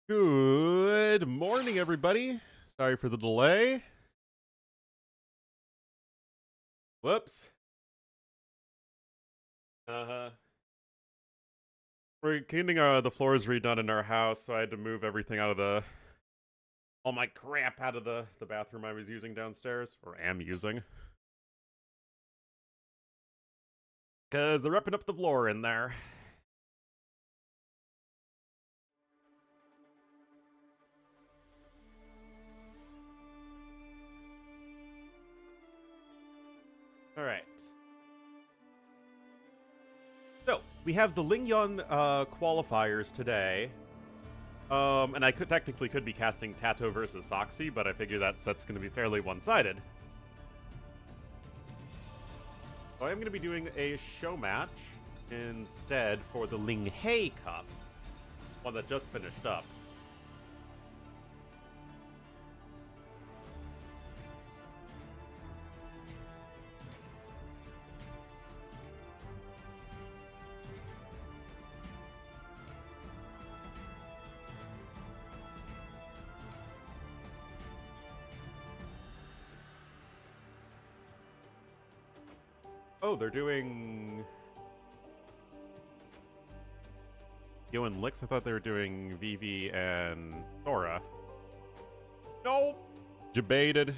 Good morning, everybody. Sorry for the delay. Whoops. We're getting the floors redone in our house, so I had to move everything out of all my crap out of the bathroom I was using downstairs, or am using. Because they're ripping up the floor in there. Alright. So, we have the LingYuan Qualifiers today. And I technically could be casting Tatau versus Socky, but I figure that's going to be fairly one-sided. So I am going to be doing a show match instead for the Ling Hi Cup, one that just finished up. Oh, they're doing Yoan Licks? I thought they were doing Vivi and Sora. Nope. Debated.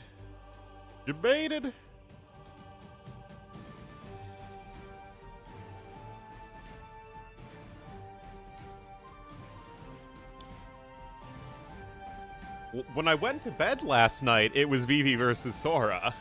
When I went to bed last night, it was Vivi versus Sora.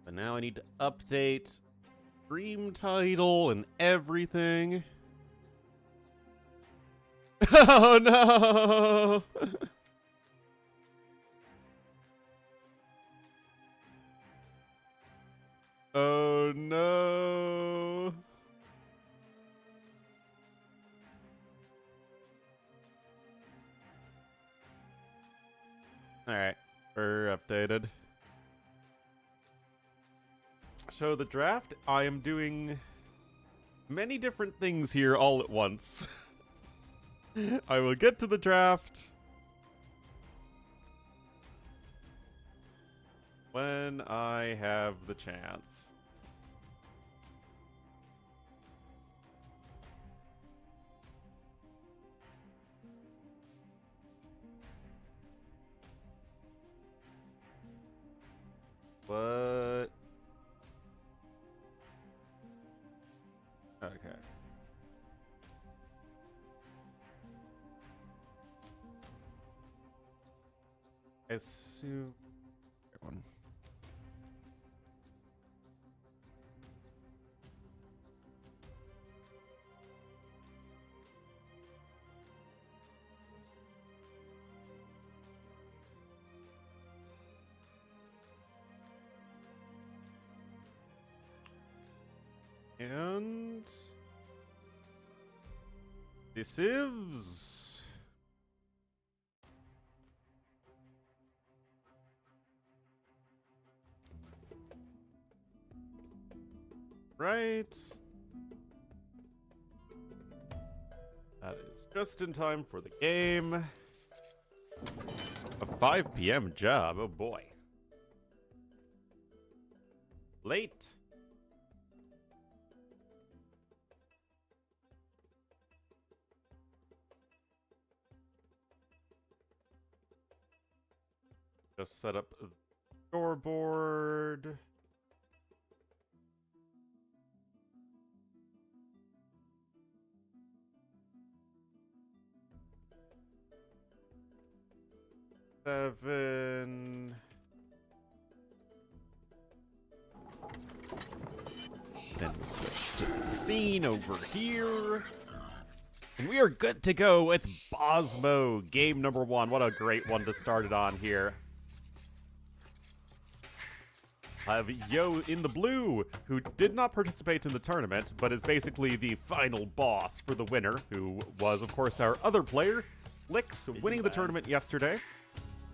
But now I need to update stream title and everything. Oh no! Oh no! Alright, we're updated. So the draft, I am doing many different things here all at once. I will get to the draft when I have the chance. But okay. Assume one. And this is right. That is just in time for the game. A 5 p.m. job, oh boy. Late. Just set up the scoreboard. Seven. Then switch to the scene over here. And we are good to go with Bosmo, game number 1. What a great one to start it on here. have Yo in the blue, who did not participate in the tournament, but is basically the final boss for the winner, who was, of course, our other player, Lix, winning the tournament yesterday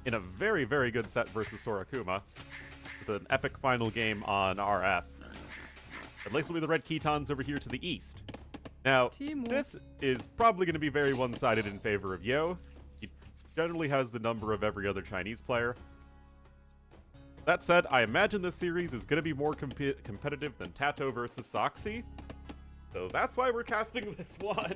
in a very, very good set versus Sora with an epic final game on RF. But Lix will be the red Ketons over here to the east. Now, this is probably going to be very one-sided in favor of Yo. He generally has the number of every other Chinese player. That said, I imagine this series is going to be more competitive than Tatau versus Socky. So that's why we're casting this one.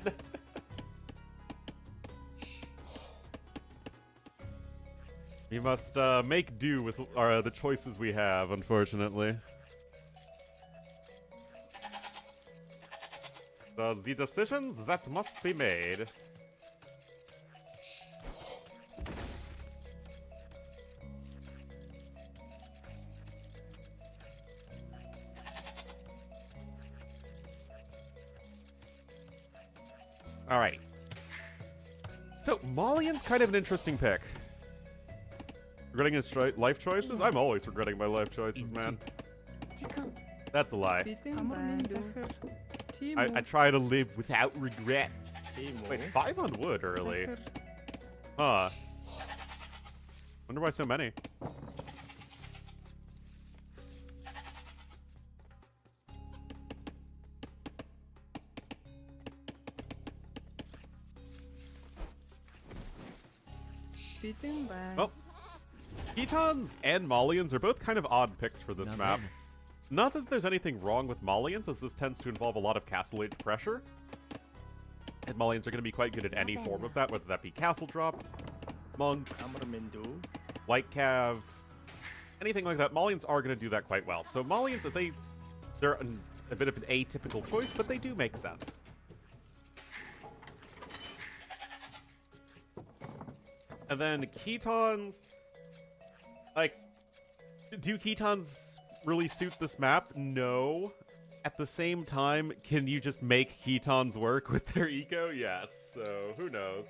We must make do with the choices we have, unfortunately. The decisions that must be made. Alright. So, Malian's kind of an interesting pick. Regretting his life choices? I'm always regretting my life choices, man. That's a lie. I try to live without regret. Wait, 5 on wood early. Huh. Wonder why so many. Well, Ketons and Malians are both kind of odd picks for this map. Not that there's anything wrong with Malians, as this tends to involve a lot of Castle Age pressure. And Malians are going to be quite good at any form of that, whether that be Castle Drop, Monks, White Cav, anything like that. Malians are going to do that quite well. So Malians, they're a bit of an atypical choice, but they do make sense. And then Ketons, like, do Ketons really suit this map? No. At the same time, can you just make Ketons work with their eco? Yes, so who knows?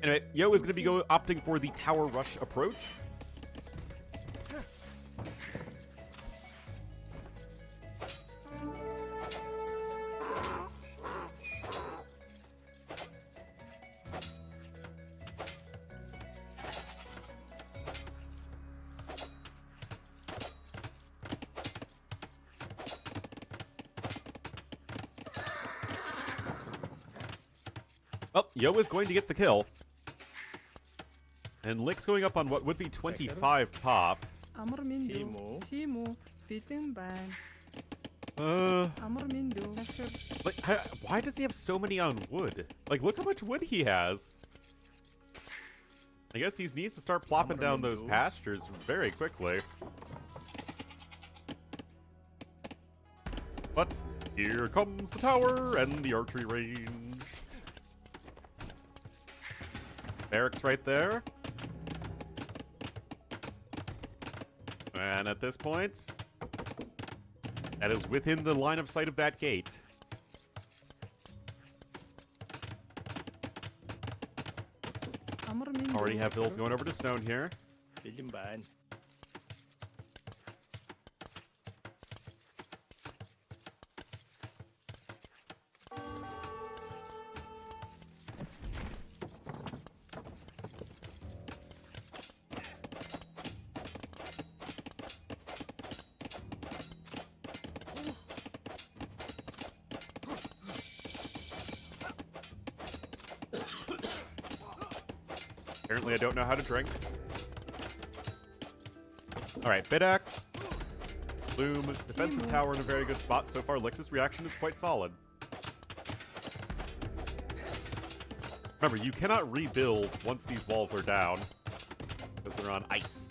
Anyway, Yo is going to be opting for the Tower Rush approach. Well, Yo is going to get the kill. And Lick's going up on what would be 25 top. Like, why does he have so many on wood? Like, look how much wood he has. I guess he needs to start plopping down those pastures very quickly. But here comes the tower and the archery range. Barracks right there. And at this point, that is within the line of sight of that gate. Already have hills going over to stone here. Apparently I don't know how to drink. Alright, Bidax. Bloom. Defensive tower in a very good spot. So far, Lix's reaction is quite solid. Remember, you cannot rebuild once these walls are down, because they're on ice.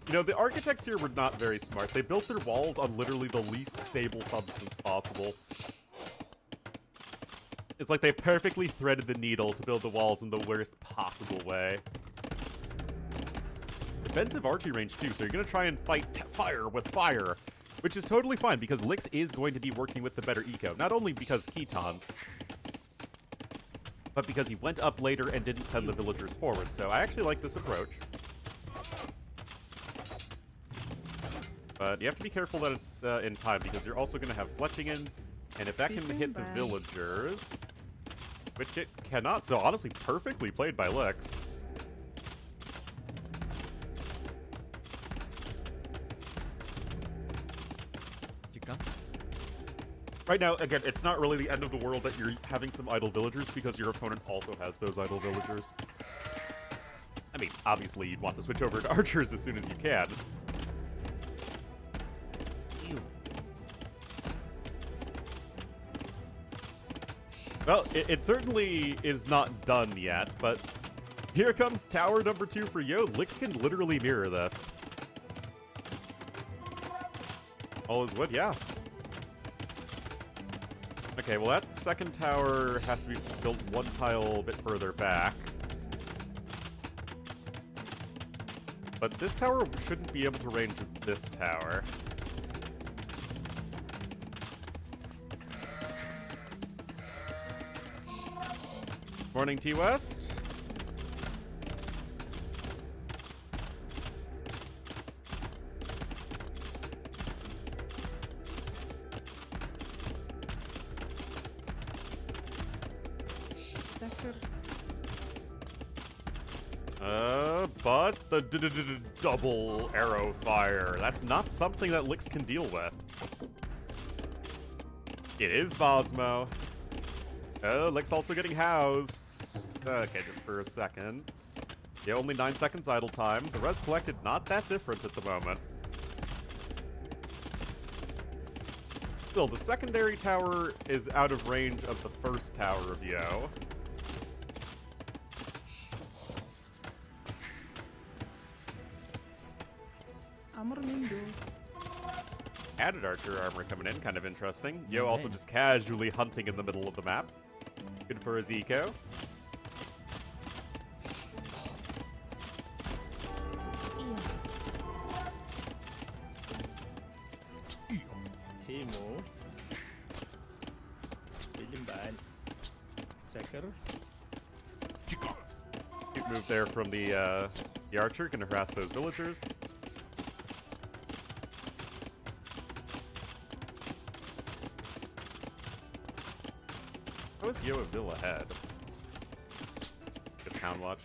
You know, the architects here were not very smart. They built their walls on literally the least stable substance possible. It's like they perfectly threaded the needle to build the walls in the worst possible way. Defensive archery range too, so you're gonna try and fight fire with fire. Which is totally fine, because Lix is going to be working with the better eco. Not only because Ketons, but because he went up later and didn't send the villagers forward. So I actually like this approach. But you have to be careful that it's in time, because you're also going to have fletching in, and if that can hit the villagers, which it cannot, so honestly perfectly played by Lix. Right now, again, it's not really the end of the world that you're having some idle villagers, because your opponent also has those idle villagers. I mean, obviously you'd want to switch over to archers as soon as you can. Well, it certainly is not done yet, but here comes tower number 2 for Yo. Lix can literally mirror this. All is wood, yeah. Okay, well that second tower has to be built one tile a bit further back. But this tower shouldn't be able to range this tower. Morning, T-West. But the double arrow fire. That's not something that Lix can deal with. It is Bosmo. Oh, Lix also getting housed. Okay, just for a second. Yeah, only 9 seconds idle time. The res collected, not that different at the moment. Still, the secondary tower is out of range of the first tower of Yo. Added archer armor coming in, kind of interesting. Yo also just casually hunting in the middle of the map. Good for his eco. Good move there from the archer, gonna harass those villagers. How is Yo a Vill ahead? Just Hound Watch.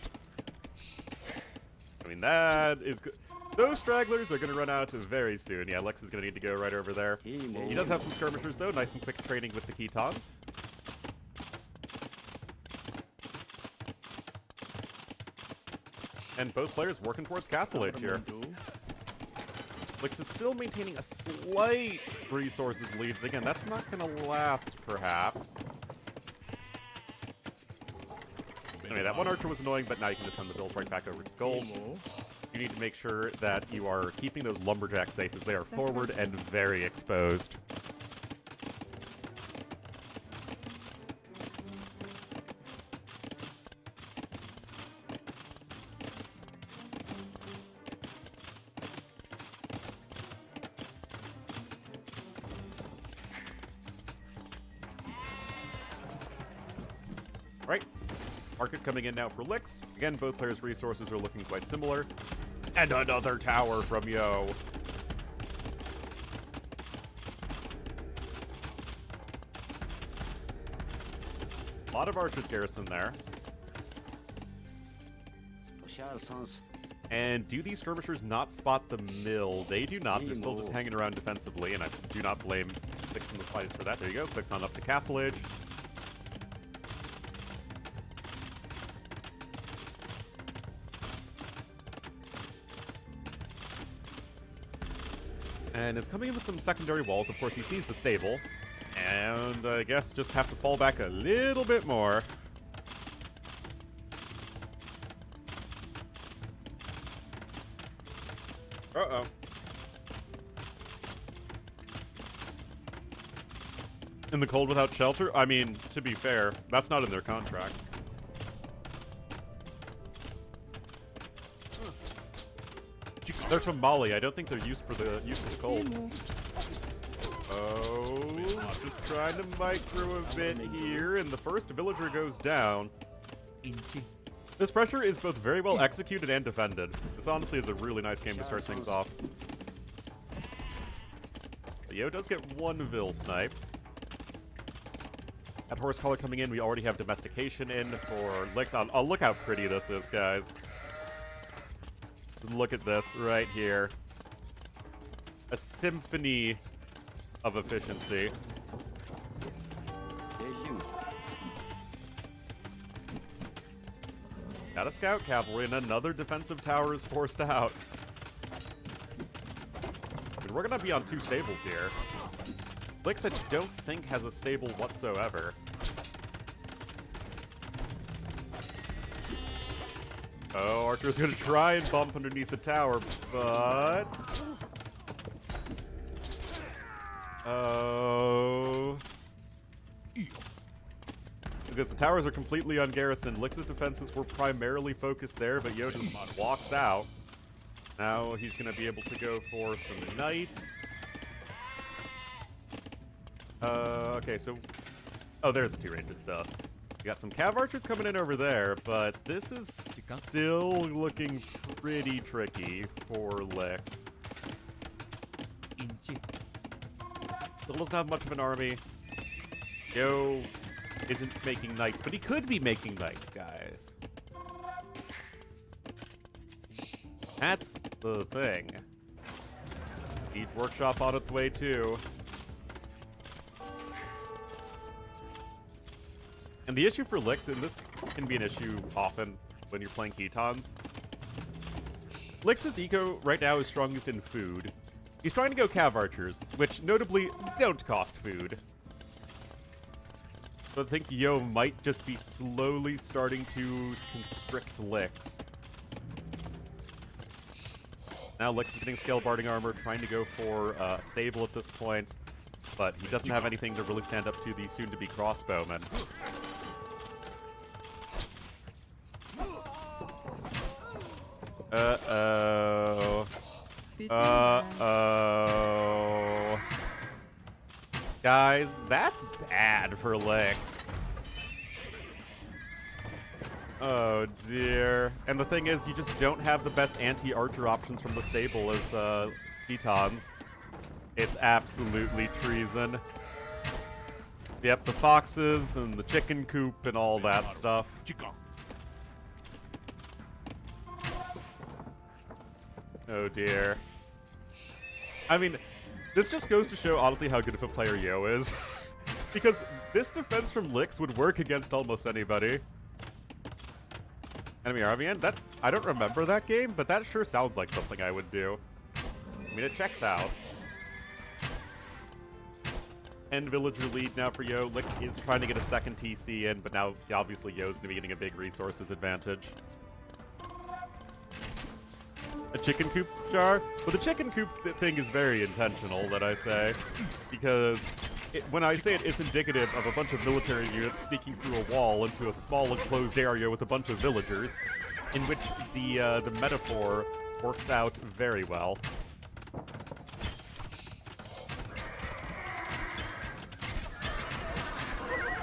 I mean, that is good. Those stragglers are going to run out very soon. Yeah, Lex is going to need to go right over there. He does have some skirmishers, though. Nice and quick training with the Ketons. And both players working towards Castle Age here. Lix is still maintaining a slight resources lead. But again, that's not going to last, perhaps. Anyway, that one archer was annoying, but now you can just send the build right back over to gold. You need to make sure that you are keeping those lumberjacks safe, as they are forward and very exposed. Right. Market coming in now for Lix. Again, both players' resources are looking quite similar. And another tower from Yo. A lot of archers garrison there. And do these skirmishers not spot the mill? They do not. They're still just hanging around defensively, and I do not blame Lix in the slightest for that. There you go. Clicks on up to Castle Age. And is coming in with some secondary walls. Of course, he sees the stable. And I guess just have to fall back a little bit more. Uh-oh. In the cold without shelter? I mean, to be fair, that's not in their contract. They're from Mali. I don't think they're used to the cold. trying to micro a bit here, and the first villager goes down. This pressure is both very well executed and defended. This honestly is a really nice game to start things off. But Yo does get one Vil snipe. At horse color coming in, we already have domestication in for Licks. Oh, look how pretty this is, guys. Look at this right here. A symphony of efficiency. Got a scout cavalry, and another defensive tower is forced out. I mean, we're gonna be on two stables here. Licks, I don't think, has a stable whatsoever. Oh, Archer's gonna try and bump underneath the tower, but... Oh... Because the towers are completely ungarrisoned. Licks' defenses were primarily focused there, but Yo just walks out. Now he's gonna be able to go for some knights. Okay, so... Oh, there's the two ranges stuff. We got some cav archers coming in over there, but this is still looking pretty tricky for Licks. Still doesn't have much of an army. Yo isn't making knights, but he could be making knights, guys. That's the thing. Each workshop on its way too. And the issue for Licks, and this can be an issue often when you're playing Ketons, Licks' eco right now is strongest in food. He's trying to go cav archers, which notably don't cost food. So I think Yo might just be slowly starting to constrict Licks. Now Licks is getting scale barding armor, trying to go for stable at this point, but he doesn't have anything to really stand up to the soon-to-be crossbowmen. Uh-oh. Uh-oh. Guys, that's bad for Licks. Oh, dear. And the thing is, you just don't have the best anti-archer options from the stable as Ketons. It's absolutely treason. Yep, the foxes and the chicken coop and all that stuff. Oh dear. I mean, this just goes to show, honestly, how good of a player Yo is. Because this defense from Licks would work against almost anybody. Enemy RVN? That's... I don't remember that game, but that sure sounds like something I would do. I mean, it checks out. End villager lead now for Yo. Licks is trying to get a second TC in, but now, obviously, Yo's going to be getting a big resources advantage. A chicken coop jar? Well, the chicken coop thing is very intentional, that I say. Because when I say it, it's indicative of a bunch of military units sneaking through a wall into a small enclosed area with a bunch of villagers, in which the metaphor works out very well.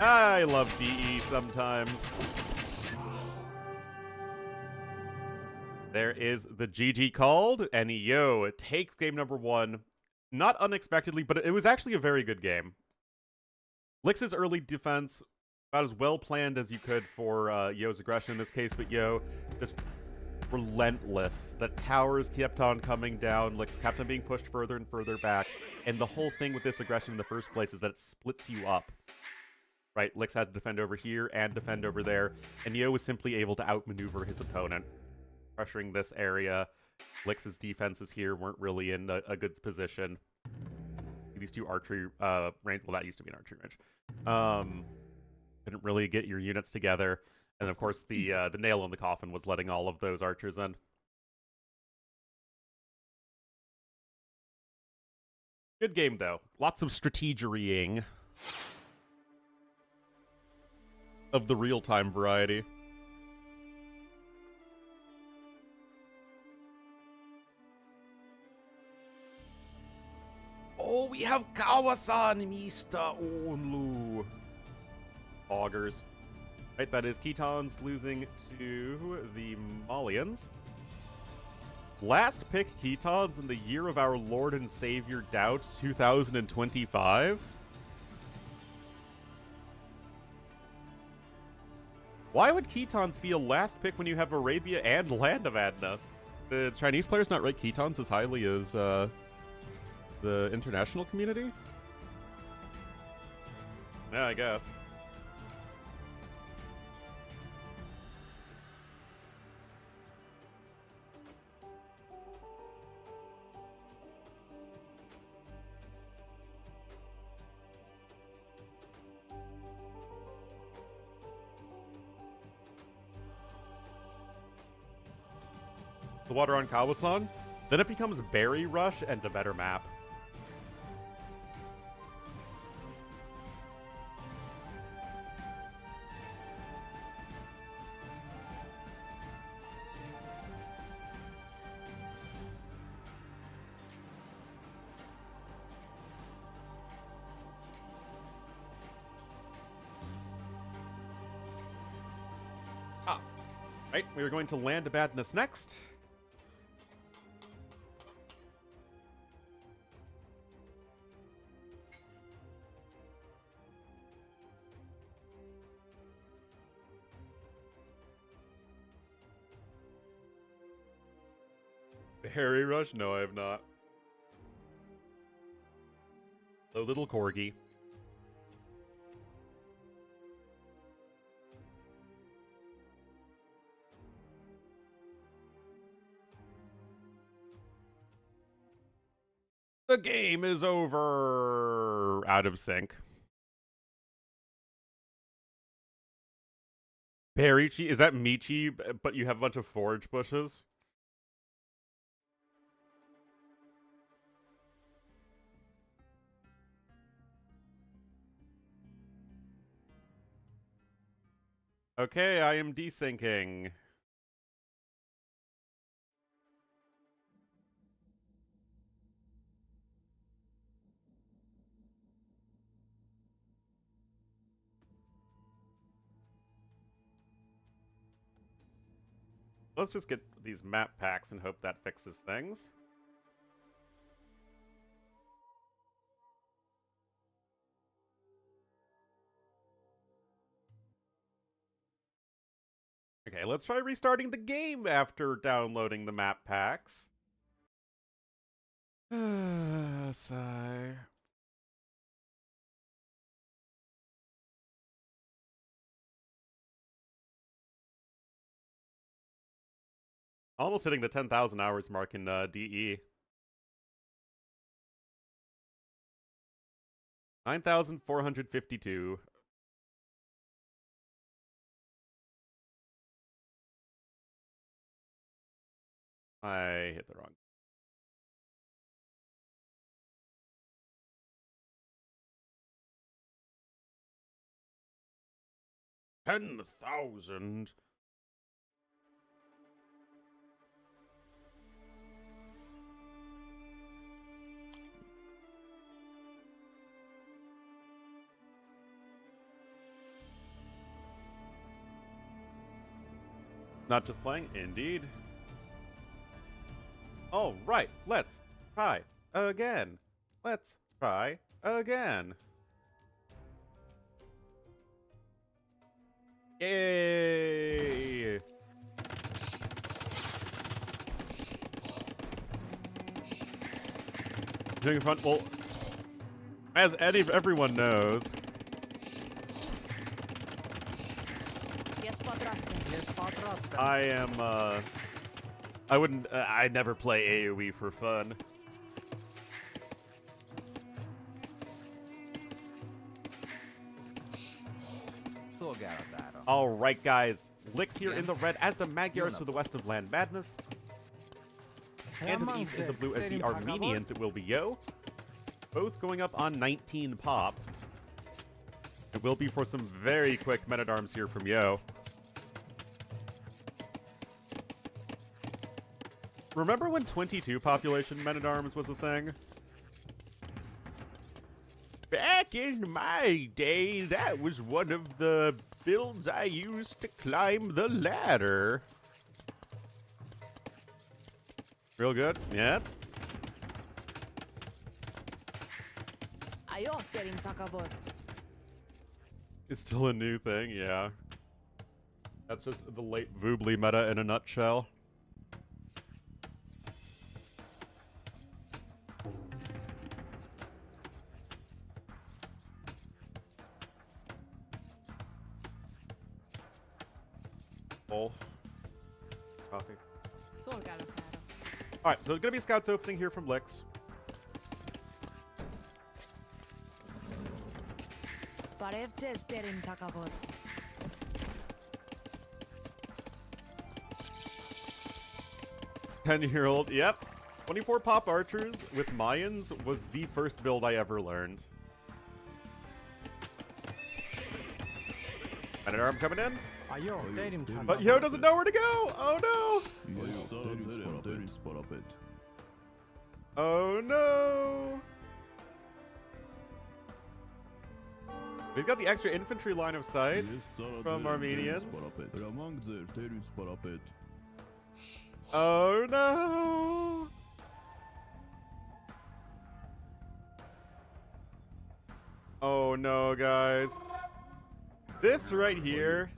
I love DE sometimes. There is the GG called, and Yo takes game number one. Not unexpectedly, but it was actually a very good game. Licks' early defense, about as well planned as you could for Yo's aggression in this case, but Yo just relentless. The towers kept on coming down, Licks kept on being pushed further and further back, and the whole thing with this aggression in the first place is that it splits you up. Right, Licks had to defend over here and defend over there, and Yo was simply able to outmaneuver his opponent. Pressuring this area. Licks' defenses here weren't really in a good position. These two archery range, well, that used to be an archery range. Didn't really get your units together, and of course the nail in the coffin was letting all of those archers in. Good game though. Lots of strategerying of the real-time variety. Oh, we have Kawasan, Mr. Ornlu. Augers. Right, that is Ketons losing to the Malians. Last pick Ketons in the year of our Lord and Savior Doubt 2025. Why would Ketons be a last pick when you have Arabia and Land of Adnus? The Chinese players not rate Ketons as highly as the international community? Yeah, I guess. The water on Kawasan, then it becomes Berry Rush and a better map. Right, we are going to Land of Adnus next. Harry Rush? No, I have not. The little corgi. The game is over. Out of sync. Barichi? Is that Michi, but you have a bunch of forage bushes? Okay, I am desyncing. Let's just get these map packs and hope that fixes things. Okay, let's try restarting the game after downloading the map packs. Sigh. Almost hitting the 10,000 hours mark in DE. 9,452. I hit the wrong. $10,000. Not just playing, indeed. All right, let's try again. Let's try again. Yay! Doing fun. Well, as everyone knows, I am, I never play AoE for fun. Alright, guys. Licks here in the red as the Magyars to the west of Land Madness. And to the east in the blue as the Armenians, it will be Yo. Both going up on 19 pop. It will be for some very quick men-at-arms here from Yo. Remember when 22 population men-at-arms was a thing? Back in my day, that was one of the builds I used to climb the ladder. Real good? Yeah. It's still a new thing, yeah. That's just the late Voobly meta in a nutshell. Oh. Coffee. Alright, so it's gonna be Scouts opening here from Lix. Ten-year-old, yep. 24 pop archers with Mayans was the first build I ever learned. And an arm coming in. But Yo doesn't know where to go! Oh no! Oh no! We've got the extra infantry line of sight from Armenians. Oh no! Oh no, guys. This right here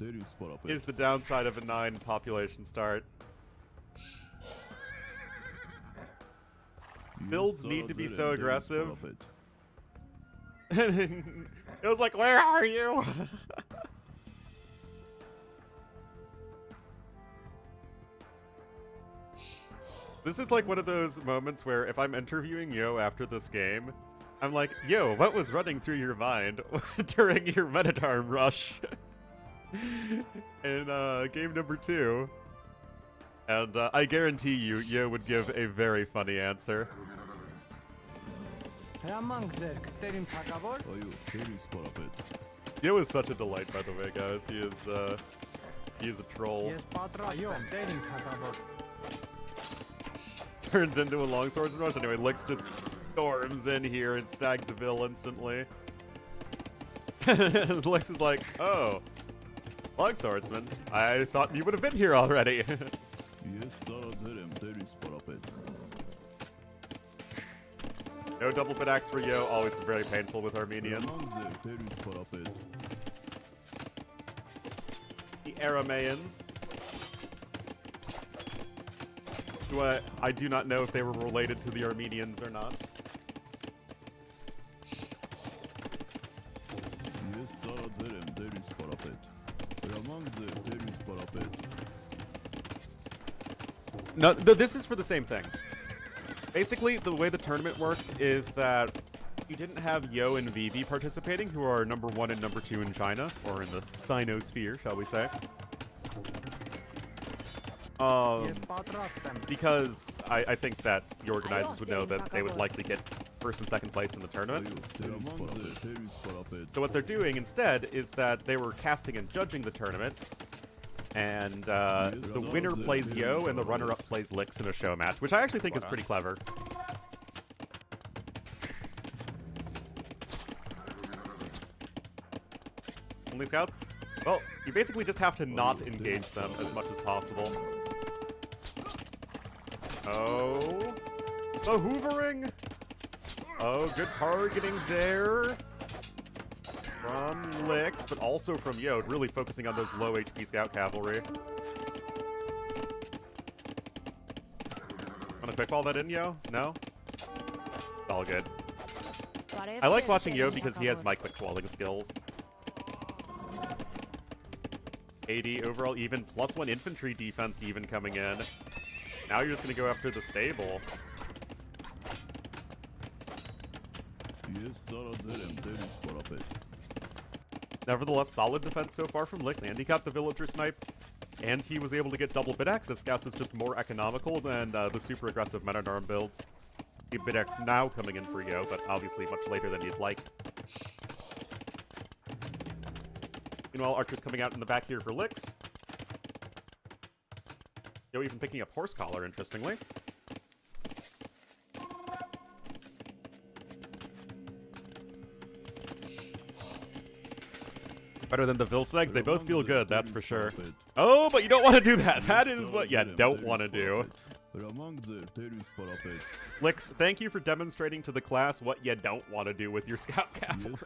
is the downside of a 9 population start. Builds need to be so aggressive. It was like, where are you? This is like one of those moments where if I'm interviewing Yo after this game, I'm like, yo, what was running through your mind during your Metadarm rush in game number 2? And I guarantee you, Yo would give a very funny answer. Yo is such a delight, by the way, guys. He is a troll. Turns into a long swords rush. Anyway, Lix just storms in here and snags a Vil instantly. Lix is like, oh, long swordsman. I thought you would have been here already. No double bit axe for Yo, always very painful with Armenians. The Arameans. I do not know if they were related to the Armenians or not. No, this is for the same thing. Basically, the way the tournament worked is that you didn't have Yo and Vivi participating, who are number 1 and number 2 in China, or in the Sinosphere, shall we say. Because I think that the organizers would know that they would likely get first and second place in the tournament. So what they're doing instead is that they were casting and judging the tournament, and the winner plays Yo and the runner-up plays Lix in a show match, which I actually think is pretty clever. Only scouts? Well, you basically just have to not engage them as much as possible. Oh, the hoovering! Oh, good targeting there from Lix, but also from Yo, really focusing on those low HP scout cavalry. Wanna quickball that in, Yo? No? It's all good. I like watching Yo because he has my quickballing skills. 80 overall even, +1 infantry defense even coming in. Now you're just going to go after the stable. Nevertheless, solid defense so far from Lix, and he got the villager snipe, and he was able to get double bit axe, as Scouts is just more economical than the super aggressive Metadarm builds. The bit axe now coming in for Yo, but obviously much later than you'd like. Meanwhile, archers coming out in the back here for Lix. Yo even picking up horse collar, interestingly. Better than the Vilsegs, they both feel good, that's for sure. Oh, but you don't want to do that. That is what you don't want to do. Lix, thank you for demonstrating to the class what you don't want to do with your scout cavalry.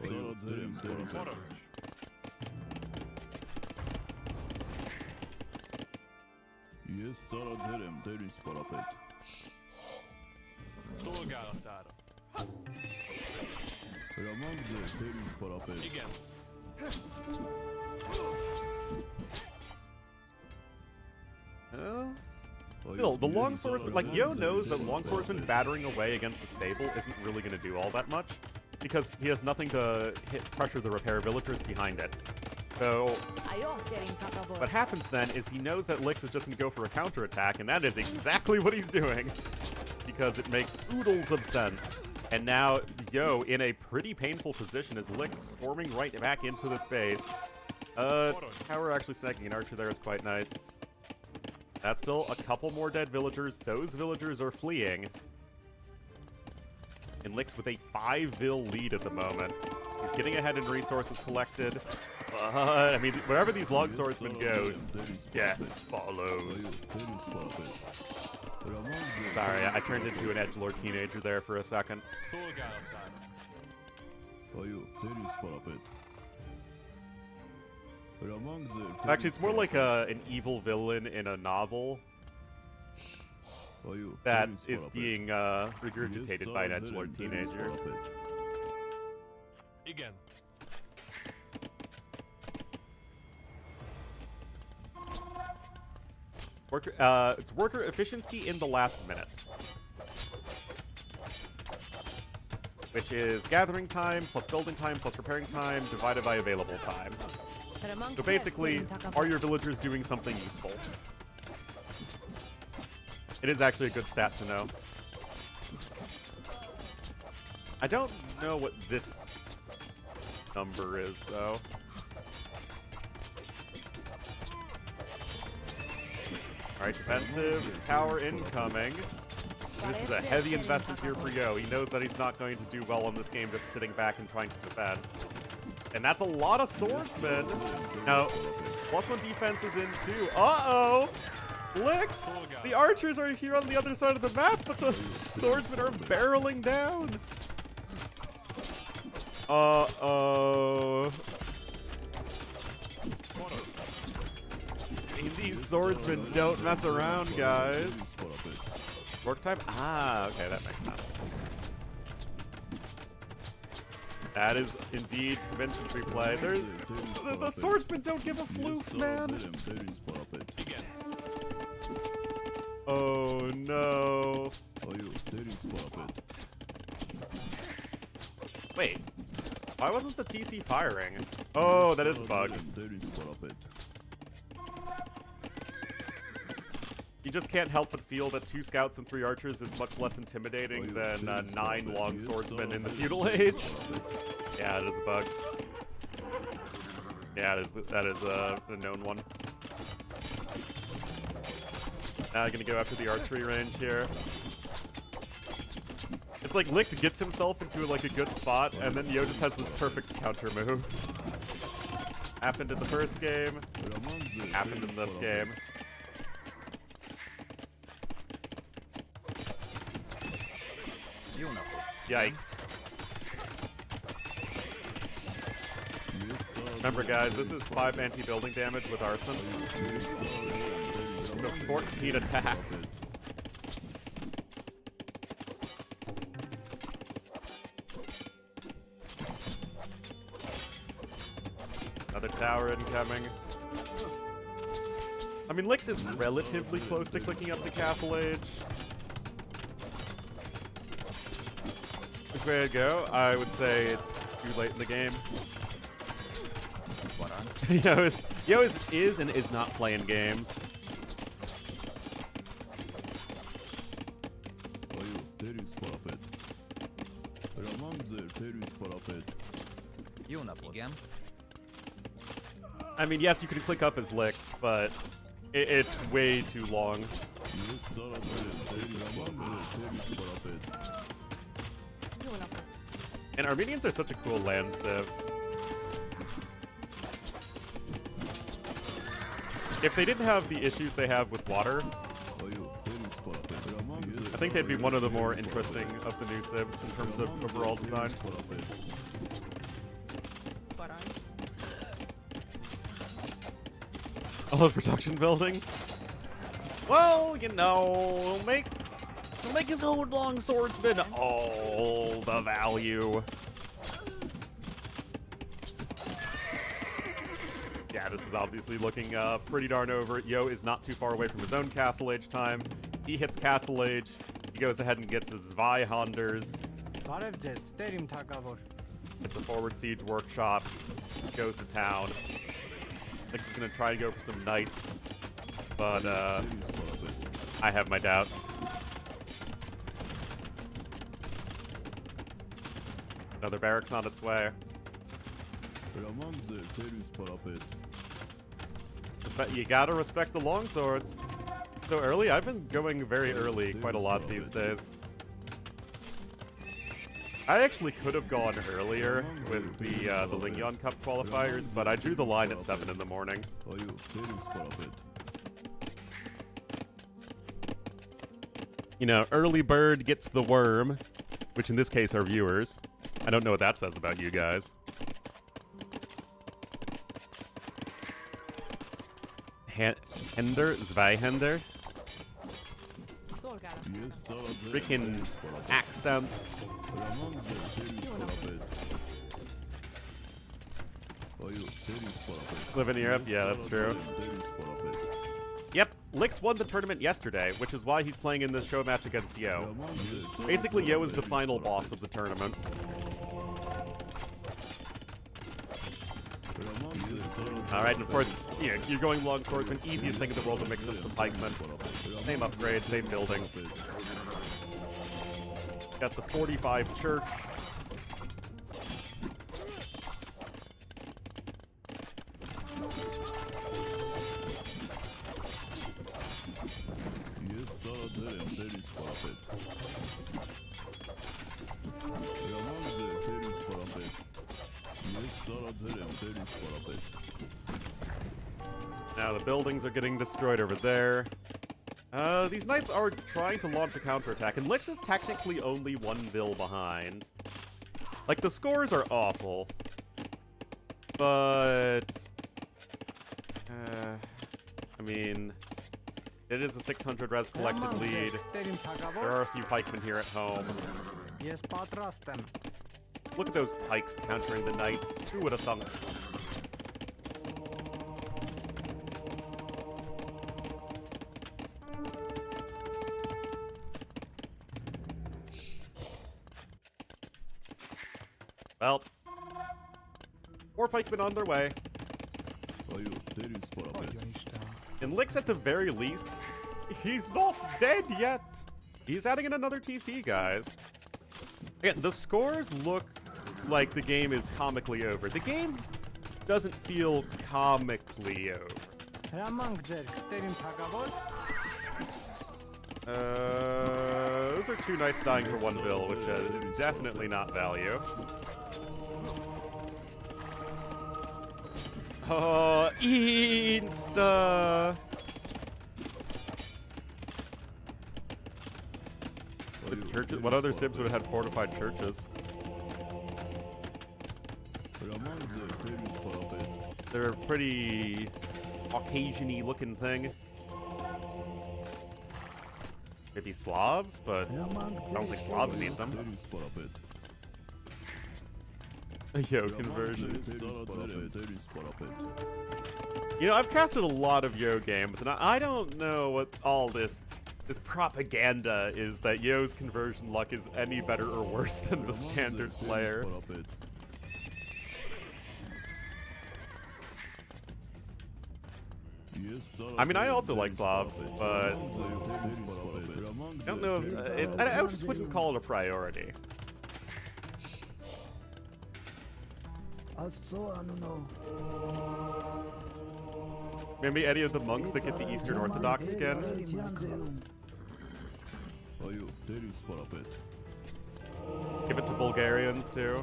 Still, the longswordsman, like, Yo knows that longswordsman battering away against a stable isn't really going to do all that much, because he has nothing to pressure the repair villagers behind it. So, what happens then is he knows that Lix is just going to go for a counterattack, and that is exactly what he's doing, because it makes oodles of sense. And now, Yo, in a pretty painful position, as Lix swarming right back into this base. Tower actually snagging an archer there is quite nice. That's still a couple more dead villagers. Those villagers are fleeing. And Lix with a 5-vil lead at the moment. He's getting ahead in resources collected. But, I mean, wherever these long swordsmen go, yeah, follows. Sorry, I turned into an edgelord teenager there for a second. Actually, it's more like an evil villain in a novel that is being regurgitated by an edgelord teenager. It's worker efficiency in the last minute, which is gathering time plus building time plus repairing time divided by available time. So basically, are your villagers doing something useful? It is actually a good stat to know. I don't know what this number is, though. Alright, defensive, tower incoming. This is a heavy investment here for Yo. He knows that he's not going to do well in this game just sitting back and trying to defend. And that's a lot of swordsmen. Now, +1 defense is in too. Uh-oh! Lix! The archers are here on the other side of the map, but the swordsmen are barreling down. Uh-oh. These swordsmen don't mess around, guys. Work time? Ah, okay, that makes sense. That is indeed some infantry play. The swordsmen don't give a floof, man. Oh no. Wait, why wasn't the TC firing? Oh, that is a bug. You just can't help but feel that 2 scouts and 3 archers is much less intimidating than 9 long swordsmen in the feudal age. Yeah, it is a bug. Yeah, that is a known one. Now I'm gonna go after the archery range here. It's like Lix gets himself into like a good spot, and then Yo just has this perfect counter move. Happened in the first game. Happened in this game. Yikes. Remember guys, this is 5 anti-building damage with arson. 14 attack. Another tower incoming. I mean, Lix is relatively close to clicking up the castle age. Which way to go? I would say it's too late in the game. Yo is and is not playing games. I mean, yes, you could click up as Lix, but it's way too long. And Armenians are such a cool land civ. if they didn't have the issues they have with water, I think they'd be one of the more interesting of the new Civs in terms of overall design. All those production buildings? Well, you know, make his own long swordsman all the value. Yeah, this is obviously looking pretty darn over. Yo is not too far away from his own Castle Age time. He hits Castle Age. He goes ahead and gets his Zweihunders. It's a forward siege workshop. Goes to town. Nix is going to try to go for some knights. But, I have my doubts. Another barracks on its way. You gotta respect the longswords. So early? I've been going very early quite a lot these days. I actually could have gone earlier with the LingYuan Cup Qualifiers, but I drew the line at 7 in the morning. You know, early bird gets the worm, which in this case are viewers. I don't know what that says about you guys. Hender? Zweihender? Freaking accents. Live in Europe? Yeah, that's true. Yep, Lix won the tournament yesterday, which is why he's playing in this show match against Yo. Basically, Yo is the final boss of the tournament. Alright, and of course, yeah, you're going long swordsman, easiest thing in the world to mix up some pikemen. Same upgrade, same buildings. Got the 45 church. Now the buildings are getting destroyed over there. These knights are trying to launch a counterattack, and Lix is technically only 1 bill behind. Like, the scores are awful. But... I mean... It is a 600 res collected lead. There are a few pikemen here at home. Look at those pikes countering the knights. Who would have thunk? Well, 4 pikemen on their way. And Lix, at the very least, he's not dead yet. He's adding in another TC, guys. Again, the scores look like the game is comically over. The game doesn't feel comically over. Those are 2 knights dying for 1 bill, which is definitely not value. Oh, Insta! The churches, what other Civs would have had fortified churches? They're a pretty Caucasian-y looking thing. Maybe Slavs, but I don't think Slavs need them. Yo, conversion. You know, I've casted a lot of Yo games, and I don't know what all this propaganda is that Yo's conversion luck is any better or worse than the standard player. I mean, I also like Slavs, but I don't know if I just wouldn't call it a priority. Maybe any of the monks that get the Eastern Orthodox skin. Give it to Bulgarians too.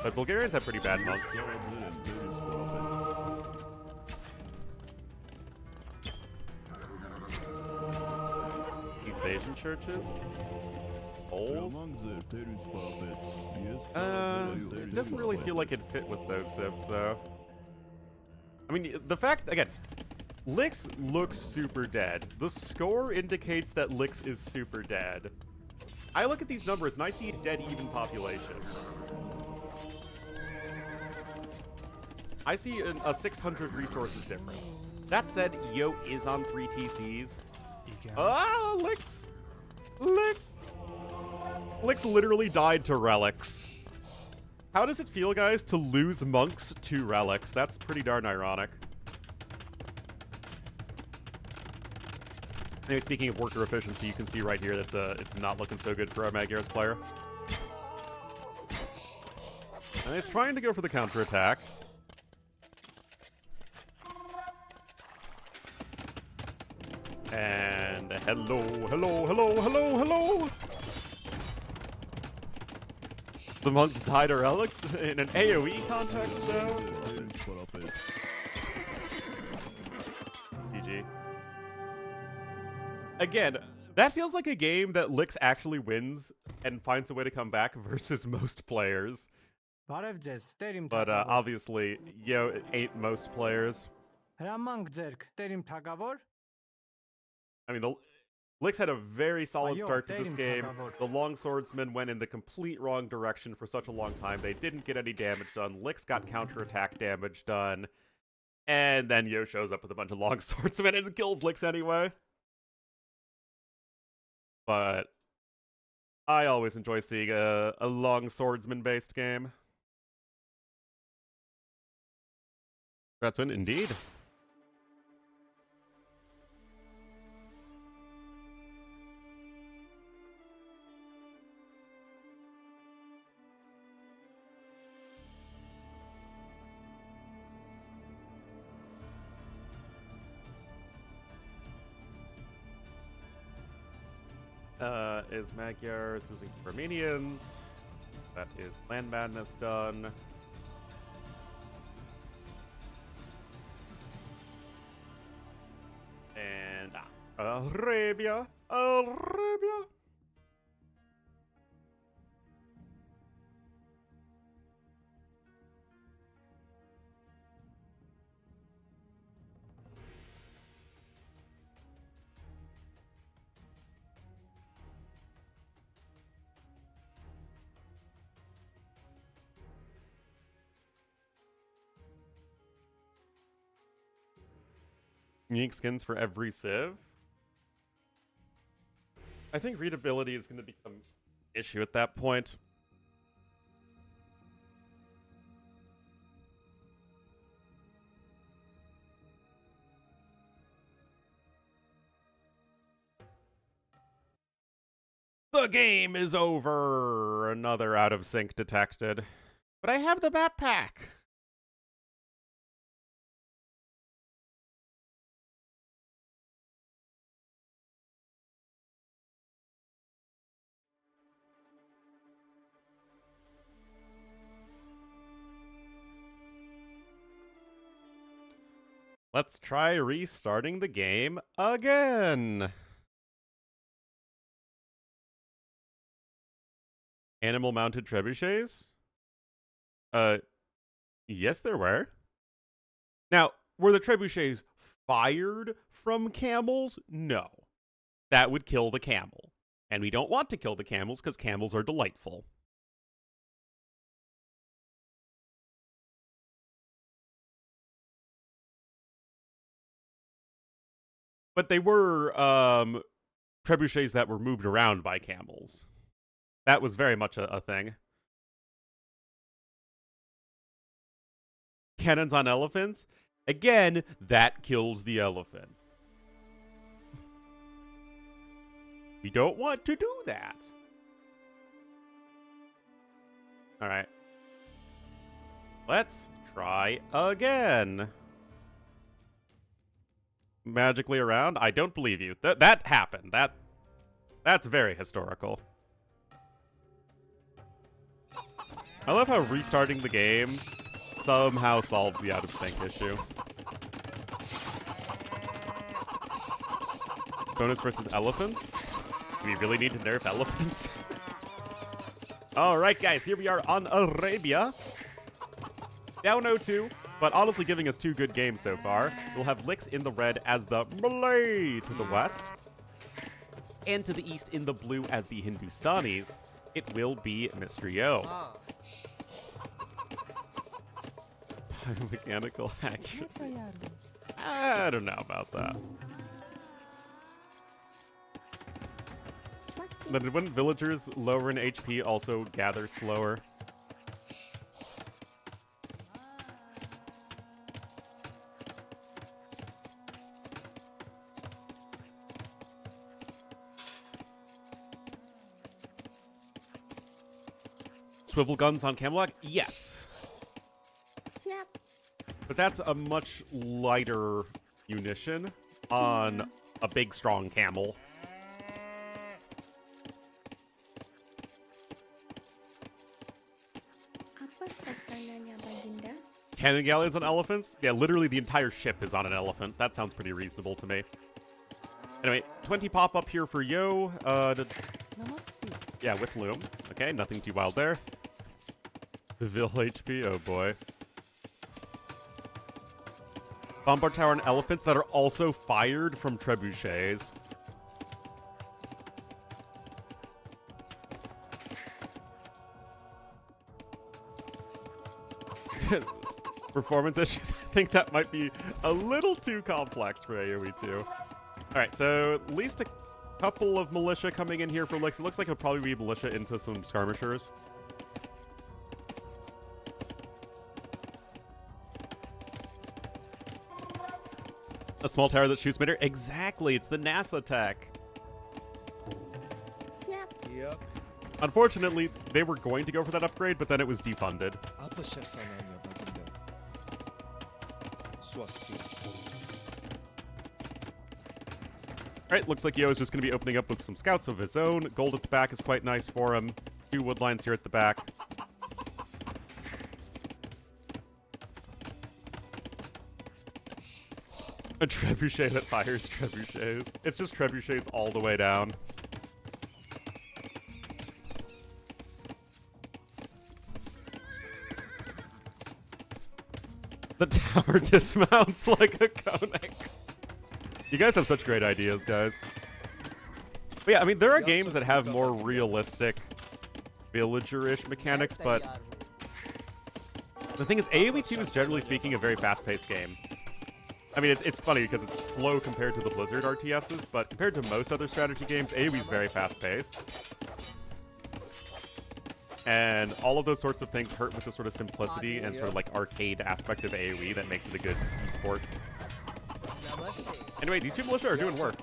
But Bulgarians have pretty bad monks. East Asian churches? Poles? It doesn't really feel like it'd fit with those civs, though. I mean, the fact, again, Lix looks super dead. The score indicates that Lix is super dead. I look at these numbers and I see a dead even population. I see a 600 resources difference. That said, Yo is on 3 TCs. Ah, Lix! Lix! Lix literally died to relics. How does it feel, guys, to lose monks to relics? That's pretty darn ironic. Anyway, speaking of worker efficiency, you can see right here that's it's not looking so good for our Magyar's player. And he's trying to go for the counterattack. And hello, hello, hello, hello, hello! The monks died to relics in an AoE context, though. GG. Again, that feels like a game that Lix actually wins and finds a way to come back versus most players. But obviously, Yo ain't most players. I mean, Lix had a very solid start to this game. The long swordsman went in the complete wrong direction for such a long time. They didn't get any damage done. Lix got counterattack damage done. And then Yo shows up with a bunch of long swordsmen and kills Lix anyway. But I always enjoy seeing a long swordsman-based game. That's win, indeed. Is Magyars losing to Armenians? That is Land Madness done. And Arabia! Arabia! Unique skins for every civ? I think readability is going to become an issue at that point. The game is over! Another out of sync detected. But I have the map pack! Let's try restarting the game again. Animal mounted trebuchets? Yes, there were. Now, were the trebuchets fired from camels? No. That would kill the camel. And we don't want to kill the camels because camels are delightful. But they were trebuchets that were moved around by camels. That was very much a thing. Cannons on elephants? Again, that kills the elephant. We don't want to do that. Alright. Let's try again. Magically around? I don't believe you. That happened. That's very historical. I love how restarting the game somehow solved the out of sync issue. Bonus versus elephants? Do we really need to nerf elephants? Alright guys, here we are on Arabia. Down 0-2, but honestly giving us 2 good games so far. We'll have Licks in the red as the Malay to the west. And to the east in the blue as the Hindustanis, it will be Mr. Yo. Biomechanical accuracy. I don't know about that. But wouldn't villagers lower in HP also gather slower? Swivel guns on Camelot? Yes. But that's a much lighter munition on a big, strong camel. Cannon galleons on elephants? Yeah, literally the entire ship is on an elephant. That sounds pretty reasonable to me. Anyway, 20 pop up here for Yo. Yeah, with Loom. Okay, nothing too wild there. Vil HP, oh boy. Bombard tower and elephants that are also fired from trebuchets. Performance issues. I think that might be a little too complex for AoE 2. Alright, so at least a couple of militia coming in here for Licks. It looks like it'll probably be militia into some skirmishers. A small tower that shoots midair? Exactly, it's the NASA tech. Yep. Unfortunately, they were going to go for that upgrade, but then it was defunded. Alright, looks like Yo is just going to be opening up with some scouts of his own. Gold at the back is quite nice for him. 2 wood lines here at the back. A trebuchet that fires trebuchets. It's just trebuchets all the way down. The tower dismounts like a Konek. You guys have such great ideas, guys. But yeah, I mean, there are games that have more realistic villager-ish mechanics, but the thing is, AoE 2 is generally speaking a very fast-paced game. I mean, it's funny because it's slow compared to the Blizzard RTSs, but compared to most other strategy games, AoE is very fast-paced. And all of those sorts of things hurt with the sort of simplicity and sort of like arcade aspect of AoE that makes it a good esport. Anyway, these 2 militia are doing work.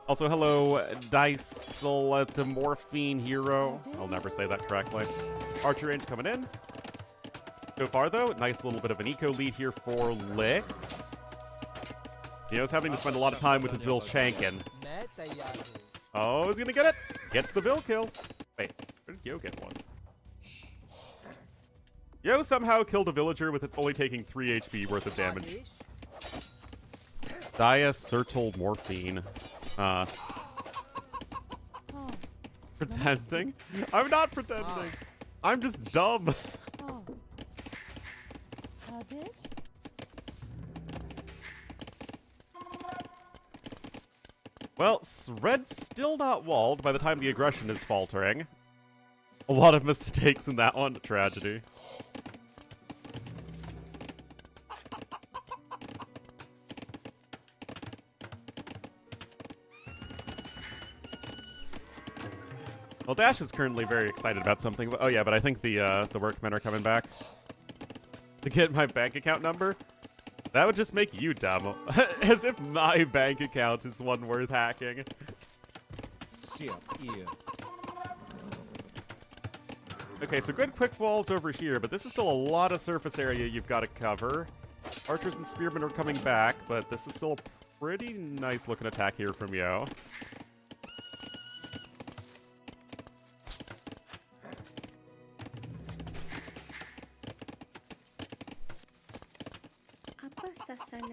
Also, hello, Dicelethmorphine Hero. I'll never say that correctly. Archer range coming in. So far, though, nice little bit of an eco lead here for Licks. Yo's having to spend a lot of time with his Vil Shankin. Oh, he's gonna get it. Gets the Vil kill. Wait, where did Yo get one? Yo somehow killed a villager with it only taking 3 HP worth of damage. Diacetylmorphine. Pretending? I'm not pretending. I'm just dumb. Well, Red's still not walled by the time the aggression is faltering. A lot of mistakes in that one. Tragedy. Well, Dash is currently very excited about something. Oh yeah, but I think the workmen are coming back to get my bank account number. That would just make you dumb. As if my bank account is one worth hacking. Okay, so good quick walls over here, but this is still a lot of surface area you've got to cover. Archers and spearmen are coming back, but this is still pretty nice looking attack here from Yo.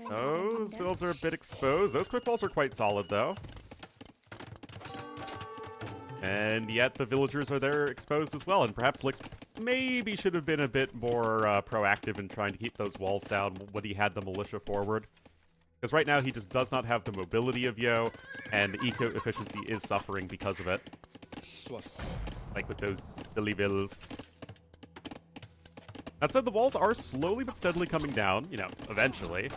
Those bills are a bit exposed. Those quick balls are quite solid, though. And yet the villagers are there exposed as well, and perhaps Lix maybe should have been a bit more proactive in trying to keep those walls down when he had the militia forward. Because right now he just does not have the mobility of Yo, and the eco efficiency is suffering because of it. Like with those silly vills. That said, the walls are slowly but steadily coming down, you know, eventually.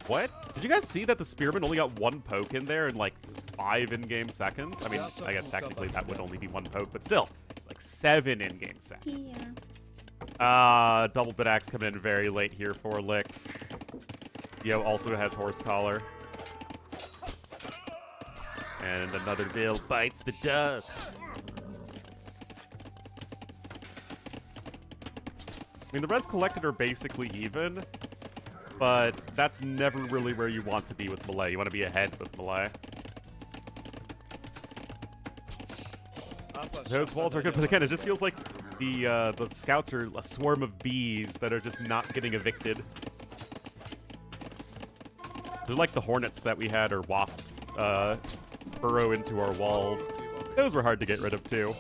What? Did you guys see that the Spearman only got 1 poke in there in like 5 in-game seconds? I mean, I guess technically that would only be 1 poke, but still. It's like 7 in-game seconds. Yeah. Double bit axe coming in very late here for Lix. Yo also has horse collar. And another bill bites the dust. I mean, the res collected are basically even, but that's never really where you want to be with melee. You want to be ahead with melee. Those walls are good, but again, it just feels like the scouts are a swarm of bees that are just not getting evicted. They're like the hornets that we had, or wasps, burrow into our walls. Those were hard to get rid of, too.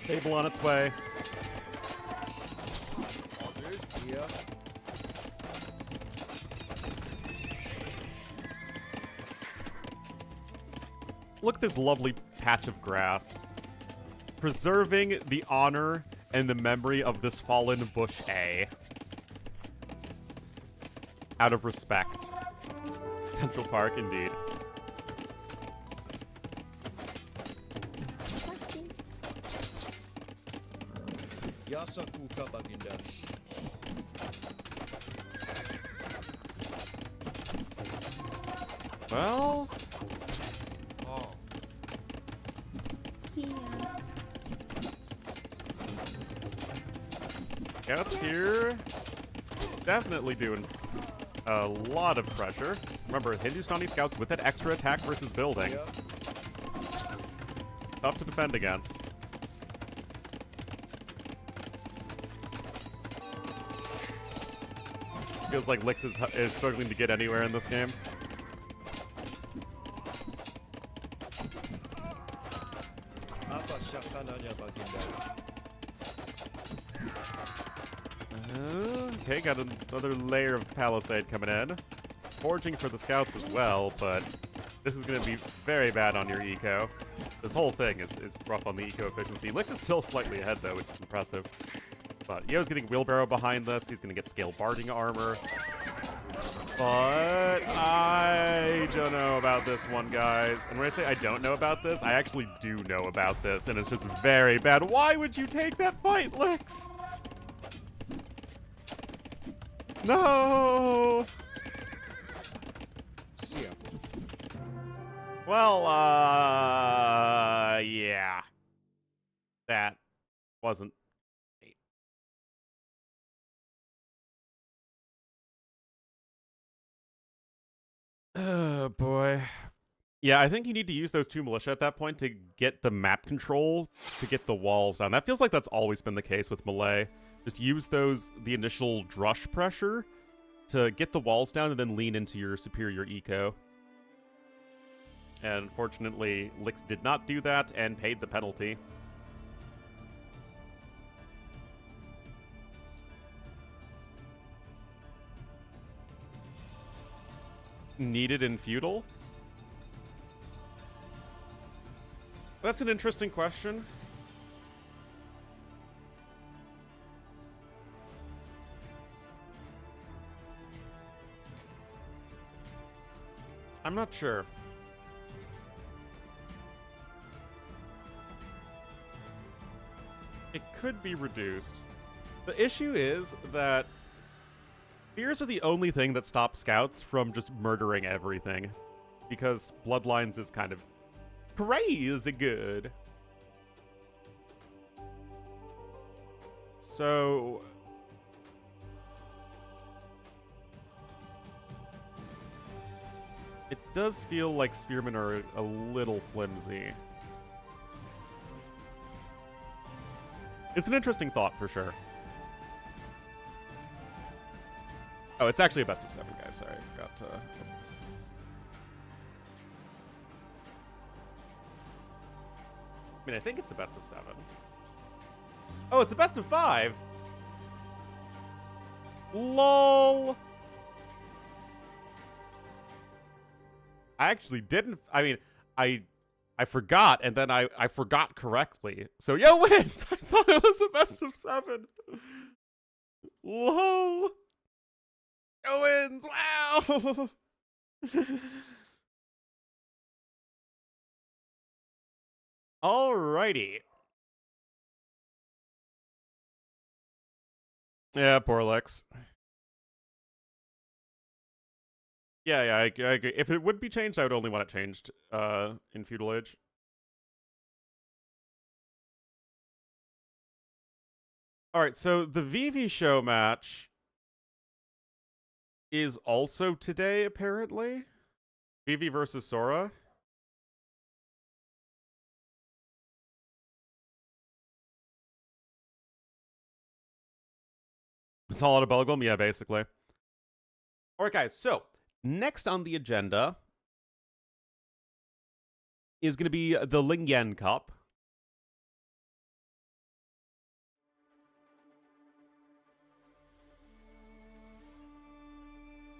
Table on its way. Look at this lovely patch of grass. Preserving the honor and the memory of this fallen Bush A. Out of respect. Central Park, indeed. Well... Scouts here, definitely doing a lot of pressure. Remember, Hindustani scouts with that extra attack versus buildings. Tough to defend against. Feels like Lix is struggling to get anywhere in this game. Okay, got another layer of palisade coming in. Forging for the scouts as well, but this is going to be very bad on your eco. This whole thing is rough on the eco efficiency. Lix is still slightly ahead, though, which is impressive. But Yo's getting wheelbarrow behind this. He's going to get scale barding armor. But I don't know about this one, guys. And when I say I don't know about this, I actually do know about this, and it's just very bad. Why would you take that fight, Lix? No! Well, yeah. That wasn't great. Oh, boy. Yeah, I think you need to use those 2 militia at that point to get the map control to get the walls down. That feels like that's always been the case with melee. Just use the initial drush pressure to get the walls down and then lean into your superior eco. And unfortunately, Lix did not do that and paid the penalty. Needed in feudal? That's an interesting question. I'm not sure. It could be reduced. The issue is that fears are the only thing that stops scouts from just murdering everything. because Bloodlines is kind of crazy good. So it does feel like Spearmen are a little flimsy. It's an interesting thought for sure. Oh, it's actually a best of 7, guys. Sorry, I forgot to... I mean, I think it's a best of 7. Oh, it's a best of 5! LOL! I actually didn't... I mean, I forgot, and then I forgot correctly. So, Yo wins! I thought it was a best of 7. LOL! Yo wins! Wow! Alrighty. Yeah, poor Lex. Yeah, I agree. If it would be changed, I would only want it changed in Feudal Age. Alright, so the Vivi show match is also today, apparently. Vivi versus Sora. Solid Bubblegum? Yeah, basically. Alright, guys, so next on the agenda is going to be the LingYuan Cup.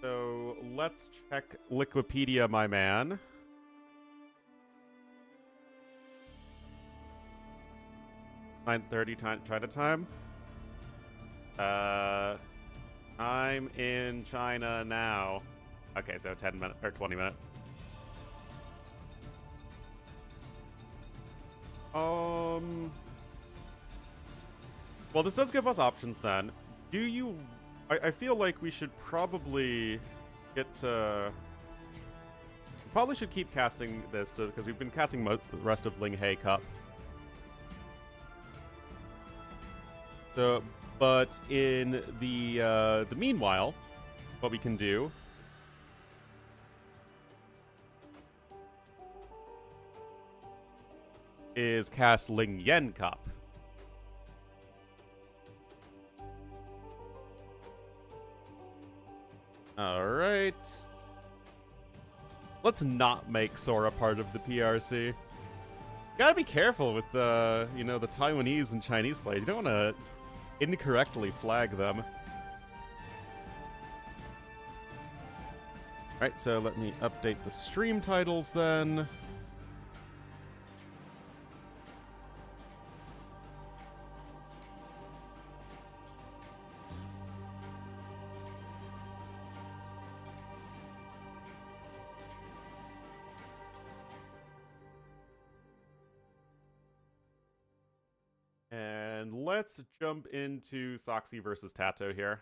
So let's check Wikipedia, my man. China time. I'm in China now. Okay, so 10 minutes or 20 minutes. Well, this does give us options then. Do you... I feel like we should probably get to... Probably should keep casting this, because we've been casting the rest of Ling Hi Cup. So, but in the meanwhile, what we can do is cast LingYuan Cup. Alright. Let's not make Sora part of the PRC. Gotta be careful with the, you know, the Taiwanese and Chinese plays. You don't want to incorrectly flag them. Alright, so let me update the stream titles then. And let's jump into Socky versus Tatau here.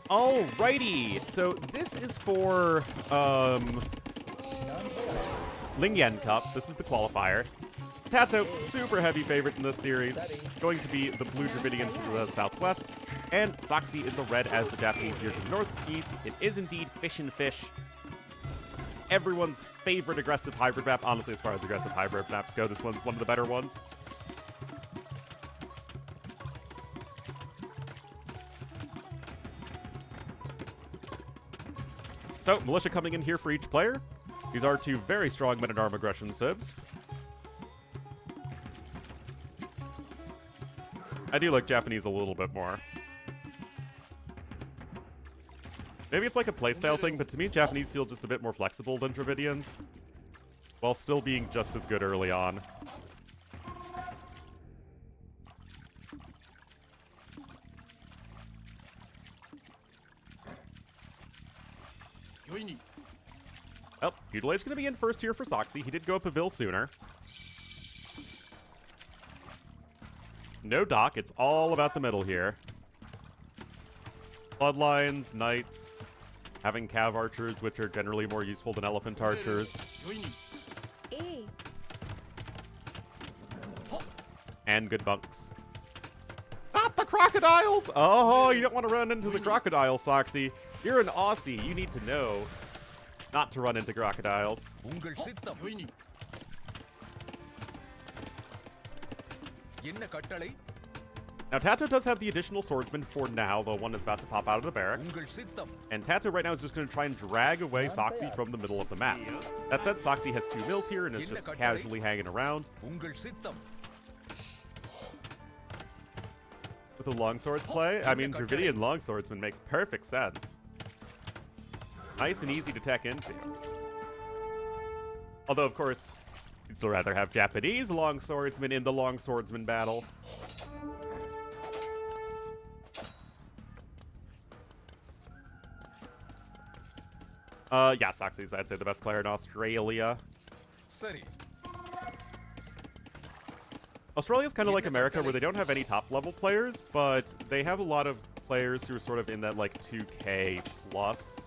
Alrighty, so this is for LingYuan Cup. This is the qualifier. Tatau, super heavy favorite in this series, going to be the blue Dravidians to the southwest, and Socky is the red as the Japanese here to the northeast. It is indeed Fish and Fish. Everyone's favorite aggressive hybrid map. Honestly, as far as aggressive hybrid maps go, this one's one of the better ones. So, Militia coming in here for each player. These are two very strong men-at-arm aggression civs. I do like Japanese a little bit more. Maybe it's like a playstyle thing, but to me, Japanese feel just a bit more flexible than Dravidians, while still being just as good early on. Well, Feudal Age is going to be in first here for Socky. He did go up a Vil sooner. no dock. It's all about the middle here. Bloodlines, knights, having cav archers, which are generally more useful than elephant archers. And good bunks. Not the crocodiles! Oh, you don't want to run into the crocodiles, Socky. You're an Aussie. You need to know not to run into crocodiles. Now, Tatau does have the additional swordsman for now, though one is about to pop out of the barracks. And Tatau right now is just going to try and drag away Socky from the middle of the map. That said, Socky has 2 mills here and is just casually hanging around. With a longswords play, I mean, Dravidian longswordsman makes perfect sense. Nice and easy to tech into. Although, of course, you'd still rather have Japanese longswordsmen in the longswordsman battle. Yeah, Socky's, I'd say, the best player in Australia. Australia's kind of like America, where they don't have any top-level players, but they have a lot of players who are sort of in that, like, 2K plus,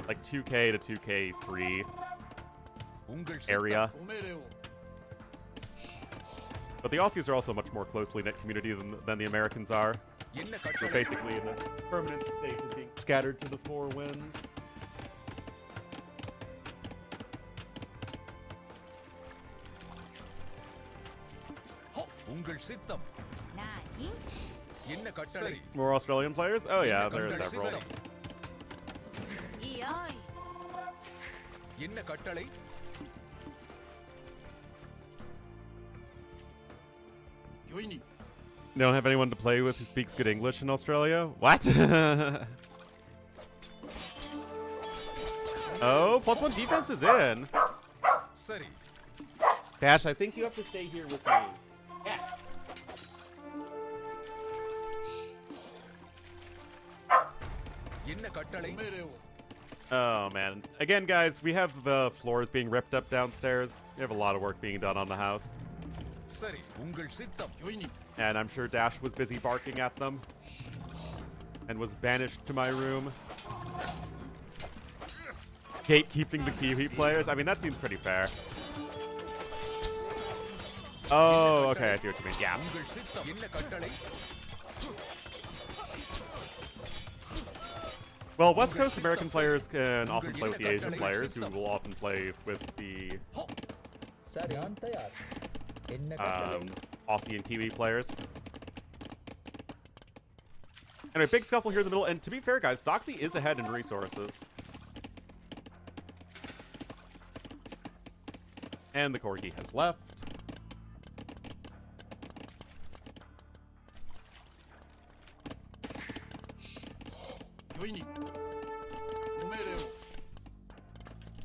like 2K to 2K3 area. But the Aussies are also a much more closely knit community than the Americans are. They're basically in the permanent state of being scattered to the 4 winds. More Australian players? Oh yeah, there are several. You don't have anyone to play with who speaks good English in Australia? What? Oh, +1 defense is in. Dash, I think you have to stay here with me. Yeah. Oh, man. Again, guys, we have the floors being ripped up downstairs. We have a lot of work being done on the house. And I'm sure Dash was busy barking at them and was banished to my room. Gatekeeping the Kiwi players? I mean, that seems pretty fair. Oh, okay, I see what you mean. Yeah. Well, West Coast American players can often play with the Asian players, who will often play with the Aussie and Kiwi players. Anyway, big scuffle here in the middle, and to be fair, guys, Socky is ahead in resources. And the Corgi has left.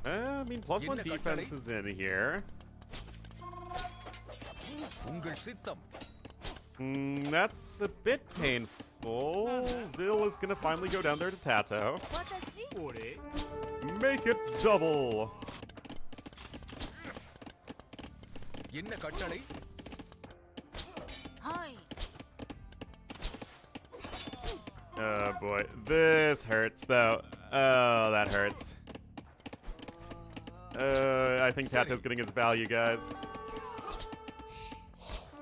I mean, +1 defense is in here. That's a bit painful. Dill is gonna finally go down there to Tatau. Make it double! Oh boy, this hurts though. Oh, that hurts. I think Tatau's getting his value, guys.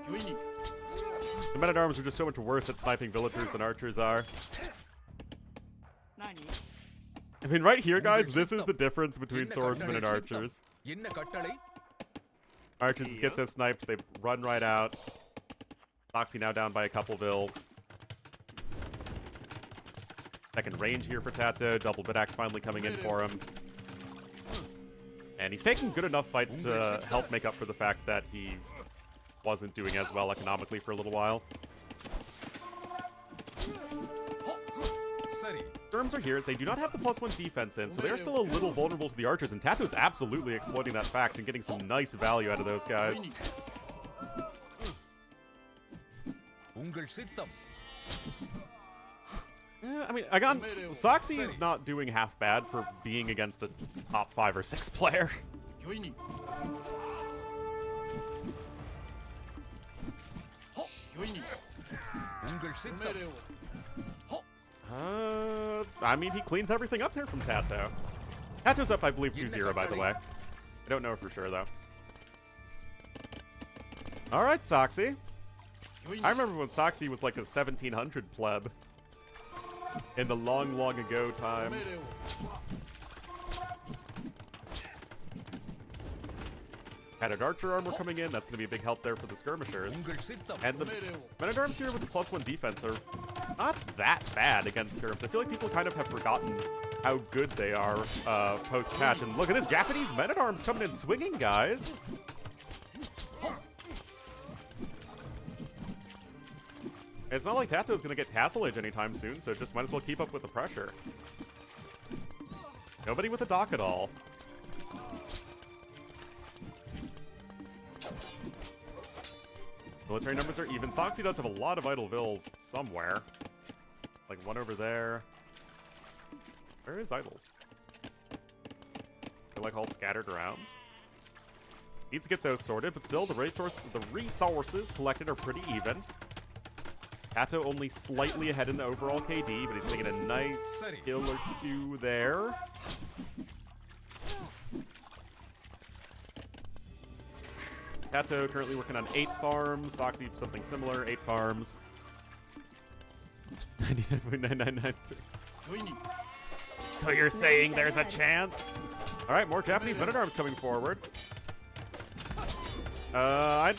The men-at-arms are just so much worse at sniping villagers than archers are. I mean, right here, guys, this is the difference between swordsmen and archers. Archers get this sniped, they run right out. Socky now down by a couple vills. Second range here for Tatau. Double Bidax finally coming in for him. And he's taking good enough fights to help make up for the fact that he wasn't doing as well economically for a little while. Germs are here. They do not have the +1 defense in, so they're still a little vulnerable to the archers, and Tatau's absolutely exploiting that fact and getting some nice value out of those guys. Yeah, I mean, again, Socky is not doing half bad for being against a top 5 or 6 player. I mean, he cleans everything up there from Tatau. Tatau's up, I believe, 2-0, by the way. I don't know for sure, though. All right, Socky. I remember when Socky was like a 1700 pleb in the long, long ago times. Added archer armor coming in. That's going to be a big help there for the skirmishers. And the men-at-arms here with the +1 defense are not that bad against skirms. I feel like people kind of have forgotten how good they are post-patch. And look at this, Japanese men-at-arms coming in swinging, guys. It's not like Tatau's going to get Tassel Age anytime soon, so just might as well keep up with the pressure. Nobody with a dock at all. Military numbers are even. Socky does have a lot of idle vills somewhere. Like one over there. Where is idols? They're like all scattered around. Needs to get those sorted, but still the resources collected are pretty even. Tatau only slightly ahead in the overall KD, but he's making a nice kill or two there. Tatau currently working on 8 farms. Socky something similar, 8 farms. 99.9993. So you're saying there's a chance? All right, more Japanese men-at-arms coming forward. I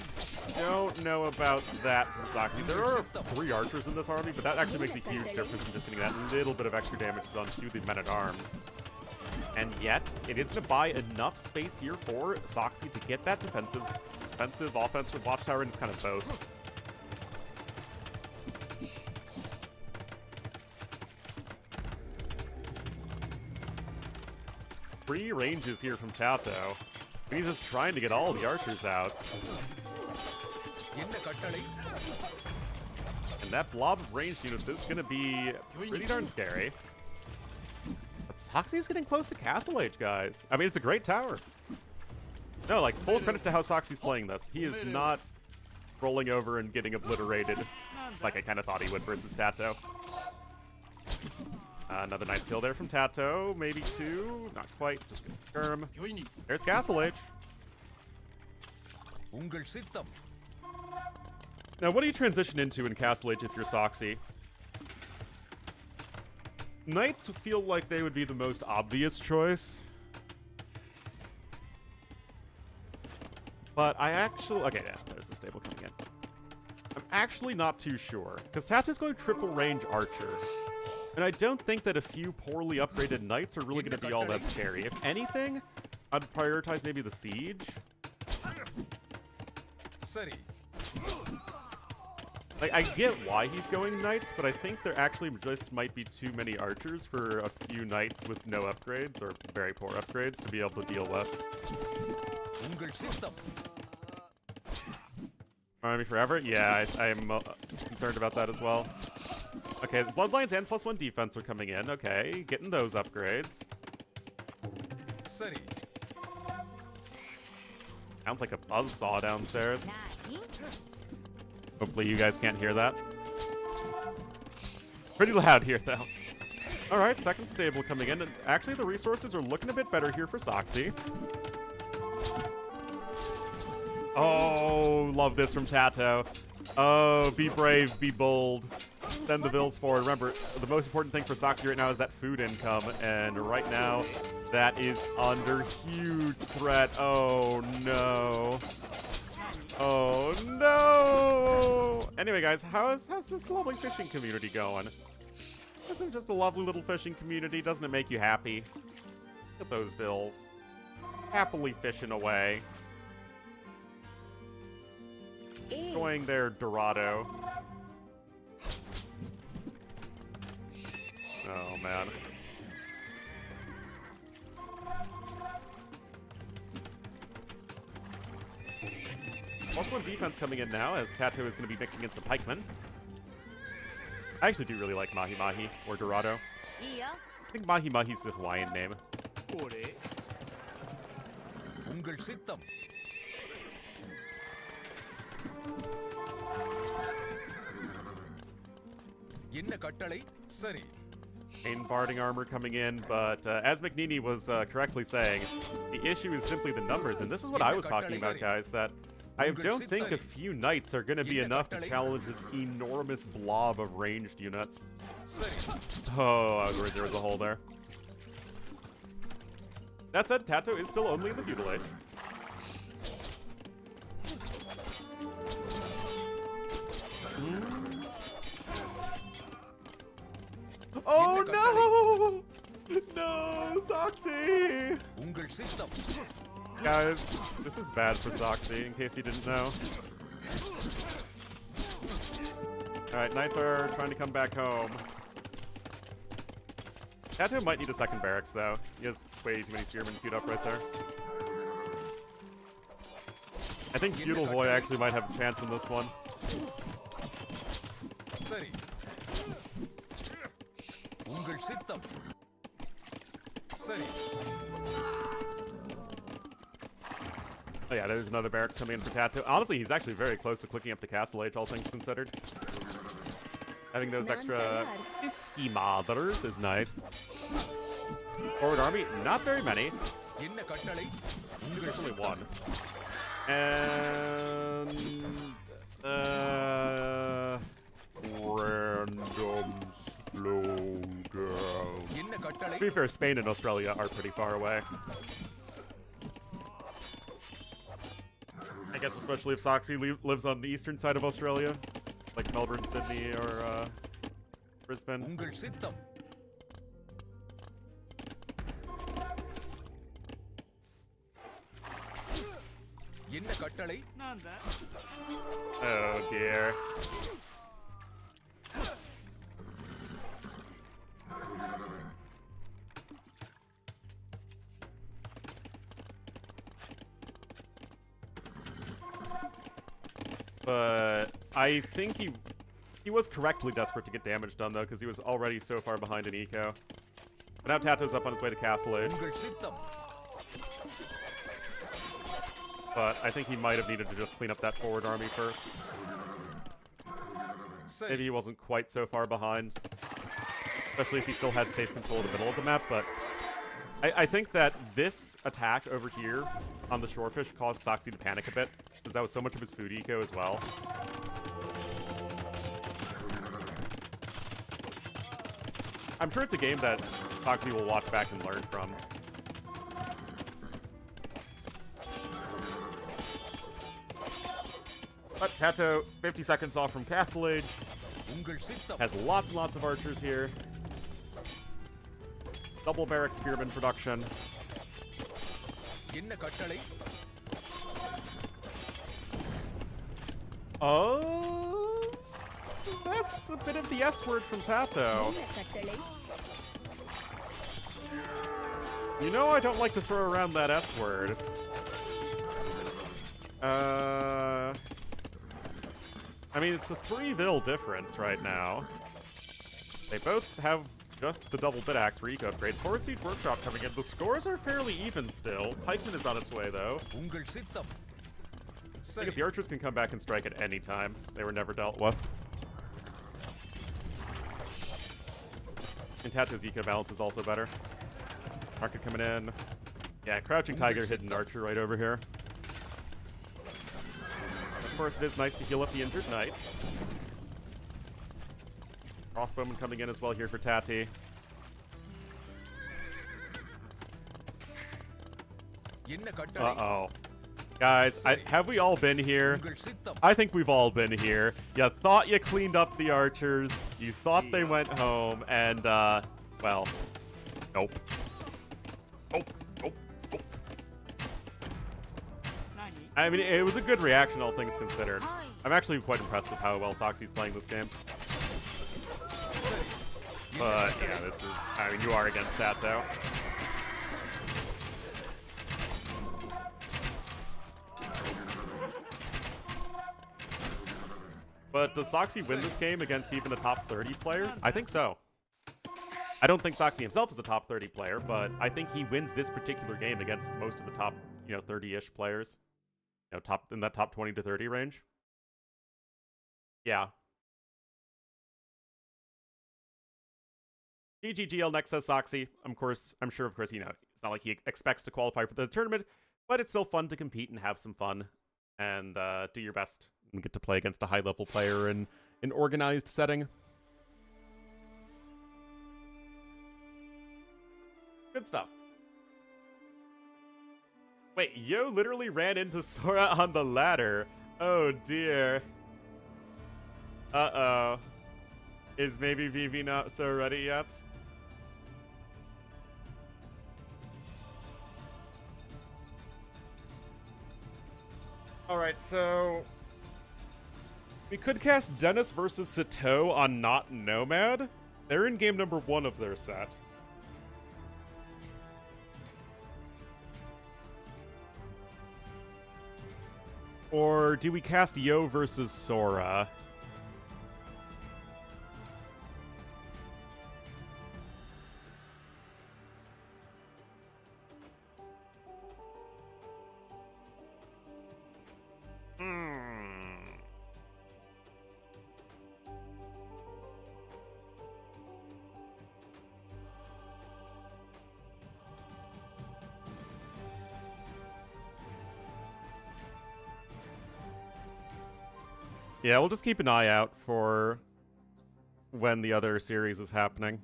don't know about that from Socky. There are 3 archers in this army, but that actually makes a huge difference in just getting that little bit of extra damage done to the men-at-arms. And yet, it is going to buy enough space here for Socky to get that defensive, offensive watchtower, and kind of both. Free ranges here from Tatau. He's just trying to get all the archers out. And that blob of ranged units is going to be pretty darn scary. But Socky's getting close to Castle Age, guys. I mean, it's a great tower. No, like, full credit to how Socky's playing this. He is not rolling over and getting obliterated like I kind of thought he would versus Tatau. Another nice kill there from Tatau. Maybe 2. Not quite. Just gonna skirm. There's Castle Age. Now, what do you transition into in Castle Age if you're Socky? Knights feel like they would be the most obvious choice. But I actually... Okay, yeah, there's the stable coming in. I'm actually not too sure, because Tatau's going triple range archer. And I don't think that a few poorly upgraded knights are really going to be all that scary. If anything, I'd prioritize maybe the siege. Like, I get why he's going knights, but I think there actually just might be too many archers for a few knights with no upgrades, or very poor upgrades, to be able to deal with. Army forever? Yeah, I'm concerned about that as well. Okay, the Bloodlines and +1 defense are coming in. Okay, getting those upgrades. Sounds like a buzzsaw downstairs. Hopefully you guys can't hear that. Pretty loud here, though. Alright, second stable coming in. And actually, the resources are looking a bit better here for Socky. Oh, love this from Tatau. Oh, be brave, be bold. Send the vills forward. Remember, the most important thing for Socky right now is that food income. And right now, that is under huge threat. Oh, no. Oh, no! Anyway, guys, how's this lovely fishing community going? Isn't it just a lovely little fishing community? Doesn't it make you happy? Look at those vills. Happily fishing away. Enjoying their Dorado. Oh, man. +1 defense coming in now, as Tatau is going to be mixing in some pikemen. I actually do really like Mahi Mahi, or Dorado. I think Mahi Mahi's the Hawaiian name. என்ன கட்டளை சரி Main barding armor coming in, but as McNeely was correctly saying, the issue is simply the numbers, and this is what I was talking about, guys, that I don't think a few knights are going to be enough to challenge this enormous blob of ranged units. Oh, I was worried there was a hole there. That said, Tatau is still only in the feudal age. Oh no! No, Socky! Guys, this is bad for Socky, in case you didn't know. Alright, knights are trying to come back home. Tatau might need a second barracks, though. He has way too many spearmen queued up right there. I think Feudal Boy actually might have a chance in this one. Oh yeah, there's another barracks coming in for Tatau. Honestly, he's actually very close to clicking up the castle age, all things considered. Having those extra schemaders is nice. Forward army, not very many. There's only one. And random slowdown. To be fair, Spain and Australia are pretty far away. I guess especially if Socky lives on the eastern side of Australia, like Melbourne, Sydney, or Brisbane. Oh dear. But I think he was correctly desperate to get damage done, though, because he was already so far behind in eco. But now Tatau's up on his way to Castle Age. But I think he might have needed to just clean up that forward army first. Maybe he wasn't quite so far behind. Especially if he still had safe control of the middle of the map, but I think that this attack over here on the shorefish caused Socky to panic a bit, because that was so much of his food eco as well. I'm sure it's a game that Socky will watch back and learn from. But Tatau, 50 seconds off from Castle Age, has lots and lots of archers here. Double barrack spearman production. Oh, that's a bit of the S word from Tatau. You know I don't like to throw around that S word. I mean, it's a 3-vil difference right now. They both have just the double bit axe for eco upgrades. Forward Siege Workshop coming in. The scores are fairly even still. Pikeman is on its way, though. I guess the archers can come back and strike at any time. They were never dealt with. And Tatau's eco balance is also better. Market coming in. Yeah, Crouching Tiger, Hidden Archer right over here. Of course, it is nice to heal up the injured knights. Crossbowman coming in as well here for Tatau. Uh-oh. Guys, have we all been here? I think we've all been here. You thought you cleaned up the archers, you thought they went home, and, well, nope. Nope. I mean, it was a good reaction, all things considered. I'm actually quite impressed with how well Socky's playing this game. But, yeah, this is... I mean, you are against Tatau. But does Socky win this game against even a top 30 player? I think so. I don't think Socky himself is a top 30 player, but I think he wins this particular game against most of the top, 30-ish players. In that top 20 to 30 range. Yeah. GGGL next says Socky. I'm sure, of course, you know, it's not like he expects to qualify for the tournament, but it's still fun to compete and have some fun and do your best and get to play against a high-level player in an organized setting. Good stuff. Wait, Yo literally ran into Sora on the ladder. Oh dear. Uh-oh. Is maybe Vivi not so ready yet? Alright, so we could cast Denis versus Tatau on Not Nomad. They're in game number 1 of their set. Or do we cast Yo versus Sora? Yeah, we'll just keep an eye out for when the other series is happening.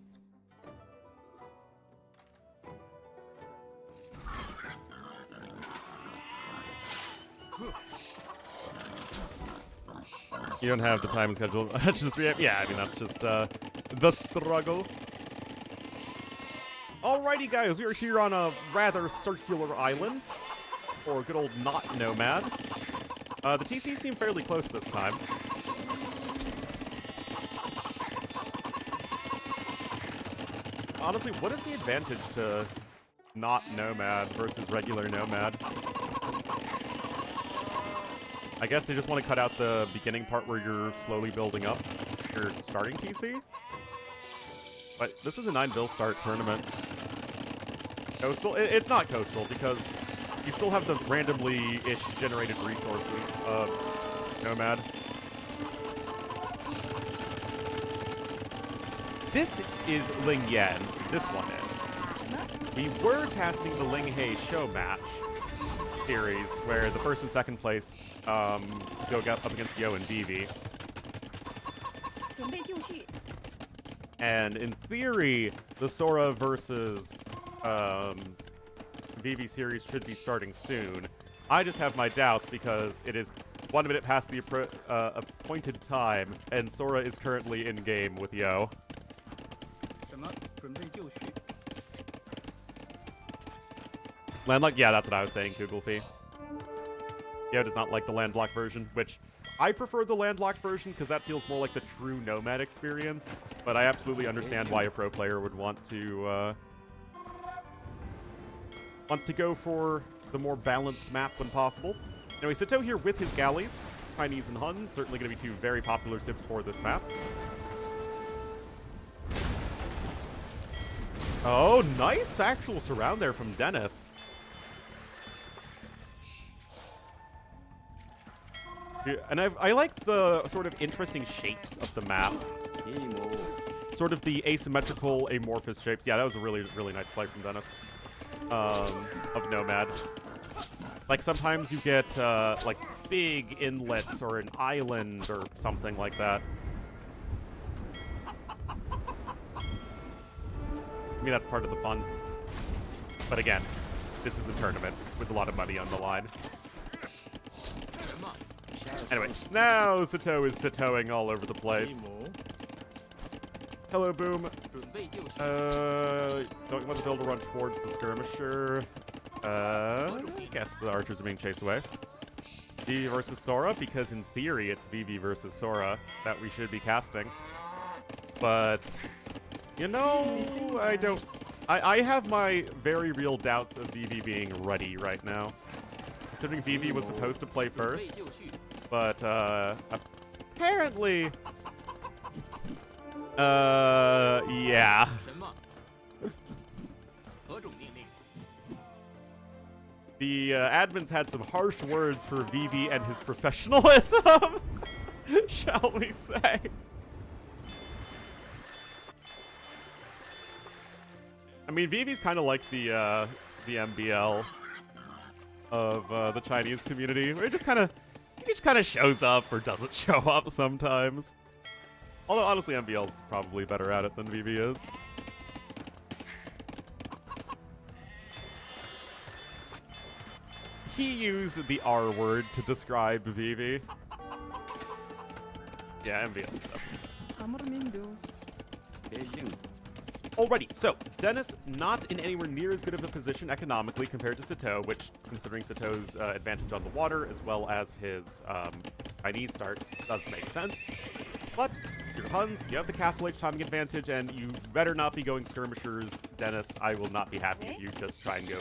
You don't have the time schedule. Yeah, I mean, that's just the struggle. Alrighty, guys, we are here on a rather circular island, or good old Not Nomad. The TCs seem fairly close this time. Honestly, what is the advantage to Not Nomad versus regular Nomad? I guess they just want to cut out the beginning part where you're slowly building up your starting TC. But this is a 9-bill start tournament. Coastal? It's not coastal because you still have the randomly-ish generated resources of Nomad. This is LingYuan. This one is. We were casting the Ling Hi show match series where the first and second place go up against Yo and Vivi. And in theory, the Sora versus Vivi series should be starting soon. I just have my doubts because it is 1 minute past the appointed time, and Sora is currently in game with Yo. Landlock? Yeah, that's what I was saying, Kugelfee. Yo does not like the landlocked version, which I prefer the landlocked version because that feels more like the true Nomad experience, but I absolutely understand why a pro player would want to go for the more balanced map when possible. Anyway, Tatau here with his galleys. Chinese and Huns, certainly going to be 2 very popular zips for this map. Oh, nice actual surround there from Denis. And I like the sort of interesting shapes of the map. Sort of the asymmetrical, amorphous shapes. Yeah, that was a really, really nice play from Denis. Of Nomad. Like, sometimes you get, like, big inlets or an island or something like that. I mean, that's part of the fun. But again, this is a tournament with a lot of money on the line. Anyway, now Tatau is Tatauing all over the place. Hello, Boom. Don't want the build to run towards the skirmisher. I guess the archers are being chased away. Vivi versus Sora, because in theory it's Vivi versus Sora that we should be casting. But, you know, I have my very real doubts of Vivi being ready right now. Considering Vivi was supposed to play first. But, apparently... yeah. The admins had some harsh words for Vivi and his professionalism, shall we say. I mean, Vivi's kind of like the MBL of the Chinese community, where he just kind of shows up or doesn't show up sometimes. Although honestly, MBL's probably better at it than Vivi is. He used the R word to describe Vivi. Yeah, MBL stuff. Alrighty, so Denis not in anywhere near as good of a position economically compared to Tatau, which, considering Tatau's advantage on the water as well as his Chinese start, does make sense. But your Huns, you have the Castle Age timing advantage, and you better not be going skirmishers, Denis. I will not be happy if you just try and go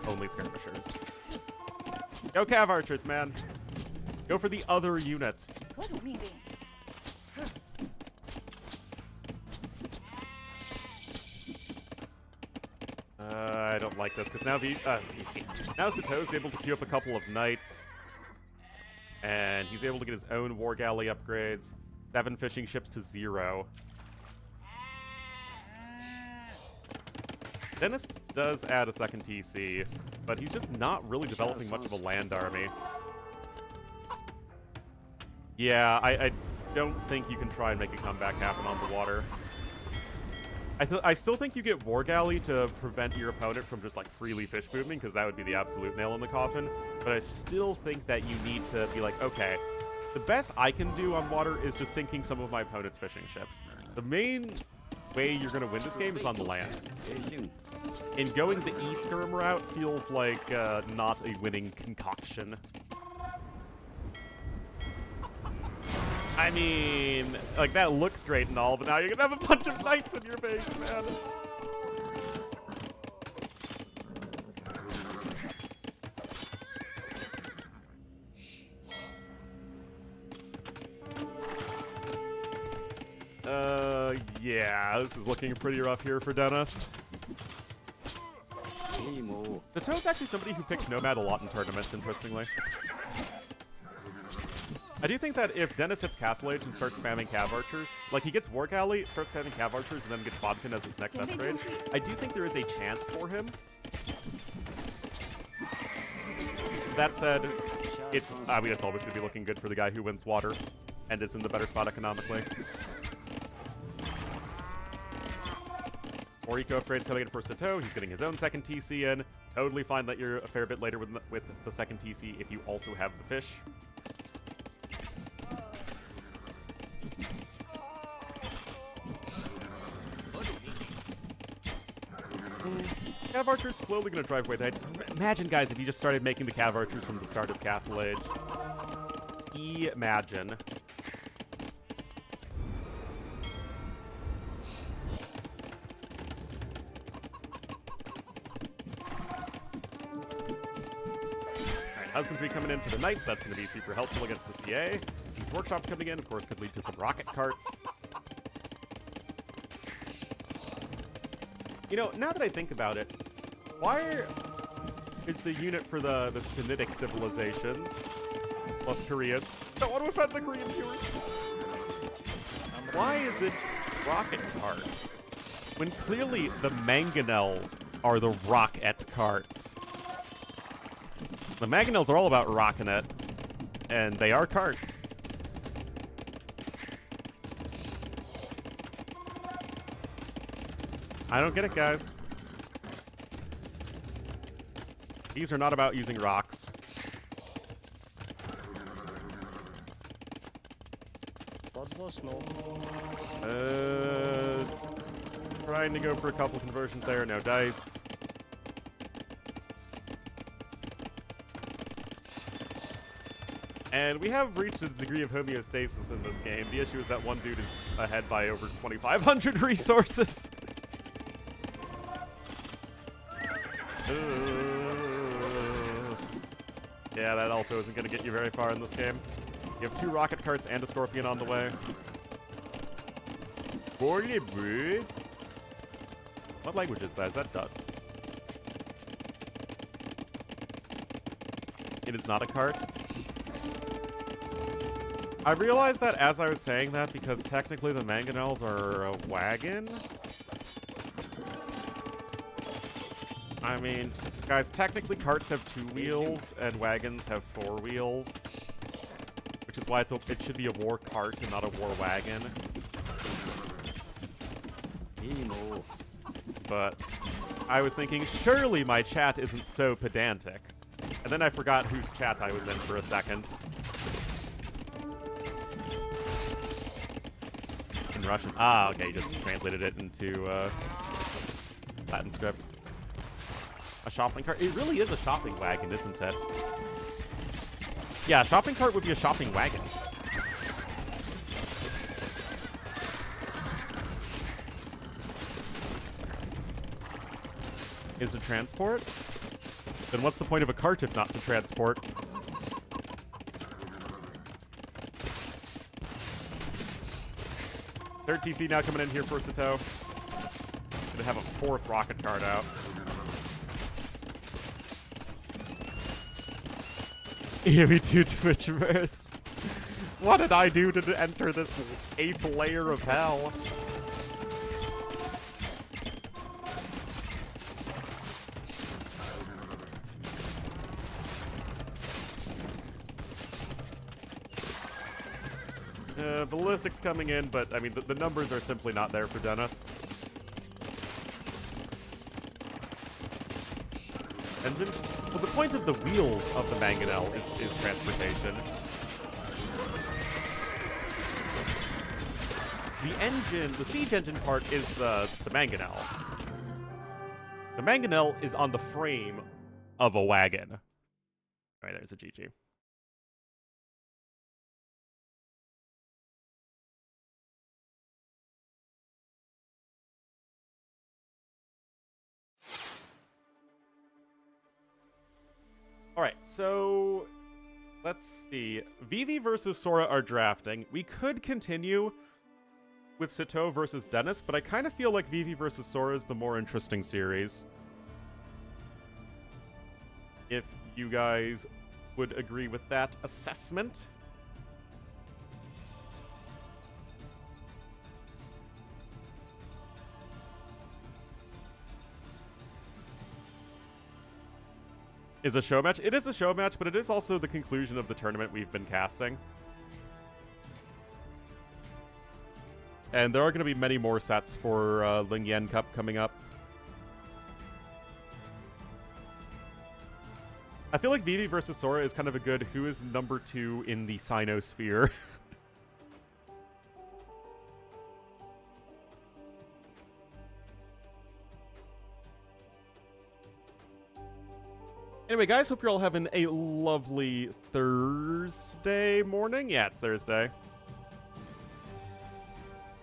only skirmishers. Go Cav Archers, man. Go for the other unit. I don't like this, because now now Satou's able to queue up a couple of knights, and he's able to get his own War Galley upgrades, 7 fishing ships to 0. Denis does add a second TC, but he's just not really developing much of a land army. Yeah, I don't think you can try and make a comeback happen on the water. I still think you get War Galley to prevent your opponent from just like freely fish booming, because that would be the absolute nail in the coffin. But I still think that you need to be like, okay, the best I can do on water is just sinking some of my opponent's fishing ships. The main way you're going to win this game is on the land. And going the E-skirm route feels like not a winning concoction. I mean, like, that looks great and all, but now you're gonna have a bunch of knights in your base, man. Yeah, this is looking pretty rough here for Denis. Tatau's actually somebody who picks Nomad a lot in tournaments, interestingly. I do think that if Denis hits Castle Age and starts spamming Cav Archers, like he gets War Galley, starts spamming Cav Archers, and then gets Bodkin as his next upgrade, I do think there is a chance for him. That said, it's always going to be looking good for the guy who wins water and is in the better spot economically. More eco upgrades coming in for Tatau. He's getting his own second TC in. Totally fine that you're a fair bit later with the second TC if you also have the fish. Cav Archer's slowly going to drive away the knights. Imagine, guys, if you just started making the Cav Archers from the start of Castle Age. Imagine. Alright, Husbandry coming in for the knights. That's going to be super helpful against the CA. King's Workshop coming in, of course, could lead to some rocket carts. You know, now that I think about it, why is the unit for the Sinitic civilizations, plus Koreans, don't want to offend the Korean viewers, why is it rocket carts? When clearly the mangonels are the rocket carts. The mangonels are all about rocking it, and they are carts. I don't get it, guys. These are not about using rocks. Trying to go for a couple conversions there, no dice. And we have reached a degree of homeostasis in this game. The issue is that one dude is ahead by over 2,500 resources. Yeah, that also isn't going to get you very far in this game. You have 2 rocket carts and a scorpion on the way. What language is that? Is that Dutch? It is not a cart. I realized that as I was saying that because technically the mangonels are a wagon. I mean, guys, technically carts have 2 wheels and wagons have 4 wheels. Which is why it should be a war cart and not a war wagon. But I was thinking, surely my chat isn't so pedantic. And then I forgot whose chat I was in for a second. In Russian. Ah, okay, you just translated it into Latin script. A shopping cart? It really is a shopping wagon, isn't it? Yeah, a shopping cart would be a shopping wagon. Is it transport? Then what's the point of a cart if not to transport? Third TC now coming in here for Tatau. Gonna have a 4th rocket cart out. EV2 Twitchverse. What did I do to enter this 8th layer of hell? Ballistics coming in, but I mean, the numbers are simply not there for Denis. Engine? Well, the point of the wheels of the mangonel is transportation. The engine, the siege engine part is the mangonel. The mangonel is on the frame of a wagon. All right, there's a GG. All right, so let's see. Vivi versus Sora are drafting. We could continue with Tatau versus Denis, but I kind of feel like Vivi versus Sora is the more interesting series. If you guys would agree with that assessment. Is a show match? It is a show match, but it is also the conclusion of the tournament we've been casting. And there are going to be many more sets for LingYuan Cup coming up. I feel like Vivi versus Sora is kind of a good who is number 2 in the Sinosphere. Anyway, guys, hope you're all having a lovely Thursday morning. Yeah, it's Thursday.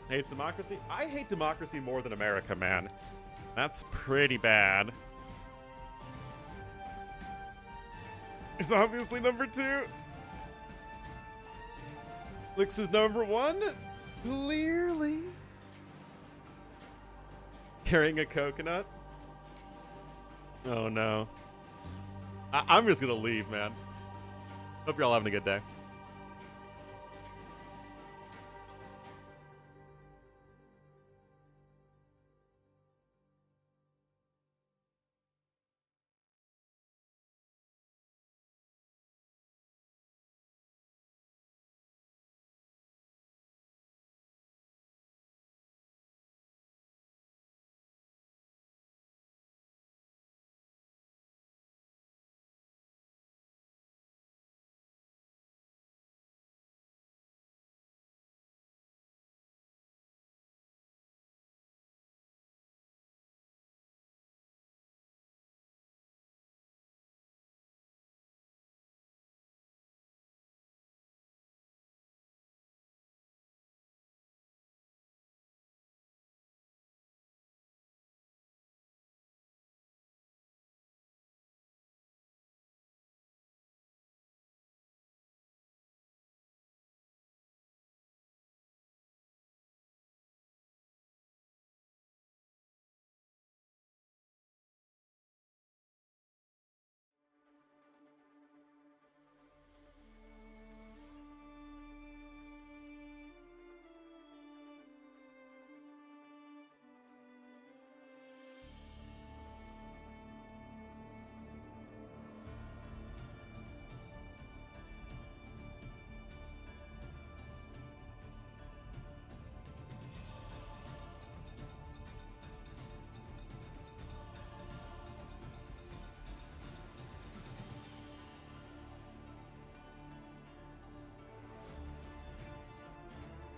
Hates democracy? I hate democracy more than America, man. That's pretty bad. It's obviously number 2. Lix is number 1? Clearly. Carrying a coconut? Oh, no. I'm just gonna leave, man. Hope you're all having a good day.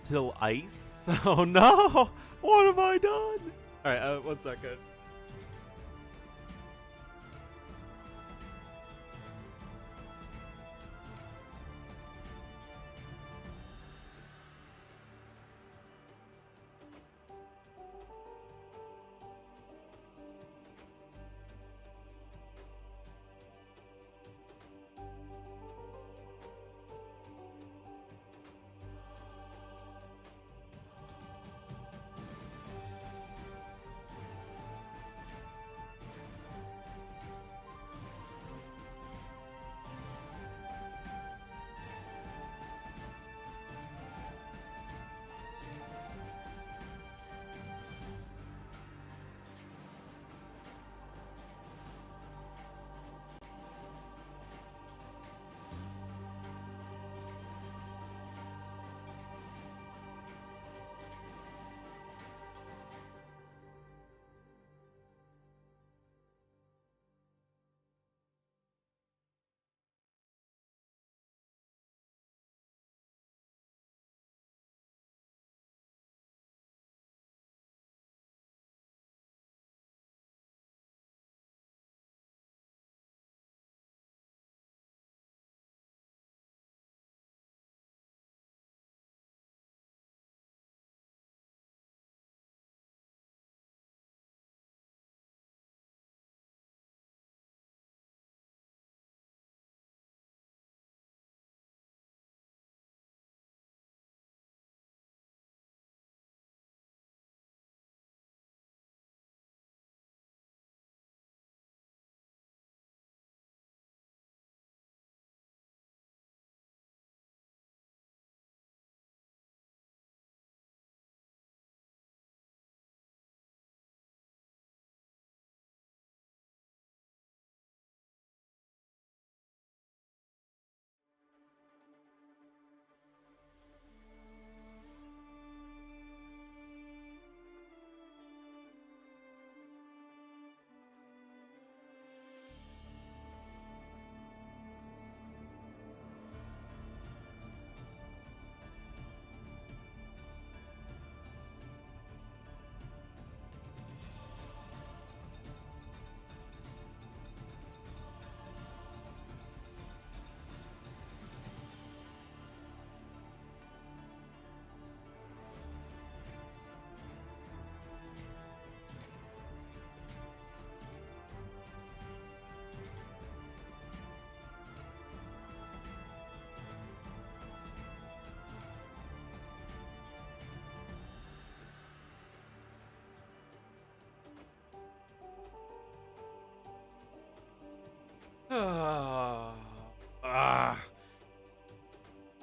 till ice. Oh no! What have I done? Alright, one sec, guys.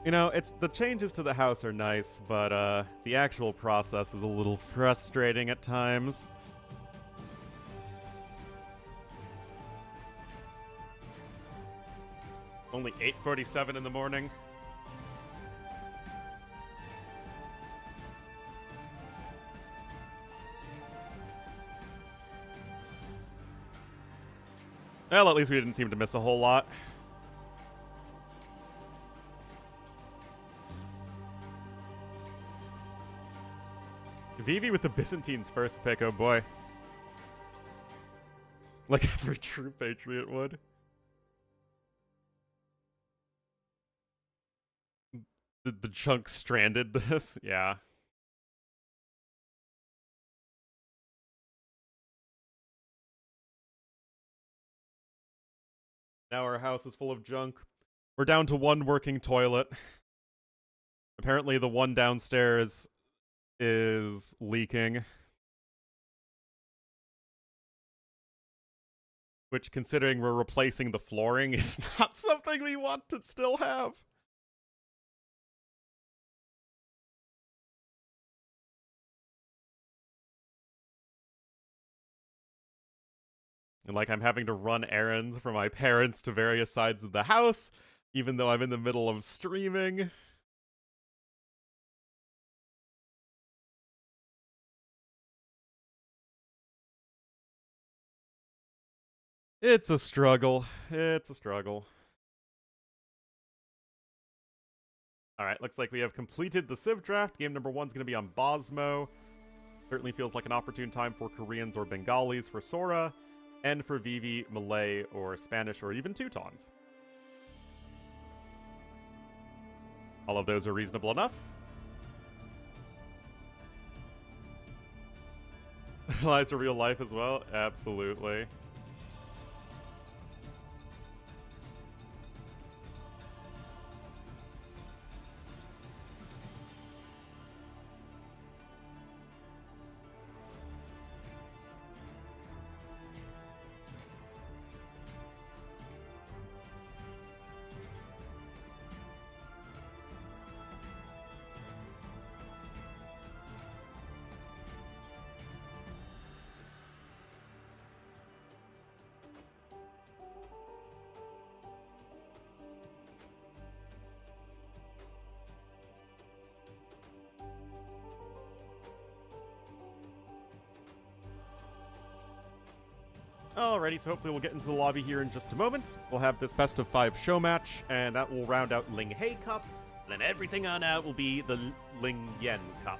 You know, it's the changes to the house are nice, but the actual process is a little frustrating at times. Only 8:47 in the morning. Well, at least we didn't seem to miss a whole lot. Vivi with the Byzantines first pick, oh boy. Like every true patriot would. The chunk stranded this? Yeah. Now our house is full of junk. We're down to one working toilet. Apparently the one downstairs is leaking. Which, considering we're replacing the flooring, is not something we want to still have. And like I'm having to run errands for my parents to various sides of the house, even though I'm in the middle of streaming. It's a struggle. It's a struggle. Alright, looks like we have completed the Civ draft. Game number 1's going to be on Bosmo. Certainly feels like an opportune time for Koreans or Bengalis for Sora, and for Vivi, Malay, or Spanish, or even Teutons. All of those are reasonable enough. Applies to real life as well? Absolutely. Alrighty, so hopefully we'll get into the lobby here in just a moment. We'll have this best of 5 show match, and that will round out Ling Hi Cup. And then everything on out will be the LingYuan Cup.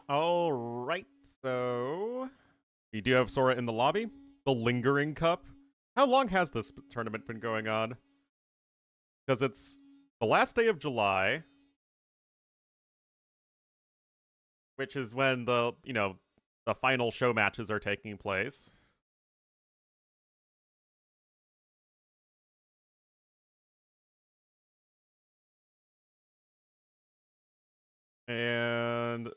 Alright, so we do have Sora in the lobby. The Lingering Cup. How long has this tournament been going on? Because it's the last day of July, which is when the final show matches are taking place. And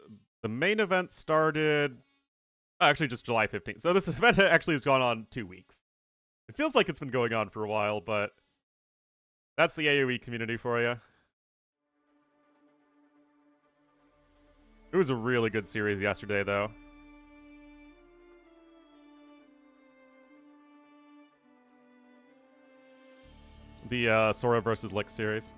the main event started actually just July 15th. So this event actually has gone on 2 weeks. It feels like it's been going on for a while, but that's the AoE community for you. It was a really good series yesterday, though. The Sora versus Lick series.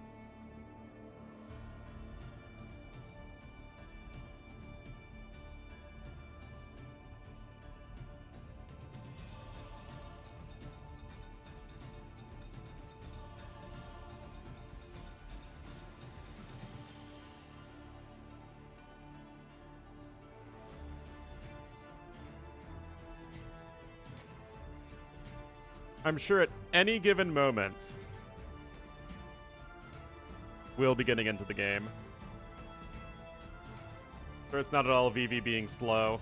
I'm sure at any given moment, we'll be getting into the game. So it's not at all Vivi being slow.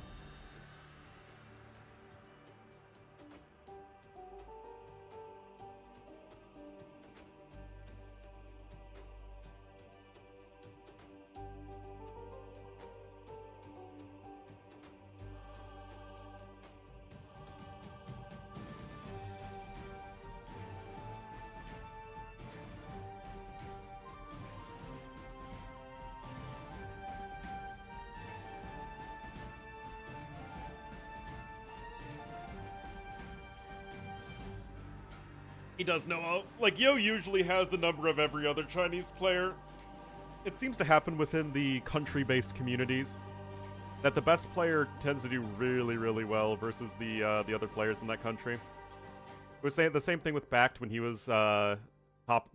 He does know, like, Yo usually has the number of every other Chinese player. It seems to happen within the country-based communities that the best player tends to do really, really well versus the other players in that country. It was the same thing with Bact when he was the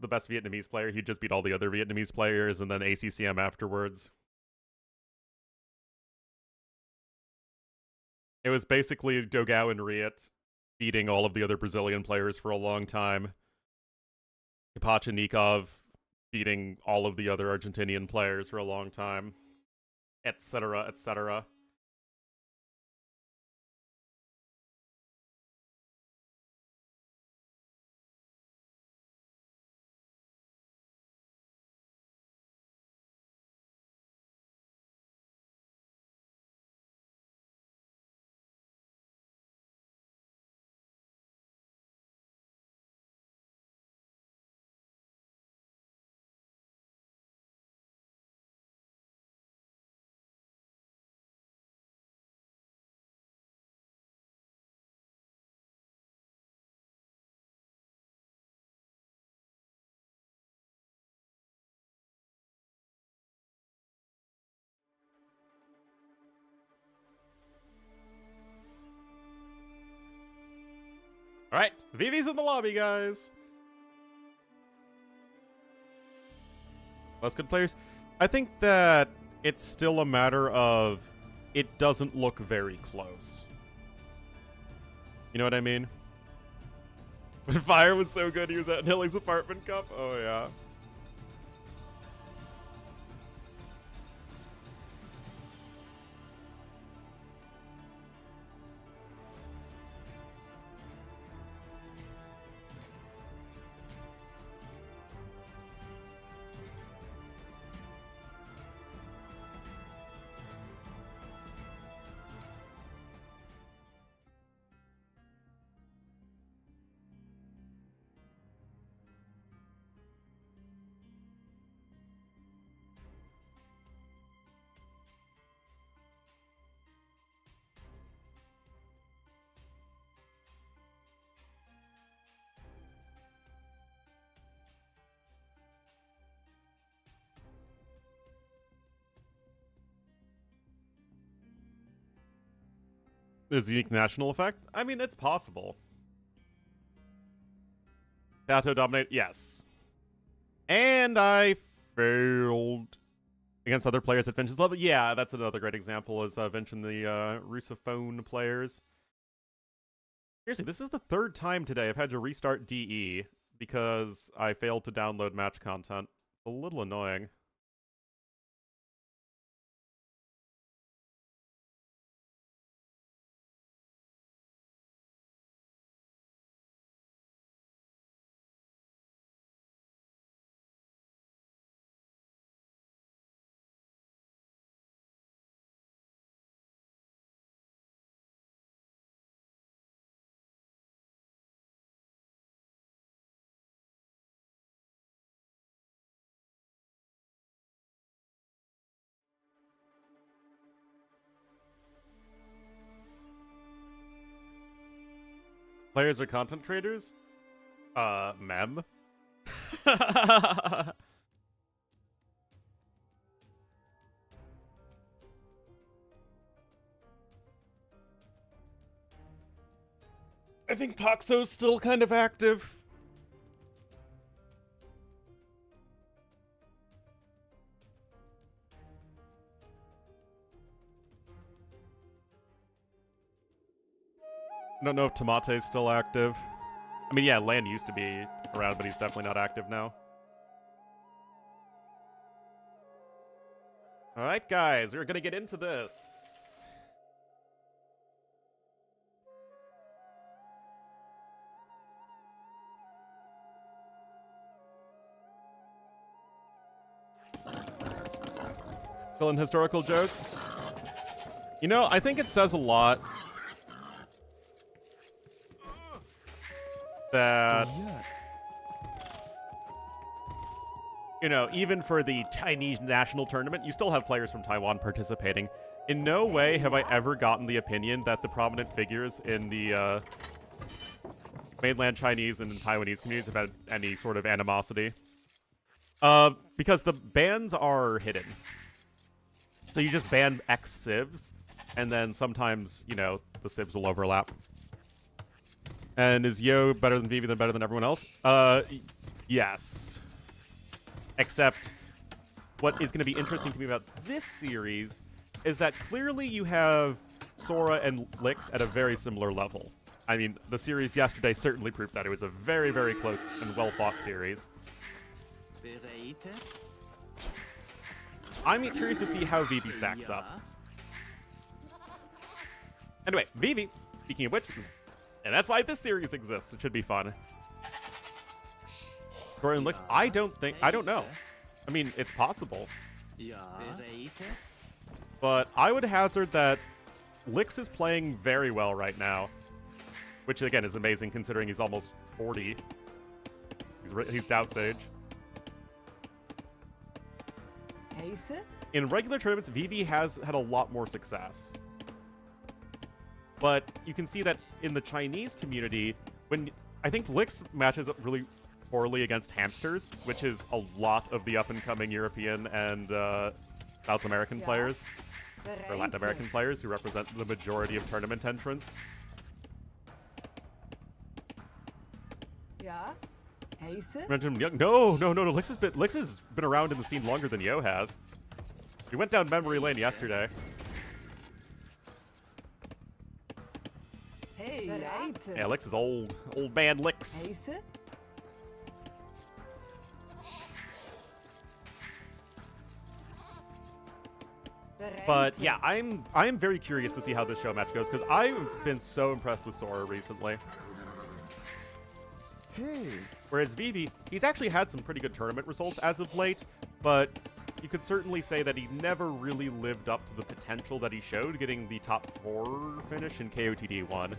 best Vietnamese player. He just beat all the other Vietnamese players and then ACCM afterwards. It was basically Dogao and Riet beating all of the other Brazilian players for a long time. Kapachanikov beating all of the other Argentinian players for a long time. Etc., etc. All right, Vivi's in the lobby, guys. Most good players. I think that it's still a matter of it doesn't look very close. You know what I mean? When Fire was so good, he was at Nilly's apartment cup. Oh yeah. There's a unique national effect? I mean, it's possible. Tatau dominate? Yes. And I failed against other players at Vince's level. Yeah, that's another great example, is Vince and the Russophone players. Seriously, this is the third time today I've had to restart DE because I failed to download match content. A little annoying. Players are content creators? Mem? I think Poxo's still kind of active. I don't know if Tomate's still active. I mean, yeah, Lan used to be around, but he's definitely not active now. Alright, guys, we're gonna get into this. Still in historical jokes? You know, I think it says a lot that, you know, even for the Chinese national tournament, you still have players from Taiwan participating. In no way have I ever gotten the opinion that the prominent figures in the mainland Chinese and Taiwanese communities have had any sort of animosity. Because the bans are hidden. So you just ban X civs, and then sometimes, you know, the civs will overlap. And is Yo better than Vivi than better than everyone else? Yes. Except, what is going to be interesting to me about this series is that clearly you have Sora and Lix at a very similar level. I mean, the series yesterday certainly proved that. It was a very, very close and well-fought series. I'm curious to see how Vivi stacks up. Anyway, Vivi, speaking of which, and that's why this series exists. It should be fun. Sora and Lix, I don't know. I mean, it's possible. But I would hazard that Lix is playing very well right now. Which, again, is amazing considering he's almost 40. He's Doubt's age. In regular tournaments, Vivi has had a lot more success. But you can see that in the Chinese community, when I think Lix matches up really poorly against hamsters, which is a lot of the up-and-coming European and South American players, or Latin American players who represent the majority of tournament entrants. Ja. Heise. Mention Young. No. Lix has been around in the scene longer than Yo has. We went down memory lane yesterday. Hey, right. Yeah, Lix is old man Lix. Heise. But yeah, I'm very curious to see how this show match goes because I've been so impressed with Sora recently. Hey. Whereas Vivi, he's actually had some pretty good tournament results as of late, but you could certainly say that he never really lived up to the potential that he showed, getting the top 4 finish in KOTD 1.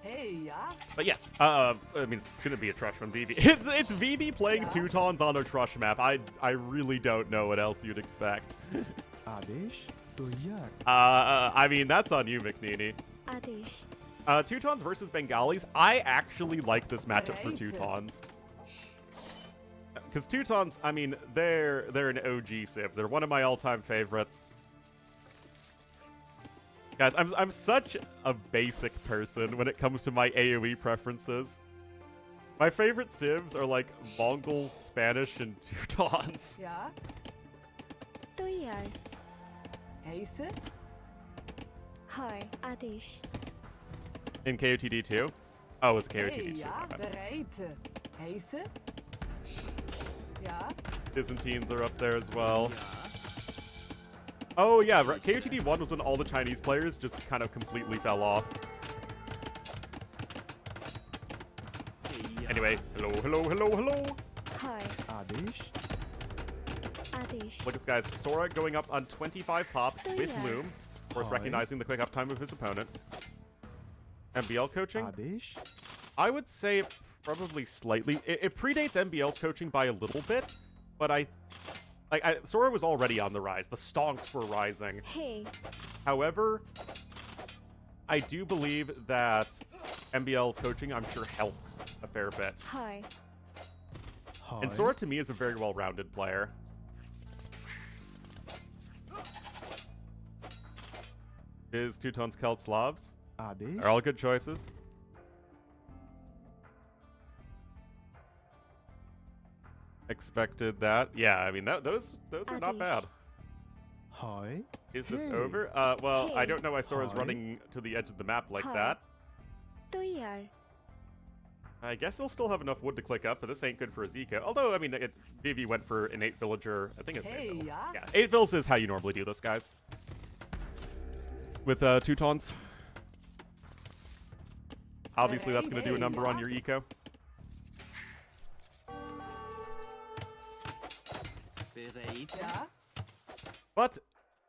Hey, ja. But yes, I mean, it's gonna be a Trush from Vivi. It's Vivi playing Teutons on a Trush map. I really don't know what else you'd expect. Adesh Doyak. I mean, that's on you, McNeely. Adesh. Teutons versus Bengalis. I actually like this matchup for Teutons. Because Teutons, I mean, they're an OG civ. They're one of my all-time favorites. Guys, I'm such a basic person when it comes to my AoE preferences. My favorite civs are like Mongols, Spanish, and Teutons. Ja. Doyar. Heise. Hi, Adesh. In KOTD 2? Oh, it was KOTD Hey, 2. ja. my bad. Bereit. Heise. Ja. Byzantines are up there as well. Oh yeah, KOTD 1 was when all the Chinese players just kind of completely fell off. Anyway, hello. Hi, Adesh. Adesh. Look at this, guys. Sora going up on 25 pop with Loom. Of course, Hi. recognizing the quick uptime of his opponent. MBL coaching? Adesh. I would say probably slightly. It predates MBL's coaching by a little bit, but Sora was already on the rise. The stonks were rising. Hey, However, I do believe that MBL's coaching, I'm sure, helps a fair bit. hi. Hi. And Sora, to me, is a very well-rounded player. Is Teutons, Celts, Slavs Adesh. are all good choices. Expected that. Yeah, I mean, those are not bad. Hi. Is this Hey. over? Well, I Hey. don't know why Sora's Hi. running to the edge of the map like Hi. that. Doyar. I guess he'll still have enough wood to click up, but this ain't good for Azika. Although, I mean, Vivi went for an 8 villager. I think it's 8 Hey, vills. yeah. Yeah, 8 vills is how you normally do this, guys. With Teutons. Obviously, that's going to do a number on your eco. Ja. But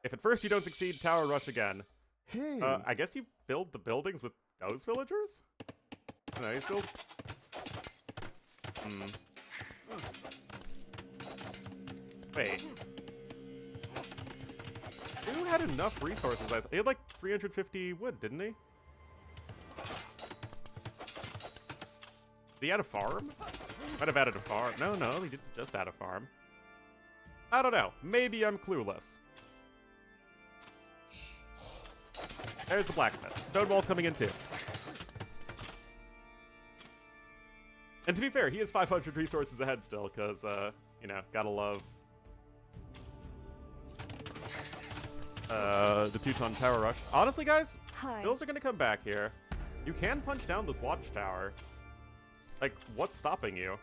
if at first you don't succeed, tower rush again. Hey. I guess you build the buildings with those villagers? No, you still... Wait. Who had enough resources? He had like 350 wood, didn't he? Did he add a farm? Might have added a farm. No, he didn't just add a farm. I don't know. Maybe I'm clueless. There's the blacksmith. Stonewall's coming in too. And to be fair, he has 500 resources ahead still, because, you know, gotta love the Teuton Tower Rush. Honestly, guys, Hi. Bills are gonna come back here. You can punch down this watchtower. Like, what's stopping you?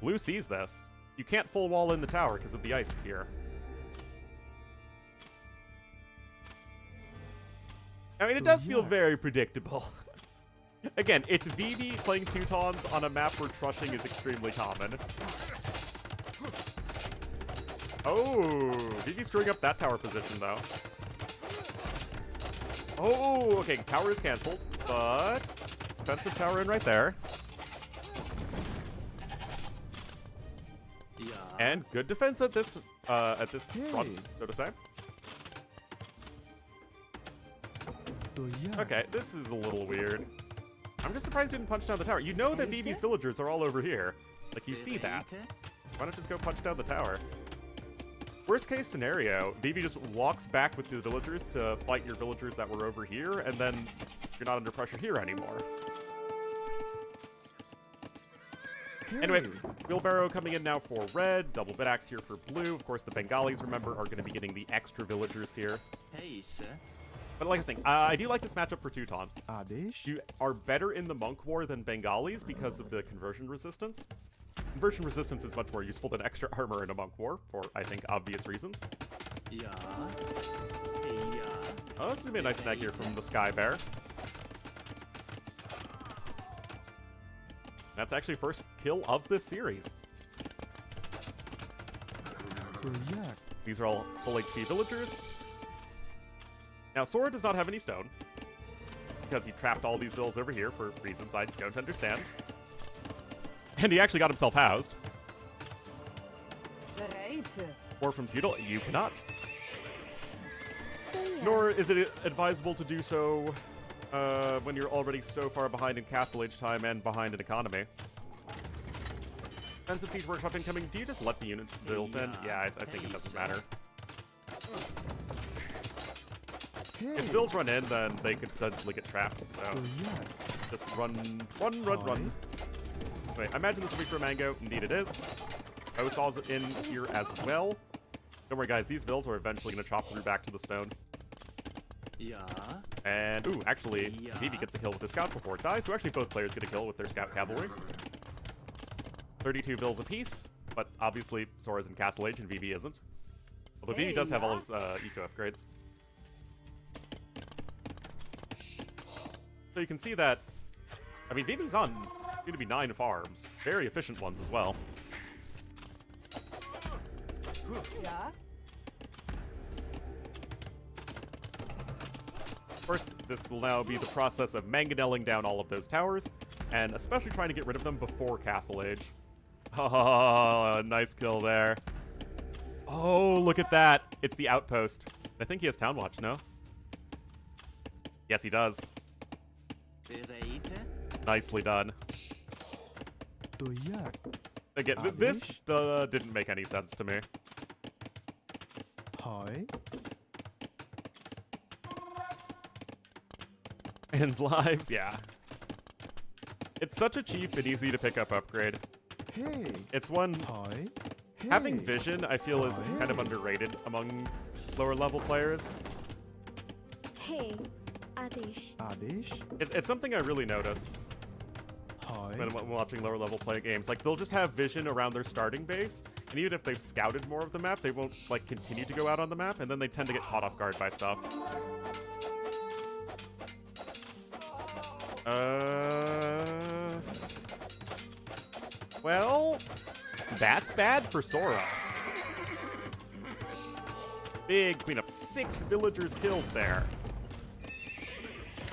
Blue sees this. You can't full wall in the tower because of the ice here. I mean, it does feel very predictable. Again, it's Vivi playing Teutons on a map where trushing is extremely common. Oh, Vivi's screwing up that tower position, though. Oh, okay, tower is canceled, but defensive tower in right there. And good defense at this front, so to say. Okay, this is a little weird. I'm just surprised he didn't punch down the tower. You know that Vivi's villagers are all over here. Like, you see that. Why not just go punch down the tower? Worst case scenario, Vivi just walks back with the villagers to fight your villagers that were over here, and then you're not under pressure here anymore. Anyway, wheelbarrow coming in now for red, double bit axe here for blue. Of course, the Bengalis, remember, are going to be getting the extra villagers here. But like I was saying, I do like this matchup for Teutons. Adesh You are better in the Monk War than Bengalis because of the conversion resistance. Conversion resistance is much more useful than extra armor in a Monk War, for, I think, obvious reasons. Oh, this is going to be a nice snag here from the Sky Bear. That's actually first kill of this series. दोयार These are all full HP villagers. Now, Sora does not have any stone, because he trapped all these vills over here for reasons I don't understand. And he actually got himself housed. Bereid. Or from feudal, you cannot. Doyar. Nor is it advisable to do so when you're already so far behind in Castle Age time and behind in economy. Defensive Siege Workshop incoming. Do you just let the unit vills in? Yeah, I think it doesn't matter. Hey If vills run in, then they could potentially get trapped, so दोयार just run. Wait, I imagine this will be for a mango. Indeed it is. Osaw's in here as well. Don't worry, guys. These vills are eventually going to chop through back to the stone. And, ooh, actually, Vivi gets a kill with the scout before it dies, so actually both players get a kill with their scout cavalry. 32 vills apiece, but obviously Sora's in Castle Age and Vivi isn't. Although Vivi does have all his eco upgrades. So you can see that, I mean, Vivi's on going to be 9 farms. Very efficient ones as well. Ja. First, this will now be the process of mangonelling down all of those towers, and especially trying to get rid of them before Castle Age. Oh, nice kill there. Oh, look at that. It's the outpost. I think he has Town Watch, no? Yes, he does. Nicely done. दोयार Again, this didn't make any sense to me. Hi Ends lives, yeah. It's such a cheap and easy to pick up upgrade. hey It's one hi having vision, I feel, is kind of underrated among lower level players. Hey. Adesh. Adesh It's something I really notice hi when I'm watching lower level play games. Like, they'll just have vision around their starting base, and even if they've scouted more of the map, they won't, like, continue to go out on the map, and then they tend to get caught off guard by stuff. Well, that's bad for Sora. Big cleanup. 6 villagers killed there.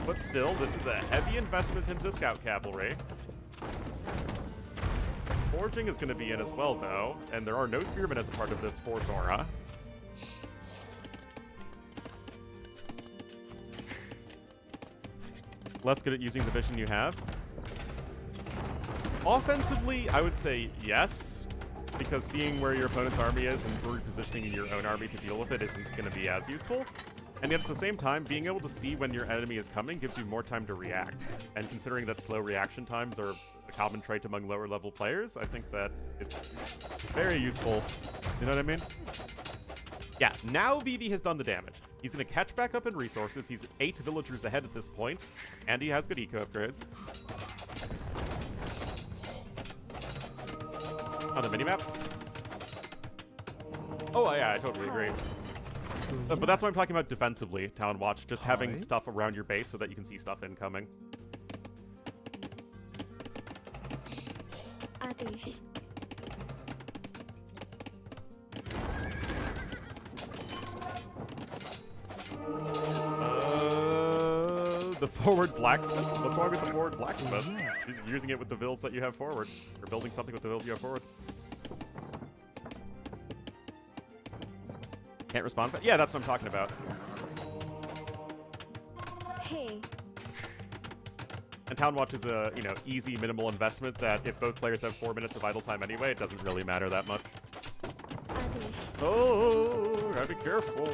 But still, this is a heavy investment into scout cavalry. Forging is going to be in as well, though, and there are no spearmen as a part of this for Sora. Less good at using the vision you have. Offensively, I would say yes, because seeing where your opponent's army is and repositioning your own army to deal with it isn't going to be as useful. And yet at the same time, being able to see when your enemy is coming gives you more time to react. And considering that slow reaction times are a common trait among lower level players, I think that it's very useful. You know what I mean? Yeah, now Vivi has done the damage. He's going to catch back up in resources. He's 8 villagers ahead at this point, and he has good eco upgrades. On the minimap? Oh, yeah, I totally agree. But that's why I'm talking about defensively, Town Watch. Just having stuff around your base so that you can see stuff incoming. Adesh. The forward blacksmith? What's wrong with the forward blacksmith? He's using it with the vills that you have forward. Or building something with the vills you have forward. Can't respond, but yeah, that's what I'm talking about. Hey. And Town Watch is a, easy, minimal investment that if both players have 4 minutes of idle time anyway, it doesn't really matter that much. Adesh. Oh, gotta be careful.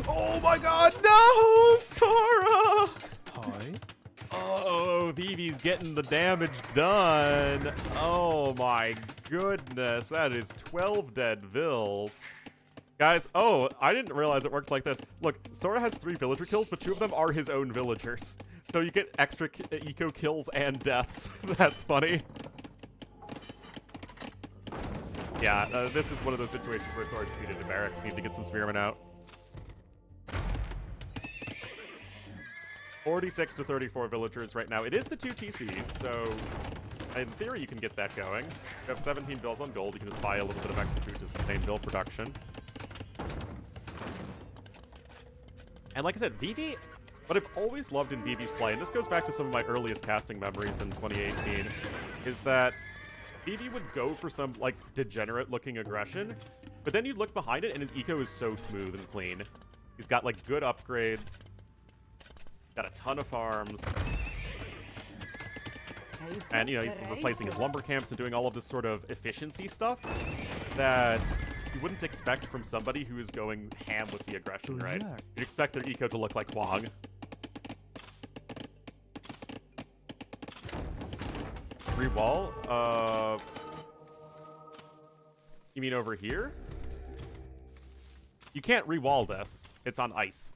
Oh my god, no! Sora! Hi. Oh, Vivi's getting the damage done. Oh my goodness, that is 12 dead Vils. Guys, oh, I didn't realize it worked like this. Look, Sora has 3 villager kills, but 2 of them are his own villagers. So you get extra eco kills and deaths. That's funny. Yeah, this is one of those situations where Sora just needed a barracks, need to get some spearmen out. 46 to 34 villagers right now. It is the 2 TCs, so in theory you can get that going. You have 17 bills on gold, you can just buy a little bit of extra food to sustain bill production. And like I said, Vivi, what I've always loved in Vivi's play, and this goes back to some of my earliest casting memories in 2018, is that Vivi would go for some, like, degenerate-looking aggression, but then you'd look behind it and his eco is so smooth and clean. He's got, like, good upgrades, got a ton of farms, and, you know, he's replacing his lumber camps and doing all of this sort of efficiency stuff that you wouldn't expect from somebody who is going ham with the aggression, right? You'd expect their eco to look like Kwong. Re-wall? You mean over here? You can't re-wall this. It's on ice.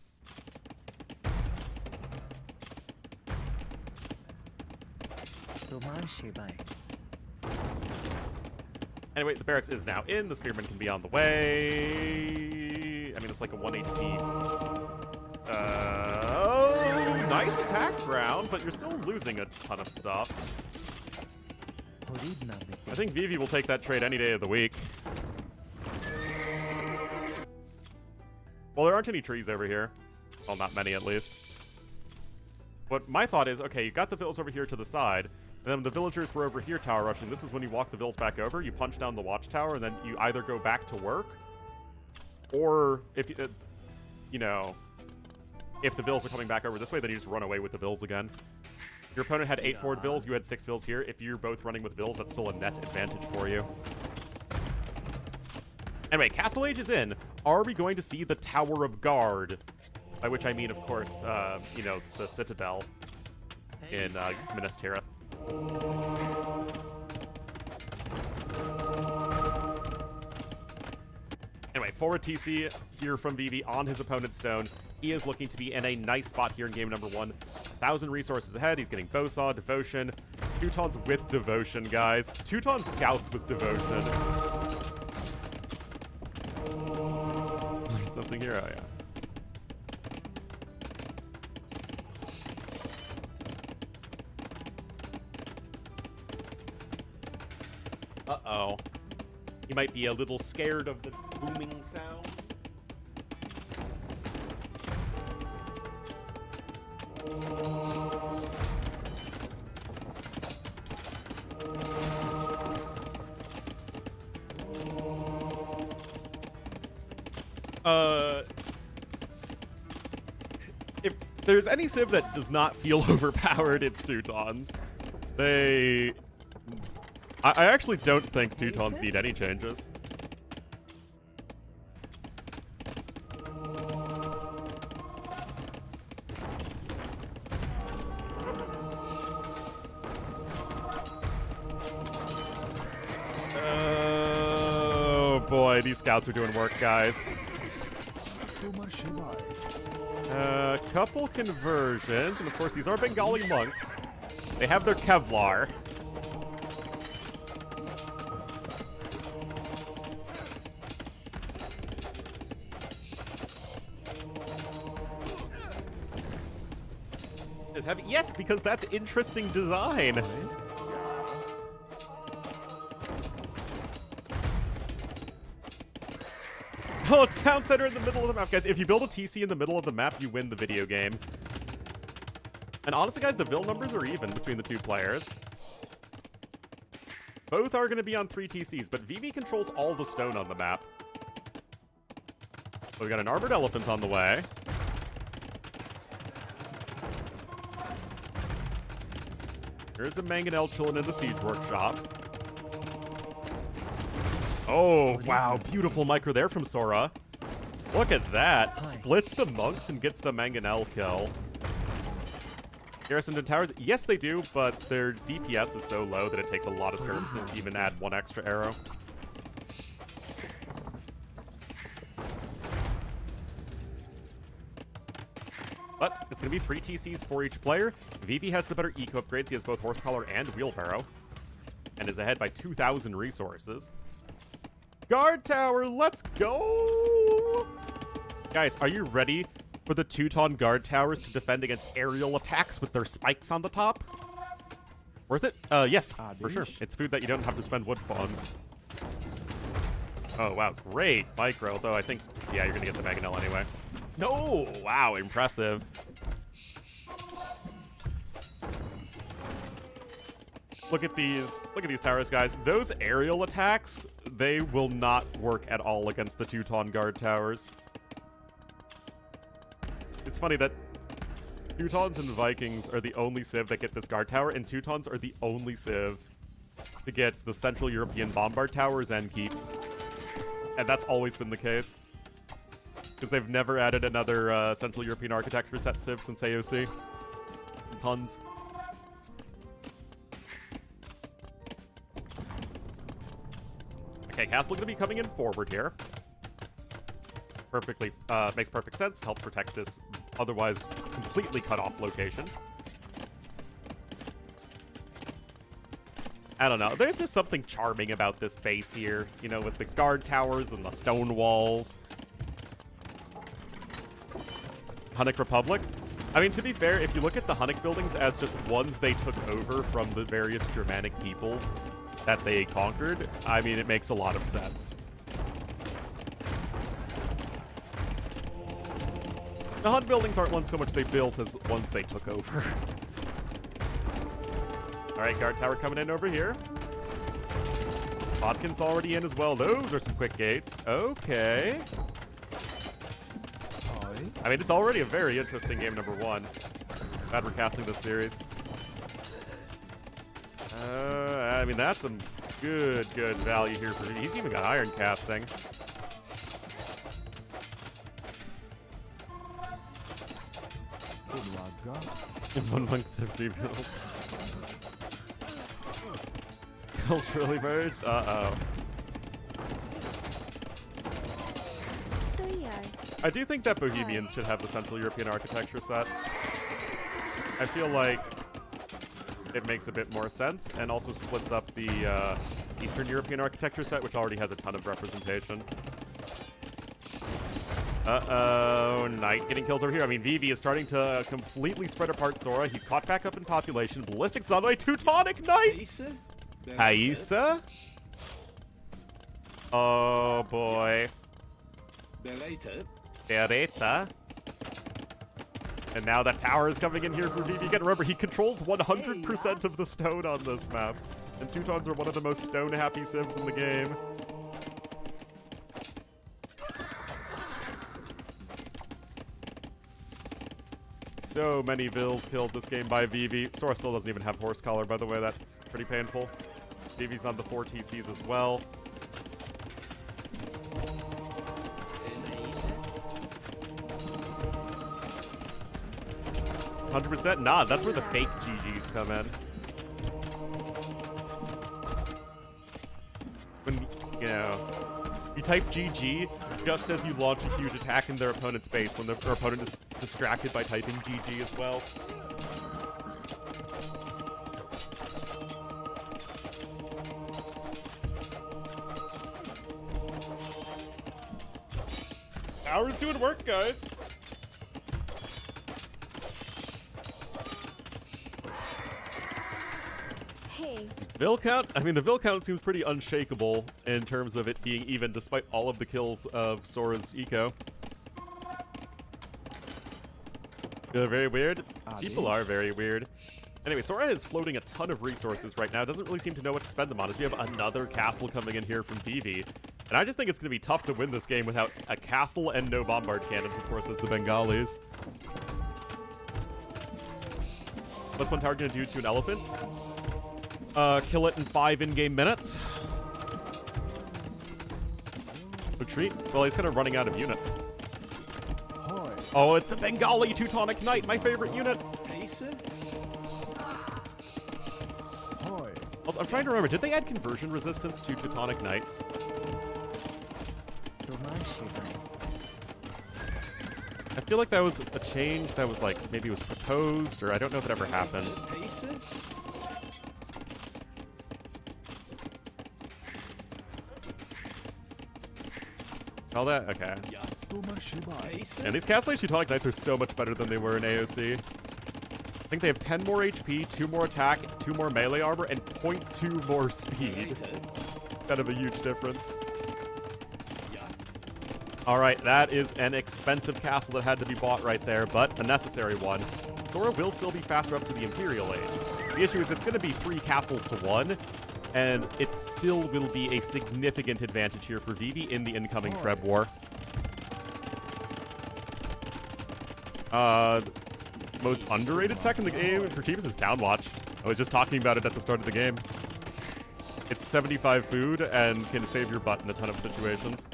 Anyway, the barracks is now in. The spearman can be on the way. I mean, it's like a 1 HP. Oh, nice attack round, but you're still losing a ton of stuff. I think Vivi will take that trade any day of the week. Well, there aren't any trees over here. Well, not many at least. What my thought is, okay, you got the vills over here to the side, and then the villagers were over here tower rushing. This is when you walk the vills back over, you punch down the watchtower, and then you either go back to work, or if you know, if the vills are coming back over this way, then you just run away with the vills again. Your opponent had 8 forward vills, you had 6 vills here. If you're both running with vills, that's still a net advantage for you. Anyway, Castle Age is in. Are we going to see the Tower of Guard? By which I mean, of course, you know, the Citadel in Minas Tirith. Anyway, forward TC here from Vivi on his opponent's stone. He is looking to be in a nice spot here in game number 1. 1,000 resources ahead. He's getting Bosaw, Devotion. Teutons with Devotion, guys. Teuton scouts with Devotion. Something here, oh yeah. Uh-oh. He might be a little scared of the booming sound. If there's any civ that does not feel overpowered, it's Teutons. I actually don't think Teutons need any changes. Oh boy, these scouts are doing work, guys. Couple conversions, and of course these are Bengali monks. They have their Kevlar. Is heavy? Yes, because that's interesting design. Oh, town center in the middle of the map. Guys, if you build a TC in the middle of the map, you win the video game. And honestly, guys, the Vil numbers are even between the 2 players. Both are going to be on 3 TCs, but Vivi controls all the stone on the map. So we got an armored elephant on the way. There's a mangonel chilling in the siege workshop. Oh, wow. Beautiful micro there from Sora. Look at that. Splits the monks and gets the mangonel kill. Garrison and towers, yes they do, but their DPS is so low that it takes a lot of skirms to even add one extra arrow. But it's going to be 3 TCs for each player. Vivi has the better eco upgrades. He has both horse collar and wheelbarrow. And is ahead by 2,000 resources. Guard tower, let's go! Guys, are you ready for the Teuton guard towers to defend against aerial attacks with their spikes on the top? Worth it? Yes, for sure. It's food that you don't have to spend wood on. Oh, wow, great micro, though I think, yeah, you're gonna get the mangonel anyway. No! Wow, impressive. Look at these towers, guys. Those aerial attacks, they will not work at all against the Teuton guard towers. It's funny that Teutons and Vikings are the only civ that get this guard tower, and Teutons are the only civ to get the Central European bombard towers and keeps. And that's always been the case. Because they've never added another Central European architecture set civ since AOC. Tons. Okay, castle gonna be coming in forward here. Perfectly, makes perfect sense. Help protect this otherwise completely cut off location. I don't know. There's just something charming about this base here, you know, with the guard towers and the stone walls. Hunnic Republic. I mean, to be fair, if you look at the Hunnic buildings as just ones they took over from the various Germanic peoples that they conquered, I mean, it makes a lot of sense. The Hun buildings aren't ones so much they built as ones they took over. Alright, guard tower coming in over here. Bodkin's already in as well. Those are some quick gates. Okay. I mean, it's already a very interesting game number 1. Glad we're casting this series. I mean, that's some good value here for me. He's even got iron casting. One month to rebuild. Culturally merged? Uh-oh. I do think that Bohemians should have the Central European architecture set. I feel like it makes a bit more sense, and also splits up the Eastern European architecture set, which already has a ton of representation. Uh-oh, Knight getting kills over here. I mean, Vivi is starting to completely spread apart Sora. He's caught back up in population. Ballistics is on the way. Teutonic Knight! Haisa? Oh, boy. Beretta. And now that tower is coming in here for Vivi. Again, remember, he controls 100% of the stone on this map. And Teutons are one of the most stone-happy civs in the game. So many Vills killed this game by Vivi. Sora still doesn't even have horse collar, by the way. That's pretty painful. Vivi's on the 4 TCs as well. %? Nah, that's where the fake GGs come in. When, you know, you type GG just as you launch a huge attack in their opponent's base when their opponent is distracted by typing GG as well. Hours doing work, guys. Vill count? I mean, the Vill count seems pretty unshakable in terms of it being even, despite all of the kills of Sora's eco. They're very weird. People are very weird. Anyway, Sora is floating a ton of resources right now. Doesn't really seem to know what to spend them on. As we have another castle coming in here from Vivi. And I just think it's going to be tough to win this game without a castle and no bombard cannons, of course, as the Bengalis. What's one tower going to do to an elephant? Kill it in 5 in-game minutes. Retreat? Well, he's kind of running out of units. Hoi. Oh, it's the Bengali Teutonic Knight, my favorite unit. Hoi. Also, I'm trying to remember, did they add conversion resistance to Teutonic Knights? I feel like that was a change that was like, maybe it was proposed, or I don't know if it ever happened. All that? Okay. And these Castle Age Teutonic Knights are so much better than they were in AOC. I think they have 10 more HP, 2 more attack, 2 more melee armor, and 0.2 more speed. Kind of a huge difference. Alright, that is an expensive castle that had to be bought right there, but a necessary one. Sora will still be faster up to the Imperial Age. The issue is it's going to be 3 castles to 1, and it still will be a significant advantage here for Vivi in the incoming Treb War. Most underrated tech in the game for cheapest is Town Watch. I was just talking about it at the start of the game. It's 75 food and can save your butt in a ton of situations.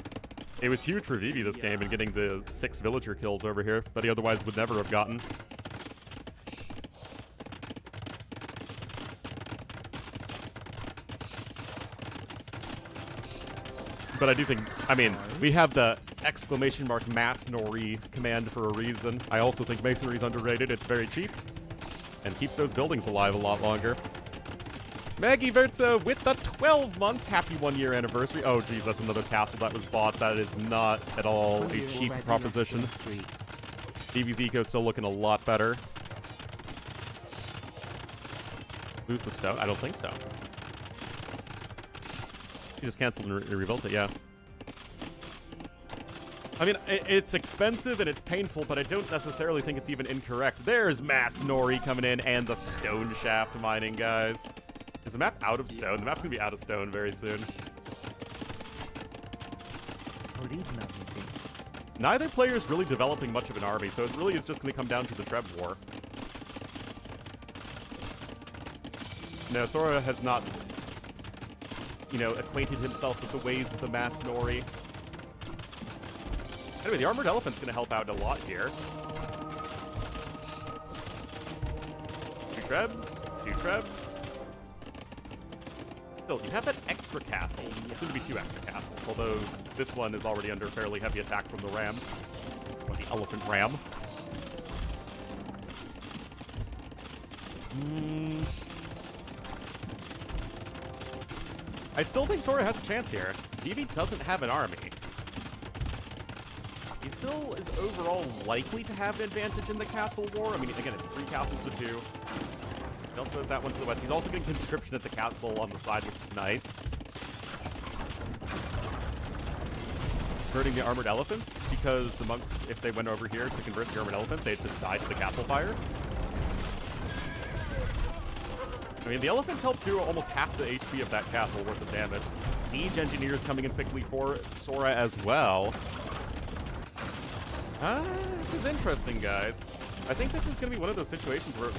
It was huge for Vivi this game and getting the 6 villager kills over here that he otherwise would never have gotten. But I do think, I mean, we have the exclamation mark Masonry command for a reason. I also think Masonry is underrated. It's very cheap and keeps those buildings alive a lot longer. Maggie Verza with the 12 months. Happy 1-year anniversary. Oh, geez, that's another castle that was bought. That is not at all a cheap proposition. Vivi's eco is still looking a lot better. Lose the stone? I don't think so. He just canceled and rebuilt it, yeah. I mean, it's expensive and it's painful, but I don't necessarily think it's even incorrect. There's Masonry coming in and the stone shaft mining, guys. Is the map out of stone? The map's gonna be out of stone very soon. Neither player is really developing much of an army, so it really is just gonna come down to the Treb War. No, Sora has not, you know, acquainted himself with the ways of the Masonry. Anyway, the Armored Elephant's gonna help out a lot here. 2 Trebs, 2 Trebs. Still, you have that extra castle. Soon to be 2 extra castles, although this one is already under fairly heavy attack from the ram. Or the elephant ram. I still think Sora has a chance here. Vivi doesn't have an army. He still is overall likely to have an advantage in the castle war. I mean, again, it's 3 castles to 2. He also has that one to the west. He's also getting conscription at the castle on the side, which is nice. Converting the armored elephants, because the monks, if they went over here to convert the armored elephant, they'd just die to the castle fire. I mean, the elephant helped do almost half the HP of that castle worth of damage. Siege engineers coming in quickly for Sora as well. This is interesting, guys. I think this is going to be one of those situations where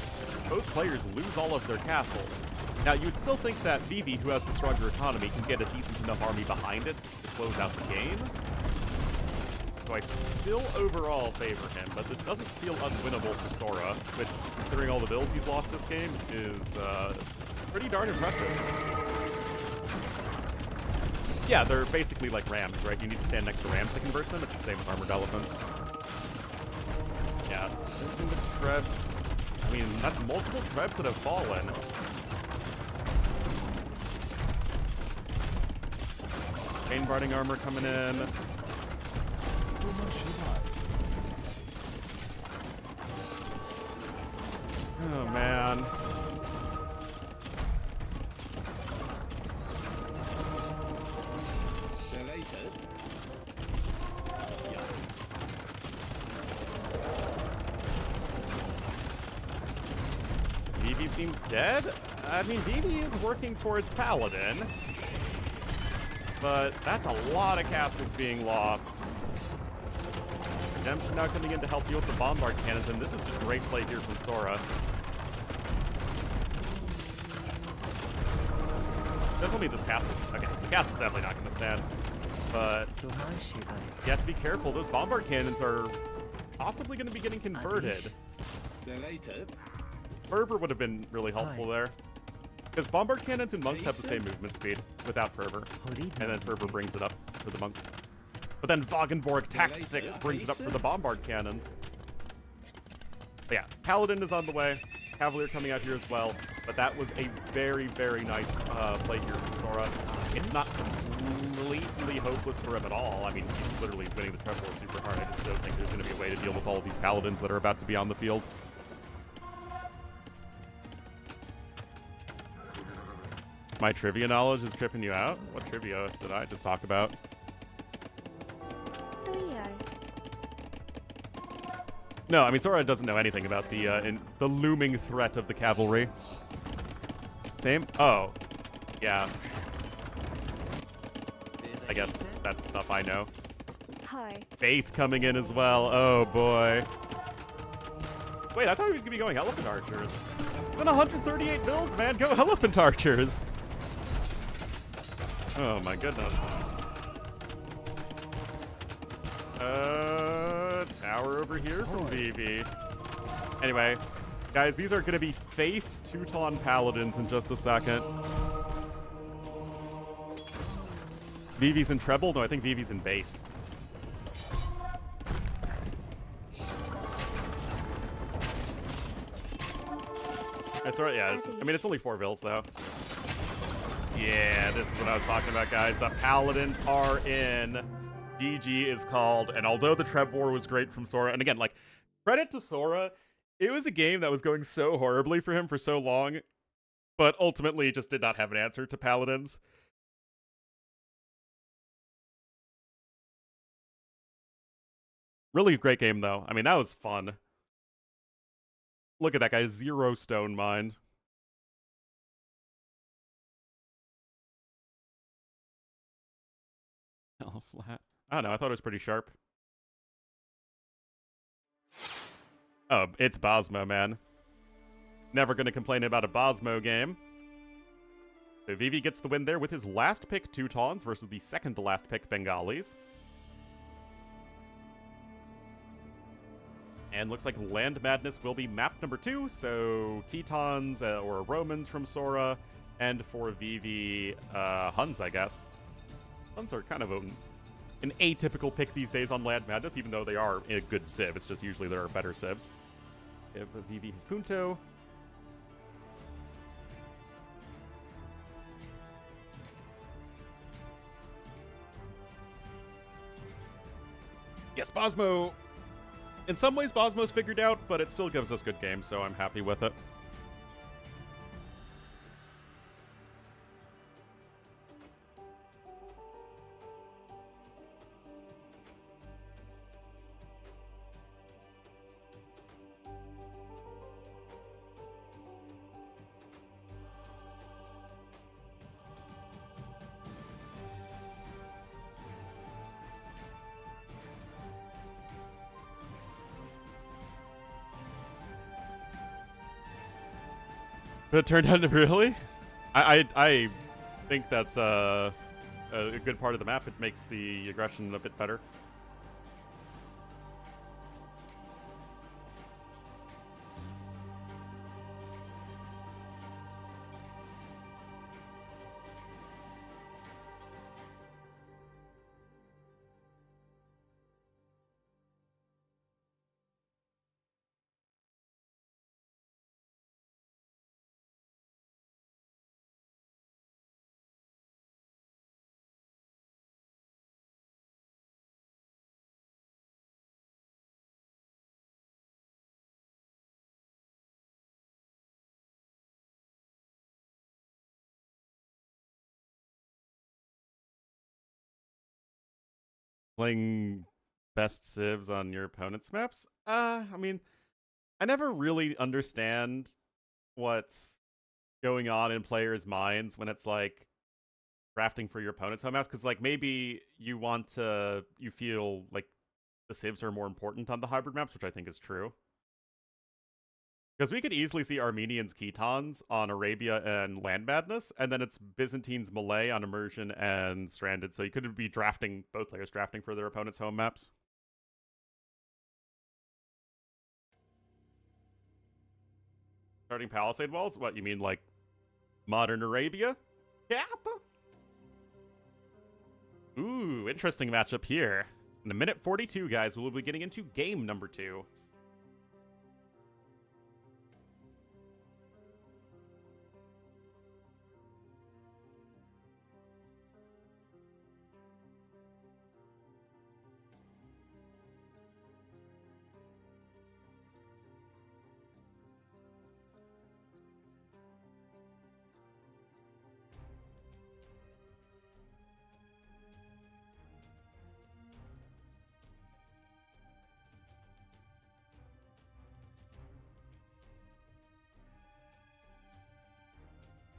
both players lose all of their castles. Now, you would still think that Vivi, who has the stronger economy, can get a decent enough army behind it to close out the game. So I still overall favor him, but this doesn't feel unwinnable for Sora, which, considering all the builds he's lost this game, is pretty darn impressive. Yeah, they're basically like rams, right? You need to stand next to rams to convert them. It's the same with armored elephants. Yeah, losing the Treb. I mean, that's multiple Trebs that have fallen. Chain Barding armor coming in. Oh, man. Vivi seems dead. I mean, Vivi is working towards Paladin. But that's a lot of castles being lost. Redemption now coming in to help deal with the bombard cannons, and this is just great play here from Sora. Definitely this cast is... Okay, the cast is definitely not going to stand. But you have to be careful. Those bombard cannons are possibly going to be getting converted. Fervor would have been really helpful there. Because bombard cannons and monks have the same movement speed without fervor. And then fervor brings it up for the monk. But then Wagenborg Tactics brings it up for the bombard cannons. But yeah, Paladin is on the way. Cavalier coming out here as well. But that was a very, very nice play here from Sora. It's not completely hopeless for him at all. I mean, he's literally winning the Trevor super hard. I just don't think there's going to be a way to deal with all of these Paladins that are about to be on the field. My trivia knowledge is tripping you out? What trivia did I just talk about? No, I mean, Sora doesn't know anything about the looming threat of the cavalry. Same? Oh. Yeah. I guess that's stuff I know. Hi. Faith coming in as well. Oh, boy. Wait, I thought we were going to be going Elephant Archers. It's in 138 bills, man. Go Elephant Archers. Oh, my goodness. Tower over here from Vivi. Anyway, guys, these are going to be Faith Teuton Paladins in just a second. Vivi's in treble? No, I think Vivi's in base. Yeah, I mean, it's only 4 bills, though. Yeah, this is what I was talking about, guys. The Paladins are in. GG is called, and although the Treb War was great from Sora, and again, like, credit to Sora, it was a game that was going so horribly for him for so long, but ultimately just did not have an answer to Paladins. Really great game, though. I mean, that was fun. Look at that guy, 0 stone mind. Oh, flat. I don't know, I thought it was pretty sharp. Oh, it's Bosmo, man. Never gonna complain about a Bosmo game. So Vivi gets the win there with his last pick Teutons versus the second to last pick Bengalis. And looks like Land Madness will be map number 2, so Tetons or Romans from Sora, and for Vivi, Huns, I guess. Huns are kind of an atypical pick these days on Land Madness, even though they are a good civ. It's just usually there are better civs. Give Vivi his Punto. Yes, Bosmo. In some ways, Bosmo's figured out, but it still gives us good games, so I'm happy with it. But it turned out to really? I think that's a good part of the map. It makes the aggression a bit better. Playing best civs on your opponent's maps? I mean, I never really understand what's going on in players' minds when it's like drafting for your opponent's home maps, because like maybe you feel like the civs are more important on the hybrid maps, which I think is true. Because we could easily see Armenians Khitans on Arabia and Land Madness, and then it's Byzantines Malay on Immersion and Stranded. So you could be drafting, both players drafting for their opponent's home maps. Starting Palisade Walls? What, you mean like modern Arabia? Yep. Ooh, interesting matchup here. In a minute 42, guys, we'll be getting into game number 2.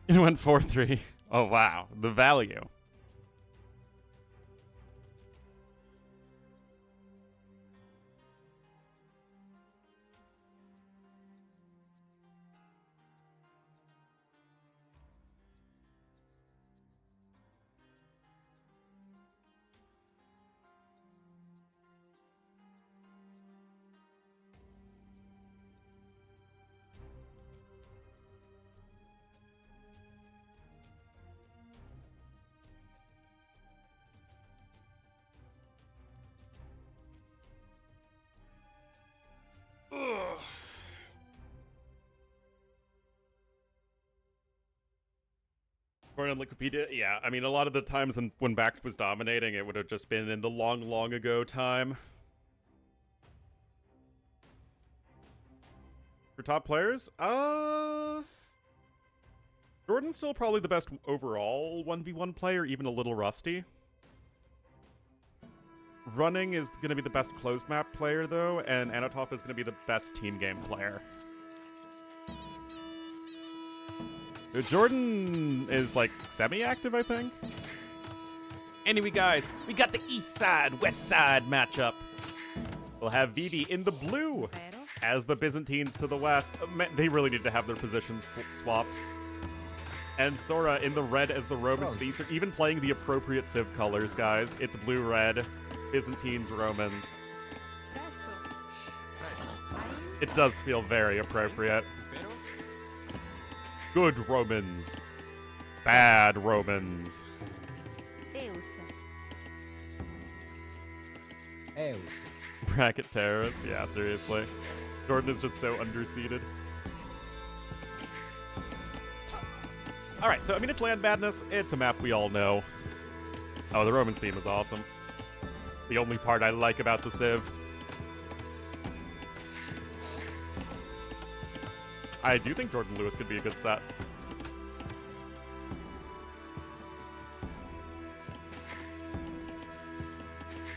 It went 4-3. Oh, wow. The value. According to Wikipedia, yeah. I mean, a lot of the times when Backed was dominating, it would have just been in the long, long ago time. For top players, Jordan's still probably the best overall 1v1 player, even a little rusty. Running is going to be the best closed map player, though, and Anatov is going to be the best team game player. Jordan is, like, semi-active, I think. Anyway, guys, we got the east side, west side matchup. We'll have Vivi in the blue as the Byzantines to the west. They really need to have their positions swapped. And Sora in the red as the Romans. These are even playing the appropriate Civ colors, guys. It's blue-red, Byzantines, Romans. It does feel very appropriate. Good Romans. Bad Romans. Bracket terrorist? Yeah, seriously. Jordan is just so underseated. Alright, so I mean, it's Land Madness. It's a map we all know. Oh, the Romans theme is awesome. The only part I like about the Civ. I do think Jordan Lewis could be a good set.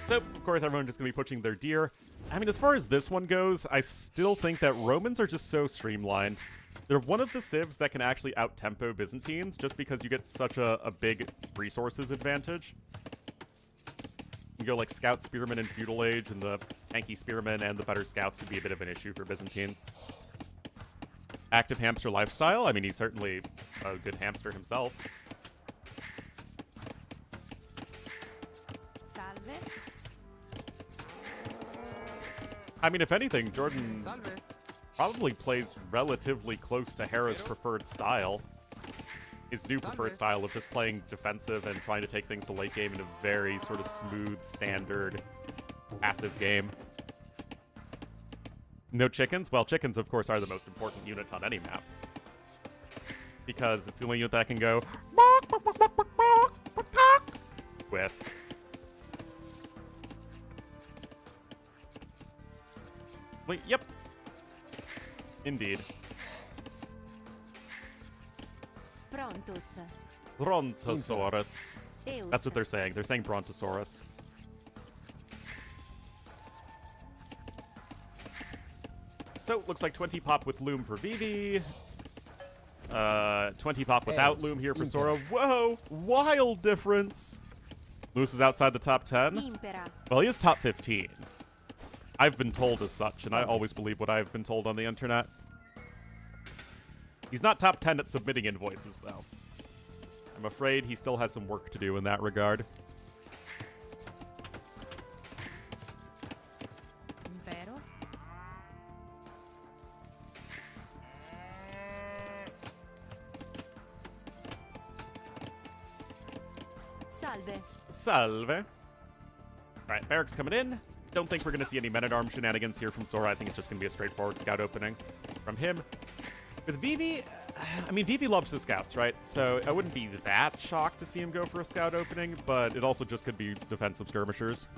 So, of course, everyone's just going to be pushing their deer. I mean, as far as this one goes, I still think that Romans are just so streamlined. They're one of the civs that can actually out-tempo Byzantines just because you get such a big resources advantage. You go like Scout Spearmen in Feudal Age, and the tanky Spearmen and the better Scouts would be a bit of an issue for Byzantines. Active hamster lifestyle. I mean, he's certainly a good hamster himself. I mean, if anything, Jordan probably plays relatively close to Hera's preferred style. His new preferred style of just playing defensive and trying to take things to late game in a very sort of smooth, standard, passive game. No chickens? Well, chickens, of course, are the most important unit on any map. Because it's the only unit that can go with. Wait, yep. Indeed. Prontos. Brontosaurus. That's what they're saying. They're saying Brontosaurus. So, looks like 20 pop with Loom for Vivi. 20 pop without Loom here for Sora. Whoa! Wild difference! Lewis is outside the top 10. Well, he is top 15. I've been told as such, and I always believe what I've been told on the internet. He's not top 10 at submitting invoices, though. I'm afraid he still has some work to do in that regard. Vero? Salve. Salve. Alright, Barracks coming in. Don't think we're going to see any Men-at-Arms shenanigans here from Sora. I think it's just going to be a straightforward scout opening from him. With Vivi, I mean, Vivi loves the scouts, right? So I wouldn't be that shocked to see him go for a scout opening, but it also just could be defensive skirmishers.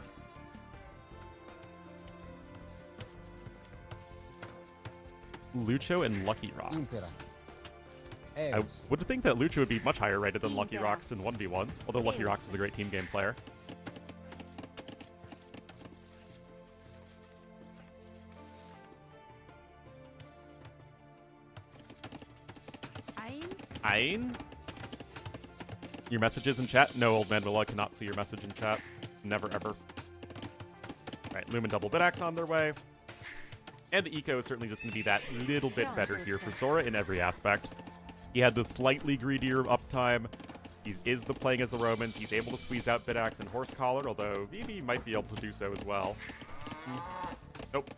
Lucho and Lucky Rocks. I would think that Lucho would be much higher rated than Lucky Rocks in 1v1s, although Lucky Rocks is a great team game player. Ein? Your messages in chat? No, old man Will, I cannot see your message in chat. Never, ever. Alright, Lumen double Bidax on their way. And the eco is certainly just going to be that little bit better here for Sora in every aspect. He had the slightly greedier uptime. He is playing as the Romans. He's able to squeeze out Bidax and Horse Collar, although Vivi might be able to do so as well. Nope.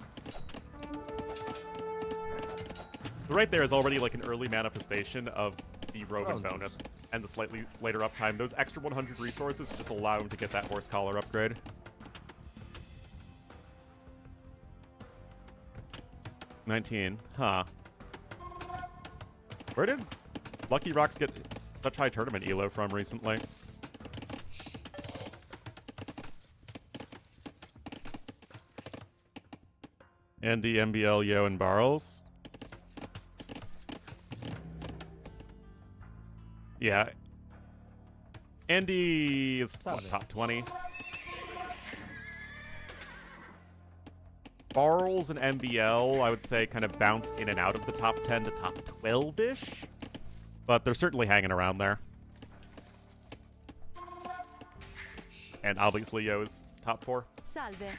So right there is already like an early manifestation of the Roman bonus and the slightly later uptime. Those extra 100 resources just allow him to get that Horse Collar upgrade. $19. Huh. Where did Lucky Rocks get such high tournament elo from recently? Andy, MBL, Yo, and Barles. Yeah. Andy is what, top 20. Barles and MBL, I would say, kind of bounce in and out of the top 10 to top 12-ish. But they're certainly hanging around there. And obviously Yo is top 4. Salve.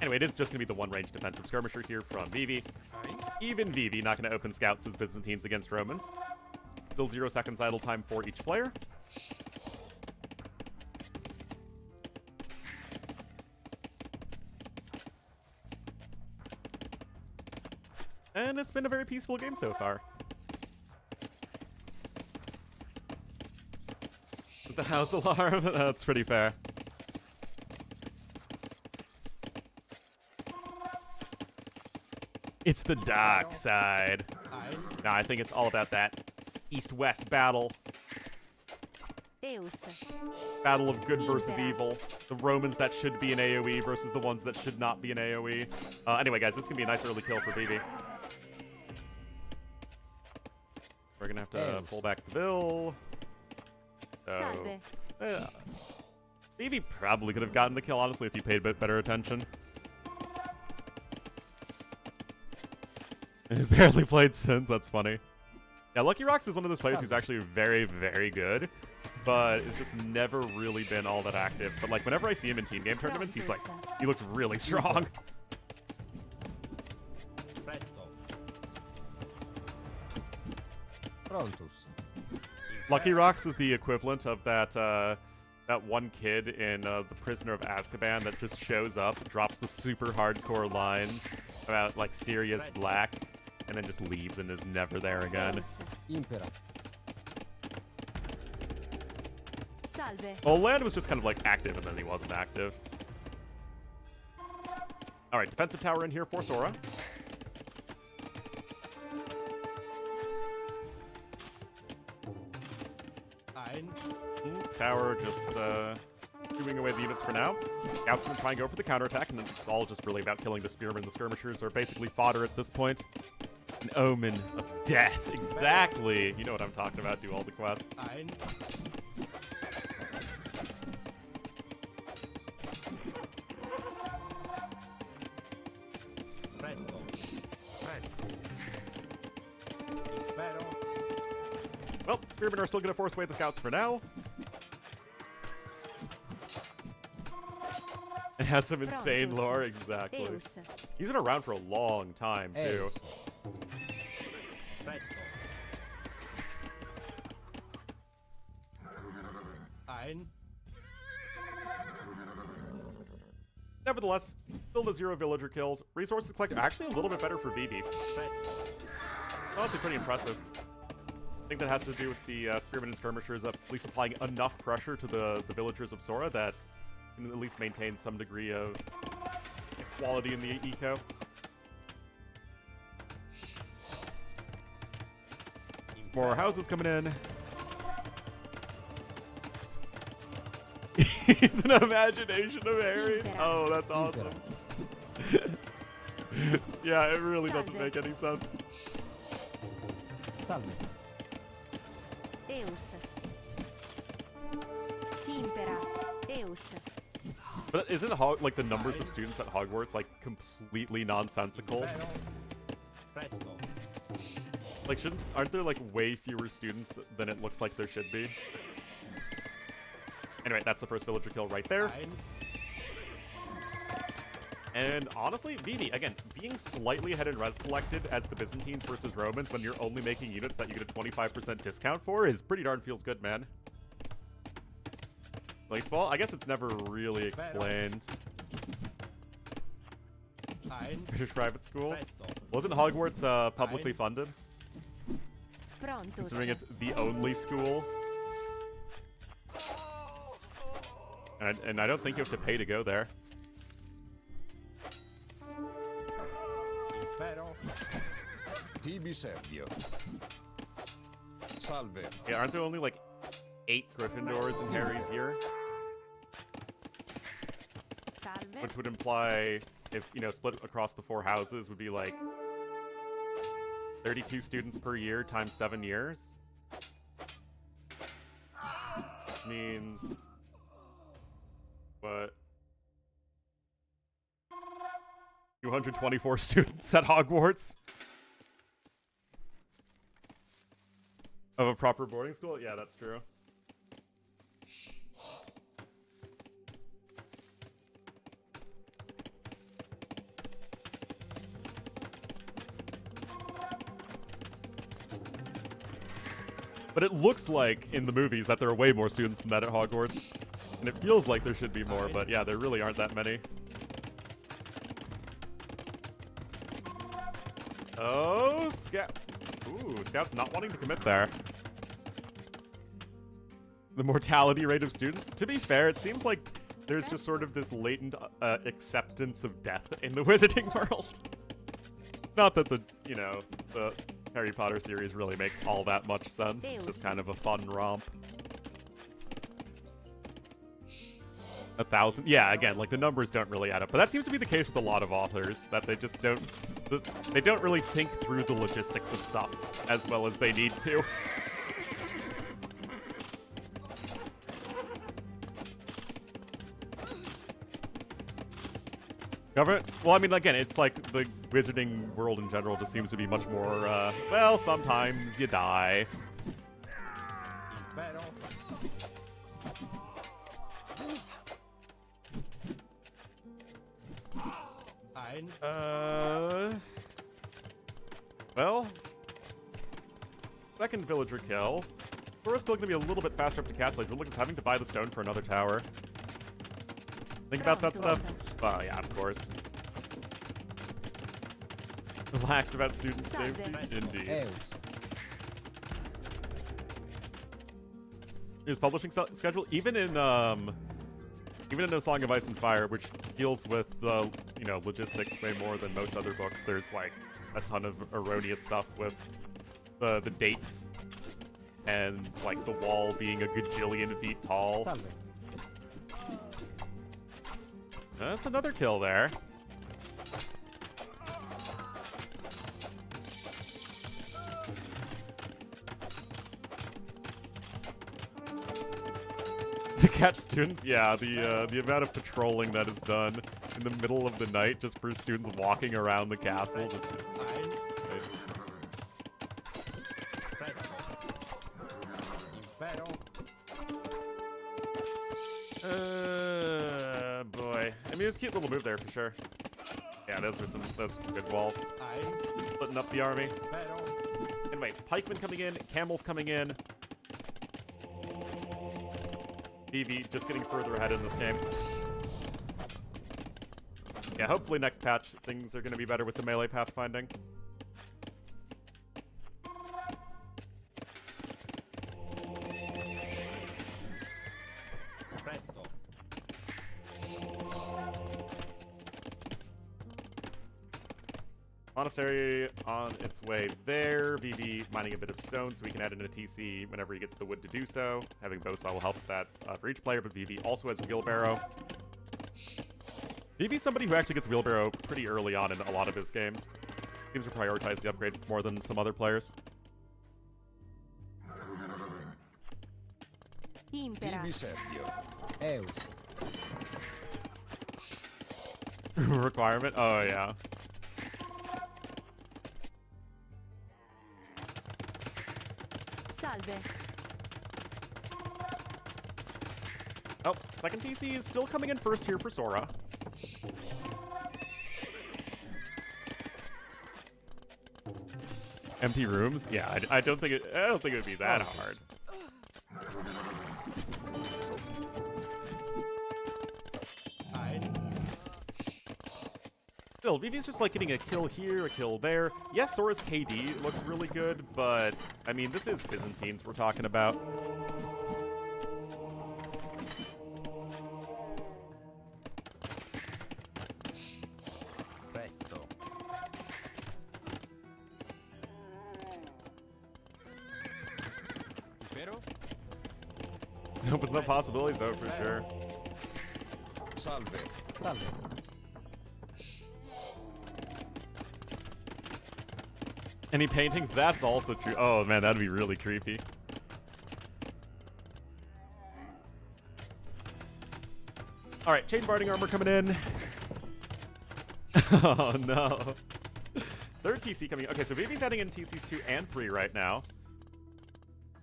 Anyway, it is just going to be the one-range defensive skirmisher here from Vivi. Even Vivi not going to open scouts as Byzantines against Romans. Still 0 seconds idle time for each player. And it's been a very peaceful game so far. The house alarm, that's pretty fair. It's the dark side. Nah, I think it's all about that east-west battle. Deus. Battle of good versus evil. The Romans that should be an AoE versus the ones that should not be an AoE. Anyway, guys, this is going to be a nice early kill for Vivi. We're going to have to pull back the bill. So, yeah. Vivi probably could have gotten the kill, honestly, if he paid a bit better attention. And he's barely played since, that's funny. Yeah, Lucky Rocks is one of those players who's actually very, very good, but it's just never really been all that active. But like, whenever I see him in team game tournaments, he's like, he looks really strong. Lucky Rocks is the equivalent of that that one kid in The Prisoner of Azkaban that just shows up, drops the super hardcore lines about like Sirius Black, and then just leaves and is never there again. Salve. Well, Land was just kind of like active and then he wasn't active. Alright, defensive tower in here for Sora. Tower just doing away the units for now. Scouts going to try and go for the counterattack, and it's all just really about killing the spearmen. The skirmishers are basically fodder at this point. An omen of death. Exactly. You know what I'm talking about. Do all the quests. Well, spearmen are still going to force away the scouts for now. It has some insane Prontos. lore, exactly. Eus. He's been around for a long time, too. Eus. Ein. Nevertheless, still the 0 villager kills. Resources collected actually a little bit better for Vivi. Honestly, pretty impressive. I think that has to do with the Spearmen and Skirmishers at least applying enough pressure to the villagers of Sora that can at least maintain some degree of equality in the eco. More houses coming in. He's an imagination of Ares. Oh, that's awesome. Yeah, it really doesn't make any sense. Salve. Eus. Impera. Eus. But isn't like the numbers of students at Hogwarts like completely nonsensical? Like, aren't there like way fewer students than it looks like there should be? Anyway, that's the first villager kill right there. And honestly, Vivi, again, being slightly ahead in res collected as the Byzantines versus Romans when you're only making units that you get a 25% discount for is pretty darn feels good, man. Place ball? I guess it's never really explained. British private schools? Wasn't Hogwarts publicly funded? Prontos. Considering it's the only school. And I don't think you have to pay to go there. Tibi Servio. Salve. Yeah, aren't there only like 8 Gryffindors in Harry's year? Salve. Which would imply, if, you know, split across the 4 houses, would be like 32 students per year times 7 years. Means... what? 224 students at Hogwarts? Of a proper boarding school? Yeah, that's true. But it looks like in the movies that there are way more students than that at Hogwarts. And it feels like there should be more, but yeah, there really aren't that many. Oh, Scout. Ooh, Scout's not wanting to commit there. The mortality rate of students. To be fair, it seems like there's just sort of this latent acceptance of death in the wizarding world. Not that the Harry Potter series really makes all that much sense. It's just kind of a fun romp. 1,000. Yeah, again, like the numbers don't really add up. But that seems to be the case with a lot of authors, that they just don't... They don't really think through the logistics of stuff as well as they need to. Government? Well, I mean, again, it's like the wizarding world in general just seems to be much more, well, sometimes you die. Well, second villager kill. Sora's still going to be a little bit faster up to Castle Age, but look, it's having to buy the stone for another tower. Think about that stuff? Oh, yeah, of course. Relaxed about student safety? Indeed. Eus. His publishing schedule, even in No Song of Ice and Fire, which deals with the logistics way more than most other books, there's like a ton of erroneous stuff with the dates and like the wall being a gajillion feet tall. Salve. That's another kill there. To catch students, yeah, the amount of patrolling that is done in the middle of the night just for students walking around the castles is boy. I mean, it was a cute little move there for sure. Yeah, those were some good walls. Splitting up the army. Anyway, pikemen coming in, camels coming in. Vivi just getting further ahead in this game. Yeah, hopefully next patch things are going to be better with the melee pathfinding. Monastery on its way there. Vivi mining a bit of stone so we can add in a TC whenever he gets the wood to do so. Having Bosa will help with that for each player, but Vivi also has a wheelbarrow. Vivi's somebody who actually gets wheelbarrow pretty early on in a lot of his games. Seems to prioritize the upgrade more than some other players. Impera. Tibi Sergio. Eus. Requirement? Oh, yeah. Salve. Oh, second TC is still coming in first here for Sora. Empty rooms? Yeah, I don't think it would be that hard. Still, Vivi's just like getting a kill here, a kill there. Yes, Sora's KD looks really good, but I mean, this is Byzantines we're talking about. Presto. Opens up possibilities though, for sure. Salve. Salve. Any paintings? That's also true. Oh man, that'd be really creepy. All right, chain barding armor coming in. Oh no. Third TC coming in. Okay, so Vivi's adding in TCs 2 and 3 right now.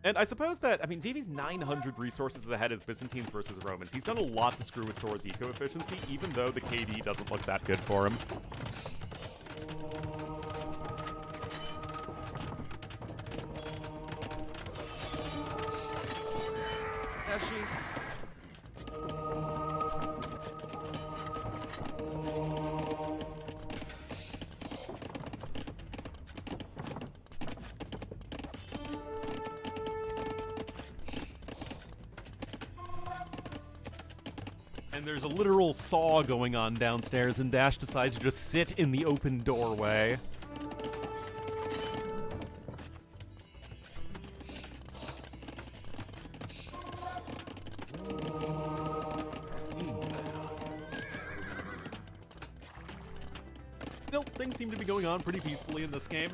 And I suppose that, I mean, Vivi's 900 resources ahead as Byzantines versus Romans. He's done a lot to screw with Sora's eco-efficiency, even though the KD doesn't look that good for him. And there's a literal saw going on downstairs, and Dash decides to just sit in the open doorway. Still, things seem to be going on pretty peacefully in this game.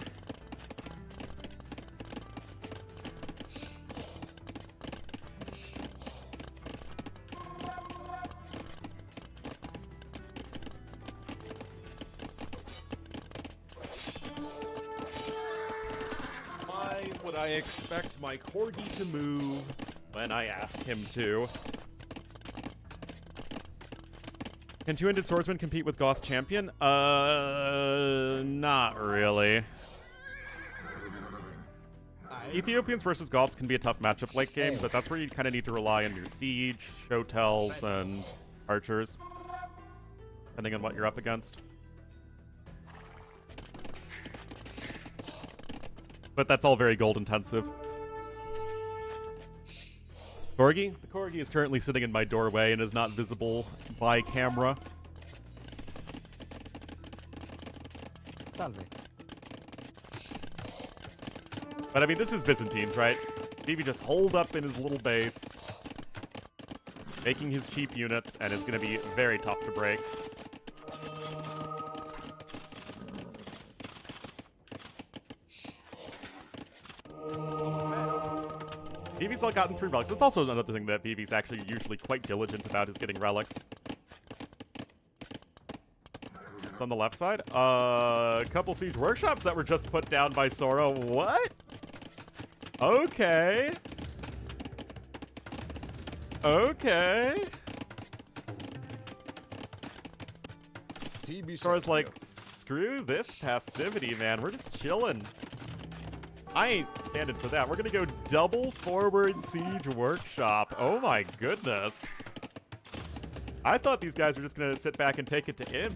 I expect my corgi to move when I ask him to. Can two-handed swordsman compete with Goth champion? Not really. Ethiopians versus Goths can be a tough matchup late game, but that's where you kind of need to rely on your siege, show tells, and archers, depending on what you're up against. But that's all very gold intensive. Corgi? The Corgi is currently sitting in my doorway and is not visible by camera. Salve. But I mean, this is Byzantines, right? Vivi just holed up in his little base, making his cheap units, and it's going to be very tough to break. Vivi's all gotten 3 relics. It's also another thing that Vivi's actually usually quite diligent about is getting relics. It's on the left side. A couple siege workshops that were just put down by Sora. What? Okay. Okay. TB Sora's set like, here. screw this passivity, man. We're just chilling. I ain't standing for that. We're gonna go double forward siege workshop. Oh my goodness. I thought these guys were just gonna sit back and take it to him.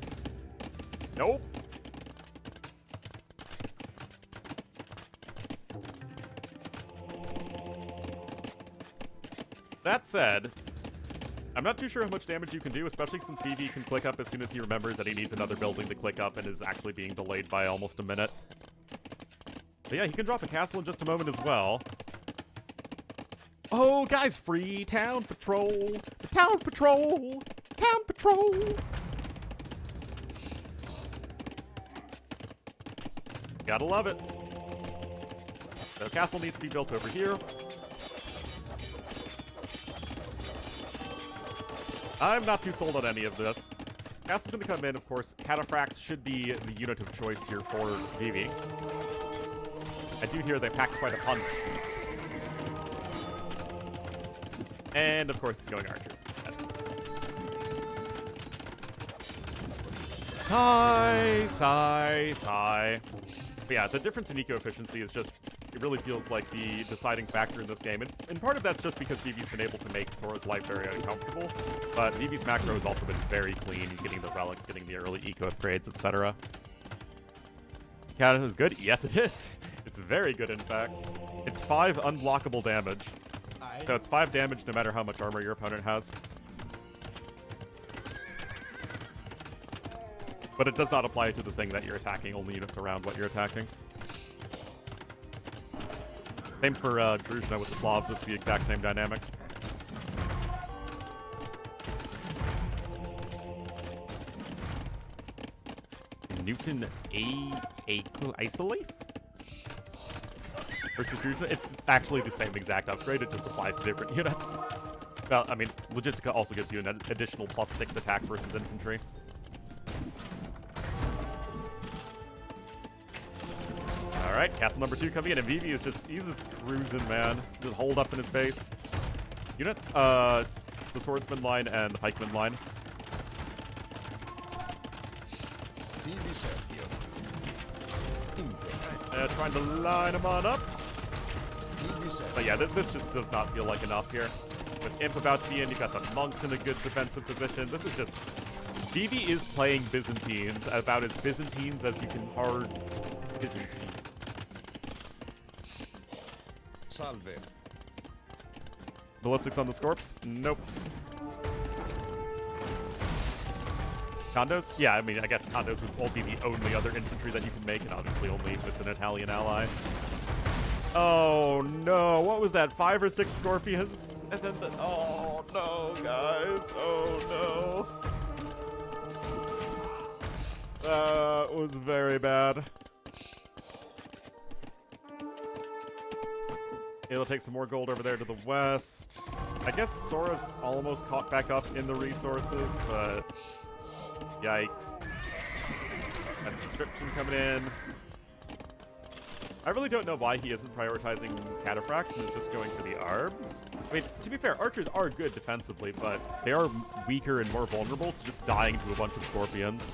Nope. That said, I'm not too sure how much damage you can do, especially since Vivi can click up as soon as he remembers that he needs another building to click up and is actually being delayed by almost a minute. But yeah, he can drop a castle in just a moment as well. Oh, guys, free town patrol! Town patrol! Town patrol! Gotta love it. The castle needs to be built over here. I'm not too sold on any of this. Castle's gonna come in, of course. Cataphracts should be the unit of choice here for Vivi. I do hear they packed quite a punch. And, of course, he's going archers. Sigh, sigh, sigh. But yeah, the difference in eco-efficiency is just, it really feels like the deciding factor in this game. And part of that's just because Vivi's been able to make Sora's life very uncomfortable. But Vivi's macro has also been very clean. He's getting the relics, getting the early eco upgrades, etc. Cat is good? Yes, it is. It's very good, in fact. It's 5 unblockable damage. So it's 5 damage no matter how much armor your opponent has. But it does not apply to the thing that you're attacking, only units around what you're attacking. Same for Druzhna with the Slavs, it's the exact same dynamic. Newton Isolate? Versus Druzhna? It's actually the same exact upgrade, it just applies to different units. Well, I mean, Logistica also gives you an additional +6 attack versus infantry. Alright, castle number 2 coming in, and Vivi is he's just cruising, man. Just hold up in his base. Units, the swordsman line and pikeman line. TB set here. Trying to line them on up. TB set. But yeah, this just does not feel like enough here. With Imp about to be in, you've got the monks in a good defensive position. This is just... Vivi is playing Byzantines, about as Byzantines as you can hard Byzantine. Salve. Ballistics on the Scorps? Nope. Condos? Yeah, I mean, I guess condos would be the only other infantry that you can make, and obviously only with an Italian ally. Oh no, what was that? 5 or 6 scorpions? And then oh no, guys. Oh no. That was very bad. It'll take some more gold over there to the west. I guess Sora's almost caught back up in the resources, but yikes. Got conscription coming in. I really don't know why he isn't prioritizing cataphracts and is just going for the arbs. I mean, to be fair, archers are good defensively, but they are weaker and more vulnerable to just dying to a bunch of scorpions.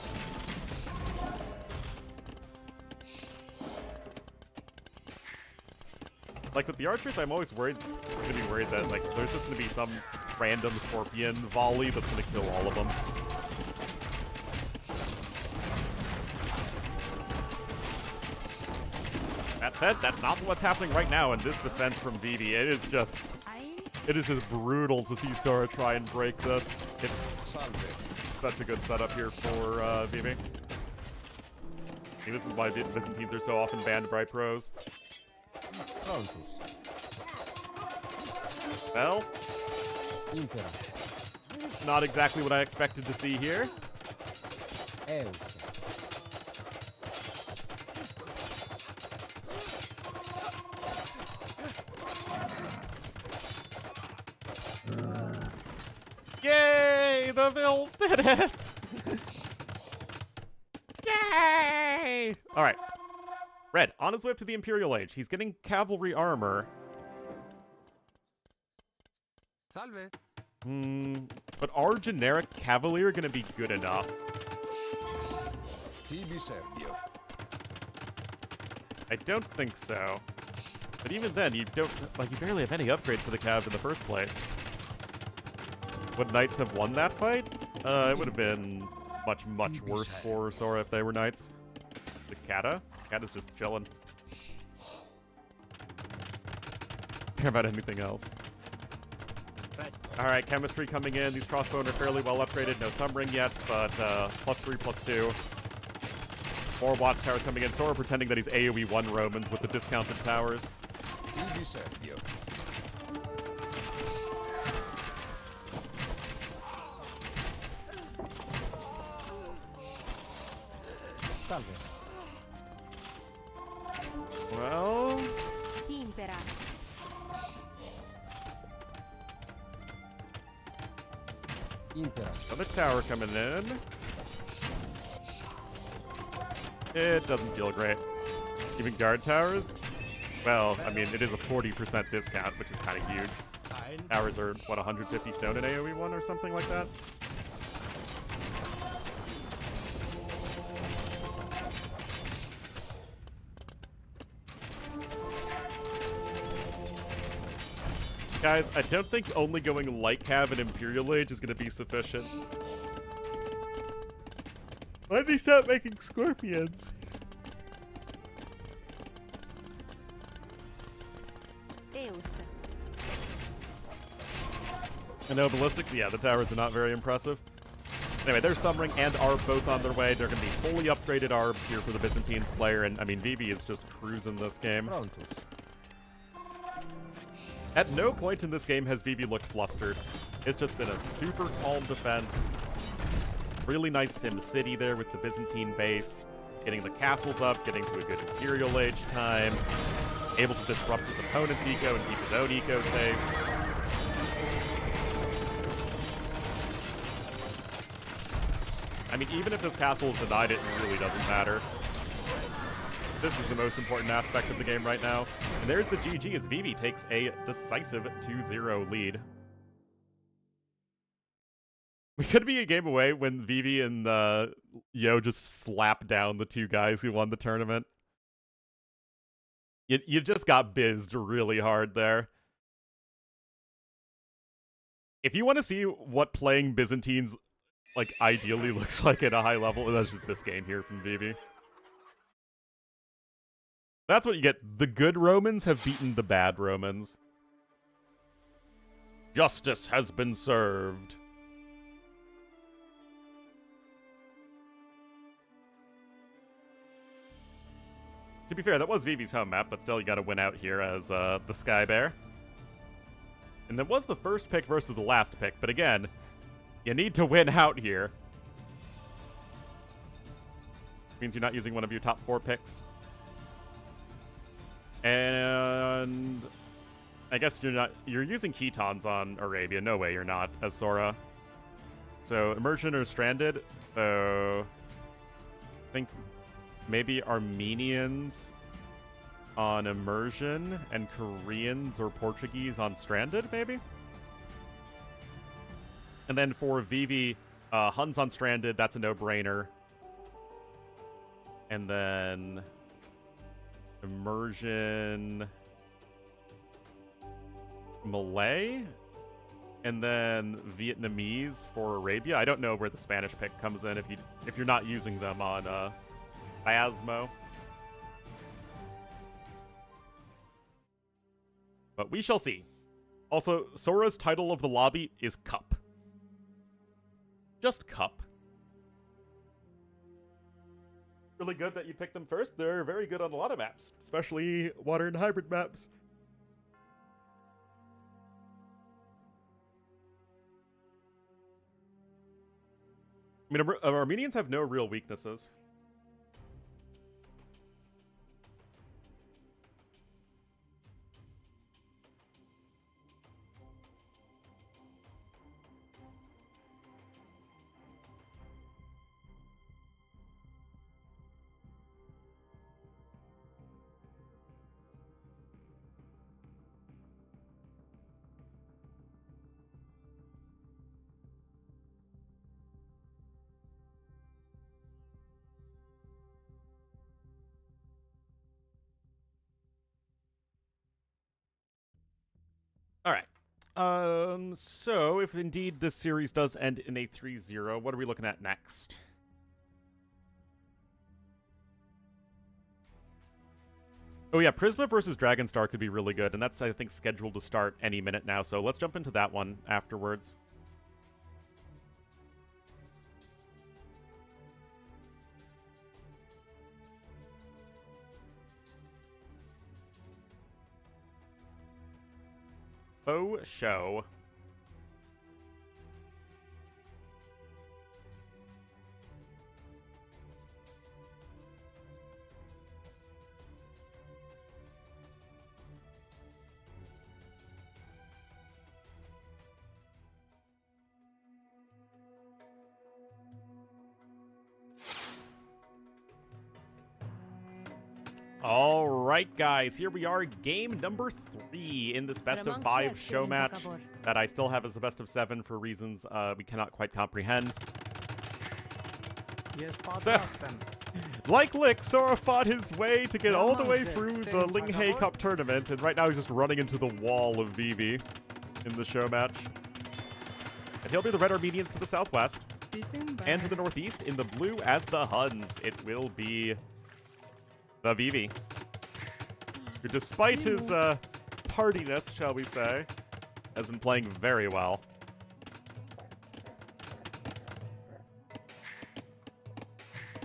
Like, with the archers, I'm always worried, gonna be worried that, like, there's just gonna be some random scorpion volley that's gonna kill all of them. That said, that's not what's happening right now in this defense from Vivi. It is just brutal to see Sora try and break this. It's such a good setup here for Vivi. I think this is why the Byzantines are so often banned by pros. Well, not exactly what I expected to see here. Yay! The Vils did it! Yay! Alright. Red, on his way up to the Imperial Age. He's getting cavalry armor. Salve. But are generic cavalier gonna be good enough? TB Serbio. I don't think so. But even then, you don't, like, you barely have any upgrades for the Cav in the first place. Would Knights have won that fight? It would have been much, much worse for Sora if they were Knights. The Kata? Kata's just chilling. Care about anything else. Alright, chemistry coming in. These crossbow are fairly well upgraded. No thumb ring yet, but +3, +2. More watchtowers coming in. Sora pretending that he's AoE 1 Romans with the discounted towers. TB Serbio. Salve. Well... Impera. Impera. Another tower coming in. It doesn't feel great. Even guard towers? Well, I mean, it is a 40% discount, which is kind of huge. Towers are, what, 150 stone in AoE 1 or something like that? Guys, I don't think only going Light Cav and Imperial Age is going to be sufficient. Why did he stop making scorpions? Eus. I know ballistics, yeah, the towers are not very impressive. Anyway, there's Thumb Ring and Arb both on their way. They're going to be fully upgraded Arbs here for the Byzantines player, and I mean, Vivi is just cruising this game. Prontus. At no point in this game has Vivi looked flustered. It's just been a super calm defense. Really nice Sim City there with the Byzantine base. Getting the castles up, getting to a good Imperial Age time. Able to disrupt his opponent's eco and keep his own eco safe. I mean, even if this castle is denied, it really doesn't matter. This is the most important aspect of the game right now. And there's the GG as Vivi takes a decisive 2-0 lead. We could be a game away when Vivi and Yo just slap down the two guys who won the tournament. You just got bizzed really hard there. If you want to see what playing Byzantines like ideally looks like at a high level, that's just this game here from Vivi. That's what you get. The good Romans have beaten the bad Romans. Justice has been served. To be fair, that was Vivi's home map, but still you gotta win out here as the Sky Bear. And that was the first pick versus the last pick, but again, you need to win out here. Means you're not using one of your top 4 picks. And I guess you're using Ketons on Arabia. No way you're not, as Sora. So Immersion or Stranded. So I think maybe Armenians on Immersion and Koreans or Portuguese on Stranded, maybe? And then for Vivi, Huns on Stranded, that's a no-brainer. And then Immersion Malay, and then Vietnamese for Arabia. I don't know where the Spanish pick comes in if you're not using them on Phasmo. But we shall see. Also, Sora's title of the lobby is Cup. Just Cup. Really good that you picked them first. They're very good on a lot of maps, especially water and hybrid maps. I mean, Armenians have no real weaknesses. All right. So if indeed this series does end in a 3-0, what are we looking at next? Oh yeah, Prisma versus Dragonstar could be really good, and that's, I think, scheduled to start any minute now, so let's jump into that one afterwards. Faux show. All right, guys, here we are, game number 3 in this best of 5 show match that I still have as a best of 7 for reasons we cannot quite comprehend. So, like Lick, Sora fought his way to get all the way through the Ling Hi Cup tournament, and right now he's just running into the wall of Vivi in the show match. And he'll be the Red Armenians to the southwest, and to the northeast in the blue as the Huns. It will be the Vivi, who despite his tardiness, shall we say, has been playing very well.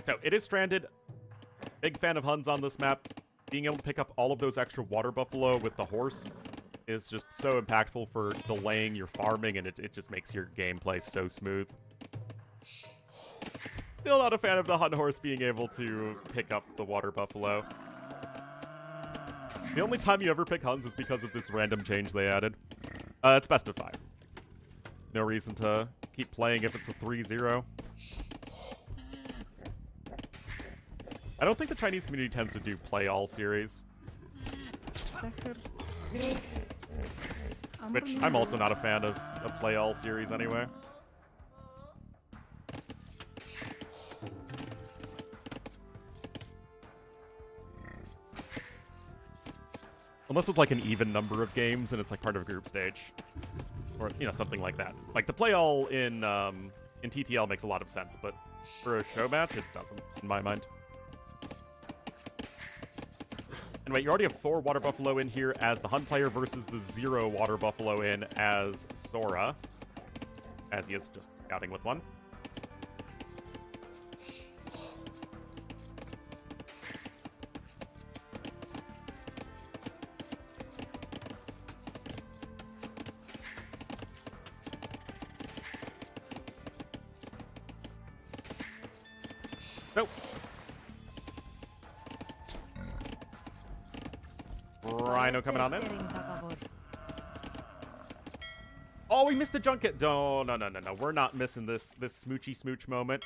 So it is stranded. Big fan of Huns on this map. Being able to pick up all of those extra water buffalo with the horse is just so impactful for delaying your farming, and it just makes your gameplay so smooth. Still not a fan of the Hun horse being able to pick up the water buffalo. The only time you ever pick Huns is because of this random change they added. It's best of 5. No reason to keep playing if it's a 3-0. I don't think the Chinese community tends to do play-all series. Which I'm also not a fan of a play-all series anyway. Unless it's like an even number of games and it's like part of a group stage. Or, you know, something like that. Like the play-all in TTL makes a lot of sense, but for a show match, it doesn't, in my mind. Anyway, you already have 4 water buffalo in here as the Hun player versus the 0 water buffalo in as Sora. As he is just scouting with one. Nope. Rhino coming on in. Oh, we missed the junket. No. We're not missing this smoochy smooch moment.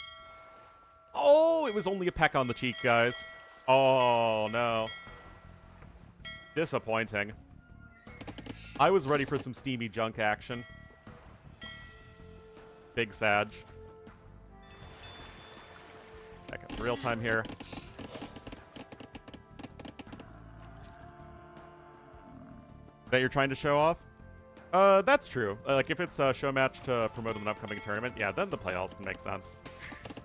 Oh, it was only a peck on the cheek, guys. Oh, no. Disappointing. I was ready for some steamy junk action. Big Sag. Back up to real time here. That you're trying to show off? That's true. Like, if it's a show match to promote an upcoming tournament, yeah, then the play-alls can make sense.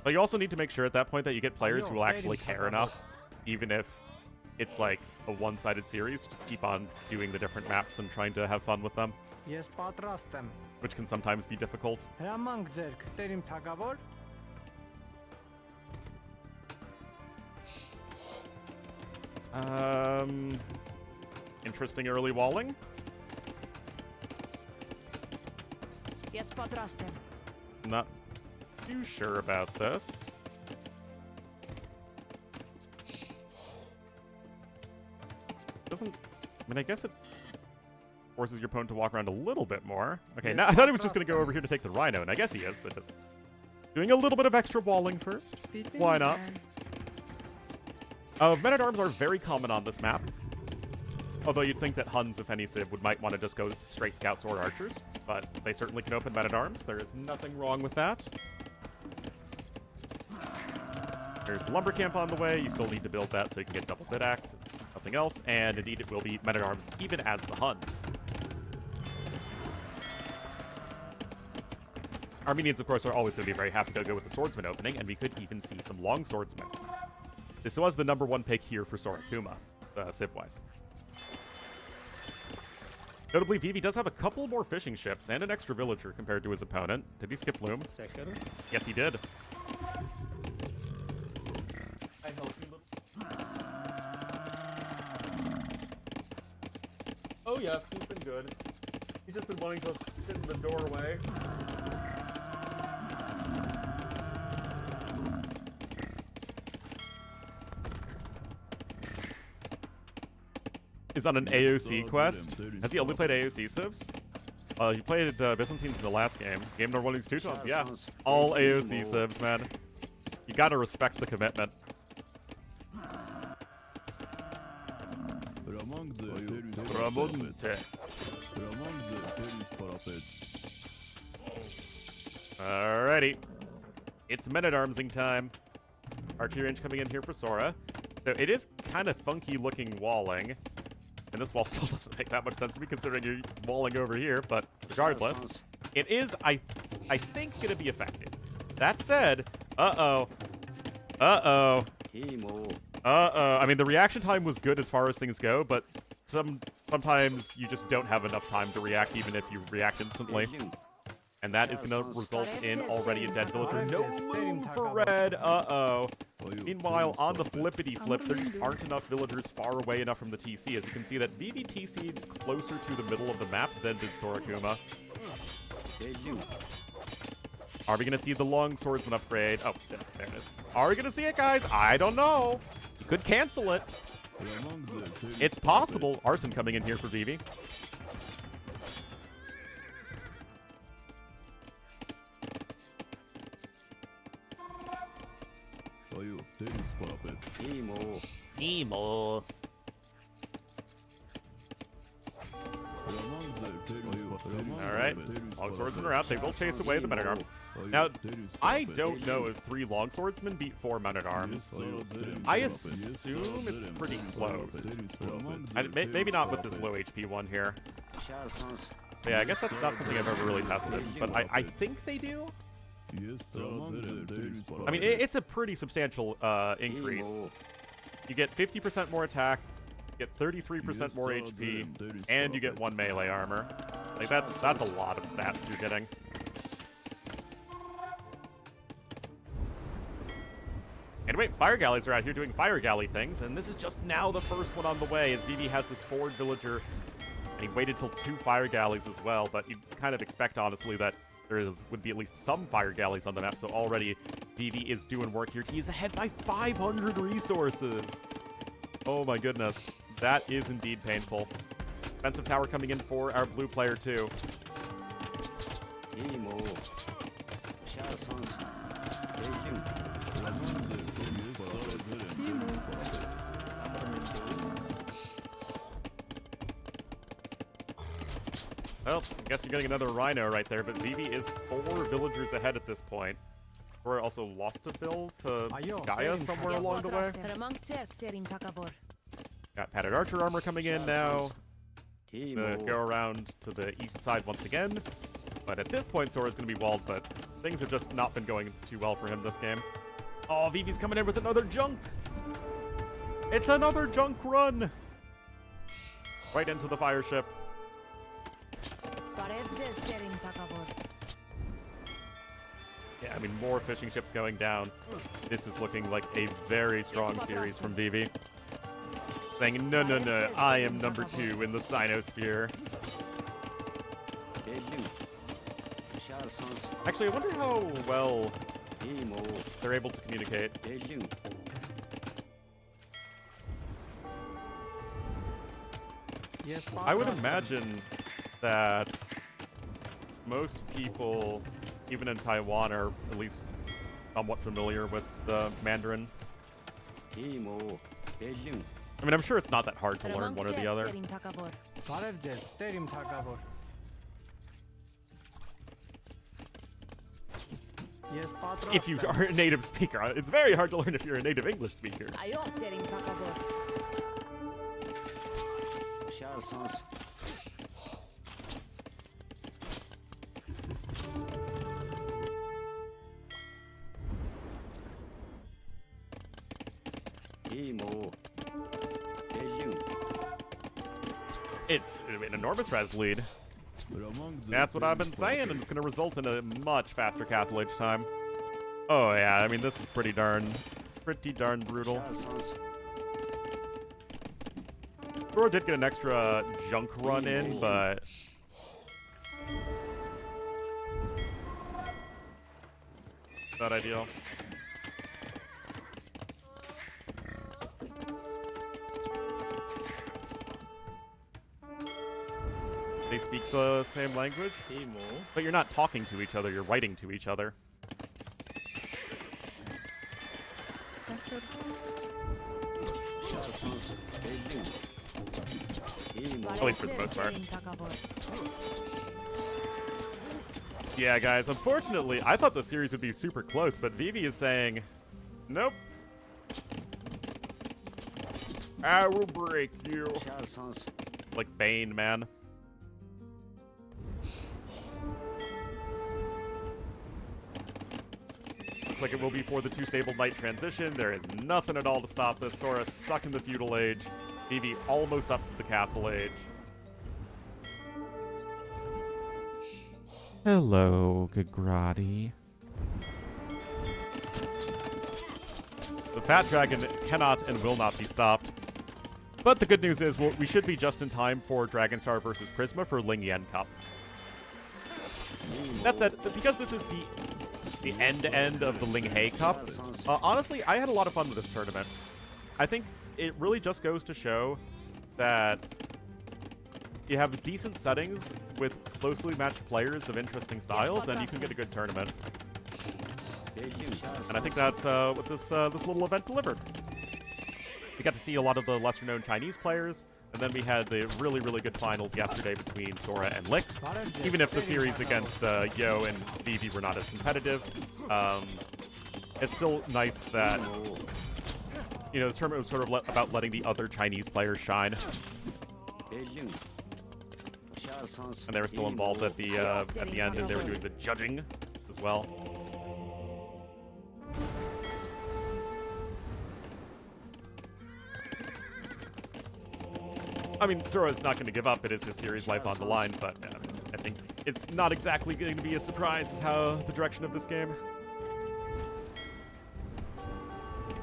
But you also need to make sure at that point that you get players who will actually care enough, even if it's, like, a one-sided series, to just keep on doing the different maps and trying to have fun with them. Which can sometimes be difficult. Interesting early walling. Yes, padrastem. Not too sure about this. Doesn't... I mean, I guess it forces your opponent to walk around a little bit more. Okay, Yes, now I thought he was just going to go over here to take the Rhino, and I guess he is, but just doing a little bit of extra walling first. Why not? Men-at-arms are very common on this map. Although you'd think that Huns, if any civ, might want to just go straight scouts or archers. But they certainly can open men-at-arms. There is nothing wrong with that. There's the lumber camp on the way. You still need to build that so you can get double bit axe, nothing else. And indeed, it will be men-at-arms even as the Huns. Armenians, of course, are always going to be very happy to go with the swordsman opening, and we could even see some long swordsmen. This was the #1 pick here for Sora Kuma, Civ-wise. Notably, Vivi does have a couple more fishing ships and an extra villager compared to his opponent. Did he skip Loom? Yes, he did. I help you. Oh yes, he's been good. He's just been wanting to sit in the doorway. Is on an AOC quest. Has he only played AOC civs? He played Byzantines in the last game. Game number 1 of these Teutons, yeah. All AOC civs, man. You gotta respect the commitment. Alrighty. It's men-at-armsing time. Archery range coming in here for Sora. So it is kind of funky looking walling. And this wall still doesn't make that much sense to me considering you're walling over here, but regardless, it is, I think, going to be effective. That said, uh-oh. I mean, the reaction time was good as far as things go, but sometimes you just don't have enough time to react even if you react instantly. And that is going to result in already a dead villager. No Loom for red, uh-oh. Meanwhile, on the flippity-flip, there just aren't enough villagers far away enough from the TC. As you can see that Vivi TC'd closer to the middle of the map than did Sora Kuma. Are we going to see the long swordsman upgrade? Oh, there it is. Are we going to see it, guys? I don't know. You could cancel it. It's possible. Arson coming in here for Vivi. Emo. Alright, long swordsmen are out. They will chase away the men-at-arms. Now, I don't know if 3 long swordsmen beat 4 men-at-arms. I assume it's pretty close. Maybe not with this low HP one here. But yeah, I guess that's not something I've ever really tested, but I think they do. I mean, it's a pretty substantial increase. You get 50% more attack, you get 33% more HP, and you get 1 melee armor. Like, that's a lot of stats you're getting. Anyway, fire galleys are out here doing fire galley things, and this is just now the first one on the way, as Vivi has this forward villager, and he waited till 2 fire galleys as well, but you'd kind of expect, honestly, that there would be at least some fire galleys on the map, so already Vivi is doing work here. He is ahead by 500 resources. Oh my goodness. That is indeed painful. Defensive tower coming in for our blue player too. Well, I guess you're getting another Rhino right there, but Vivi is 4 villagers ahead at this point. Or also lost a bill to Gaia somewhere along the way. Got padded archer armor coming in now. Go around to the east side once again. But at this point, Sora's going to be walled, but things have just not been going too well for him this game. Oh, Vivi's coming in with another junk! It's another junk run! Right into the fire ship. Yeah, I mean, more fishing ships going down. This is looking like a very strong series from Vivi. Saying, no, no, no, I am number 2 in the Sinosphere. Actually, I wonder how well they're able to communicate. I would imagine that most people, even in Taiwan, are at least somewhat familiar with the Mandarin. I mean, I'm sure it's not that hard to learn one or the other. If you are a native speaker. It's very hard to learn if you're a native English speaker. It's an enormous res lead. That's what I've been saying, and it's going to result in a much faster castle age time. Oh yeah, I mean this is pretty darn brutal. Sora did get an extra junk run in, but not ideal. They speak the same language, but you're not talking to each other, you're writing to each other. At least for the most part. Yeah, guys, unfortunately, I thought the series would be super close, but Vivi is saying, nope. I will break you. Like Bane, man. Looks like it will be for the two-stable knight transition. There is nothing at all to stop this. Sora stuck in the feudal age. Vivi almost up to the castle age. Hello, Gagrati. The Fat Dragon cannot and will not be stopped. But the good news is we should be just in time for Dragonstar versus Prisma for LingYuan Cup. That said, because this is the end of the Ling Hi Cup, honestly, I had a lot of fun with this tournament. I think it really just goes to show that you have decent settings with closely matched players of interesting styles, and you can get a good tournament. And I think that's what this little event delivered. We got to see a lot of the lesser-known Chinese players, and then we had the really, really good finals yesterday between Sora and Lix. Even if the series against Yo and Vivi were not as competitive, it's still nice that, you know, this tournament was sort of about letting the other Chinese players shine. And they were still involved at the end, and they were doing the judging as well. I mean, Sora's not going to give up. It is his series life on the line, but I think it's not exactly going to be a surprise as how the direction of this game.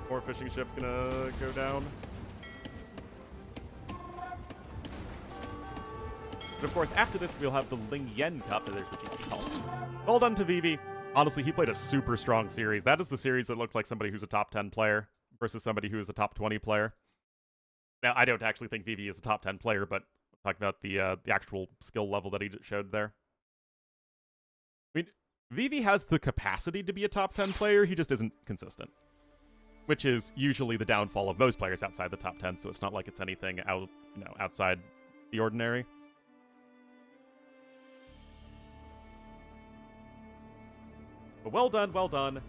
More fishing ships going to go down. But of course, after this, we'll have the LingYuan Cup. There's the GP call. Well done to Vivi. Honestly, he played a super strong series. That is the series that looked like somebody who's a top 10 player versus somebody who is a top 20 player. Now, I don't actually think Vivi is a top 10 player, but I'm talking about the actual skill level that he showed there. I mean, Vivi has the capacity to be a top 10 player, he just isn't consistent. Which is usually the downfall of most players outside the top 10, so it's not like it's anything outside the ordinary. But well done, well done.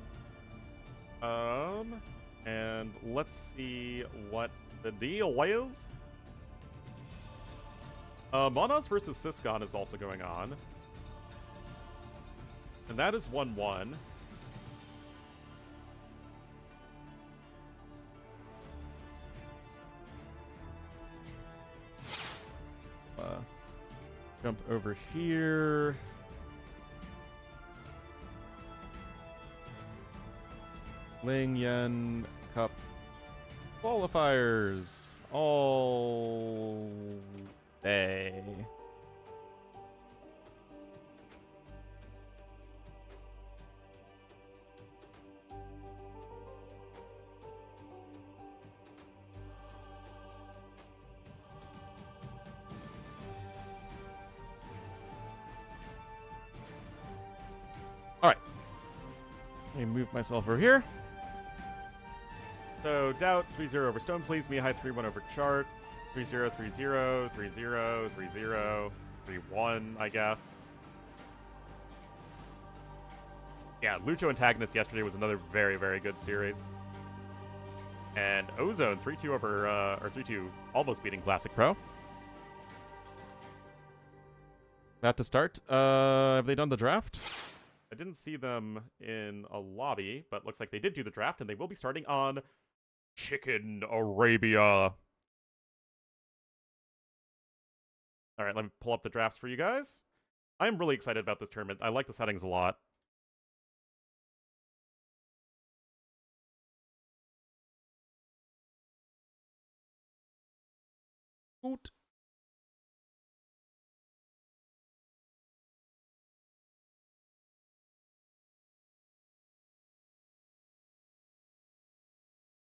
And let's see what the deal is. Monos versus Syscon is also going on. And that is 1-1. Jump over here. LingYuan Cup Qualifiers all day. All right. Let me move myself over here. So, Doubt, 3-0 over Stone, please. Mihai, 3-1 over Chart. 3-0, 3-0, 3-0, 3-0, 3-1, I guess. Yeah, Lucho Antagonist yesterday was another very, very good series. And Ozone, 3-2 over, or 3-2, almost beating Classic Pro. About to start. Have they done the draft? I didn't see them in a lobby, but looks like they did do the draft, and they will be starting on Chicken Arabia. All right, let me pull up the drafts for you guys. I'm really excited about this tournament. I like the settings a lot. Oot.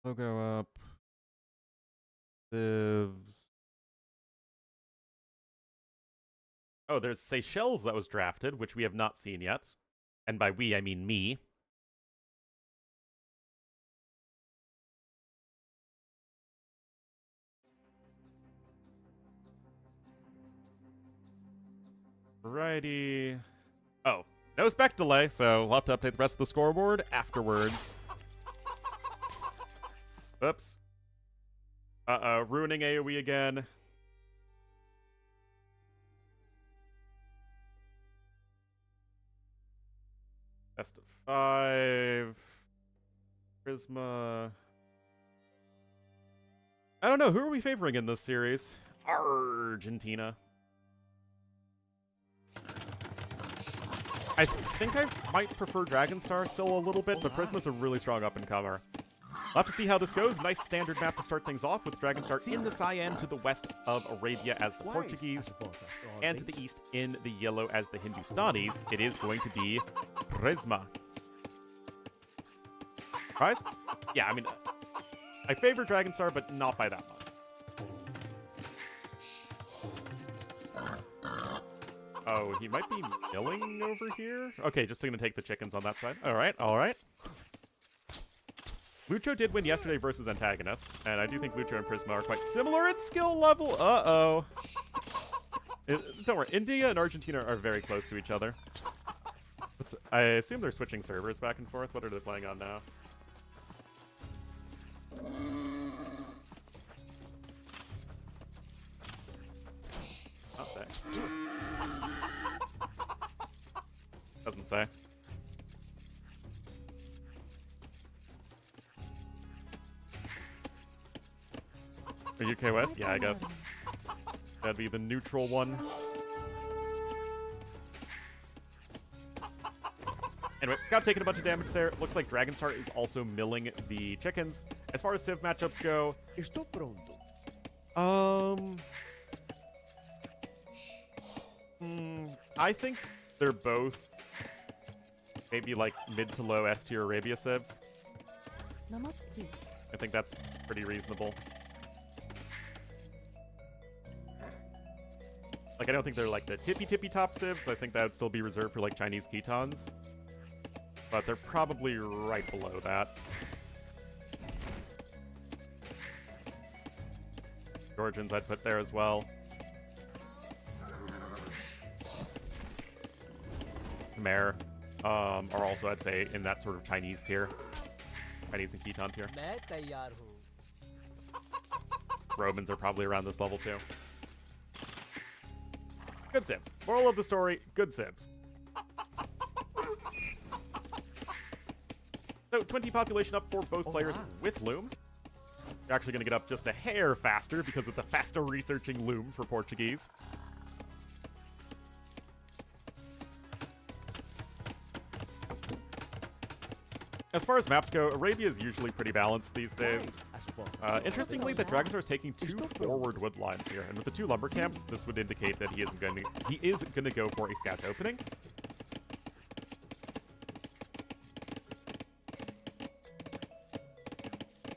Logo up. Divs. Oh, there's Seychelles that was drafted, which we have not seen yet. And by we, I mean me. Variety. Oh, no spec delay, so we'll have to update the rest of the scoreboard afterwards. Oops. Ruining AoE again. Best of 5. Prisma. I don't know, who are we favoring in this series? Argentina. I think I might prefer Dragonstar still a little bit, but Prisma's a really strong up-and-comer. We'll have to see how this goes. Nice standard map to start things off with Dragonstar in the cyan to the west of Arabia as the Portuguese, and to the east in the yellow as the Hindustanis. It is going to be Prisma. Surprise? Yeah, I mean, I favor Dragonstar, but not by that much. Oh, he might be milling over here? Okay, just gonna take the chickens on that side. Alright, alright. Lucho did win yesterday versus Antagonist, and I do think Lucho and Prisma are quite similar at skill level. Uh-oh. Don't worry, India and Argentina are very close to each other. I assume they're switching servers back and forth. What are they playing on now? Not say. Doesn't say. UK West? Yeah, I guess. That'd be the neutral one. Anyway, Scout taking a bunch of damage there. Looks like Dragonstar is also milling the chickens. As far as Civ matchups go, Estou pronto. I think they're both maybe like mid to low S tier Arabia Civs. Namaste. I think that's pretty reasonable. Like, I don't think they're like the tippy top civs. I think that would still be reserved for like Chinese Khitons. But they're probably right below that. Georgians I'd put there as well. Khmer are also, I'd say, in that sort of Chinese tier. Chinese and Khitan tier. Romans are probably around this level too. Good Sims. Moral of the story, good Sims. So, 20 population up for both players with Loom. You're actually going to get up just a hair faster because it's a faster researching Loom for Portuguese. As far as maps go, Arabia is usually pretty balanced these days. Interestingly, the Dragonstar is taking 2 forward wood lines here, and with the 2 lumber camps, this would indicate that he is going to go for a scout opening.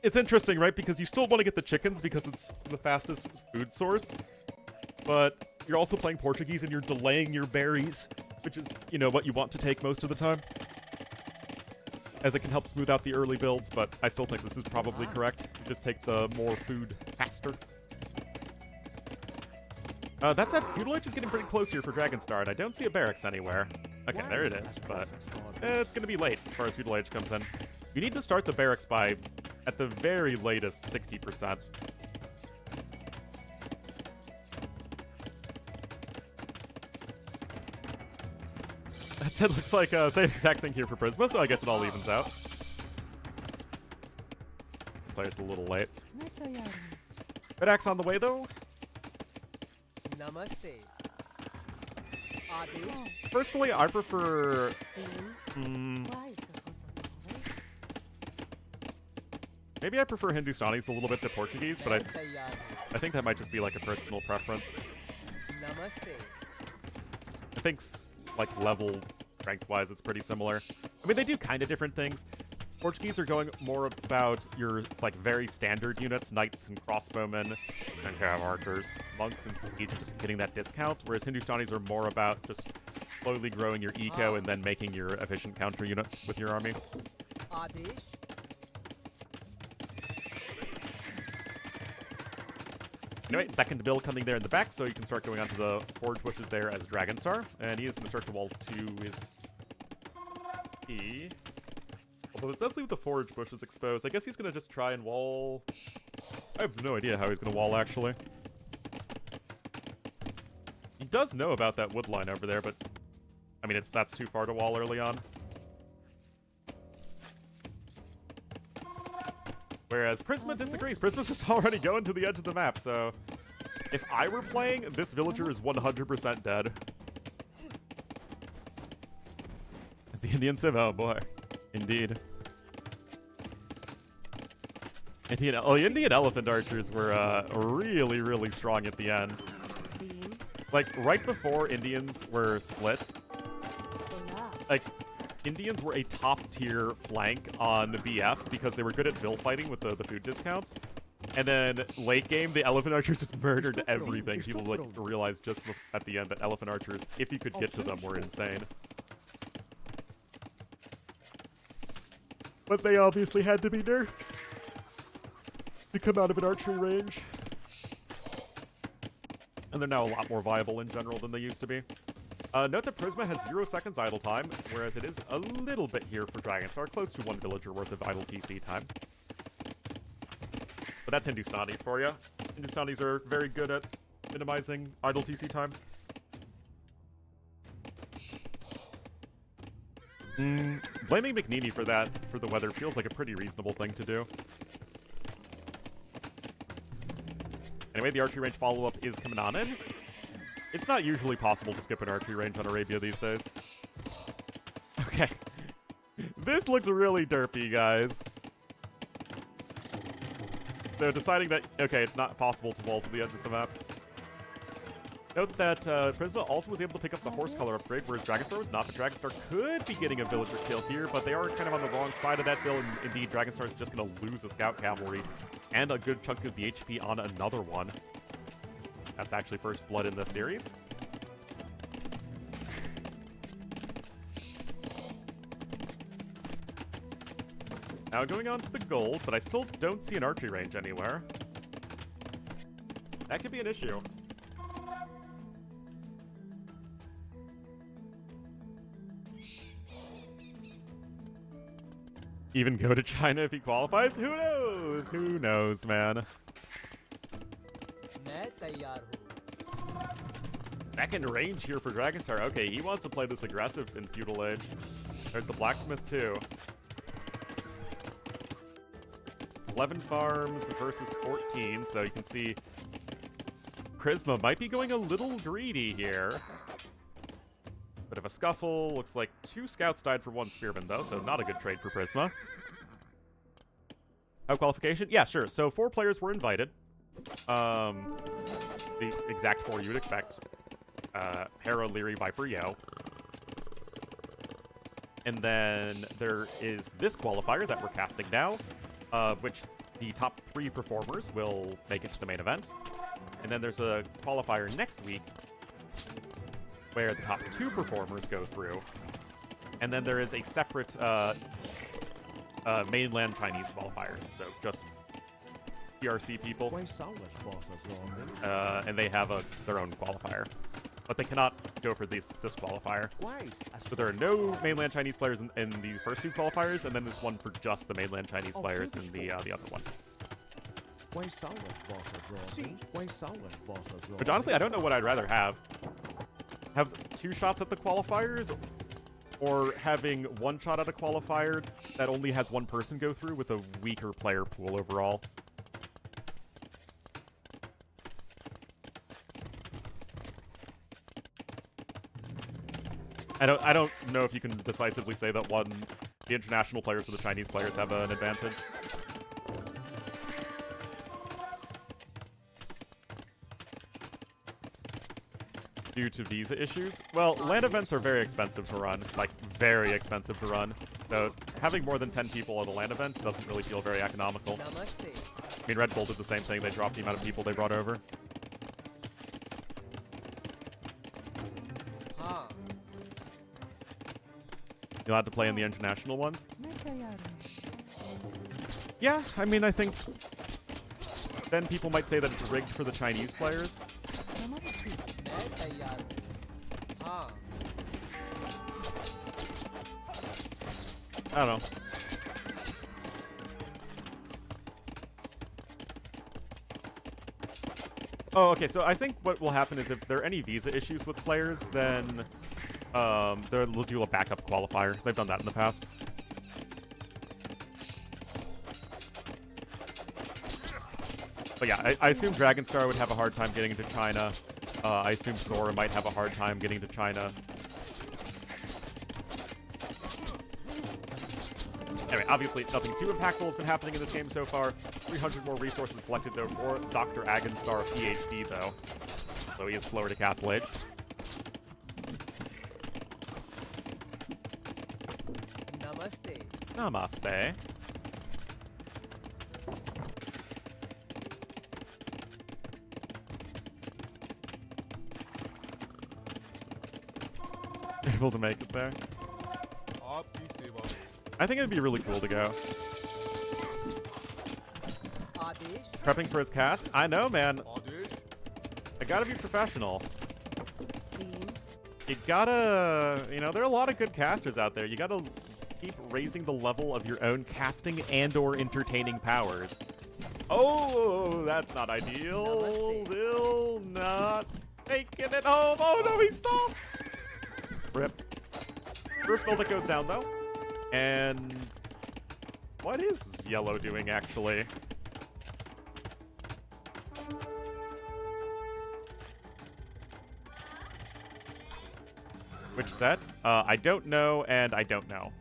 It's interesting, right? Because you still want to get the chickens because it's the fastest food source, but you're also playing Portuguese and you're delaying your berries, which is, you know, what you want to take most of the time, as it can help smooth out the early builds, but I still think this is probably correct. Just take the more food faster. That said, Feudal Age is getting pretty close here for Dragonstar, and I don't see a barracks anywhere. Okay, there it is, but it's going to be late as far as Feudal Age comes in. You need to start the barracks by, at the very latest, 60%. That said, looks like same exact thing here for Prisma, so I guess it all evens out. player's a little late. Natayaru. Red Axe on the way, though. Namaste. Adesh. Personally, I prefer... Scene. Why so? Maybe I prefer Hindustanis a little bit to Portuguese, but Tayaru. I think that might just be like a personal preference. Namaste. I think, like, level strength-wise, it's pretty similar. I mean, they do kind of different things. Portuguese are going more about your, like, very standard units, knights and crossbowmen, and cav archers, monks and siege, just getting that discount, whereas Hindustanis are more about just slowly growing your eco and then making your efficient counter units with your army. Adesh. Anyway, second build coming there in the back, so you can start going onto the forge bushes there as Dragonstar, and he is going to start to wall to his E. Although it does leave the forge bushes exposed. I guess he's going to just try and wall... I have no idea how he's going to wall, actually. He does know about that wood line over there, but... I mean, that's too far to wall early on. Whereas Prisma disagrees. Prisma's just already going to the edge of the map, so... If I were playing, this villager is 100% dead. It's the Indian Civ, oh boy. Indeed. Indian Elephant Archers were really, really strong at the end. Scene. Like, right before Indians were split, like, Indians were a top-tier flank on BF because they were good at bill fighting with the food discount. And then late game, the Elephant Archers just murdered everything. People like realized just at the end that Elephant Archers, if you could get to them, were insane. But they obviously had to be nerfed to come out of an archery range. And they're now a lot more viable in general than they used to be. Note that Prisma has 0 seconds idle time, whereas it is a little bit here for Dragonstar, close to 1 villager worth of idle TC time. But that's Hindustanis for you. Hindustanis are very good at minimizing idle TC time. Blaming McNeely for that, for the weather, feels like a pretty reasonable thing to do. Anyway, the archery range follow-up is coming on in. It's not usually possible to skip an archery range on Arabia these days. Okay. This looks really derpy, guys. They're deciding that, okay, it's not possible to wall to the edge of the map. Note that Prisma also was able to pick up the horse color upgrade, whereas Dragonstar was not. But Dragonstar could be getting a villager kill here, but they are kind of on the wrong side of that build. And indeed, Dragonstar is just going to lose a scout cavalry and a good chunk of the HP on another one. That's actually first blood in this series. Now going on to the gold, but I still don't see an archery range anywhere. That could be an issue. Even go to China if he qualifies? Who knows? Who knows, man? Second range here for Dragonstar. Okay, he wants to play this aggressive in Feudal Age. There's the Blacksmith too. 11 farms versus 14, so you can see Prisma might be going a little greedy here. Bit of a scuffle. Looks like 2 scouts died for 1 spearman, though, so not a good trade for Prisma. How qualification? Yeah, sure. So 4 players were invited. The exact 4 you would expect. Hera, Leary, Viper, Yo. And then there is this qualifier that we're casting now, which the top 3 performers will make it to the main event. And then there's a qualifier next week where the top 2 performers go through. And then there is a separate mainland Chinese qualifier. So just PRC people. And they have their own qualifier. But they cannot go for this qualifier. So there are no mainland Chinese players in the first 2 qualifiers, and then there's one for just the mainland Chinese players in the other one. Which honestly, I don't know what I'd rather have. Have 2 shots at the qualifiers, or having one shot at a qualifier that only has one person go through with a weaker player pool overall. I don't know if you can decisively say that the international players or the Chinese players have an advantage. Due to visa issues? Well, LAN events are very expensive to run. Like, very expensive to run. So, having more than 10 people at a LAN event doesn't really feel very economical. Namaste. I mean, Red Bull did the same thing. They dropped the amount of people they brought over. हाँ. You allowed to play in the international ones? मैं तैयार हूँ. Yeah, I mean, I think then people might say that it's rigged for the Chinese players. नमस्ते. मैं तैयार हूँ. हाँ. I don't know. Oh, okay, so I think what will happen is if there are any visa issues with players, then they'll do a backup qualifier. They've done that in the past. But yeah, I assume Dragonstar would have a hard time getting into China. I assume Sora might have a hard time getting to China. Anyway, obviously nothing too impactful has been happening in this game so far. 300 more resources collected though for Dr. Agonstar PhD though. So he is slower to cast Lich. Namaste. Namaste. Able to make it there. I think it'd be really cool to go. Adesh. Prepping for his cast? I know, man. I gotta be professional. Scene. You gotta, you know, there are a lot of good casters out there. You gotta keep raising the level of your own casting and or entertaining powers. Oh, that's not ideal. Namaste. Will not making it home. Oh no, he stopped. Rip. First build that goes down though. And what is yellow doing actually? Which set? I don't know, and I don't know.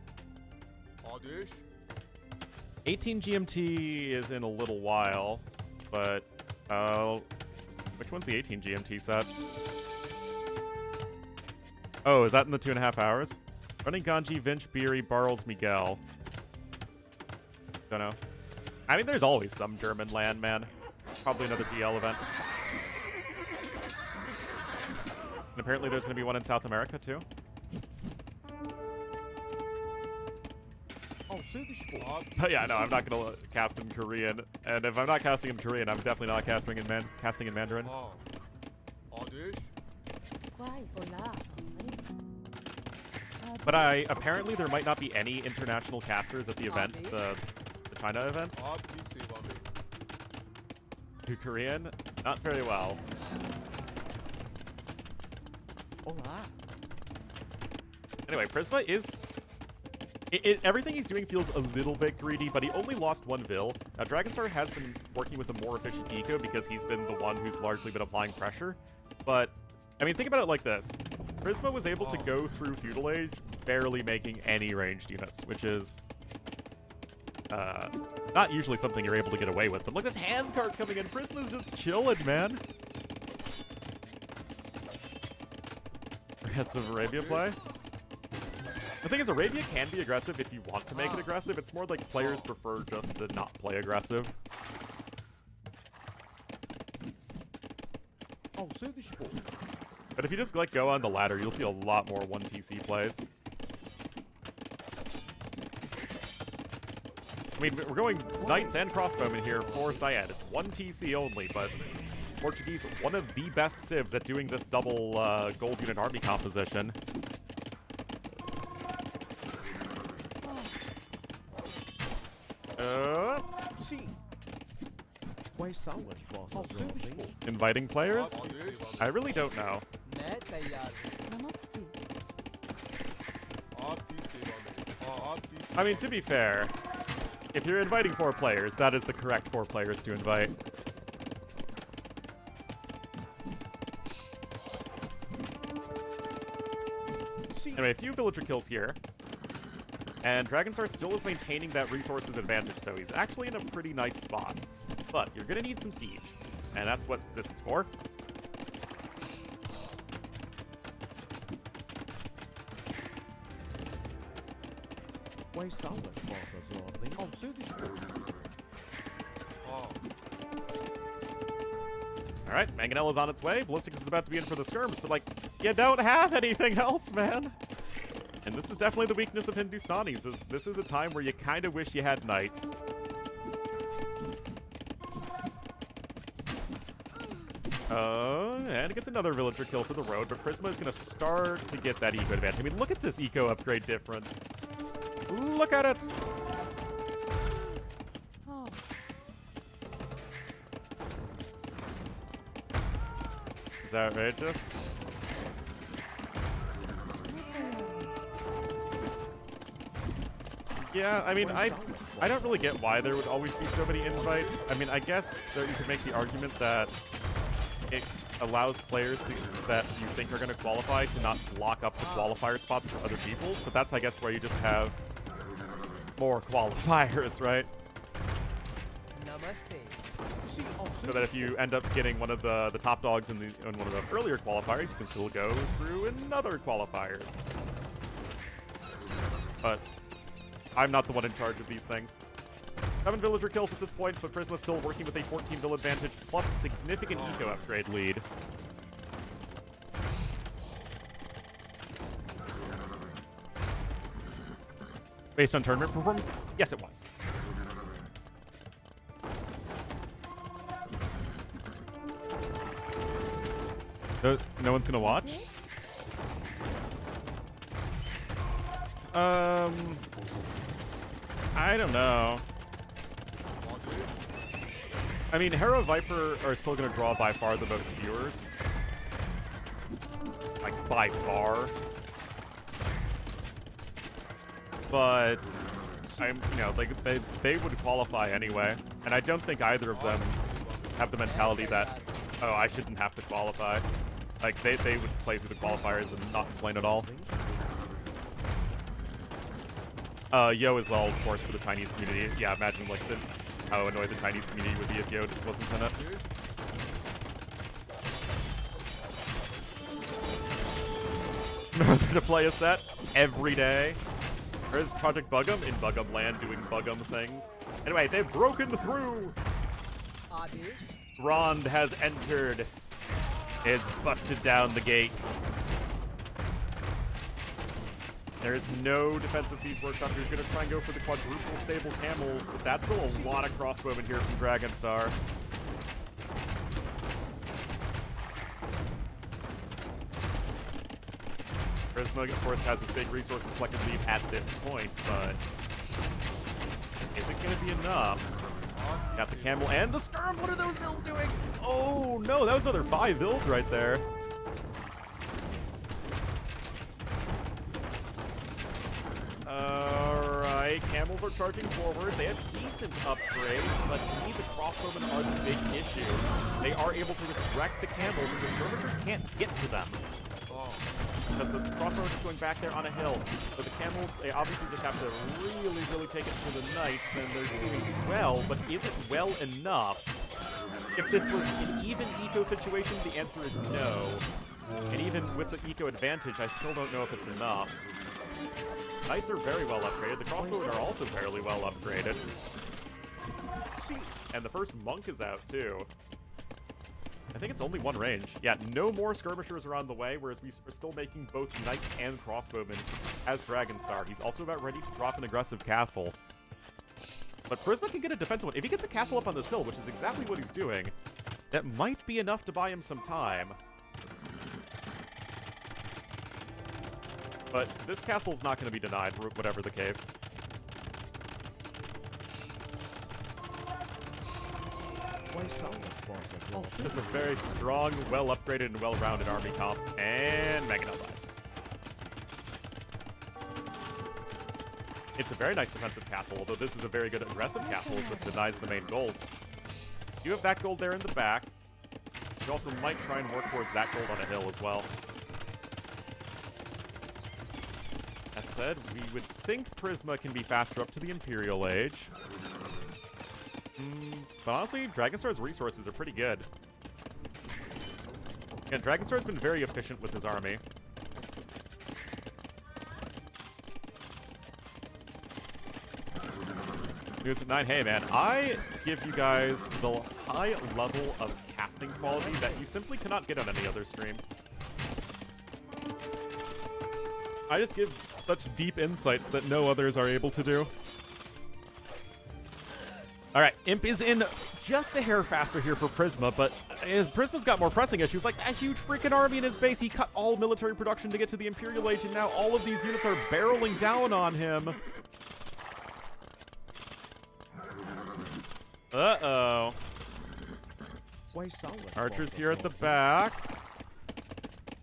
18 GMT is in a little while, but which one's the 18 GMT set? Oh, is that in the 2.5 hours? Running Ganji, Vinch, Beery, Barles, Miguel. Don't know. I mean, there's always some German land, man. Probably another DL event. And apparently there's going to be one in South America, too. But yeah, no, I'm not going to cast in Korean. And if I'm not casting in Korean, I'm definitely not casting in Mandarin. Quais. Olá. But apparently there might not be any international casters at the event, the China event. Do Korean? Not very well. Olá. Anyway, Prisma is... everything he's doing feels a little bit greedy, but he only lost one Vil. Now, Dragonstar has been working with a more efficient eco because he's been the one who's largely been applying pressure. But, I mean, think about it like this. Prisma was able to go through Feudal Age barely making any ranged units, which is not usually something you're able to get away with. But look at this hand card coming in. Prisma's just chilling, man. Aggressive Arabia play. The thing is, Arabia can be aggressive if you want to make it aggressive. It's more like players prefer just to not play aggressive. But if you just go on the ladder, you'll see a lot more 1TC plays. I mean, we're going Knights and Crossbowmen here for Syed. It's 1TC only, but Portuguese, one of the best civs at doing this double gold unit army composition. Inviting players? I really don't know. मैं तैयार हूँ. Namaste. I mean, to be fair, if you're inviting 4 players, that is the correct 4 players to invite. Anyway, a few villager kills here. And Dragonstar still is maintaining that resources advantage, so he's actually in a pretty nice spot. But you're gonna need some siege, and that's what this is for. Alright, Manganella's on its way. Ballistics is about to be in for the skirms, but like, you don't have anything else, man! And this is definitely the weakness of Hindustanis, is this is a time where you kinda wish you had knights. And it gets another villager kill for the road, but Prisma is gonna start to get that eco advantage. I mean, look at this eco upgrade difference. Look at it! Oh. Is that outrageous? Yeah, I mean, I don't really get why there would always be so many invites. I mean, I guess there, you could make the argument that it allows players that you think are going to qualify to not block up the qualifier spots for other people's, but that's, I guess, where you just have more qualifiers, right? Namaste. So that if you end up getting one of the top dogs in one of the earlier qualifiers, you can still go through another qualifiers. But I'm not the one in charge of these things. 7 villager kills at this point, but Prisma's still working with a 14 vill advantage, plus a significant eco upgrade lead. Based on tournament performance? Yes, it was. No one's gonna watch? I don't know. I mean, Hera Viper are still gonna draw by far the most viewers. Like, by far. But you know, like they would qualify anyway, and I don't think either of them have the mentality that, oh, I shouldn't have to qualify. Like they would play through the qualifiers and not complain at all. Yo as well, of course, for the Chinese community. Yeah, imagine like how annoyed the Chinese community would be if Yo wasn't in it. To play a set every day. Where's Project Bug'em? In Bug'em land doing Bug'em things. Anyway, they've broken through! Rond has entered. Has busted down the gate. There is no defensive siege workshop. You're going to try and go for the quadruple stable camels, but that's still a lot of crossbowmen here from Dragonstar. Prisma, of course, has his big resources collected lead at this point, but is it going to be enough? Got the camel and the skirm. What are those vills doing? Oh, no, that was another 5 vills right there. Alright, camels are charging forward. They have decent upgrades, but to me, the crossbowmen are the big issue. They are able to just wreck the camels, and the skirmishers can't get to them. Because the crossbowmen is going back there on a hill. So the camels, they obviously just have to really take it to the knights, and they're doing well, but is it well enough? If this was an even eco situation, the answer is no. And even with the eco advantage, I still don't know if it's enough. Knights are very well upgraded. The crossbowmen are also fairly well upgraded. And the first monk is out, too. I think it's only one range. Yeah, no more skirmishers are on the way, whereas we are still making both knights and crossbowmen as Dragonstar. He's also about ready to drop an aggressive castle. But Prisma can get a defensive one. If he gets a castle up on this hill, which is exactly what he's doing, that might be enough to buy him some time. But this castle's not going to be denied, whatever the case. This is a very strong, well-upgraded, and well-rounded army comp. And Mangonel dies. It's a very nice defensive castle, although this is a very good aggressive castle, which denies the main gold. You have that gold there in the back. You also might try and work towards that gold on a hill as well. That said, we would think Prisma can be faster up to the Imperial Age. But honestly, Dragonstar's resources are pretty good. Yeah, Dragonstar's been very efficient with his army. News at 9. Hey, man, I give you guys the high level of casting quality that you simply cannot get on any other stream. I just give such deep insights that no others are able to do. All right, Imp is in just a hair faster here for Prisma, but Prisma's got more pressing issues, like that huge freaking army in his base. He cut all military production to get to the Imperial Age, and now all of these units are barreling down on him. Uh-oh. Archers here at the back.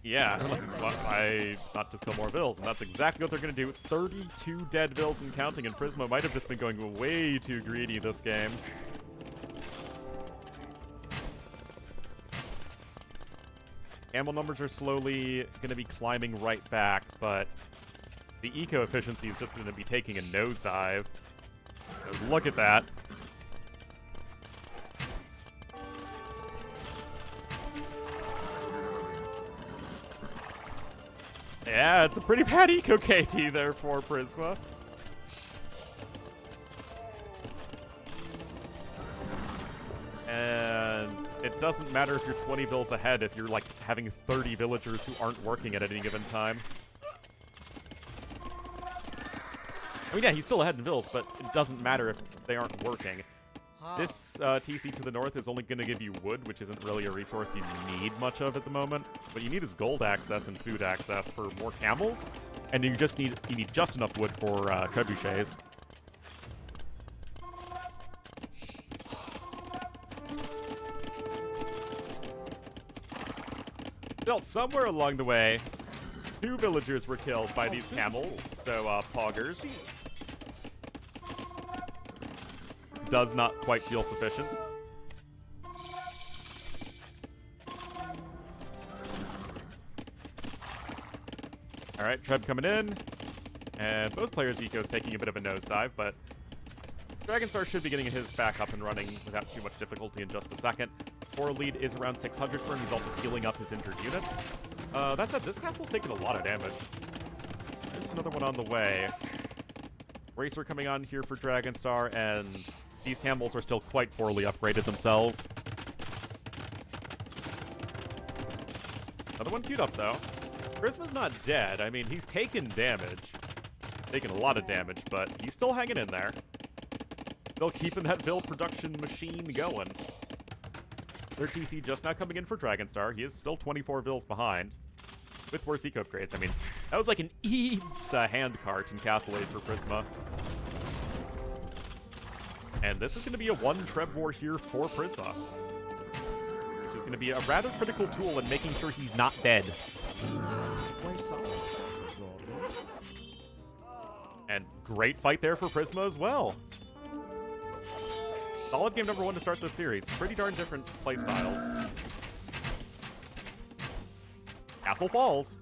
Yeah, why not just kill more Vills? And that's exactly what they're going to do. 32 dead Vills and counting, and Prisma might have just been going way too greedy this game. Camel numbers are slowly going to be climbing right back, but the eco efficiency is just going to be taking a nosedive. Look at that. Yeah, it's a pretty bad eco KT there for Prisma. And it doesn't matter if you're 20 vills ahead if you're like having 30 villagers who aren't working at any given time. I mean, yeah, he's still ahead in vills, but it doesn't matter if they aren't working. This TC to the north is only going to give you wood, which isn't really a resource you need much of at the moment. What you need is gold access and food access for more camels, and you need just enough wood for trebuchets. Still, somewhere along the way, 2 villagers were killed by these camels, so poggers. Does not quite feel sufficient. Alright, Treb coming in. And both players' eco's taking a bit of a nosedive, but Dragonstar should be getting his back up and running without too much difficulty in just a second. Core lead is around 600 for him. He's also healing up his injured units. That said, this castle's taking a lot of damage. There's another one on the way. Racer coming on here for Dragonstar, and these camels are still quite poorly upgraded themselves. Another one queued up, though. Prisma's not dead. I mean, he's taken damage. Taken a lot of damage, but he's still hanging in there. Still keeping that Vill production machine going. Their TC just now coming in for Dragonstar. He is still 24 Vills behind. With worse eco upgrades. I mean, that was like an insta handcart in Castle Age for Prisma. And this is going to be a 1-Treb war here for Prisma. Which is going to be a rather critical tool in making sure he's not dead. And great fight there for Prisma as well. Solid game number 1 to start this series. Pretty darn different playstyles. Castle falls.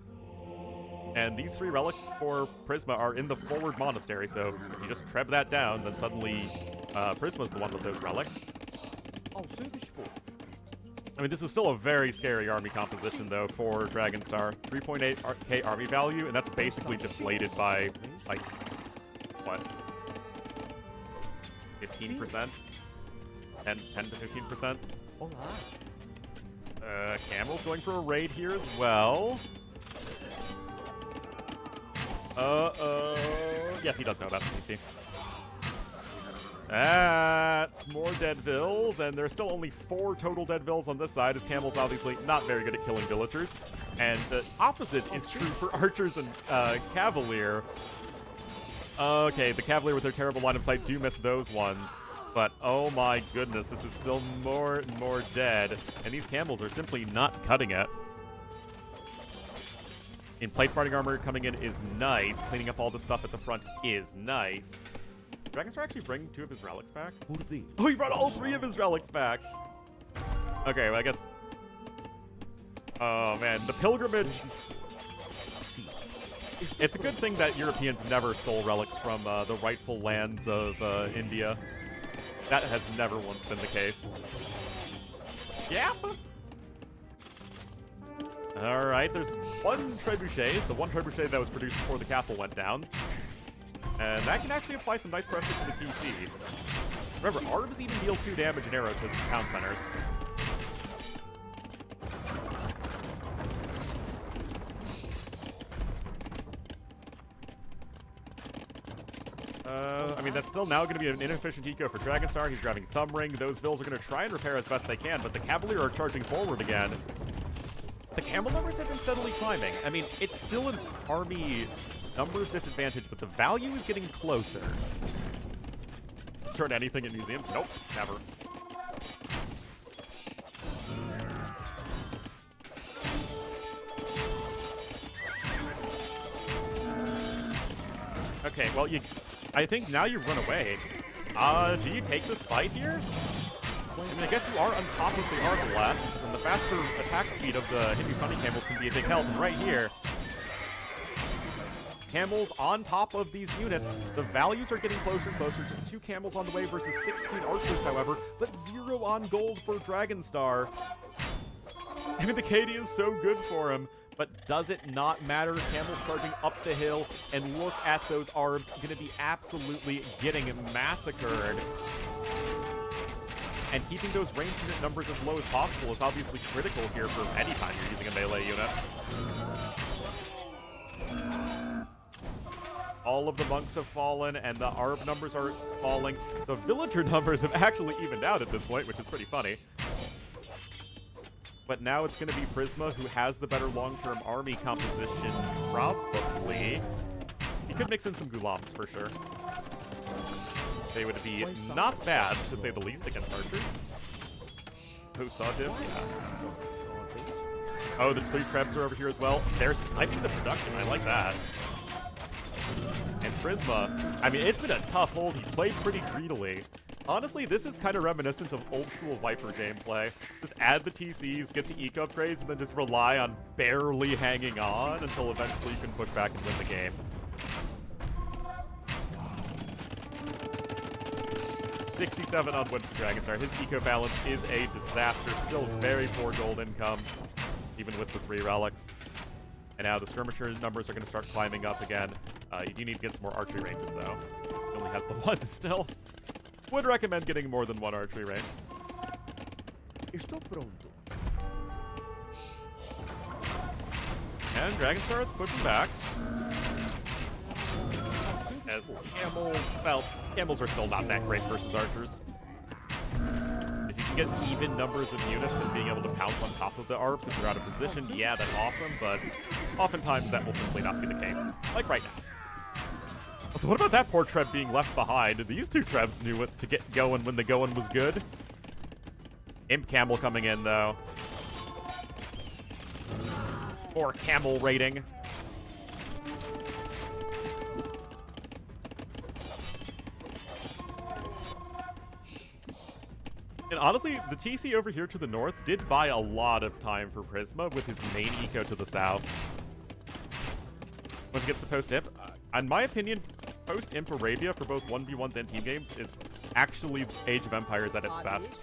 And these 3 relics for Prisma are in the forward monastery, so if you just treb that down, then suddenly Prisma's the one with those relics. I mean, this is still a very scary army composition, though, for Dragonstar. 3.8k army value, and that's basically deflated by, like, what? 15%? 10 to 15%? Camel's going for a raid here as well. Yes, he does know about the PC. That's more dead Vills, and there's still only 4 total dead Vills on this side, as Camel's obviously not very good at killing villagers. And the opposite is true for Archers and Cavalier. Okay, the Cavalier with their terrible line of sight do miss those ones. But oh my goodness, this is still more and more dead. And these Camels are simply not cutting it. In plate fighting armor coming in is nice. Cleaning up all the stuff at the front is nice. Dragonstar actually bring 2 of his relics back? Oh, he brought all 3 of his relics back! Okay, well, I guess... Oh, man. The pilgrimage... It's a good thing that Europeans never stole relics from the rightful lands of India. That has never once been the case. Yep! Alright, there's 1 trebuchet. The 1 trebuchet that was produced before the castle went down. And that can actually apply some nice pressure to the TC. Remember, Arbs even deal 2 damage in arrow to the town centers. I mean, that's still now going to be an inefficient eco for Dragonstar. He's grabbing Thumb Ring. Those Vills are going to try and repair as best they can, but the Cavalier are charging forward again. The camel numbers have been steadily climbing. I mean, it's still an army numbers disadvantage, but the value is getting closer. Start anything in museums? Nope, never. Okay, well, I think now you run away. Do you take this fight here? I mean, I guess you are on top of the Arthalasts, and the faster attack speed of the Hindustani camels can be a big help. And right here, camels on top of these units. The values are getting closer and closer. Just 2 camels on the way versus 16 archers, however, but 0 on gold for Dragonstar. I mean, the KD is so good for him. But does it not matter? Camels charging up the hill, and look at those Arbs, going to be absolutely getting massacred. And keeping those range unit numbers as low as possible is obviously critical here for any time you're using a melee unit. All of the monks have fallen, and the Arb numbers are falling. The villager numbers have actually evened out at this point, which is pretty funny. But now it's going to be Prisma who has the better long-term army composition, probably. He could mix in some Gulams for sure. They would be not bad, to say the least, against archers. Who saw Div? Yeah. Oh, the 3 Trebs are over here as well. They're sniping the production. I like that. And Prisma, I mean, it's been a tough hold. He played pretty greedily. Honestly, this is kind of reminiscent of old-school Viper gameplay. Just add the TCs, get the eco upgrades, and then just rely on barely hanging on until eventually you can push back and win the game. $67 on win for Dragonstar. His eco balance is a disaster. Still very poor gold income, even with the 3 relics. And now the skirmisher numbers are going to start climbing up again. You do need to get some more archery ranges, though. He only has the 1 still. Would recommend getting more than 1 archery range. Estou pronto. And Dragonstar is pushing back. As camels, well, camels are still not that great versus archers. If you can get even numbers of units and being able to pounce on top of the Arbs if you're out of position, yeah, that's awesome, but oftentimes that will simply not be the case. Like right now. So what about that poor Treb being left behind? These 2 Trebs knew what to get going when the going was good. Imp Camel coming in, though. Or Camel rating. And honestly, the TC over here to the north did buy a lot of time for Prisma with his main eco to the south. When he gets to post-imp, in my opinion, post-imp Arabia for both 1v1s and team games is actually Age of Empires at its best.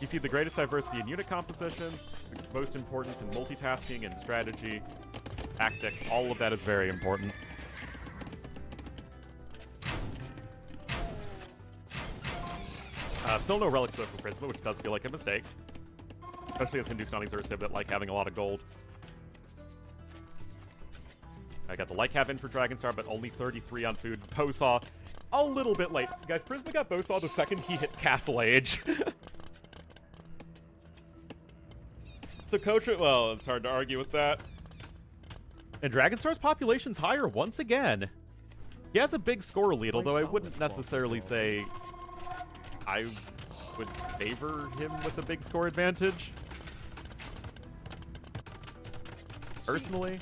You see the greatest diversity in unit compositions, the most importance in multitasking and strategy, tactics, all of that is very important. Still no relics though for Prisma, which does feel like a mistake. Especially as Hindustanis are a civ that like having a lot of gold. I got the Lycav in for Dragonstar, but only 33 on food. Bosaw, a little bit late. Guys, Prisma got Bosaw the second he hit Castle Age. So Coach, well, it's hard to argue with that. And Dragonstar's population's higher once again. He has a big score lead, although I wouldn't necessarily say I would favor him with a big score advantage. personally.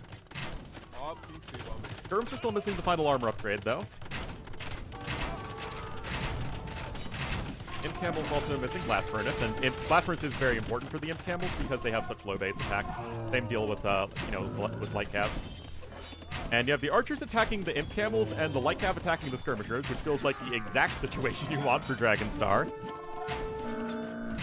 आपकी सेवा में Skirms are still missing the final armor upgrade, though. Imp Camel's also missing Blast Furnace, and Blast Furnace is very important for the Imp Camels because they have such low base attack. Same deal with, with Light Cav. And you have the Archers attacking the Imp Camels and the Light Cav attacking the Skirmishers, which feels like the exact situation you want for Dragon Star.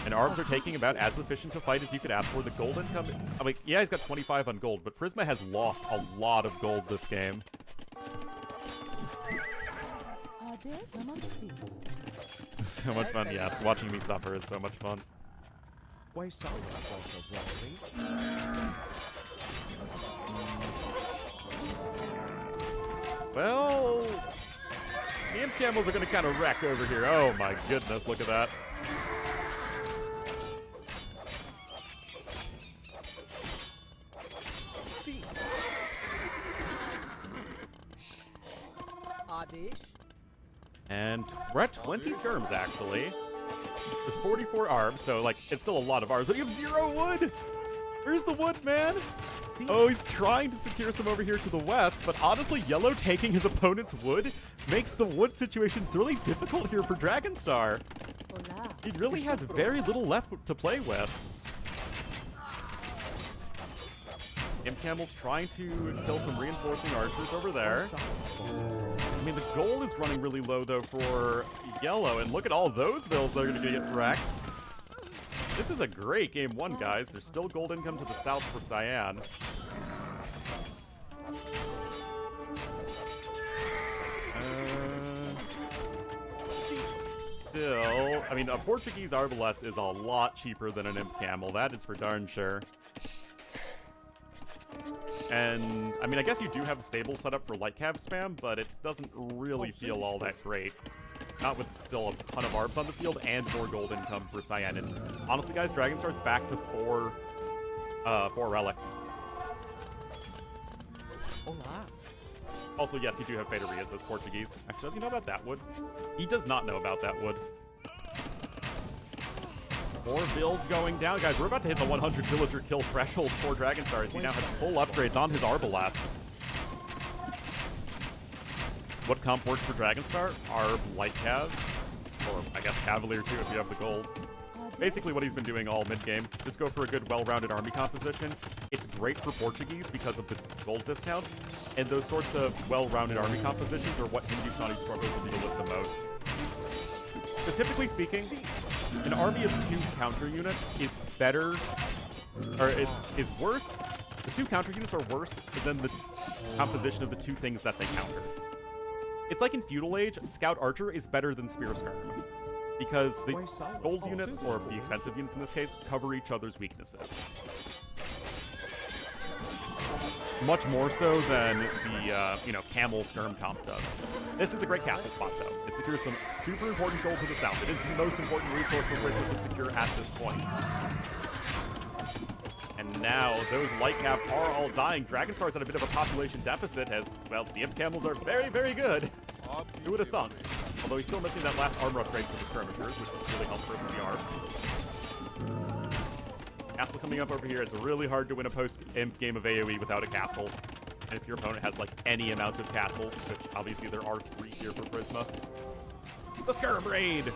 And Arms are taking about as efficient a fight as you could ask for. The gold income, I mean, yeah, he's got 25 on gold, but Prisma has lost a lot of gold this game. Adesh, namaste. So much fun, yes. Watching me suffer is so much fun. Quais são as vossas ordens? Well, the Imp Camels are going to kind of wreck over here. Oh my goodness, look at that. C Adesh And we're at 20 skirms, actually. With 44 arms, so, like, it's still a lot of arms, but you have 0 wood! Where's the wood, man? Oh, he's trying to secure some over here to the west, but honestly, Yellow taking his opponent's wood makes the wood situation really difficult here for Dragon Star. Hola. He really has very little left to play with. Imp Camel's trying to kill some reinforcing archers over there. I mean, the goal is running really low, though, for Yellow, and look at all those bills that are going to get wrecked. This is a great game one, guys. There's still gold income to the south for Cyan. Still, I mean, a Portuguese Arbalest is a lot cheaper than an Imp Camel. That is for darn sure. And, I mean, I guess you do have a stable setup for Light Cav spam, but it doesn't really feel all that great. Not with still a ton of arbs on the field and more gold income for Cyan. And honestly, guys, Dragon Star's back to four relics. Olá. Also, yes, you do have Federias as Portuguese. Actually, does he know about that wood? He does not know about that wood. More bills going down. Guys, we're about to hit the 100 villager kill threshold for Dragon Star as he now has full upgrades on his Arbalests. What comp works for Dragon Star? Arb, Light Cav, or I guess Cavalier too if you have the gold. Basically what he's been doing all mid-game. Just go for a good, well-rounded army composition. It's great for Portuguese because of the gold discount, and those sorts of well-rounded army compositions are what Hindustani struggles to deal with the most. Because typically speaking, an army of 2 counter units is better, or it is worse. The 2 counter units are worse than the composition of the 2 things that they counter. It's like in Feudal Age, Scout Archer is better than Spear Skirm, because the gold units, or the expensive units in this case, cover each other's weaknesses. Much more so than the, Camel Skirm comp does. This is a great castle spot, though. It secures some super important gold to the south. It is the most important resource for Prisma to secure at this point. And now, those Light Cav are all dying. Dragon Star's at a bit of a population deficit as, well, the Imp Camels are very, very good. Who would have thunk? Although he's still missing that last armor upgrade for the Skirmishers, which will really help versus the Arbs. Castle coming up over here. It's really hard to win a post-Imp game of AoE without a castle. And if your opponent has, like, any amount of castles, which obviously there are 3 here for Prisma. The Skirm Raid!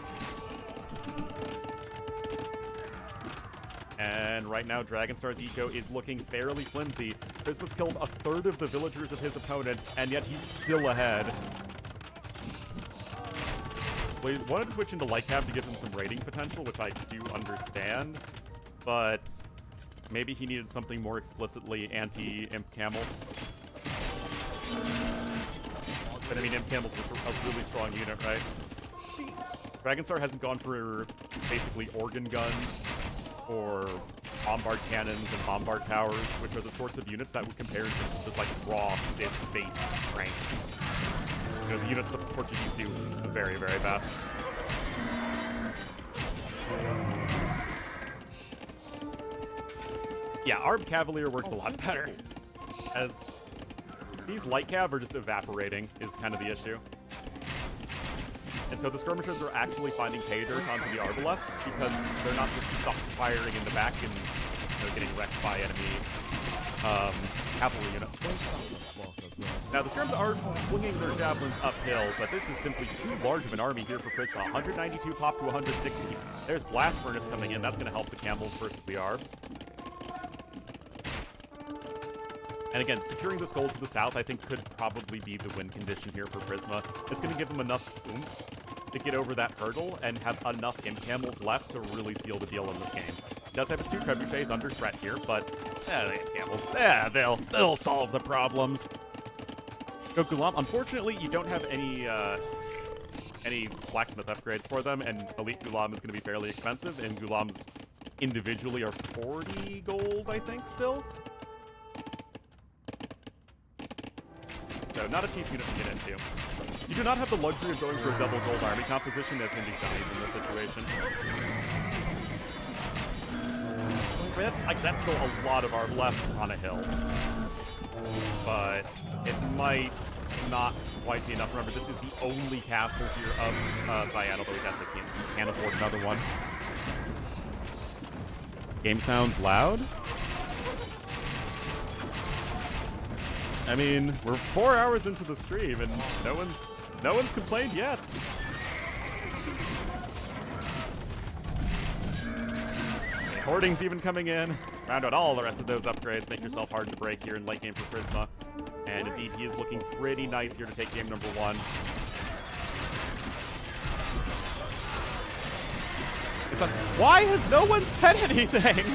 And right now, Dragon Star's eco is looking fairly flimsy. Prisma's killed a third of the villagers of his opponent, and yet he's still ahead. We wanted to switch into Light Cav to give him some raiding potential, which I do understand, but maybe he needed something more explicitly anti-Imp Camel. But I mean, Imp Camel's a really strong unit, right? Dragon Star hasn't gone for basically organ guns or bombard cannons and bombard towers, which are the sorts of units that would compare to just like raw Sith base strength. You know, the units the Portuguese do the very, very best. Yeah, Arb Cavalier works a lot better, as these Light Cav are just evaporating is kind of the issue. And so the Skirmishers are actually finding pay dirt onto the Arbalests because they're not just stuck firing in the back and getting wrecked by enemy cavalry units. Why Sora bosses left Now, the Skirms are swinging their javelins uphill, but this is simply too large of an army here for Prisma. 192 pop to 160. There's Blast Furnace coming in. That's going to help the camels versus the Arbs. And again, securing this gold to the south, I think, could probably be the win condition here for Prisma. It's going to give them enough oomph to get over that hurdle and have enough imp camels left to really seal the deal in this game. He does have his 2 trebuchets under threat here, but the imp camels, they'll solve the problems. Goku Lam, unfortunately, you don't have any blacksmith upgrades for them, and Elite Gulam is going to be fairly expensive, and Gulams individually are 40 gold, I think, still. So not a cheap unit to get into. You do not have the luxury of going for a double gold army composition as Hindi Shinies in this situation. I mean, that's still a lot of arm left on a hill. But it might not quite be enough. Remember, this is the only castle here of Cyan, although I guess you can't afford another one. Game sounds loud? I mean, we're 4 hours into the stream and no one's complained yet. Hoarding's even coming in. Round out all the rest of those upgrades. Make yourself hard to break here in late game for Prisma. And indeed, he is looking pretty nice here to take game number 1. It's like, why has no one said anything?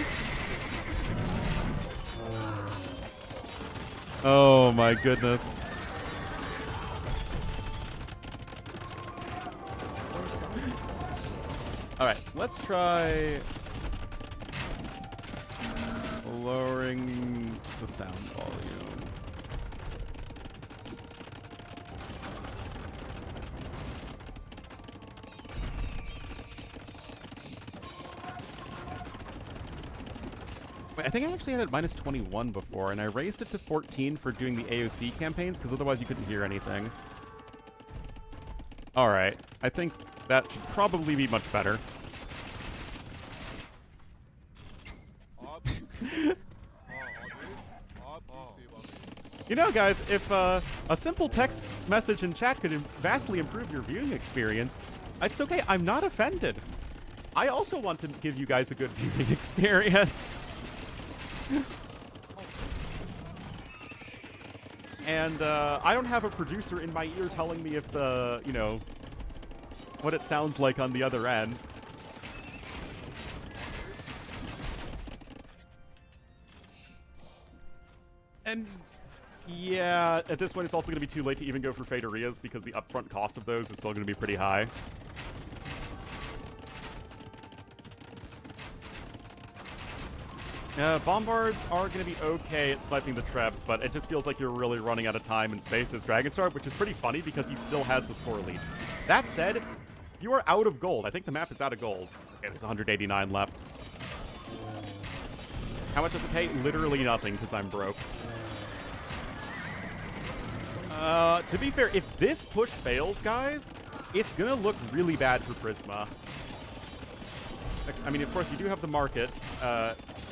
Oh my goodness. Alright, let's try lowering the sound volume. Wait, I think I actually had it minus 21 before, and I raised it to 14 for doing the AOC campaigns, because otherwise you couldn't hear anything. Alright, I think that should probably be much better. You know, guys, if a simple text message in chat could vastly improve your viewing experience, it's okay, I'm not offended. I also want to give you guys a good viewing experience. And I don't have a producer in my ear telling me if the, you know, what it sounds like on the other end. And yeah, at this point it's also going to be too late to even go for Faderias because the upfront cost of those is still going to be pretty high. Bombards are going to be okay at sniping the Trebs, but it just feels like you're really running out of time and space as Dragonstar, which is pretty funny because he still has the score lead. That said, you are out of gold. I think the map is out of gold. Okay, there's 189 left. How much does it pay? Literally nothing because I'm broke. To be fair, if this push fails, guys, it's going to look really bad for Prisma. I mean, of course, you do have the market,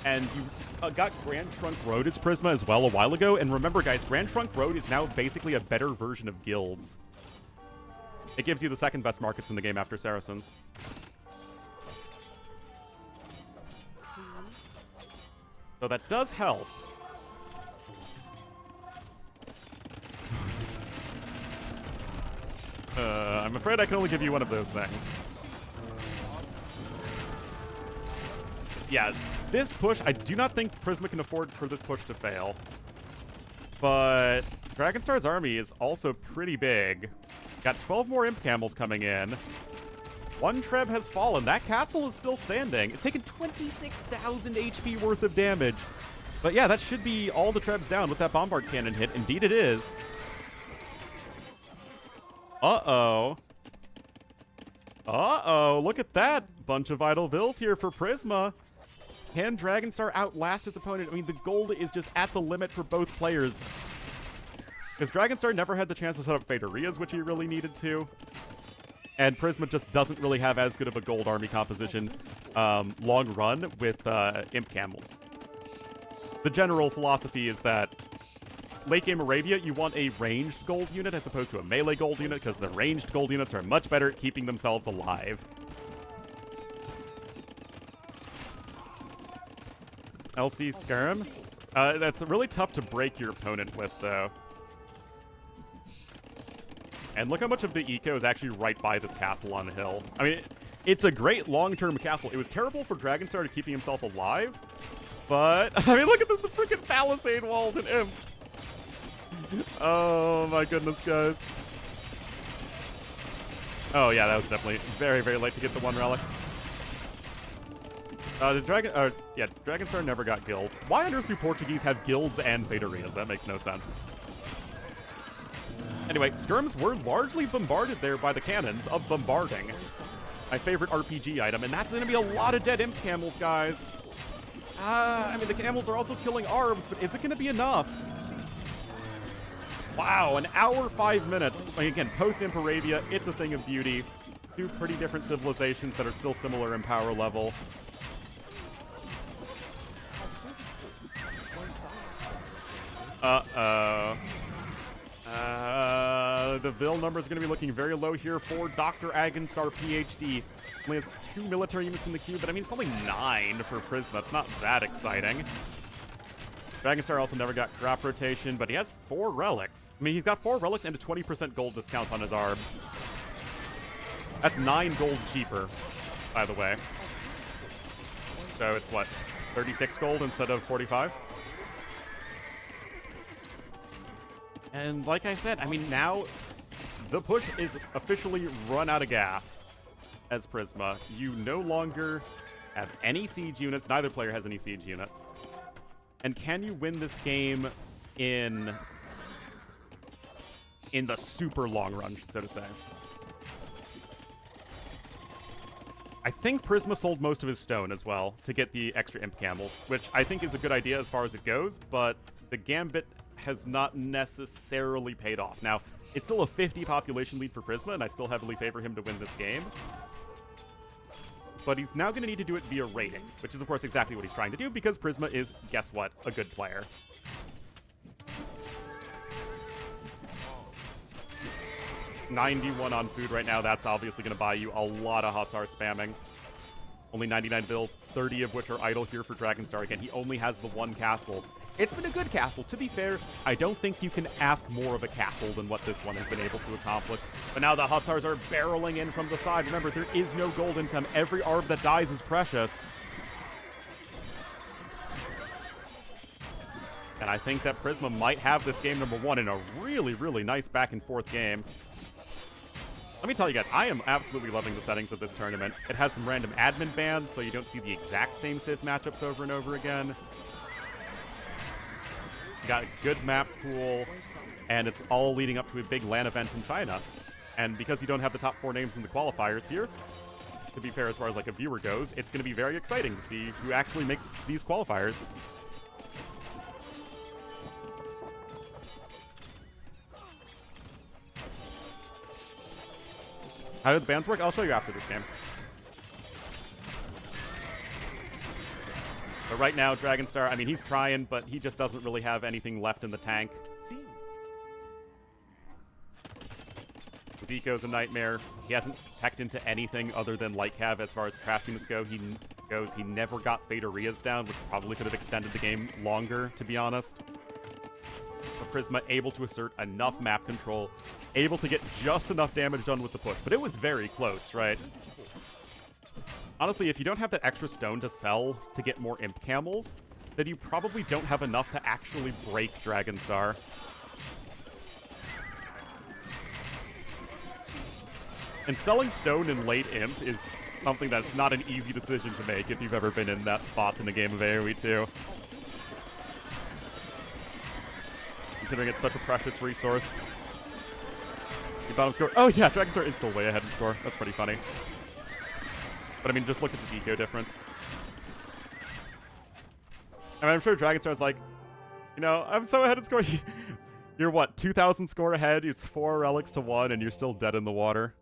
and you got Grand Trunk Road as Prisma as well a while ago. And remember, guys, Grand Trunk Road is now basically a better version of guilds. It gives you the second best markets in the game after Saracens. So that does help. I'm afraid I can only give you one of those things. Yeah, this push, I do not think Prisma can afford for this push to fail. But Dragonstar's army is also pretty big. Got 12 more Imp Camels coming in. 1 Treb has fallen. That castle is still standing. It's taken 26,000 HP worth of damage. But yeah, that should be all the Trebs down with that Bombard Cannon hit. Indeed it is. Uh-oh. Uh-oh, look at that. Bunch of Idle Vills here for Prisma. Can Dragonstar outlast his opponent? I mean, the gold is just at the limit for both players. Because Dragonstar never had the chance to set up Faderias, which he really needed to. And Prisma just doesn't really have as good of a gold army composition long run with Imp Camels. The general philosophy is that late game Arabia, you want a ranged gold unit as opposed to a melee gold unit, because the ranged gold units are much better at keeping themselves alive. LC Skirm. That's really tough to break your opponent with, though. And look how much of the eco is actually right by this castle on the hill. I mean, it's a great long-term castle. It was terrible for Dragonstar to keeping himself alive, but, I mean, look at this, the freaking palisade walls in Imp. Oh my goodness, guys. Oh yeah, that was definitely very, very late to get the one relic. Dragonstar never got guilds. Why on earth do Portuguese have guilds and Federias? That makes no sense. Anyway, skirms were largely bombarded there by the cannons of bombarding. My favorite RPG item, and that's going to be a lot of dead imp camels, guys. I mean, the camels are also killing arbs, but is it going to be enough? Wow, an hour, 5 minutes. Like, again, post-Imp Arabia, it's a thing of beauty. Two pretty different civilizations that are still similar in power level. The Vil number is going to be looking very low here for Dr. Agonstar, PhD. Only has 2 military units in the queue, but I mean, it's only 9 for Prisma. It's not that exciting. Dragonstar also never got crop rotation, but he has 4 relics. I mean, he's got 4 relics and a 20% gold discount on his arbs. That's 9 gold cheaper, by the way. So it's what, 36 gold instead of 45? And like I said, I mean, now the push is officially run out of gas as Prisma. You no longer have any siege units. Neither player has any siege units. And can you win this game in the super long run, so to say? I think Prisma sold most of his stone as well to get the extra imp camels, which I think is a good idea as far as it goes, but the Gambit has not necessarily paid off. Now, it's still a 50 population lead for Prisma, and I still heavily favor him to win this game. But he's now going to need to do it via rating, which is, of course, exactly what he's trying to do, because Prisma is, guess what, a good player. $91 on food right now. That's obviously going to buy you a lot of Hussar spamming. Only 99 bills, 30 of which are idle here for Dragonstar. Again, he only has the 1 castle. It's been a good castle. To be fair, I don't think you can ask more of a castle than what this one has been able to accomplish. But now the Hussars are barreling in from the side. Remember, there is no gold income. Every arb that dies is precious. And I think that Prisma might have this game number 1 in a really, really nice back-and-forth game. Let me tell you guys, I am absolutely loving the settings of this tournament. It has some random admin bans, so you don't see the exact same Civ matchups over and over again. You got a good map pool, and it's all leading up to a big LAN event in China. And because you don't have the top 4 names in the qualifiers here, to be fair as far as like a viewer goes, it's going to be very exciting to see who actually makes these qualifiers. How do the bans work? I'll show you after this game. But right now, Dragonstar, I mean, he's trying, but he just doesn't really have anything left in the tank. His eco's a nightmare. He hasn't teched into anything other than light cav as far as craft units go. He never got Federias down, which probably could have extended the game longer, to be honest. But Prisma able to assert enough map control, able to get just enough damage done with the push. But it was very close, right? Honestly, if you don't have that extra stone to sell to get more imp camels, then you probably don't have enough to actually break Dragonstar. And selling stone in late imp is something that's not an easy decision to make if you've ever been in that spot in a game of AoE 2. Considering it's such a precious resource. The bottom score. Oh yeah, Dragonstar is still way ahead in score. That's pretty funny. But I mean, just look at this eco difference. I mean, I'm sure Dragonstar's like, you know, I'm so ahead in score. You're what, 2,000 score ahead? It's 4 relics to 1, and you're still dead in the water.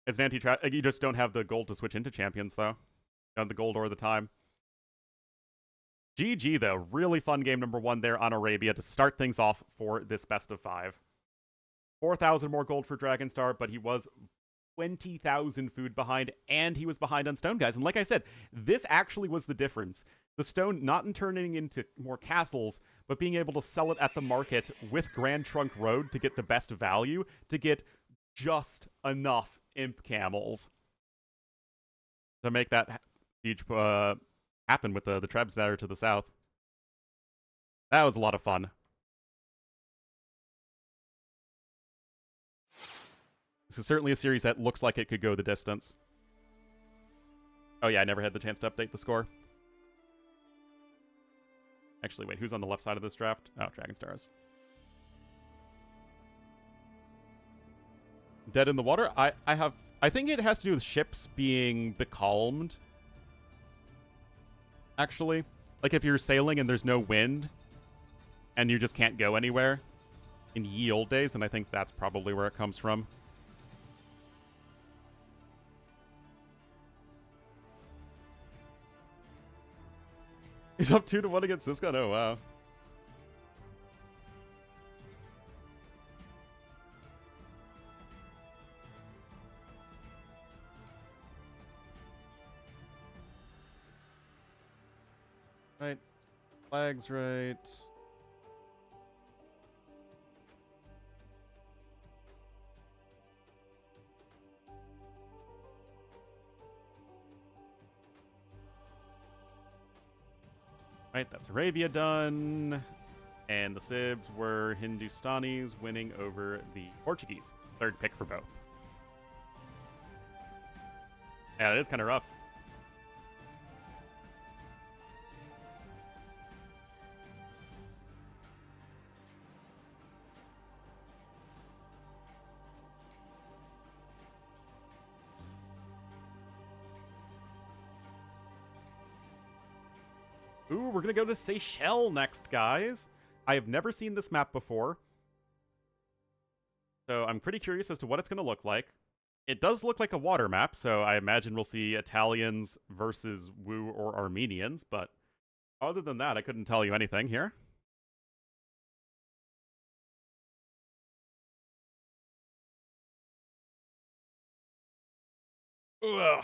As an anti-trap, you just don't have the gold to switch into champions, though. You don't have the gold or the time. GG, though. Really fun game number 1 there on Arabia to start things off for this best of 5. 4,000 more gold for Dragonstar, but he was 20,000 food behind, and he was behind on stone, guys. And like I said, this actually was the difference. The stone not in turning into more castles, but being able to sell it at the market with Grand Trunk Road to get the best value, to get just enough imp camels to make that huge happen with the trebs that are to the south. That was a lot of fun. This is certainly a series that looks like it could go the distance. Oh yeah, I never had the chance to update the score. Actually, wait, who's on the left side of this draft? Oh, Dragonstars. Dead in the water? I think it has to do with ships being becalmed. Actually. Like if you're sailing and there's no wind, and you just can't go anywhere in ye old days, then I think that's probably where it comes from. He's up 2-1 against Syscon. Oh, wow. Right. Flags right. Right, that's Arabia done. And the Sibs were Hindustanis winning over the Portuguese. Third pick for both. Yeah, that is kind of rough. Ooh, we're gonna go to Seychelles next, guys. I have never seen this map before, so I'm pretty curious as to what it's gonna look like. It does look like a water map, so I imagine we'll see Italians versus Wu or Armenians, but other than that, I couldn't tell you anything here. Ugh.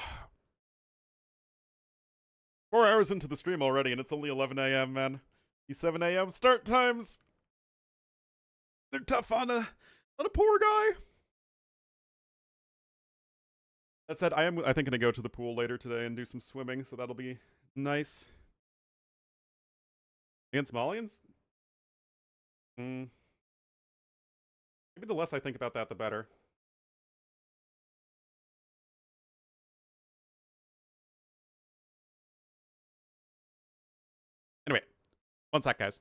4 hours into the stream already, and it's only 11 a.m., man. These 7 a.m. start times, they're tough on a poor guy. That said, I think, gonna go to the pool later today and do some swimming, so that'll be nice. Against Malians? Maybe the less I think about that, the better. Anyway, one sec, guys.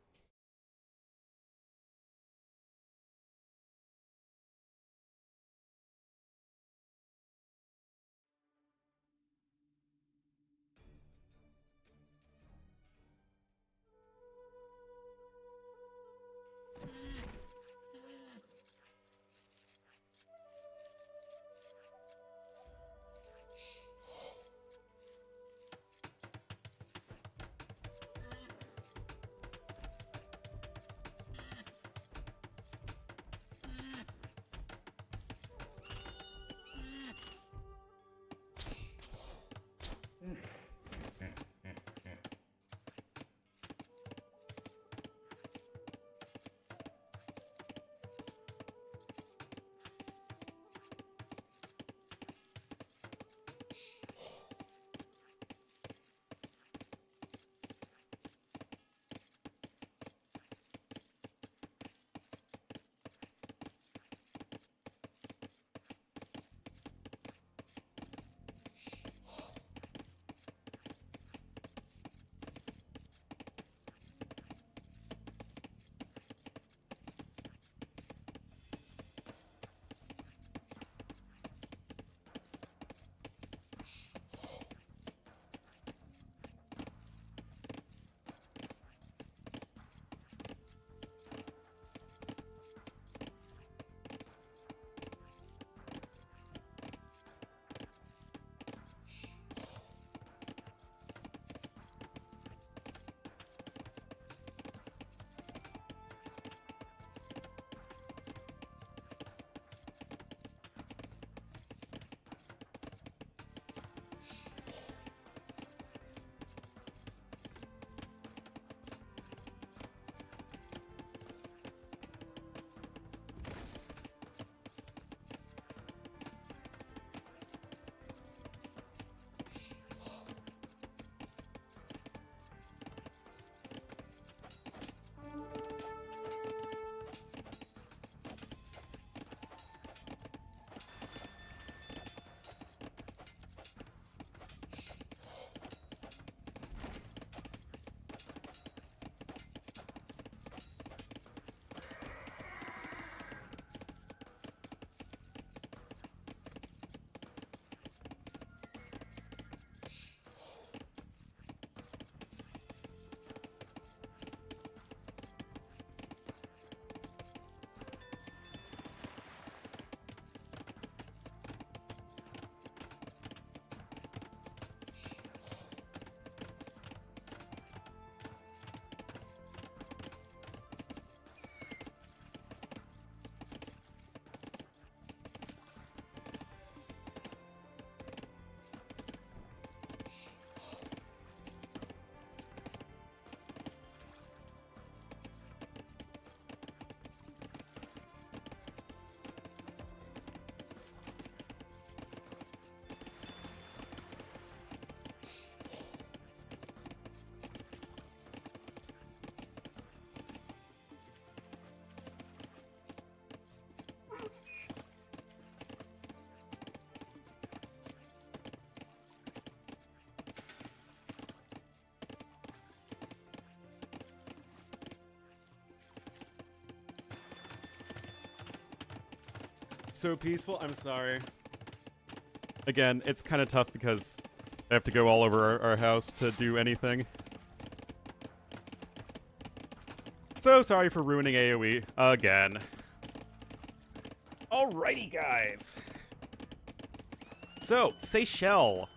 so peaceful. I'm sorry. Again, it's kind of tough because I have to go all over our house to do anything. So sorry for ruining AoE again. Alrighty, guys. So, Seychelles.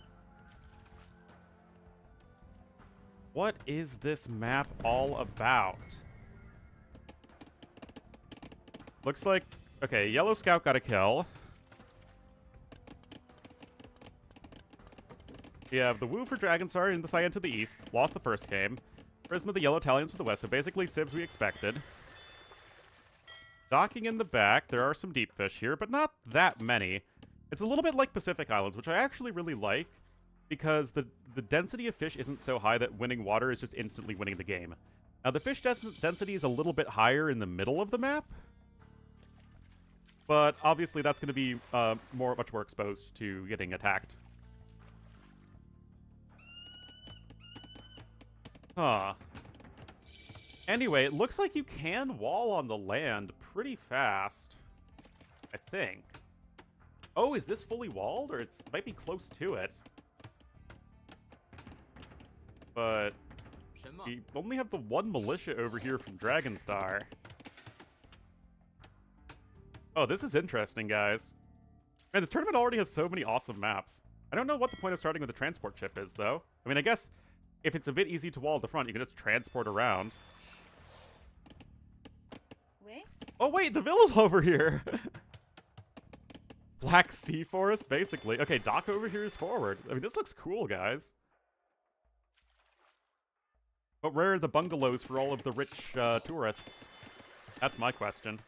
What is this map all about? Looks like... Okay, Yellow Scout got a kill. We have the Wu for Dragon Star and the Cyan to the east. Lost the first game. Prisma, the Yellow Italians to the west. So basically Sibs we expected. Docking in the back. There are some deep fish here, but not that many. It's a little bit like Pacific Islands, which I actually really like, because the density of fish isn't so high that winning water is just instantly winning the game. Now, the fish density is a little bit higher in the middle of the map, but obviously that's going to be much more exposed to getting attacked. Huh. Anyway, it looks like you can wall on the land pretty fast, I think. Oh, is this fully walled? Or it might be close to it. But we only have the one militia over here from Dragonstar. Oh, this is interesting, guys. Man, this tournament already has so many awesome maps. I don't know what the point of starting with the transport ship is, though. I mean, I guess if it's a bit easy to wall at the front, you can just transport around. Oh, wait, the villa's over here! Black Sea Forest, basically. Okay, dock over here is forward. I mean, this looks cool, guys. But where are the bungalows for all of the rich tourists? That's my question.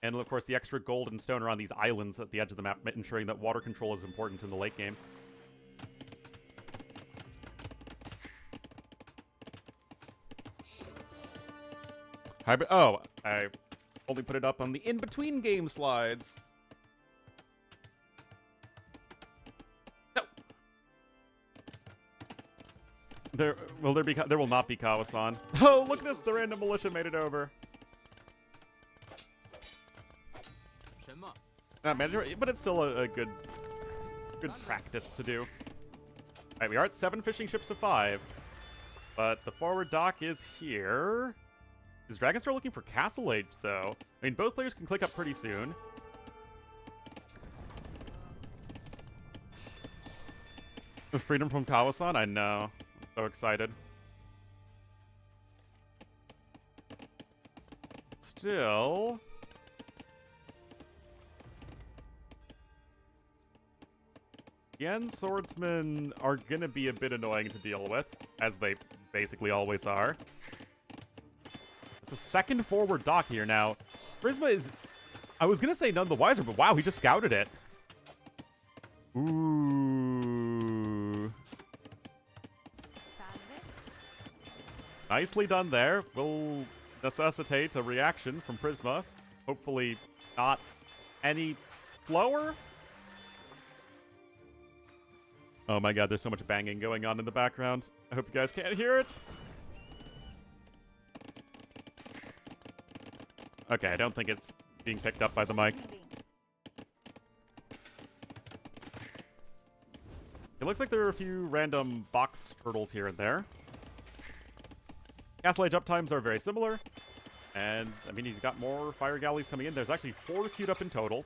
And, of course, the extra gold and stone around these islands at the edge of the map, ensuring that water control is important in the late game. Oh, I only put it up on the in-between game slides. No. There will not be Kawasan. Oh, look at this! The random militia made it over. Not mandatory, but it's still a good practice to do. Alright, we are at 7 fishing ships to 5. But the forward dock is here. Is Dragonstar looking for Castle Age, though? I mean, both players can click up pretty soon. The freedom from Kawasan? I know. I'm so excited. Still... Yen swordsmen are gonna be a bit annoying to deal with, as they basically always are. It's a second forward dock here now. Prisma is... I was gonna say none the wiser, but wow, he just scouted it. Ooh. Nicely done there. Will necessitate a reaction from Prisma. Hopefully not any slower. Oh my god, there's so much banging going on in the background. I hope you guys can't hear it. Okay, I don't think it's being picked up by the mic. It looks like there are a few random box turtles here and there. Castle Age uptimes are very similar. And, I mean, you've got more fire galleys coming in. There's actually 4 queued up in total.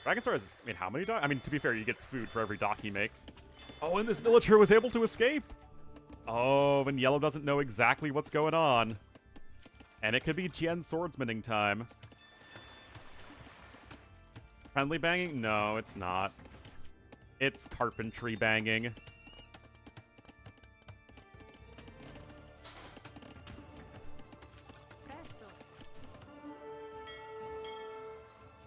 Dragonstar has, I mean, how many docks? I mean, to be fair, he gets food for every dock he makes. Oh, and this villager was able to escape! Oh, and Yellow doesn't know exactly what's going on. And it could be Jian swordsmaning time. Friendly banging? No, it's not. It's carpentry banging.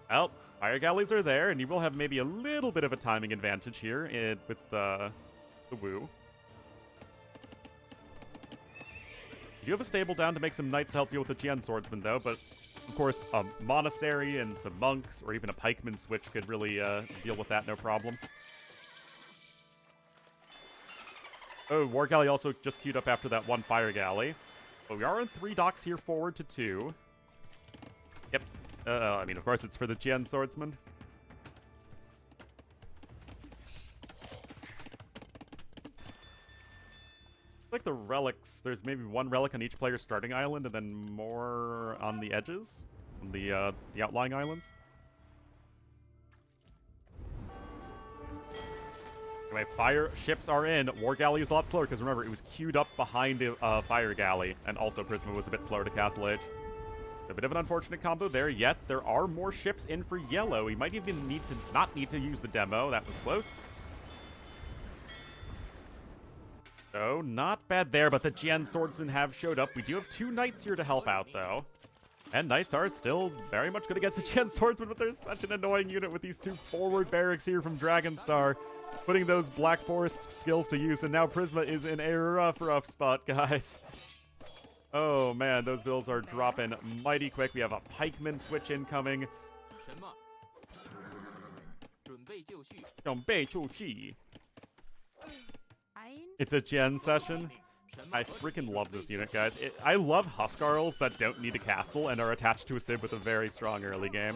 Well, fire galleys are there, and you will have maybe a little bit of a timing advantage here with the Wu. You do have a stable down to make some knights to help deal with the Jian swordsman, though, but of course, a monastery and some monks, or even a pikeman switch could really deal with that no problem. Oh, War Galley also just queued up after that 1 fire galley. But we are in 3 docks here forward to 2. Yep. I mean, of course, it's for the Jian Swordsman. Like the relics, there's maybe one relic on each player's starting island, and then more on the edges, on the outlying islands. Anyway, fire ships are in. War Galley is a lot slower, because remember, it was queued up behind a Fire Galley, and also Prisma was a bit slower to Castle Age. A bit of an unfortunate combo there, yet there are more ships in for yellow. We might even not need to use the demo. That was close. So, not bad there, but the Jian Swordsmen have showed up. We do have 2 knights here to help out, though. And knights are still very much good against the Jian Swordsmen, but there's such an annoying unit with these 2 forward barracks here from Dragonstar, putting those Black Forest skills to use, and now Prisma is in a rough spot, guys. Oh, man, those bills are dropping mighty quick. We have a pikeman switch incoming. 准备就绪. It's a Gen session. I freaking love this unit, guys. I love Huskarls that don't need a castle and are attached to a Civ with a very strong early game.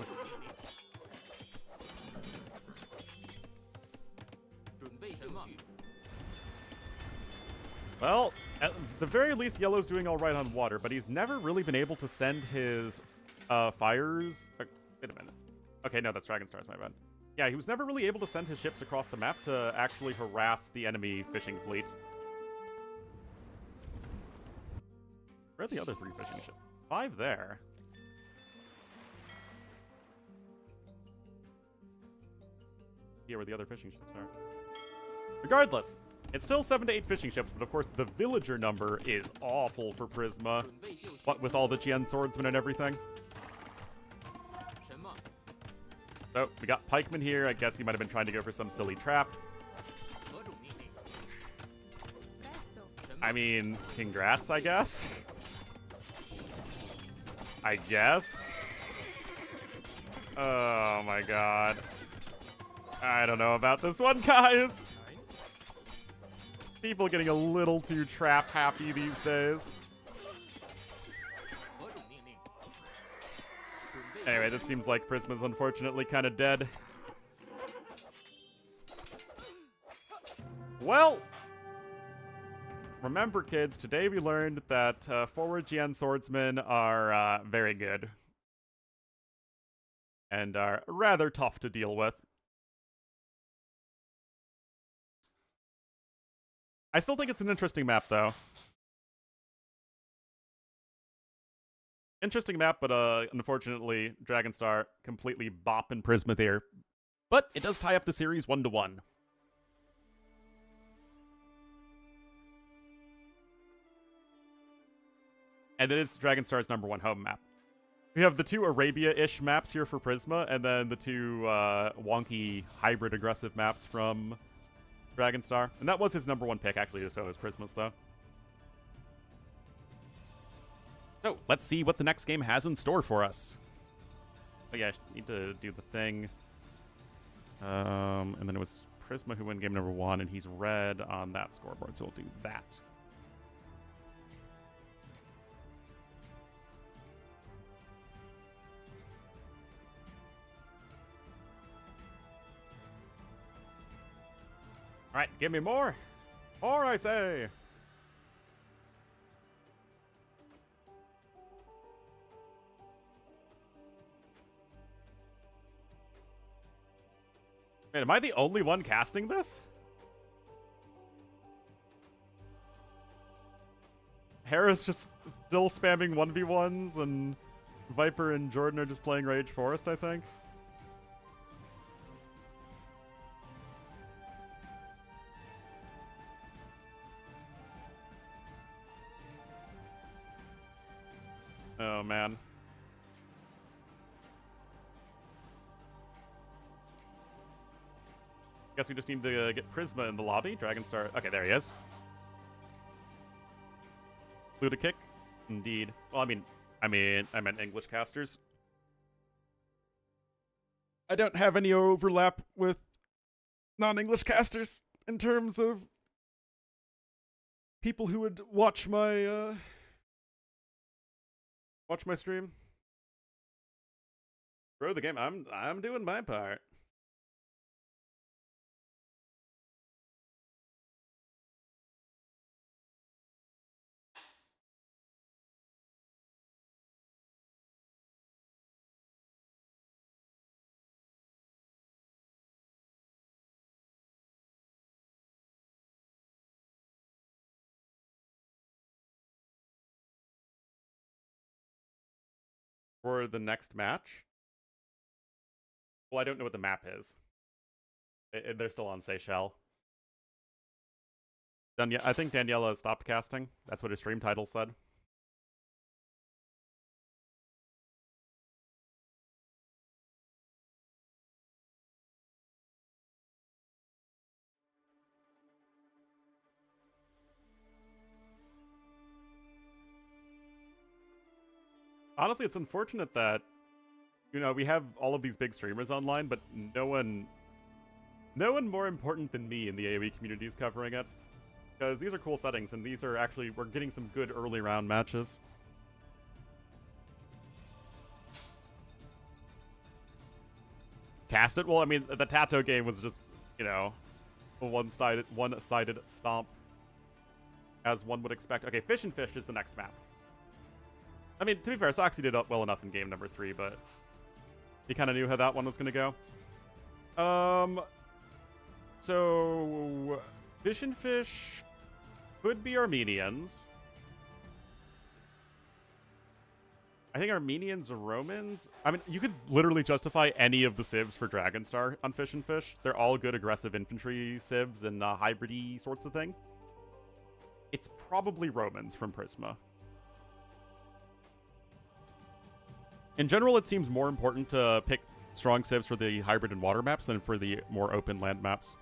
Well, at the very least, Yellow's doing all right on water, but he's never really been able to send his fires... wait a minute. Okay, no, that's Dragonstar's, my bad. Yeah, he was never really able to send his ships across the map to actually harass the enemy fishing fleet. Where are the other 3 fishing ships? 5 there. Yeah, where the other fishing ships are. Regardless, it's still 7 to 8 fishing ships, but of course the villager number is awful for Prisma. What with all the Jian Swordsmen and everything. So, we got Pikeman here. I guess he might have been trying to go for some silly trap. I mean, congrats, I guess. I guess. Oh my god. I don't know about this one, guys. People getting a little too trap happy these days. Anyway, this seems like Prisma's unfortunately kind of dead. Well, remember, kids, today we learned that forward Jian Swordsmen are very good. And are rather tough to deal with. I still think it's an interesting map, though. Interesting map, but unfortunately, Dragonstar completely bopping Prisma there. But it does tie up the series 1-1. And it is Dragonstar's #1 home map. We have the 2 Arabia-ish maps here for Prisma, and then the 2 wonky hybrid aggressive maps from Dragonstar. And that was his #1 pick, actually, so is Prisma's, though. So, let's see what the next game has in store for us. Oh yeah, I need to do the thing. And then it was Prisma who won game #1, and he's red on that scoreboard, so we'll do that. Alright, give me more! More, I say! Wait, am I the only one casting this? Harris just still spamming 1v1s, and Viper and Jordan are just playing Rage Forest, I think. Oh, man. Guess we just need to get Prisma in the lobby. Dragonstar. Okay, there he is. Luda kick. Indeed. Well, I meant English casters. I don't have any overlap with non-English casters in terms of people who would watch my stream. Grow the game. I'm doing my part. For the next match? Well, I don't know what the map is. They're still on Seychelles. I think Daniela stopped casting. That's what her stream title said. Honestly, it's unfortunate that, you know, we have all of these big streamers online, but no one more important than me in the AoE community is covering it. Because these are cool settings, and these are actually, we're getting some good early round matches. Cast it? Well, I mean, the Tatau game was just, you know, a one-sided stomp, as one would expect. Okay, Fish and Fish is the next map. I mean, to be fair, Socky did well enough in game number 3, but he kind of knew how that one was going to go. So Fish and Fish could be Armenians. I think Armenians or Romans. I mean, you could literally justify any of the civs for Dragonstar on Fish and Fish. They're all good aggressive infantry civs and hybrid-y sorts of thing. It's probably Romans from Prisma. In general, it seems more important to pick strong civs for the hybrid and water maps than for the more open land maps.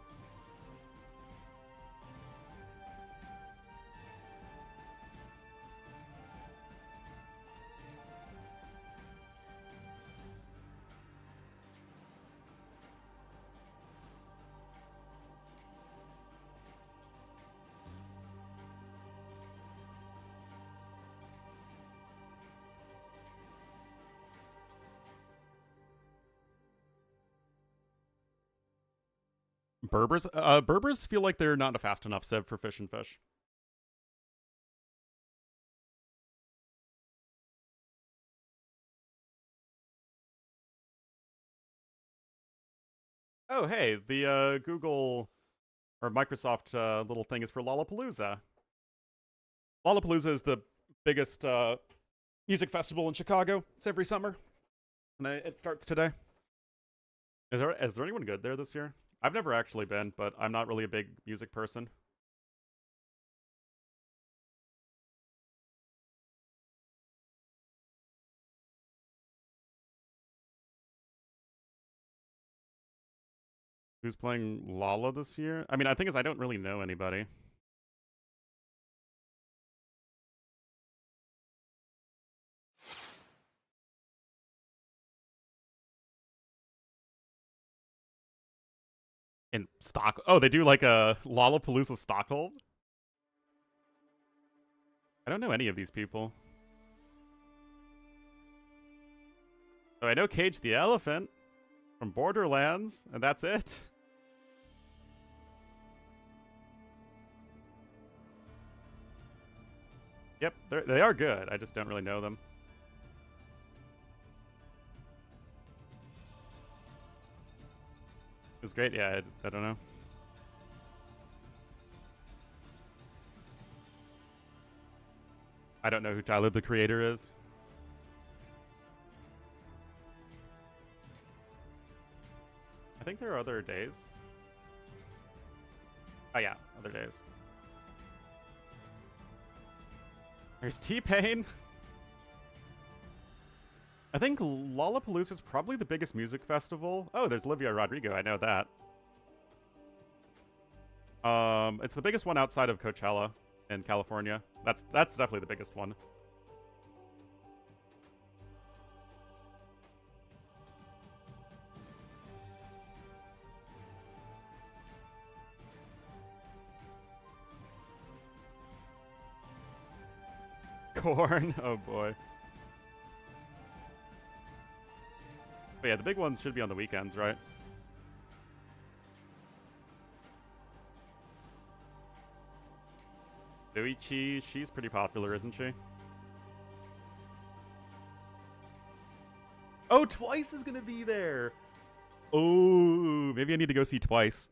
Berbers? Berbers feel like they're not a fast enough civ for Fish and Fish. Oh, hey, the Google or Microsoft little thing is for Lollapalooza. Lollapalooza is the biggest music festival in Chicago. It's every summer. And it starts today. Is there anyone good there this year? I've never actually been, but I'm not really a big music person. Who's playing Lala this year? I mean, I think I don't really know anybody. In Oh, they do like a Lollapalooza Stockholm? I don't know any of these people. So I know Cage the Elephant from Borderlands, and that's it. Yep, they are good. I just don't really know them. It's great, yeah, I don't know. I don't know who Tyler, the creator, is. I think there are other days. Oh yeah, other days. There's T-Pain. I think Lollapalooza is probably the biggest music festival. Oh, there's Olivia Rodrigo. I know that. It's the biggest one outside of Coachella in California. That's definitely the biggest one. Corn. Oh boy. But yeah, the big ones should be on the weekends, right? Doichi, she's pretty popular, isn't she? Oh, Twice is gonna be there! Oh, maybe I need to go see Twice.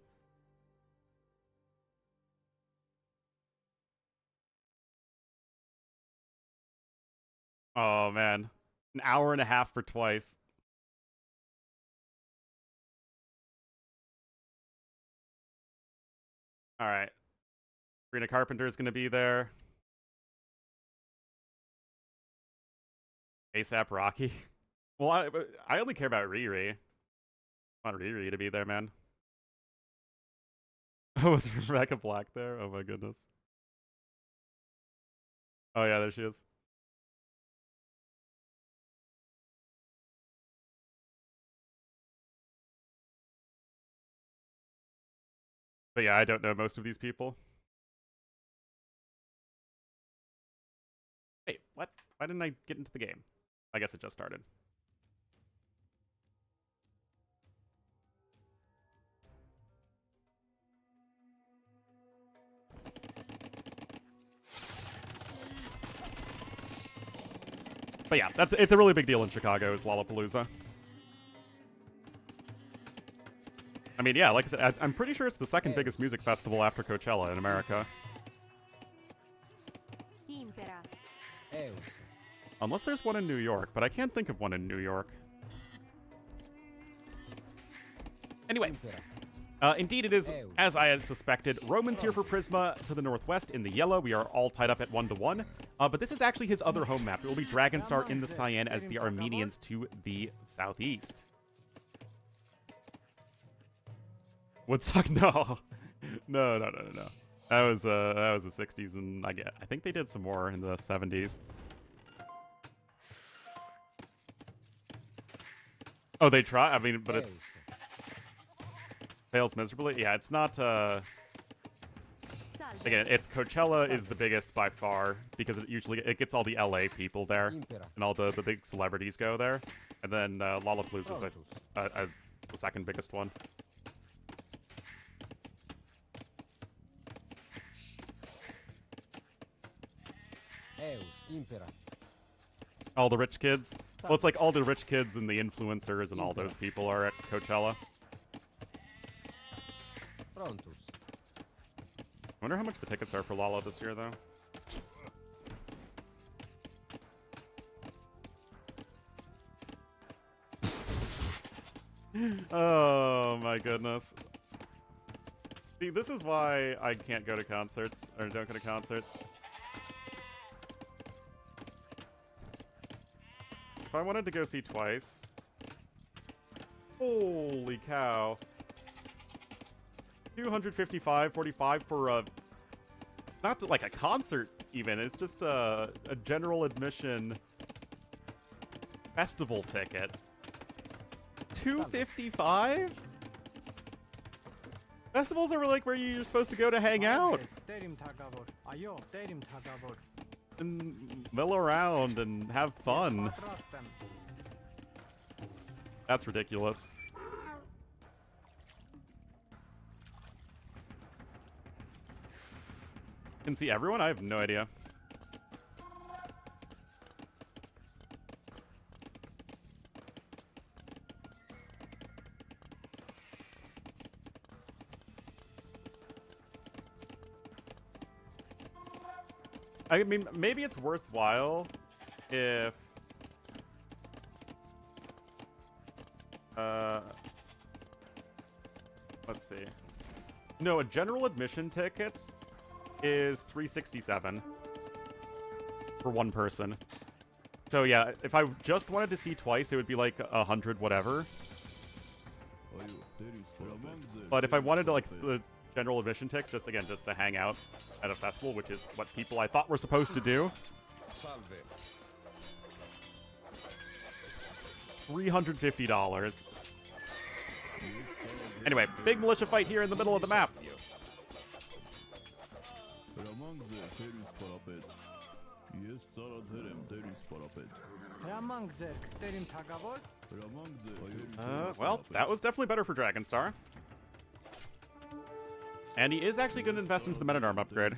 Oh, man. An hour and a half for Twice. Alright. Sabrina Carpenter is gonna be there. ASAP Rocky. Well, I only care about Riri. I want Riri to be there, man. Oh, was Rebecca Black there? Oh my goodness. Oh yeah, there she is. But yeah, I don't know most of these people. Hey, what? Why didn't I get into the game? I guess it just started. But yeah, it's a really big deal in Chicago, is Lollapalooza. I mean, yeah, like I said, I'm pretty sure it's the second biggest music festival after Coachella in America. Unless there's one in New York, but I can't think of one in New York. Anyway, indeed it is, as I had suspected. Roman's here for Prisma to the northwest in the yellow. We are all tied up at 1-1. But this is actually his other home map. It will be Dragonstar in the cyan as the Armenians to the southeast. Woodstock? No. No. That was the 60s, and I think they did some more in the 70s. Oh, they try? I mean, but it's... Fails miserably? Yeah, it's not, Again, it's Coachella is the biggest by far, because it gets all the LA people there, and all the big celebrities go there. And then Lollapalooza is the second biggest one. All the rich kids? Well, it's like all the rich kids and the influencers and all those people are at Coachella. I wonder how much the tickets are for Lala this year, though. Oh my goodness. See, this is why I can't go to concerts, or don't go to concerts. If I wanted to go see Twice... Holy cow. 255.45 for a... Not like a concert, even. It's just a general admission festival ticket. 255? Festivals are like where you're supposed to go to hang out. And mill around and have fun. That's ridiculous. Can see everyone? I have no idea. I mean, maybe it's worthwhile if... let's see. No, a general admission ticket is $367 for one person. So yeah, if I just wanted to see Twice, it would be like 100 whatever. But if I wanted to, like, the general admission tickets, just to hang out at a festival, which is what people I thought were supposed to do, $350. Anyway, big militia fight here in the middle of the map. Ես ծարաձեր եմ Denis պարապետ։ Հրամանք ձերք, տերիմ թագավոր։ Հրամանք ձեր։ Well, that was definitely better for Dragonstar. And he is actually going to invest into the Men-at-Arm upgrade.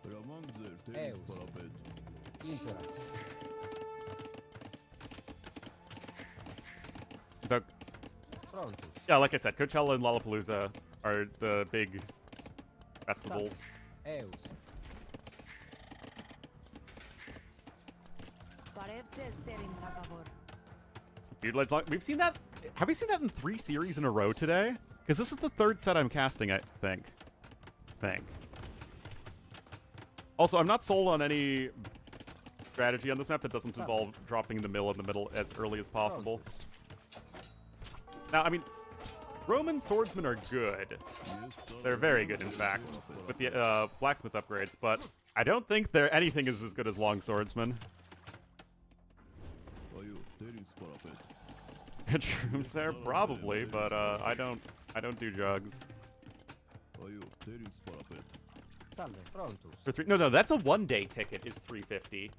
Հրամանք ձեր Denis պարապետ։ Իմպերա։ The, yeah, like I said, Coachella and Lollapalooza are the big festivals. Eus. Parevces terim tagavor. Dude, like, we've seen that. Have we seen that in 3 series in a row today? Because this is the 3rd set I'm casting, I think. Also, I'm not sold on any strategy on this map that doesn't involve dropping the mill in the middle as early as possible. Now, I mean, Roman swordsmen are good. They're very good, in fact, with the blacksmith upgrades, but I don't think anything is as good as long swordsmen. Shrooms there, probably, but I don't do drugs. Salve, prontus. For 3, no, that's a 1-day ticket. Is 350.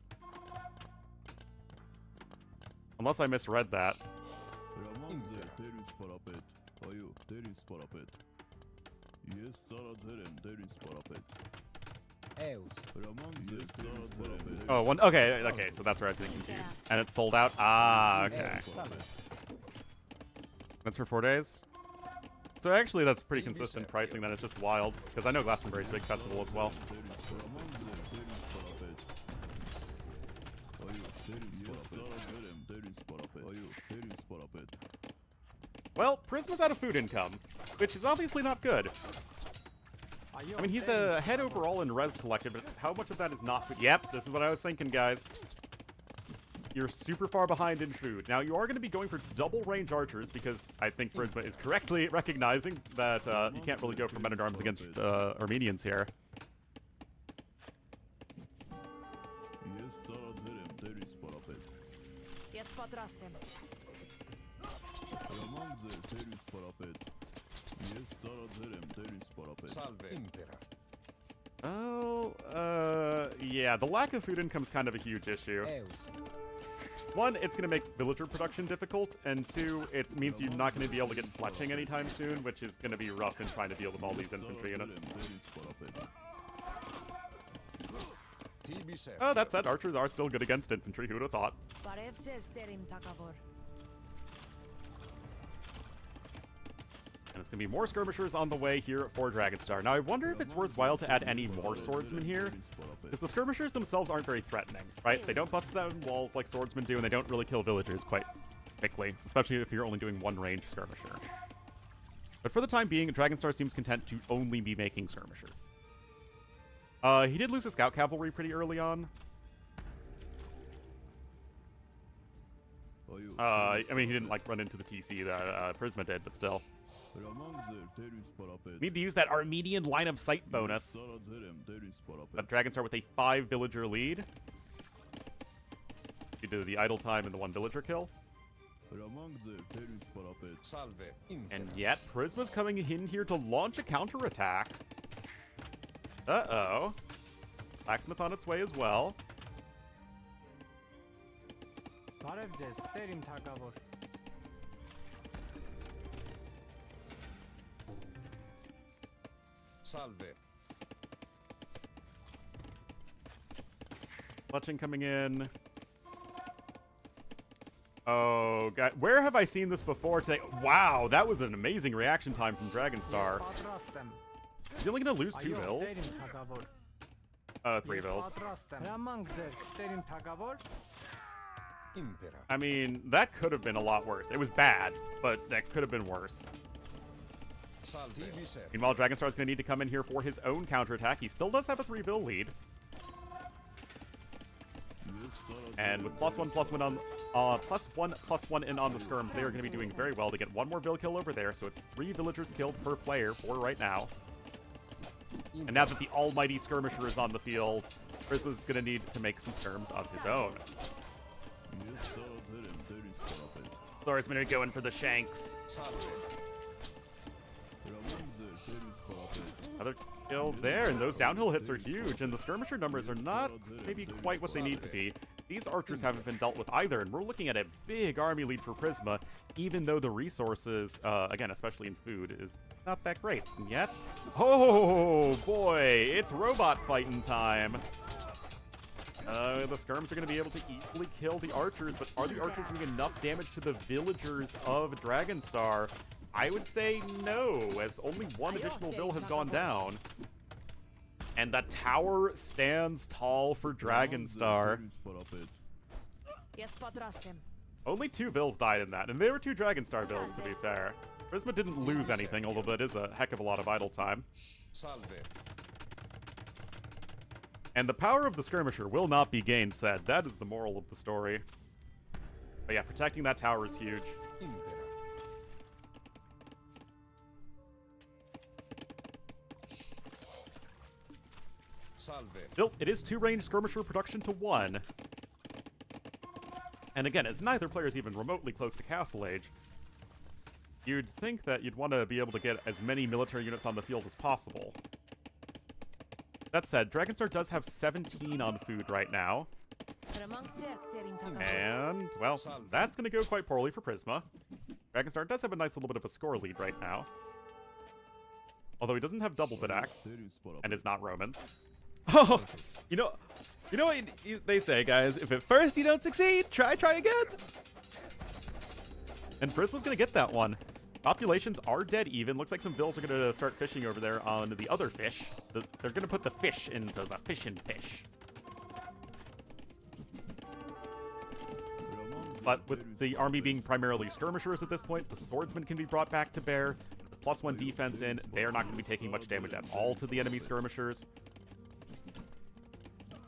Unless I misread that. Eus. Oh, one. Okay, so that's where I was getting confused. And it's sold out. Ah, okay. That's for 4 days. So actually, that's pretty consistent pricing. Then it's just wild because I know Glastonbury's a big festival as well. Well, Prisma's out of food income, which is obviously not good. I mean, he's ahead overall in res collected, but how much of that is not food? Yep, this is what I was thinking, guys. You're super far behind in food. Now, you are going to be going for double range archers because I think Prisma is correctly recognizing that you can't really go for men-at-arms against Armenians here. Yes, patrastem. Salve. Impera. Oh, yeah, the lack of food income is kind of a huge issue. Eus. 1, it's going to make villager production difficult, and 2, it means you're not going to be able to get fletching anytime soon, which is going to be rough in trying to deal with all these infantry units. Oh, that said, archers are still good against infantry, who would have thought? Parevces terim tagavor. And it's going to be more skirmishers on the way here for Dragonstar. Now, I wonder if it's worthwhile to add any more swordsmen here, because the skirmishers themselves aren't very threatening, right? They don't bust down walls like swordsmen do, and they don't really kill villagers quite quickly, especially if you're only doing one range skirmisher. But for the time being, Dragonstar seems content to only be making skirmisher. He did lose his scout cavalry pretty early on. I mean, he didn't, like, run into the TC that Prisma did, but still. Need to use that Armenian line of sight bonus. That Dragonstar with a 5 villager lead. You do the idle time and the 1 villager kill. And yet, Prisma's coming in here to launch a counterattack. Uh-oh. Blacksmith on its way as well. Parevces terim թագավոր։ Salve. Fletching coming in. Oh, God. Where have I seen this before today? Wow, that was an amazing reaction time from Dragonstar. Պատրաստ եմ։ Is he only going to lose 2 bills? Տերիմ թագավոր։ 3 bills. Պատրաստ եմ։ Հրամանք ձերք, տերիմ թագավոր։ Impera. I mean, that could have been a lot worse. It was bad, but that could have been worse. Salve. Meanwhile, Dragonstar is going to need to come in here for his own counterattack. He still does have a 3-bill lead. And with +1/+1 on +1/+1 in on the skirms, they are going to be doing very well to get 1 more bill kill over there. So it's 3 villagers killed per player for right now. And now that the almighty skirmisher is on the field, Prisma's going to need to make some skirms of his own. Swordsmen are going for the shanks. Killed there, and those downhill hits are huge, and the skirmisher numbers are not maybe quite what they need to be. These archers haven't been dealt with either, and we're looking at a big army lead for Prisma, even though the resources, again, especially in food, is not that great. And yet, oh boy, it's robot fighting time. The skirms are going to be able to easily kill the archers, but are the archers doing enough damage to the villagers of Dragonstar? I would say no, as only one additional vill has gone down. And the tower stands tall for Dragonstar. Yes, patrastem. Only 2 vills died in that, and they were 2 Dragonstar vills, to be fair. Prisma didn't lose anything, although that is a heck of a lot of idle time. Salve. And the power of the skirmisher will not be gainsaid. That is the moral of the story. But yeah, protecting that tower is huge. Impera. Salve. Still, it is 2 range skirmisher production to 1. And again, as neither player is even remotely close to Castle Age, you'd think that you'd want to be able to get as many military units on the field as possible. That said, Dragonstar does have 17 on food right now. And, well, that's going to go quite poorly for Prisma. Dragonstar does have a nice little bit of a score lead right now. Although he doesn't have double Vidax, and is not Romans. Oh, you know what they say, guys? If at first you don't succeed, try again. And Prisma's gonna get that one. Populations are dead even. Looks like some vills are gonna start fishing over there on the other fish. They're gonna put the fish into the fishing fish. But with the army being primarily skirmishers at this point, the swordsmen can be brought back to bear. With the +1 defense in, they are not going to be taking much damage at all to the enemy skirmishers.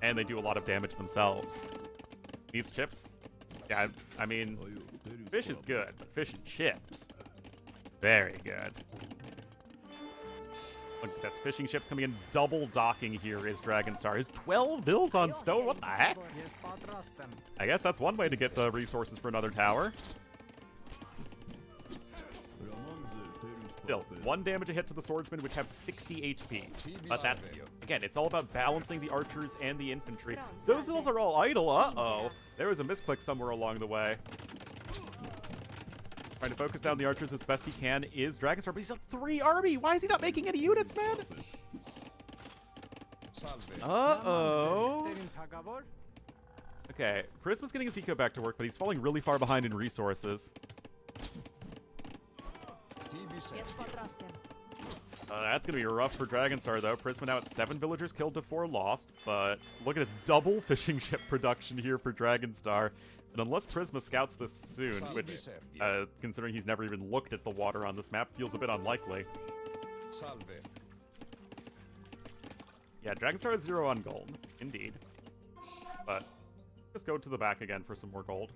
And they do a lot of damage themselves. Needs chips? Yeah, I mean, fish is good, but fish and chips, very good. Look at this, fishing ships coming in, double docking here is Dragonstar. Is 12 vills on stone? What the heck? Yes, patrastem. I guess that's one way to get the resources for another tower. Still, 1 damage a hit to the swordsmen, which have 60 HP. But that's, again, it's all about balancing the archers and the infantry. Those vills are all idle. Uh-oh. There was a misclick somewhere along the way. Trying to focus down the archers as best he can is Dragonstar, but he's a 3 army. Why is he not making any units, man? Uh-oh. Okay, Prisma's getting his eco back to work, but he's falling really far behind in resources. Yes, patrastem. That's going to be rough for Dragonstar, though. Prisma now at 7 villagers killed to 4 lost, but look at this double fishing ship production here for Dragonstar. And unless Prisma scouts this soon, which, considering he's never even looked at the water on this map, feels a bit unlikely. Salve. Yeah, Dragonstar has 0 on gold, indeed. But just go to the back again for some more gold.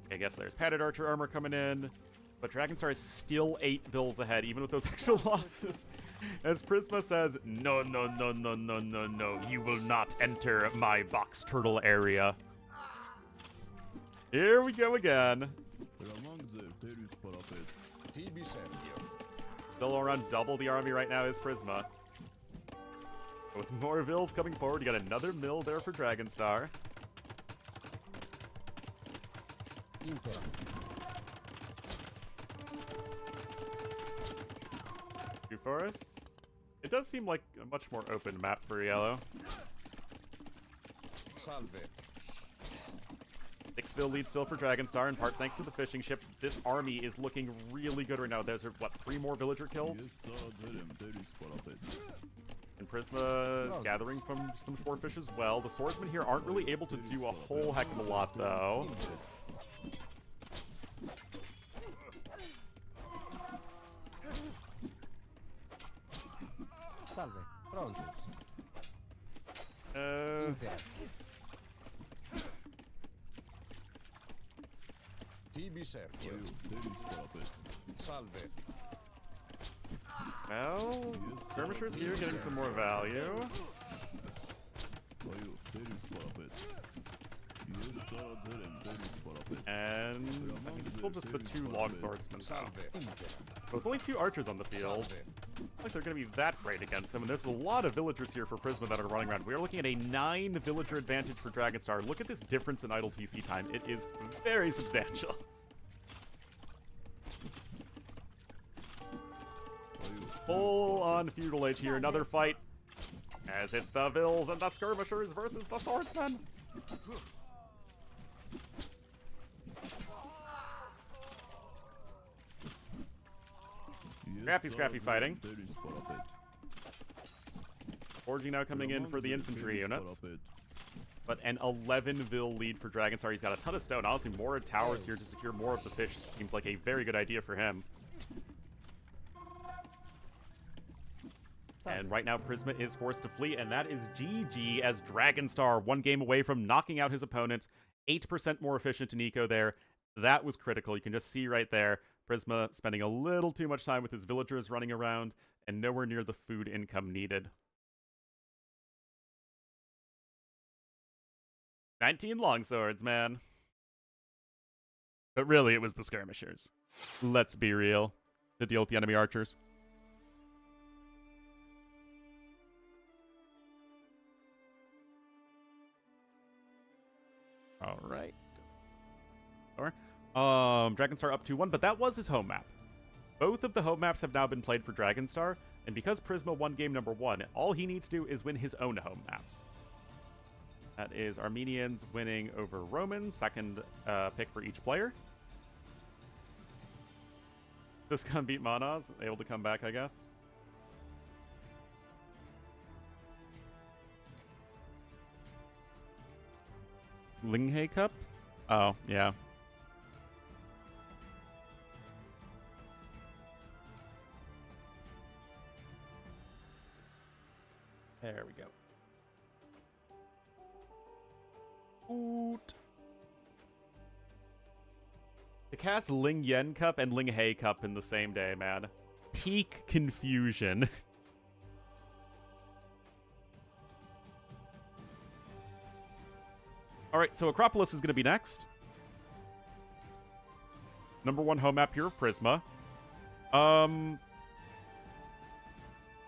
I guess there's padded archer armor coming in, but Dragonstar is still 8 vills ahead, even with those extra losses. As Prisma says, no, no, no, no, no, no, no, you will not enter my box turtle area. Here we go again. Still around double the army right now is Prisma. With more vills coming forward, you got another mill there for Dragonstar. Impera. Two forests. It does seem like a much more open map for yellow. Salve. 6 lead still for Dragonstar, in part thanks to the fishing ship. This army is looking really good right now. There's, what, 3 more villager kills? And Prisma gathering from some 4 fish as well. The swordsmen here aren't really able to do a whole heck of a lot, though. Salve. Prontus. Impera. Tibi Sergio. Salve. Well, skirmishers here getting some more value. And I think we'll just the 2 long swordsmen now. With only 2 archers on the field. like they're going to be that great against him. And there's a lot of villagers here for Prisma that are running around. We are looking at a 9 villager advantage for Dragonstar. Look at this difference in idle TC time. It is very substantial. Full on feudal age here. Another fight. As it's the Vills and the Skirmishers versus the Swordsmen. Scrappy fighting. Forging now coming in for the infantry units. But an 11-vil lead for Dragonstar. He's got a ton of stone. Honestly, more towers here to secure more of the fish seems like a very good idea for him. And right now, Prisma is forced to flee, and that is GG as Dragonstar, 1 game away from knocking out his opponent. 8% more efficient in eco there. That was critical. You can just see right there, Prisma spending a little too much time with his villagers running around, and nowhere near the food income needed. 19 longswords, man. But really, it was the skirmishers. Let's be real. To deal with the enemy archers. All right. Dragonstar up 2-1, but that was his home map. Both of the home maps have now been played for Dragonstar, and because Prisma won game number 1, all he needs to do is win his own home maps. That is Armenians winning over Romans, second pick for each player. Syscon beat Manas, able to come back, I guess. Ling Hi Cup? Oh, yeah. There we go. Oot. To cast LingYuan Cup and Ling Hi Cup in the same day, man. Peak confusion. Alright, so Acropolis is going to be next. Number 1 home map here of Prisma.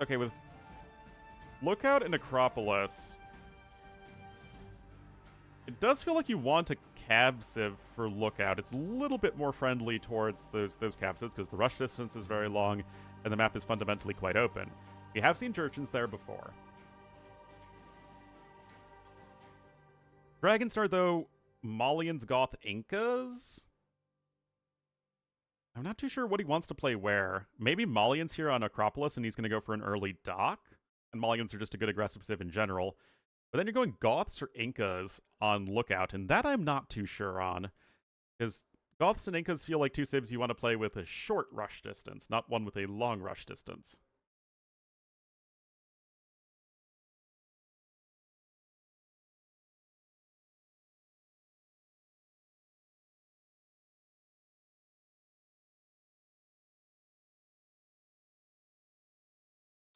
Okay, with Lookout and Acropolis, it does feel like you want a Cav Civ for Lookout. It's a little bit more friendly towards those Cav Civs because the rush distance is very long and the map is fundamentally quite open. We have seen Jurchens there before. Dragonstar, though, Malians, Goth, Incas? I'm not too sure what he wants to play where. Maybe Malians here on Acropolis and he's going to go for an early dock. And Malians are just a good aggressive civ in general. But then you're going Goths or Incas on Lookout, and that I'm not too sure on. Because Goths and Incas feel like 2 civs you want to play with a short rush distance, not one with a long rush distance.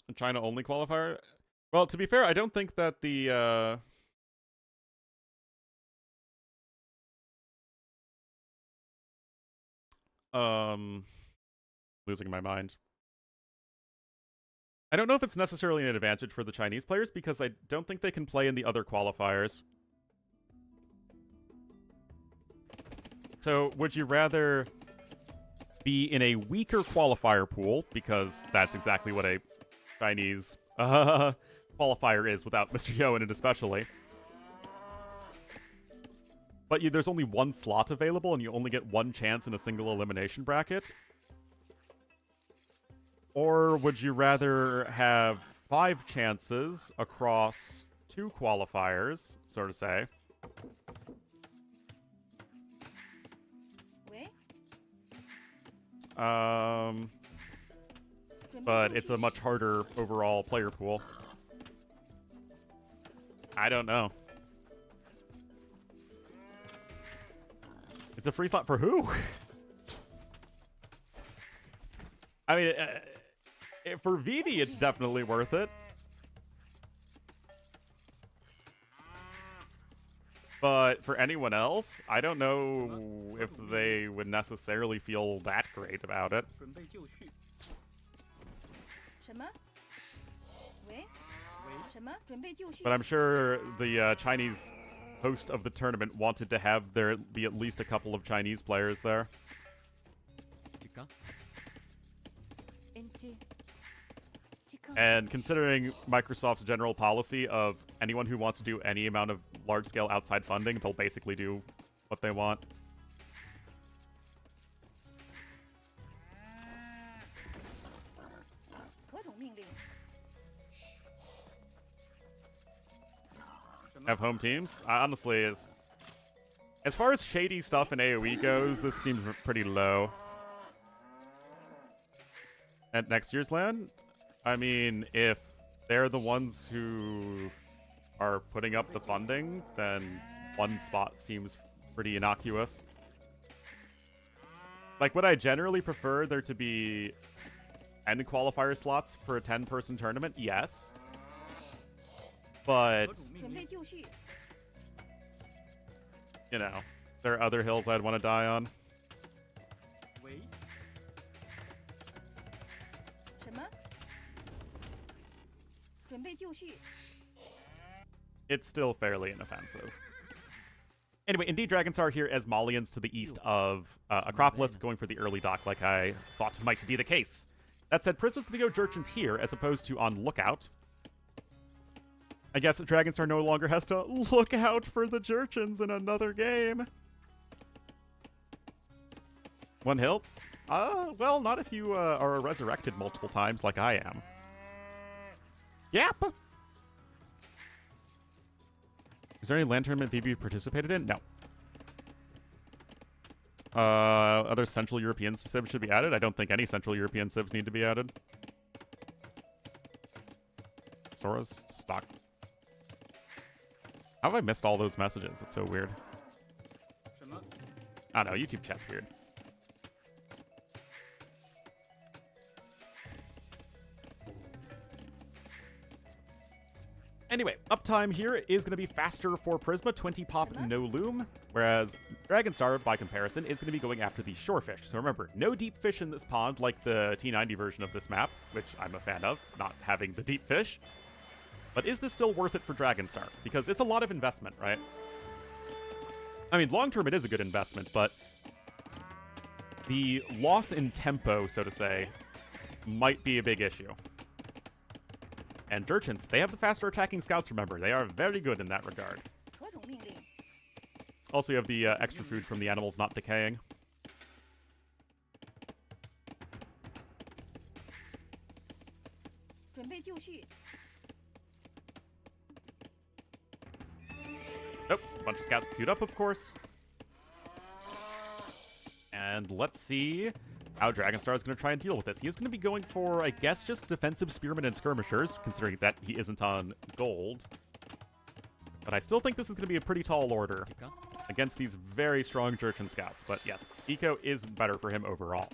A China only qualifier? Well, to be fair, I don't think that the losing my mind. I don't know if it's necessarily an advantage for the Chinese players because I don't think they can play in the other qualifiers. So, would you rather be in a weaker qualifier pool, because that's exactly what a Chinese qualifier is without Mr. Yo in it especially. But there's only 1 slot available and you only get 1 chance in a single elimination bracket. Or would you rather have 5 chances across 2 qualifiers, so to say? But it's a much harder overall player pool. I don't know. It's a free slot for who? I mean, for Vivi, it's definitely worth it. But for anyone else, I don't know if they would necessarily feel that great about it. But I'm sure the Chinese host of the tournament wanted to have there be at least a couple of Chinese players there. And considering Microsoft's general policy of anyone who wants to do any amount of large-scale outside funding, they'll basically do what they want. Have home teams? Honestly, as far as shady stuff in AoE goes, this seems pretty low. At next year's LAN? I mean, if they're the ones who are putting up the funding, then one spot seems pretty innocuous. Like, would I generally prefer there to be 10 qualifier slots for a 10-person tournament? Yes. But, you know, there are other hills I'd want to die on. It's still fairly inoffensive. Anyway, indeed, Dragonstar here as Malians to the east of Acropolis, going for the early dock like I thought might be the case. That said, Prisma's going to go Jurchens here as opposed to on Lookout. I guess Dragonstar no longer has to look out for the Jurchens in another game. One hill? Well, not if you are resurrected multiple times like I am. Yep. Is there any LAN tournament Vivi participated in? No. Other Central European civs should be added? I don't think any Central European civs need to be added. Sora's stock. How have I missed all those messages? That's so weird. I don't know, YouTube chat's weird. Anyway, uptime here is going to be faster for Prisma, 20 pop, no loom, whereas Dragonstar, by comparison, is going to be going after the shorefish. So remember, no deep fish in this pond like the T90 version of this map, which I'm a fan of, not having the deep fish. But is this still worth it for Dragonstar? Because it's a lot of investment, right? I mean, long-term it is a good investment, but the loss in tempo, so to say, might be a big issue. And Jurchens, they have the faster attacking scouts, remember. They are very good in that regard. Also, you have the extra food from the animals not decaying. Nope, a bunch of scouts queued up, of course. And let's see how Dragonstar is going to try and deal with this. He is going to be going for, I guess, just defensive spearmen and skirmishers, considering that he isn't on gold. But I still think this is going to be a pretty tall order against these very strong Jurchen scouts. But yes, eco is better for him overall.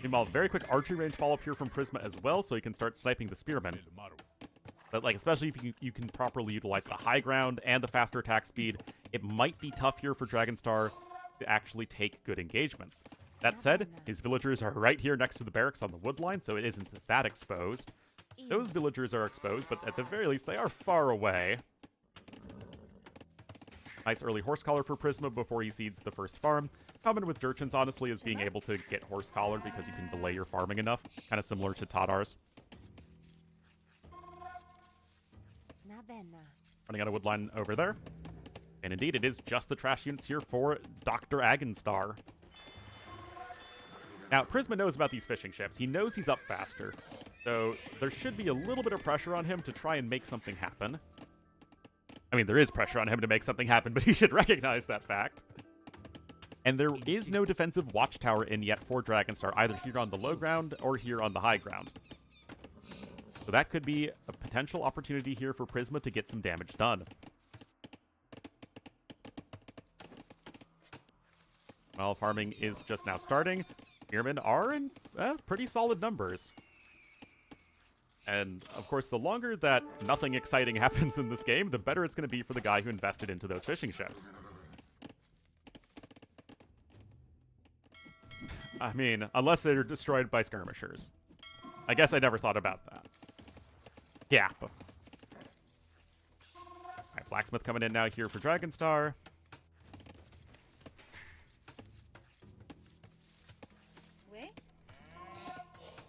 Meanwhile, very quick archery range follow-up here from Prisma as well, so he can start sniping the spearmen. But like, especially if you can properly utilize the high ground and the faster attack speed, it might be tough here for Dragonstar to actually take good engagements. That said, his villagers are right here next to the barracks on the wood line, so it isn't that exposed. Those villagers are exposed, but at the very least, they are far away. Nice early horse collar for Prisma before he seeds the first farm. Common with Jurchens, honestly, is being able to get horse collar because you can delay your farming enough. Kind of similar to Tatar's. Running out of wood line over there. And indeed, it is just the trash units here for Dr. Agenstar. Now, Prisma knows about these fishing ships. He knows he's up faster. So there should be a little bit of pressure on him to try and make something happen. I mean, there is pressure on him to make something happen, but he should recognize that fact. And there is no defensive watchtower in yet for Dragonstar, either here on the low ground or here on the high ground. So that could be a potential opportunity here for Prisma to get some damage done. While farming is just now starting, spearmen are in pretty solid numbers. And, of course, the longer that nothing exciting happens in this game, the better it's going to be for the guy who invested into those fishing ships. I mean, unless they're destroyed by skirmishers. I guess I never thought about that. Yeah. Alright, Blacksmith coming in now here for Dragonstar.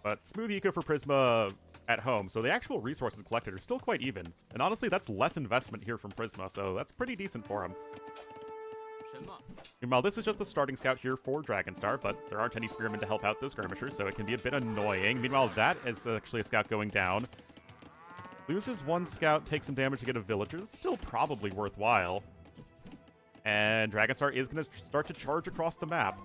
But smooth eco for Prisma at home, so the actual resources collected are still quite even. And honestly, that's less investment here from Prisma, so that's pretty decent for him. Meanwhile, this is just the starting scout here for Dragonstar, but there aren't any spearmen to help out those skirmishers, so it can be a bit annoying. Meanwhile, that is actually a scout going down. Loses one scout, takes some damage to get a villager. That's still probably worthwhile. And Dragonstar is going to start to charge across the map.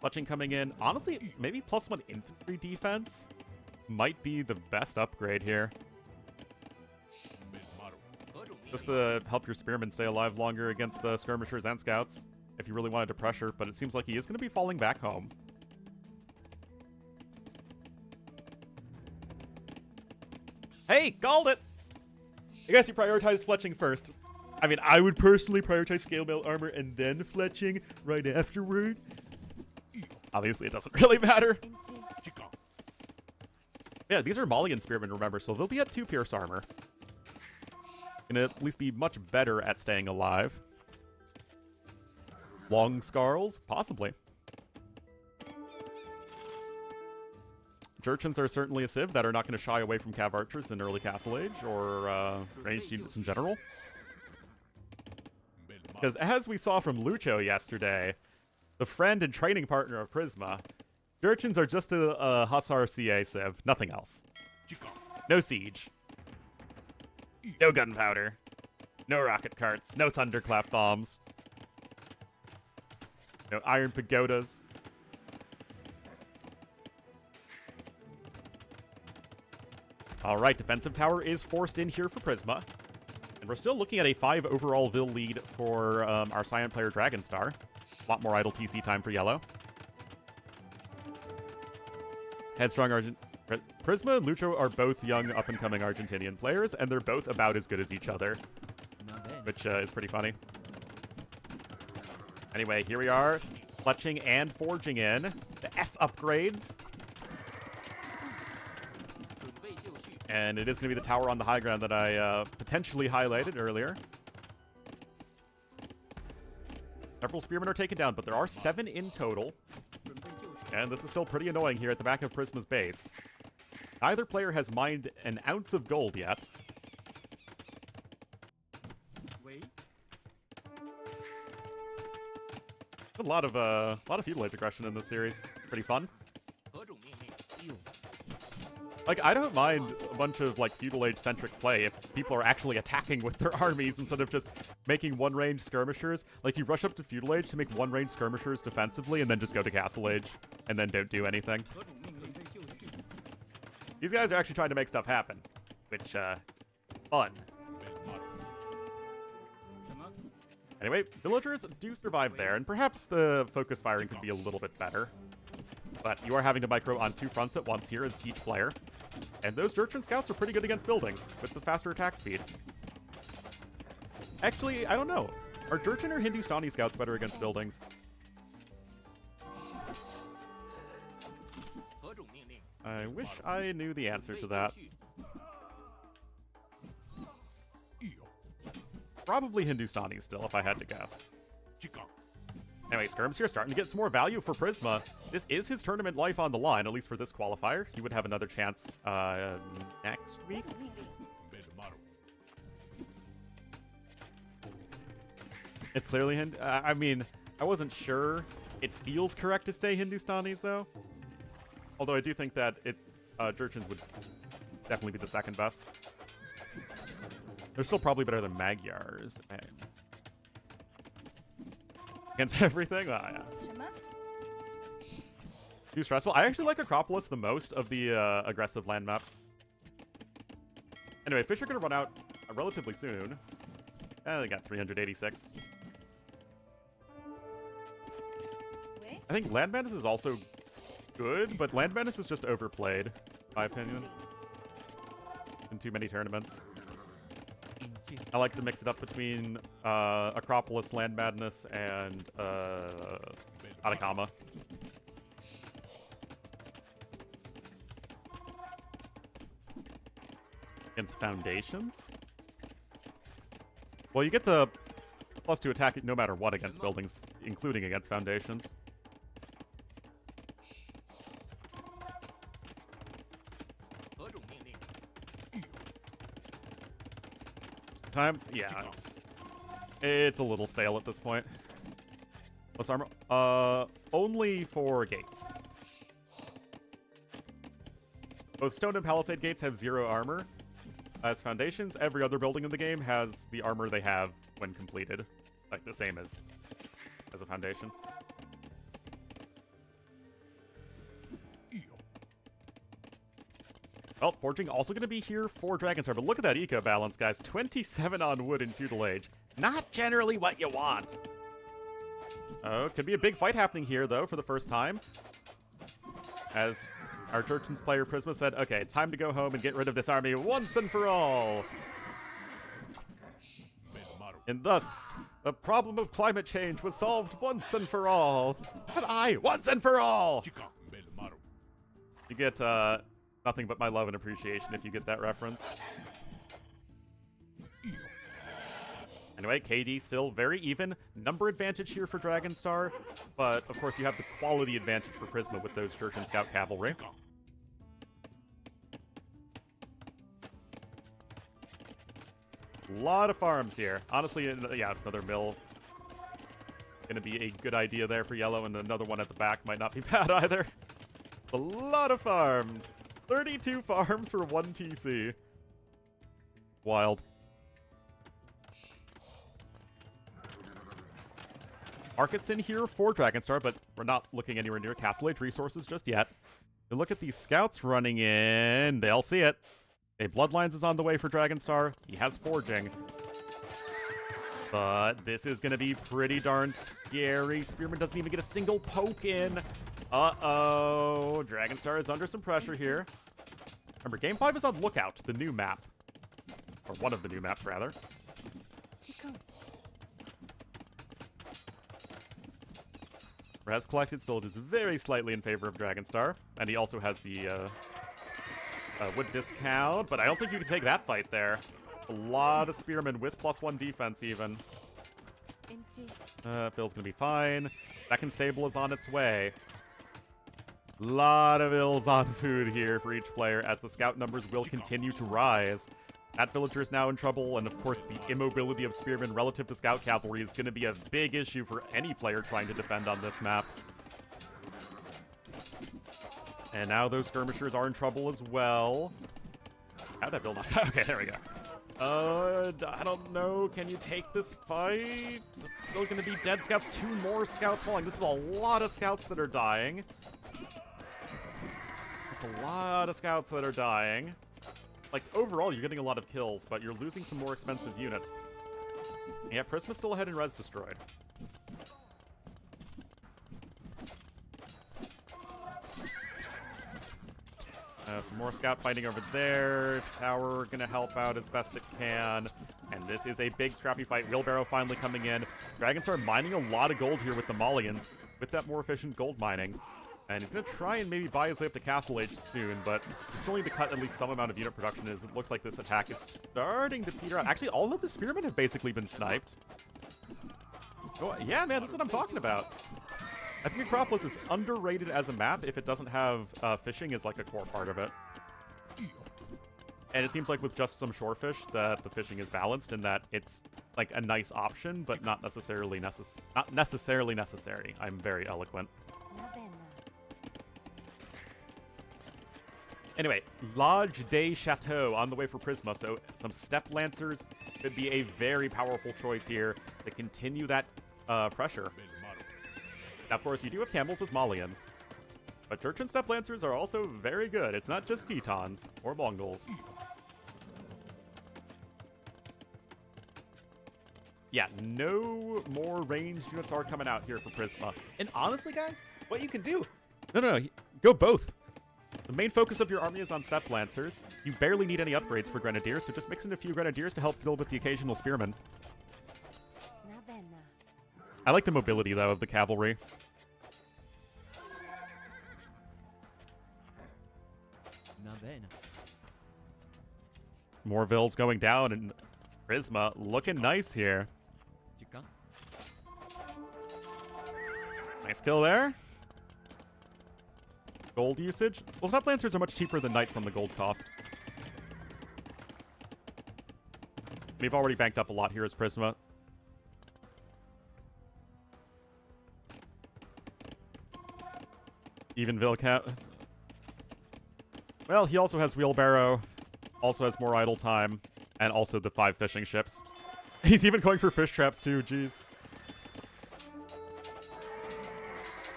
Fletching coming in. Honestly, maybe +1 infantry defense might be the best upgrade here. Just to help your spearmen stay alive longer against the skirmishers and scouts, if you really wanted to pressure, but it seems like he is going to be falling back home. Hey, called it! I guess you prioritized fletching first. I mean, I would personally prioritize scale mail armor and then fletching right afterward. Obviously, it doesn't really matter. Yeah, these are Malian spearmen, remember, so they'll be at 2 pierce armor. Gonna at least be much better at staying alive. Long Scarls? Possibly. Jurchens are certainly a civ that are not going to shy away from Cav Archers in early Castle Age, or ranged units in general. Because as we saw from Lucho yesterday, the friend and training partner of Prisma, Jurchens are just a Hussar CA civ, nothing else. No siege. No gunpowder. No rocket carts. No thunderclap bombs. No iron pagodas. Alright, defensive tower is forced in here for Prisma. And we're still looking at a 5 overall Vil lead for our Scion player Dragonstar. A lot more idle TC time for yellow. Headstrong Prisma and Lucho are both young, up-and-coming Argentinian players, and they're both about as good as each other, which is pretty funny. Anyway, here we are, fletching and forging in. The F upgrades. And it is going to be the tower on the high ground that I potentially highlighted earlier. Several spearmen are taken down, but there are 7 in total. And this is still pretty annoying here at the back of Prisma's base. Neither player has mined an ounce of gold yet. A lot of feudal age aggression in this series. Pretty fun. Like, I don't mind a bunch of, like, feudal age centric play if people are actually attacking with their armies instead of just making one-range skirmishers. Like, you rush up to feudal age to make one-range skirmishers defensively and then just go to castle age and then don't do anything. These guys are actually trying to make stuff happen, which, fun. Anyway, villagers do survive there, and perhaps the focus firing could be a little bit better. But you are having to micro on 2 fronts at once here as each player. And those Jurchen scouts are pretty good against buildings, with the faster attack speed. Actually, I don't know. Are Jurchen or Hindustani scouts better against buildings? I wish I knew the answer to that. Probably Hindustani still, if I had to guess. Anyway, Skirms here starting to get some more value for Prisma. This is his tournament life on the line, at least for this qualifier. He would have another chance next week. It's clearly I mean, I wasn't sure. It feels correct to stay Hindustanis, though. Although I do think that Jurchens would definitely be the second best. They're still probably better than Magyars. Man. Against everything? Oh, yeah. Too stressful. I actually like Acropolis the most of the aggressive land maps. Anyway, fish are going to run out relatively soon. They got 386. I think Land Madness is also good, but Land Madness is just overplayed, in my opinion. In too many tournaments. I like to mix it up between Acropolis, Land Madness, and Atacama. Against foundations? Well, you get the +2 attack no matter what against buildings, including against foundations. Time? Yeah, it's a little stale at this point. Plus armor? Only for gates. Both stone and palisade gates have 0 armor. As foundations, every other building in the game has the armor they have when completed. Like the same as a foundation. Well, forging also going to be here for Dragonstar, but look at that eco balance, guys. 27 on wood in Feudal Age. Not generally what you want. Oh, could be a big fight happening here, though, for the first time. As our Churchins player Prisma said, okay, it's time to go home and get rid of this army once and for all. And thus, the problem of climate change was solved once and for all. But once and for all! You get, nothing but my love and appreciation if you get that reference. Anyway, KD still very even. Number advantage here for Dragonstar, but of course you have the quality advantage for Prisma with those Church and Scout Cavalry. A lot of farms here. Honestly, yeah, another mill. Gonna be a good idea there for yellow, and another one at the back might not be bad either. A lot of farms. 32 farms for 1 TC. Wild. Markets in here for Dragonstar, but we're not looking anywhere near Castle Age resources just yet. You look at these scouts running in, they'll see it. Okay, Bloodlines is on the way for Dragonstar. He has forging. But this is going to be pretty darn scary. Spearman doesn't even get a single poke in. Uh-oh. Dragonstar is under some pressure here. Remember, Game 5 is on Lookout, the new map. Or one of the new maps, rather. Res collected still is very slightly in favor of Dragonstar. And he also has the wood discount, but I don't think you can take that fight there. A lot of Spearmen with +1 defense even. Phil's gonna be fine. Second stable is on its way. Lot of ills on food here for each player as the scout numbers will continue to rise. That villager is now in trouble, and of course the immobility of Spearmen relative to scout cavalry is going to be a big issue for any player trying to defend on this map. And now those skirmishers are in trouble as well. How'd that build up? Okay, there we go. I don't know. Can you take this fight? There's still going to be dead scouts. 2 more scouts falling. This is a lot of scouts that are dying. It's a lot of scouts that are dying. Like, overall, you're getting a lot of kills, but you're losing some more expensive units. Yeah, Prisma's still ahead in res destroyed. Some more scout fighting over there. Tower gonna help out as best it can. And this is a big scrappy fight. Wheelbarrow finally coming in. Dragons are mining a lot of gold here with the Malians, with that more efficient gold mining. And he's going to try and maybe buy his way up to Castle Age soon, but we still need to cut at least some amount of unit production as it looks like this attack is starting to peter out. Actually, all of the Spearmen have basically been sniped. Oh, yeah, man, this is what I'm talking about. I think Acropolis is underrated as a map if it doesn't have fishing as like a core part of it. And it seems like with just some shorefish that the fishing is balanced and that it's like a nice option, but not necessarily necessary. I'm very eloquent. Anyway, Lodge des Chateaux on the way for Prisma, so some Step Lancers could be a very powerful choice here to continue that pressure. Now, of course, you do have Camels as Malians, but Church and Step Lancers are also very good. It's not just Khitans or Mongols. Yeah, no more ranged units are coming out here for Prisma. And honestly, guys, what you can do... No, go both. The main focus of your army is on Step Lancers. You barely need any upgrades for Grenadiers, so just mix in a few Grenadiers to help deal with the occasional Spearmen. I like the mobility, though, of the cavalry. More Vills going down, and Prisma looking nice here. Nice kill there. Gold usage. Well, Step Lancers are much cheaper than Knights on the gold cost. We've already banked up a lot here as Prisma. Even Vilcat. Well, he also has Wheelbarrow, also has more idle time, and also the 5 fishing ships. He's even going for fish traps too, jeez.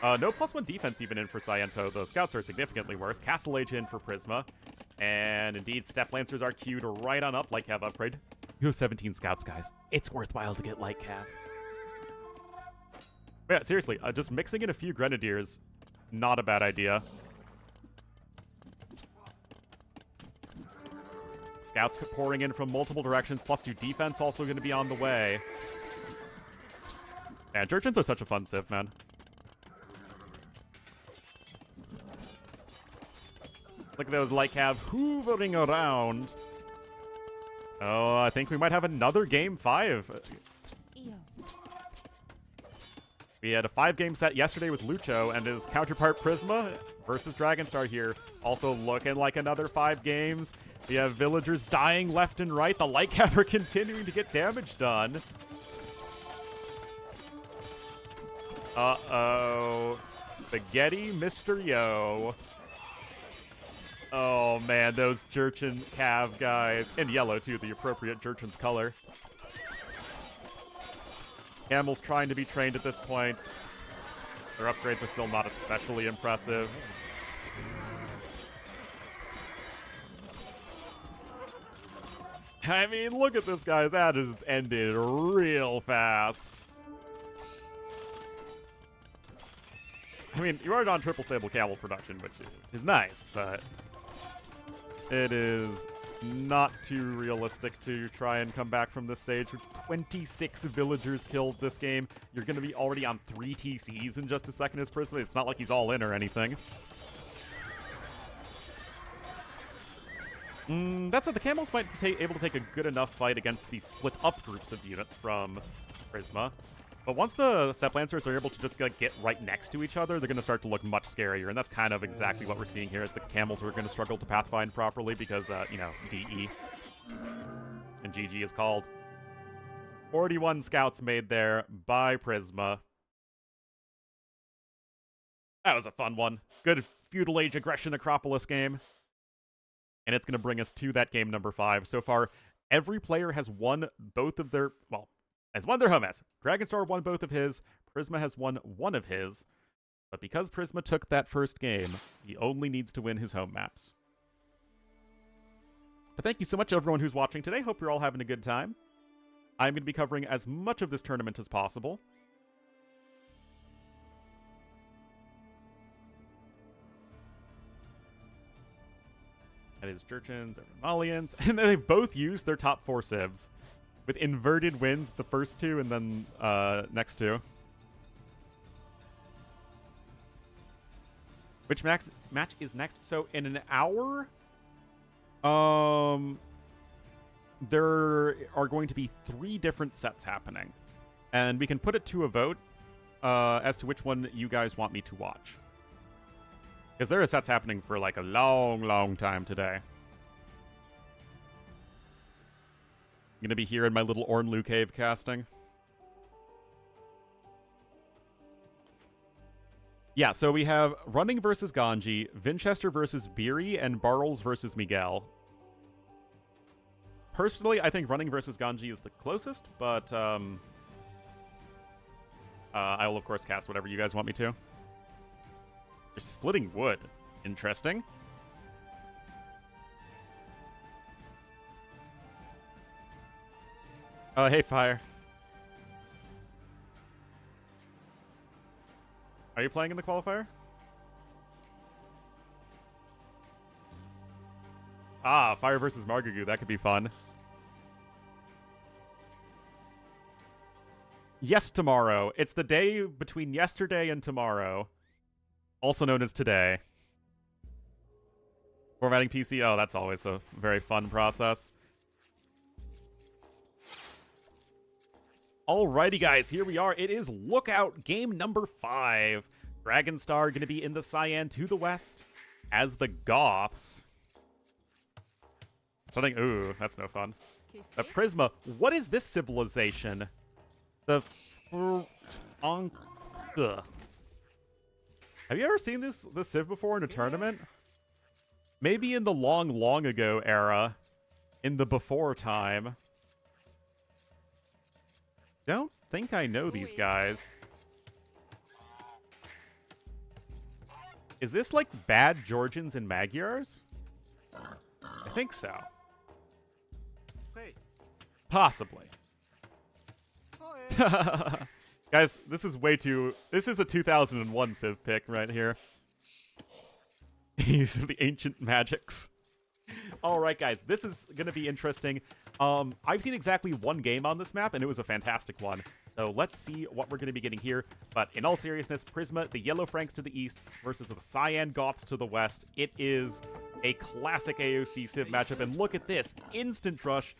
No +1 defense even in for Sciento. The scouts are significantly worse. Castle Age in for Prisma. And indeed, Step Lancers are queued right on up. Light Cav upgrade. You have 17 scouts, guys. It's worthwhile to get Light Cav. But yeah, seriously, just mixing in a few Grenadiers, not a bad idea. Scouts pouring in from multiple directions. +2 defense also going to be on the way. And Jurchens are such a fun civ, man. Look at those Light Cav hoovering around. Oh, I think we might have another game 5. Io. We had a 5-game set yesterday with Lucho and his counterpart Prisma versus Dragonstar here. Also looking like another 5 games. We have villagers dying left and right. The Light Cav are continuing to get damage done. Uh-oh. Spaghetti Mr. Yo. Oh, man, those Jurchen Cav guys. In yellow, too, the appropriate Jurchen's color. Camel's trying to be trained at this point. Their upgrades are still not especially impressive. I mean, look at this, guys. That just ended real fast. I mean, you are on triple stable camel production, which is nice, but it is not too realistic to try and come back from this stage. With 26 villagers killed this game, you're going to be already on 3 TCs in just a second as Prisma. It's not like he's all in or anything. That said, the camels might be able to take a good enough fight against the split up groups of units from Prisma. But once the Step Lancers are able to just get right next to each other, they're going to start to look much scarier. And that's kind of exactly what we're seeing here, is the camels are going to struggle to pathfind properly because, you know, DE. And GG is called. 41 scouts made there by Prisma. That was a fun one. Good Feudal Age Aggression Acropolis game. And it's going to bring us to that game number 5. So far, every player has won both of their, well, has won their home maps. Dragonstar won both of his. Prisma has won one of his. But because Prisma took that first game, he only needs to win his home maps. But thank you so much, everyone who's watching today. Hope you're all having a good time. I'm going to be covering as much of this tournament as possible. That is Jurchens, Malians, and they've both used their top 4 civs. With inverted wins, the first 2, and then next 2. Which match is next? So in an hour, there are going to be 3 different sets happening. And we can put it to a vote as to which one you guys want me to watch. Because there are sets happening for like a long, long time today. I'm going to be here in my little Ornlu cave casting. Yeah, so we have Running versus Ganji, Vinchester versus Beery, and Barrels versus Miguel. Personally, I think Running versus Ganji is the closest, but I will, of course, cast whatever you guys want me to. You're splitting wood. Interesting. Oh, hey, Fire. Are you playing in the qualifier? Ah, Fire versus Margugu. That could be fun. Yes, tomorrow. It's the day between yesterday and tomorrow. Also known as today. Formatting PC, oh, that's always a very fun process. Alrighty, guys, here we are. It is Lookout game number 5. Dragon Star going to be in the Cyan to the west as the Goths. Starting, ooh, that's no fun. The Prisma, what is this civilization? The Have you ever seen this civ before in a tournament? Maybe in the long, long ago era. In the before time. Don't think I know these guys. Is this like bad Georgians and Magyars? I think so. Possibly. Guys, this is way too... This is a 2001 Civ pick right here. These are the ancient magics. Alright, guys, this is going to be interesting. I've seen exactly one game on this map, and it was a fantastic one. So let's see what we're going to be getting here. But in all seriousness, Prisma, the Yellow Franks to the east versus the Cyan Goths to the west. It is a classic AOC Civ matchup, and look at this. Instant rush.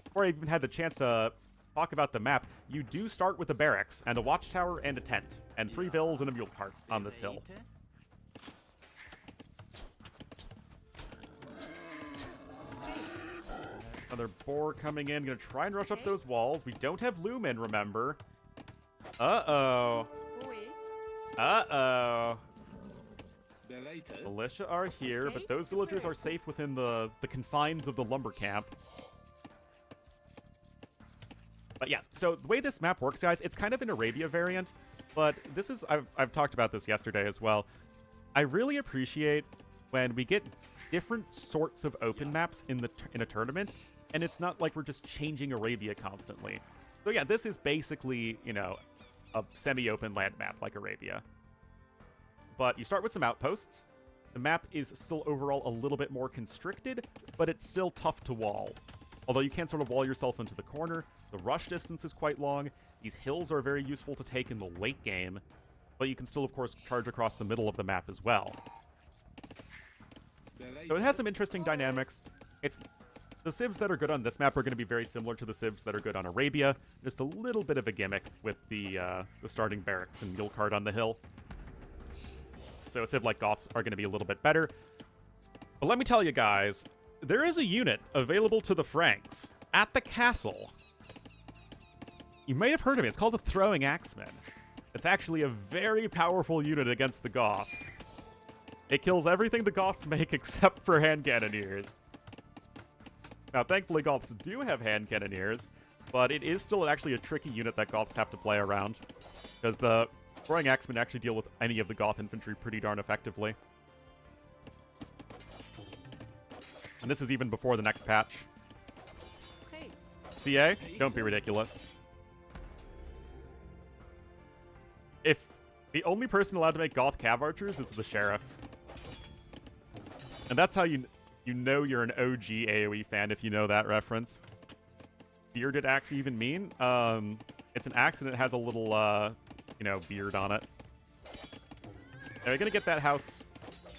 Before I even had the chance to talk about the map, you do start with a barracks, and a watchtower, and a tent, and 3 vills and a mule cart on this hill. Another boar coming in. Gonna try and rush up those walls. We don't have Lumen, remember. Uh-oh. Uh-oh. Militia are here, but those villagers are safe within the confines of the lumber camp. But yes, so the way this map works, guys, it's kind of an Arabia variant, but this is... I've talked about this yesterday as well. I really appreciate when we get different sorts of open maps in a tournament, and it's not like we're just changing Arabia constantly. So yeah, this is basically, you know, a semi-open land map like Arabia. But you start with some outposts. The map is still overall a little bit more constricted, but it's still tough to wall. Although you can sort of wall yourself into the corner, the rush distance is quite long. These hills are very useful to take in the late game, but you can still, of course, charge across the middle of the map as well. So it has some interesting dynamics. The civs that are good on this map are going to be very similar to the civs that are good on Arabia. Just a little bit of a gimmick with the starting barracks and mule cart on the hill. So a civ like Goths are going to be a little bit better. But let me tell you guys, there is a unit available to the Franks at the castle. You may have heard of it. It's called the Throwing Axeman. It's actually a very powerful unit against the Goths. It kills everything the Goths make except for hand cannoneers. Now, thankfully, Goths do have hand cannoneers, but it is still actually a tricky unit that Goths have to play around, because the Throwing Axemen actually deal with any of the Goth infantry pretty darn effectively. And this is even before the next patch. CA? Don't be ridiculous. If the only person allowed to make Goth Cav Archers is the Sheriff. And that's how you know you're an OG AoE fan, if you know that reference. Bearded axe even mean? It's an axe and it has a little, you know, beard on it. Are we gonna get that house?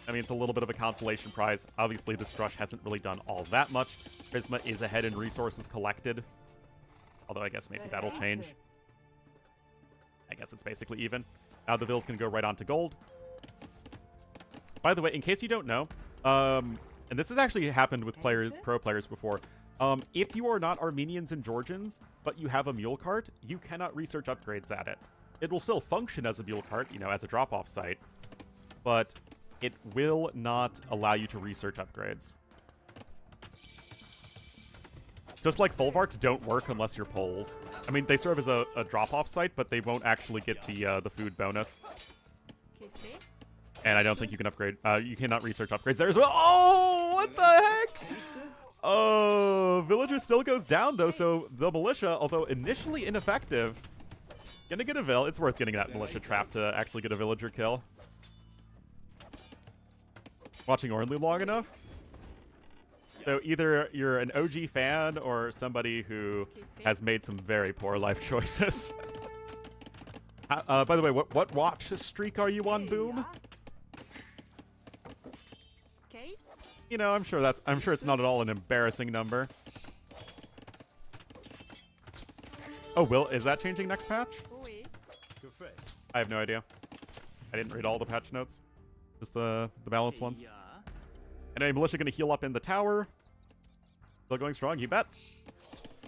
I mean, it's a little bit of a consolation prize. Obviously, this rush hasn't really done all that much. Prisma is ahead in resources collected. Although I guess maybe that'll change. I guess it's basically even. Now the vills can go right on to gold. By the way, in case you don't know, and this has actually happened with pro players before, if you are not Armenians and Georgians, but you have a mule cart, you cannot research upgrades at it. It will still function as a mule cart, you know, as a drop-off site, but it will not allow you to research upgrades. Just like Folvarks don't work unless you're Poles. I mean, they serve as a drop-off site, but they won't actually get the food bonus. And I don't think you can upgrade. You cannot research upgrades there as well. Oh, what the heck? Oh, villager still goes down, though, so the militia, although initially ineffective, gonna get a vill. It's worth getting that militia trap to actually get a villager kill. Watching Ornlu long enough? So either you're an OG fan or somebody who has made some very poor life choices. By the way, what watch streak are you on, Boom? You know, I'm sure it's not at all an embarrassing number. Oh, is that changing next patch? Oui. I have no idea. I didn't read all the patch notes. Just the balance ones. Anyway, Militia gonna heal up in the tower. Still going strong, you bet.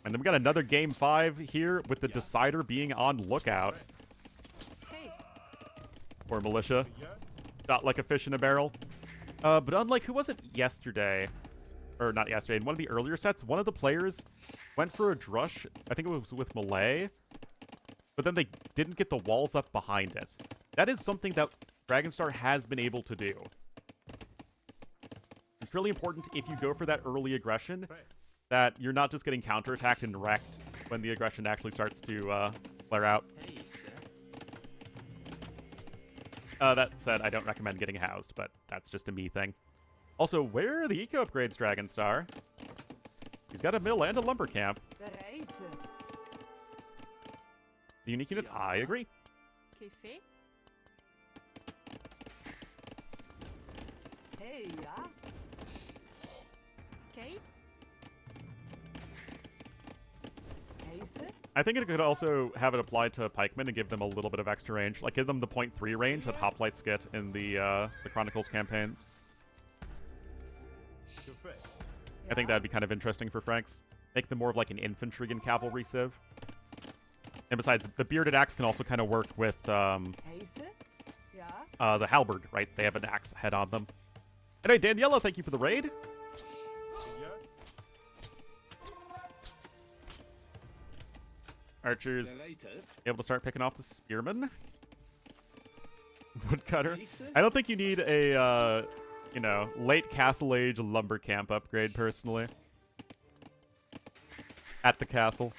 And then we got another game 5 here with the Decider being on lookout. Hey. Poor Militia. Shot like a fish in a barrel. But unlike, who was it yesterday? Or not yesterday, in one of the earlier sets, one of the players went for a drush. I think it was with Malay. But then they didn't get the walls up behind it. That is something that Dragonstar has been able to do. It's really important if you go for that early aggression that you're not just getting counterattacked and wrecked when the aggression actually starts to flare out. That said, I don't recommend getting housed, but that's just a me thing. Also, where are the eco upgrades, Dragonstar? He's got a mill and a lumber camp. Right. The unique unit, I agree. Café. Hey, yeah. Okay. I think it could also have it applied to pikemen and give them a little bit of extra range. Like, give them the 0.3 range that hoplites get in the Chronicles campaigns. I think that'd be kind of interesting for Franks. Make them more of like an infantry and cavalry civ. And besides, the bearded axe can also kind of work with the halberd, right? They have an axe head on them. Anyway, Daniela, thank you for the raid. Archers able to start picking off the spearmen. Woodcutter. I don't think you need a, you know, late Castle Age lumber camp upgrade, personally. At the castle.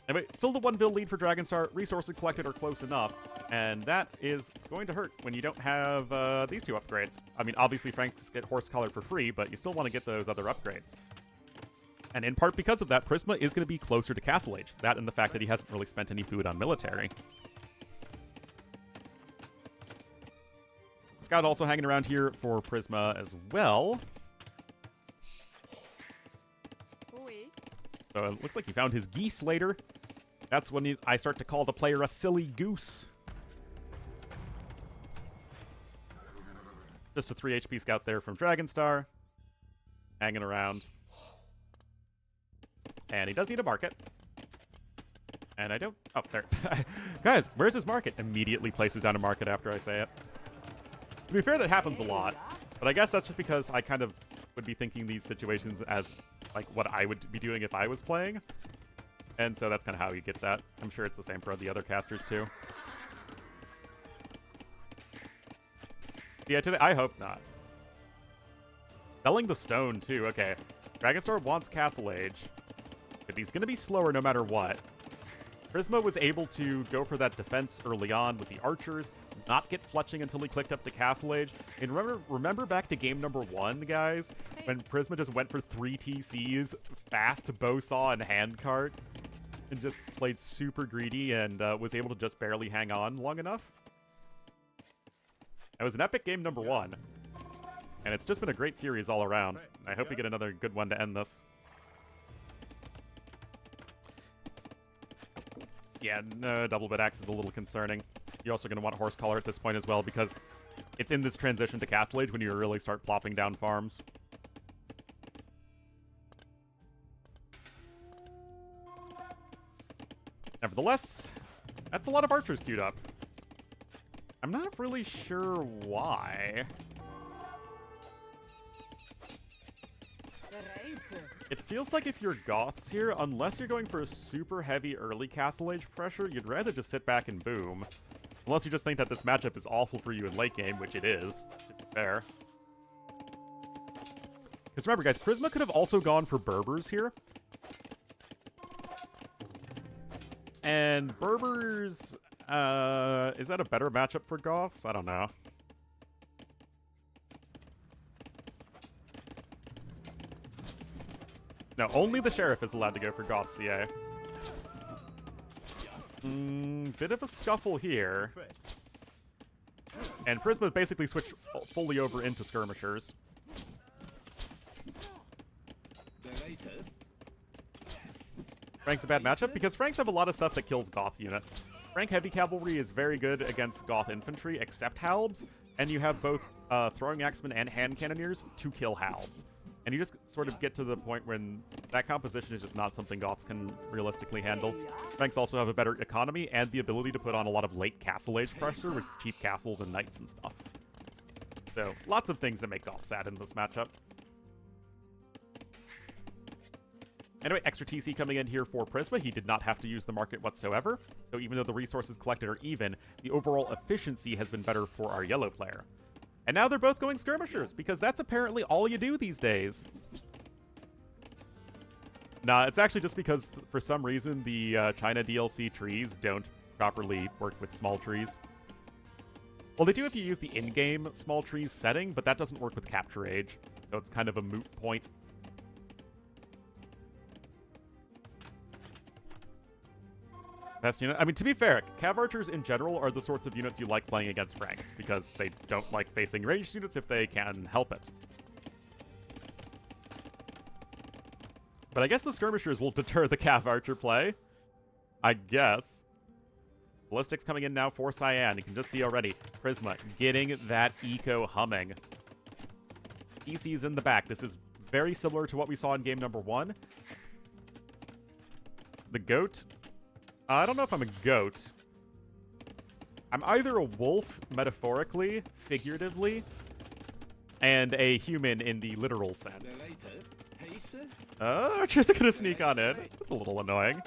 Anyway, still the 1 bill lead for Dragonstar. Resources collected are close enough. And that is going to hurt when you don't have these 2 upgrades. I mean, obviously, Franks get horse collar for free, but you still want to get those other upgrades. And in part because of that, Prisma is going to be closer to Castle Age. That and the fact that he hasn't really spent any food on military. Scout also hanging around here for Prisma as well. So it looks like he found his geese later. That's when I start to call the player a silly goose. Just a 3 HP scout there from Dragonstar. Hanging around. And he does need a market. And I don't... Oh, there. Guys, where's his market? Immediately places down a market after I say it. To be fair, that happens a lot. But I guess that's just because I kind of would be thinking these situations as, like, what I would be doing if I was playing. And so that's kind of how you get that. I'm sure it's the same for the other casters, too. Yeah, today, I hope not. Selling the stone, too. Okay. Dragonstar wants Castle Age. But he's going to be slower no matter what. Prisma was able to go for that defense early on with the archers, not get fletching until he clicked up to Castle Age. And remember back to game number 1, guys, when Prisma just went for 3 TCs, fast bow saw and handcart, and just played super greedy and was able to just barely hang on long enough? It was an epic game number 1. And it's just been a great series all around. I hope we get another good one to end this. Yeah, no, double bit axe is a little concerning. You're also going to want horse collar at this point as well because it's in this transition to Castle Age when you really start plopping down farms. Nevertheless, that's a lot of archers queued up. I'm not really sure why. It feels like if you're Goths here, unless you're going for a super heavy early Castle Age pressure, you'd rather just sit back and boom. Unless you just think that this matchup is awful for you in late game, which it is, to be fair. Because remember, guys, Prisma could have also gone for Berbers here. And Berbers, is that a better matchup for Goths? I don't know. No, only the Sheriff is allowed to go for Goth CA. Bit of a scuffle here. And Prisma basically switched fully over into Skirmishers. Frank's a bad matchup because Franks have a lot of stuff that kills Goth units. Frank Heavy Cavalry is very good against Goth Infantry, except Halbs, and you have both Throwing Axemen and Hand Cannoneers to kill Halbs. And you just sort of get to the point when that composition is just not something Goths can realistically handle. Franks also have a better economy and the ability to put on a lot of late Castle Age pressure with cheap castles and knights and stuff. So, lots of things that make Goth sad in this matchup. Anyway, extra TC coming in here for Prisma. He did not have to use the market whatsoever. So even though the resources collected are even, the overall efficiency has been better for our yellow player. And now they're both going skirmishers, because that's apparently all you do these days. Nah, it's actually just because, for some reason, the China DLC trees don't properly work with small trees. Well, they do if you use the in-game small trees setting, but that doesn't work with Capture Age. So it's kind of a moot point. Best unit. I mean, to be fair, Cav Archers in general are the sorts of units you like playing against Franks, because they don't like facing ranged units if they can help it. But I guess the skirmishers will deter the Cav Archer play. I guess. Ballistics coming in now for Cyan. You can just see already. Prisma getting that eco humming. EC's in the back. This is very similar to what we saw in game number 1. The goat. I don't know if I'm a goat. I'm either a wolf, metaphorically, figuratively, and a human in the literal sense. Archer's gonna sneak on in. That's a little annoying.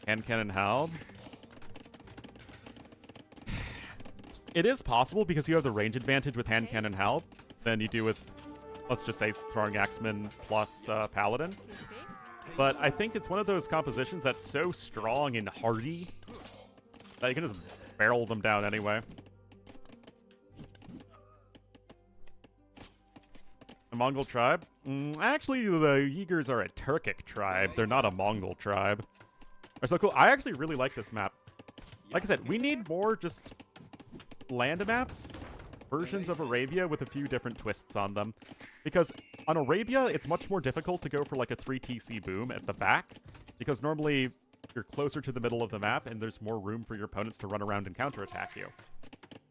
Hand cannon Halb. It is possible because you have the range advantage with hand cannon Halb than you do with, let's just say, Throwing Axeman plus Paladin. But I think it's one of those compositions that's so strong and hardy that you can just barrel them down anyway. A Mongol tribe? Actually, the Uyghurs are a Turkic tribe. They're not a Mongol tribe. They're so cool. I actually really like this map. Like I said, we need more just land maps, versions of Arabia with a few different twists on them. Because on Arabia, it's much more difficult to go for like a 3TC boom at the back, because normally you're closer to the middle of the map and there's more room for your opponents to run around and counterattack you.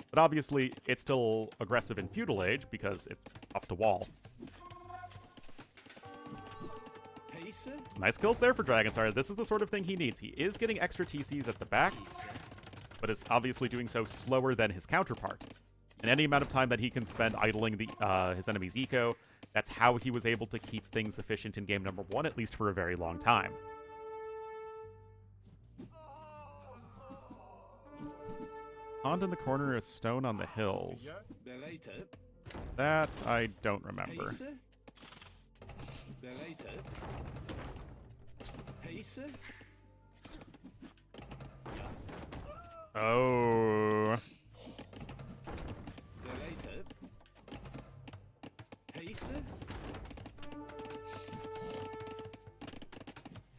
But obviously, it's still aggressive in Feudal Age because it's off to wall. Nice kills there for Dragonstar. This is the sort of thing he needs. He is getting extra TCs at the back, but is obviously doing so slower than his counterpart. And any amount of time that he can spend idling his enemy's eco, that's how he was able to keep things efficient in game number 1, at least for a very long time. Pond in the corner, a stone on the hills. That I don't remember. Oh.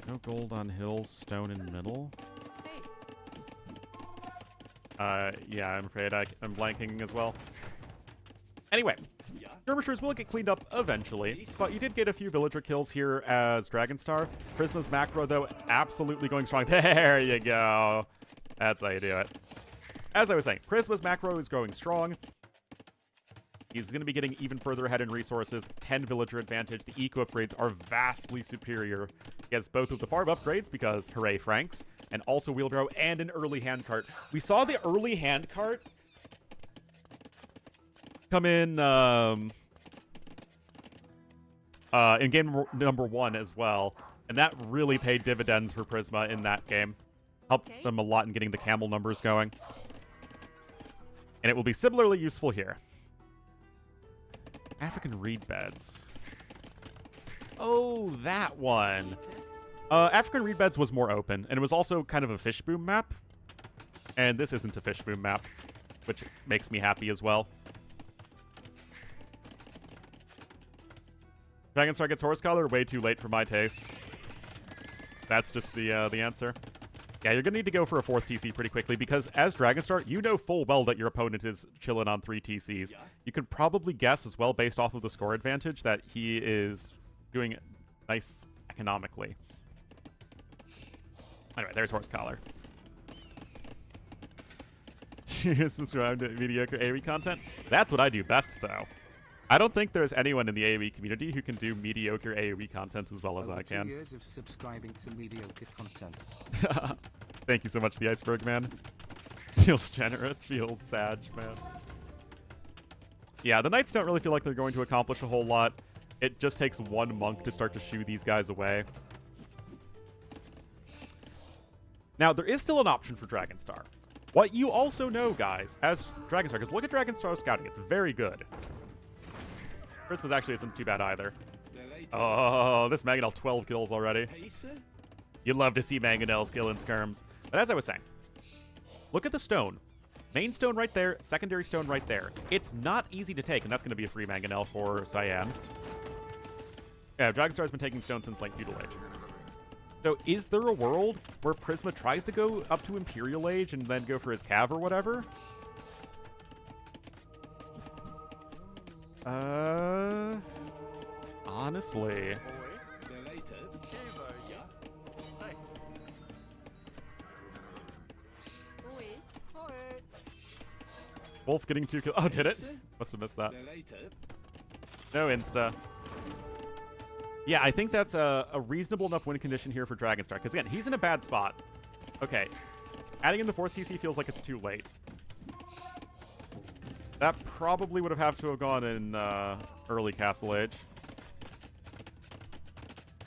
No gold on hills, stone in middle. Yeah, I'm afraid I'm blanking as well. Anyway, skirmishers will get cleaned up eventually, but you did get a few villager kills here as Dragonstar. Prisma's macro, though, absolutely going strong. There you go. That's how you do it. As I was saying, Prisma's macro is going strong. He's going to be getting even further ahead in resources. 10 villager advantage. The eco upgrades are vastly superior. He has both of the farm upgrades because, hooray, Franks, and also wheelbarrow and an early handcart. We saw the early handcart come in game number 1 as well, and that really paid dividends for Prisma in that game. Helped them a lot in getting the camel numbers going. And it will be similarly useful here. African reed beds. Oh, that one. African reed beds was more open, and it was also kind of a fish boom map. And this isn't a fish boom map, which makes me happy as well. Dragonstar gets horse collar, way too late for my taste. That's just the answer. Yeah, you're going to need to go for a 4th TC pretty quickly because as Dragonstar, you know full well that your opponent is chilling on 3 TCs. You can probably guess as well based off of the score advantage that he is doing nice economically. Anyway, there's Horse Collar. Subscribe to mediocre AoE content. That's what I do best, though. I don't think there's anyone in the AoE community who can do mediocre AoE content as well as I can. 2 years of subscribing to mediocre content. Thank you so much, the Iceberg Man. Feels generous, feels sad, man. Yeah, the Knights don't really feel like they're going to accomplish a whole lot. It just takes one monk to start to shoo these guys away. Now, there is still an option for Dragonstar. What you also know, guys, as Dragonstar, because look at Dragonstar scouting. It's very good. Prisma's actually isn't too bad either. Oh, this Mangonel 12 kills already. You'd love to see Mangonels killing skirms. But as I was saying, look at the stone. Main stone right there, secondary stone right there. It's not easy to take, and that's going to be a free Mangonel for Cyan. Yeah, Dragonstar's been taking stone since like Feudal Age. So is there a world where Prisma tries to go up to Imperial Age and then go for his Cav or whatever? Honestly. Wolf getting 2 kills. Oh, did it? Must have missed that. No insta. Yeah, I think that's a reasonable enough win condition here for Dragonstar. Because again, he's in a bad spot. Okay. Adding in the 4th TC feels like it's too late. That probably would have to have gone in early Castle Age.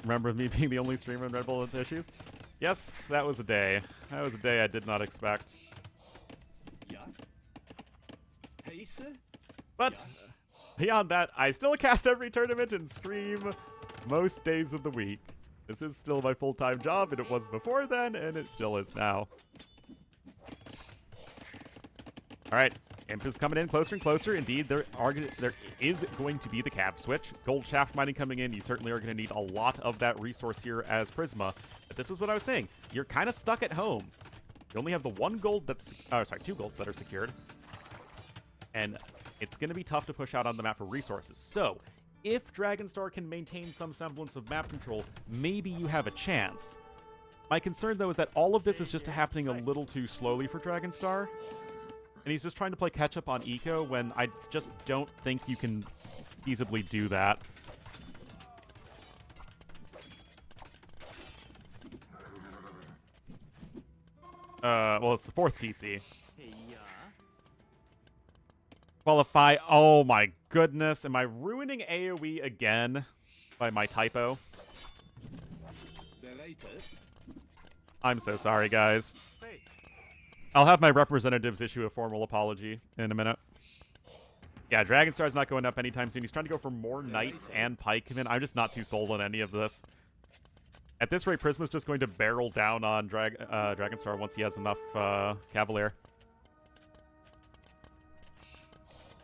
Remember me being the only streamer in Red Bull issues? Yes, that was a day. That was a day I did not expect. But beyond that, I still cast every tournament and stream most days of the week. This is still my full-time job, and it was before then, and it still is now. All right, Imp is coming in closer and closer. Indeed, there is going to be the Cav switch. Gold shaft mining coming in. You certainly are going to need a lot of that resource here as Prisma. But this is what I was saying. You're kind of stuck at home. You only have the 1 gold that's... Oh, sorry, 2 golds that are secured. And it's going to be tough to push out on the map for resources. So, if Dragonstar can maintain some semblance of map control, maybe you have a chance. My concern, though, is that all of this is just happening a little too slowly for Dragonstar. And he's just trying to play catch-up on eco when I just don't think you can feasibly do that. Well, it's the 4th TC. Qualify. Oh my goodness. Am I ruining AoE again by my typo? I'm so sorry, guys. I'll have my representatives issue a formal apology in a minute. Yeah, Dragonstar's not going up anytime soon. He's trying to go for more Knights and Pikemen. I'm just not too sold on any of this. At this rate, Prisma's just going to barrel down on Dragonstar once he has enough Cavalier.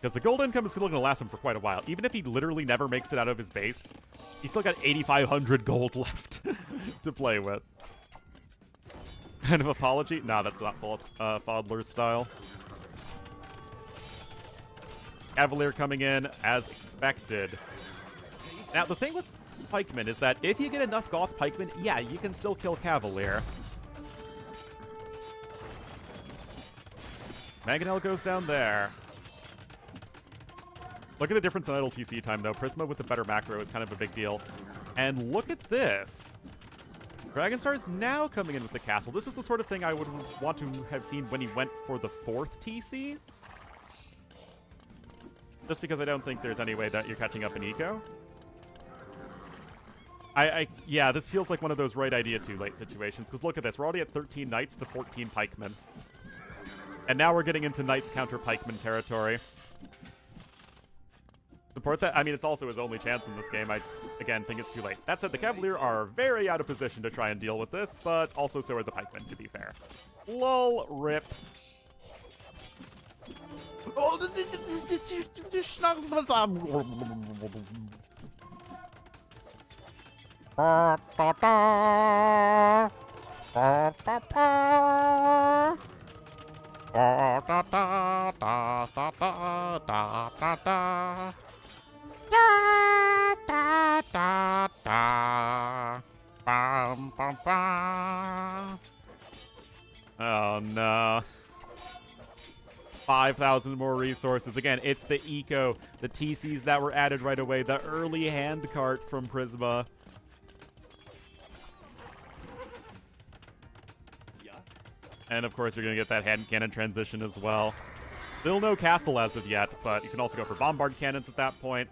Because the gold income is still going to last him for quite a while. Even if he literally never makes it out of his base, he's still got 8,500 gold left to play with. Kind of apology? Nah, that's not Fodler's style. Cavalier coming in as expected. Now, the thing with Pikemen is that if you get enough Goth Pikemen, yeah, you can still kill Cavalier. Mangonel goes down there. Look at the difference in idle TC time, though. Prisma with the better macro is kind of a big deal. And look at this. Dragonstar is now coming in with the castle. This is the sort of thing I would want to have seen when he went for the 4th TC. Just because I don't think there's any way that you're catching up in eco. Yeah, this feels like one of those right idea too late situations. Because look at this. We're already at 13 Knights to 14 Pikemen. And now we're getting into Knights counter Pikemen territory. Support that? I mean, it's also his only chance in this game. I, again, think it's too late. That said, the Cavalier are very out of position to try and deal with this, but also so are the Pikemen, to be fair. Lol, rip. Da, da, da. Da, da, da, da, da, da, da, da, da. Da, da, da, da. Bum, bum, bum. Oh no. 5,000 more resources. Again, it's the eco, the TCs that were added right away, the early hand cart from Prisma. And of course, you're going to get that hand cannon transition as well. Still no castle as of yet, but you can also go for bombard cannons at that point.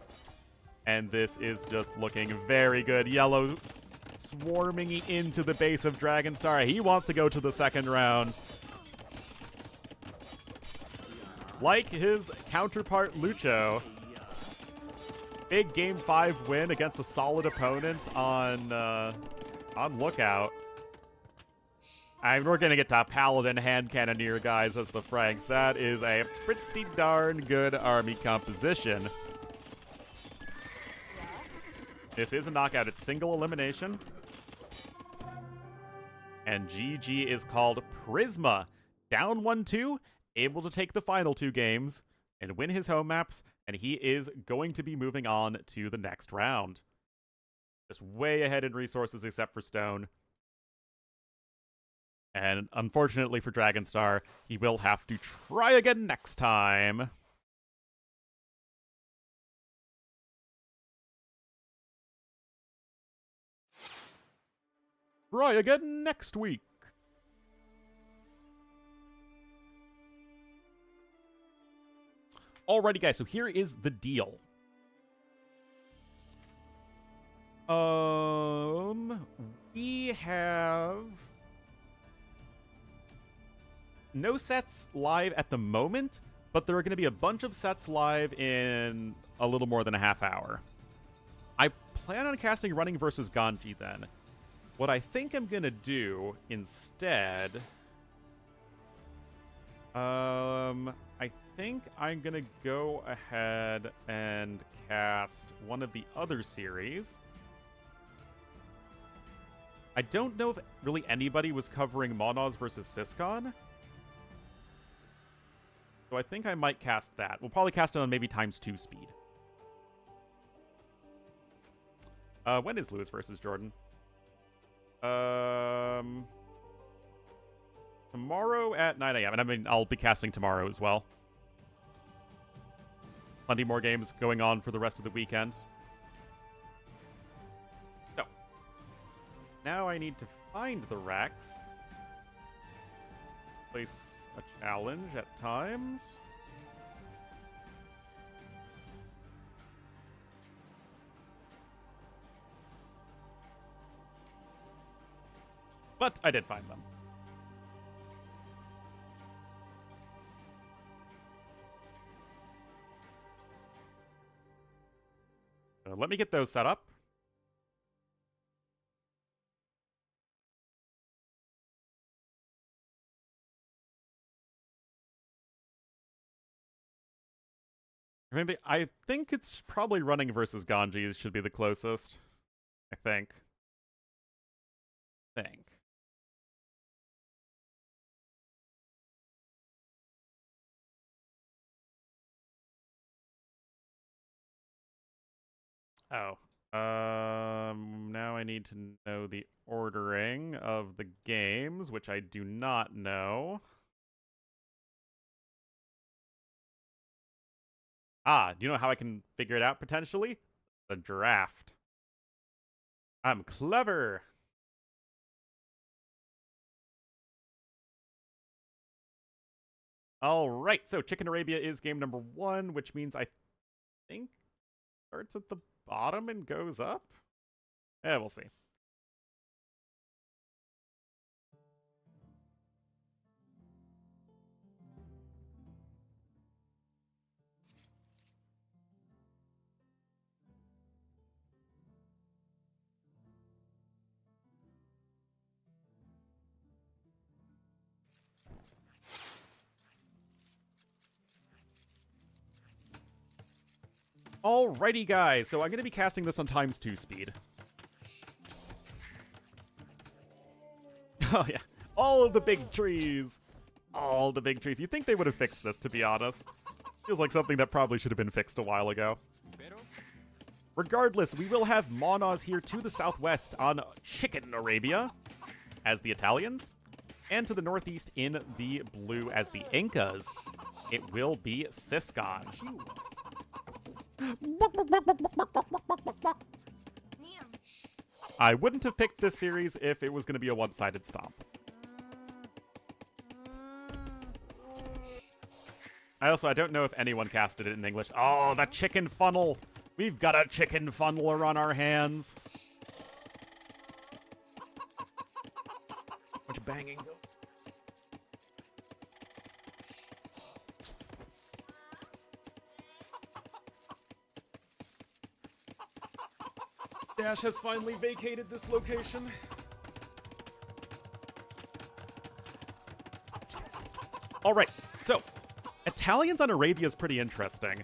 And this is just looking very good. Yellow swarming into the base of Dragonstar. He wants to go to the second round. Like his counterpart Lucho. Big Game 5 win against a solid opponent on Lookout. We're going to get to Paladin Hand Cannoneer, guys, as the Franks. That is a pretty darn good army composition. This is a knockout. It's single elimination. And GG is called Prisma. Down 1-2, able to take the final 2 games and win his home maps, and he is going to be moving on to the next round. Just way ahead in resources except for Stone. And unfortunately for Dragonstar, he will have to try again next time. Try again next week. Alrighty, guys, so here is the deal. We have no sets live at the moment, but there are going to be a bunch of sets live in a little more than a half hour. I plan on casting Running versus Ganji then. What I think I'm going to do instead... I think I'm going to go ahead and cast one of the other series. I don't know if really anybody was covering Monoz versus Syscon. So I think I might cast that. We'll probably cast it on maybe ×2 speed. When is Lewis versus Jordan? Tomorrow at 9 a.m. And I mean, I'll be casting tomorrow as well. Plenty more games going on for the rest of the weekend. So, now I need to find the Rex. Place a challenge at times. But I did find them. Let me get those set up. Maybe I think it's probably Running versus Ganji should be the closest. I think. Oh. Now I need to know the ordering of the games, which I do not know. Ah, do you know how I can figure it out, potentially? The draft. I'm clever! Alright, so Chicken Arabia is game number 1, which means I think starts at the bottom and goes up? Yeah, we'll see. Alrighty, guys, so I'm going to be casting this on ×2 speed. Oh, yeah. All of the big trees. All the big trees. You'd think they would have fixed this, to be honest. Feels like something that probably should have been fixed a while ago. Regardless, we will have Monos here to the southwest on Chicken Arabia as the Italians, and to the northeast in the blue as the Incas. It will be Syscon. I wouldn't have picked this series if it was going to be a one-sided stomp. I don't know if anyone casted it in English. Oh, the chicken funnel! We've got a chicken funneler on our hands. Much banging. Dash has finally vacated this location. All right, so Italians on Arabia is pretty interesting.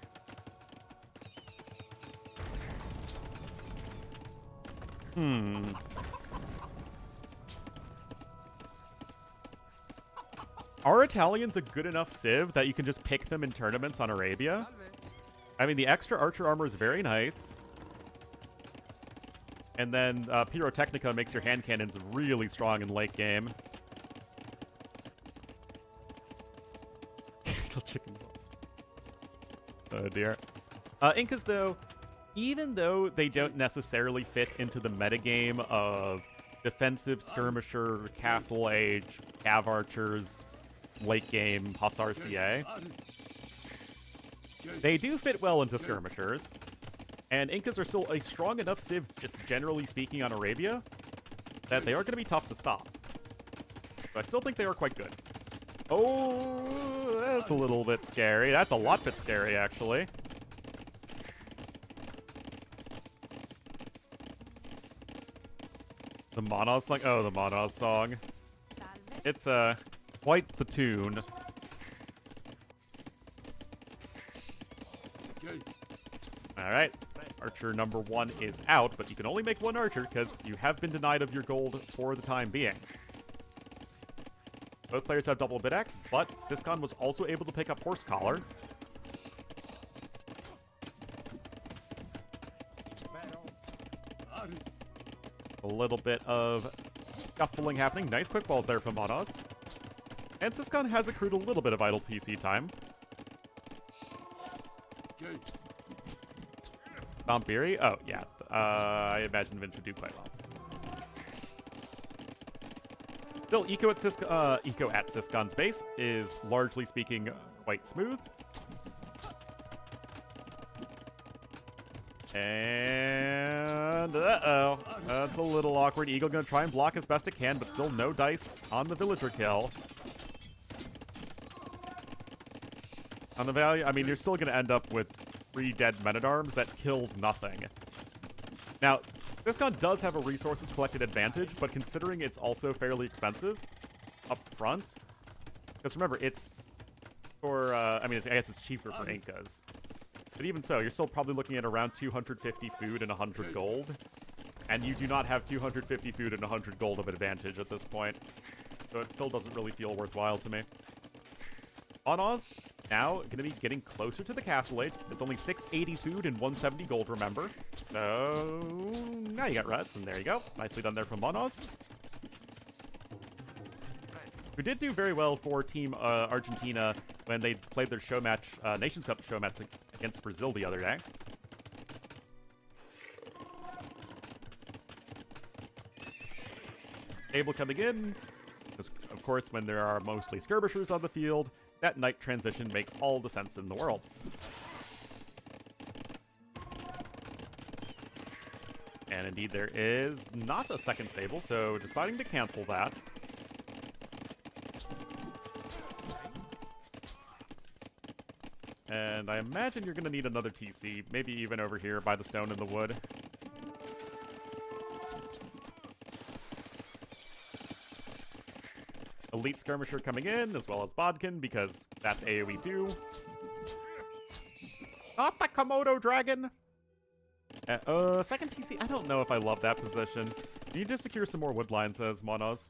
Are Italians a good enough civ that you can just pick them in tournaments on Arabia? I mean, the extra archer armor is very nice. And then Pyrotechnica makes your hand cannons really strong in late game. Cancel chicken. Oh dear. Incas, though, even though they don't necessarily fit into the metagame of defensive skirmisher, castle age, cav archers, late game Hussar CA, they do fit well into skirmishers. And Incas are still a strong enough civ, just generally speaking, on Arabia, that they are going to be tough to stop. But I still think they are quite good. Oh, that's a little bit scary. That's a lot bit scary, actually. The Monos song? Oh, the Monos song. It's, quite the tune. Alright. Archer number 1 is out, but you can only make one archer because you have been denied of your gold for the time being. Both players have double bid-axe, but Syscon was also able to pick up horse collar. A little bit of scuffling happening. Nice quick balls there from Monos. And Syscon has accrued a little bit of idle TC time. Vampiri? Oh, yeah. I imagine Vince would do quite well. Still, eco at Syscon's base is, largely speaking, quite smooth. And, uh-oh. That's a little awkward. Eagle gonna try and block as best it can, but still no dice on the villager kill. On the value, I mean, you're still gonna end up with 3 dead men-at-arms that killed nothing. Now, Syscon does have a resources collected advantage, but considering it's also fairly expensive up front, because remember, it's for, I guess it's cheaper for Incas. But even so, you're still probably looking at around 250 food and 100 gold, and you do not have 250 food and 100 gold of advantage at this point, so it still doesn't really feel worthwhile to me. Monos, now going to be getting closer to the castle age. It's only 680 food and 170 gold, remember. So, now you got res, and there you go. Nicely done there from Monos. Who did do very well for Team Argentina when they played their show match, Nations Cup show match against Brazil the other day. Able coming in, because of course when there are mostly skirmishers on the field, that knight transition makes all the sense in the world. And indeed there is not a second stable, so deciding to cancel that. And I imagine you're going to need another TC, maybe even over here by the stone in the wood. Elite Skirmisher coming in, as well as Bodkin, because that's AoE 2. Not the Komodo Dragon! Second TC, I don't know if I love that position. You need to secure some more wood line, says Monos.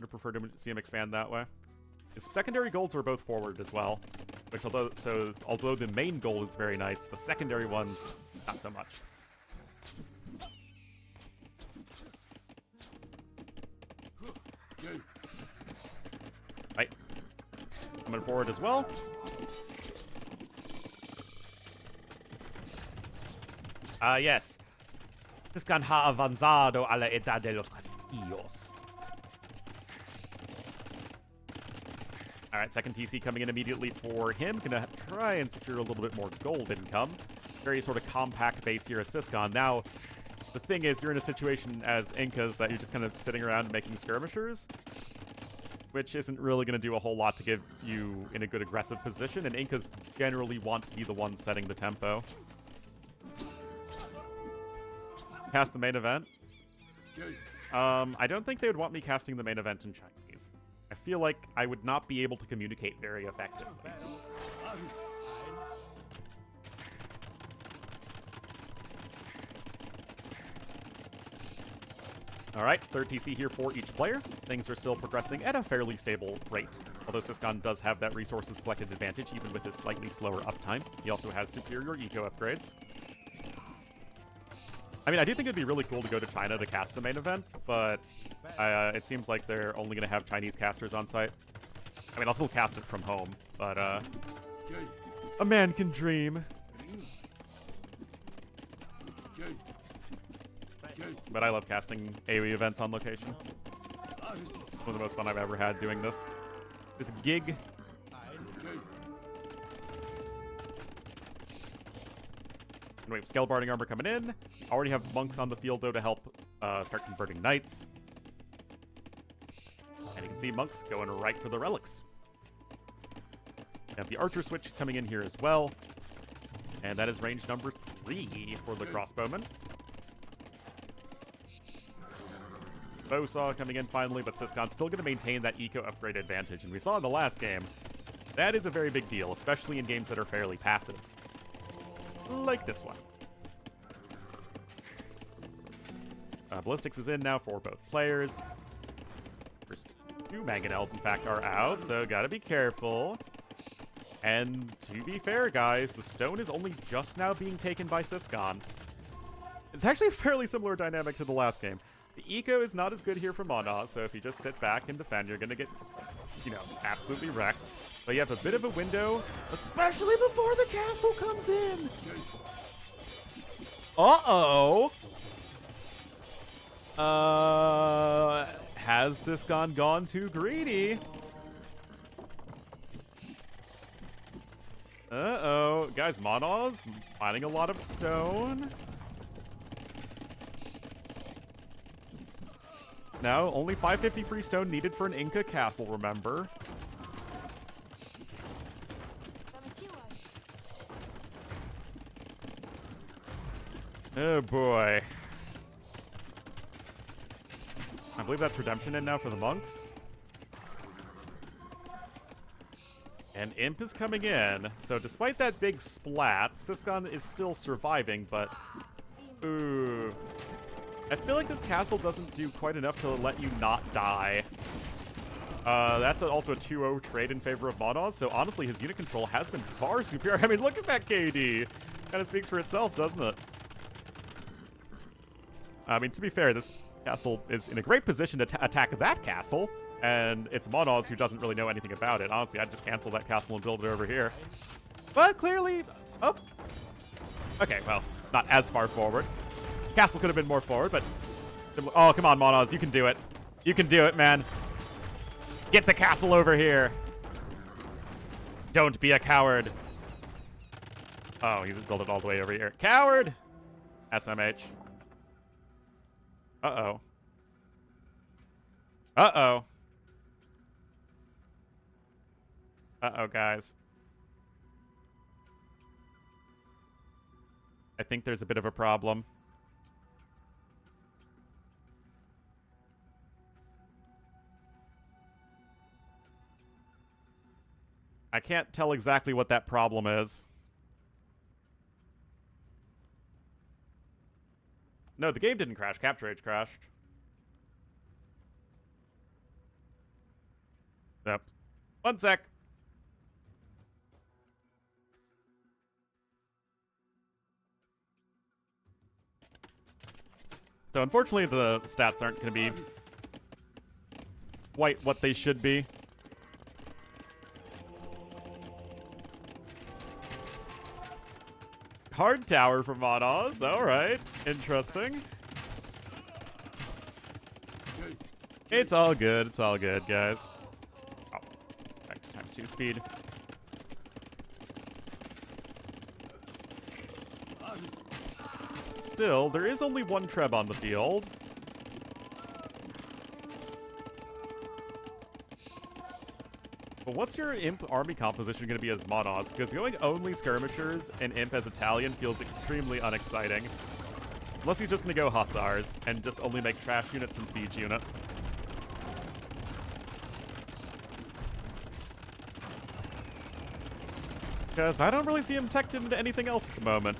I'd prefer to see him expand that way. His secondary golds are both forward as well, which although the main gold is very nice, the secondary ones not so much. Right. Coming forward as well. Yes. Syscon ha avanzado a la edad de los castillos. Alright, second TC coming in immediately for him. Gonna try and secure a little bit more gold income. Very sort of compact base here as Syscon. Now, the thing is, you're in a situation as Incas that you're just kind of sitting around making skirmishers, which isn't really going to do a whole lot to give you in a good aggressive position, and Incas generally want to be the ones setting the tempo. Cast the main event. I don't think they would want me casting the main event in Chinese. I feel like I would not be able to communicate very effectively. Alright, third TC here for each player. Things are still progressing at a fairly stable rate. Although Syscon does have that resources collected advantage, even with his slightly slower uptime. He also has superior eco upgrades. I mean, I do think it'd be really cool to go to China to cast the main event, but it seems like they're only going to have Chinese casters on site. I mean, I'll still cast it from home, but a man can dream. But I love casting AoE events on location. One of the most fun I've ever had doing this. This gig. Anyway, scale barding armor coming in. Already have monks on the field, though, to help start converting knights. And you can see monks going right for the relics. We have the archer switch coming in here as well. And that is range number 3 for the crossbowman. Bowsaw coming in finally, but Syscon's still going to maintain that eco upgrade advantage. And we saw in the last game, that is a very big deal, especially in games that are fairly passive. Like this one. Ballistics is in now for both players. First 2 mangonels, in fact, are out, so gotta be careful. And to be fair, guys, the stone is only just now being taken by Syscon. It's actually a fairly similar dynamic to the last game. The eco is not as good here for Mana, so if you just sit back and defend, you're gonna get, you know, absolutely wrecked. But you have a bit of a window, especially before the castle comes in. Uh-oh. Has Syscon gone too greedy? Uh-oh. Guys, Mana's finding a lot of stone. Now, only 550 free stone needed for an Inca castle, remember? Oh boy. I believe that's redemption in now for the monks. And Imp is coming in. So despite that big splat, Syscon is still surviving, but... Ooh. I feel like this castle doesn't do quite enough to let you not die. That's also a 2-0 trade in favor of Monos, so honestly his unit control has been far superior. I mean, look at that KD! Kind of speaks for itself, doesn't it? I mean, to be fair, this castle is in a great position to attack that castle, and it's Monos who doesn't really know anything about it. Honestly, I'd just cancel that castle and build it over here. But clearly... Oh. Okay, well, not as far forward. Castle could have been more forward, but... Oh, come on, Monos, you can do it. You can do it, man. Get the castle over here. Don't be a coward. Oh, he's built it all the way over here. Coward! SMH. Uh-oh. Uh-oh. Uh-oh, guys. I think there's a bit of a problem. I can't tell exactly what that problem is. No, the game didn't crash. Capture Age crashed. Yep. One sec. So unfortunately, the stats aren't going to be quite what they should be. Hard tower from Monoz. All right. Interesting. It's all good. It's all good, guys. Oh, back to ×2 speed. Still, there is only one Treb on the field. But what's your Imp army composition going to be as Monos? Because going only Skirmishers and Imp as Italian feels extremely unexciting. Unless he's just going to go Hussars and just only make trash units and siege units. Because I don't really see him teched into anything else at the moment.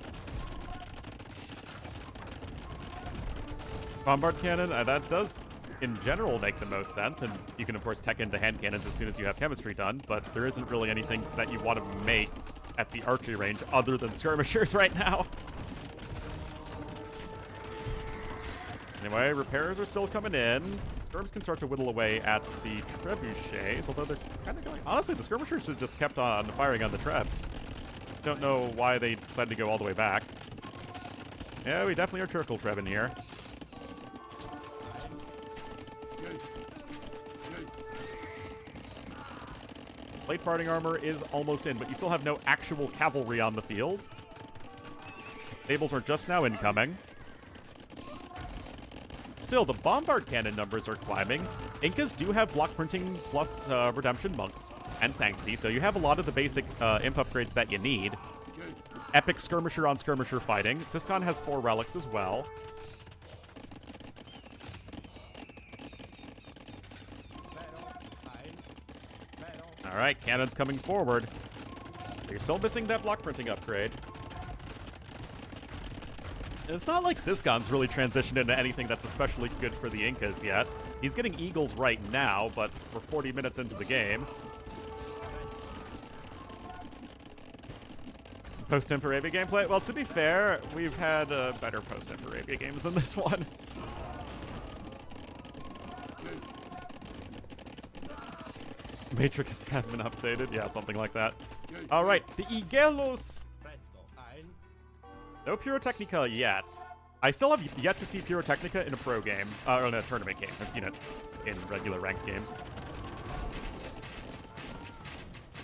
Bombard Cannon, that does, in general, make the most sense, and you can, of course, tech into hand cannons as soon as you have chemistry done, but there isn't really anything that you want to make at the archery range other than skirmishers right now. Anyway, repairs are still coming in. Skirms can start to whittle away at the trebuchets, although they're kind of going... Honestly, the skirmishers should have just kept on firing on the trebs. Don't know why they decided to go all the way back. Yeah, we definitely are Turkle Treb in here. Plate parting armor is almost in, but you still have no actual cavalry on the field. Stables are just now incoming. Still, the bombard cannon numbers are climbing. Incas do have block printing plus redemption monks and sanctity, so you have a lot of the basic imp upgrades that you need. Epic skirmisher on skirmisher fighting. Syscon has 4 relics as well. All right, cannons coming forward. You're still missing that block printing upgrade. And it's not like Syscon's really transitioned into anything that's especially good for the Incas yet. He's getting Eagles right now, but we're 40 minutes into the game. Post-Imp Arabia gameplay? Well, to be fair, we've had better Post-Imp Arabia games than this one. Matrix has been updated. Yeah, something like that. All right, the Igelos. No Pyrotechnica yet. I still have yet to see Pyrotechnica in a pro game, or in a tournament game. I've seen it in regular ranked games.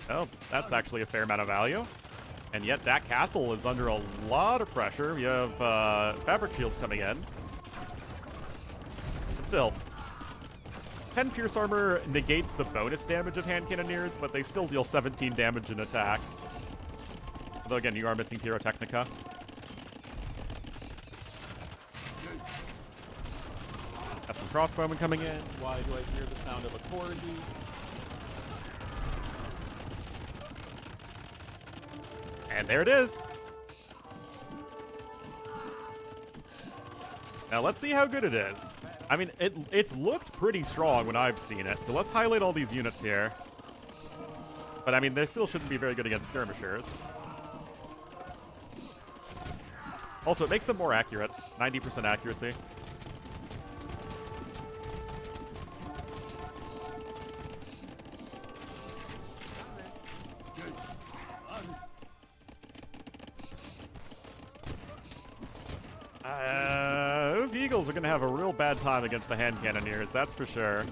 Oh, that's actually a fair amount of value. And yet that castle is under a lot of pressure. You have fabric shields coming in. But still, 10 Pierce Armor negates the bonus damage of hand cannoneers, but they still deal 17 damage in attack. Although again, you are missing Pyrotechnica. Got some crossbowmen coming in. Why do I hear the sound of a corgi? And there it is. Now let's see how good it is. I mean, it's looked pretty strong when I've seen it, so let's highlight all these units here. But I mean, they still shouldn't be very good against skirmishers. Also, it makes them more accurate. 90% accuracy. Those Eagles are going to have a real bad time against the hand cannoneers, that's for sure.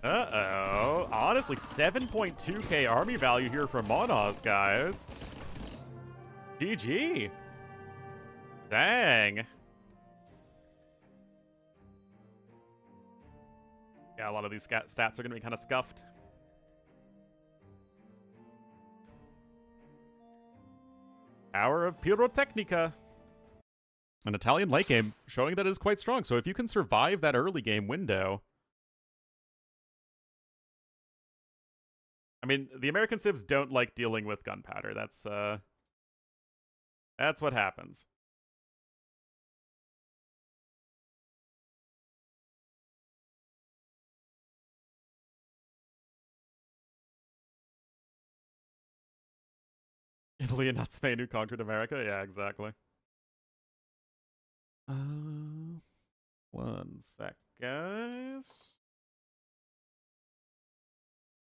Uh-oh. Honestly, 7.2k army value here from Monos, guys. GG. Dang. Yeah, a lot of these stats are going to be kind of scuffed. Hour of Pyrotechnica. An Italian late game showing that it is quite strong. So if you can survive that early game window... I mean, the American civs don't like dealing with gunpowder. That's what happens. Italy and not Spain who conquered America? Yeah, exactly. One sec, guys.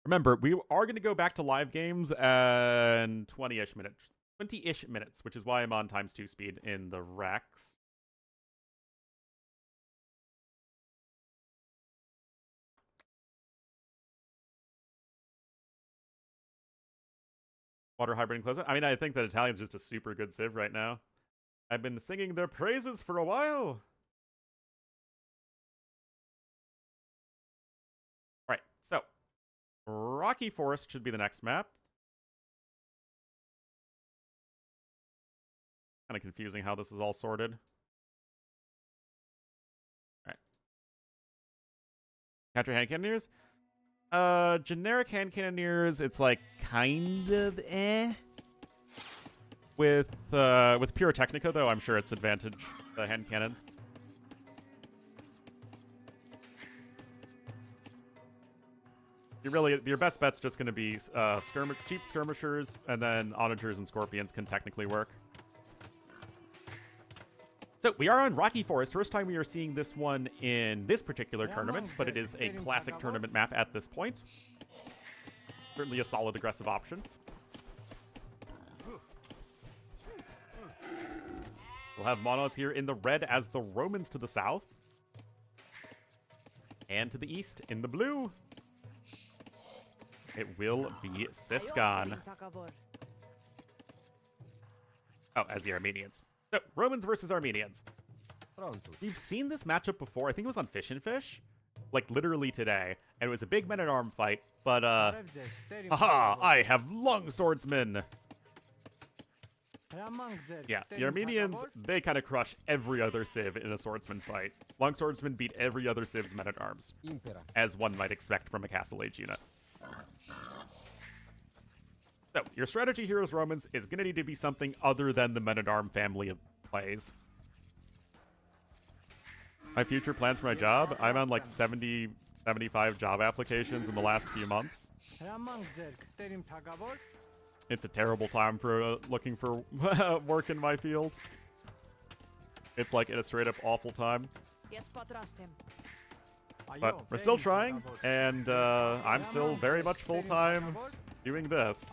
Remember, we are going to go back to live games in 20-ish minutes. 20-ish minutes, which is why I'm on ×2 speed in the Rex. Water hybrid enclosure. I mean, I think that Italian's just a super good civ right now. I've been singing their praises for a while. Right, so Rocky Forest should be the next map. Kind of confusing how this is all sorted. Alright. Capture hand cannoneers. Generic hand cannoneers, it's like kind of eh. With Pyrotechnica though, I'm sure it's advantage the hand cannons. Your best bet's just going to be cheap skirmishers, and then onagers and scorpions can technically work. So we are on Rocky Forest. First time we are seeing this one in this particular tournament, but it is a classic tournament map at this point. Certainly a solid aggressive option. We'll have Monos here in the red as the Romans to the south. And to the east in the blue, it will be Syscon. Oh, as the Armenians. So, Romans versus Armenians. We've seen this matchup before. I think it was on Fish and Fish. Like, literally today. And it was a big men-at-arm fight. But, haha, I have long swordsmen. Yeah, the Armenians, they kind of crush every other civ in a swordsman fight. Long swordsmen beat every other civ's men-at-arms. As one might expect from a Castle Age unit. So, your strategy here as Romans is going to need to be something other than the men-at-arm family of plays. My future plans for my job? I'm on like 70, 75 job applications in the last few months. It's a terrible time for looking for work in my field. It's like a straight up awful time. But we're still trying, and I'm still very much full-time doing this.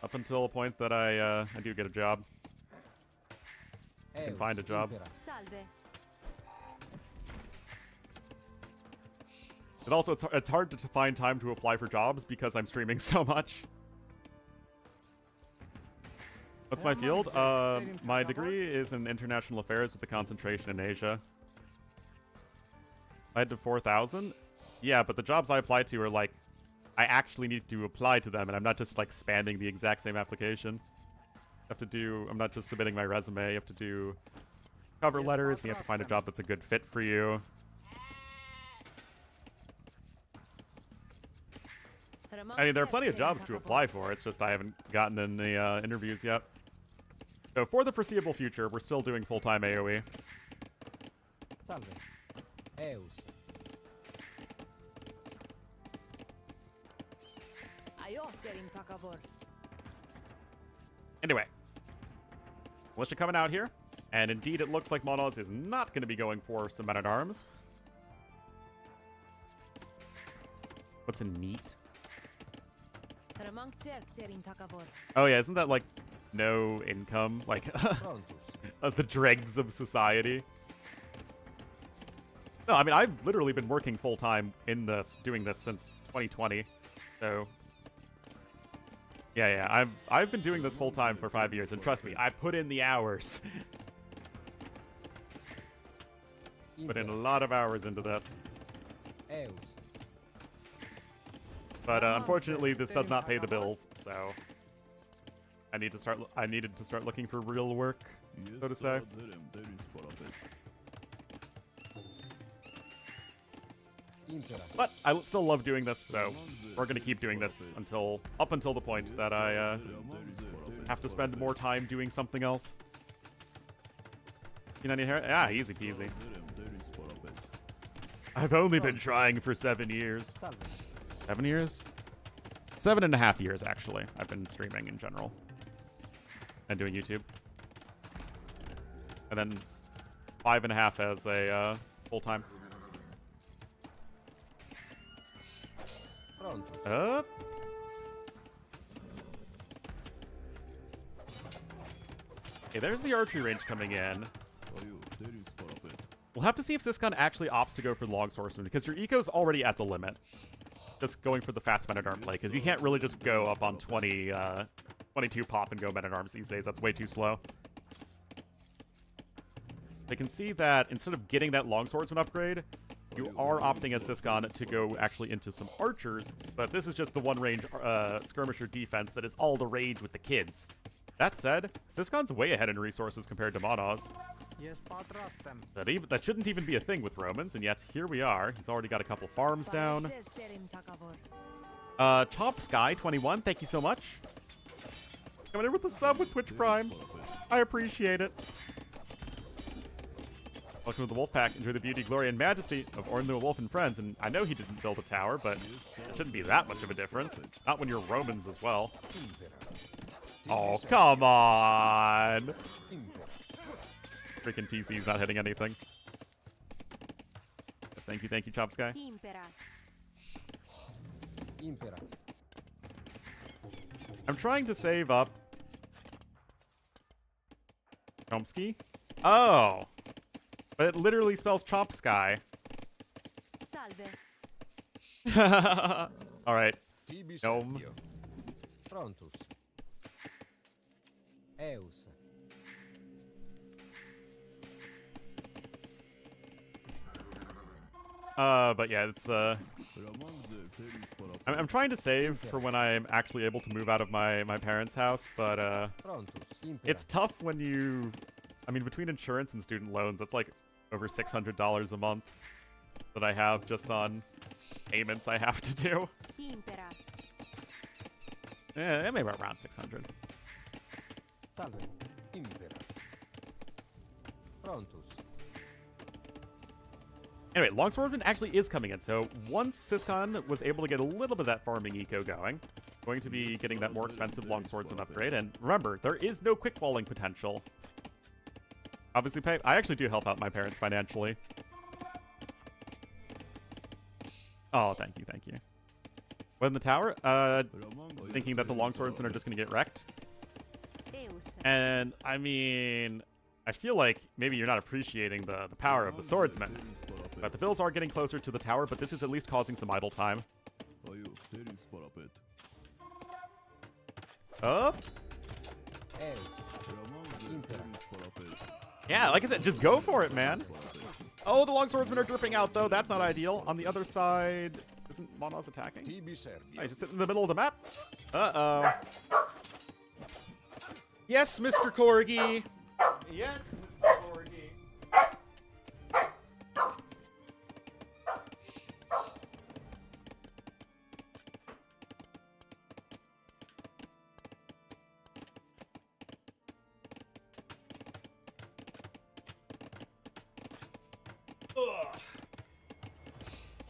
Up until a point that I do get a job. Can find a job. And also, it's hard to find time to apply for jobs because I'm streaming so much. What's my field? My degree is in international affairs with a concentration in Asia. I had to 4,000? Yeah, but the jobs I applied to are like, I actually need to apply to them, and I'm not just like spamming the exact same application. You have to do, I'm not just submitting my resume, you have to do cover letters, and you have to find a job that's a good fit for you. I mean, there are plenty of jobs to apply for, it's just I haven't gotten in the interviews yet. So for the foreseeable future, we're still doing full-time AoE. Salve. Eus. Anyway, militia coming out here, and indeed it looks like Monos is not going to be going for some men-at-arms. What's a neat? Oh yeah, isn't that like no income? Like the dregs of society? No, I mean, I've literally been working full-time in this, doing this since 2020, so... Yeah, I've been doing this full-time for 5 years, and trust me, I put in the hours. Put in a lot of hours into this. But unfortunately, this does not pay the bills, so... I needed to start looking for real work, so to say. But I still love doing this, so we're going to keep doing this up until the point that I have to spend more time doing something else. You know any hair? Ah, easy peasy. I've only been trying for 7 years. 7 years? 7.5 years, actually. I've been streaming in general. And doing YouTube. And then 5.5 as a full-time. Pronto. Okay, there's the archery range coming in. Ayo, Denis parapet. We'll have to see if Syscon actually opts to go for the long swordsman, because your eco's already at the limit. Just going for the fast men-at-arm play, because you can't really just go up on 22 pop and go men-at-arms these days. That's way too slow. They can see that instead of getting that long swordsman upgrade, you are opting as Syscon to go actually into some archers, but this is just the one-range skirmisher defense that is all the rage with the kids. That said, Syscon's way ahead in resources compared to Monos. Yes, patrastem. That shouldn't even be a thing with Romans, and yet here we are. He's already got a couple farms down. Chomp Sky 21, thank you so much. Coming in with the sub with Twitch Prime. I appreciate it. Welcome to the Wolfpack. Enjoy the beauty, glory, and majesty of Ornlu, Wolf, and friends. And I know he didn't build a tower, but it shouldn't be that much of a difference. Not when you're Romans as well. Oh, come on! Freaking TC's not hitting anything. Yes, thank you, Chop Sky. Impera. I'm trying to save up. Chomsky? Oh! But it literally spells Chop Sky. Salve. Alright. Tibi Gnome. servio. Frontus. Eus. But yeah, it's, I'm trying to save for when I'm actually able to move out of my parents' house, but, Frontus. Impera. it's tough when you... I mean, between insurance and student loans, that's like over $600 a month that I have just on payments I have to do. Yeah, maybe around 600. Salve. Impera. Frontus. Anyway, Longswordman actually is coming in, so once Syscon was able to get a little bit of that farming eco going to be getting that more expensive Longswordsman upgrade, and remember, there is no quick walling potential. Obviously, I actually do help out my parents financially. Oh, thank you. But in the tower, thinking that the Longswordsmen are just going to get wrecked. And, I mean, I feel like maybe you're not appreciating the power of the swordsman. But the bills are getting closer to the tower, but this is at least causing some idle time. Up. Eus. Impera. Yeah, like I said, just go for it, man. Oh, the Longswordsmen are dripping out, though. That's not ideal. On the other side, isn't Monos attacking? Tibi servio. Oh, he's just sitting in the middle of the map. Uh-oh. Yes, Mr. Corgi. Yes, Mr. Corgi.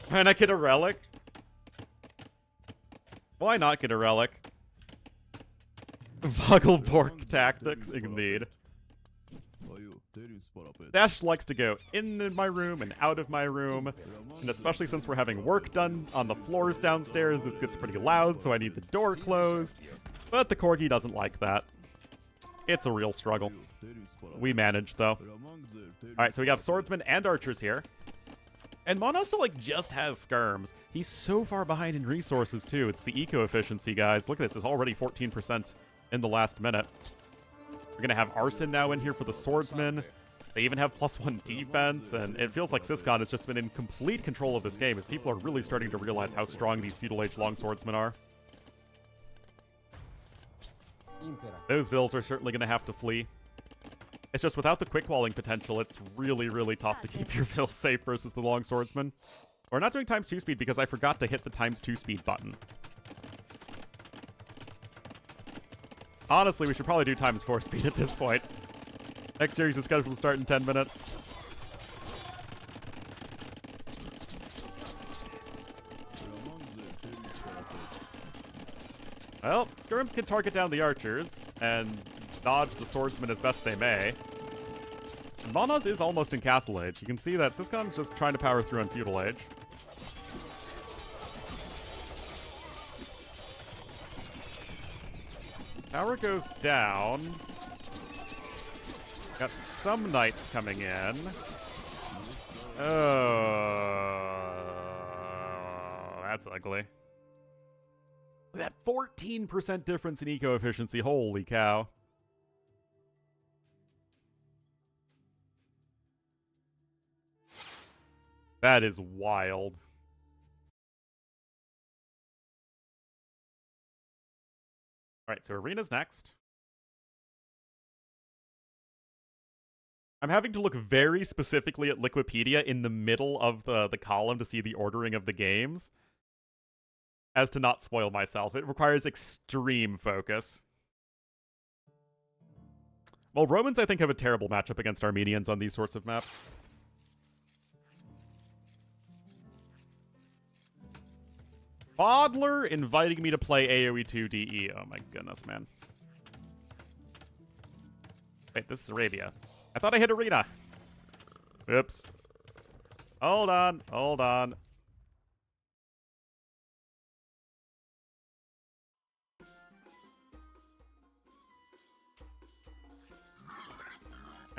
Why not get a relic? Why not get a relic? Vogelborg tactics, indeed. Dash likes to go in my room and out of my room, and especially since we're having work done on the floors downstairs, it gets pretty loud, so I need the door closed. But the Corgi doesn't like that. It's a real struggle. We manage, though. Alright, so we have swordsmen and archers here. And Monos like just has skirms. He's so far behind in resources too. It's the eco efficiency, guys. Look at this. It's already 14% in the last minute. We're gonna have Arson now in here for the swordsman. They even have +1 defense, and it feels like Syscon has just been in complete control of this game as people are really starting to realize how strong these feudal age longswordsmen are. Impera. Those vills are certainly gonna have to flee. It's just without the quick walling potential, it's really, really tough to keep your vills safe versus the long swordsman. We're not doing ×2 speed because I forgot to hit the ×2 speed button. Honestly, we should probably do ×4 speed at this point. Next series is scheduled to start in 10 minutes. Well, skirms can target down the archers and dodge the swordsmen as best they may. Monos is almost in Castle Age. You can see that Syscon's just trying to power through on Feudal Age. Power goes down. Got some knights coming in. Oh, that's ugly. That 14% difference in eco-efficiency. Holy cow. That is wild. Alright, so Arena's next. I'm having to look very specifically at Liquipedia in the middle of the column to see the ordering of the games, as to not spoil myself. It requires extreme focus. Well, Romans, I think, have a terrible matchup against Armenians on these sorts of maps. Bodler inviting me to play AoE 2 DE. Oh my goodness, man. Wait, this is Arabia. I thought I hit Arena. Oops. Hold on, hold on.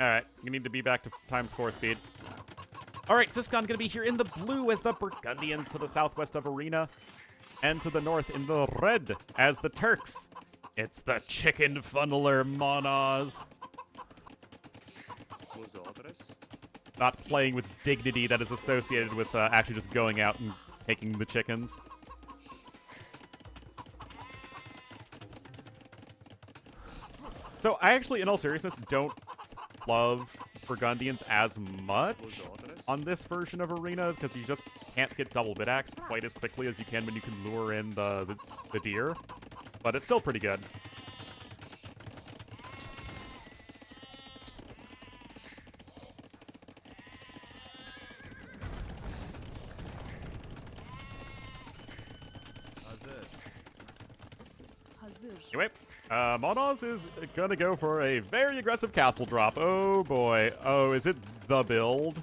Alright, you need to be back to times 4 speed. Alright, Syscon gonna be here in the blue as the Burgundians to the southwest of Arena. And to the north in the red as the Turks. It's the chicken funneler monos. Not playing with dignity that is associated with actually just going out and taking the chickens. So I actually, in all seriousness, don't love Burgundians as much on this version of Arena because you just can't get double bit-axe quite as quickly as you can when you can lure in the deer. But it's still pretty good. Anyway, Monos is gonna go for a very aggressive castle drop. Oh boy. Oh, is it the build?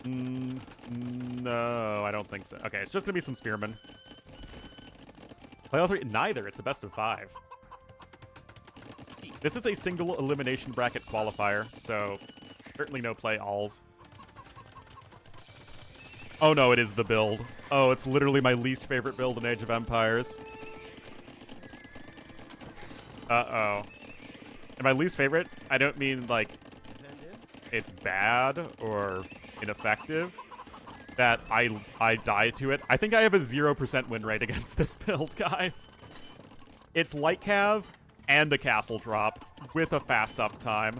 No, I don't think so. Okay, it's just gonna be some spearmen. Play all three? Neither. It's a best of 5. This is a single elimination bracket qualifier, so certainly no play alls. Oh no, it is the build. Oh, it's literally my least favorite build in Age of Empires. Uh-oh. And my least favorite, I don't mean, like, it's bad or ineffective, that I die to it. I think I have a 0% win rate against this build, guys. It's light cav and a castle drop with a fast up time.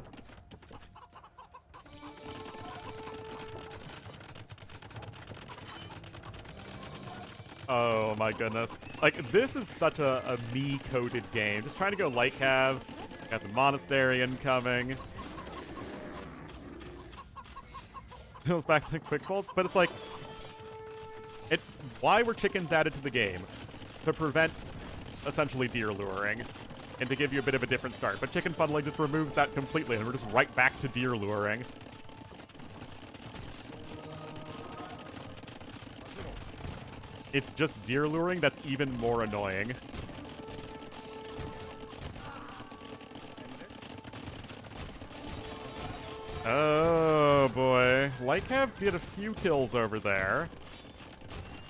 Oh my goodness. Like, this is such a me-coded game. Just trying to go light cav. Got the monastery incoming. Feels back to the quick bolts, but it's like, why were chickens added to the game? To prevent, essentially, deer luring. And to give you a bit of a different start. But chicken funneling just removes that completely, and we're just right back to deer luring. It's just deer luring that's even more annoying. Oh boy. Lycav did a few kills over there.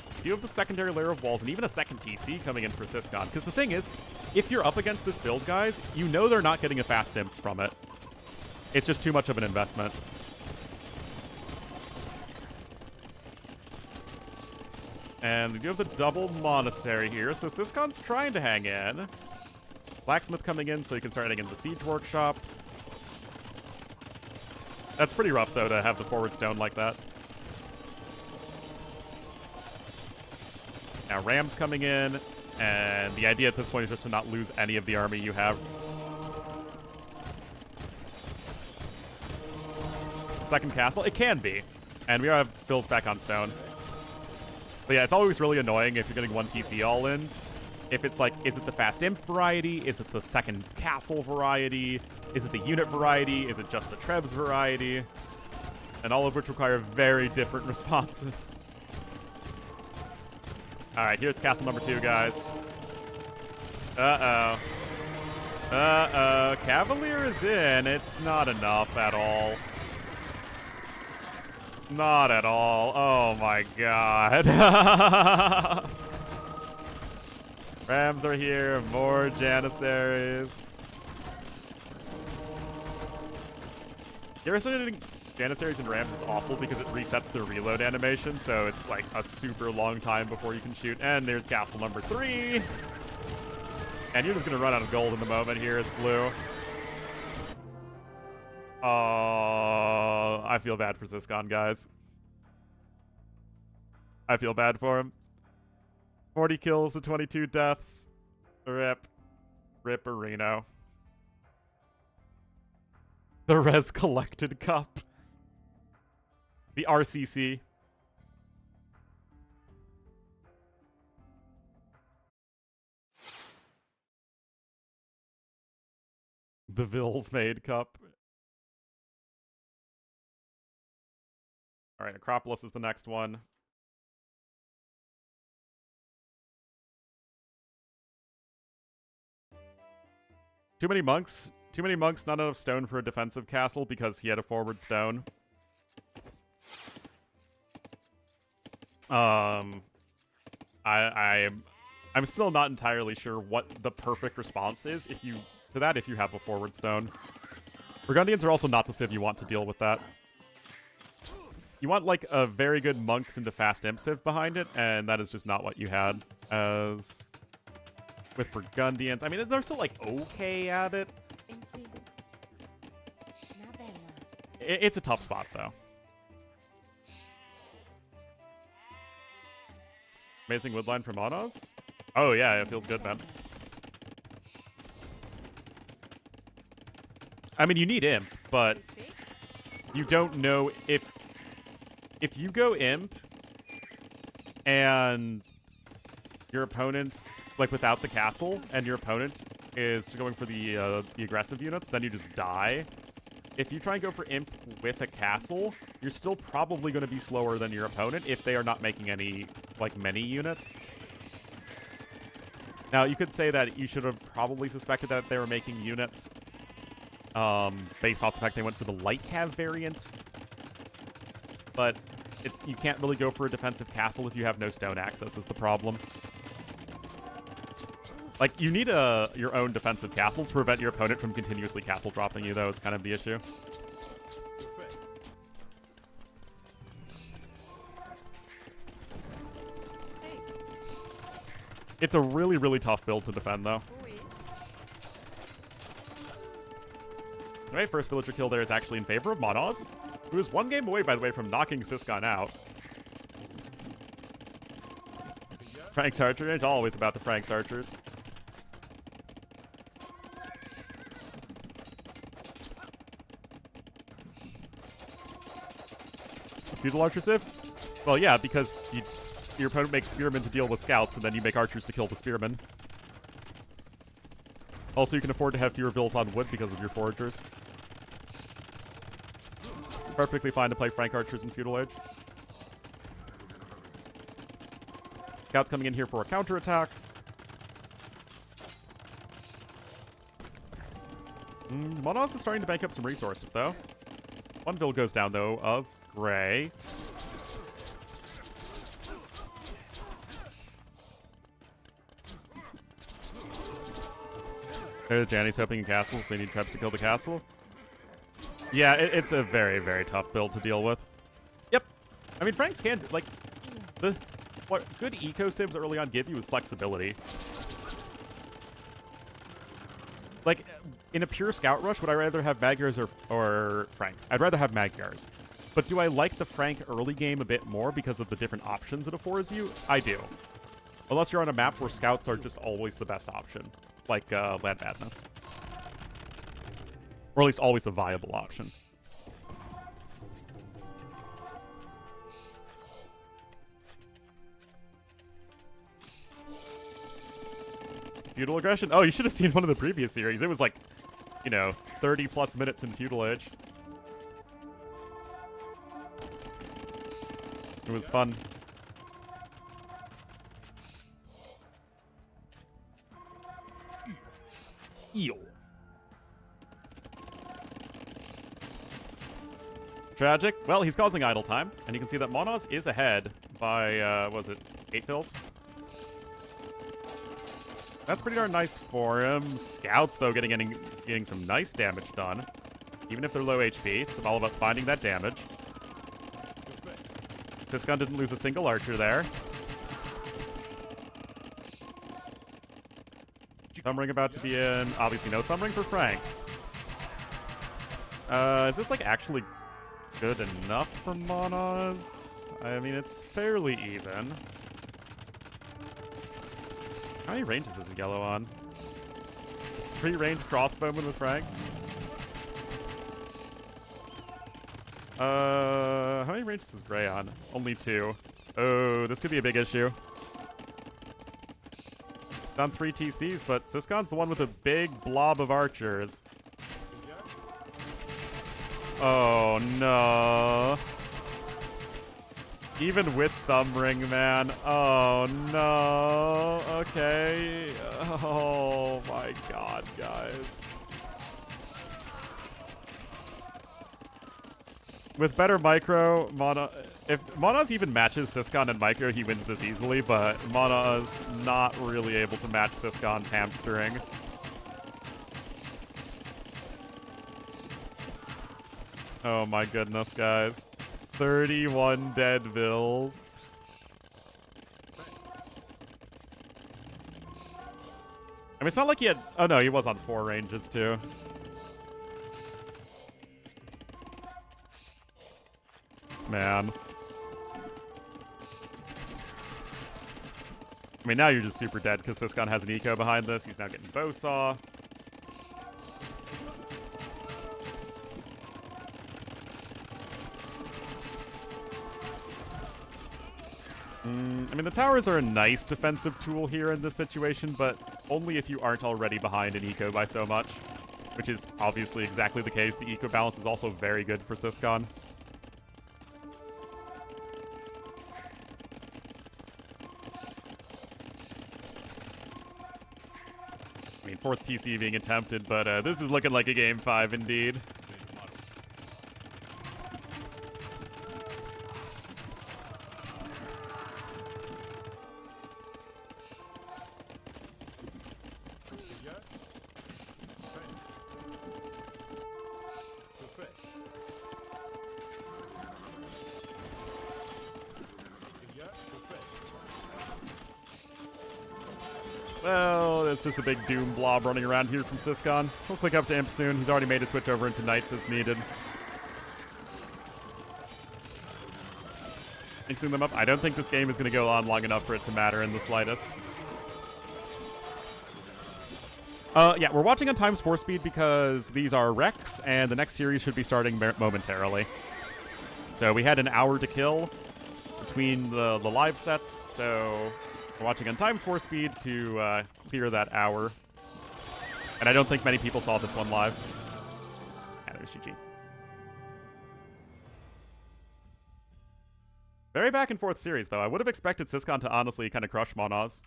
A few of the secondary layer of walls, and even a second TC coming in for Syscon. Because the thing is, if you're up against this build, guys, you know they're not getting a fast imp from it. It's just too much of an investment. And we do have the double monastery here, so Syscon's trying to hang in. Blacksmith coming in so he can start heading into the siege workshop. That's pretty rough, though, to have the forward stone like that. Now Ram's coming in, and the idea at this point is just to not lose any of the army you have. Second castle? It can be. And we have Phil's back on stone. But yeah, it's always really annoying if you're getting one TC all in If it's like, is it the fast imp variety? Is it the second castle variety? Is it the unit variety? Is it just the Trebs variety? And all of which require very different responses. Alright, here's castle number 2, guys. Uh-oh. Uh-oh. Cavalier is in. It's not enough at all. Not at all. Oh my god. Rams are here. More Janissaries. Garrisoning Janissaries and Rams is awful because it resets the reload animation, so it's like a super long time before you can shoot. And there's castle number 3. And you're just gonna run out of gold in the moment here. It's blue. Oh, I feel bad for Syscon, guys. I feel bad for him. 40 kills to 22 deaths. Rip. Rip Reno. The Res Collected Cup. The RCC. The Vils Made Cup. Alright, Acropolis is the next one. Too many monks. Too many monks, not enough stone for a defensive castle because he had a forward stone. I'm still not entirely sure what the perfect response is if you have a forward stone. Burgundians are also not the civ you want to deal with that. You want like a very good monks into fast imp civ behind it, and that is just not what you had as with Burgundians. I mean, they're still like okay at it. It's a tough spot though. Amazing woodline for Monos? Oh yeah, it feels good, man. I mean, you need imp, but you don't know if you go imp and your opponent, like without the castle, and your opponent is going for the aggressive units, then you just die. If you try and go for imp with a castle, you're still probably going to be slower than your opponent if they are not making any, like, many units. Now, you could say that you should have probably suspected that they were making units based off the fact they went for the light cav variant. But you can't really go for a defensive castle if you have no stone access is the problem. Like, you need your own defensive castle to prevent your opponent from continuously castle dropping you, though, is kind of the issue. It's a really, really tough build to defend, though. Alright, first villager kill there is actually in favor of Monos, who is one game away, by the way, from knocking Syscon out. Frank's Archer, it's always about the Frank's Archers. Feudal Archer Civ? Well, yeah, because your opponent makes Spearmen to deal with scouts, and then you make archers to kill the Spearmen. Also, you can afford to have fewer vills on wood because of your foragers. Perfectly fine to play Frank Archers in Feudal Age. Scouts coming in here for a counterattack. Monos is starting to bank up some resources, though. One vill goes down, though, of Gray. There's Janny's hoping a castle, so you need Trebs to kill the castle. Yeah, it's a very, very tough build to deal with. Yep. I mean, Franks can, like, what good eco civs early on give you is flexibility. Like, in a pure scout rush, would I rather have Magyars or Franks? I'd rather have Magyars. But do I like the Frank early game a bit more because of the different options it affords you? I do. Unless you're on a map where scouts are just always the best option. Like Land Madness. Or at least always a viable option. Feudal aggression? Oh, you should have seen one of the previous series. It was like, you know, 30 plus minutes in Feudal Age. It was fun. Eel. Tragic. Well, he's causing idle time, and you can see that Monoz is ahead by, was it 8 pills? That's pretty darn nice for him. Scouts, though, getting some nice damage done. Even if they're low HP, it's all about finding that damage. Syscon didn't lose a single archer there. Thumb ring about to be in. Obviously no thumb ring for Franks. Is this like actually good enough for Monoz? I mean, it's fairly even. How many ranges is yellow on? Just 3 range crossbowmen with Franks. How many ranges is Gray on? Only 2. Oh, this could be a big issue. Done 3 TCs, but Syscon's the one with a big blob of archers. Oh, no. Even with thumb ring, man. Oh, no. Okay. Oh, my God, guys. With better micro, if Monoz even matches Syscon in micro, he wins this easily, but Monoz not really able to match Syscon's hamstring. Oh my goodness, guys. 31 dead vills. I mean, it's not like he had... Oh no, he was on 4 ranges too. Man. I mean, now you're just super dead because Syscon has an eco behind this. He's now getting Bowsaw. I mean, the towers are a nice defensive tool here in this situation, but only if you aren't already behind an eco by so much, which is obviously exactly the case. The eco balance is also very good for Syscon. I mean, 4th TC being attempted, but this is looking like a game 5 indeed. Well, it's just a big Doom blob running around here from Syscon. He'll click up to Imp soon. He's already made a switch over into Knights as needed. Mixing them up. I don't think this game is going to go on long enough for it to matter in the slightest. Yeah, we're watching on times 4 speed because these are Rex, and the next series should be starting momentarily. So we had an hour to kill between the live sets, so we're watching on times 4 speed to clear that hour. And I don't think many people saw this one live. Yeah, there's GG. Very back and forth series, though. I would have expected Syscon to honestly kind of crush Monoz.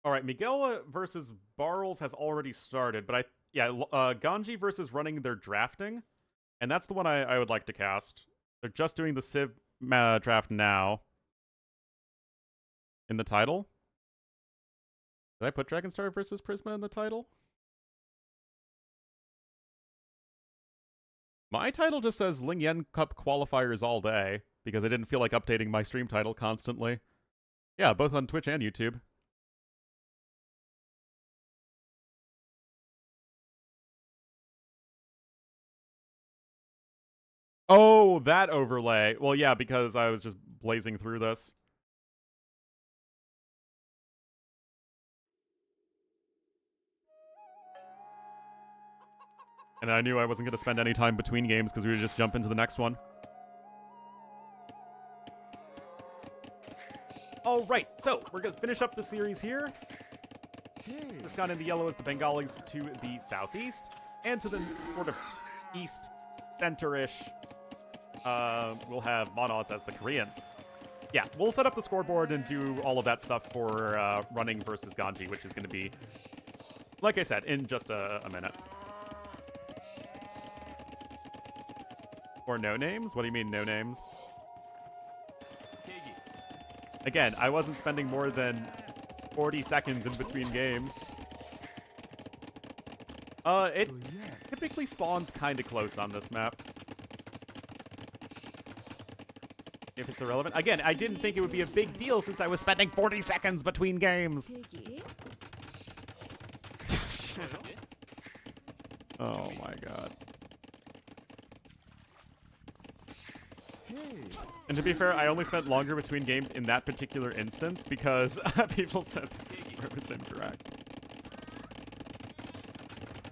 All right, Miguel versus Barrels has already started, but Ganji versus running their drafting, and that's the one I would like to cast. They're just doing the Civ draft now. In the title? Did I put Dragonstar versus Prisma in the title? My title just says LingYuan Cup Qualifiers all day, because I didn't feel like updating my stream title constantly. Yeah, both on Twitch and YouTube. Oh, that overlay. Well, yeah, because I was just blazing through this. And I knew I wasn't going to spend any time between games because we would just jump into the next one. All right, so we're going to finish up the series here. Syscon in the yellow is the Bengalis to the southeast. And to the sort of east center-ish, we'll have Monos as the Koreans. Yeah, we'll set up the scoreboard and do all of that stuff for running versus Ganji, which is going to be, like I said, in just a minute. Or no names? What do you mean no names? Again, I wasn't spending more than 40 seconds in between games. It typically spawns kind of close on this map. If it's irrelevant. Again, I didn't think it would be a big deal since I was spending 40 seconds between games. Oh my god. And to be fair, I only spent longer between games in that particular instance because people said the score was incorrect.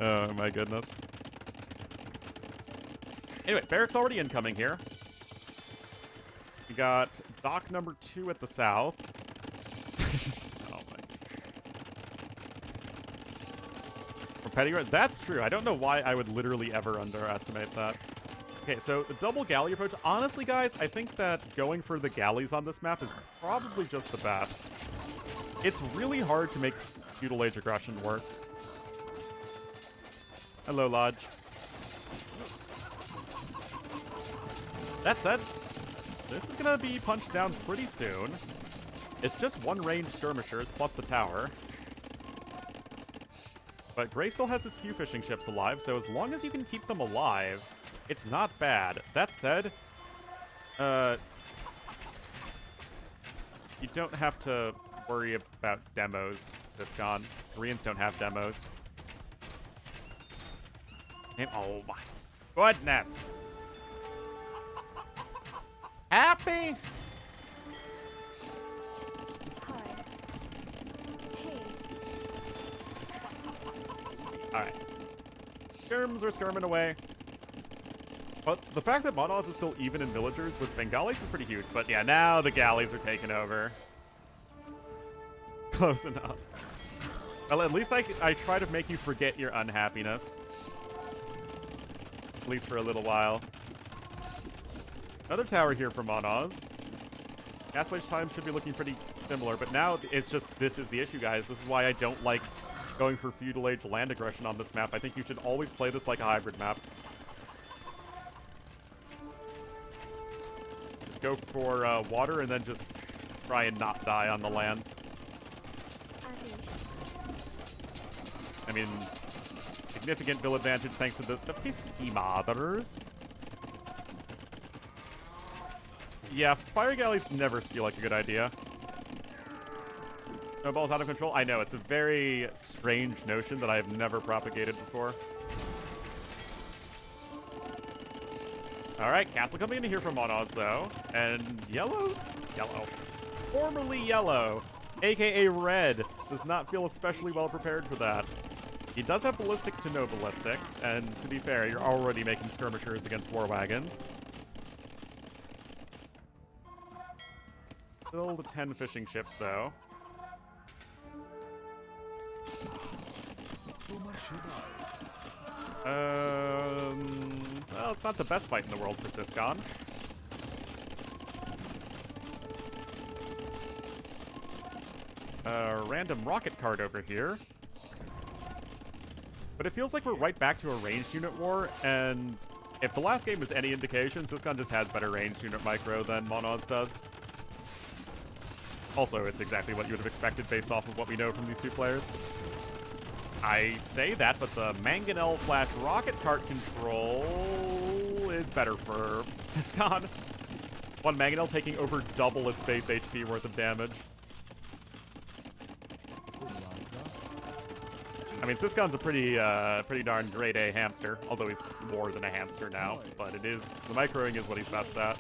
Oh my goodness. Anyway, barracks already incoming here. We got dock number 2 at the south. Oh my. Or petty guard. That's true. I don't know why I would literally ever underestimate that. Okay, so the double galley approach. Honestly, guys, I think that going for the galleys on this map is probably just the best. It's really hard to make feudal age aggression work. Hello, Lodge. That said, this is going to be punched down pretty soon. It's just one ranged skirmishers plus the tower. But Gray still has his few fishing ships alive, so as long as you can keep them alive, it's not bad. That said, you don't have to worry about demos, Syscon. Koreans don't have demos. And, oh my goodness! Happy? Hi. Hey. Alright. Skirms are skirming away. But the fact that Monos is still even in villagers with Bengalis is pretty huge. But yeah, now the galleys are taking over. Close enough. Well, at least I try to make you forget your unhappiness. At least for a little while. Another tower here for Monos. Gaslight time should be looking pretty similar, but now it's just, this is the issue, guys. This is why I don't like going for feudal age land aggression on this map. I think you should always play this like a hybrid map. Just go for water and then just try and not die on the land. I mean, significant vill advantage thanks to the Pisky mothers. Yeah, fire galleys never feel like a good idea. Snowball's out of control. I know, it's a very strange notion that I have never propagated before. Alright, castle coming in here from Monos, though. And yellow? Yellow. Formerly yellow, aka red, does not feel especially well prepared for that. He does have ballistics to no ballistics, and to be fair, you're already making skirmishers against war wagons. Still the 10 fishing ships, though. Well, it's not the best fight in the world for Syscon. Random rocket card over here. But it feels like we're right back to a ranged unit war, and if the last game was any indication, Syscon just has better ranged unit micro than Monos does. Also, it's exactly what you would have expected based off of what we know from these two players. I say that, but the mangonel/rocket cart control is better for Syscon. One mangonel taking over double its base HP worth of damage. I mean, Syscon's a pretty darn grade A hamster, although he's more than a hamster now, but it is, the microing is what he's best at.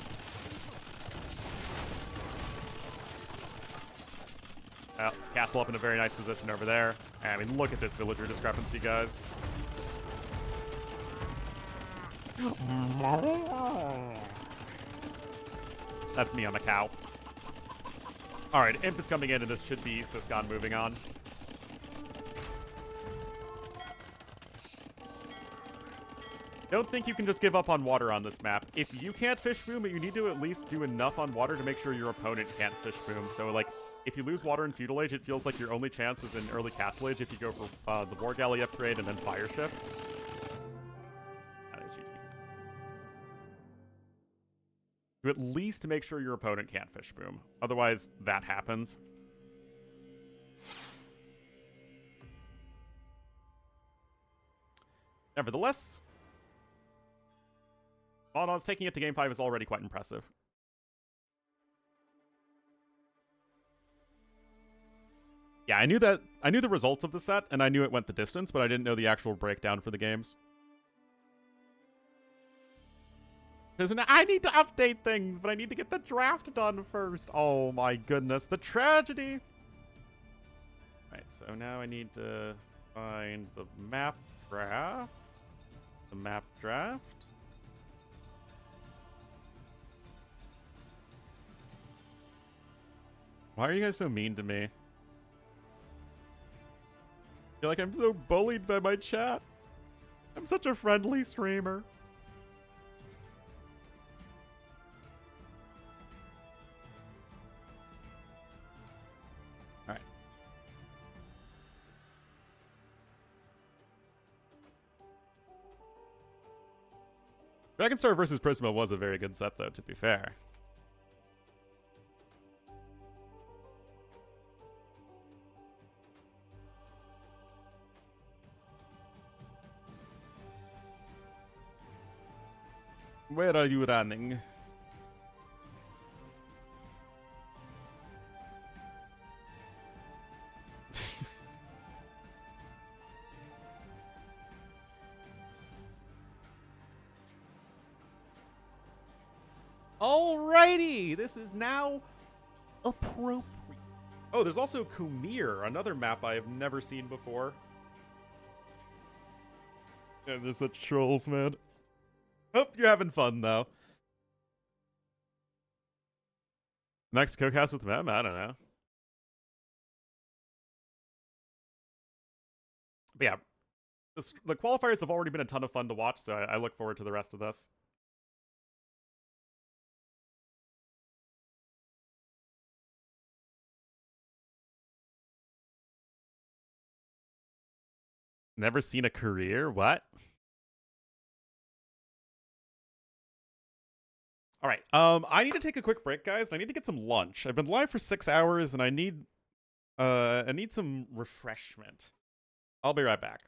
Castle up in a very nice position over there. I mean, look at this villager discrepancy, guys. That's me on the cow. Alright, Imp is coming in, and this should be Syscon moving on. Don't think you can just give up on water on this map. If you can't fish boom, you need to at least do enough on water to make sure your opponent can't fish boom. So, like, if you lose water in Feudal Age, it feels like your only chance is in early Castle Age if you go for the War Galley upgrade and then fire ships. That is GG. To at least make sure your opponent can't fish boom. Otherwise, that happens. Nevertheless, Monaz taking it to Game 5 is already quite impressive. Yeah, I knew the results of the set, and I knew it went the distance, but I didn't know the actual breakdown for the games. Because I need to update things, but I need to get the draft done first. Oh my goodness, the tragedy! Right, so now I need to find the map draft. The map draft. Why are you guys so mean to me? I feel like I'm so bullied by my chat. I'm such a friendly streamer. Alright. Dragonstar versus Prisma was a very good set, though, to be fair. Where are you running? Alrighty, this is now appropriate. Oh, there's also Kumir, another map I have never seen before. You guys are such trolls, man. Hope you're having fun, though. Next cookhouse with Mem? I don't know. But yeah, the qualifiers have already been a ton of fun to watch, so I look forward to the rest of this. Never seen a career? What? All right. I need to take a quick break, guys. I need to get some lunch. I've been live for 6 hours, and I need some refreshment. I'll be right back.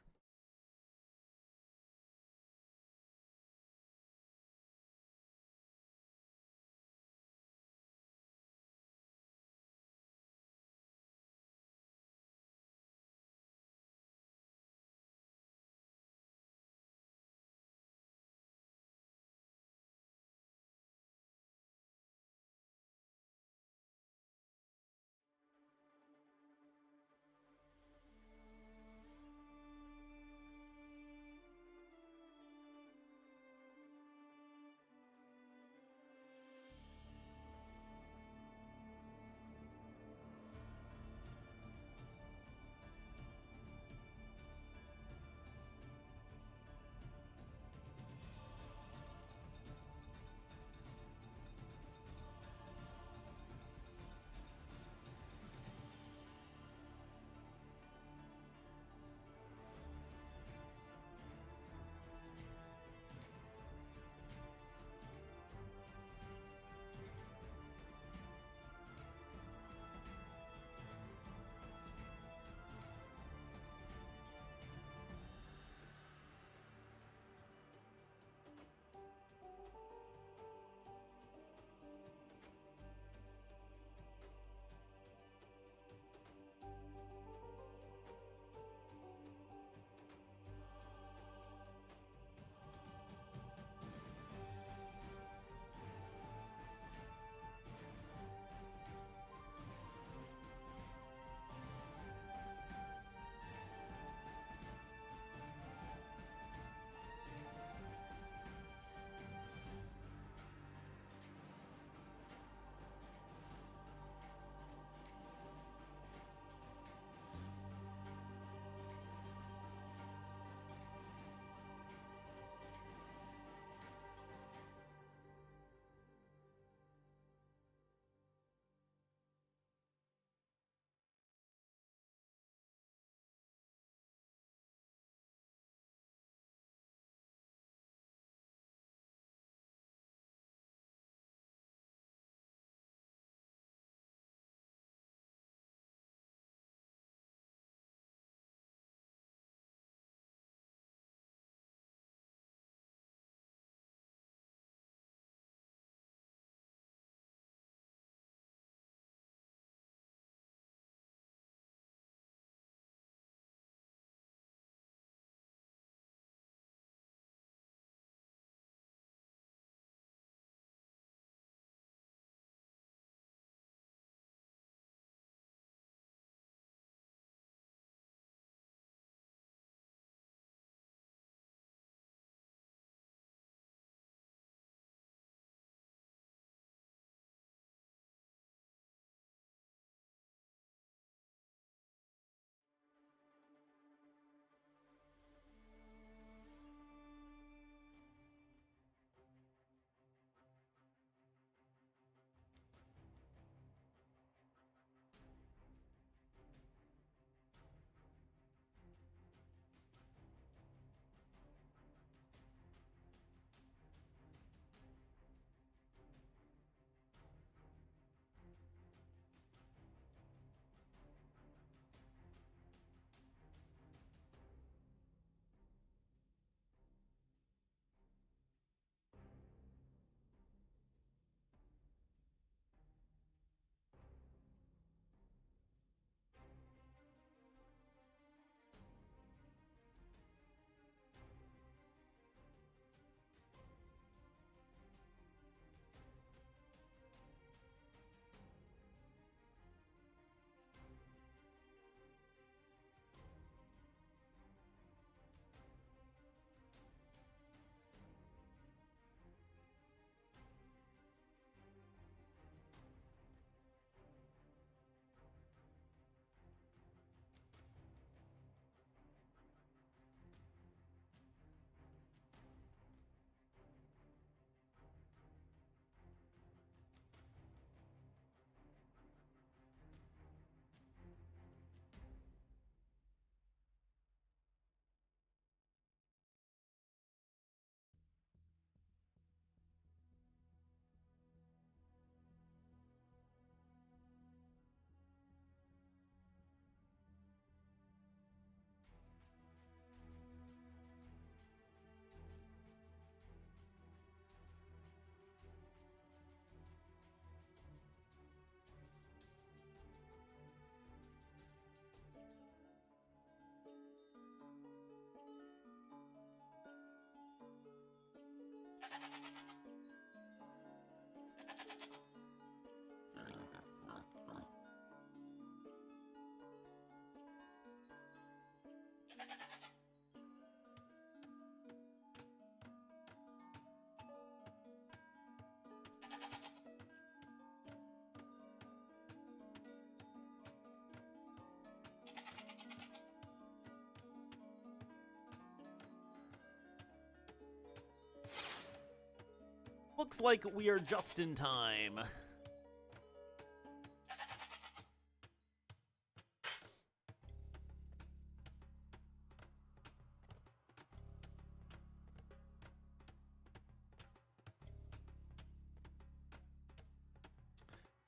Looks like we are just in time.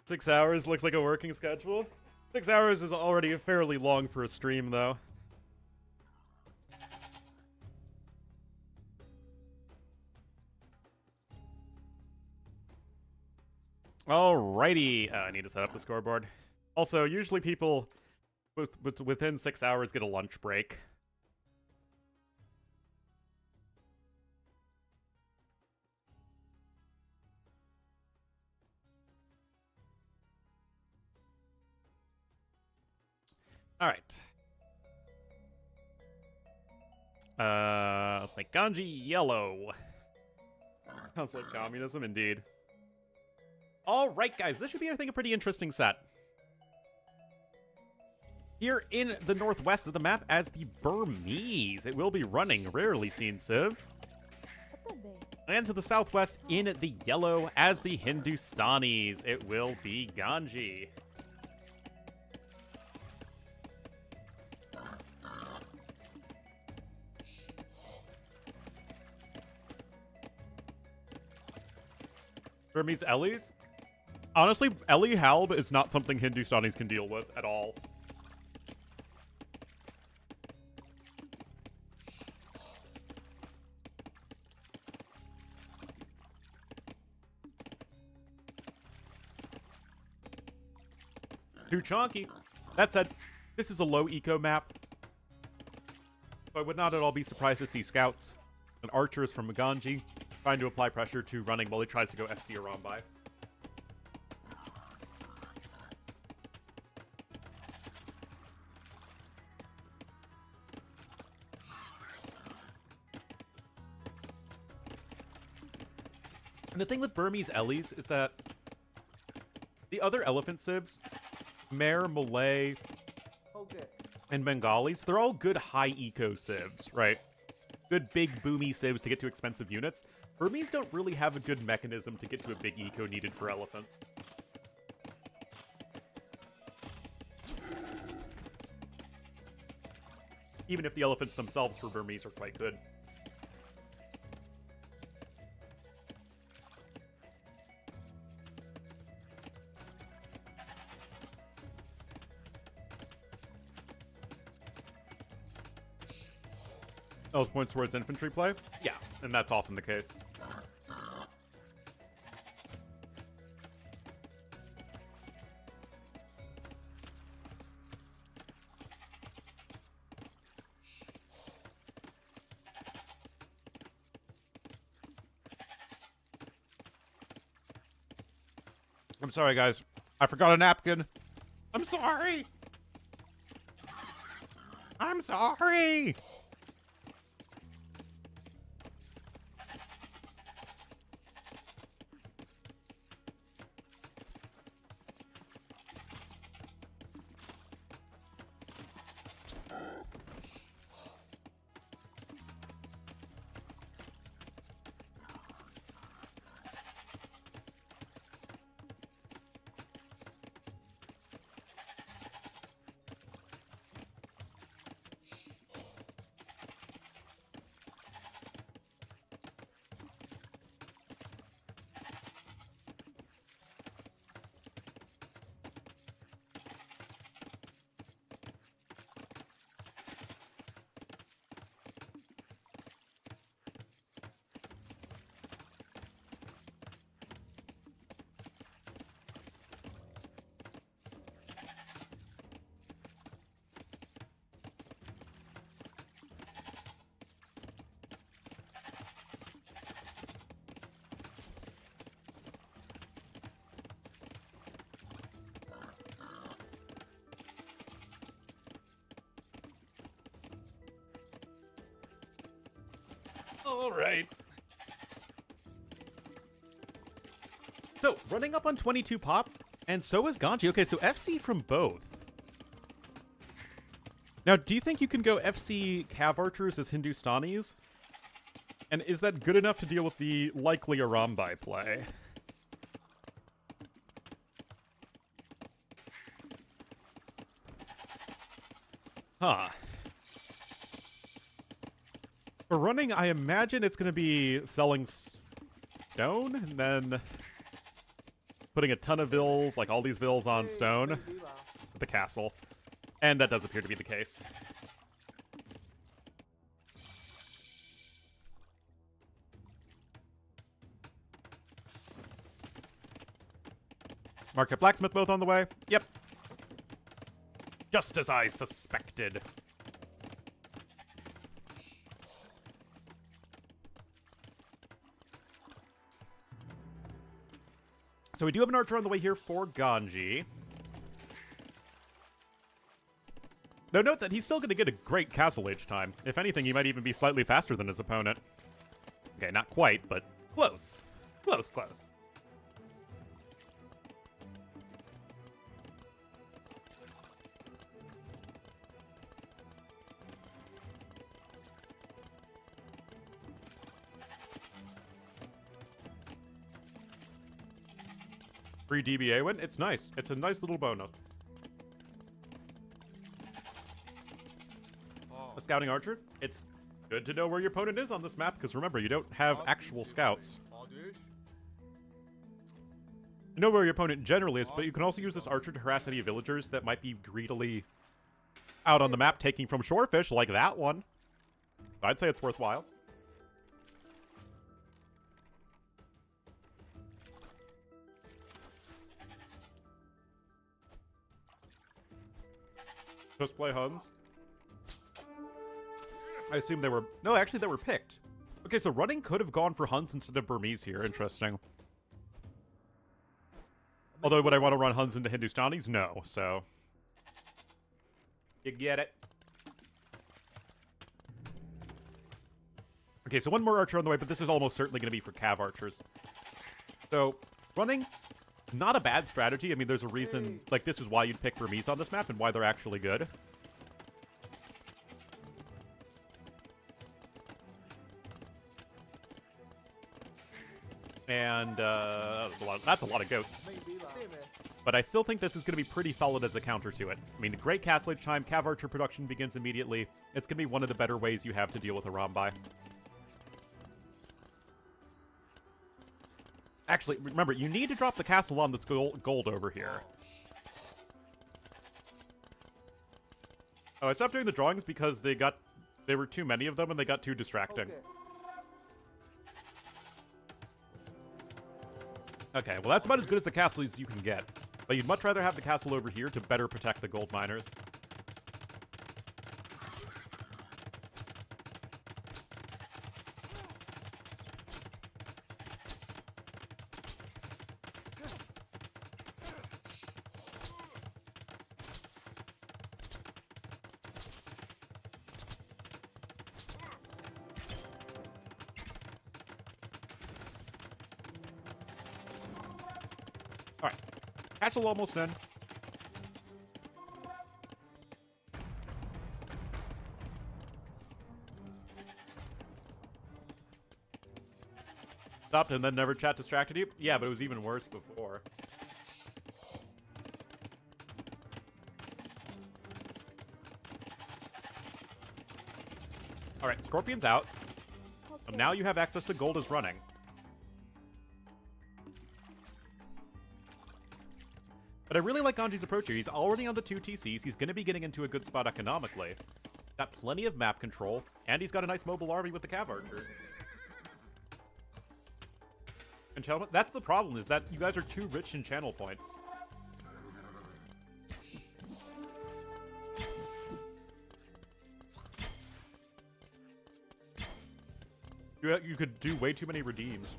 Six hours looks like a working schedule. 6 hours is already fairly long for a stream, though. Alrighty. I need to set up the scoreboard. Also, usually people within 6 hours get a lunch break. Alright. Let's make Ganji yellow. Sounds like communism, indeed. Alright, guys, this should be, I think, a pretty interesting set. Here in the northwest of the map as the Burmese, it will be running rarely seen Civ. And to the southwest in the yellow as the Hindustanis, it will be Ganji. Burmese Ellie's? Honestly, Ellie Halb is not something Hindustanis can deal with at all. Too chonky. That said, this is a low eco map. So I would not at all be surprised to see scouts and archers from Ganji trying to apply pressure to running while he tries to go FC around by. And the thing with Burmese Ellies is that the other elephant civs, Mare, Malay, and Bengalis, they're all good high eco civs, right? Good big boomy civs to get to expensive units. Burmese don't really have a good mechanism to get to a big eco needed for elephants. Even if the elephants themselves for Burmese are quite good. Those points towards infantry play? Yeah, and that's often the case. I'm sorry, guys. I forgot a napkin. I'm sorry. I'm sorry. All right. So, running up on 22 pop, and so is Ganji. Okay, so FC from both. Now, do you think you can go FC Cav Archers as Hindustanis? And is that good enough to deal with the likely Arambai play? Huh. For running, I imagine it's going to be selling stone and then putting a ton of vills, like all these vills on stone, at the castle. And that does appear to be the case. Market blacksmith both on the way. Yep. Just as I suspected. So we do have an archer on the way here for Ganji. Now note that he's still going to get a great castle age time. If anything, he might even be slightly faster than his opponent. Okay, not quite, but close. Close, close. Free DBA win. It's nice. It's a nice little bonus. A scouting archer. It's good to know where your opponent is on this map, because remember, you don't have actual scouts. You know where your opponent generally is, but you can also use this archer to harass any villagers that might be greedily out on the map taking from shorefish, like that one. I'd say it's worthwhile. Just play Huns. I assume they were... No, actually, they were picked. Okay, so running could have gone for Huns instead of Burmese here. Interesting. Although, would I want to run Huns into Hindustanis? No, so... You get it. Okay, so one more archer on the way, but this is almost certainly going to be for Cav archers. So, running... Not a bad strategy. I mean, there's a reason, like, this is why you'd pick Burmese on this map and why they're actually good. And, that's a lot of goats. But I still think this is going to be pretty solid as a counter to it. I mean, great castle age time, Cav Archer production begins immediately. It's going to be one of the better ways you have to deal with a Rambai. Actually, remember, you need to drop the castle on that's gold over here. Oh, I stopped doing the drawings because there were too many of them and they got too distracting. Okay, well that's about as good as the castle as you can get. But you'd much rather have the castle over here to better protect the gold miners. Alright. Castle almost done. Stopped and then never chat distracted you? Yeah, but it was even worse before. Alright, Scorpion's out. Okay. Now you have access to gold as running. But I really like Ganji's approach here. He's already on the 2 TCs. He's going to be getting into a good spot economically. Got plenty of map control, and he's got a nice mobile army with the Cav Archers. And channel, that's the problem, is that you guys are too rich in channel points. You could do way too many redeems.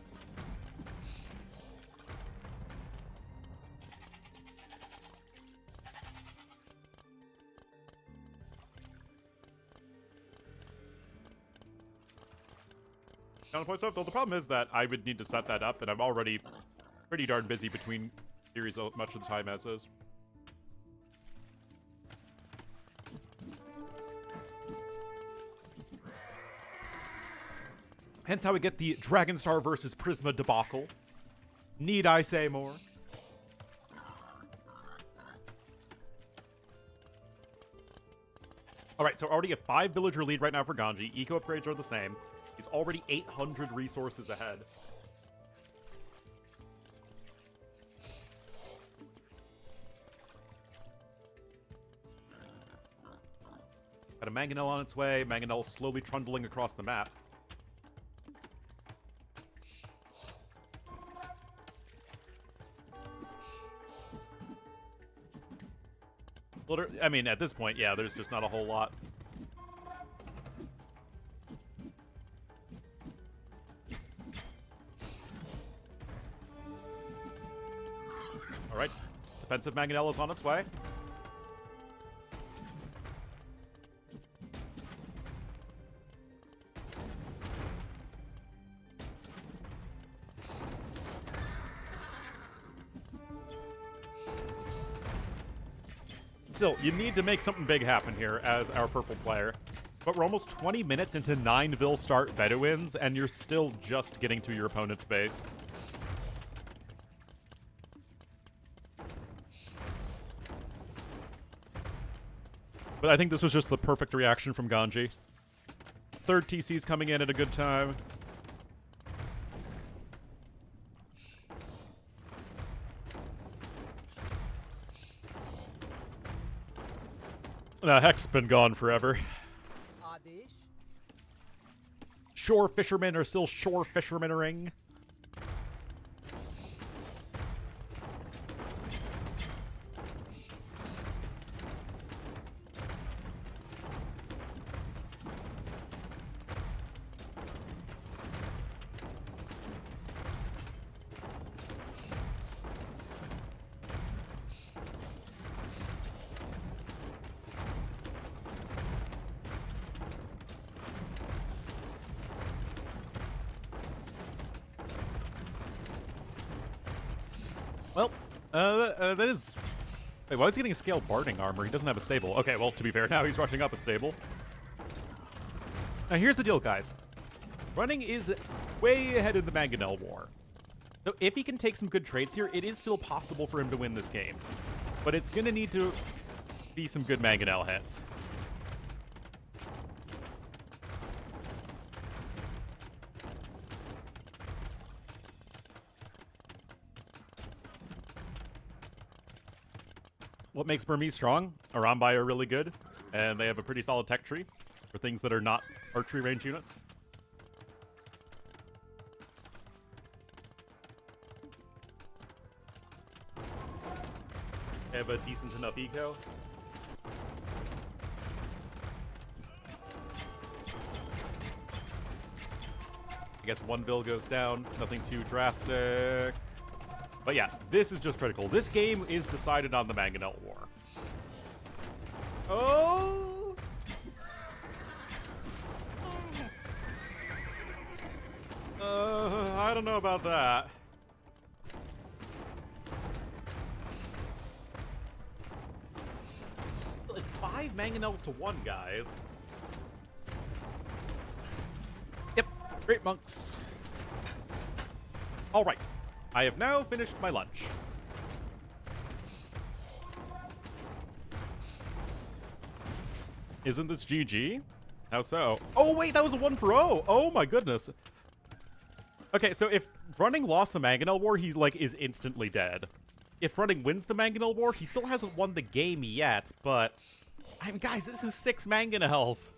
Counterpoint stuff, though the problem is that I would need to set that up, and I'm already pretty darn busy between series much of the time as is. Hence how we get the Dragon Star versus Prisma debacle. Need I say more? Alright, so already a 5 villager lead right now for Ganji. Eco upgrades are the same. He's already 800 resources ahead. Got a Mangonel on its way. Mangonel slowly trundling across the map. I mean, at this point, yeah, there's just not a whole lot. All right, defensive Mangonel is on its way. Still, you need to make something big happen here as our purple player. But we're almost 20 minutes into 9 start Bedouins, and you're still just getting to your opponent's base. But I think this was just the perfect reaction from Ganji. Third TC's coming in at a good time. Heck's been gone forever. Shore fishermen are still shore fishermenering. Well, that is... Wait, why is he getting a scaled barding armor? He doesn't have a stable. Okay, well, to be fair, now he's rushing up a stable. Now, here's the deal, guys. Running is way ahead in the Mangonel war. So if he can take some good trades here, it is still possible for him to win this game. But it's going to need to be some good Mangonel hits. What makes Burmese strong? Arambai are really good, and they have a pretty solid tech tree for things that are not archery range units. They have a decent enough eco. I guess one bill goes down, nothing too drastic. But yeah, this is just critical. This game is decided on the Mangonel War. Oh! I don't know about that. It's 5 Mangonels to 1, guys. Yep, great monks. All right. I have now finished my lunch. Isn't this GG? How so? Oh wait, that was a 1-for-0. Oh my goodness. Okay, so if Running lost the Mangonel War, he's like is instantly dead. If Running wins the Mangonel War, he still hasn't won the game yet, but I mean, guys, this is 6 Mangonels.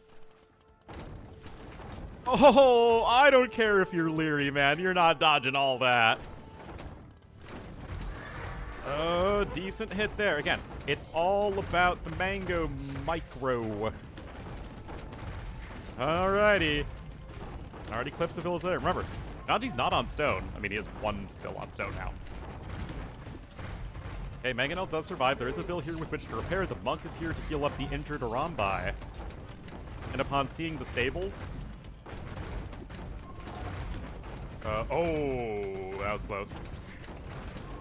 Oh, I don't care if you're leery, man. You're not dodging all that. Oh, decent hit there. Again, it's all about the mango micro. Alrighty. Already clips the village there. Remember, Ganji's not on stone. I mean, he has 1 bill on stone now. Okay, Mangonel does survive. There is a bill here with which to repair. The monk is here to heal up the injured Arambai. And upon seeing the stables... oh, that was close.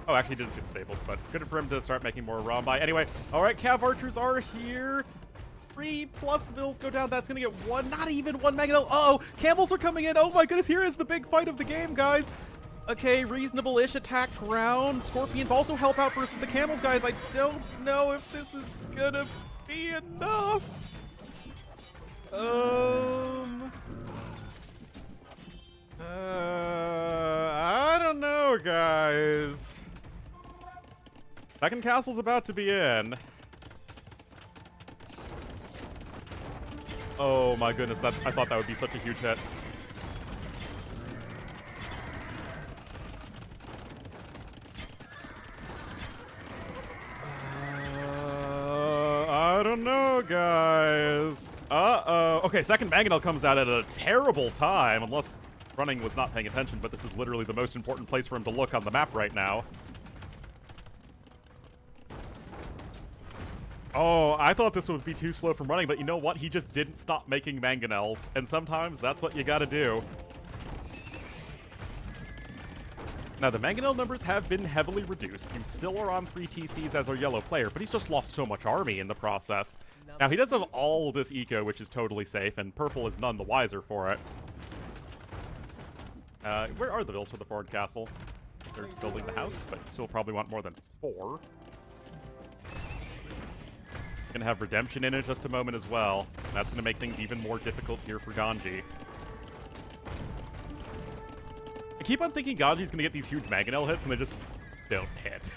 Oh, actually didn't see the stables, but good for him to start making more Arambai. Anyway, all right, Cav Archers are here. 3 plus Vills go down. That's gonna get one, not even one Mangonel. Uh-oh, camels are coming in. Oh my goodness, here is the big fight of the game, guys. Okay, reasonable-ish attack ground. Scorpions also help out versus the camels, guys. I don't know if this is gonna be enough. I don't know, guys. Second castle's about to be in. Oh my goodness, I thought that would be such a huge hit. I don't know, guys. Uh-oh. Okay, second Mangonel comes out at a terrible time, unless running was not paying attention, but this is literally the most important place for him to look on the map right now. Oh, I thought this would be too slow from running, but you know what? He just didn't stop making Mangonels, and sometimes that's what you gotta do. Now, the Mangonel numbers have been heavily reduced. You still are on 3 TCs as our yellow player, but he's just lost so much army in the process. Now, he does have all this eco, which is totally safe, and purple is none the wiser for it. Where are the bills for the forward castle? They're building the house, but still probably want more than 4. Gonna have redemption in just a moment as well. That's gonna make things even more difficult here for Ganji. I keep on thinking Ganji's gonna get these huge Mangonel hits, and they just don't hit.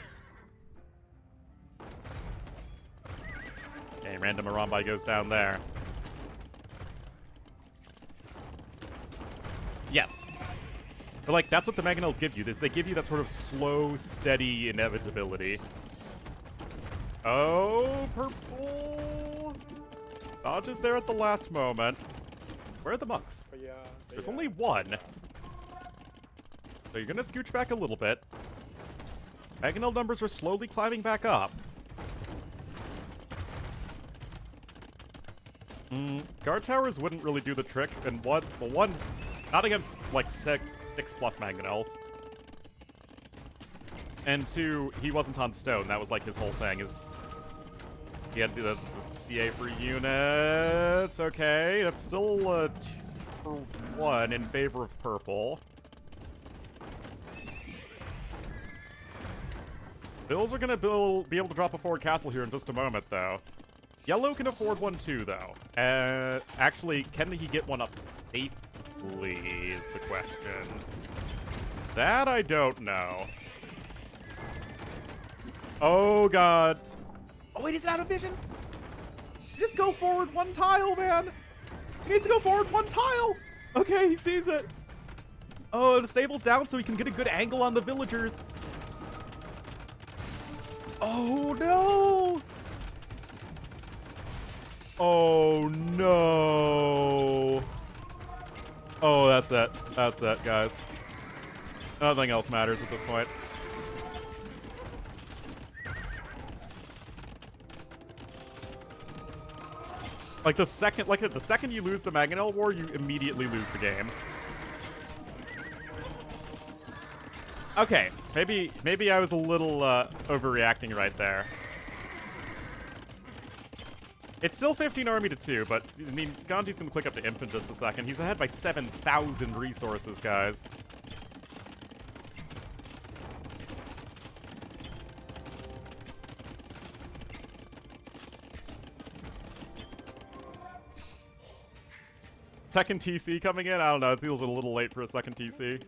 Okay, random Arambai goes down there. Yes. But, like, that's what the Mangonels give you. They give you that sort of slow, steady inevitability. Oh, purple. Dodge is there at the last moment. Where are the monks? There's only one. So you're going to scooch back a little bit. Mangonel numbers are slowly climbing back up. Guard towers wouldn't really do the trick. And one, not against, like, 6 plus Mangonels. And 2, he wasn't on stone. That was, like, his whole thing. He had to do the CA for units. Okay, that's still 2 for 1 in favor of purple. Bills are going to be able to drop a forward castle here in just a moment, though. Yellow can afford one, too, though. Actually, can he get one up safely is the question. That I don't know. Oh, God. Oh, wait, is it out of vision? Just go forward 1 tile, man. He needs to go forward 1 tile. Okay, he sees it. Oh, the stable's down so he can get a good angle on the villagers. Oh, no. Oh, no. Oh, that's it. That's it, guys. Nothing else matters at this point. Like the second you lose the Mangonel War, you immediately lose the game. Okay, maybe I was a little overreacting right there. It's still 15 army to 2, but I mean, Ganji's gonna click up to Imp in just a second. He's ahead by 7,000 resources, guys. Second TC coming in? I don't know, it feels a little late for a second TC.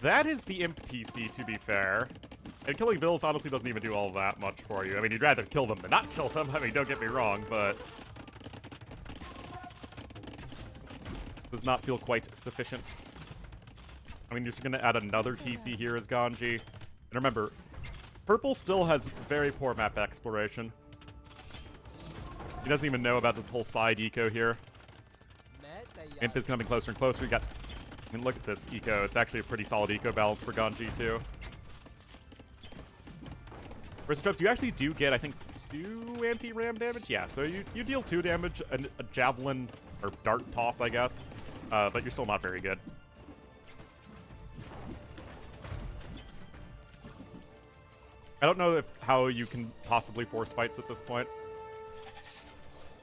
That is the Imp TC, to be fair. And killing Bills honestly doesn't even do all that much for you. I mean, you'd rather kill them than not kill them. I mean, don't get me wrong, but does not feel quite sufficient. I mean, you're just gonna add another TC here as Ganji. And remember, purple still has very poor map exploration. He doesn't even know about this whole side eco here. Imp is coming closer and closer. I mean, look at this eco. It's actually a pretty solid eco balance for Ganji, too. Versus Trubs, you actually do get, I think, 2 anti-ram damage. Yeah, so you deal 2 damage, a javelin, or dart toss, I guess. But you're still not very good. I don't know how you can possibly force fights at this point.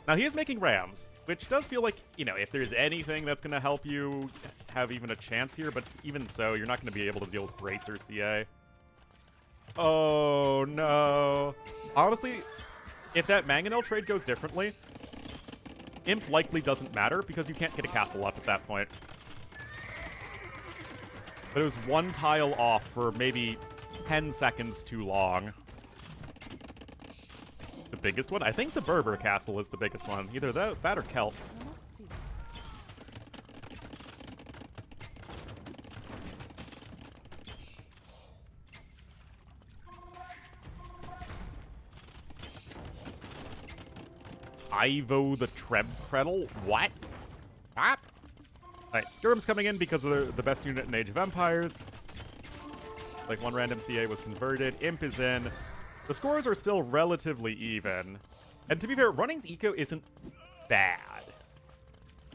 Now, he is making rams, which does feel like, you know, if there's anything that's going to help you have even a chance here, but even so, you're not going to be able to deal with Bracer CA. Oh, no. Honestly, if that Mangonel trade goes differently, Imp likely doesn't matter because you can't get a castle up at that point. But it was one tile off for maybe 10 seconds too long. The biggest one? I think the Berber castle is the biggest one. Either that or Celts. Ivo the Trebcredel? What? Ah! Alright, Skirm's coming in because they're the best unit in Age of Empires. Like, one random CA was converted. Imp is in. The scores are still relatively even. And to be fair, Running's eco isn't bad.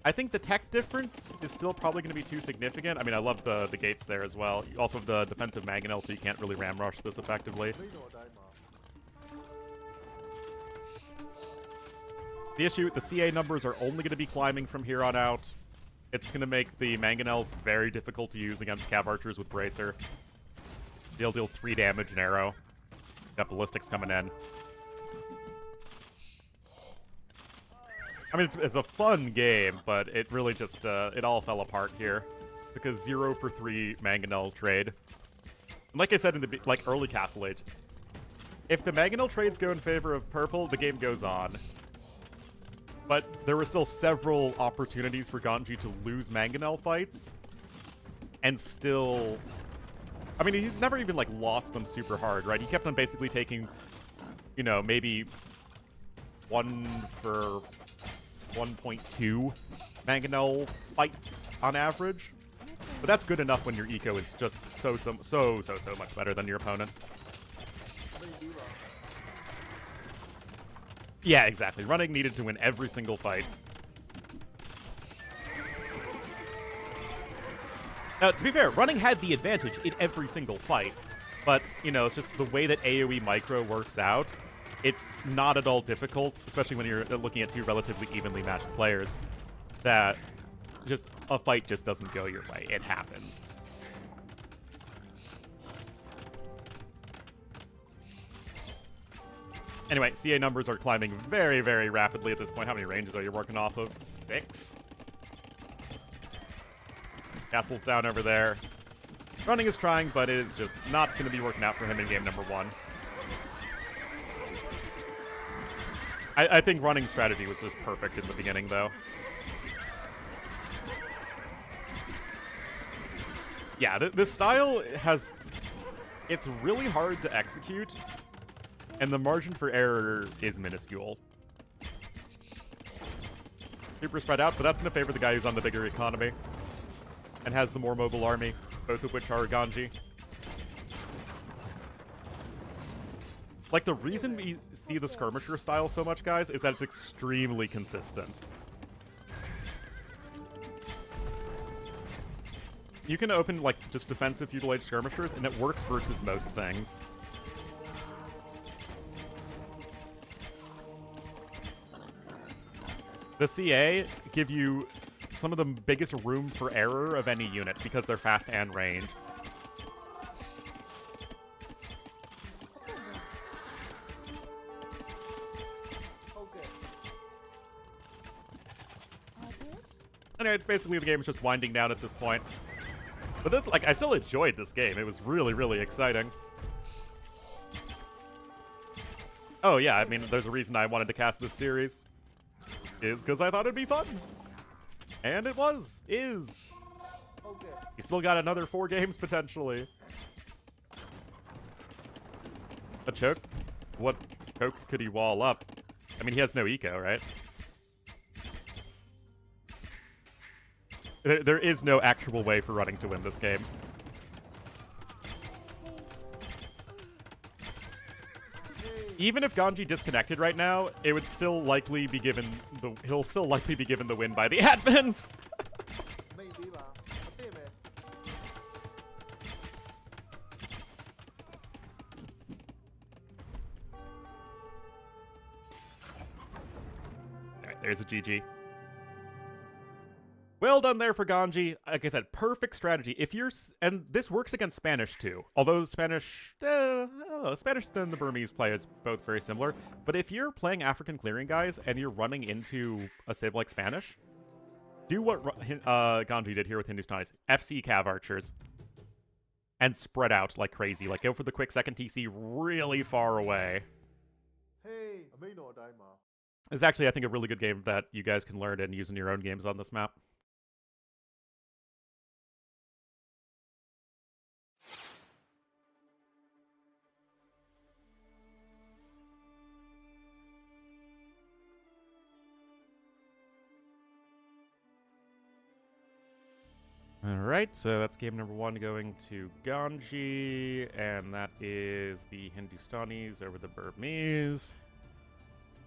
I think the tech difference is still probably going to be too significant. I mean, I love the gates there as well. You also have the defensive Mangonel, so you can't really ram rush this effectively. The issue, the CA numbers are only going to be climbing from here on out. It's going to make the Mangonels very difficult to use against Cav Archers with Bracer. They'll deal 3 damage an arrow. Got ballistics coming in. I mean, it's a fun game, but it really just, it all fell apart here. Because 0 for 3 Mangonel trade. And like I said in the, early Castle Age, if the Mangonel trades go in favor of purple, the game goes on. But there were still several opportunities for Ganji to lose Mangonel fights. And still... I mean, he's never even, lost them super hard, right? He kept on basically taking, you know, maybe 1 for 1.2 Mangonel fights on average. But that's good enough when your eco is just so much better than your opponent's. Yeah, exactly. Running needed to win every single fight. Now, to be fair, Running had the advantage in every single fight. But, you know, it's just the way that AoE micro works out. It's not at all difficult, especially when you're looking at 2 relatively evenly matched players, that just a fight just doesn't go your way. It happens. Anyway, CA numbers are climbing very, very rapidly at this point. How many ranges are you working off of? 6? Castle's down over there. Running is trying, but it is just not going to be working out for him in game number 1. I think Running's strategy was just perfect in the beginning, though. Yeah, this style has... It's really hard to execute, and the margin for error is minuscule. Super spread out, but that's going to favor the guy who's on the bigger economy and has the more mobile army, both of which are Ganji. Like, the reason we see the skirmisher style so much, guys, is that it's extremely consistent. You can open, just defensive feudal age skirmishers, and it works versus most things. The CA give you some of the biggest room for error of any unit because they're fast and ranged. Anyway, basically the game is just winding down at this point. But that's, I still enjoyed this game. It was really, really exciting. Oh yeah, I mean, there's a reason I wanted to cast this series. Is because I thought it'd be fun. And it is. You still got another 4 games, potentially. A choke? What choke could he wall up? I mean, he has no eco, right? There is no actual way for Running to win this game. Even if Ganji disconnected right now, it would still likely be given the... He'll still likely be given the win by the admins. There's a GG. Well done there for Ganji. Like I said, perfect strategy. If you're, and this works against Spanish too. Although Spanish, I don't know, Spanish and the Burmese play is both very similar. But if you're playing African clearing guys and you're running into a civ like Spanish, do what Ganji did here with Hindustanis. FC Cav Archers. And spread out like crazy. Like go for the quick second TC really far away. Hey, It's actually, I think, a really good game that you guys can learn and use in your own games on this map. Alright, so that's game number 1 going to Ganji, and that is the Hindustanis over the Burmese.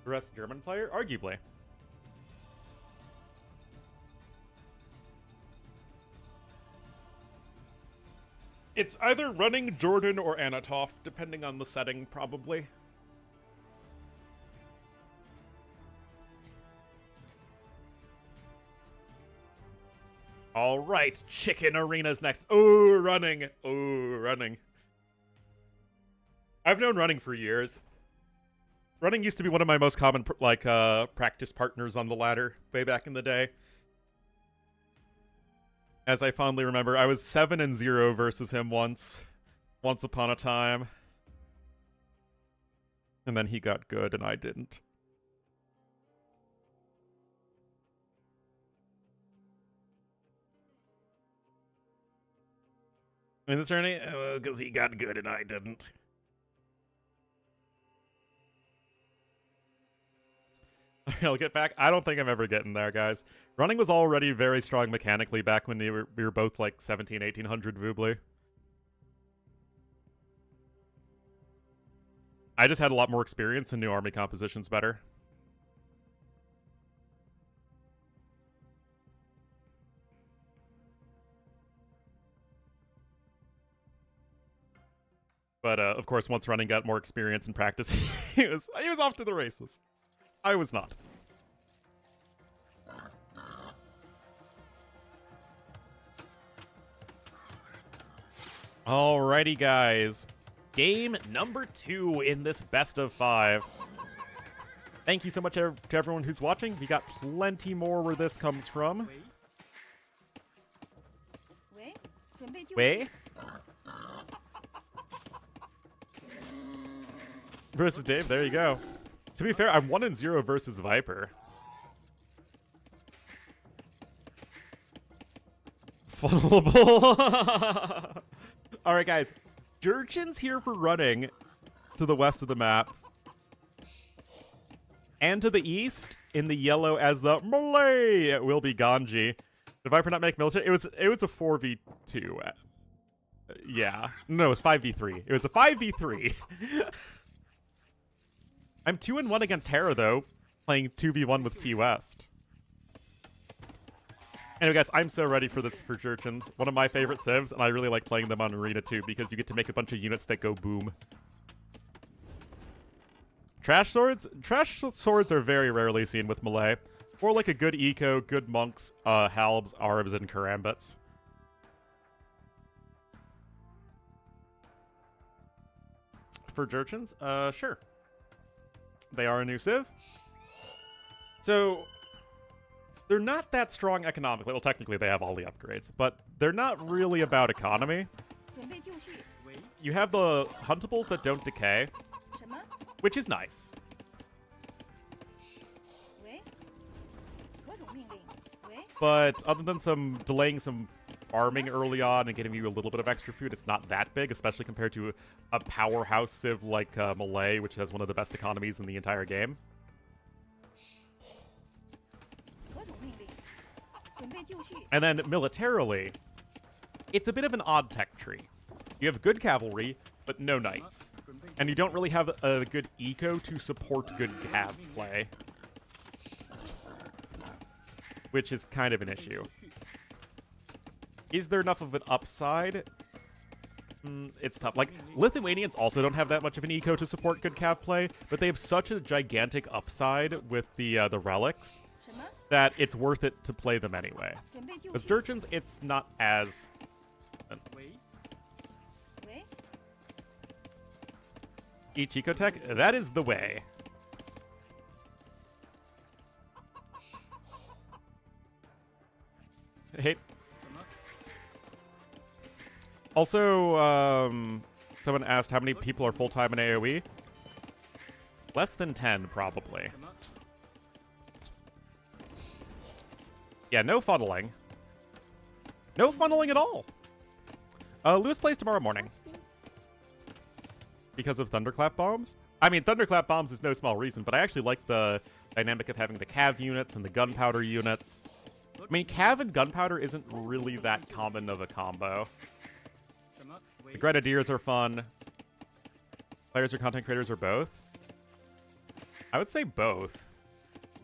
The rest German player? Arguably. It's either running Jordan or Anatov, depending on the setting, probably. All right, Chicken Arena's next. Oh, running. Oh, running. I've known running for years. Running used to be one of my most common, practice partners on the ladder way back in the day. As I fondly remember, I was 7-0 versus him once upon a time. And then he got good and I didn't. In this journey? Because he got good and I didn't. I'll get back. I don't think I'm ever getting there, guys. Running was already very strong mechanically back when we were both like 1800 Vubli. I just had a lot more experience and knew army compositions better. But of course, once running got more experience and practice, he was off to the races. I was not. Alrighty, guys. Game number 2 in this best of 5. Thank you so much to everyone who's watching. We got plenty more where this comes from. Wait. Versus Dave, there you go. To be fair, I'm 1-0 versus Viper. Funnelable. Alright, guys. Jurchin's here for running to the west of the map. And to the east, in the yellow as the Malay, it will be Ganji. Did Viper not make military? It was a 4v2. Yeah. No, it was 5v3. It was a 5v3. I'm 2-1 against Hera, though, playing 2v1 with T West. Anyway, guys, I'm so ready for this for Jurchins. One of my favorite civs, and I really like playing them on Arena, too, because you get to make a bunch of units that go boom. Trash swords? Trash swords are very rarely seen with Malay. Or like a good eco, good monks, halbs, arbs, and karambits. For Jurchins? Sure. They are a new civ. So, they're not that strong economically. Well, technically they have all the upgrades, but they're not really about economy. You have the huntables that don't decay, which is nice. But other than delaying some farming early on and getting you a little bit of extra food, it's not that big, especially compared to a powerhouse civ like Malay, which has one of the best economies in the entire game. And then militarily, it's a bit of an odd tech tree. You have good cavalry, but no knights. And you don't really have a good eco to support good cav play, which is kind of an issue. Is there enough of an upside? It's tough. Like, Lithuanians also don't have that much of an eco to support good cav play, but they have such a gigantic upside with the relics 什么？ that it's worth it to play them anyway. 准备就 With 绪。 Jurchens, it's not as... 喂， Each ecotech, that is the way. Hey. Also, someone asked how many people are full-time in AoE. Less than 10, probably. Yeah, no funneling. No funneling at all. Lewis plays tomorrow morning. Because of Thunderclap Bombs? I mean, Thunderclap Bombs is no small reason, but I actually like the dynamic of having the Cav units and the Gunpowder units. I mean, Cav and Gunpowder isn't really that common of a combo. The Grenadiers are fun. Players or content creators or both? I would say both.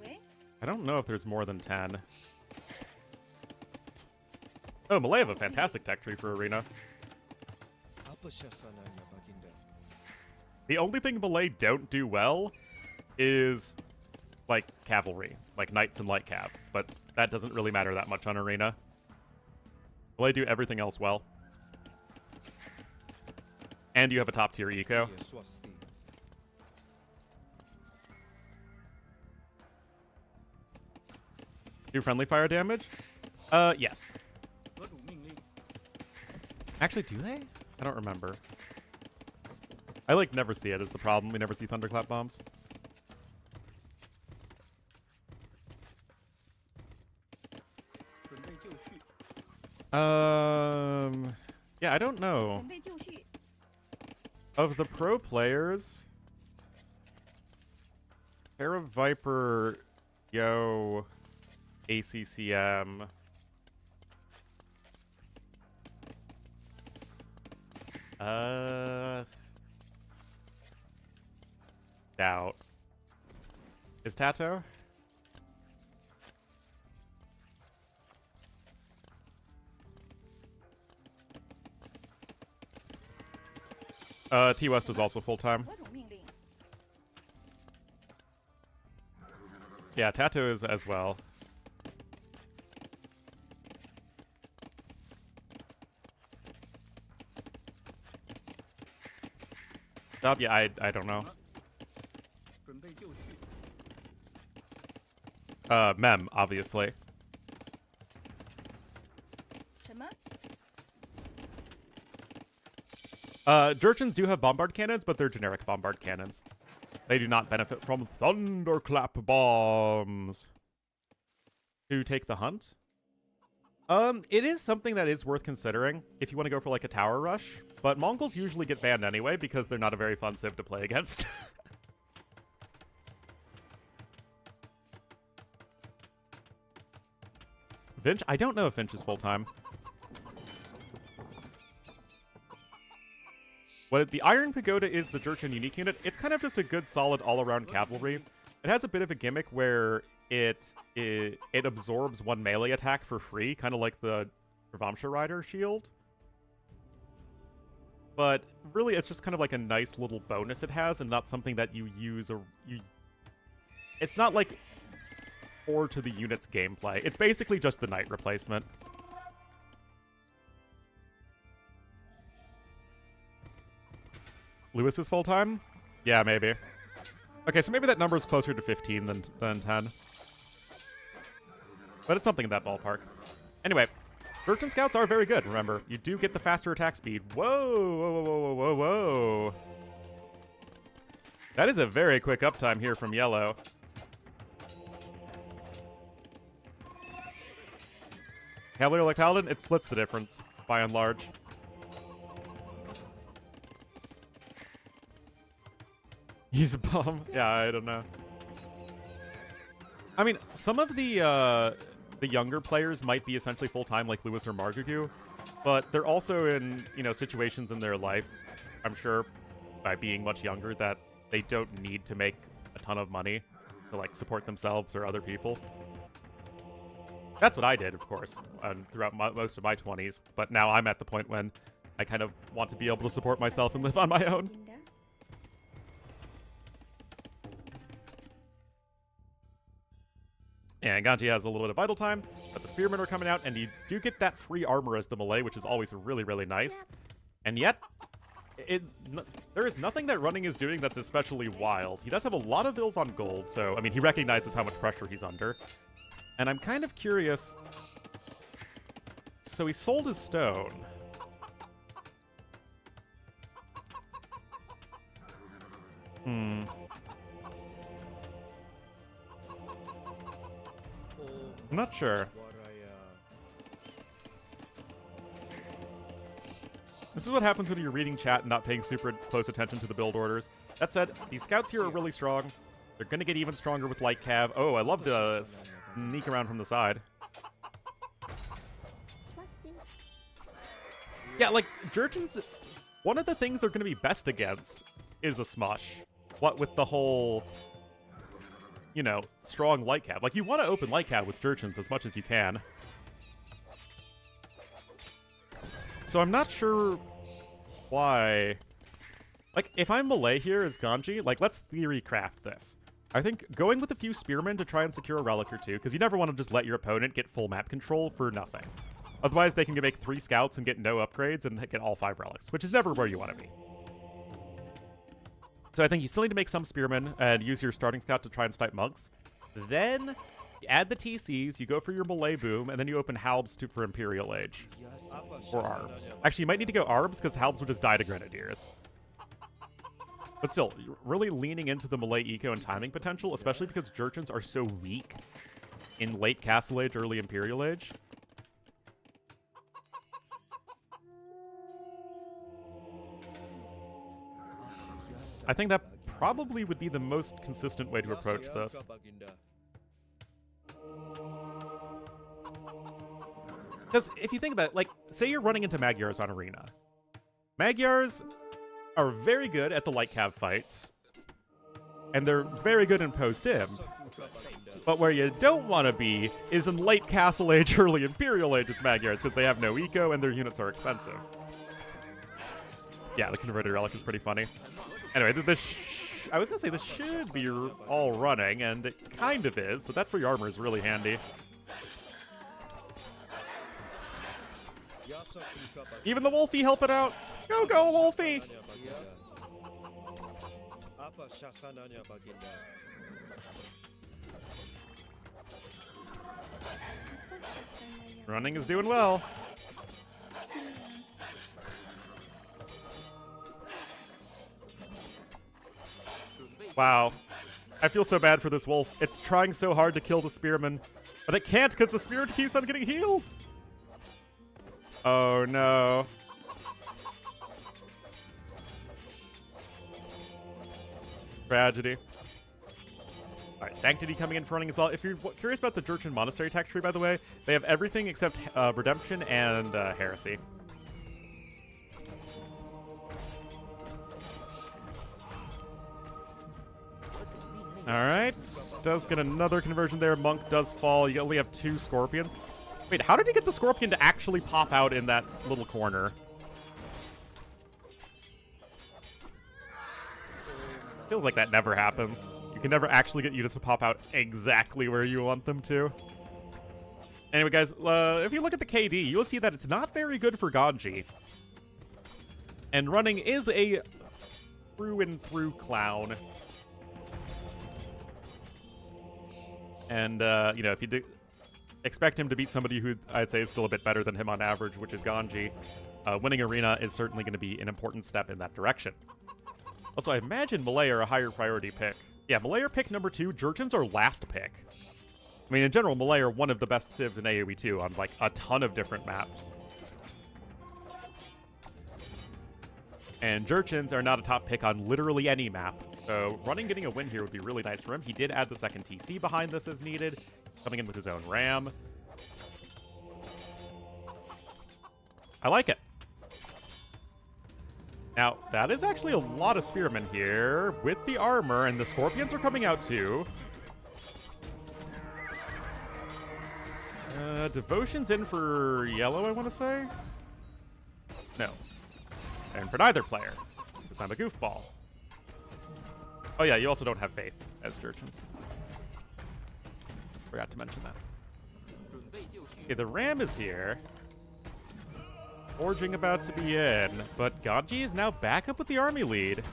喂， I don't know if there's more than 10. Oh, Malay have a fantastic tech tree for Arena. The only thing Malay don't do well is, like, cavalry. Like, knights and light cav. But that doesn't really matter that much on Arena. Malay do everything else well. And you have a top-tier eco. Do friendly fire damage? Yes. Actually, do they? I don't remember. I, like, never see it is the problem. We never see Thunderclap Bombs. Yeah, I don't know. 准备就绪。 Of the pro players, Terra Viper, Yo, ACCM. Doubt. Is Tatau? T West is also full time. 何种命令？ Yeah, Tatau is as well. Job? Yeah, I don't know. Mem, obviously. 什么？ Jurchens do have bombard cannons, but they're generic bombard cannons. They do not benefit from thunderclap bombs. To take the hunt? It is something that is worth considering if you want to go for like a tower rush, but Mongols usually get banned anyway because they're not a very fun civ to play against. Finch? I don't know if Finch is full-time. What the Iron Pagoda is the Jurchen unique unit. It's kind of just a good, solid, all-around cavalry. It has a bit of a gimmick where it absorbs one melee attack for free, kind of like the Vamsha Rider shield. But really, it's just kind of like a nice little bonus it has, and not something that you use or you. It's not like core to the unit's gameplay. It's basically just the knight replacement. Lewis is full-time? Yeah, maybe. Okay, so maybe that number is closer to 15 than 10. But it's something in that ballpark. Anyway, Jurchen Scouts are very good, remember. You do get the faster attack speed. Whoa, whoa, whoa, whoa, whoa, whoa. That is a very quick uptime here from Yellow. Cavalier like Paladin, it splits the difference, by and large. He's a bum. Yeah, I don't know. I mean, some of the younger players might be essentially full-time like Lewis or Margugu, but they're also in, you know, situations in their life, I'm sure, by being much younger, that they don't need to make a ton of money to, like, support themselves or other people. That's what I did, of course, throughout most of my 20s, but now I'm at the point when I kind of want to be able to support myself and live on my own. And Ganji has a little bit of vital time, but the spearmen are coming out, and you do get that free armor as the melee, which is always really, really nice. And yet, there is nothing that running is doing that's especially wild. He does have a lot of bills on gold, so, I mean, he recognizes how much pressure he's under. And I'm kind of curious. So he sold his stone. I'm not sure. This is what happens when you're reading chat and not paying super close attention to the build orders. That said, these scouts here are really strong. They're going to get even stronger with light cav. Oh, I love to sneak around from the side. Yeah, like, Jurchens, one of the things they're going to be best against is a smush. What with the whole, you know, strong light cav. Like, you want to open light cav with Jurchens as much as you can. So I'm not sure why. Like, if I'm melee here as Ganji, like, let's theory craft this. I think going with a few spearmen to try and secure a relic or two, because you never want to just let your opponent get full map control for nothing. Otherwise, they can make 3 scouts and get no upgrades and get all 5 relics, which is never where you want to be. So I think you still need to make some spearmen and use your starting scout to try and snipe monks. Then you add the TCs, you go for your melee boom, and then you open halbs for Imperial Age. Or arbs. Actually, you might need to go arbs, because halbs would just die to grenadiers. But still, you're really leaning into the melee eco and timing potential, especially because Jurchens are so weak in late Castle Age, early Imperial Age. I think that probably would be the most consistent way to approach this. Because if you think about it, like, say you're running into Magyars on Arena. Magyars are very good at the light cav fights, and they're very good in post-im. But where you don't want to be is in late Castle Age, early Imperial Age as Magyars, because they have no eco and their units are expensive. Yeah, the converted relic is pretty funny. Anyway, I was going to say this should be all running, and it kind of is, but that free armor is really handy. Even the Wolfie helping out. Go, Wolfie! Running is doing well. Wow. I feel so bad for this wolf. It's trying so hard to kill the spearman, but it can't because the spearman keeps on getting healed. Oh no. Tragedy. Alright, Sanctity coming in for running as well. If you're curious about the Jurchen Monastery tech tree, by the way, they have everything except Redemption and Heresy. Alright, does get another conversion there. Monk does fall. You only have 2 Scorpions. Wait, how did he get the Scorpion to actually pop out in that little corner? Feels like that never happens. You can never actually get units to pop out exactly where you want them to. Anyway, guys, if you look at the KD, you'll see that it's not very good for Ganji. And running is a through and through clown. And, you know, if you do expect him to beat somebody who I'd say is still a bit better than him on average, which is Ganji, winning Arena is certainly going to be an important step in that direction. Also, I imagine Malay are a higher priority pick. Yeah, Malay are pick number 2. Jurchens are last pick. I mean, in general, Malay are one of the best civs in AoE 2 on, like, a ton of different maps. And Jurchens are not a top pick on literally any map. So running getting a win here would be really nice for him. He did add the second TC behind this as needed, coming in with his own ram. I like it. Now, that is actually a lot of spearmen here with the armor, and the Scorpions are coming out too. Devotion's in for yellow, I want to say? No. And for neither player, because I'm a goofball. Oh yeah, you also don't have faith as Jurchens. Forgot to mention that. Okay, the Ram is here. Forging about to be in, but Ganji is now back up with the army lead.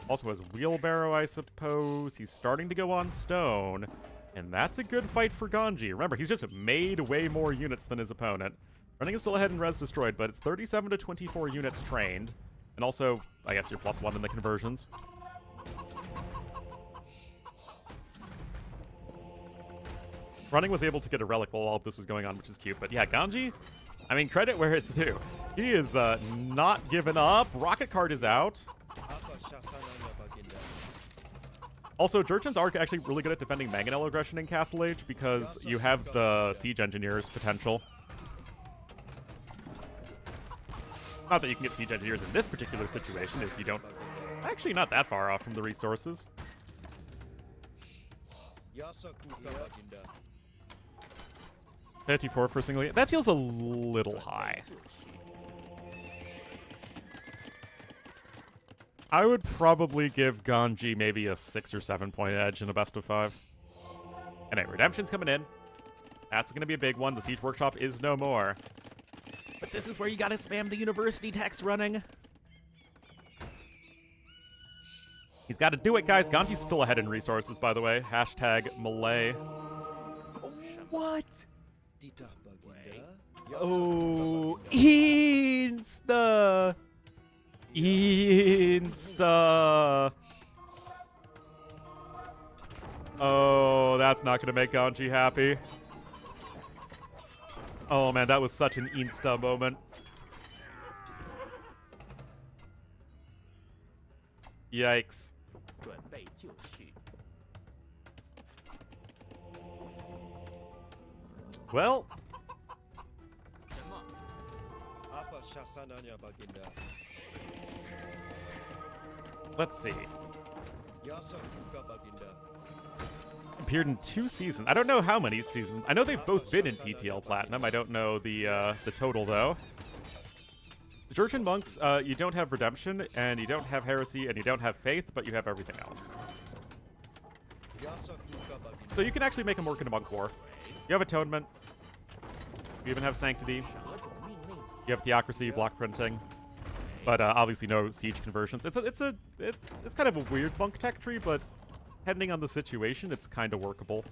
Also has Wheelbarrow, I suppose. He's starting to go on stone. And that's a good fight for Ganji. Remember, he's just made way more units than his opponent. Running is still ahead in res destroyed, but it's 37 to 24 units trained. And also, I guess you're +1 in the conversions. Running was able to get a relic while all of this was going on, which is cute. But yeah, Ganji, I mean, credit where it's due. He is not giving up. Rocket card is out. Also, Jurchens are actually really good at defending Mangonel aggression in Castle Age because you have the Siege Engineers potential. Not that you can get Siege Engineers in this particular situation, as you don't... Actually, not that far off from the resources. 54 for a single... That feels a little high. I would probably give Ganji maybe a 6 or 7 point edge in a best of 5. And hey, Redemption's coming in. That's going to be a big one. The Siege Workshop is no more. But this is where you gotta spam the university text running. He's got to do it, guys. Ganji's still ahead in resources, by the way. Hashtag Malay. What? Oh, Insta. Oh, that's not going to make Ganji happy. Oh, man, that was such an Insta moment. Yikes. Well, let's see. Appeared in 2 seasons. I don't know how many seasons. I know they've both been in TTL Platinum. I don't know the total, though. Jurchen Monks, you don't have Redemption, and you don't have Heresy, and you don't have Faith, but you have everything else. So you can actually make them work in a Monk War. You have Atonement. You even have Sanctity. You have Theocracy, Block Printing. But obviously no Siege conversions. It's kind of a weird Monk tech tree, but depending on the situation, it's kind of workable.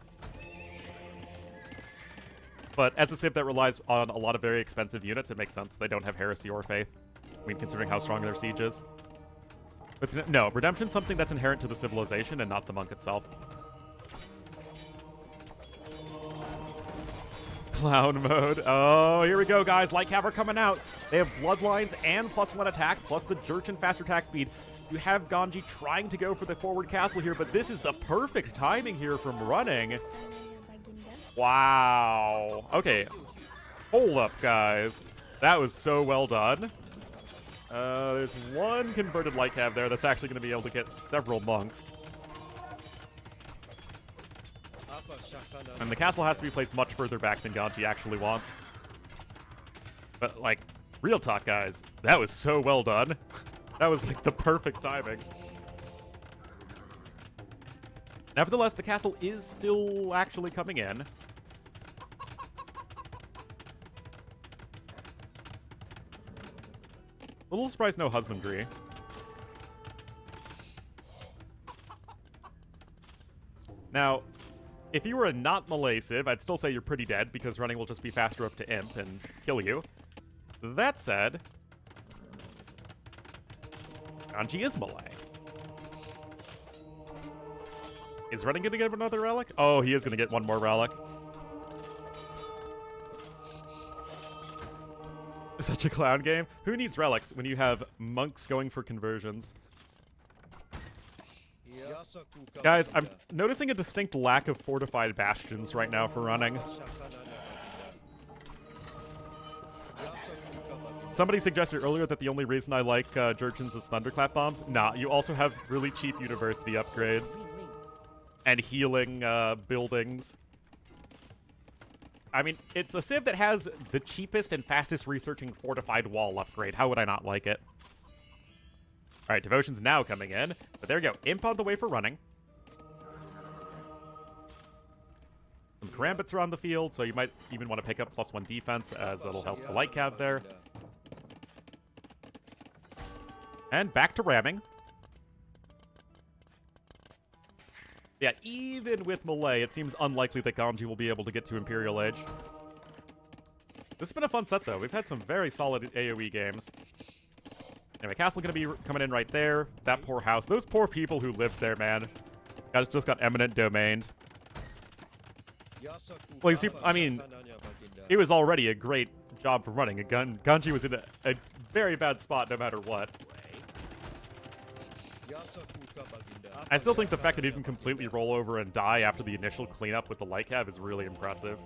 But as a civ that relies on a lot of very expensive units, it makes sense they don't have Heresy or Faith. I mean, considering how strong their siege is. But no, Redemption's something that's inherent to the civilization and not the monk itself. Clown mode. Oh, here we go, guys. Light Cav are coming out. They have Bloodlines and +1 attack, plus the Jurchen faster attack speed. You have Ganji trying to go for the forward castle here, but this is the perfect timing here from running. Wow. Okay. Hold up, guys. That was so well done. There's one converted light cav there that's actually going to be able to get several monks. And the castle has to be placed much further back than Ganji actually wants. But, like, real talk, guys. That was so well done. That was, like, the perfect timing. Nevertheless, the castle is still actually coming in. A little surprised no husbandry. Now, if you were a not Malay civ, I'd still say you're pretty dead because running will just be faster up to Imp and kill you. That said, Ganji is Malay. Is running going to get another relic? Oh, he is going to get one more relic. Such a clown game. Who needs relics when you have monks going for conversions? Guys, I'm noticing a distinct lack of fortified bastions right now for running. Somebody suggested earlier that the only reason I like Jurchens is Thunderclap Bombs. Nah, you also have really cheap university upgrades. And healing buildings. I mean, it's a civ that has the cheapest and fastest researching fortified wall upgrade. How would I not like it? All right, Devotion's now coming in. But there you go. Imp on the way for running. Some Karambits are on the field, so you might even want to pick up +1 defense, as it'll help the light cav there. And back to ramming. Yeah, even with melee, it seems unlikely that Ganji will be able to get to Imperial Age. This has been a fun set, though. We've had some very solid AoE games. Anyway, castle gonna be coming in right there. That poor house. Those poor people who lived there, man. Guys just got eminent domained. Well, you see, I mean, it was already a great job for running. Ganji was in a very bad spot no matter what. I still think the fact that he didn't completely roll over and die after the initial cleanup with the light cab is really impressive.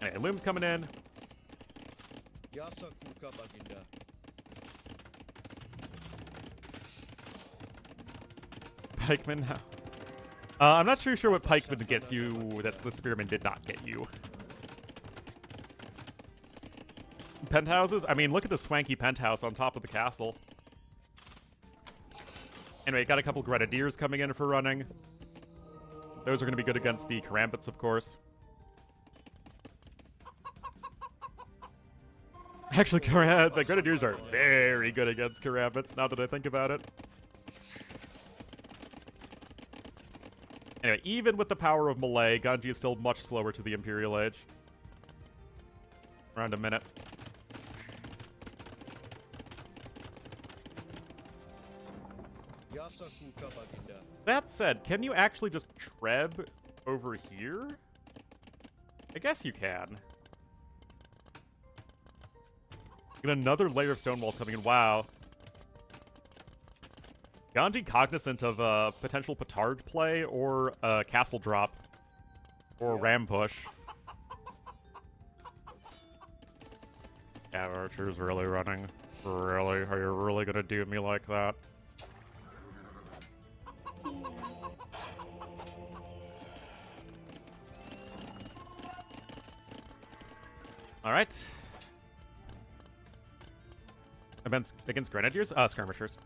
Anyway, Loom's coming in. Pikeman now. I'm not sure what Pikeman gets you that the Spearman did not get you. Penthouses? I mean, look at the swanky penthouse on top of the castle. Anyway, got a couple Grenadiers coming in for running. Those are going to be good against the Karambits, of course. Actually, the Grenadiers are very good against Karambits, now that I think about it. Anyway, even with the power of melee, Ganji is still much slower to the Imperial Age. Around a minute. That said, can you actually just treb over here? I guess you can. Get another layer of stone walls coming in. Wow. Ganji cognizant of a potential petard play or a castle drop or a ram push. Yeah, Archer's really running. Really? Are you really gonna do me like that? Alright. Against Grenadiers? Skirmishers.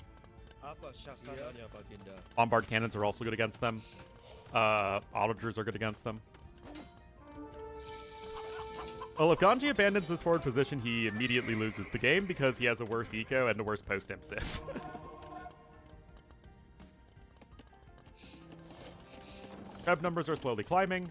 Bombard cannons are also good against them. Autagers are good against them. Well, if Ganji abandons this forward position, he immediately loses the game because he has a worse eco and a worse post-imp civ. Treb numbers are slowly climbing.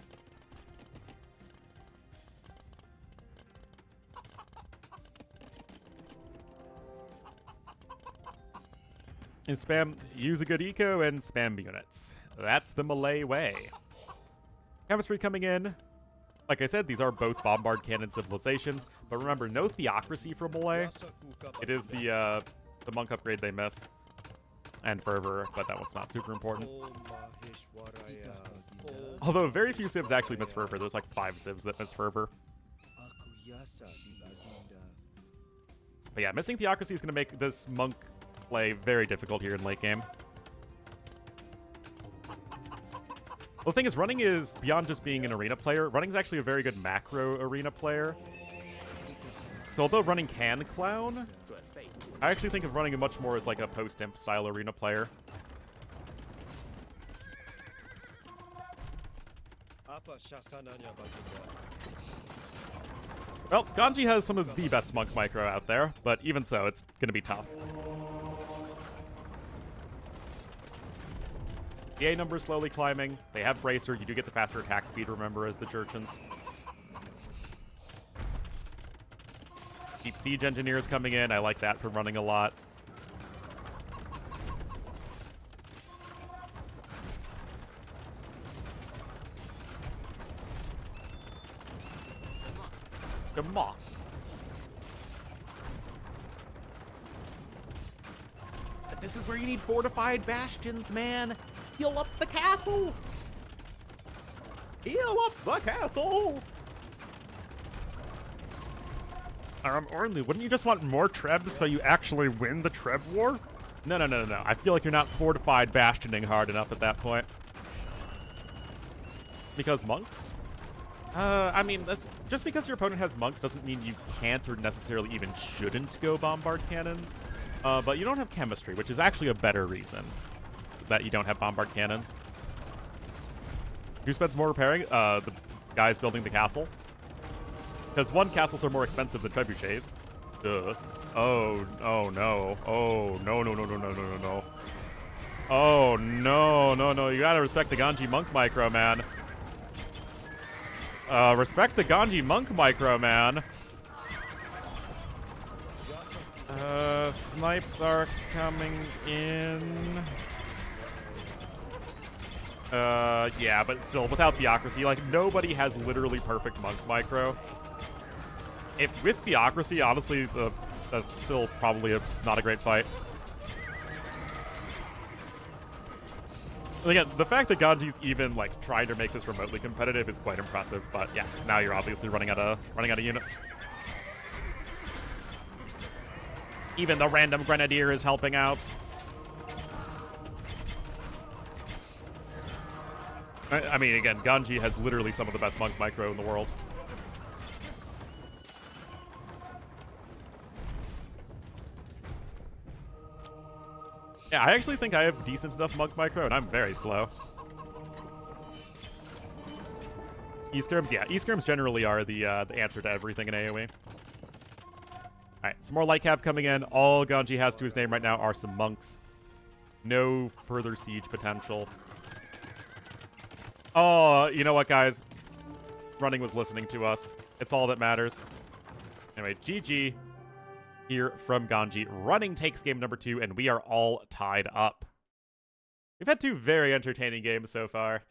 And spam, use a good eco and spam units. That's the melee way. Chemistry coming in. Like I said, these are both bombard cannon civilizations, but remember, no theocracy for melee. It is the monk upgrade they miss. And fervor, but that one's not super important. Although very few civs actually miss fervor. There's like 5 civs that miss fervor. But yeah, missing theocracy is going to make this monk play very difficult here in late game. Well, the thing is, running is, beyond just being an arena player, running is actually a very good macro arena player. So although running can clown, I actually think of running much more as like a post-imp style arena player. Well, Ganji has some of the best monk micro out there, but even so, it's going to be tough. DA numbers slowly climbing. They have Bracer. You do get the faster attack speed, remember, as the Jurchens. Deep Siege Engineers coming in. I like that for running a lot. Come on. But this is where you need fortified bastions, man. Heal up the castle! Heal up the castle! Ornlu, wouldn't you just want more trebs so you actually win the treb war? No. I feel like you're not fortified bastioning hard enough at that point. Because monks? I mean, that's just because your opponent has monks doesn't mean you can't or necessarily even shouldn't go bombard cannons. But you don't have chemistry, which is actually a better reason that you don't have bombard cannons. Who spends more repairing? The guys building the castle. Because one, castles are more expensive than trebuchets. Duh. Oh no. Oh, no. Oh, no. You gotta respect the Ganji monk micro, man. Respect the Ganji monk micro, man. Snipes are coming in. Yeah, but still, without Theocracy, like, nobody has literally perfect monk micro. If with Theocracy, honestly, that's still probably not a great fight. And again, the fact that Ganji's even, like, trying to make this remotely competitive is quite impressive, but yeah, now you're obviously running out of units. Even the random Grenadier is helping out. I mean, again, Ganji has literally some of the best monk micro in the world. Yeah, I actually think I have decent enough monk micro, and I'm very slow. E-skirms, yeah, E-skirms generally are the answer to everything in AoE. Alright, some more light cav coming in. All Ganji has to his name right now are some monks. No further siege potential. Oh, you know what, guys? Running was listening to us. It's all that matters. Anyway, GG here from Ganji. Running takes game number 2, and we are all tied up. We've had 2 very entertaining games so far.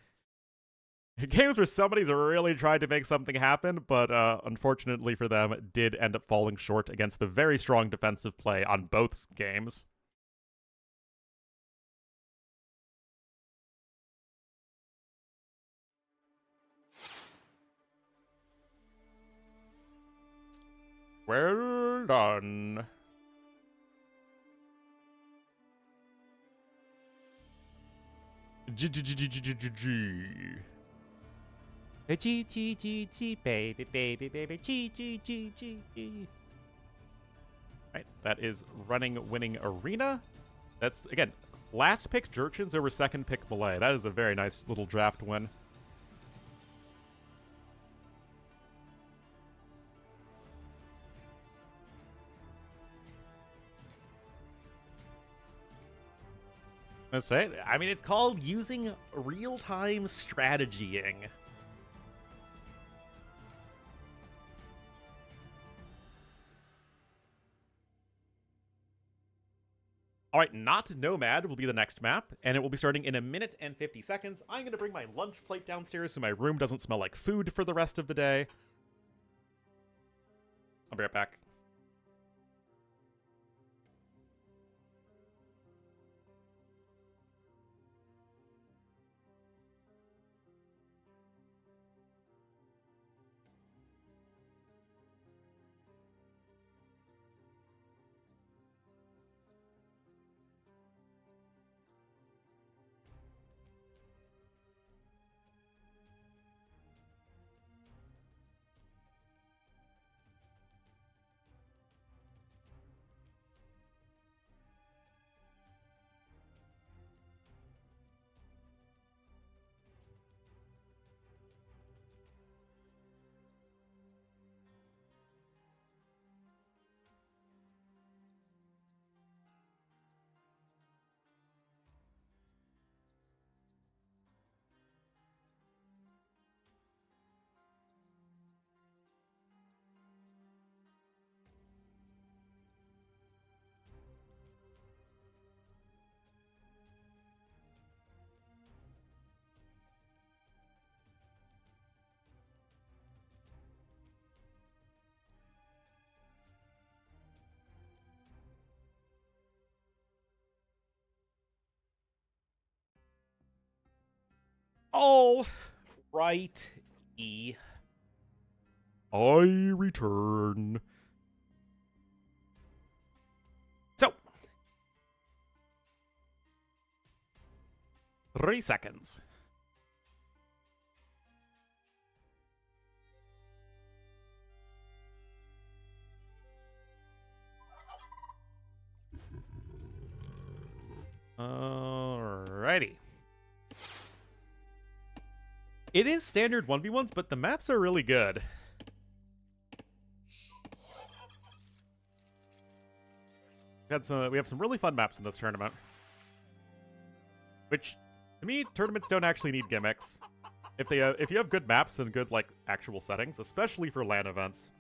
Games where somebody's really tried to make something happen, but unfortunately for them, did end up falling short against the very strong defensive play on both games. Well done. G, baby, G. Right, that is running winning arena. That's, again, last pick Jurchins over second pick Malay. That is a very nice little draft win. That's right. I mean, it's called using real-time strategying. All right, not Nomad will be the next map, and it will be starting in 1 minute and 50 seconds. I'm going to bring my lunch plate downstairs so my room doesn't smell like food for the rest of the day. I'll be right back. All right, I return. So, 3 seconds. Alrighty. It is standard 1v1s, but the maps are really good. We have some really fun maps in this tournament. Which, to me, tournaments don't actually need gimmicks. If you have good maps and good, like, actual settings, especially for LAN events.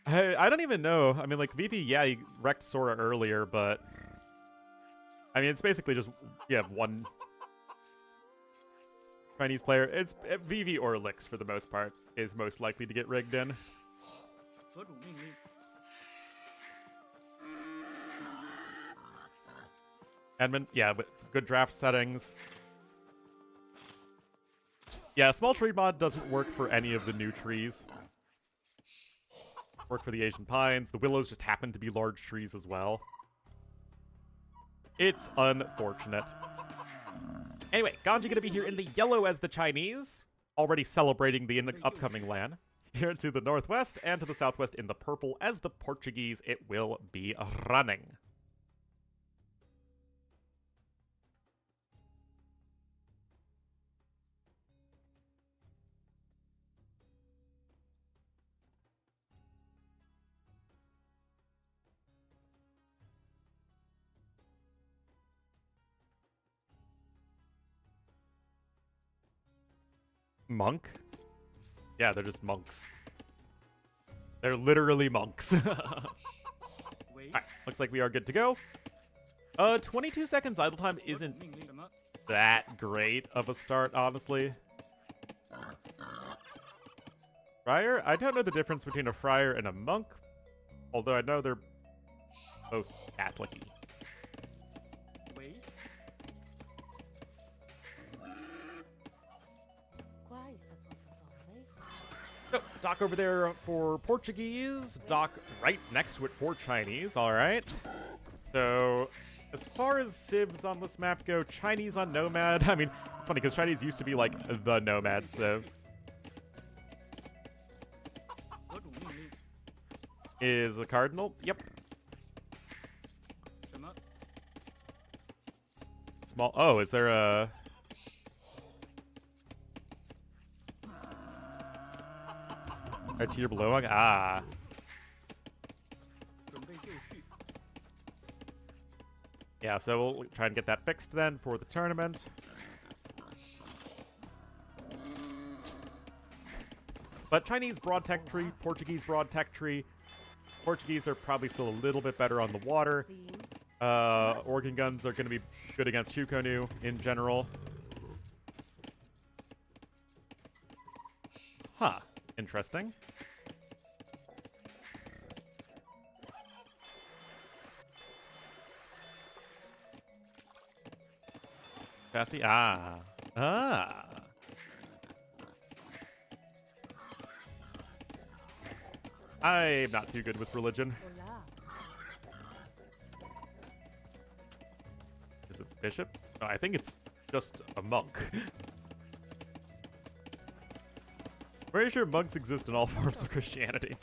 I don't even know. I mean, like, Vivi, yeah, he wrecked Sora earlier, but... I mean, it's basically just, you have one Chinese player. It's Vivi or Lix, for the most part, is most likely to get rigged in. Edmund, yeah, but good draft settings. Yeah, small tree mod doesn't work for any of the new trees. Work for the Asian pines. The willows just happen to be large trees as well. It's unfortunate. Anyway, Ganji gonna be here in the yellow as the Chinese, already celebrating the upcoming LAN. Here to the northwest and to the southwest in the purple as the Portuguese. It will be running. Monk? Yeah, they're just monks. They're literally monks. Alright, looks like we are good to go. 22 seconds idle time isn't that great of a start, honestly. Friar? I don't know the difference between a friar and a monk, although I know they're both Catholic-y. So, Doc over there for Portuguese, Doc right next to it for Chinese, alright. So, as far as civs on this map go, Chinese on Nomad, I mean, it's funny because Chinese used to be like the Nomad civ. Is a Cardinal? Yep. Small, oh, is there a... a tier below? Ah. Yeah, so we'll try and get that fixed then for the tournament. But Chinese broad tech tree, Portuguese broad tech tree. Portuguese are probably still a little bit better on the water. Organ guns are going to be good against Shukonu in general. Huh. Interesting. Fasty? Ah. Ah. I'm not too good with religion. Is it bishop? Oh, I think it's just a monk. Pretty sure monks exist in all forms of Christianity.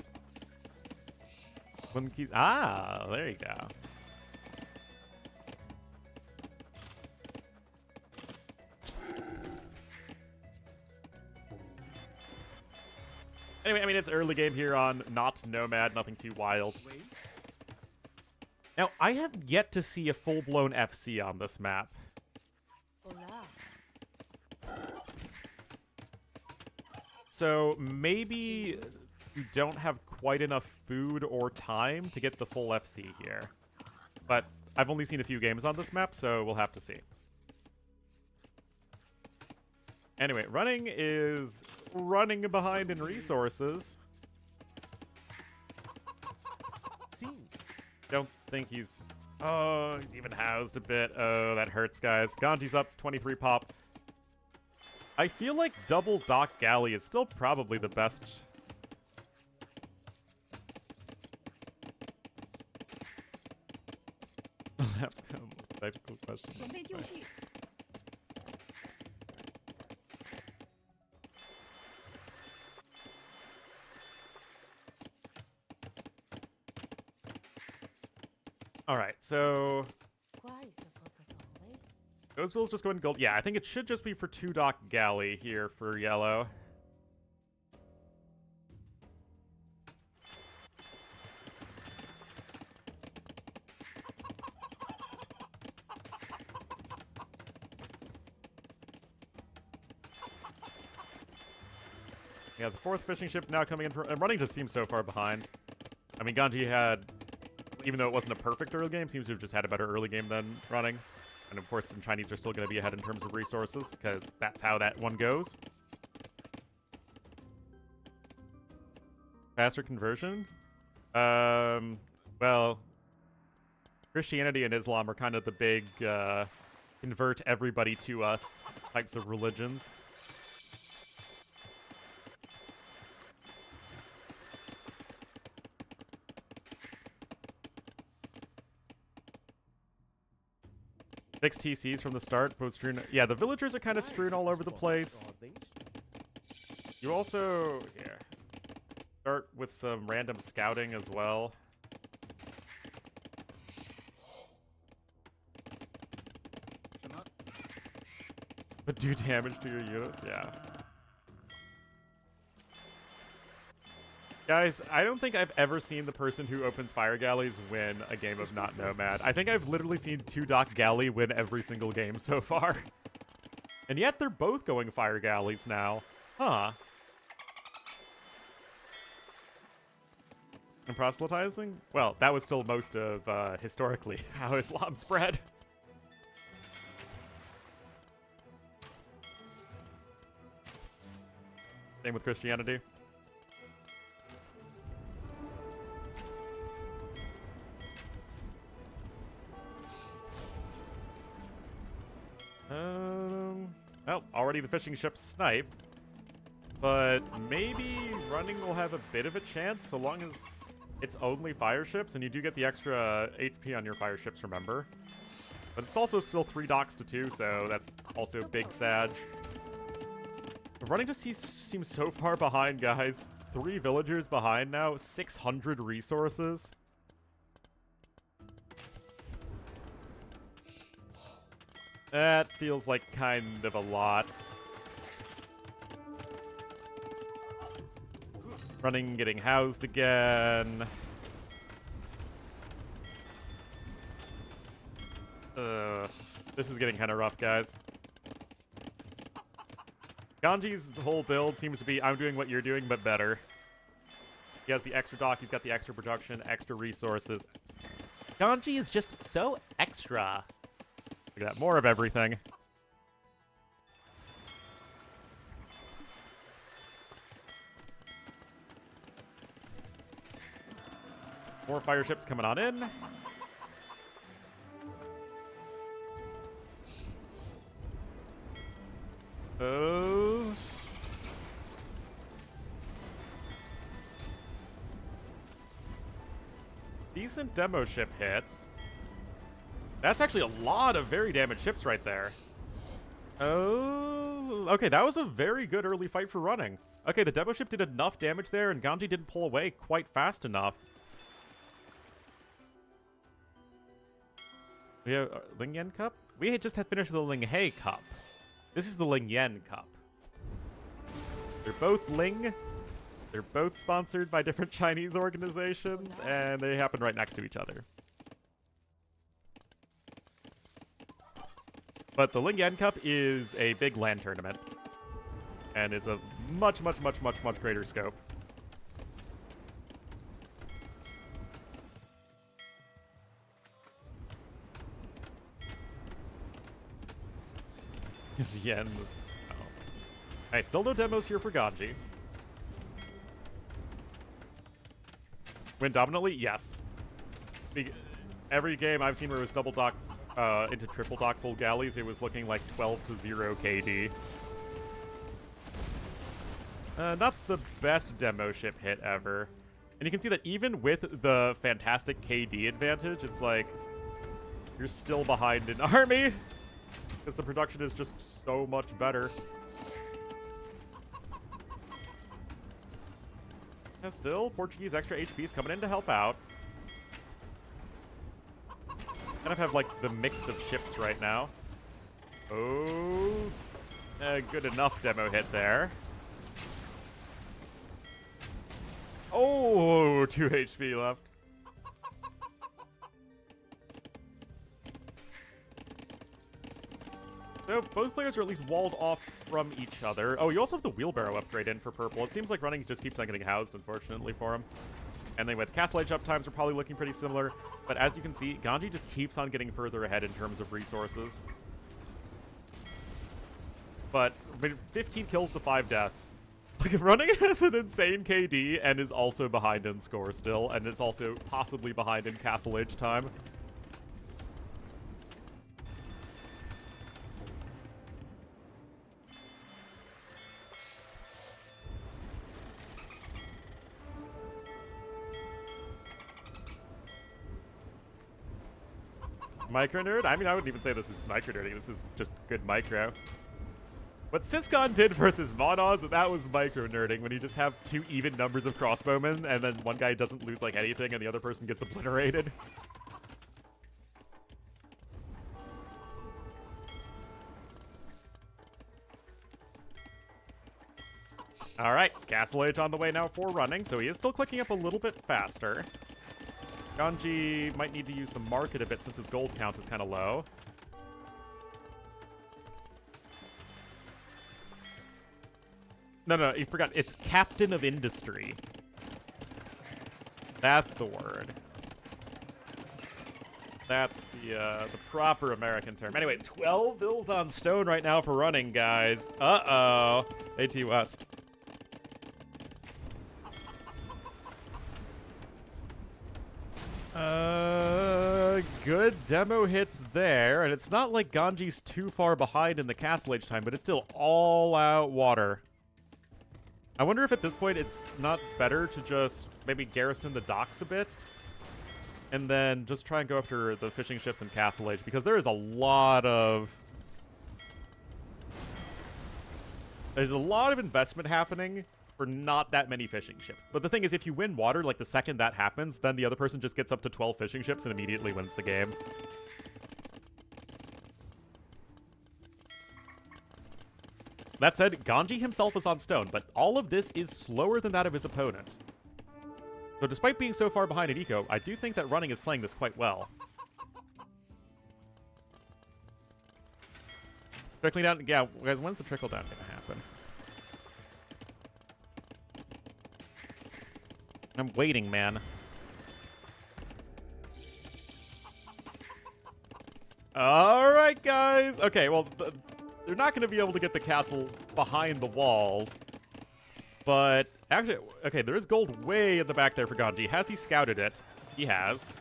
Monkeys. Ah, there you go. Anyway, I mean, it's early game here on not Nomad, nothing too wild. Now, I have yet to see a full-blown FC on this map. So maybe you don't have quite enough food or time to get the full FC here. But I've only seen a few games on this map, so we'll have to see. Anyway, running is running behind in resources. Don't think he's... Oh, he's even housed a bit. Oh, that hurts, guys. Ganji's up, 23 pop. I feel like double Doc Galley is still probably the best. That's kind of a technical question. All right, so those villas just go in gold. Yeah, I think it should just be for 2 dock galley here for yellow. Yeah, the 4th fishing ship now coming in for... And running just seems so far behind. I mean, Ganji had, even though it wasn't a perfect early game, seems to have just had a better early game than running. And of course, some Chinese are still going to be ahead in terms of resources, because that's how that one goes. Faster conversion? Well, Christianity and Islam are kind of the big convert everybody to us types of religions. Fixed TCs from the start, both strewn. Yeah, the villagers are kind of strewn all over the place. You also, yeah, start with some random scouting as well. But do damage to your units, yeah. Guys, I don't think I've ever seen the person who opens fire galleys win a game of not Nomad. I think I've literally seen 2 dock galley win every single game so far. And yet they're both going fire galleys now. Huh. And proselytizing? Well, that was still most of, historically, how Islam spread. Same with Christianity. Well, already the fishing ships snipe, but maybe running will have a bit of a chance so long as it's only fire ships, and you do get the extra HP on your fire ships, remember? But it's also still 3 docks to 2, so that's also big Sag. But running just seems so far behind, guys. 3 villagers behind now, 600 resources. That feels like kind of a lot. Running, getting housed again. This is getting kind of rough, guys. Ganji's whole build seems to be, I'm doing what you're doing, but better. He has the extra dock, he's got the extra production, extra resources. Ganji is just so extra. Look at that, more of everything. More fire ships coming on in. Oh. Decent demo ship hits. That's actually a lot of very damaged ships right there. Oh, okay, that was a very good early fight for running. Okay, the demo ship did enough damage there, and Ganji didn't pull away quite fast enough. We have LingYuan Cup? We had just had finished the Ling Hi Cup. This is the LingYuan Cup. They're both Ling. They're both sponsored by different Chinese organizations, and they happen right next to each other. But the LingYuan Cup is a big LAN tournament, and is a much, much, much, much, much greater scope. Yen. Oh. Alright, still no demos here for Ganji. Win dominantly? Yes. Every game I've seen where it was double dock into triple dock full galleys, it was looking like 12-0 KD. Not the best demo ship hit ever. And you can see that even with the fantastic KD advantage, it's like you're still behind in army. Because the production is just so much better. And still, Portuguese extra HPs coming in to help out. kind of have like the mix of ships right now. Oh, good enough demo hit there. Oh, 2 HP left. So both players are at least walled off from each other. Oh, you also have the wheelbarrow upgrade in for purple. It seems like running just keeps on getting housed, unfortunately, for him. And then with Castle Age uptimes, we're probably looking pretty similar. But as you can see, Ganji just keeps on getting further ahead in terms of resources. But 15 kills to 5 deaths. Like, running has an insane KD and is also behind in score still, and is also possibly behind in Castle Age time. Micro nerd? I mean, I wouldn't even say this is micro nerding. This is just good micro. What Syscon did versus Monoz, that was micro nerding, when you just have 2 even numbers of crossbowmen, and then one guy doesn't lose like anything, and the other person gets obliterated. All right, Castle Age on the way now for running, so he is still clicking up a little bit faster. Ganji might need to use the market a bit since his gold count is kind of low. No, you forgot. It's Captain of Industry. That's the word. That's the proper American term. Anyway, 12 bills on stone right now for running, guys. Uh-oh. AT West. Good demo hits there, and it's not like Ganji's too far behind in the Castle Age time, but it's still all-out water. I wonder if at this point it's not better to just maybe garrison the docks a bit, and then just try and go after the fishing ships in Castle Age, because there is a lot of... There's a lot of investment happening for not that many fishing ships. But the thing is, if you win water, like the second that happens, then the other person just gets up to 12 fishing ships and immediately wins the game. That said, Ganji himself is on stone, but all of this is slower than that of his opponent. So despite being so far behind in eco, I do think that running is playing this quite well. Trickling down, yeah, guys, when's the trickle down gonna happen? I'm waiting, man. Alright, guys! Okay, well, they're not going to be able to get the castle behind the walls. But, actually, okay, there is gold way in the back there for Ganji. Has he scouted it? He has.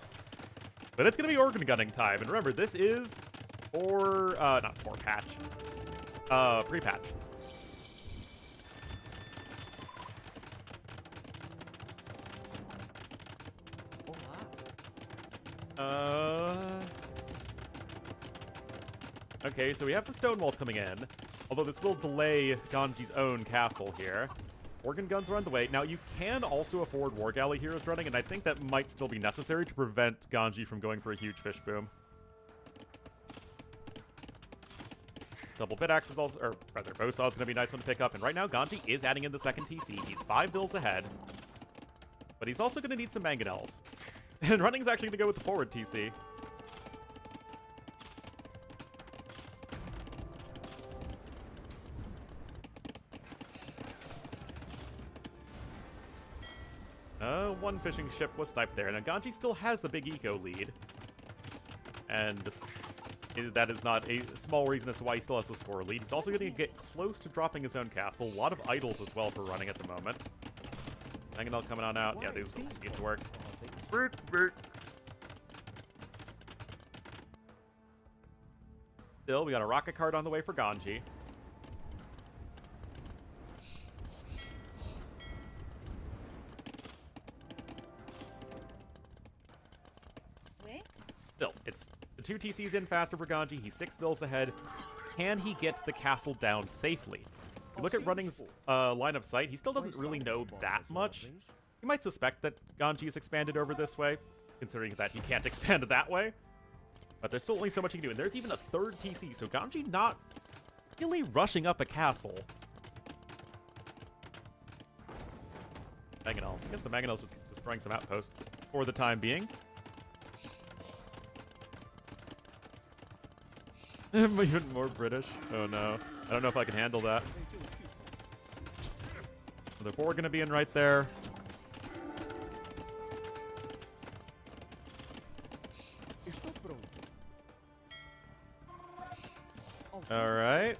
But it's going to be organ gunning time. And remember, this is for, not for patch. Pre-patch. Okay, so we have the stone walls coming in, although this will delay Ganji's own castle here. Organ guns are on the way. Now, you can also afford War Galley heroes running, and I think that might still be necessary to prevent Ganji from going for a huge fish boom. Double bit axe is also, or rather, bow saw is going to be a nice one to pick up, and right now Ganji is adding in the second TC. He's 5 bills ahead, but he's also going to need some mangonels. And running's actually going to go with the forward TC. One fishing ship was sniped there. Now, Ganji still has the big eco lead. And that is not a small reason as to why he still has the score lead. He's also going to get close to dropping his own castle. A lot of idols as well for running at the moment. Mangonel coming on out. Yeah, these need to work. Still, we got a rocket card on the way for Ganji. Still, it's the 2 TCs in faster for Ganji. He's 6 bills ahead. Can he get the castle down safely? If you look at Running's line of sight, he still doesn't really know that much. You might suspect that Ganji is expanded over this way, considering that he can't expand that way. But there's still only so much you can do. And there's even a third TC, so Ganji not really rushing up a castle. Mangonel. I guess the Mangonel's just destroying some outposts for the time being. Even more British. Oh no. I don't know if I can handle that. The boar gonna be in right there. Alright.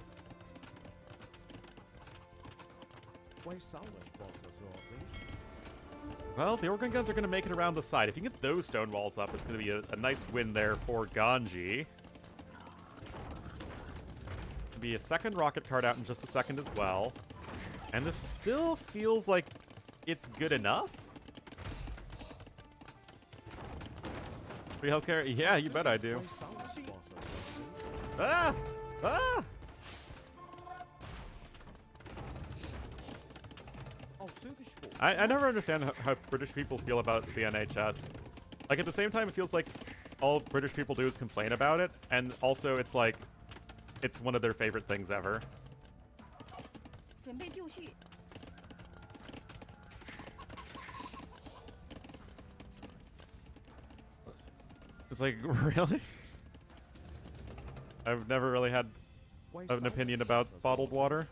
Well, the organ guns are gonna make it around the side. If you get those stone walls up, it's gonna be a nice win there for Ganji. Be a second rocket card out in just a second as well. And this still feels like it's good enough. Free healthcare? Yeah, you bet I do. Ah! Ah! I never understand how British people feel about the NHS. Like, at the same time, it feels like all British people do is complain about it, and also it's like, it's one of their favorite things ever. 准备就绪。 It's like, really? I've never really had an opinion about bottled water.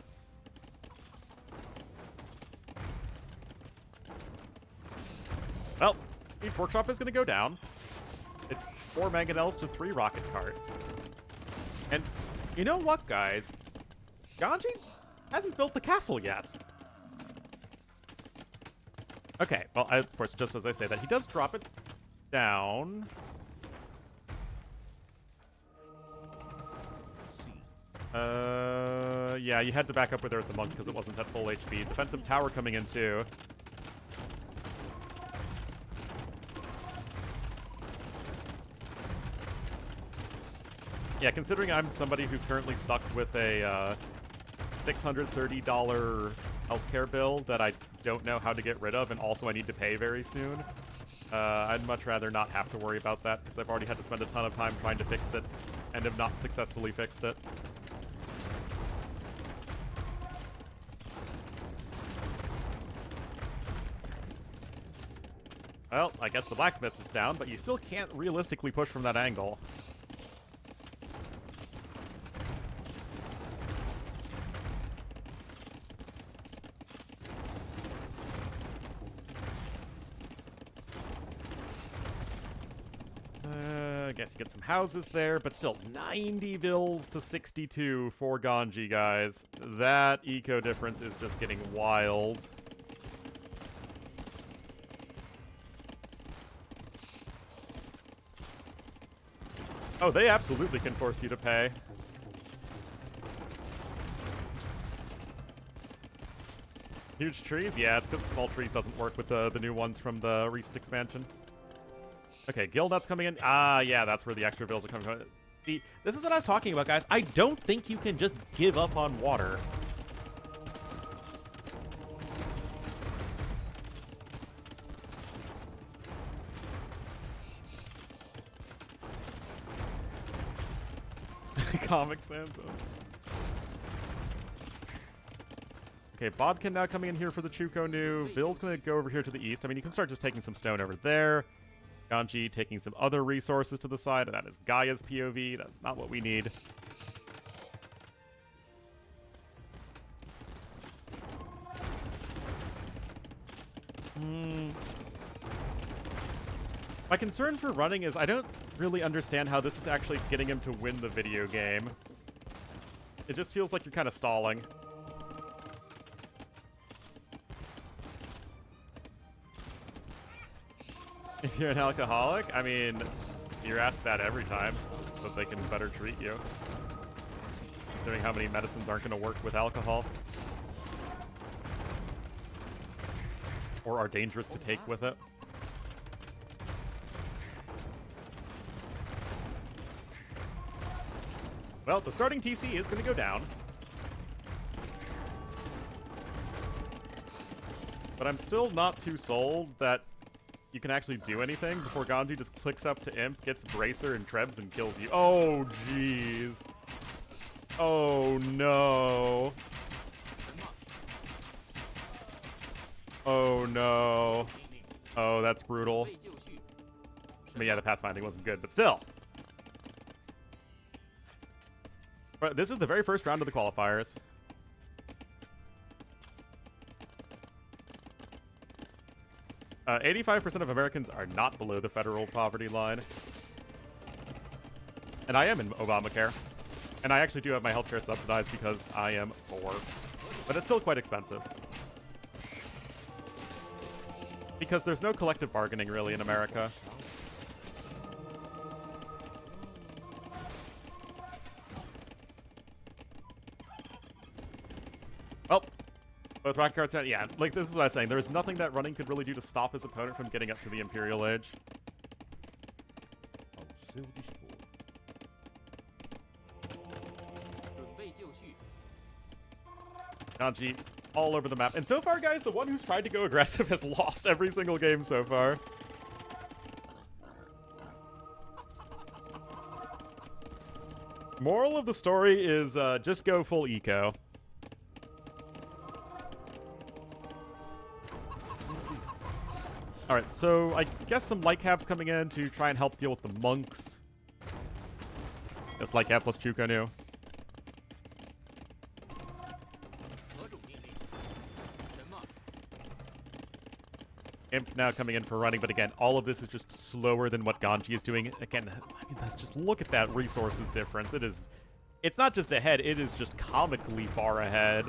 Well, each workshop is going to go down. It's 4 mangonels to 3 rocket carts. And you know what, guys? Ganji hasn't built the castle yet. Okay, well, of course, just as I say that, he does drop it down. Yeah, you had to back up with her at the monk because it wasn't at full HP. Defensive tower coming in too. Yeah, considering I'm somebody who's currently stuck with a $630 healthcare bill that I don't know how to get rid of, and also I need to pay very soon, I'd much rather not have to worry about that because I've already had to spend a ton of time trying to fix it and have not successfully fixed it. Well, I guess the blacksmith is down, but you still can't realistically push from that angle. I guess you get some houses there, but still 90 bills to 62 for Ganji, guys. That eco difference is just getting wild. Oh, they absolutely can force you to pay. Huge trees? Yeah, it's because small trees doesn't work with the new ones from the recent expansion. Okay, guild nuts coming in. Ah, yeah, that's where the extra bills are coming from. See, this is what I was talking about, guys. I don't think you can just give up on water. Comic Sans. Okay, Bodkin now coming in here for the Chuko new. Bill's gonna go over here to the east. I mean, you can start just taking some stone over there. Ganji taking some other resources to the side. That is Gaia's POV. That's not what we need. My concern for running is I don't really understand how this is actually getting him to win the video game. It just feels like you're kind of stalling. If you're an alcoholic, I mean, you're asked that every time, so that they can better treat you. Considering how many medicines aren't going to work with alcohol. Or are dangerous to take with it. Well, the starting TC is going to go down. But I'm still not too sold that you can actually do anything before Ganji just clicks up to Imp, gets Bracer and Trebs, and kills you. Oh, jeez. Oh, no. Oh, no. Oh, that's brutal. But yeah, the pathfinding wasn't good, but still. But this is the very first round of the qualifiers. Uh, 85% of Americans are not below the federal poverty line. And I am in Obamacare. And I actually do have my healthcare subsidized because I am poor. But it's still quite expensive. Because there's no collective bargaining really in America. Well, both rocket cards, yeah, like this is what I was saying. There was nothing that running could really do to stop his opponent from getting up to the Imperial Age. Ao seu dispor. Ganji all over the map. And so far, guys, the one who's tried to go aggressive has lost every single game so far. Moral of the story is just go full eco. Alright, so I guess some light caps coming in to try and help deal with the monks. That's light cap plus Chukonu. Imp now coming in for running, but again, all of this is just slower than what Ganji is doing. Again, I mean, let's just look at that resources difference. It's not just ahead, it is just comically far ahead.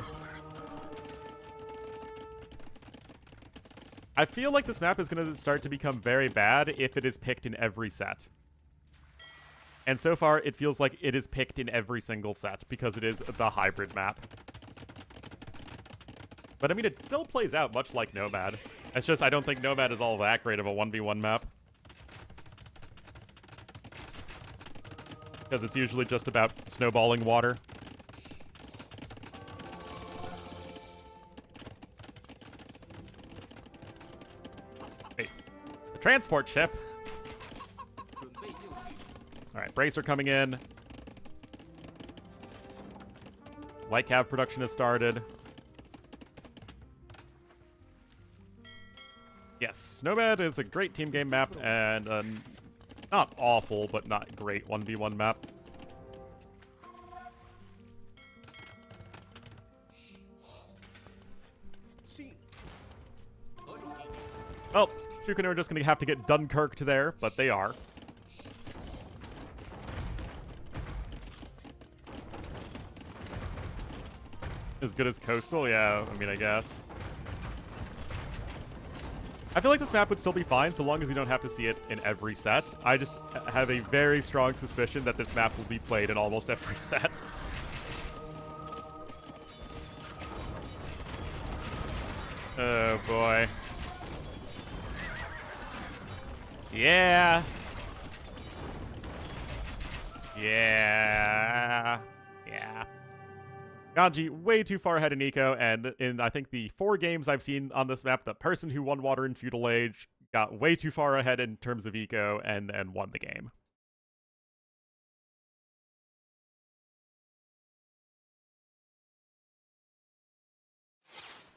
I feel like this map is going to start to become very bad if it is picked in every set. And so far, it feels like it is picked in every single set because it is the hybrid map. But I mean, it still plays out much like Nomad. It's just I don't think Nomad is all that great of a 1v1 map. Because it's usually just about snowballing water. Wait. The transport ship. Alright, Bracer coming in. Light cav production has started. Yes, Nomad is a great team game map and not awful, but not great 1v1 map. Well, Chukunu are just going to have to get Dunkirked there, but they are. As good as Coastal? Yeah, I mean, I guess. I feel like this map would still be fine so long as we don't have to see it in every set. I just have a very strong suspicion that this map will be played in almost every set. Oh boy. Yeah. Yeah. Yeah. Ganji way too far ahead in eco, and in I think the 4 games I've seen on this map, the person who won Water in Feudal Age got way too far ahead in terms of eco and won the game.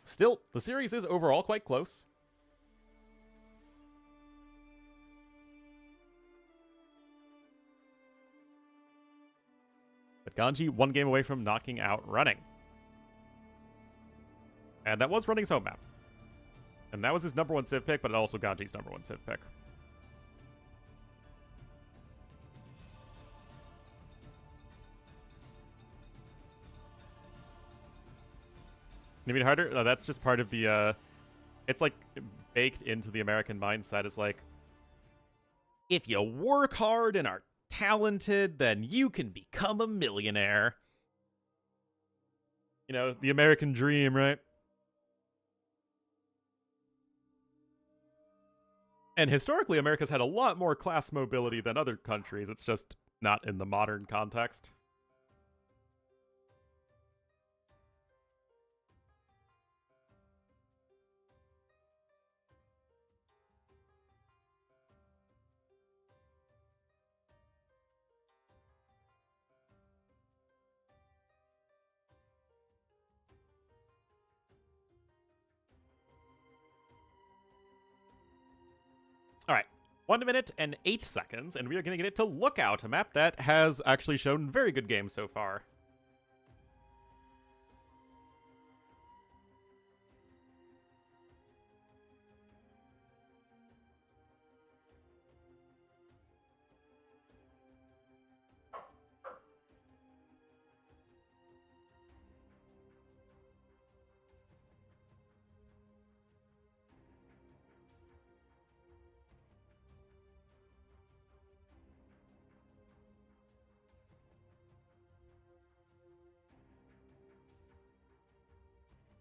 Still, the series is overall quite close. But Ganji 1 game away from knocking out Running. And that was Running's home map. And that was his #1 Civ pick, but also Ganji's #1 Civ pick. You mean harder? No, that's just part of the, it's like baked into the American mindset. It's like, if you work hard and are talented, then you can become a millionaire. You know, the American dream, right? And historically, America's had a lot more class mobility than other countries. It's just not in the modern context. 1 minute and 8 seconds, and we are going to get it to Lookout, a map that has actually shown very good games so far.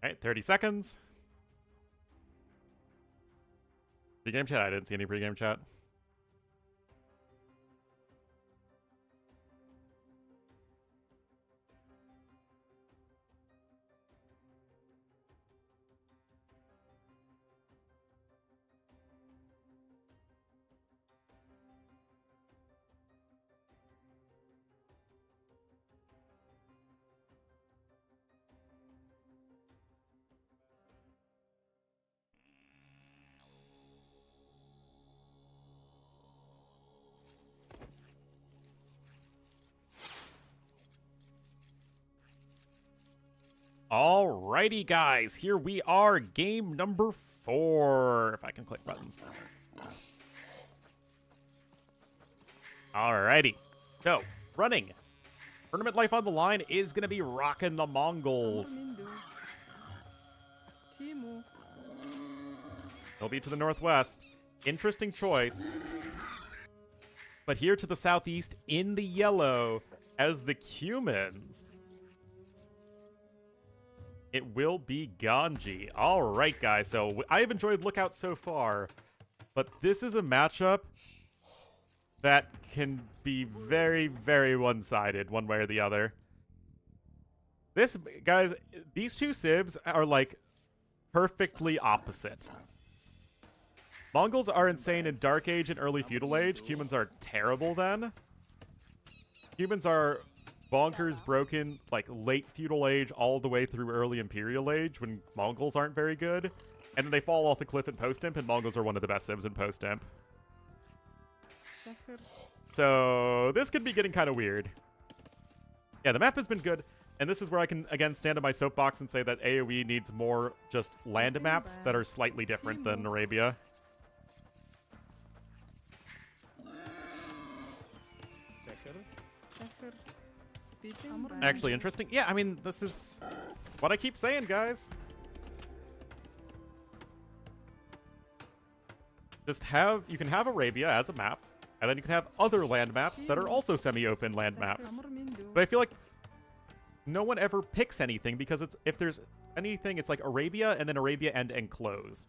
All right, 30 seconds. Pre-game chat? I didn't see any pre-game chat. Alrighty, guys, here we are, game number 4. If I can click buttons. Alrighty, so running. Tournament life on the line is going to be rocking the Mongols. They'll be to the northwest. Interesting choice. But here to the southeast in the yellow as the Cumans. It will be Ganji. All right, guys. So I have enjoyed Lookout so far, but this is a matchup that can be very, very one-sided, one way or the other. This, guys, these two Civs are like perfectly opposite. Mongols are insane in Dark Age and early Feudal Age. Humans are terrible then. Humans are bonkers broken like late Feudal Age all the way through early Imperial Age when Mongols aren't very good. And then they fall off the cliff in post-imp, and Mongols are one of the best Civs in post-imp. So this could be getting kind of weird. Yeah, the map has been good. And this is where I can, again, stand on my soapbox and say that AoE needs more just land maps that are slightly different than Arabia. Actually interesting. Yeah, I mean, this is what I keep saying, guys. You can have Arabia as a map, and then you can have other land maps that are also semi-open land maps. But I feel like no one ever picks anything because if there's anything, it's like Arabia and then Arabia and Enclosed.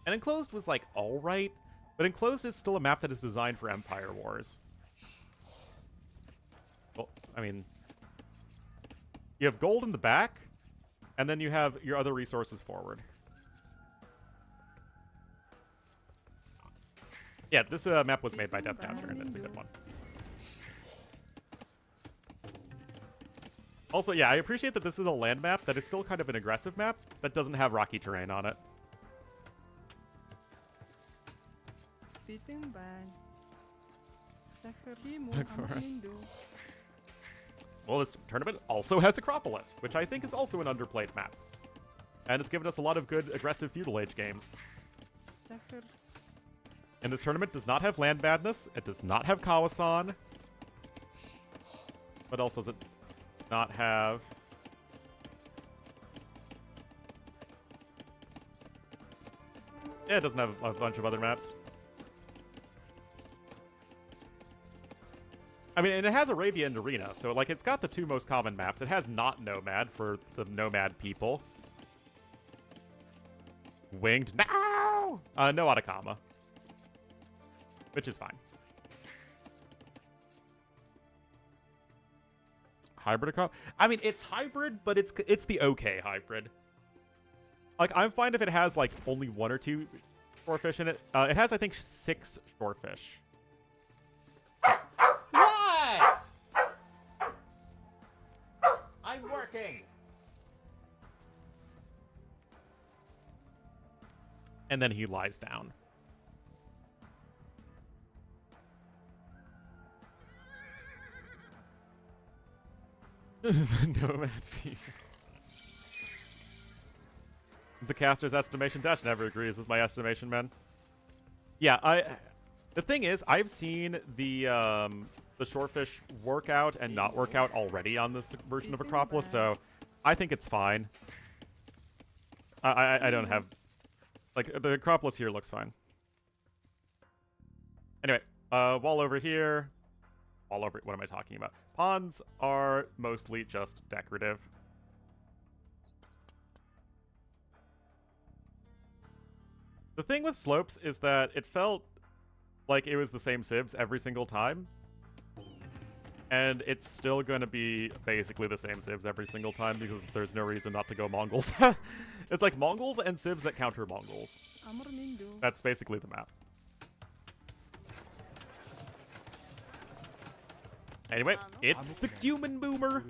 And Enclosed was like alright, but Enclosed is still a map that is designed for Empire Wars. Well, I mean, you have gold in the back, and then you have your other resources forward. Yeah, this map was made by Death Counter, and it's a good one. Also, yeah, I appreciate that this is a land map that is still kind of an aggressive map that doesn't have rocky terrain on it. Of course. Well, this tournament also has Acropolis, which I think is also an underplayed map. And it's given us a lot of good aggressive Feudal Age games. And this tournament does not have Land Madness. It does not have Kawasan. What else does it not have? Yeah, it doesn't have a bunch of other maps. I mean, and it has Arabia and Arena, so like it's got the two most common maps. It has not Nomad for the Nomad people. Winged, no! No Atacama. Which is fine. Hybrid across. I mean, it's hybrid, but it's the okay hybrid. Like, I'm fine if it has like only 1 or 2 shorefish in it. It has, I think, 6 shorefish. What? I'm working. And then he lies down. Nomad Fever. The caster's estimation dash never agrees with my estimation, man. Yeah, the thing is, I've seen the Shorefish work out and not work out already on this version of Acropolis, so I think it's fine. I don't have... Like, the Acropolis here looks fine. Anyway, wall over here. Wall over... What am I talking about? Ponds are mostly just decorative. The thing with slopes is that it felt like it was the same civs every single time. And it's still going to be basically the same civs every single time because there's no reason not to go Mongols. It's like Mongols and civs that counter Mongols. That's basically the map. Anyway, it's the human boomer.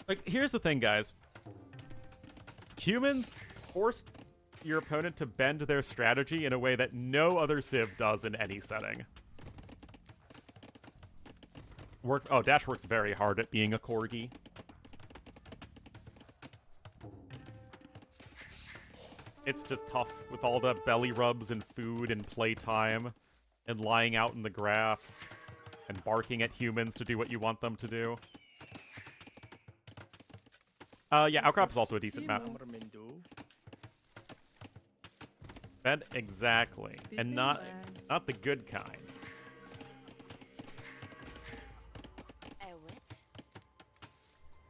Like, here's the thing, guys. Humans force your opponent to bend their strategy in a way that no other civ does in any setting. Dash works very hard at being a corgi. It's just tough with all the belly rubs and food and playtime and lying out in the grass and barking at humans to do what you want them to do. Yeah, Outcrop is also a decent map. Bend exactly, and not the good kind.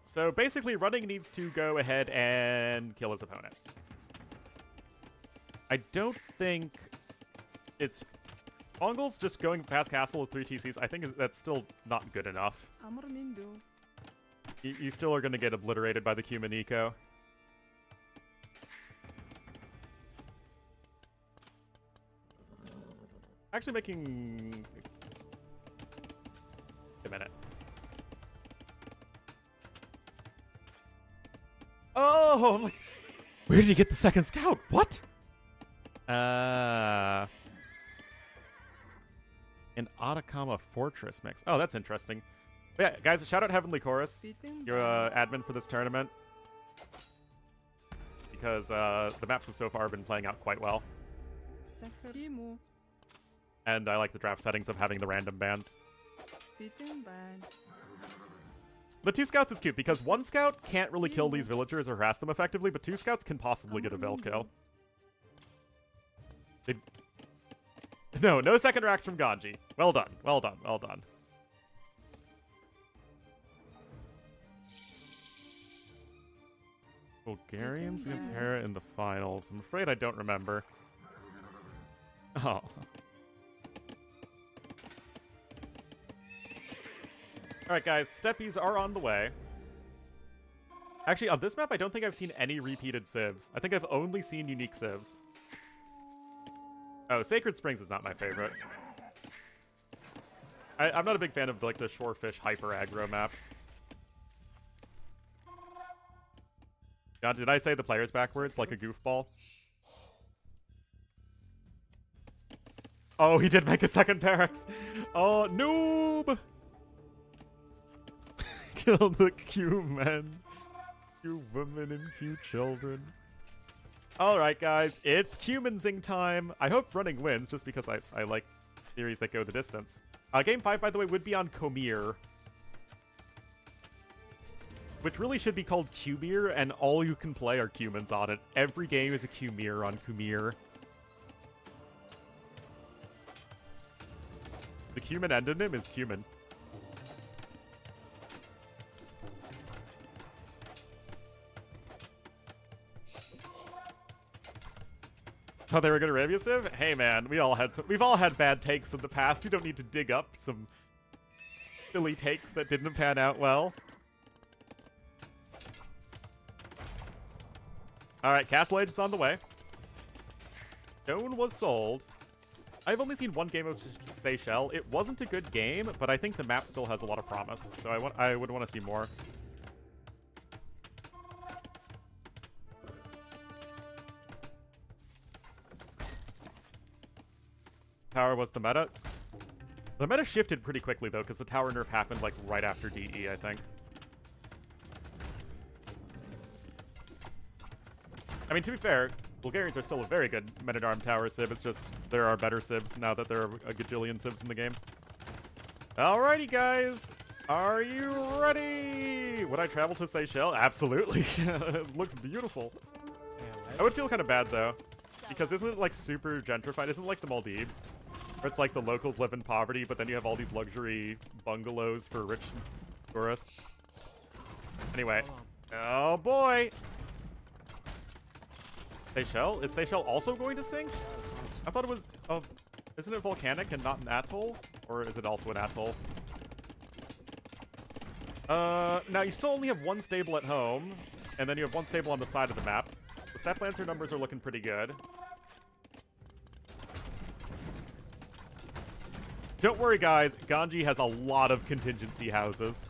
So basically, running needs to go ahead and kill his opponent. I don't think it's... Mongols just going past castle with 3 TCs, I think that's still not good enough. You still are going to get obliterated by the Cuman eco. Actually making... a minute. Oh, I'm like, where did he get the second scout? What? An Atacama Fortress mix. Oh, that's interesting. But yeah, guys, shout out Heavenly Chorus. You're admin for this tournament. Because the maps have so far been playing out quite well. And I like the draft settings of having the random bans. The 2 scouts is cute because 1 scout can't really kill these villagers or harass them effectively, but 2 scouts can possibly get a Vil kill. No second racks from Ganji. Well done, well done, well done. Bulgarians against Hera in the finals. I'm afraid I don't remember. Oh. Alright guys, steppies are on the way. Actually, on this map, I don't think I've seen any repeated civs. I think I've only seen unique civs. Oh, Sacred Springs is not my favorite. I'm not a big fan of like the Shorefish hyper aggro maps. God, did I say the players backwards like a goofball? Oh, he did make a second barracks. Oh, noob! Kill the Q men. Q women and Q children. Alright, guys, it's Cumansing time. I hope running wins, just because I like theories that go the distance. Game 5, by the way, would be on Komir. Which really should be called Kumir, and all you can play are Cumans on it. Every game is a Kumir on Kumir. The Cuman endonym is Cuman. Oh, they were good Arabia Civ? Hey man, we've all had bad takes in the past. You don't need to dig up some silly takes that didn't pan out well. Alright, Castle Age is on the way. Stone was sold. I've only seen one game of Seychelles. It wasn't a good game, but I think the map still has a lot of promise. So I would want to see more. Tower was the meta. The meta shifted pretty quickly, though, because the tower nerf happened, like, right after DE, I think. I mean, to be fair, Bulgarians are still a very good Men-at-Arm tower civ. It's just there are better civs now that there are a gajillion civs in the game. Alrighty, guys. Are you ready? Would I travel to Seychelles? Absolutely. It looks beautiful. I would feel kind of bad, though, because isn't it, like, super gentrified? Isn't it like the Maldives? Where it's like the locals live in poverty, but then you have all these luxury bungalows for rich tourists. Anyway. Oh, boy. Seychelles? Is Seychelles also going to sink? I thought it was... Oh, isn't it volcanic and not an atoll? Or is it also an atoll? Now you still only have one stable at home, and then you have one stable on the side of the map. The Step Lancer numbers are looking pretty good. Don't worry, guys. Ganji has a lot of contingency houses.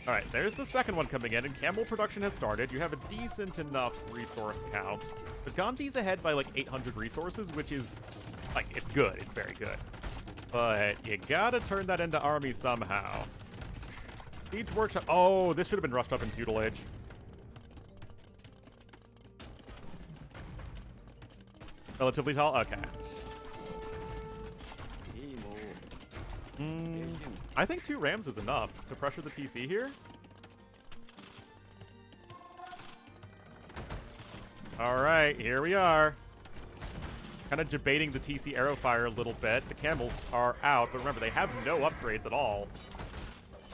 Alright, there's the second one coming in, and Camel production has started. You have a decent enough resource count. But Ganji's ahead by like 800 resources, which is, like, it's good. It's very good. But you gotta turn that into army somehow. Siege Workshop. Oh, this should have been rushed up in Feudal Age. Relatively tall? Okay. I think 2 Rams is enough to pressure the TC here. Alright, here we are. Kind of debating the TC arrow fire a little bit. The camels are out, but remember, they have no upgrades at all.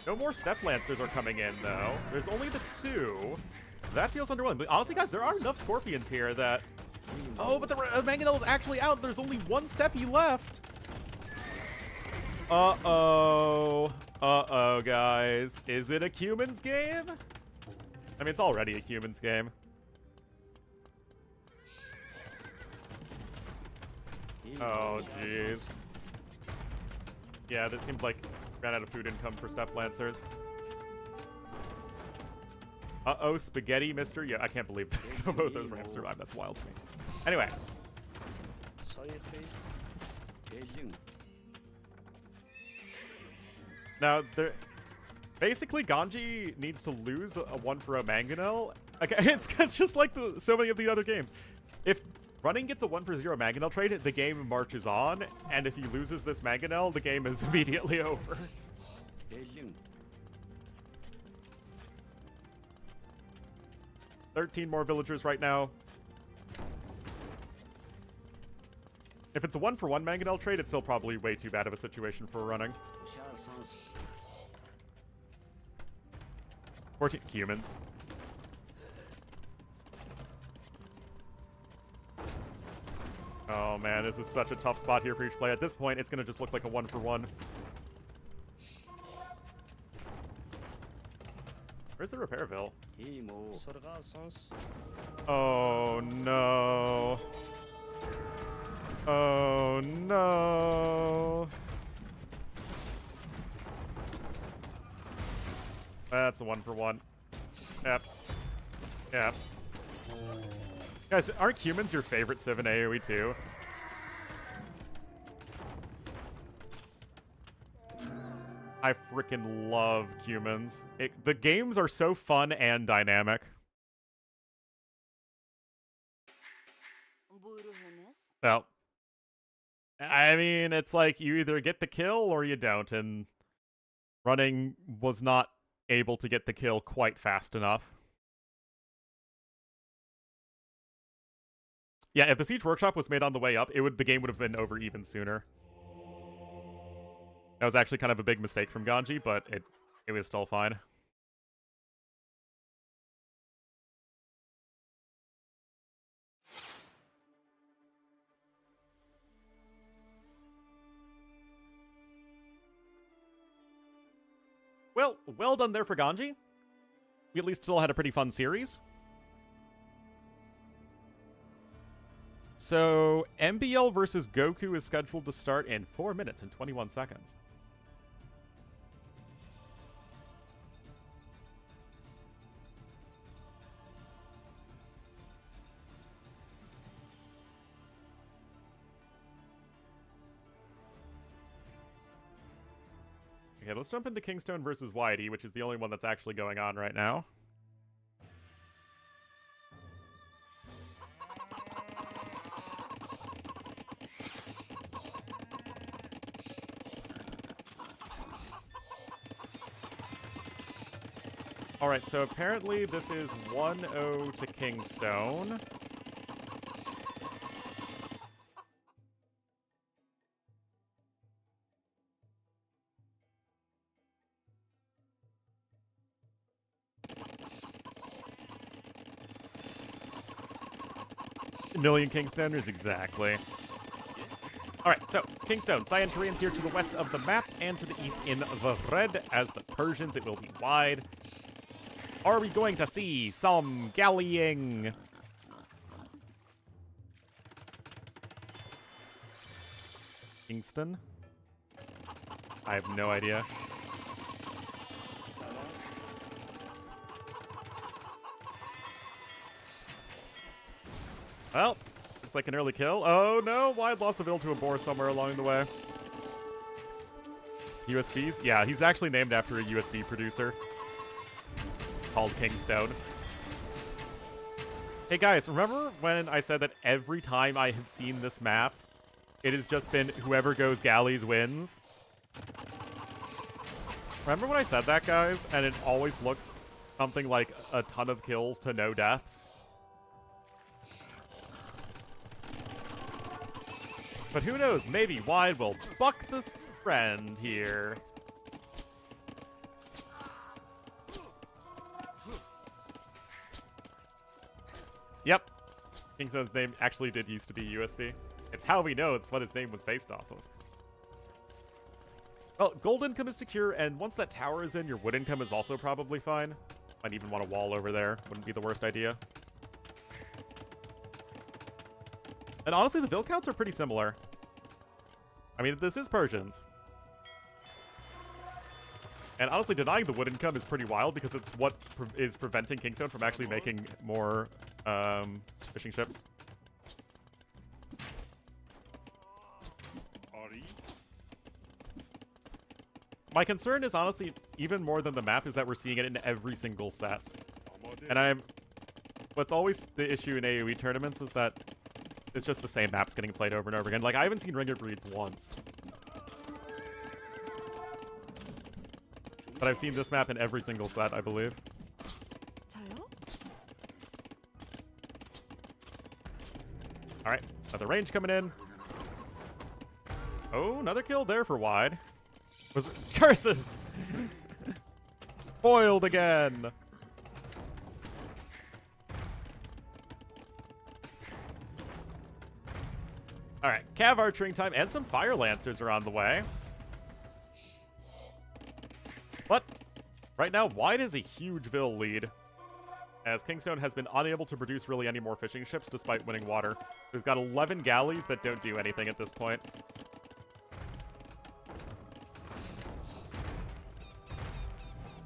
No more Step Lancers are coming in, though. There's only the 2. That feels underwhelming. But honestly, guys, there are enough Scorpions here that... Oh, but the Mangonel is actually out. There's only 1 Steppy left. Uh-oh. Uh-oh, guys. Is it a humans game? I mean, it's already a humans game. Oh, jeez. Yeah, that seemed like ran out of food income for Step Lancers. Uh-oh, spaghetti, mister. Yeah, I can't believe both those ramps survived. That's wild to me. Anyway. Now, basically, Ganji needs to lose a 1-for-0 Mangonel. Okay, it's just like so many of the other games. If Running gets a 1-for-0 Mangonel trade, the game marches on, and if he loses this Mangonel, the game is immediately over. 13 more villagers right now. If it's a 1-for-1 Mangonel trade, it's still probably way too bad of a situation for running. 14 humans. Oh man, this is such a tough spot here for each play. At this point, it's going to just look like a 1-for-1. Where's the Repairville? Oh no. Oh no. That's a 1-for-1. Yep. Yep. Guys, aren't humans your favorite Civ in AoE too? I freaking love humans. The games are so fun and dynamic. Well, I mean, it's like you either get the kill or you don't, and running was not able to get the kill quite fast enough. Yeah, if the Siege Workshop was made on the way up, the game would have been over even sooner. That was actually kind of a big mistake from Ganji, but it was still fine. Well done there for Ganji. We at least still had a pretty fun series. So, MBL versus Goku is scheduled to start in 4 minutes and 21 seconds. Okay, let's jump into Kingstone versus Whitey, which is the only one that's actually going on right now. Alright, so apparently this is 1-0 to Kingstone. A million Kingstoners, exactly. Alright, so Kingstone, Cyan Koreans here to the west of the map and to the east in the red. As the Persians, it will be wide. Are we going to see some gallying? Kingston? I have no idea. Well, looks like an early kill. Oh no, Wide lost a bill to a boar somewhere along the way. USBs? Yeah, he's actually named after a USB producer called Kingstone. Hey guys, remember when I said that every time I have seen this map, it has just been whoever goes galleys wins? Remember when I said that, guys? And it always looks something like a ton of kills to no deaths? But who knows, maybe Wide will buck the trend here. Yep. Kingstone's name actually did used to be USB. It's how we know it's what his name was based off of. Well, gold income is secure, and once that tower is in, your wood income is also probably fine. Might even want a wall over there. Wouldn't be the worst idea. And honestly, the build counts are pretty similar. I mean, this is Persians. And honestly, denying the wood income is pretty wild because it's what is preventing Kingstone from actually making more fishing ships. My concern is honestly, even more than the map, is that we're seeing it in every single set. And what's always the issue in AoE tournaments is that it's just the same maps getting played over and over again. Like, I haven't seen Ring of Breeds once. But I've seen this map in every single set, I believe. Alright, another range coming in. Oh, another kill there for Wide. Was curses! Foiled again! Alright, Cav archering time and some Fire Lancers are on the way. But right now, Wide is a huge Vil lead, as Kingstone has been unable to produce really any more fishing ships despite winning water. He's got 11 galleys that don't do anything at this point.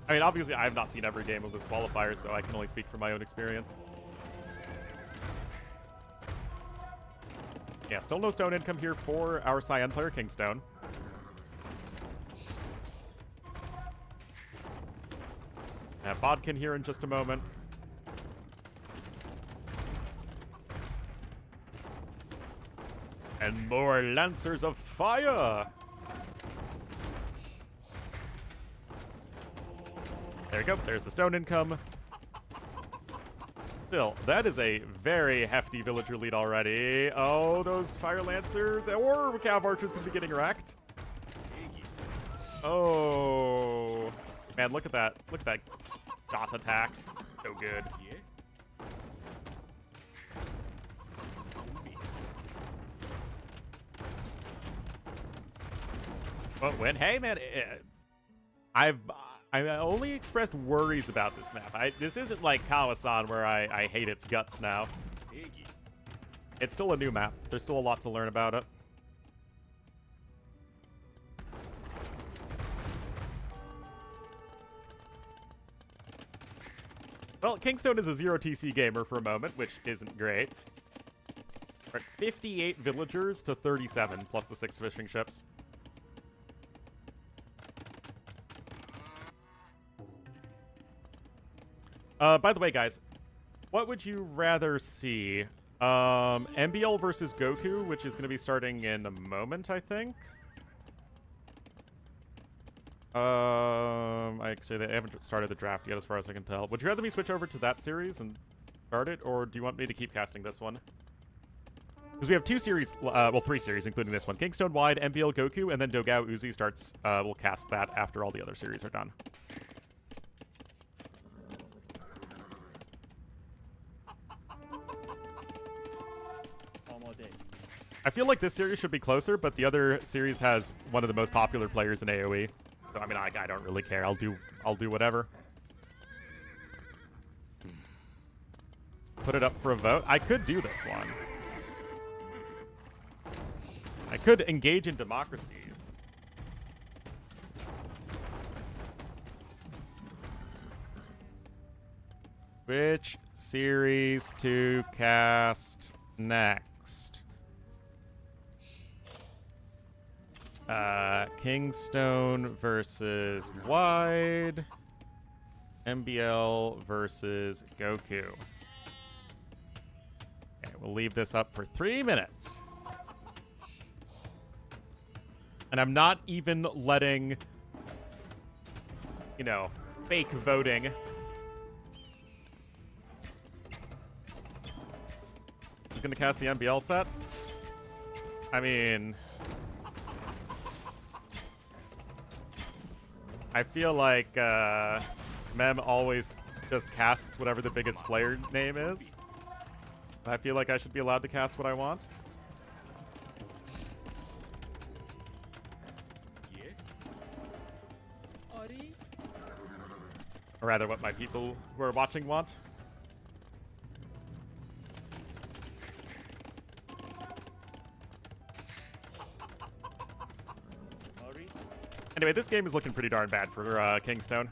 I mean, obviously, I have not seen every game of this qualifier, so I can only speak from my own experience. Yeah, still no stone income here for our Cyan player, Kingstone. Bodkin here in just a moment. And more Lancers of Fire! There we go, there's the stone income. Still, that is a very hefty villager lead already. Oh, those Fire Lancers or Cav Archers could be getting wrecked. Oh, man, look at that. Look at that dot attack. So good. But when, hey man, I only expressed worries about this map. This isn't like Kawasan where I hate its guts now. It's still a new map. There's still a lot to learn about it. Well, Kingstone is a 0 TC gamer for a moment, which isn't great. We're at 58 villagers to 37, plus the 6 fishing ships. By the way, guys, what would you rather see? MBL versus Goku, which is going to be starting in a moment, I think. Actually, they haven't started the draft yet, as far as I can tell. Would you rather me switch over to that series and start it, or do you want me to keep casting this one? Because we have 2 series, well, 3 series, including this one. Kingstone Wide, MBL Goku, and then Dogao Uzi starts, we'll cast that after all the other series are done. I feel like this series should be closer, but the other series has one of the most popular players in AoE. So I mean, I don't really care. I'll do whatever. Put it up for a vote. I could do this one. I could engage in democracy. Which series to cast next? Kingstone versus Wide. MBL versus Goku. Okay, we'll leave this up for 3 minutes. And I'm not even letting, you know, fake voting. He's gonna cast the MBL set? I mean, I feel like Mem always just casts whatever the biggest player name is. I feel like I should be allowed to cast what I want. Or rather, what my people who are watching want. Anyway, this game is looking pretty darn bad for Kingstone.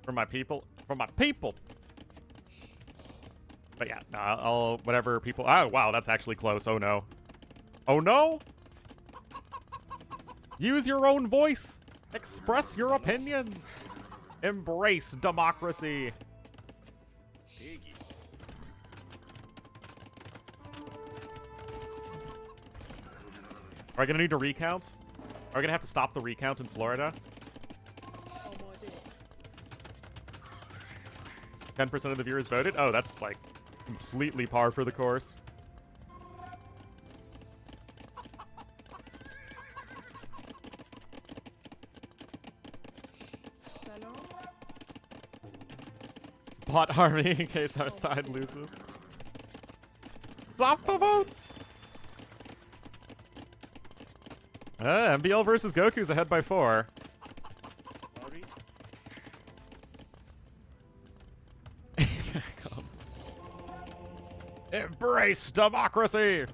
For my people. For my people! But yeah, I'll whatever people... Oh, wow, that's actually close. Oh, no. Oh, no? Use your own voice. Express your opinions. Embrace democracy. Are we gonna need to recount? Are we gonna have to stop the recount in Florida? 10% of the viewers voted? Oh, that's like completely par for the course. Bot army in case our side loses. Stop the votes! MBL versus Goku's ahead by 4. Embrace democracy!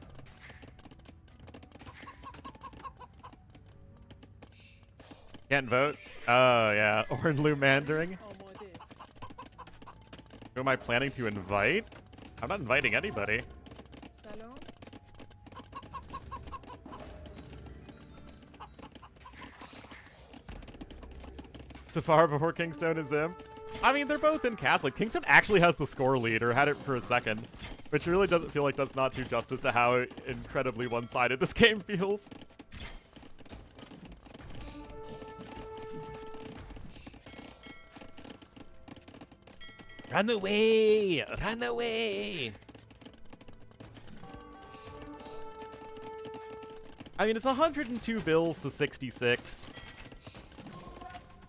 Can't vote? Oh, yeah. Ornlu mandering. Who am I planning to invite? I'm not inviting anybody. Safari before Kingstone is Zim. I mean, they're both in Castle. Kingstone actually has the score lead, or had it for a second, which really doesn't feel like does not do justice to how incredibly one-sided this game feels. Run away! Run away! I mean, it's 102 bills to 66.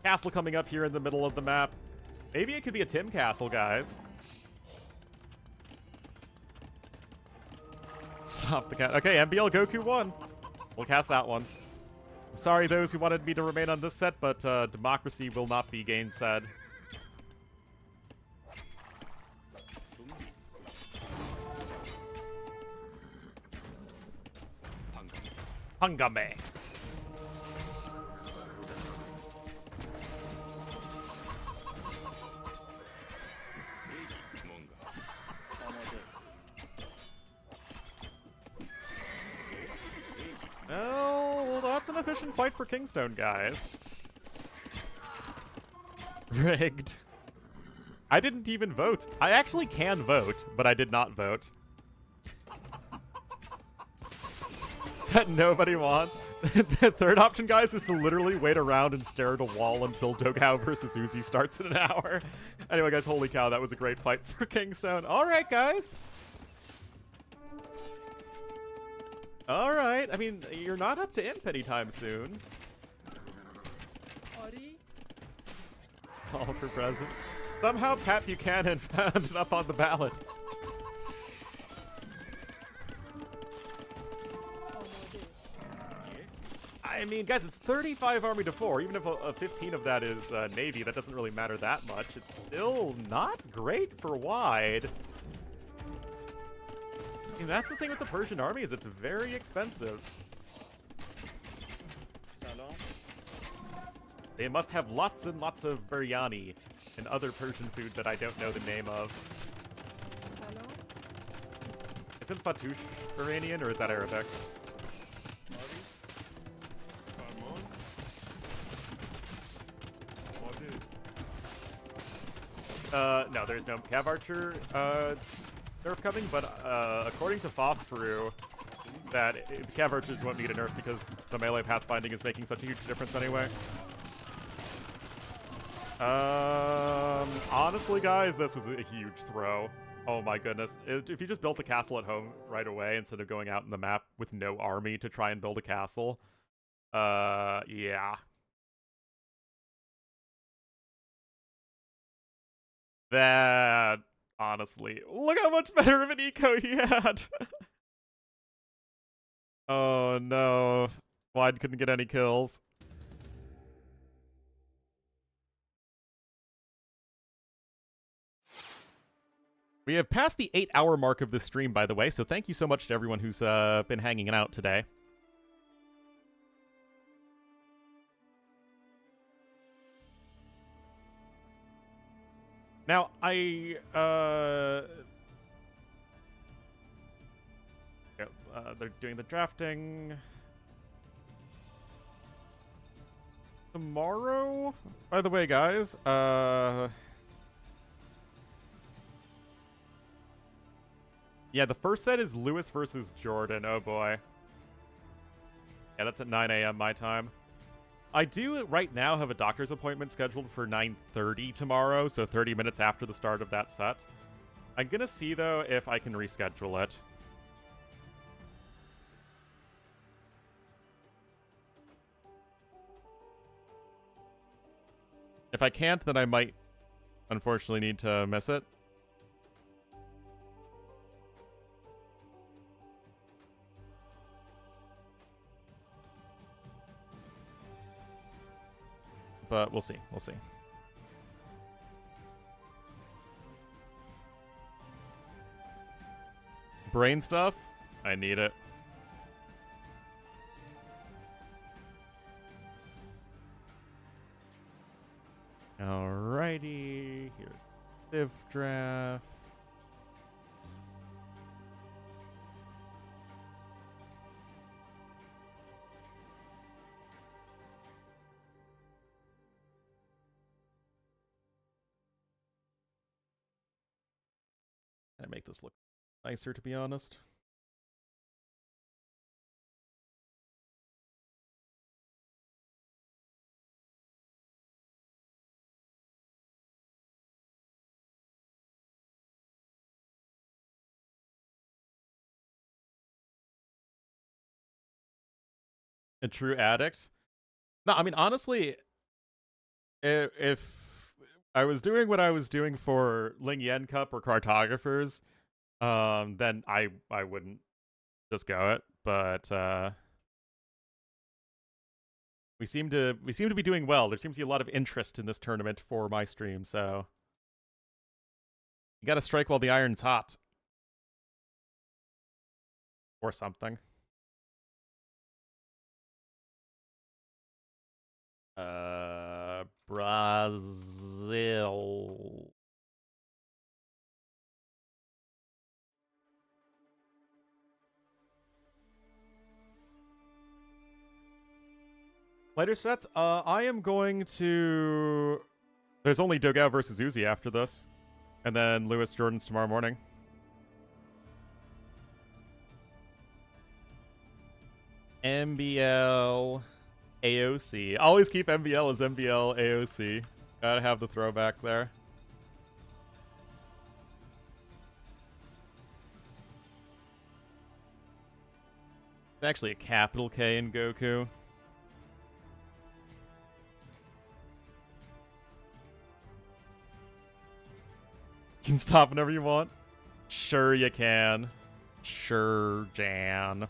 Castle coming up here in the middle of the map. Maybe it could be a Tim Castle, guys. Stop the cat. Okay, MBL Goku won. We'll cast that one. I'm sorry those who wanted me to remain on this set, but democracy will not be gainsaid. Hungame. Well, that's an efficient fight for Kingstone, guys. Rigged. I didn't even vote. I actually can vote, but I did not vote. That nobody wants. The third option, guys, is to literally wait around and stare at a wall until Dogao versus Uzi starts in an hour. Anyway, guys, holy cow, that was a great fight for Kingstone. All right, guys. All right. I mean, you're not up to imp anytime soon. All for president. Somehow Pat Buchanan found up on the ballot. I mean, guys, it's 35 Army to 4. Even if a 15 of that is Navy, that doesn't really matter that much. It's still not great for wide. I mean, that's the thing with the Persian army, is it's very expensive. They must have lots and lots of biryani and other Persian food that I don't know the name of. Isn't Fatouche Iranian, or is that Arabic? No, there's no Cav Archer nerf coming, but according to Phosphorus, that Cav Archers won't need a nerf because the melee pathfinding is making such a huge difference anyway. Honestly, guys, this was a huge throw. Oh my goodness. If you just built a castle at home right away instead of going out in the map with no army to try and build a castle, yeah. That, honestly, look how much better of an eco he had. Oh no. Wide couldn't get any kills. We have passed the 8-hour mark of this stream, by the way, so thank you so much to everyone who's been hanging out today. Now, they're doing the drafting tomorrow. By the way, guys, yeah, the first set is Lewis versus Jordan. Oh boy. Yeah, that's at 9 a.m. my time. I do right now have a doctor's appointment scheduled for 9:30 tomorrow, so 30 minutes after the start of that set. I'm gonna see, though, if I can reschedule it. If I can't, then I might, unfortunately, need to miss it. But we'll see. We'll see. Brain stuff? I need it. Alrighty. Here's Civ draft. I make this look nicer, to be honest. A true addict? No, I mean, honestly, if I was doing what I was doing for LingYuan Cup or Cartographers, then I wouldn't just go it. But we seem to be doing well. There seems to be a lot of interest in this tournament for my stream, so you got to strike while the iron's hot, or something. Brazil. Later sets, I am going to... There's only Dogao versus Uzi after this. And then Lewis Jordan's tomorrow morning. MBL AOC. Always keep MBL as MBL AOC. Gotta have the throwback there. It's actually a capital K in Goku. You can stop whenever you want. Sure you can. Sure, Jan.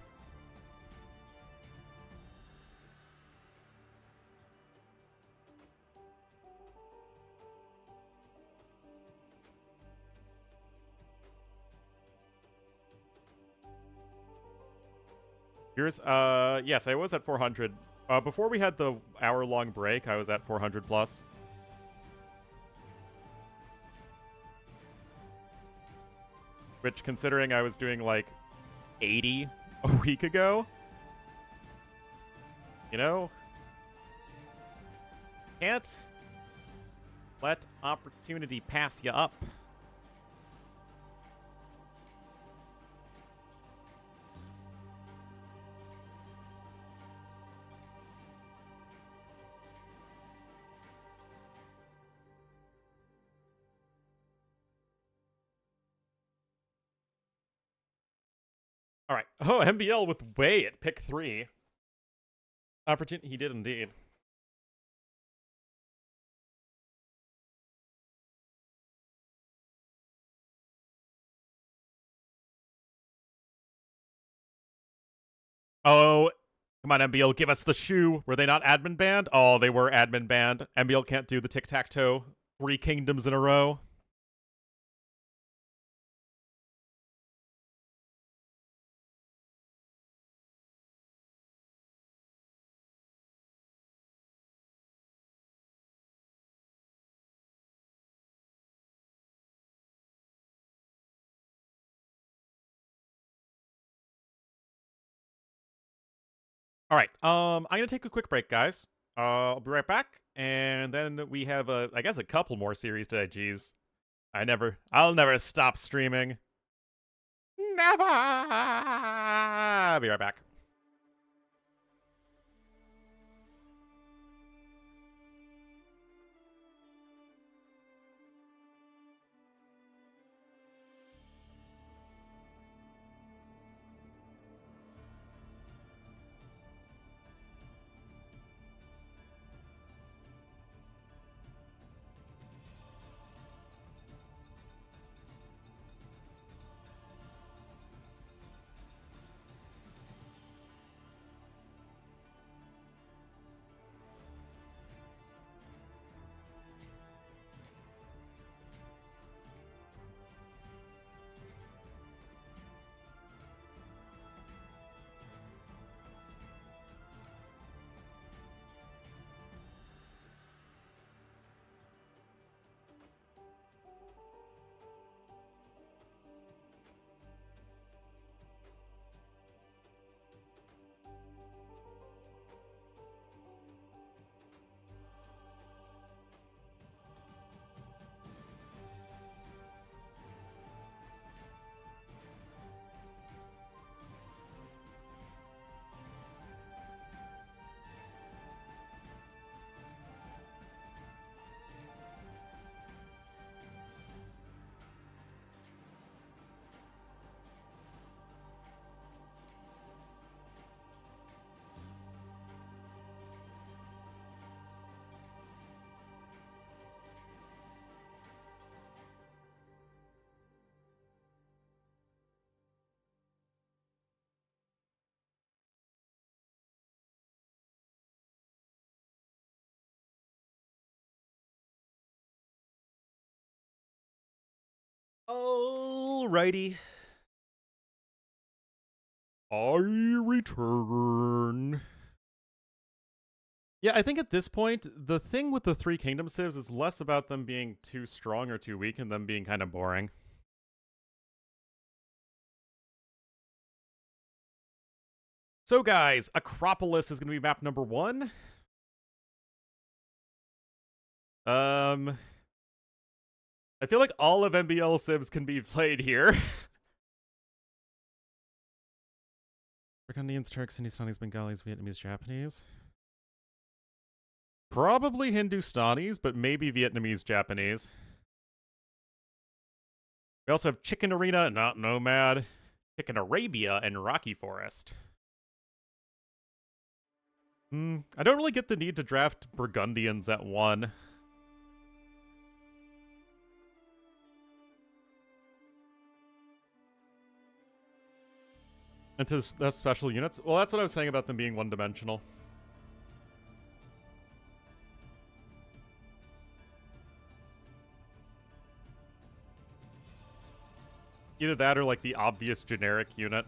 Here's, yes, I was at 400. Before we had the hour-long break, I was at 400 plus. Which, considering I was doing, like, 80 a week ago, you know, can't let opportunity pass you up. All right. Oh, MBL with Way at pick 3. Opportunity. He did indeed. Oh, come on, MBL. Give us the shoe. Were they not admin banned? Oh, they were admin banned. MBL can't do the tic-tac-toe 3 kingdoms in a row. All right, I'm gonna take a quick break, guys. I'll be right back, and then we have I guess a couple more series today. Jeez, I'll never stop streaming. Never. I'll be right back. Alrighty. I return. Yeah, I think at this point, the thing with the 3 Kingdom civs is less about them being too strong or too weak and them being kind of boring. So guys, Acropolis is going to be map number 1. I feel like all of MBL Sims can be played here. Burgundians, Turks, Hindustanis, Bengalis, Vietnamese, Japanese. Probably Hindustanis, but maybe Vietnamese, Japanese. We also have Chicken Arena, not Nomad, Chicken Arabia, and Rocky Forest. I don't really get the need to draft Burgundians at 1. Into the special units? Well, that's what I was saying about them being one-dimensional. Either that or, like, the obvious generic unit.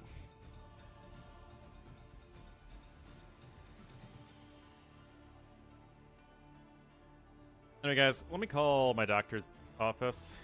Anyway, guys, let me call my doctor's office.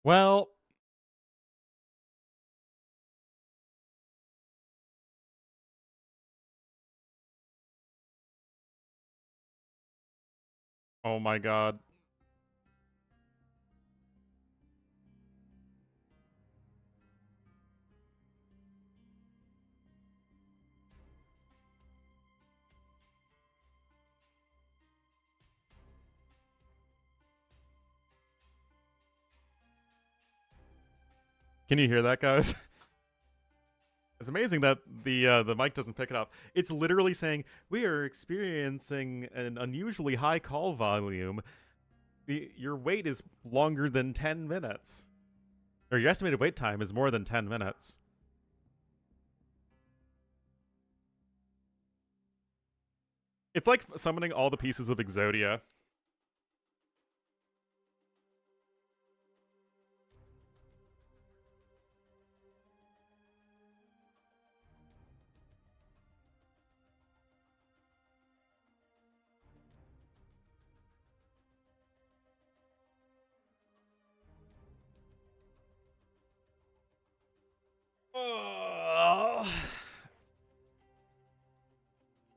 Well, oh my god. Can you hear that, guys? It's amazing that the mic doesn't pick it up. It's literally saying, we are experiencing an unusually high call volume. Your wait is longer than 10 minutes. Or your estimated wait time is more than 10 minutes. It's like summoning all the pieces of Exodia.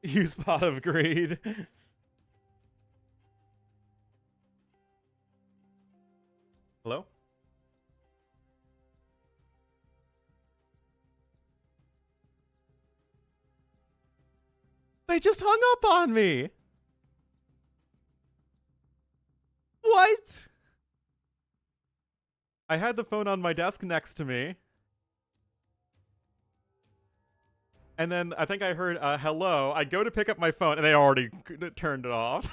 Use Pot of Greed. Hello? They just hung up on me! What? I had the phone on my desk next to me. And then I think I heard, hello. I go to pick up my phone, and they already turned it off.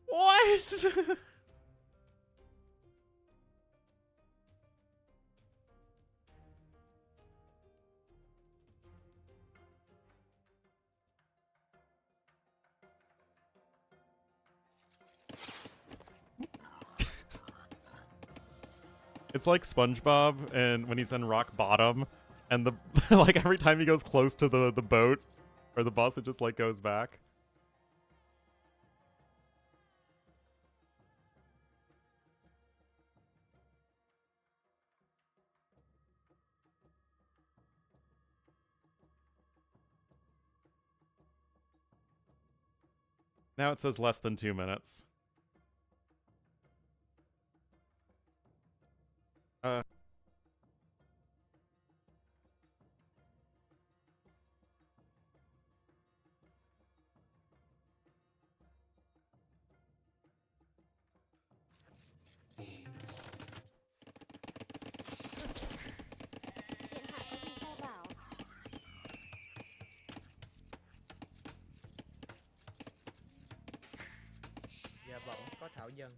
What? It's like SpongeBob and when he's in rock bottom, and the like every time he goes close to the boat or the bus, it just like goes back. Now it says less than 2 minutes. Uh. Điện hạ có gì sai bảo? Dạ bỗng có thảo dân.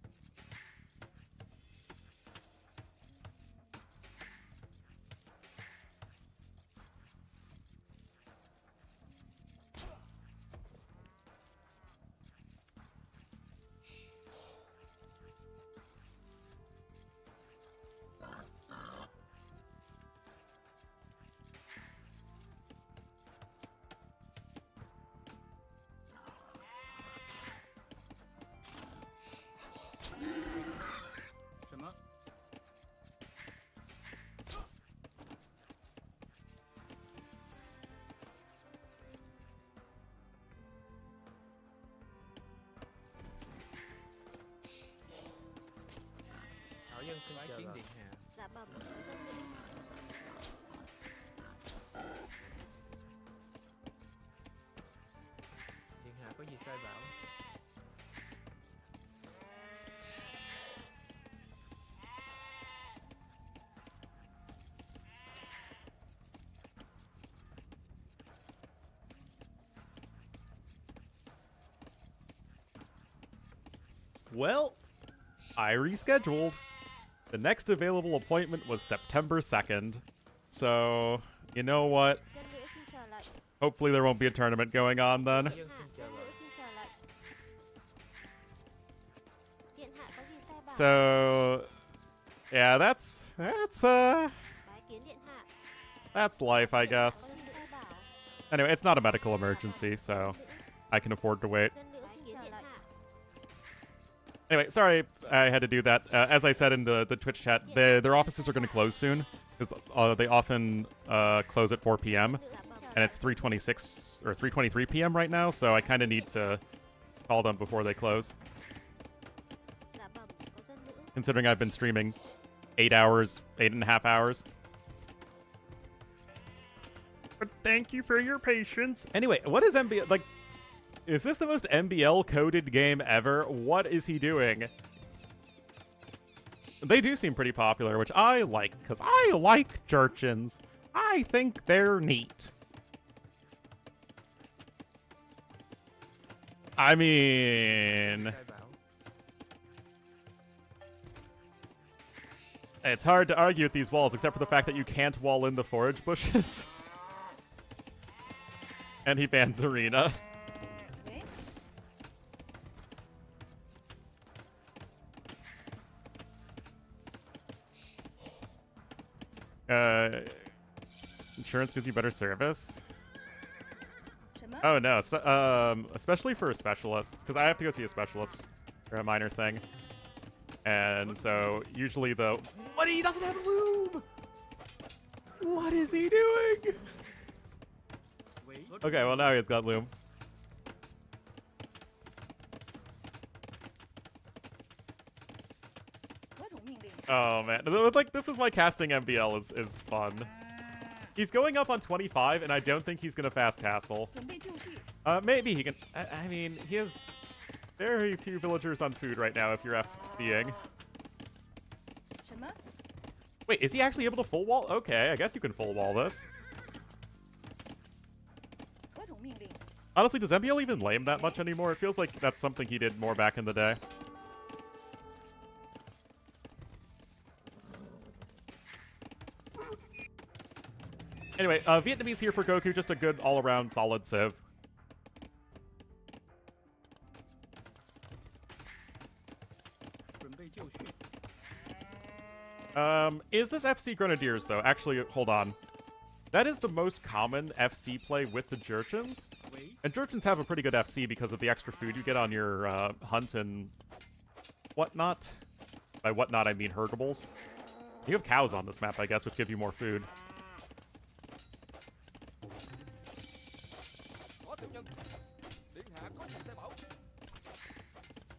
Thảo dân xin chờ kiến điện hạ. Dạ bẩm dân nữ. Điện hạ có gì sai bảo? Well, I rescheduled. The next available appointment was September 2nd. So, you know what? Dân nữ xin chờ lệnh. Hopefully there won't be a tournament going on then. Thảo dân xin chờ Dân nữ lệnh. xin chờ lệnh. Điện hạ có gì sai bảo? So, yeah, that's Bái kiến điện hạ. that's life, I Có guess. gì sai bảo? Anyway, it's not a medical emergency, so I can afford to wait. Dân nữ xin chờ lệnh. Anyway, sorry I had to do that. As I said in the Twitch chat, their offices are going to close soon because they often close at 4 p.m. Dạ bẩm. and it's 3:26 or 3:23 p.m. right now, so I kind of need to call them before they close. Dạ bẩm. Có dân nữ. Considering I've been streaming 8 hours, 8.5 hours. But thank you for your patience. Anyway, what is MBL like? Is this the most MBL coded game ever? What is he doing? They do seem pretty popular, which I like, because I like Jurchins. I think they're neat. I mean, Sai bảo. it's hard to argue with these walls, except for the fact that you can't wall in the forage bushes. And he bans Arena. 喂， Insurance gives you better service. 什么？ Oh no, so, especially for specialists, because I have to go see a specialist for a minor thing. And so usually but he doesn't have lube. What is he doing? Okay, well now he's got lube. 何种命令？ Oh man, like this is why casting MBL is fun. He's going up on 25, and I don't think he's gonna fast castle. 准备就绪。 Maybe he can. I mean, he has very few villagers on food right now. If you're FCing. 什么？ Wait, is he actually able to full wall? Okay, I guess you can full wall this. 何种命令？ Honestly, does MBL even lame that much anymore? It feels like that's something he did more back in the day. Anyway, Vietnamese here for Goku, just a good all-around solid civ. Is this FC Grenadiers, though? Actually, hold on. That is the most common FC play with the Jurchins. And Jurchins have a pretty good FC because of the extra food you get on your hunt and whatnot. By whatnot, I mean hergables. You have cows on this map, I guess, which give you more food.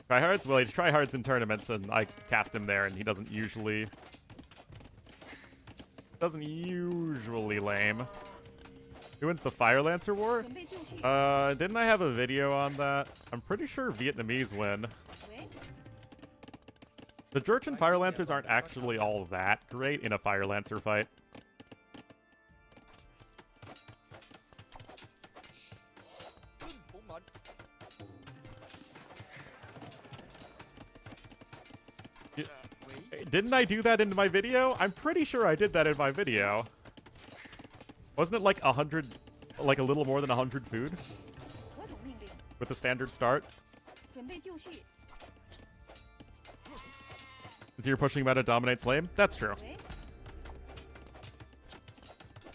Tryhards? Well, he tryhards in tournaments, and I cast him there, and he doesn't usually doesn't usually lame. Who wins the Fire Lancer war? 准备就绪。 Didn't I have a video on that? I'm pretty sure Vietnamese win. 喂， The Jurchen Fire Lancers aren't actually all that great in a Fire Lancer fight. Didn't I do that in my video? I'm pretty sure I did that in my video. Wasn't it like 100, like a little more than 100 food 何种命令？ with the standard start? 准备就绪。 So you're pushing meta dominates lane? That's true. 喂，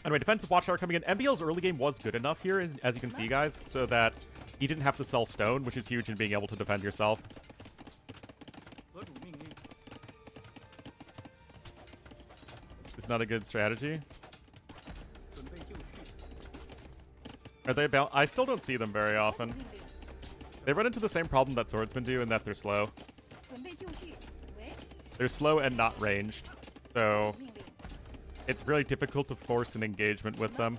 Anyway, defensive watchtower coming in. MBL's early game was good enough here, as you can see, guys, so that he didn't have to sell stone, which is huge in being able to defend yourself. It's not a good strategy. Are they about? I still don't see them very 何种 often. 命令？ They run into the same problem that swordsmen do in that they're slow. 准备就绪。喂， They're slow and not ranged, so 命令。 it's really difficult to force an engagement with them.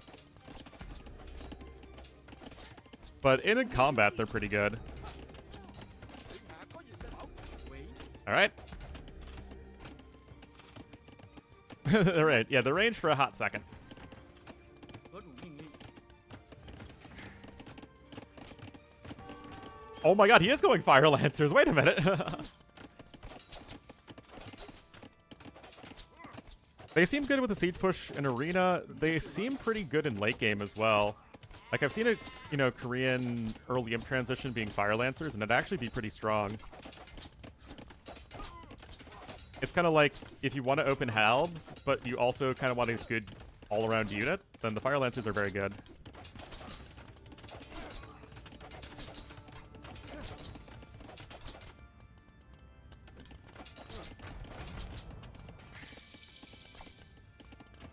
But in combat, they're pretty good. Alright. Alright, yeah, the range for a hot second. Oh my god, he is going Fire Lancers. Wait a minute. They seem good with the siege push in arena. They seem pretty good in late game as well. Like, I've seen a, Korean early imp transition being Fire Lancers, and it'd actually be pretty strong. It's kind of like, if you want to open halves, but you also kind of want a good all-around unit, then the Fire Lancers are very good.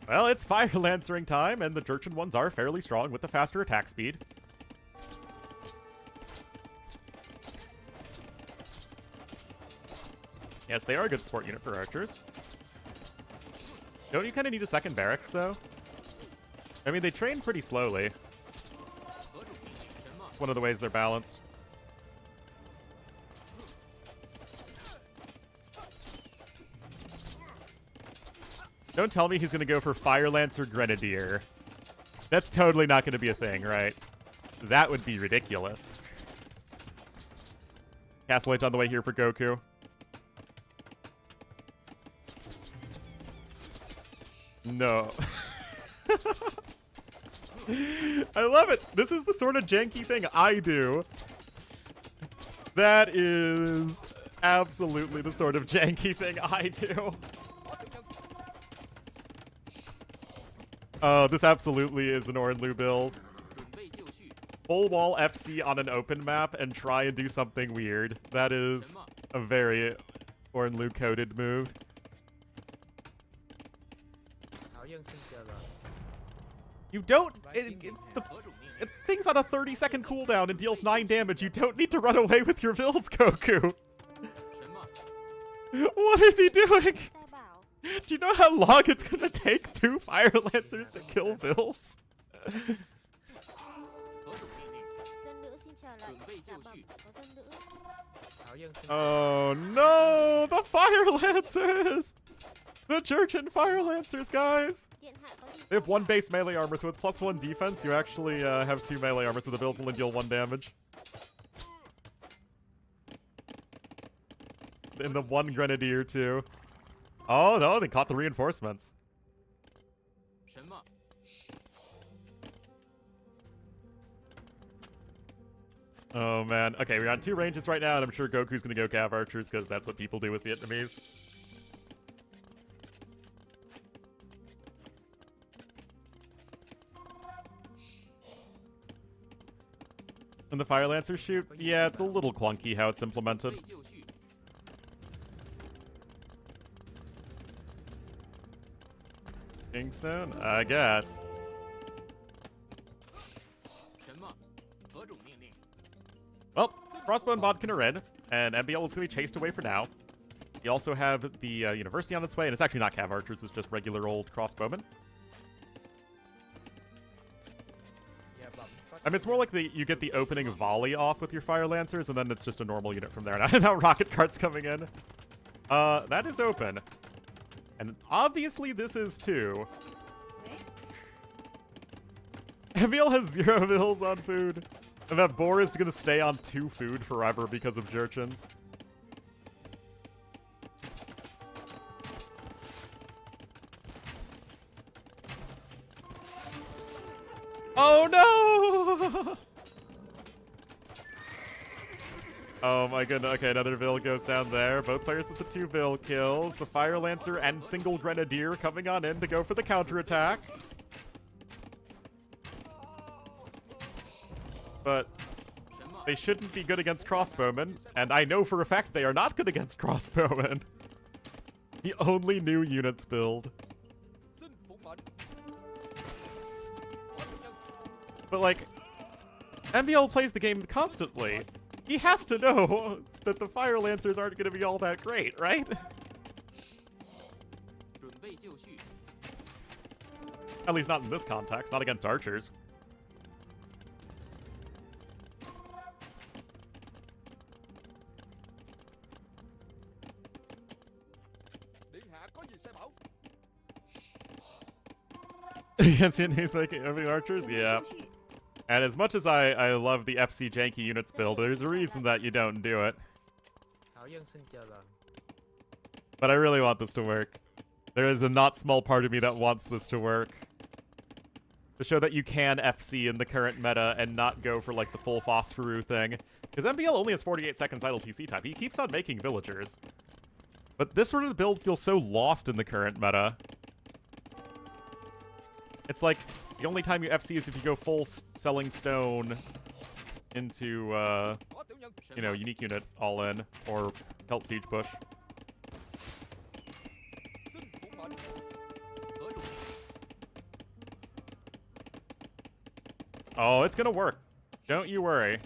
Well, it's Fire Lancering time, and the Jurchen ones are fairly strong with the faster attack speed. Yes, they are a good support unit for archers. Don't you kind of need a second barracks, though? I mean, they train pretty slowly. It's one of the ways they're balanced. Don't tell me he's going to go for Fire Lancer Grenadier. That's totally not going to be a thing, right? That would be ridiculous. Castle Age on the way here for Goku. No. I love it. This is the sort of janky thing I do. That is absolutely the sort of janky thing I do. Oh, this absolutely is an Ornlu build. Full wall FC on an open map and try and do something weird. That is a very Ornlu coded move. You don't... Thing's on a 30-second cooldown and deals 9 damage. You don't need to run away with your Vils, Goku. What is he doing? 塞宝， Do you know how long it's gonna take 2 Fire Lancers to kill Vils? dân nữ xin chào lại. Dạ bẩm, có dân nữ. Oh no! The Fire Lancers! The Jurchen Fire Lancers, guys! Điện hạ có gì They have 1 base melee armor, so with +1 defense, you actually have 2 melee armor, so the Vils only deal 1 damage. And the 1 Grenadier, too. Oh no, they caught the reinforcements. Oh man. Okay, we're on 2 ranges right now, and I'm sure Goku's gonna go Cav Archers, because that's what people do with Vietnamese. And the Fire Lancers shoot? Yeah, it's a little clunky how it's implemented. Kingstone? I guess. Well, Crossbow and Bodkin are in, and MBL is going to be chased away for now. You also have the university on its way, and it's actually not cav archers, it's just regular old crossbowmen. I mean, it's more like you get the opening volley off with your fire lancers, and then it's just a normal unit from there. Now rocket cart's coming in. That is open. And obviously this is too. Emil has 0 bills on food. And that boar is gonna stay on 2 food forever because of Jerchins. Oh no! Oh my goodness. Okay, another Vil goes down there. Both players with the 2 Vil kills. The Fire Lancer and single Grenadier coming on in to go for the counterattack. But they shouldn't be good against crossbowmen, and I know for a fact they are not good against crossbowmen. The only new units build. But like, MBL plays the game constantly. He has to know that the Fire Lancers aren't going to be all that great, right? At least not in this context, not against archers. Yes, he's making archers? Yeah. And as much as I love the FC janky units build, there's a reason that you don't do it. But I really want this to work. There is a not small part of me that wants this to work. To show that you can FC in the current meta and not go for like the full Phosphoru thing. Because MBL only has 48 seconds idle TC time. He keeps on making villagers. But this sort of build feels so lost in the current meta. It's like, the only time you FC is if you go full selling stone into, you know, unique unit all in, or Celt Siege push. Oh, it's gonna work. Don't you worry.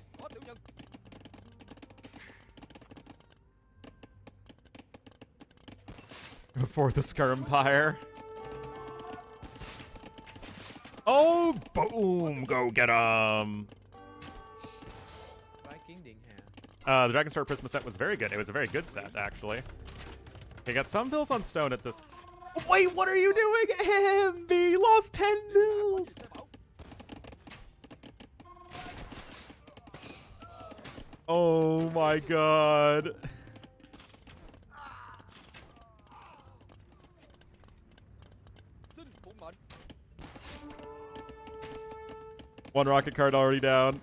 Before the Skirmpire. Oh, boom! Go get him! The Dragonstar Prisma set was very good. It was a very good set, actually. Okay, got some bills on stone at this... Wait, what are you doing? He lost 10 bills! Oh my god. One rocket card already down.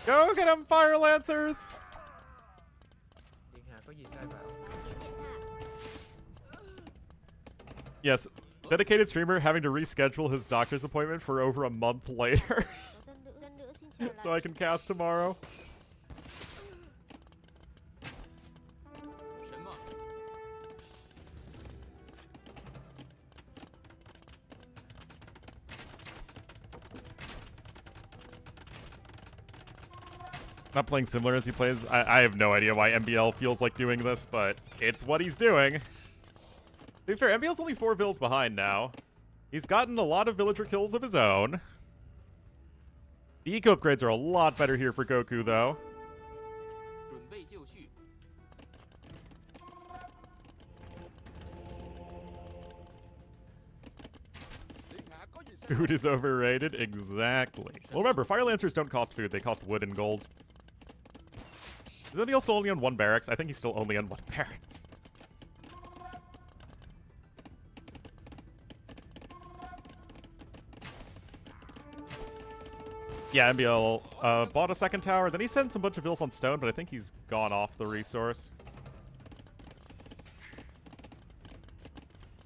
Go get him, Fire Lancers! Yes, dedicated streamer having to reschedule his doctor's appointment for over a month later. So I can cast tomorrow. Not playing similar as he plays. I have no idea why MBL feels like doing this, but it's what he's doing. To be fair, MBL's only 4 vills behind now. He's gotten a lot of villager kills of his own. The eco upgrades are a lot better here for Goku, though. Food is overrated? Exactly. Well, remember, Fire Lancers don't cost food. They cost wood and gold. Is MBL still only on 1 barracks? I think he's still only on 1 barracks. Yeah, MBL bought a 2nd tower. Then he sent some bunch of bills on stone, but I think he's gone off the resource.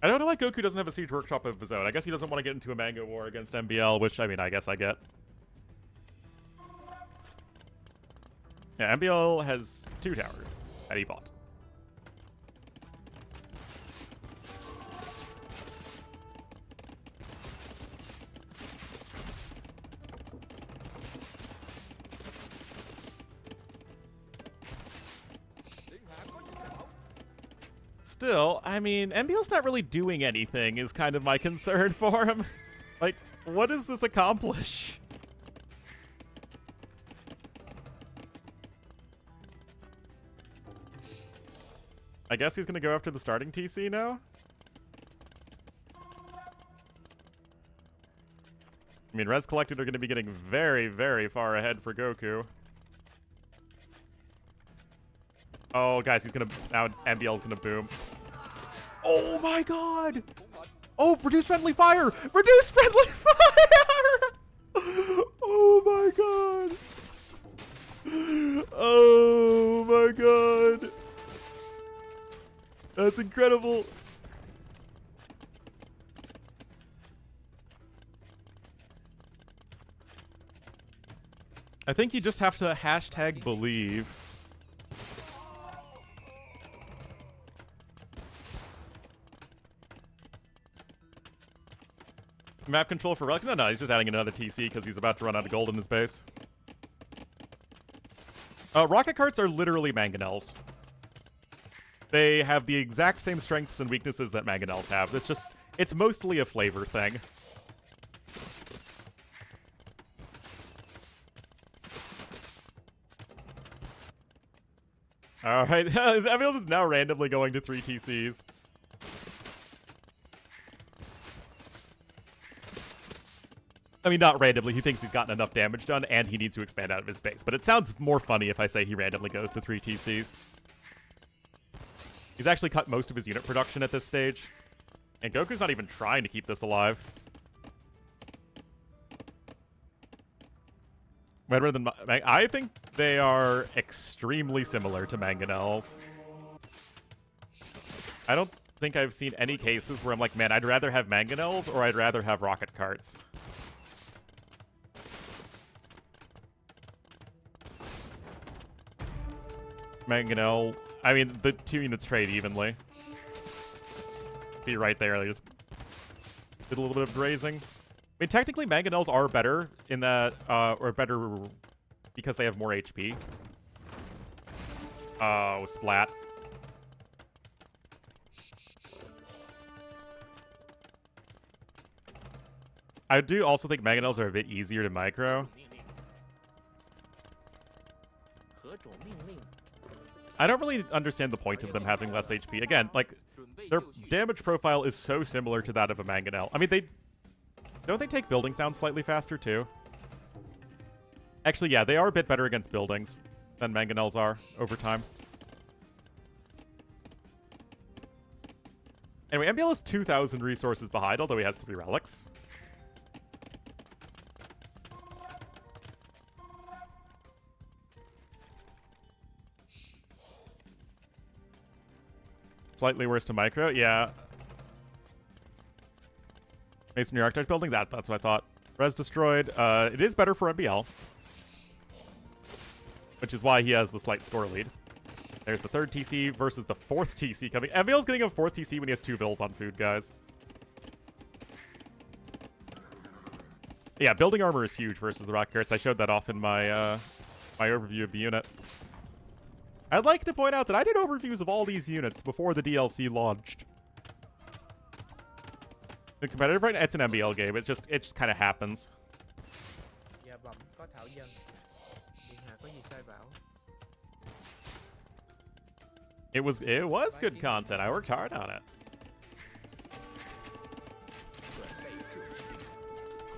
I don't know why Goku doesn't have a siege workshop of his own. I guess he doesn't want to get into a mango war against MBL, which, I mean, I guess I get. Yeah, MBL has 2 towers that he bought. Still, I mean, MBL's not really doing anything is kind of my concern for him. Like, what does this accomplish? I guess he's gonna go after the starting TC now? I mean, Res Collected are gonna be getting very, very far ahead for Goku. Oh, guys, he's gonna... Now MBL's gonna boom. Oh my god! Oh, reduce friendly fire! Reduce friendly fire! Oh my god! Oh my god! That's incredible! I think you just have to hashtag believe. Map control for relics? No, he's just adding another TC because he's about to run out of gold in his base. Rocket carts are literally mangonels. They have the exact same strengths and weaknesses that mangonels have. It's mostly a flavor thing. Alright, Emil's is now randomly going to 3 TCs. I mean, not randomly. He thinks he's gotten enough damage done, and he needs to expand out of his base. But it sounds more funny if I say he randomly goes to 3 TCs. He's actually cut most of his unit production at this stage. And Goku's not even trying to keep this alive. Better than... I think they are extremely similar to mangonels. I don't think I've seen any cases where I'm like, man, I'd rather have mangonels or I'd rather have rocket carts. Mangonel, I mean, the 2 units trade evenly. See right there, they just did a little bit of grazing. I mean, technically, mangonels are better in that, or better because they have more HP. Oh, splat. I do also think mangonels are a bit easier to micro. I don't really understand the point of them having less HP. Again, like, their damage profile is so similar to that of a mangonel. I mean, don't they take buildings down slightly faster, too? Actually, yeah, they are a bit better against buildings than mangonels are over time. Anyway, MBL is 2,000 resources behind, although he has 3 relics. Slightly worse to micro, yeah. Masonry Architect building, that's what I thought. Res destroyed. It is better for MBL, which is why he has the slight score lead. There's the 3rd TC versus the 4th TC coming. MBL's getting a 4th TC when he has 2 bills on food, guys. Yeah, building armor is huge versus the rocket carts. I showed that off in my my overview of the unit. I'd like to point out that I did overviews of all these units before the DLC launched. The competitive right now, it's an MBL game. It just kind of happens. Dạ bẩm có thảo dân. Điện hạ có gì sai bảo? It was good content. I worked hard on it.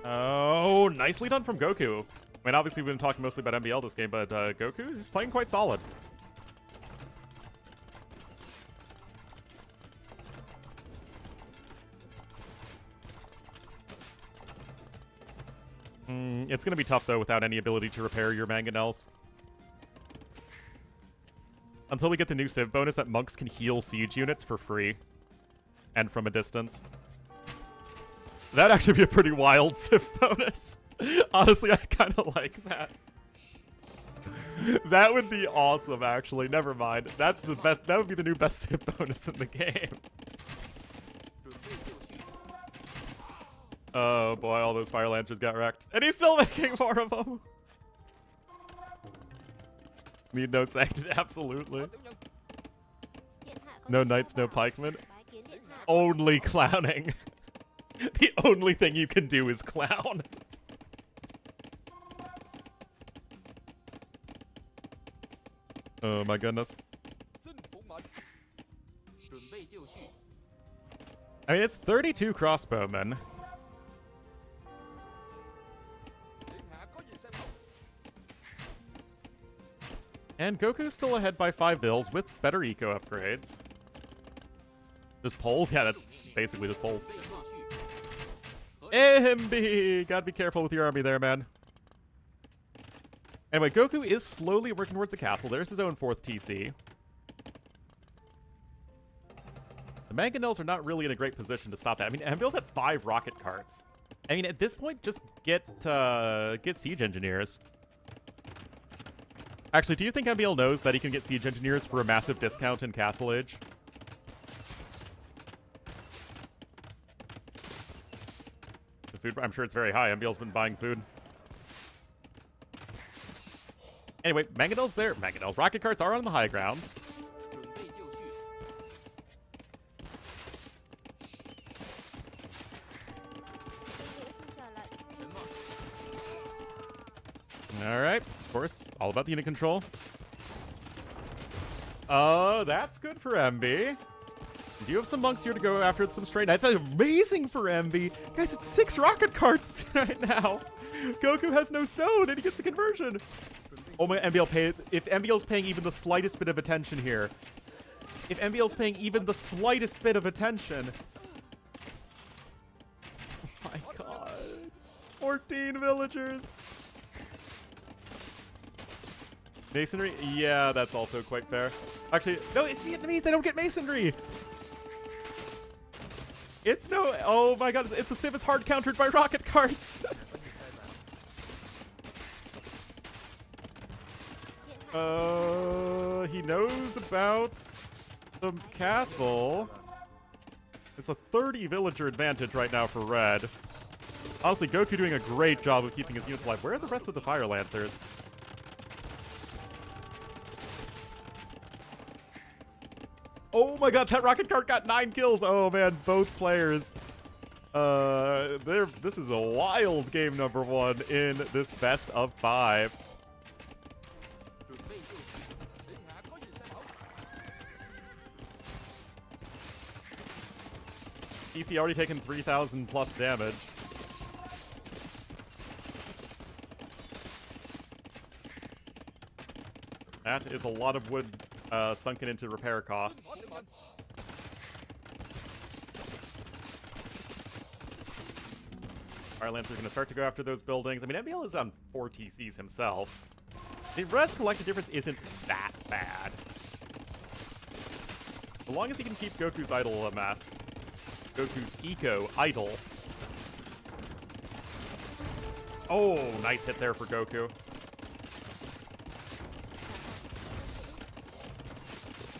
Oh, nicely done from Goku. I mean, obviously we've been talking mostly about MBL this game, but Goku is playing quite solid. It's going to be tough, though, without any ability to repair your mangonels. Until we get the new Civ bonus that monks can heal siege units for free. And from a distance. That'd actually be a pretty wild Civ bonus. Honestly, I kind of like that. That would be awesome, actually. Never mind. That's the best. That would be the new best Civ bonus in the game. Oh boy, all those Fire Lancers got wrecked. And he's still making more of them! Need no sanctity, absolutely. No knights, no pikemen. 白点点哈。 Only clowning. The only thing you can do is clown. Oh my goodness. I mean, it's 32 crossbowmen. And Goku's still ahead by 5 bills with better eco upgrades. Just poles? Yeah, that's basically just poles. MB! Gotta be careful with your army there, man. Anyway, Goku is slowly working towards the castle. There's his own 4th TC. The Mangonels are not really in a great position to stop that. I mean, MBL's at 5 rocket carts. I mean, at this point, just get siege engineers. Actually, do you think MBL knows that he can get siege engineers for a massive discount in Castle Age? The food, I'm sure it's very high. MBL's been buying food. Anyway, Mangonel's there. Mangonel. Rocket carts are on the high ground. Alright, of course, all about the unit control. Oh, that's good for MB. You do have some monks here to go after some straight knights. That's amazing for MB. Guys, it's 6 rocket carts right now. Goku has no stone and he gets the conversion. Oh my, MBL pay. If MBL's paying even the slightest bit of attention here. If MBL's paying even the slightest bit of attention. Oh my god. 14 villagers. Masonry? Yeah, that's also quite fair. Actually, no, it's Vietnamese. They don't get masonry. It's no... Oh my god, it's the Civ is hard countered by rocket carts. He knows about the castle. It's a 30 villager advantage right now for red. Honestly, Goku doing a great job of keeping his units alive. Where are the rest of the Fire Lancers? Oh my god, that rocket cart got 9 kills. Oh man, both players. This is a wild game number 1 in this best of 5. DC already taken 3,000 plus damage. That is a lot of wood sunken into repair costs. Fire Lancer's going to start to go after those buildings. I mean, MBL is on 4 TCs himself. The red's collected difference isn't that bad. As long as he can keep Goku's idle a mess. Goku's eco idle. Oh, nice hit there for Goku.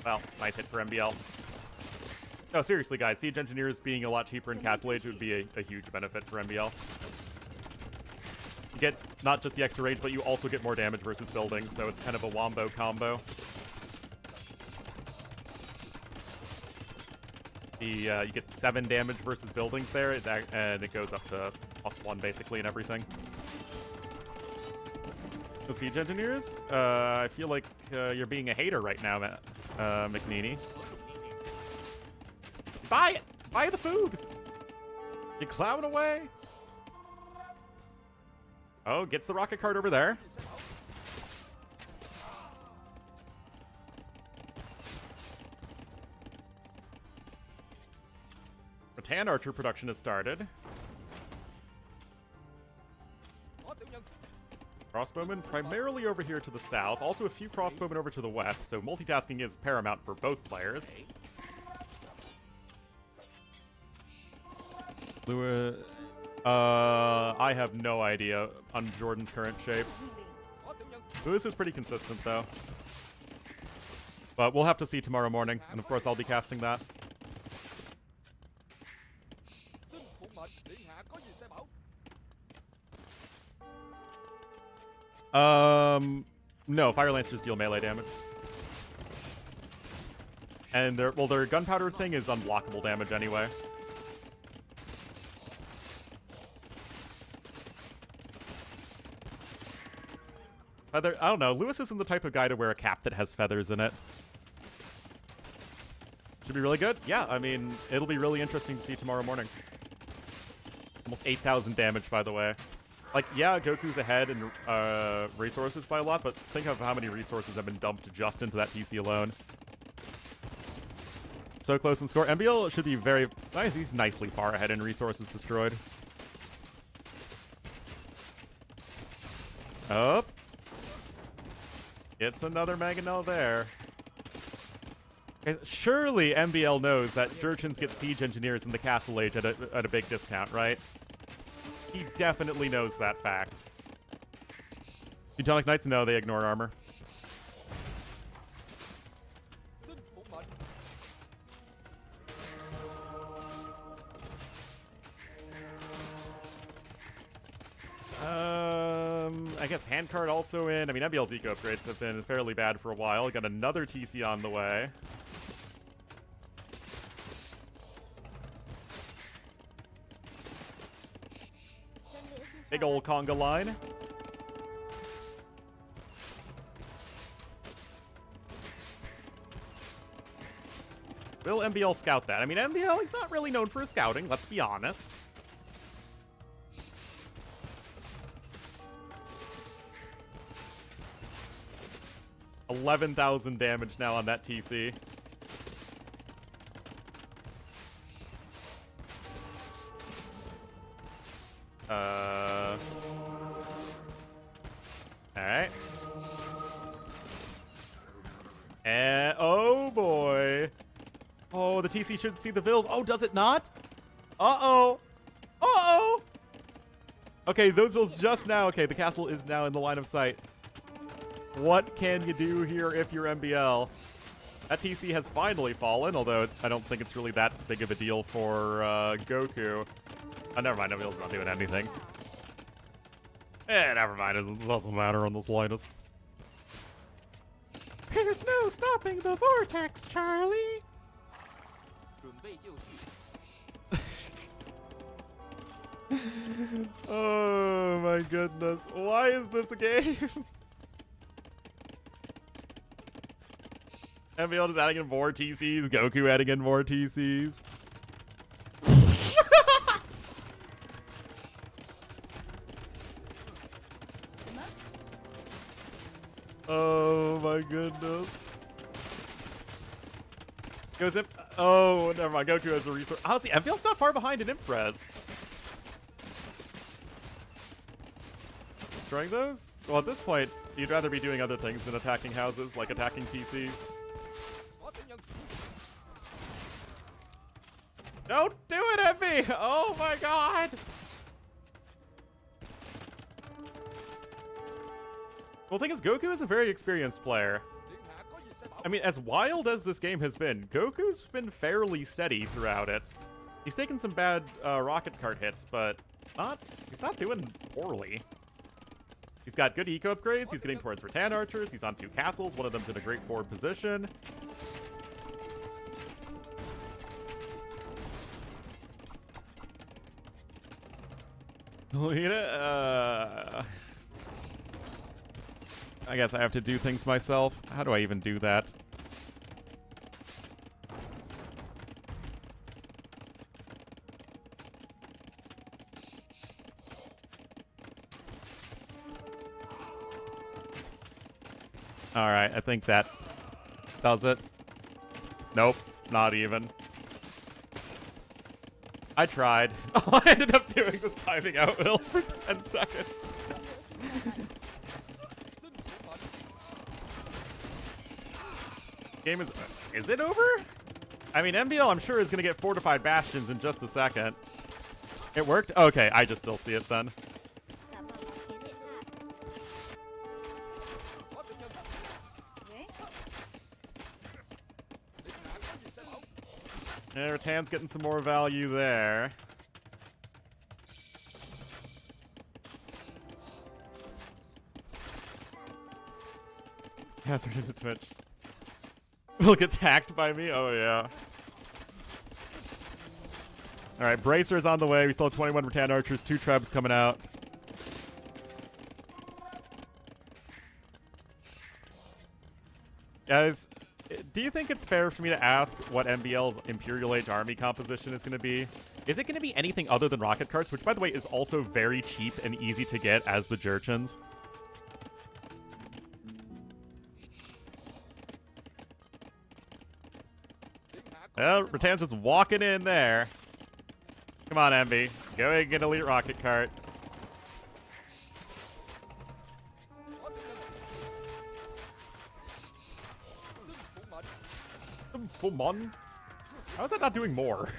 Well, nice hit for MBL. No, seriously, guys. Siege Engineers being a lot cheaper in Castle Age would be a huge benefit for MBL. You get not just the extra range, but you also get more damage versus buildings, so it's kind of a wombo combo. You get 7 damage versus buildings there, and it goes up to +1 basically and everything. So Siege Engineers, I feel like you're being a hater right now, McNeely. Buy it! Buy the food! You clown away! Oh, gets the rocket cart over there. Rattan Archer production has started. Crossbowmen primarily over here to the south. Also a few crossbowmen over to the west, so multitasking is paramount for both players. I have no idea on Jordan's current shape. Lewis is pretty consistent, though. But we'll have to see tomorrow morning, and of course I'll be casting that. No, Fire Lancers deal melee damage. And their gunpowder thing is unblockable damage anyway. I don't know. Lewis isn't the type of guy to wear a cap that has feathers in it. Should be really good. Yeah, I mean, it'll be really interesting to see tomorrow morning. Almost 8,000 damage, by the way. Like, yeah, Goku's ahead in resources by a lot, but think of how many resources have been dumped just into that TC alone. So close in score. MBL should be very nice. He's nicely far ahead in resources destroyed. Oh. It's another Mangonel there. And surely MBL knows that Jurchens get siege engineers in the Castle Age at a big discount, right? He definitely knows that fact. Teutonic Knights, no, they ignore armor. I guess handcart also in. I mean, MBL's eco upgrades have been fairly bad for a while. Got another TC on the way. Big ol' conga line. Will MBL scout that? I mean, MBL, he's not really known for his scouting, let's be honest. $11,000 damage now on that TC. Alright. And, oh boy. Oh, the TC should see the vills. Oh, does it not? Uh-oh. Uh-oh. Okay, those vills just now. Okay, the castle is now in the line of sight. What can you do here if you're MBL? That TC has finally fallen, although I don't think it's really that big of a deal for Goku. Oh, never mind, MBL's not doing anything. Eh, never mind, it doesn't matter on this Linus. There's no stopping the vortex, Charlie! Oh my goodness, why is this a game? MBL just adding in more TCs, Goku adding in more TCs. Oh my goodness. Goes in. Oh, never mind. Goku has a resource. Honestly, MBL's not far behind in Imprez. Destroying those? Well, at this point, you'd rather be doing other things than attacking houses, like attacking TCs. Don't do it, MB! Oh my god! Well, the thing is, Goku is a very experienced player. I mean, as wild as this game has been, Goku's been fairly steady throughout it. He's taken some bad rocket cart hits, but he's not doing poorly. He's got good eco upgrades, he's getting towards rattan archers, he's on 2 castles, one of them's in a great forward position. I guess I have to do things myself. How do I even do that? Alright, I think that does it. Nope, not even. I tried. All I ended up doing was timing out Will for 10 seconds. Game is it over? I mean, MBL, I'm sure, is going to get fortified bastions in just a second. It worked? Okay, I just still see it then. Yeah, Rattan's getting some more value there. Hazard into Twitch. Will gets hacked by me? Oh, yeah. Alright, Bracer's on the way. We still have 21 Rattan Archers, 2 Trebs coming out. Guys, do you think it's fair for me to ask what MBL's Imperial Age army composition is going to be? Is it going to be anything other than rocket carts, which, by the way, is also very cheap and easy to get as the Jurchens? Well, Rattan's just walking in there. Come on, MB. Go and get elite rocket cart. Come on. How is that not doing more?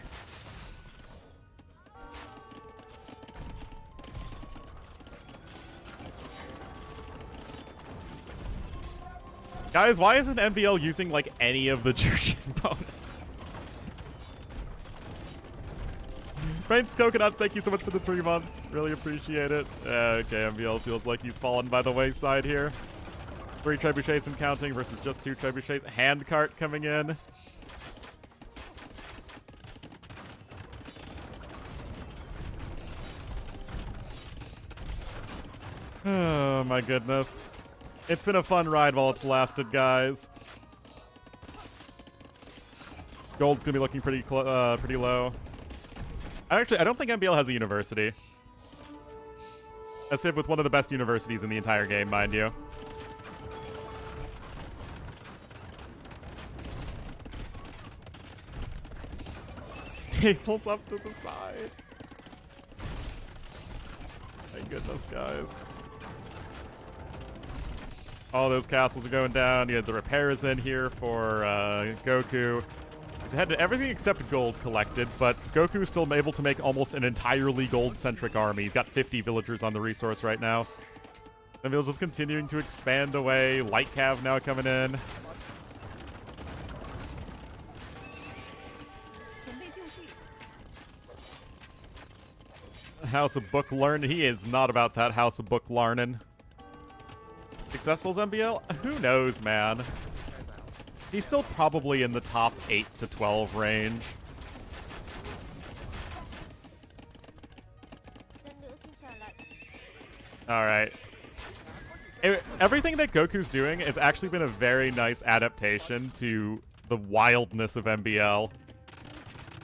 Guys, why isn't MBL using, like, any of the Jurchen bonus? Prince Coconut, thank you so much for the 3 months. Really appreciate it. Okay, MBL feels like he's fallen by the wayside here. 3 trebuchets and counting versus just 2 trebuchets. Handcart coming in. Oh my goodness. It's been a fun ride while it's lasted, guys. Gold's gonna be looking pretty low. I don't think MBL has a university. As if with one of the best universities in the entire game, mind you. Staples up to the side. My goodness, guys. All those castles are going down. You had the repairs in here for Goku. He's had everything except gold collected, but Goku is still able to make almost an entirely gold-centric army. He's got 50 villagers on the resource right now. And he'll just continuing to expand away. Light Cav now coming in. 准备就绪， House of Book Learning. He is not about that House of Book Learning. Successful as MBL? Who knows, man. He's still probably in the top 8 to 12 range. 真的xin chào lại. Alright. Everything that Goku's doing has actually been a very nice adaptation to the wildness of MBL.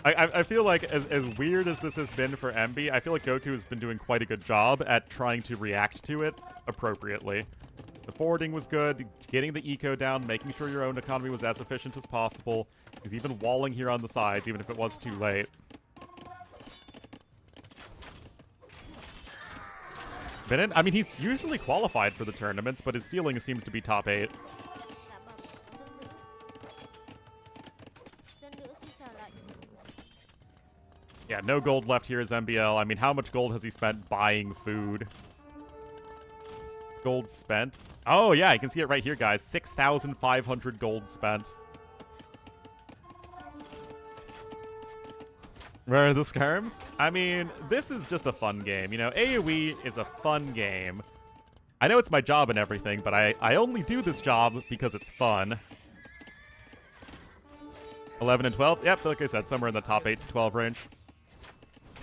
I feel like, as weird as this has been for MB, I feel like Goku has been doing quite a good job at trying to react to it appropriately. The forwarding was good, getting the eco down, making sure your own economy was as efficient as possible. He's even walling here on the sides, even if it was too late. Bennett, I mean, he's usually qualified for the tournaments, but his ceiling seems to be top 8. Dạ bẩm, dân nữ xin chào lại. Yeah, no gold left here as MBL. I mean, how much gold has he spent buying food? Gold spent. Oh, yeah, you can see it right here, guys. 6,500 gold spent. Where are the skirms? I mean, this is just a fun game. You know, AoE is a fun game. I know it's my job and everything, but I only do this job because it's fun. 11 and 12? Yep, like I said, somewhere in the top 8 to 12 range.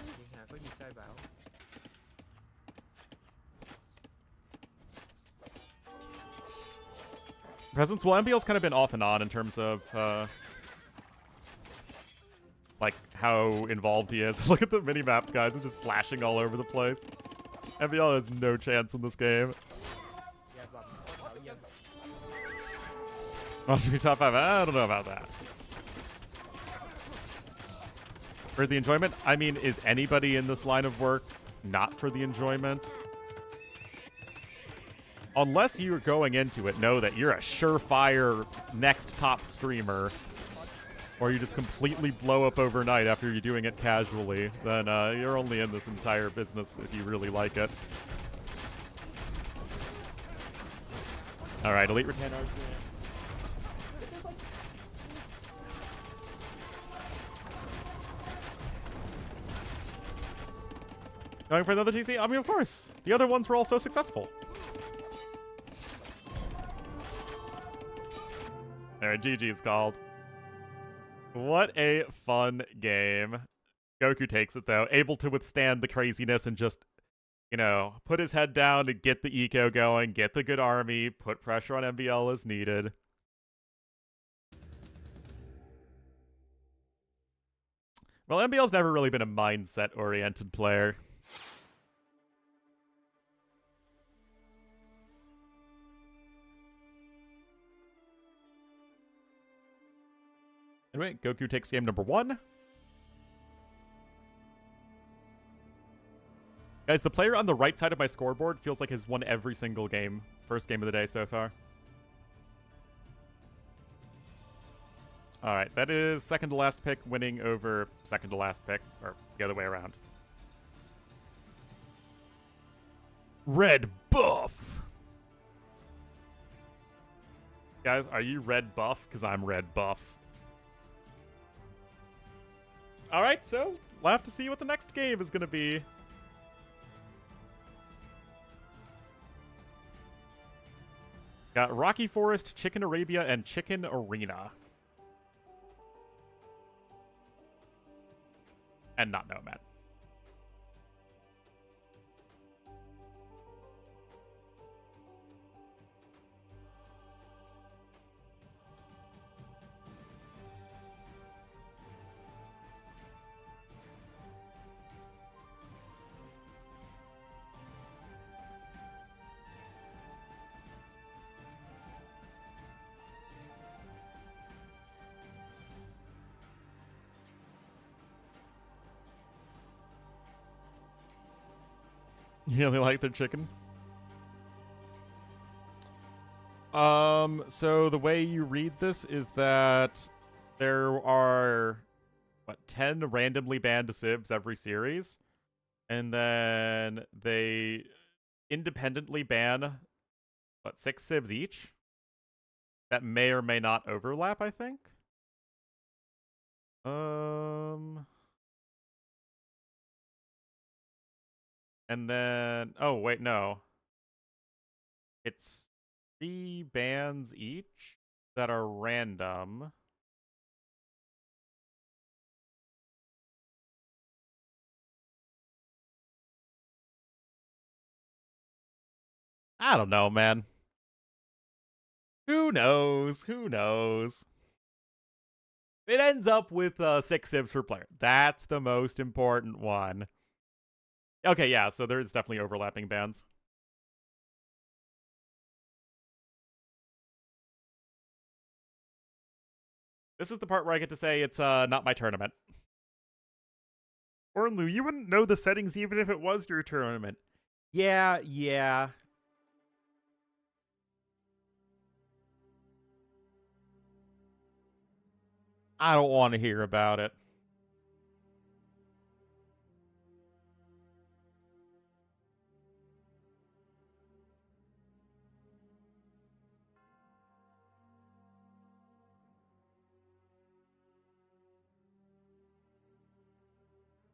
Ling Hà có gì sai bảo? Presence? Well, MBL's kind of been off and on in terms of, like, how involved he is. Look at the mini-map, guys. It's just flashing all over the place. MBL has no chance in this game. Dạ bẩm, có thảo dân. Want to be top 5? I don't know about that. For the enjoyment? I mean, is anybody in this line of work not for the enjoyment? Unless you're going into it, know that you're a surefire next top streamer, or you just completely blow up overnight after you're doing it casually, then you're only in this entire business if you really like it. Alright, Elite Retain Archer. Going for another TC? I mean, of course. The other ones were all so successful. There Alright, GG's called. What a fun game. Goku takes it, though. Able to withstand the craziness and just, you know, put his head down to get the eco going, get the good army, put pressure on MBL as needed. Well, MBL's never really been a mindset-oriented player. Anyway, Goku takes game number 1. Guys, the player on the right side of my scoreboard feels like has won every single game. First game of the day so far. Alright, that is second to last pick winning over second to last pick, or the other way around. Red buff! Guys, are you red buff? Because I'm red buff. Alright, so we'll have to see what the next game is going to be. Got Rocky Forest, Chicken Arabia, and Chicken Arena. And not Nomad. You really like their chicken? So the way you read this is that there are, what, 10 randomly banned civs every series? And then they independently ban, what, 6 civs each? That may or may not overlap, I think? And then, oh, wait, no. It's 3 bans each that are random. I don't know, man. Who knows? Who knows? It ends up with 6 civs per player. That's the most important one. Okay, yeah, so there's definitely overlapping bans. This is the part where I get to say it's not my tournament. Ornlu, you wouldn't know the settings even if it was your tournament. Yeah. I don't want to hear about it.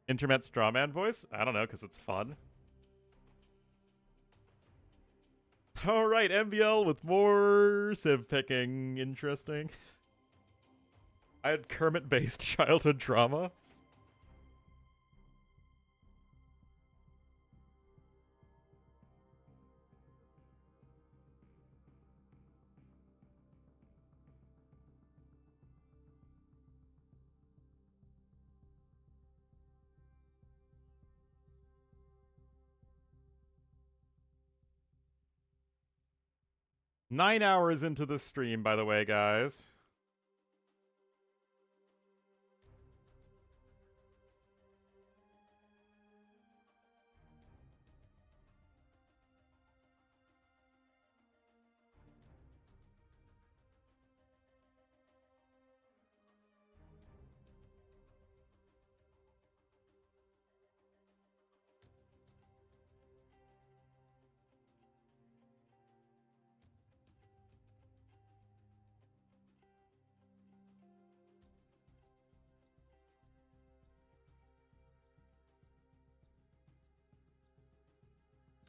Internet strawman voice? I don't know, because it's fun. Alright, MBL with more civ picking. Interesting. I had Kermit-based childhood trauma. Nine hours into the stream, by the way, guys.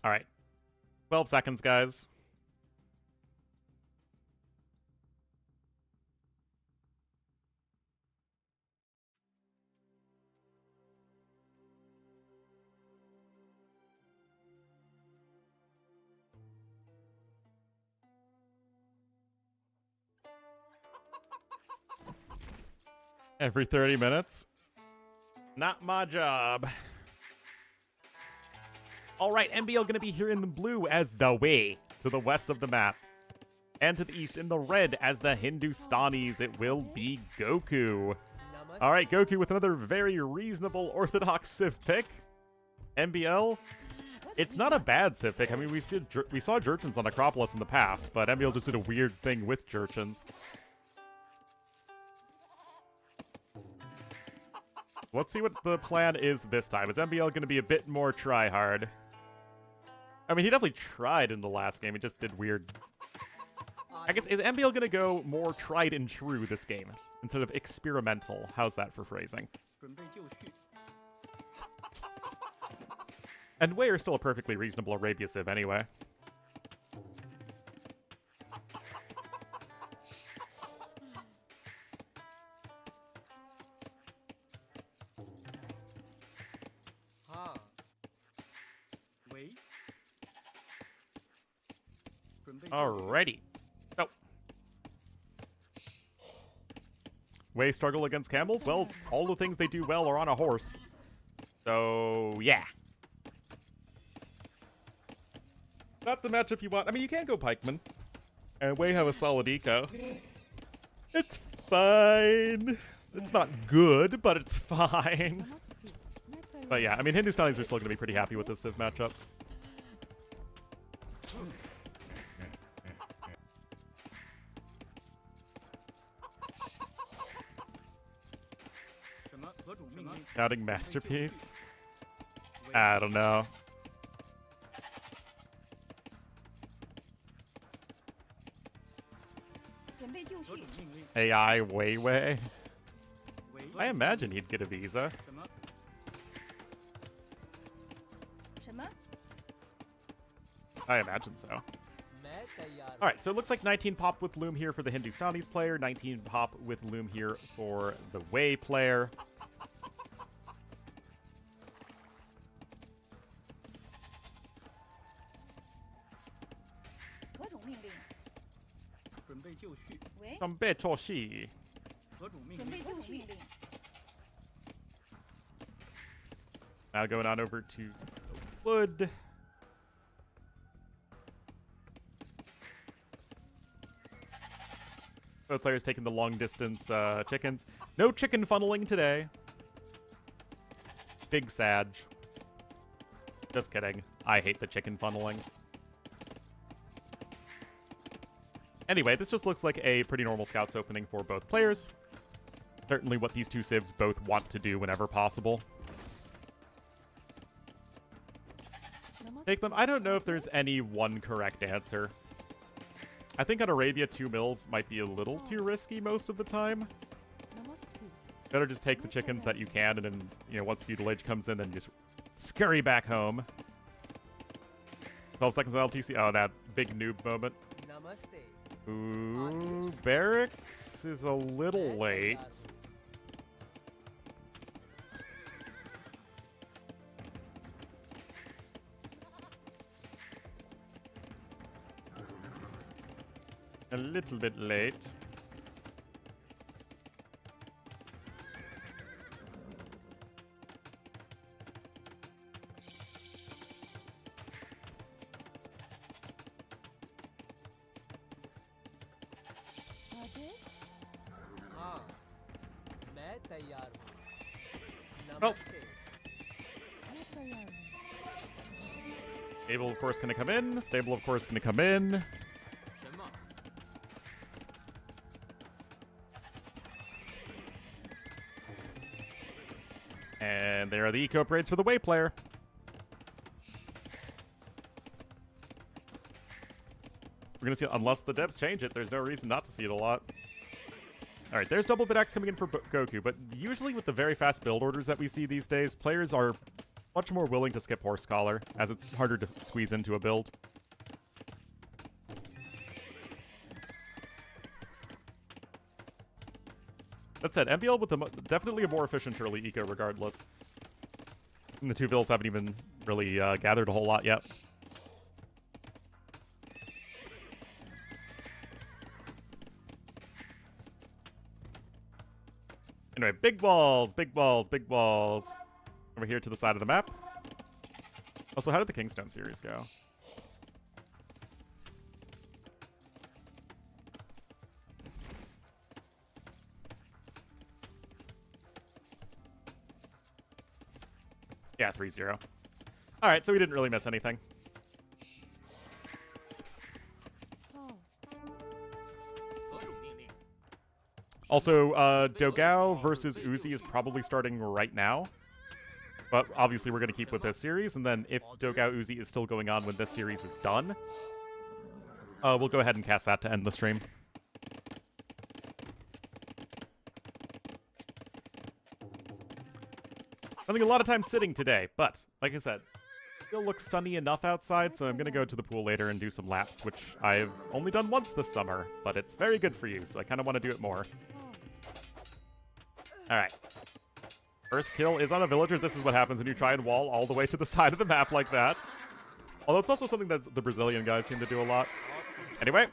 All right. 12 seconds, guys. Every 30 minutes. Not my job. All right, NBL gonna be here in the blue as the Wei to the west of the map. And to the east in the red as the Hindustanis, it will be Goku. All right, Goku with another very reasonable orthodox civ pick. NBL, it's not a bad civ pick. I mean, we saw Jurchens on Acropolis in the past, but NBL just did a weird thing with Jurchens. Let's see what the plan is this time. Is NBL going to be a bit more try-hard? I mean, he definitely tried in the last game. He just did weird. I guess, is NBL going to go more tried and true this game instead of experimental? How's that for phrasing? And Wei are still a perfectly reasonable Arabia civ anyway. Alrighty. Oh. Wei struggle against camels? Well, all the things they do well are on a horse. So, yeah. Not the matchup you want. I mean, you can go pikeman. And Wei have a solid eco. It's fine. It's not good, but it's fine. But yeah, I mean, Hindustanis are still going to be pretty happy with this civ matchup. Shouting masterpiece? I don't know. AI Wei. I imagine he'd get a visa. I imagine so. Alright, so it looks like 19 pop with Loom here for the Hindustanis player, 19 pop with Loom here for the Wei player. Now going on over to the wood. Both players taking the long distance chickens. No chicken funneling today. Big Sag. Just kidding. I hate the chicken funneling. Anyway, this just looks like a pretty normal Scouts opening for both players. Certainly what these two civs both want to do whenever possible. Take them. I don't know if there's any one correct answer. I think on Arabia, 2 mills might be a little too risky most of the time. Better just take the chickens that you can, and then, you know, once feudal age comes in, then you just scurry back home. 12 seconds of LTC. Oh, that big noob moment. Ooh, barracks is a little late. A little bit late. Oh. Stable, of course, gonna come in. Stable, of course, gonna come in. And there are the eco upgrades for the Wei player. We're gonna see it, unless the devs change it, there's no reason not to see it a lot. Alright, there's double bit X coming in for Goku, but usually with the very fast build orders that we see these days, players are much more willing to skip Horse Collar, as it's harder to squeeze into a build. That said, MBL with definitely a more efficient early eco regardless. And the two builds haven't even really gathered a whole lot yet. Anyway, big balls, big balls, big balls. Over here to the side of the map. Also, how did the Kingstone series go? Yeah, 3-0. Alright, so we didn't really miss anything. Also, Dogao versus Uzi is probably starting right now. But obviously we're going to keep with this series, and then if Dogao Uzi is still going on when this series is done, we'll go ahead and cast that to end the stream. Spending a lot of time sitting today, but, like I said, it still looks sunny enough outside, so I'm going to go to the pool later and do some laps, which I've only done once this summer, but it's very good for you, so I kind of want to do it more. Alright. First kill is on a villager. This is what happens when you try and wall all the way to the side of the map like that. Although it's also something that the Brazilian guys seem to do a lot. Anyway.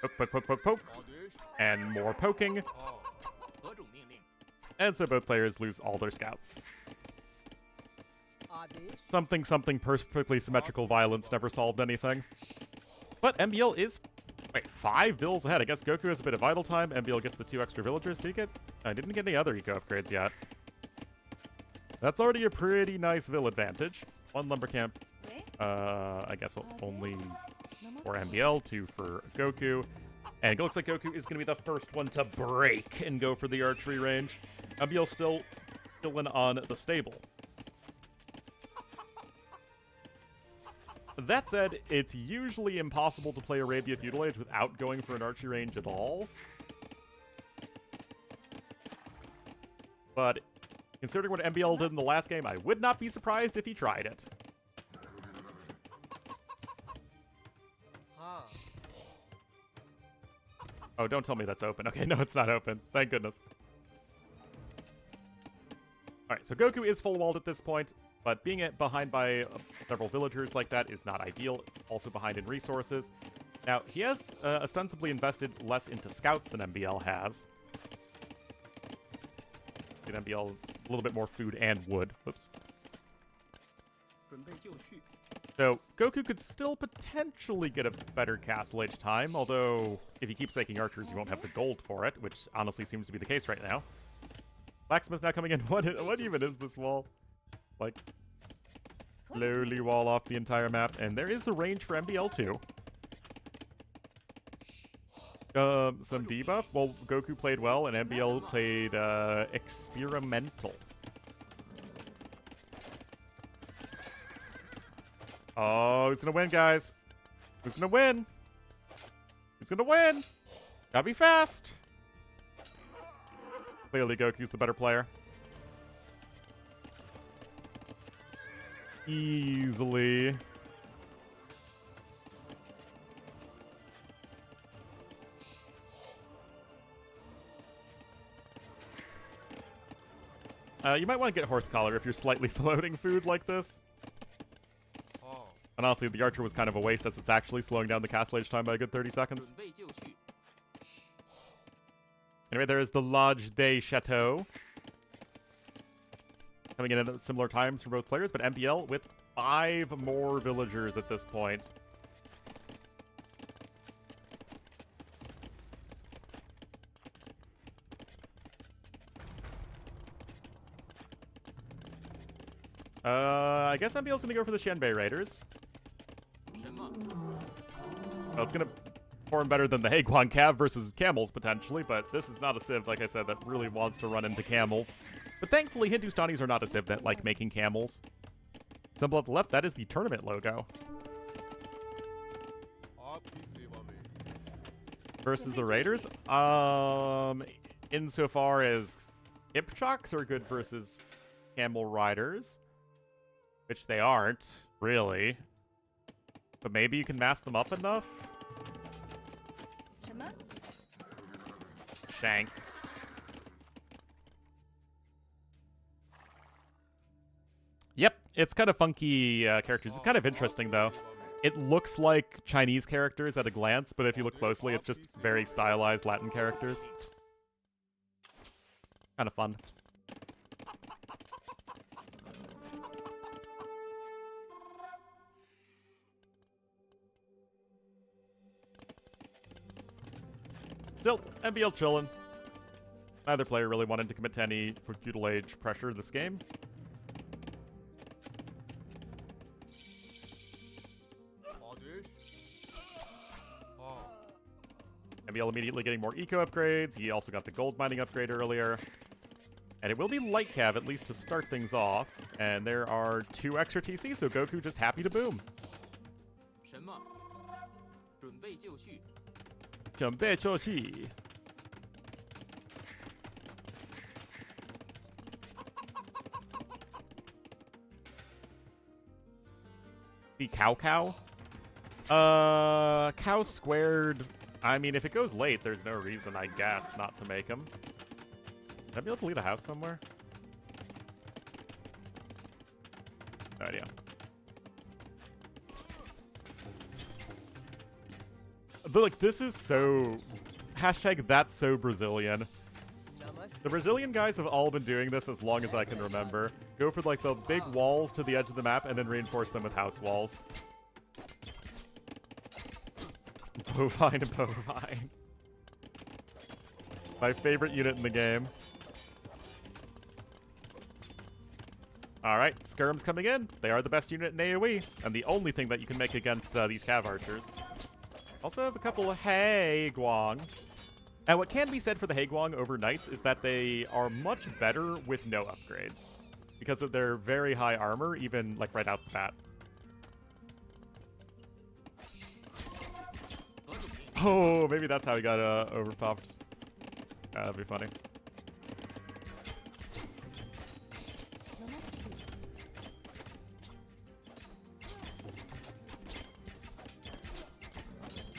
Poke, poke, poke, poke, poke. And more poking. And so both players lose all their scouts. Something, something perfectly symmetrical violence never solved anything. But MBL is... Wait, 5 vills ahead. I guess Goku has a bit of idle time. MBL gets the 2 extra villagers. Did he get... I didn't get any other eco upgrades yet. That's already a pretty nice vill advantage. 1 lumber camp. I guess only for MBL, 2 for Goku. And it looks like Goku is going to be the first one to break and go for the archery range. MBL still in on the stable. That said, it's usually impossible to play Arabia Feudal Age without going for an archery range at all. But considering what MBL did in the last game, I would not be surprised if he tried it. Oh, don't tell me that's open. Okay, no, it's not open. Thank goodness. Alright, so Goku is full walled at this point, but being behind by several villagers like that is not ideal. Also behind in resources. Now, he has ostensibly invested less into scouts than MBL has. Get MBL a little bit more food and wood. Oops. So, Goku could still potentially get a better Castle Age time, although if he keeps making archers, he won't have the gold for it, which honestly seems to be the case right now. Blacksmith now coming in. What even is this wall? Like, slowly wall off the entire map, and there is the range for MBL too. Some debuff. Well, Goku played well, and MBL played experimental. Oh, who's gonna win, guys? Who's gonna win? Who's gonna win? Gotta be fast. Clearly, Goku's the better player. Easily. You might want to get horse collar if you're slightly floating food like this. And honestly, the archer was kind of a waste as it's actually slowing down the Castle Age time by a good 30 seconds. Anyway, there is the Lodge des Chateaux. Coming in at similar times for both players, but MBL with 5 more villagers at this point. I guess MBL's gonna go for the Shenbei Raiders. Well, it's gonna perform better than the Haguan Cav versus camels, potentially, but this is not a civ, like I said, that really wants to run into camels. But thankfully, Hindustanis are not a civ that like making camels. Symbol at the left, that is the tournament logo. Versus the Raiders? Insofar as Ipchoks are good versus camel riders, which they aren't, really. But maybe you can mask them up enough? Shank. Yep, it's kind of funky characters. It's kind of interesting, though. It looks like Chinese characters at a glance, but if you look closely, it's just very stylized Latin characters. Kind of fun. Still, MBL chillin'. Neither player really wanted to commit to any feudal age pressure this game. MBL immediately getting more eco upgrades. He also got the gold mining upgrade earlier. And it will be light cav, at least to start things off. And there are 2 extra TC, so Goku just happy to boom. 准备就绪. The cow? Cow squared. I mean, if it goes late, there's no reason, I guess, not to make him. Should I be able to leave a house somewhere? No idea. But, like, this is so... Hashtag that's so Brazilian. The Brazilian guys have all been doing this as long as I can remember. Go for, like, the big walls to the edge of the map and then reinforce them with house walls. Bovine and bovine. My favorite unit in the game. Alright, Skirm's coming in. They are the best unit in AoE, and the only thing that you can make against these Cav Archers. Also have a couple of Guang. And what can be said for the Guang over Knights is that they are much better with no upgrades, because of their very high armor, even like right out the bat. Oh, maybe that's how he got overpopped. That'd be funny.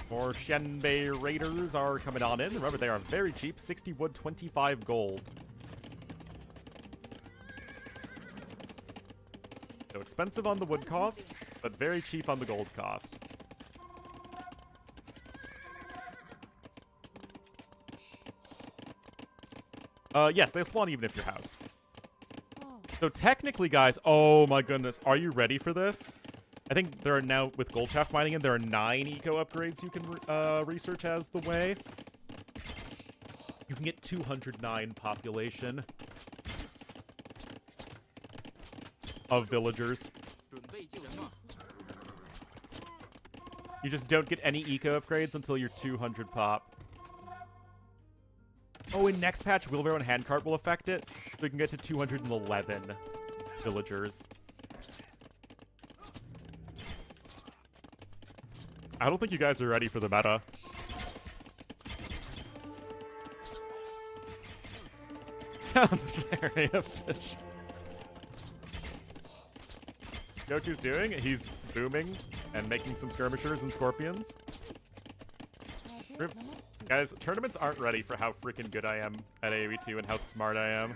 More Shenbei Raiders are coming on in. Remember, they are very cheap. 60 wood, 25 gold. So expensive on the wood cost, but very cheap on the gold cost. Yes, they spawn even if you're housed. So technically, guys, oh my goodness, are you ready for this? I think there are now, with gold shaft mining in, there are 9 eco upgrades you can research as the way. You can get 209 population of villagers. You just don't get any eco upgrades until you're 200 pop. Oh, and next patch, wheelbarrow and handcart will affect it, so you can get to 211 villagers. I don't think you guys are ready for the meta. Sounds very efficient. Goku's doing? He's booming and making some skirmishers and scorpions. Guys, tournaments aren't ready for how freaking good I am at AoE 2 and how smart I am.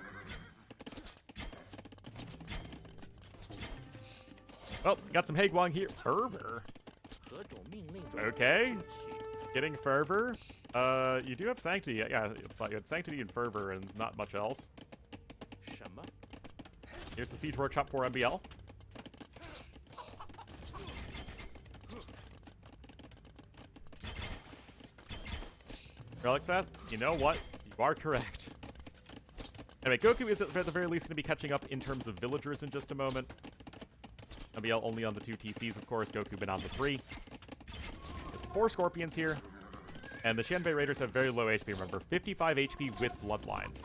Well, got some Guang here. Fervor. Okay. Getting Fervor. You do have Sanctity. Yeah, you had Sanctity and Fervor and not much else. Here's the Siege Workshop for MBL. Relics fast? You know what? You are correct. Anyway, Goku is at the very least going to be catching up in terms of villagers in just a moment. MBL only on the 2 TCs, of course. Goku been on the 3. There's 4 Scorpions here. And the Shenbei Raiders have very low HP, remember. 55 HP with Bloodlines.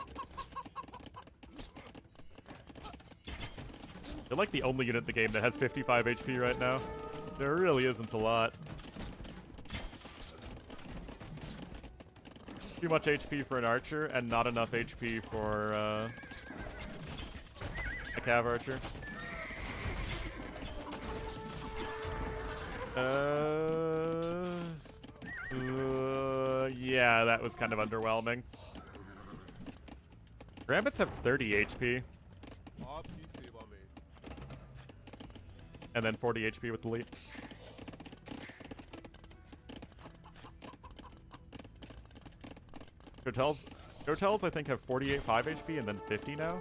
They're like the only unit in the game that has 55 HP right now. There really isn't a lot. Too much HP for an archer, and not enough HP for a Cav archer. Yeah, that was kind of underwhelming. Gambits have 30 HP. And then 40 HP with the lead. Hotels Hotels, I think, have 48 5 HP and then 50 now.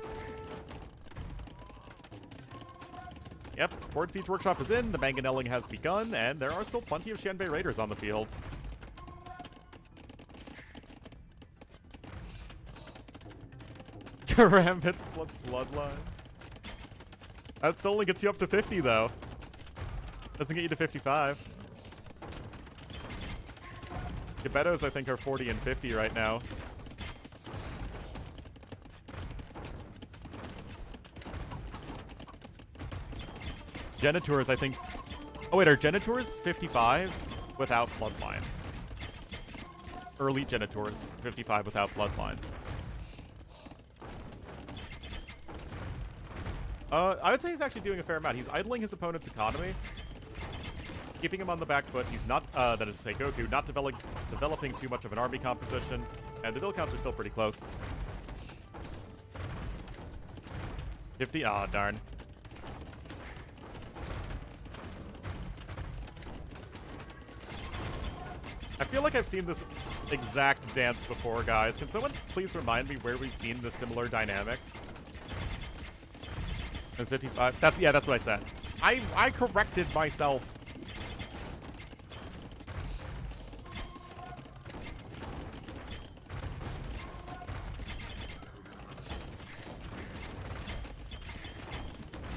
Yep, Fort Siege Workshop is in, the manganelling has begun, and there are still plenty of Xianbei Raiders on the field. Karambits plus Bloodline. That still only gets you up to 50, though. Doesn't get you to 55. Gebettos, I think, are 40 and 50 right now. Genitours, I think... Oh, wait, are Genitours 55 without Bloodlines? Early Genitours, 55 without Bloodlines. I would say he's actually doing a fair amount. He's idling his opponent's economy, keeping him on the back foot. He's not, that is to say Goku, not developing too much of an army composition, and the bill counts are still pretty close. 50, ah, darn. I feel like I've seen this exact dance before, guys. Can someone please remind me where we've seen this similar dynamic? It's 55. That's what I said. I corrected myself.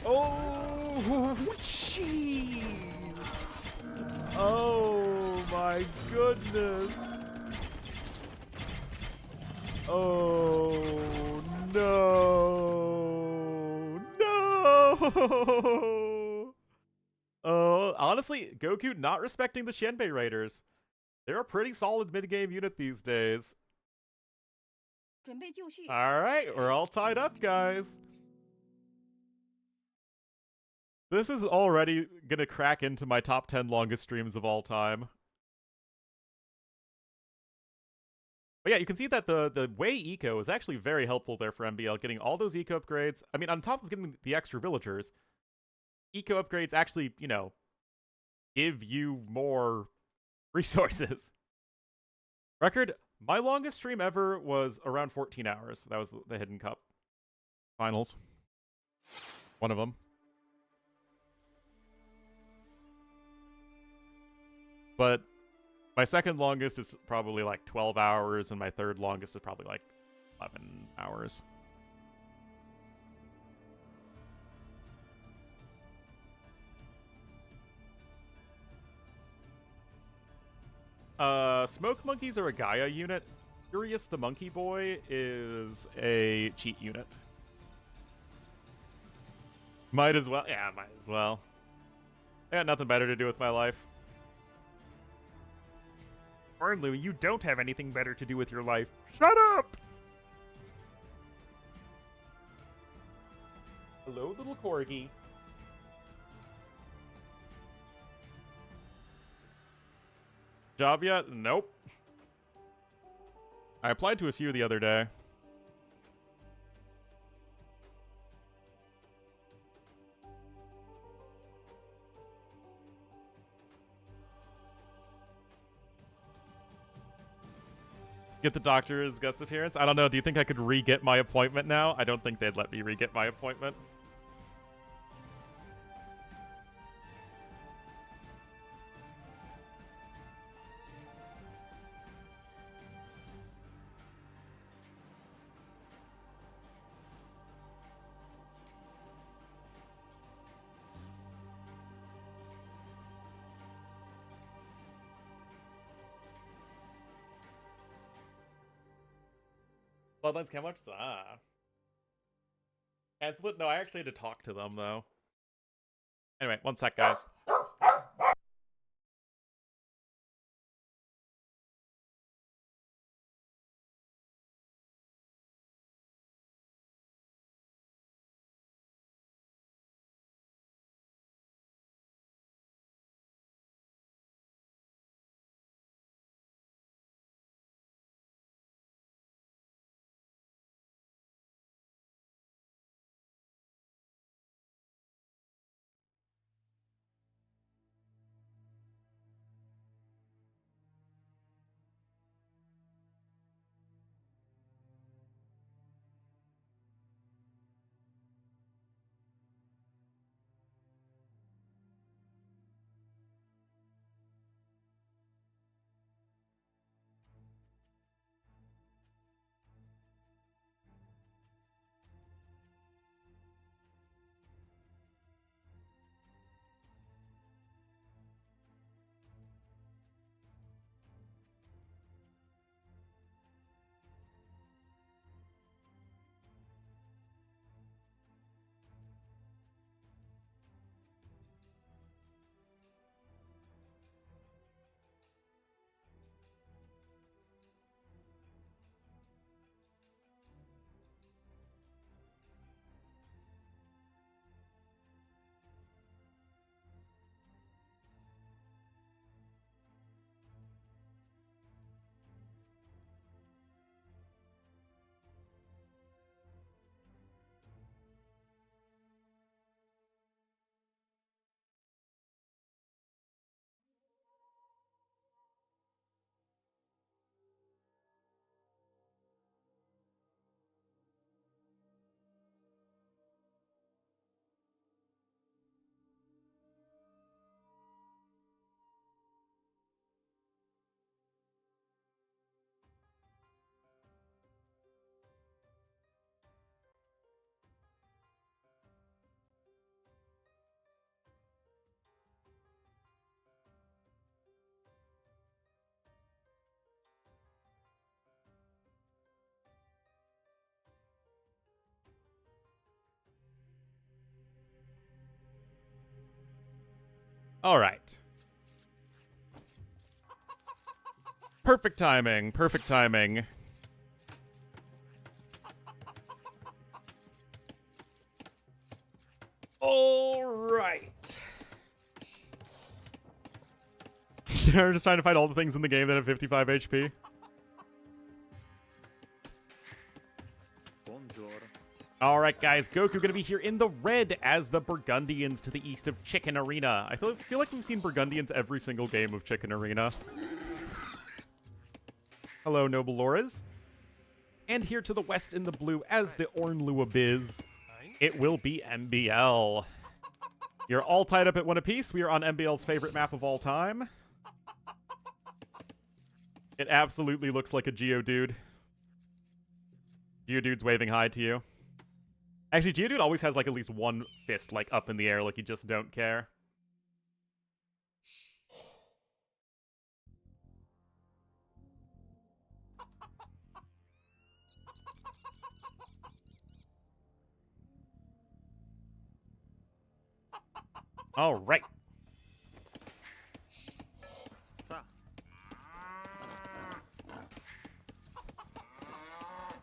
Oh, jeez. Oh my goodness. Oh no. No. Honestly, Goku not respecting the Xianbei Raiders. They're a pretty solid mid-game unit these days. 准备就绪。 Alright, we're all tied up, guys. This is already gonna crack into my top 10 longest streams of all time. But yeah, you can see that the Wei Eco is actually very helpful there for MBL, getting all those Eco upgrades. I mean, on top of getting the extra villagers, Eco upgrades actually, you know, give you more resources. Record, my longest stream ever was around 14 hours. That was the Hidden Cup finals. One of them. But my second longest is probably like 12 hours, and my third longest is probably like 11 hours. Smoke Monkeys are a Gaia unit. Furious the Monkey Boy is a cheat unit. Might as well. Yeah, might as well. I got nothing better to do with my life. Ornlu, you don't have anything better to do with your life. Shut up! Hello, little corgi. Job yet? Nope. I applied to a few the other day. Get the doctor's guest appearance? I don't know. Do you think I could re-get my appointment now? I don't think they'd let me re-get my appointment. Bloodlines can't watch? Ah. Cancel it? No, I actually had to talk to them, though. Anyway, one sec, guys. All right. Perfect timing. Perfect timing. All right. They're just trying to find all the things in the game that have 55 HP. Bonjour. All right, guys. Goku going to be here in the red as the Burgundians to the east of Chicken Arena. I feel like we've seen Burgundians every single game of Chicken Arena. Hello, Noble Lauras. And here to the west in the blue as the Ornlu Abyss, it will be MBL. You're all tied up at one apiece. We are on MBL's favorite map of all time. It absolutely looks like a Geodude. Geodude's waving hi to you. Actually, Geodude always has like at least one fist like up in the air, like you just don't care. All right.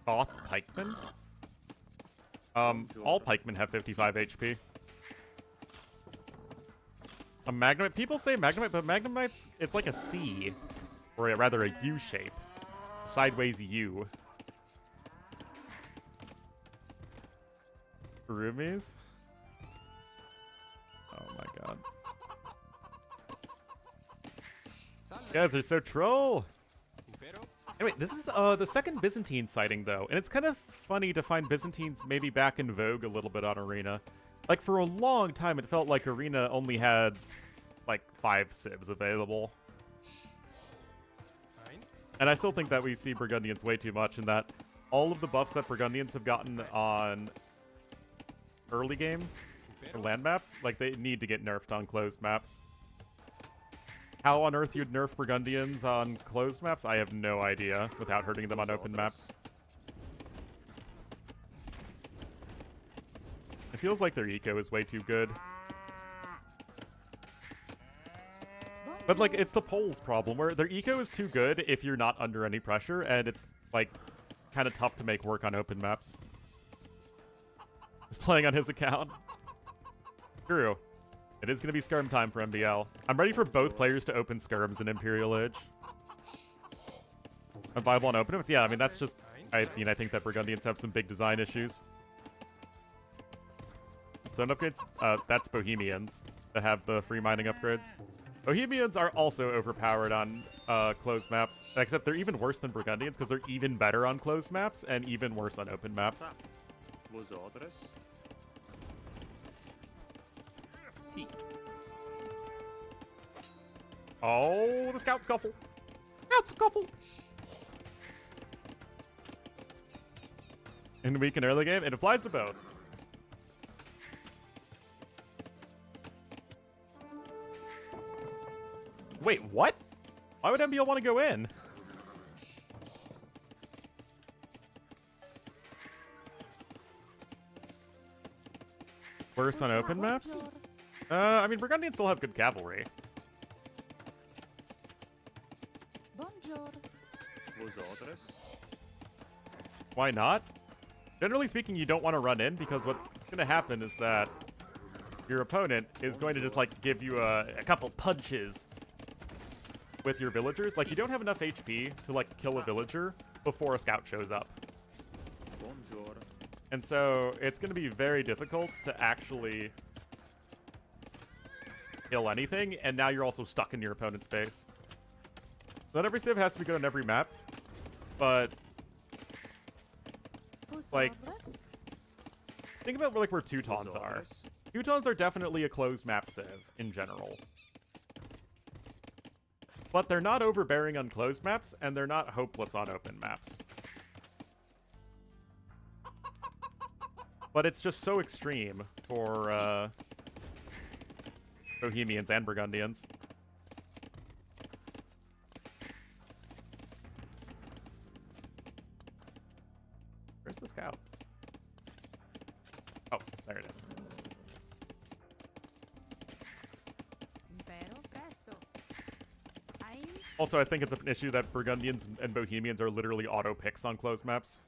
Goth Pikeman? All pikemen have 55 HP. A Magnemite? People say Magnemite, but Magnemite's, it's like a C. Or rather a U shape. Sideways U. Rumies? Oh my god. You guys are so troll! Anyway, this is the second Byzantine sighting, though, and it's kind of funny to find Byzantines maybe back in vogue a little bit on Arena. Like, for a long time, it felt like Arena only had, like, 5 civs available. And I still think that we see Burgundians way too much, and that all of the buffs that Burgundians have gotten on early game, or land maps, like, they need to get nerfed on closed maps. How on earth you'd nerf Burgundians on closed maps, I have no idea, without hurting them on open maps. It feels like their eco is way too good. But, like, it's the Poles problem, where their eco is too good if you're not under any pressure, and it's, like, kind of tough to make work on open maps. He's playing on his account. True. It is going to be skirm time for MBL. I'm ready for both players to open skirms in Imperial Age. Viable on open? Yeah, I mean, that's just... I think that Burgundians have some big design issues. Stone upgrades? That's Bohemians that have the free mining upgrades. Bohemians are also overpowered on closed maps, except they're even worse than Burgundians because they're even better on closed maps and even worse on open maps. Oh, the Scout Scuffle! Scout Scuffle! In weak and early game, it applies to both. Wait, what? Why would MBL want to go in? Worse on open maps? I mean, Burgundians still have good cavalry. Why not? Generally speaking, you don't want to run in because what's going to happen is that your opponent is going to just, like, give you a couple punches with your villagers. Like, you don't have enough HP to, like, kill a villager before a scout shows up. Bonjour. And so it's going to be very difficult to actually kill anything, and now you're also stuck in your opponent's base. Not every civ has to be good on every map, but like, think about where Teutons are. Teutons are definitely a closed map civ in general. But they're not overbearing on closed maps, and they're not hopeless on open maps. But it's just so extreme for Bohemians and Burgundians. Where's the scout? Oh, there it is. Spero presto. I'm Also, I think it's an issue that Burgundians and Bohemians are literally auto picks on closed maps.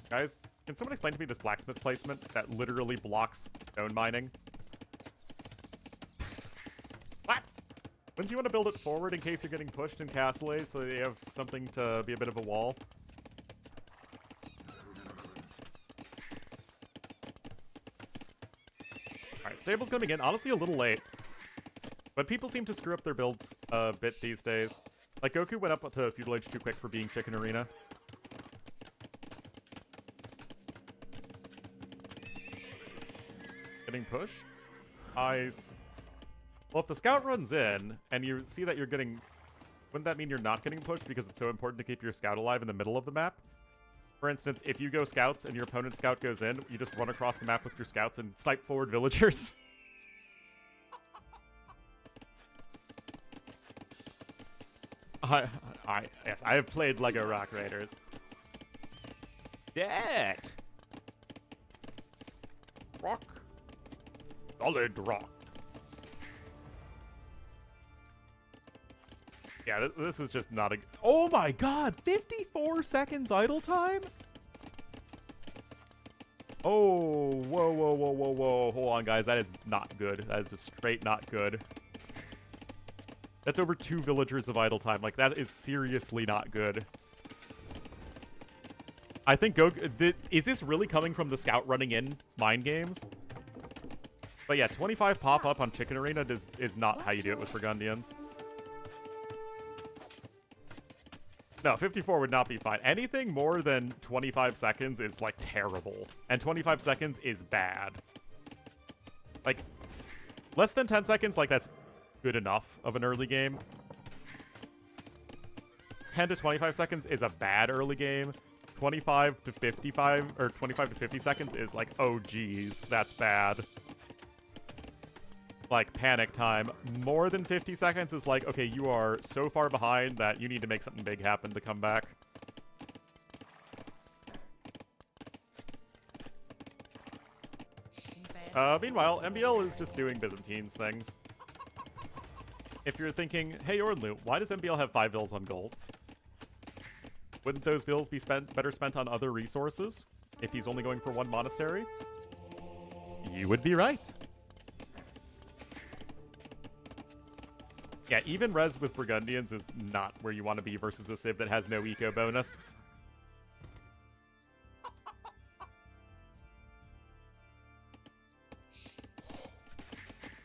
Guys, can someone explain to me this blacksmith placement that literally blocks stone mining? What? Wouldn't you want to build it forward in case you're getting pushed in Castle Age so that you have something to be a bit of a wall? Alright, stable's coming in. Honestly, a little late. But people seem to screw up their builds a bit these days. Like, Goku went up to Feudal Age too quick for being Chicken Arena. Getting pushed? Nice. Well, if the scout runs in, and you see that you're getting... Wouldn't that mean you're not getting pushed because it's so important to keep your scout alive in the middle of the map? For instance, if you go scouts and your opponent's scout goes in, you just run across the map with your scouts and snipe forward villagers. Yes, I have played LEGO Rock Raiders. That! Rock. Solid rock. Yeah, this is just not a... Oh my god! 54 seconds idle time? Oh, whoa, whoa, whoa, whoa, whoa. Hold on, guys. That is not good. That is just straight not good. That's over 2 villagers of idle time. Like, that is seriously not good. I think Goku... Is this really coming from the scout running in mind games? But yeah, 25 pop-up on Chicken Arena is not how you do it with Burgundians. No, 54 would not be fine. Anything more than 25 seconds is, like, terrible. And 25 seconds is bad. Like, less than 10 seconds, like, that's good enough of an early game. 10 to 25 seconds is a bad early game. 25 to 55, or 25 to 50 seconds is like, oh geez, that's bad. Like, panic time. More than 50 seconds is like, okay, you are so far behind that you need to make something big happen to come back. Meanwhile, MBL is just doing Byzantines things. If you're thinking, hey Ornlu, why does MBL have 5 bills on gold? Wouldn't those bills be better spent on other resources if he's only going for 1 monastery? You would be right. Yeah, even res with Burgundians is not where you want to be versus a civ that has no eco bonus.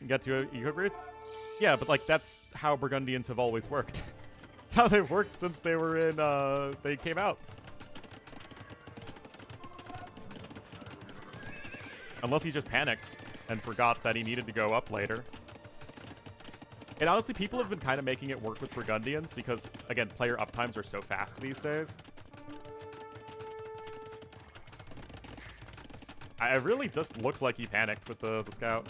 Get to eco rates? Yeah, but like that's how Burgundians have always worked. How they've worked since they were in, they came out. Unless he just panicked and forgot that he needed to go up later. And honestly, people have been kind of making it work with Burgundians because, again, player uptimes are so fast these days. It really just looks like he panicked with the scout.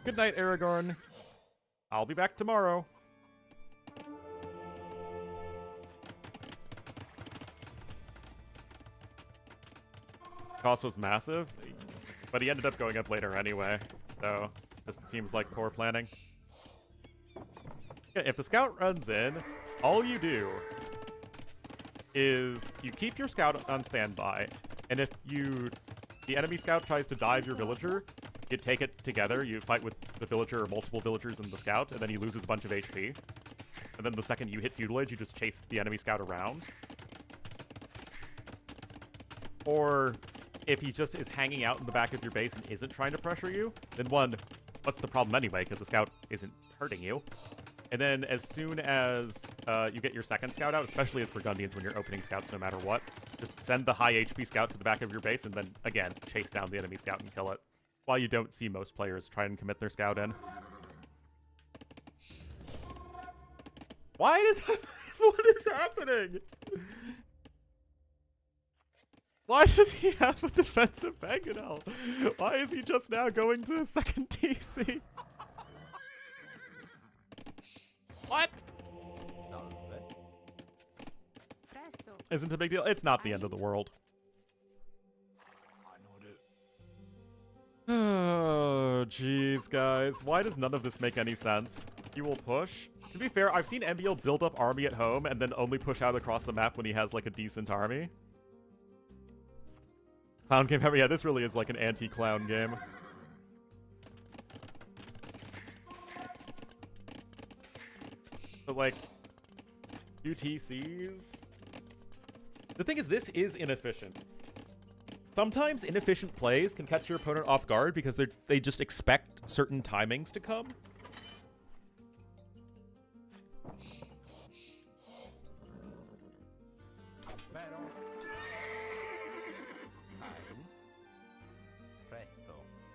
Good night, Aragorn. I'll be back tomorrow. Cost was massive, but he ended up going up later anyway, so just seems like poor planning. Yeah, if the scout runs in, all you do is you keep your scout on standby, and if the enemy scout tries to dive your villager, you take it together, you fight with the villager or multiple villagers and the scout, and then he loses a bunch of HP. And then the second you hit Feudal Age, you just chase the enemy scout around. Or if he just is hanging out in the back of your base and isn't trying to pressure you, then one, what's the problem anyway, because the scout isn't hurting you. And then as soon as you get your second scout out, especially as Burgundians when you're opening scouts no matter what, just send the high HP scout to the back of your base and then, again, chase down the enemy scout and kill it. While you don't see most players try and commit their scout in. Why is what is happening? Why does he have a defensive mangonel? Why is he just now going to a second TC? What? presto. isn't a big deal. It's not the end of the world. Oh, jeez, guys. Why does none of this make any sense? He will push. To be fair, I've seen MBL build up army at home and then only push out across the map when he has, like, a decent army. Clown game. Yeah, this really is like an anti-clown game. But, like, UTCs? The thing is, this is inefficient. Sometimes inefficient plays can catch your opponent off guard because they just expect certain timings to come.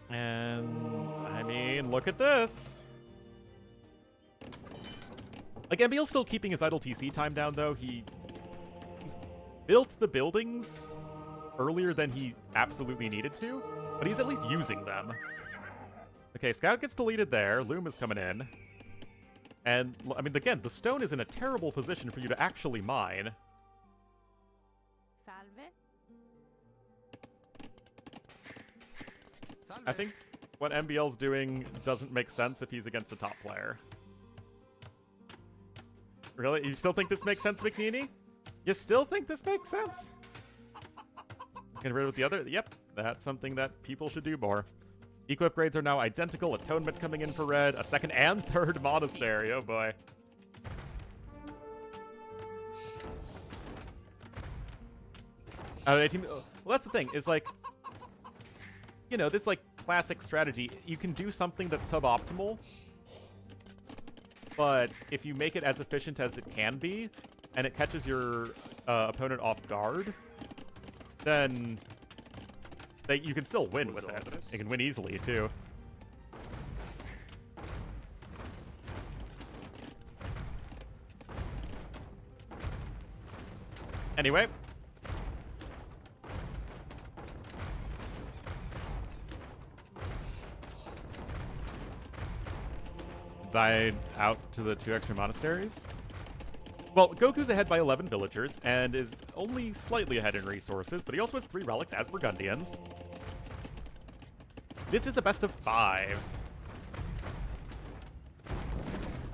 And, I mean, look at this. Like, MBL's still keeping his idle TC time down, though. He built the buildings earlier than he absolutely needed to, but he's at least using them. Okay, Scout gets deleted there. Loom is coming in. And, I mean, again, the stone is in a terrible position for you to actually mine. Salve. I think what MBL's doing doesn't make sense if he's against a top player. Really? You still think this makes sense, McNeely? You still think this makes sense? Get rid of the other? Yep, that's something that people should do more. Eco upgrades are now identical. Atonement coming in for red. A second and third monastery. Oh boy. Well, that's the thing. Is like, you know, this like classic strategy. You can do something that's suboptimal, but if you make it as efficient as it can be, and it catches your opponent off guard, then you can still win with it. You can win easily, too. Anyway. Died out to the 2 extra monasteries. Well, Goku's ahead by 11 villagers, and is only slightly ahead in resources, but he also has 3 relics as Burgundians. This is a best of 5.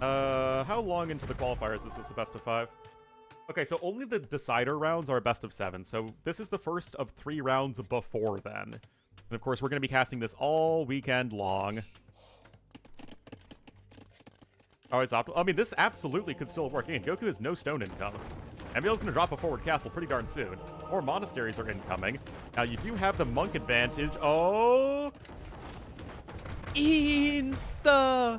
How long into the qualifiers is this a best of 5? Okay, so only the decider rounds are a best of 7, so this is the first of 3 rounds before then. And of course, we're going to be casting this all weekend long. Always optimal. I mean, this absolutely could still work. Again, Goku has no stone income. MBL's going to drop a forward castle pretty darn soon. More monasteries are incoming. Now, you do have the monk advantage. Oh! Insta!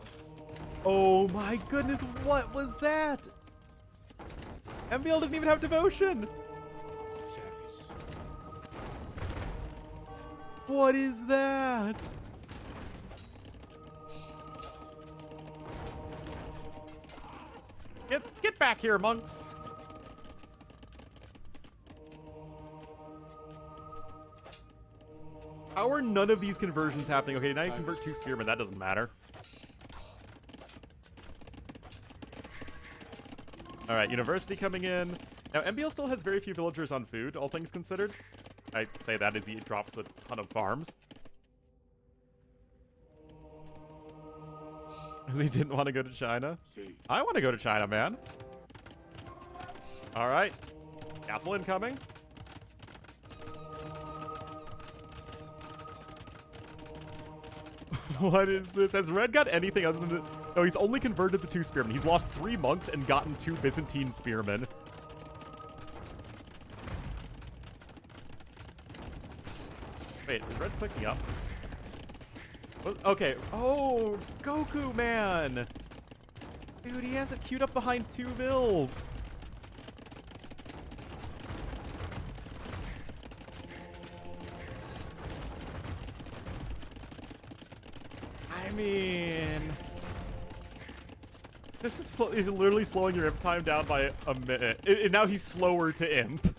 Oh my goodness, what was that? MBL didn't even have devotion! What is that? Get back here, monks! How are none of these conversions happening? Okay, now you convert 2 spearmen. That doesn't matter. Alright, university coming in. Now, MBL still has very few villagers on food, all things considered. I say that as he drops a ton of farms. He didn't want to go to China. I want to go to China, man. All right. Castle incoming. What is this? Has Red got anything other than the... No, he's only converted the 2 spearmen. He's lost 3 monks and gotten 2 Byzantine spearmen. Wait, is Red clicking up? Okay. Oh, Goku, man. Dude, he has it queued up behind 2 vills. I mean... This is he's literally slowing your imp time down by a minute. Now he's slower to imp.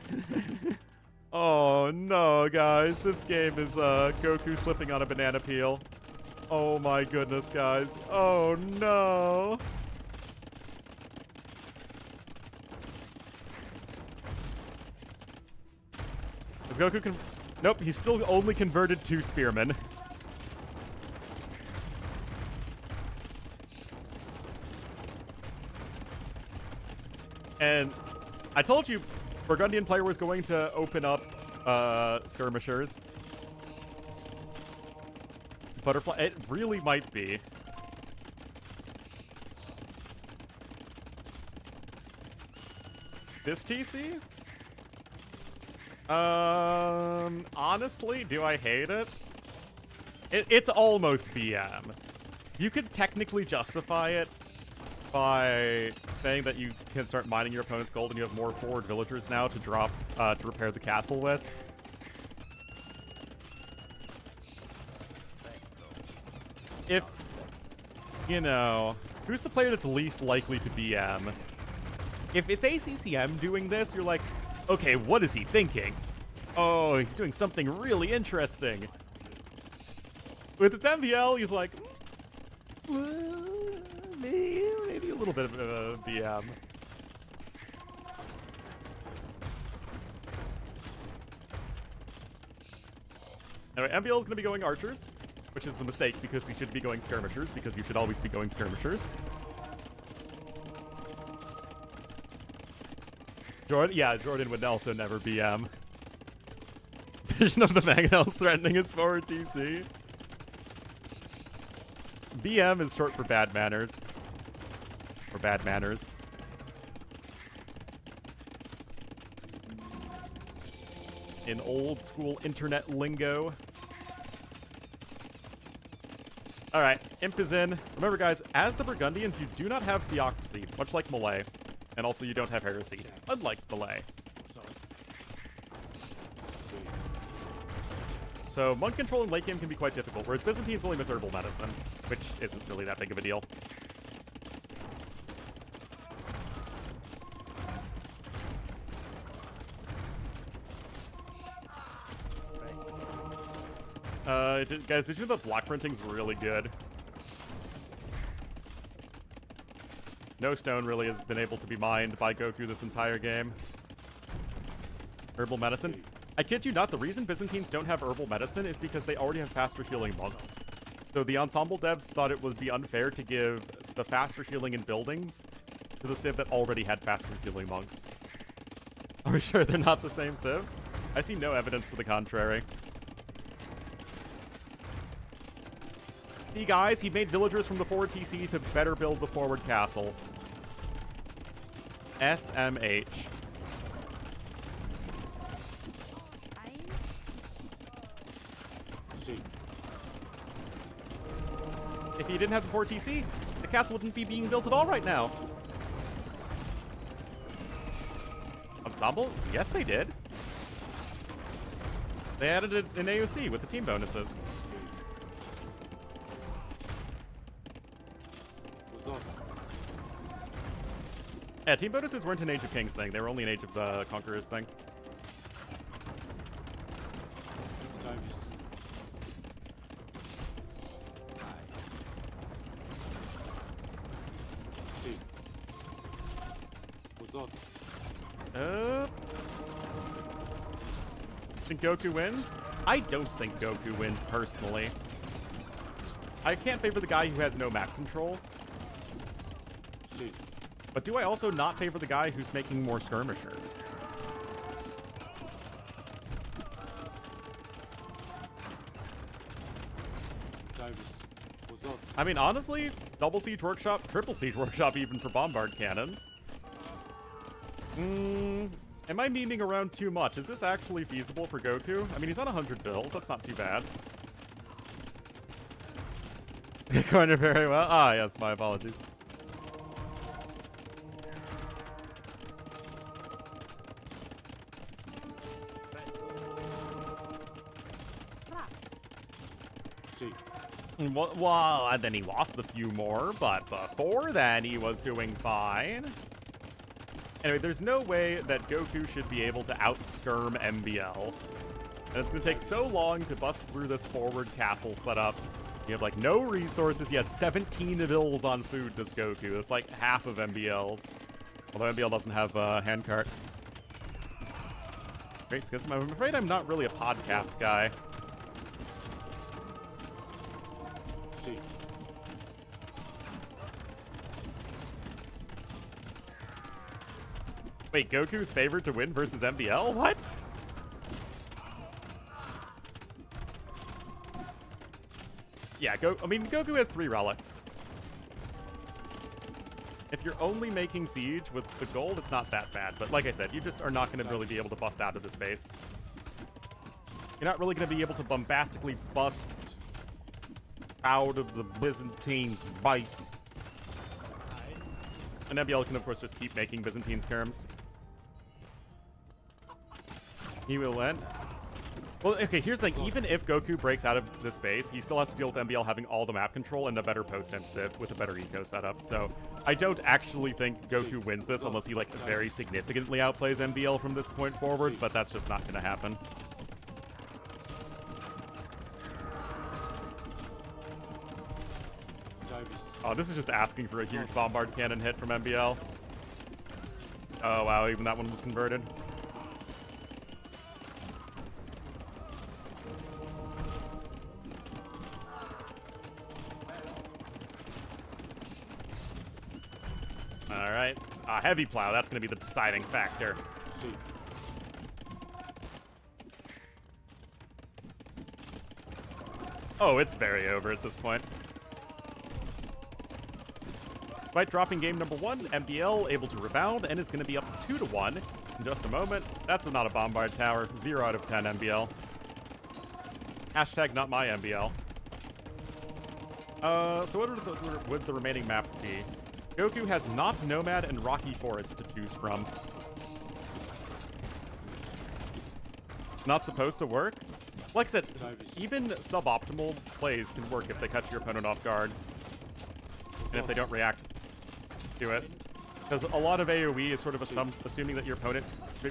Oh, no, guys. This game is Goku slipping on a banana peel. Oh my goodness, guys. Oh no. Does Goku Nope, he's still only converted to Spearman. And I told you Burgundian player was going to open up skirmishers. Butterfly, it really might be. This TC? Honestly, do I hate it? It's almost BM. You could technically justify it by saying that you can start mining your opponent's gold and you have more forward villagers now to drop, to repair the castle with. If, you know, who's the player that's least likely to BM? If it's ACCM doing this, you're like, okay, what is he thinking? Oh, he's doing something really interesting. With its MVL, he's like, maybe a little bit of a BM. Anyway, MVL is going to be going archers, which is a mistake because he should be going skirmishers, because you should always be going skirmishers. Jordan would also never BM. Vision of the Mangonels threatening his forward TC. BM is short for bad manners. Or bad manners. In old school internet lingo. Alright, Imp is in. Remember guys, as the Burgundians, you do not have Theocracy, much like Malay. And also you don't have Heresy, unlike Malay. So monk control in late game can be quite difficult, whereas Byzantines only miss Herbal Medicine, which isn't really that big of a deal. Guys, did you know that block printing's really good? No stone really has been able to be mined by Goku this entire game. Herbal Medicine. I kid you not, the reason Byzantines don't have Herbal Medicine is because they already have faster healing monks. So the ensemble devs thought it would be unfair to give the faster healing in buildings to the civ that already had faster healing monks. Are we sure they're not the same civ? I see no evidence to the contrary. See guys, he made villagers from the forward TC to better build the forward castle. SMH. If he didn't have the 4 TC, the castle wouldn't be being built at all right now. Ensemble? Yes, they did. They added an AOC with the team bonuses. Yeah, team bonuses weren't an Age of Kings thing. They were only an Age of Conquerors thing. Think Goku wins? I don't think Goku wins, personally. I can't favor the guy who has no map control. But do I also not favor the guy who's making more skirmishers? I mean, honestly, double siege workshop, triple siege workshop even for bombard cannons. Am I memeing around too much? Is this actually feasible for Goku? I mean, he's on 100 bills. That's not too bad. Corner very well. Ah, yes, my apologies. Well, and then he lost a few more, but before then he was doing fine. Anyway, there's no way that Goku should be able to out-skirm MBL. And it's going to take so long to bust through this forward castle setup. You have, like, no resources. He has 17 bills on food, does Goku. That's like half of MBL's. Although MBL doesn't have a handcart. Great Schism. I'm afraid I'm not really a podcast guy. Sí. Wait, Goku's favored to win versus MBL? What? Yeah, Goku has 3 relics. If you're only making Siege with the gold, it's not that bad. But like I said, you just are not going to really be able to bust out of this base. You're not really going to be able to bombastically bust out of the Byzantine base. And MBL can, of course, just keep making Byzantine skirms. He will end. Well, okay, here's the thing. Even if Goku breaks out of this base, he still has to deal with MBL having all the map control and a better post-imp Civ with a better eco setup. So I don't actually think Goku wins this unless he, like, very significantly outplays MBL from this point forward, but that's just not going to happen. Oh, this is just asking for a huge bombard cannon hit from MBL. Oh, wow, even that one was converted. All right. Heavy plow, that's going to be the deciding factor. Sí. Oh, it's very over at this point. Despite dropping game number 1, MBL able to rebound and is going to be up 2-1 in just a moment. That's not a bombard tower. 0 out of 10 MBL. Hashtag not my MBL. So what would the remaining maps be? Goku has not Nomad and Rocky Forest to choose from. Not supposed to work? Like I said, even suboptimal plays can work if they catch your opponent off guard. And if they don't react to it. Because a lot of AoE is sort of assuming that your opponent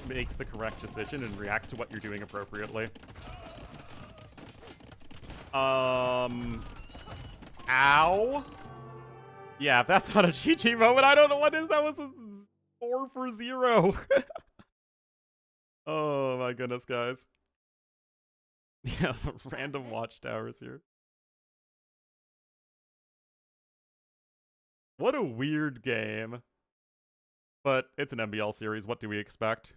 makes the correct decision and reacts to what you're doing appropriately. Ow? Yeah, if that's not a GG moment, I don't know what is. That was a 4 for 0. Oh my goodness, guys. Yeah, the random watchtowers here. What a weird game. But it's an MBL series. What do we expect?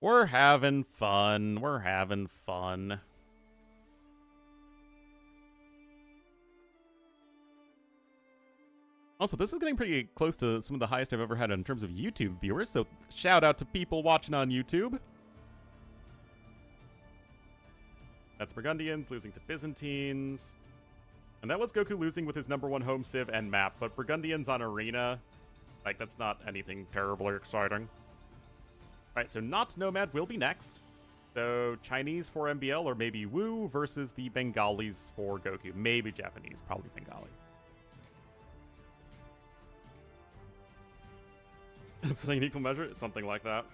We're having fun. We're having fun. Also, this is getting pretty close to some of the highest I've ever had in terms of YouTube viewers, so shout out to people watching on YouTube. That's Burgundians losing to Byzantines. And that was Goku losing with his #1 home civ and map, but Burgundians on Arena, like, that's not anything terribly exciting. Alright, so not Nomad will be next. So Chinese for MBL, or maybe Wu versus the Bengalis for Goku. Maybe Japanese, probably Bengali. It's an unequal measure? Something like that.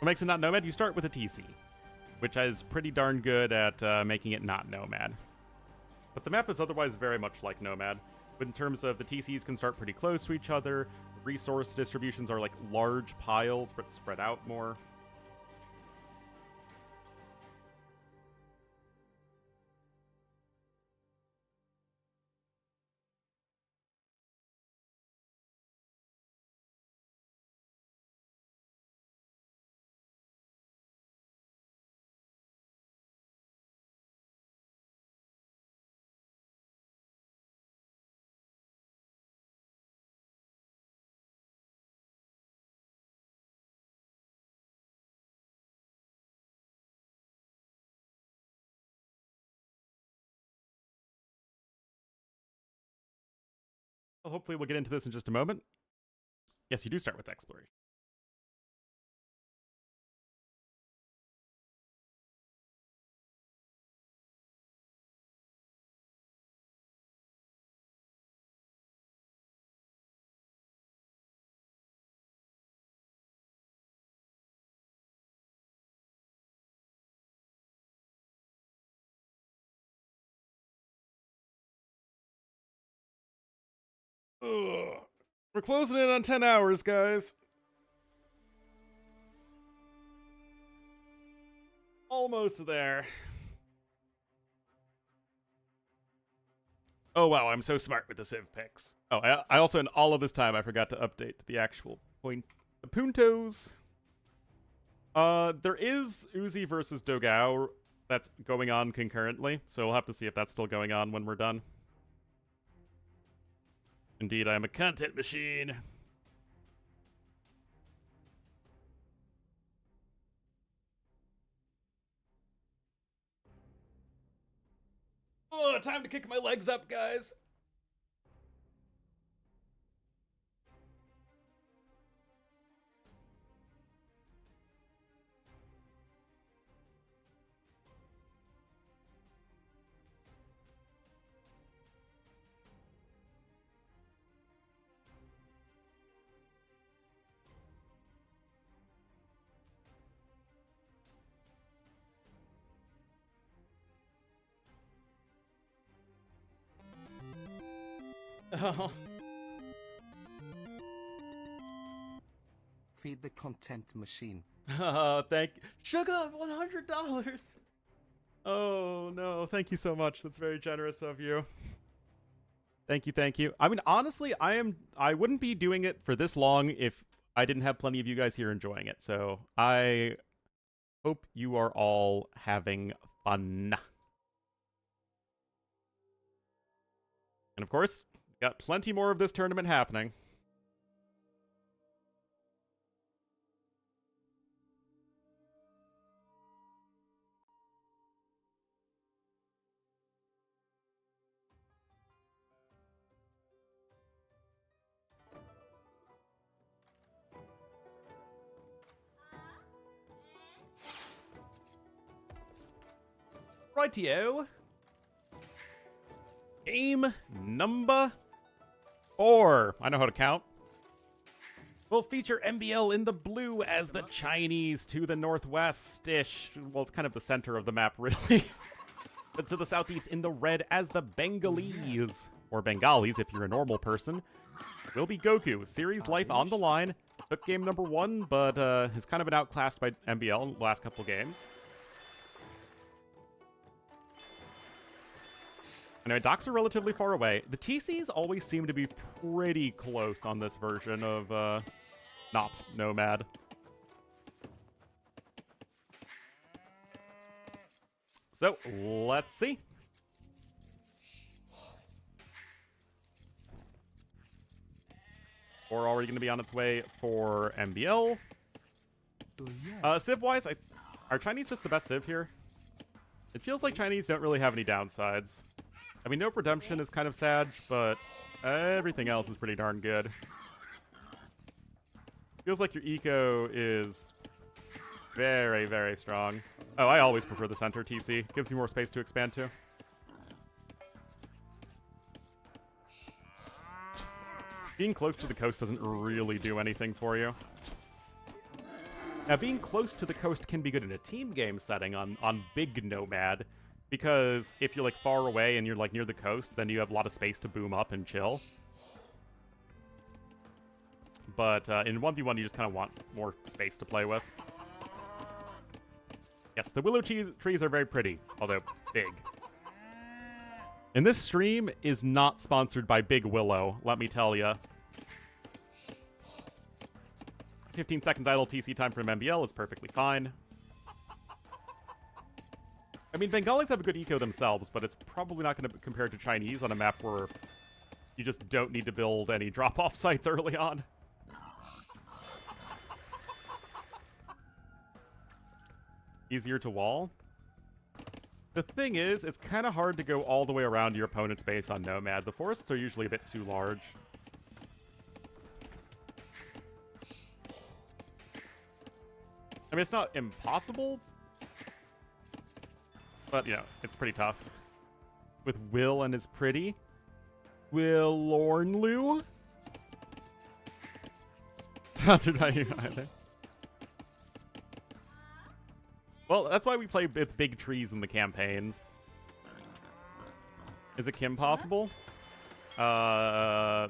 What makes it not Nomad? You start with a TC, which is pretty darn good at making it not Nomad. But the map is otherwise very much like Nomad. But in terms of the TCs can start pretty close to each other, resource distributions are like large piles but spread out more. Well, hopefully we'll get into this in just a moment. Yes, you do start with exploration. Ugh. We're closing in on 10 hours, guys. Almost there. Oh wow, I'm so smart with the civ picks. Oh, I also, in all of this time, I forgot to update the actual puntos. There is Uzi versus Dogao that's going on concurrently, so we'll have to see if that's still going on when we're done. Indeed, I am a content machine. Oh, time to kick my legs up, guys. Oh. Feed the content machine. Thank you. Sugar, $100. Oh, no. Thank you so much. That's very generous of you. Thank you, thank you. I mean, honestly, I wouldn't be doing it for this long if I didn't have plenty of you guys here enjoying it. So I hope you are all having fun. And of course, got plenty more of this tournament happening. Rightio. Game number 4. I know how to count. We'll feature MBL in the blue as the Chinese to the northwest-ish. Well, it's kind of the center of the map, really. But to the southeast in the red as the Bengalese. Or Bengalis, if you're a normal person. Will be Goku. Series life on the line. Took game number 1, but has kind of been outclassed by MBL in the last couple games. Anyway, docks are relatively far away. The TCs always seem to be pretty close on this version of, not Nomad. So, let's see. We're already going to be on its way for MBL. Civ-wise, are Chinese just the best Civ here? It feels like Chinese don't really have any downsides. I mean, Nope Redemption is kind of sad, but everything else is pretty darn good. Feels like your eco is very, very strong. Oh, I always prefer the center TC. Gives you more space to expand to. Being close to the coast doesn't really do anything for you. Now, being close to the coast can be good in a team game setting on big Nomad, because if you're like far away and you're like near the coast, then you have a lot of space to boom up and chill. But in 1v1, you just kind of want more space to play with. Yes, the willow trees are very pretty, although big. And this stream is not sponsored by Big Willow, let me tell ya. 15 seconds idle TC time from MBL is perfectly fine. I mean, Bengalis have a good eco themselves, but it's probably not going to compare to Chinese on a map where you just don't need to build any drop-off sites early on. Easier to wall. The thing is, it's kind of hard to go all the way around your opponent's base on Nomad. The forests are usually a bit too large. I mean, it's not impossible, but, you know, it's pretty tough. With Will and his pretty. Will Ornlu? Sponsored by you either. Well, that's why we play with big trees in the campaigns. Is it Kim possible? No.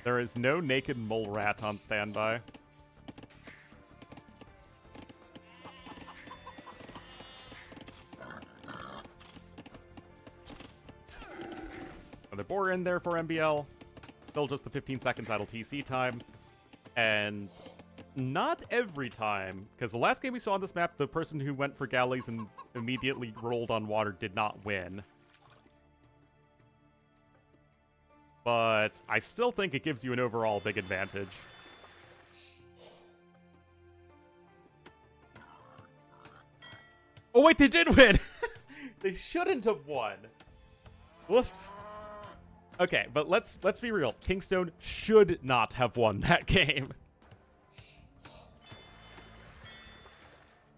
There is no naked mole rat on standby. Another boar in there for MBL. Still just the 15 seconds idle TC time. And not every time, because the last game we saw on this map, the person who went for galleys and immediately rolled on water did not win. But I still think it gives you an overall big advantage. Oh wait, they did win! They shouldn't have won. Whoops. Okay, but let's be real. Kingstone should not have won that game.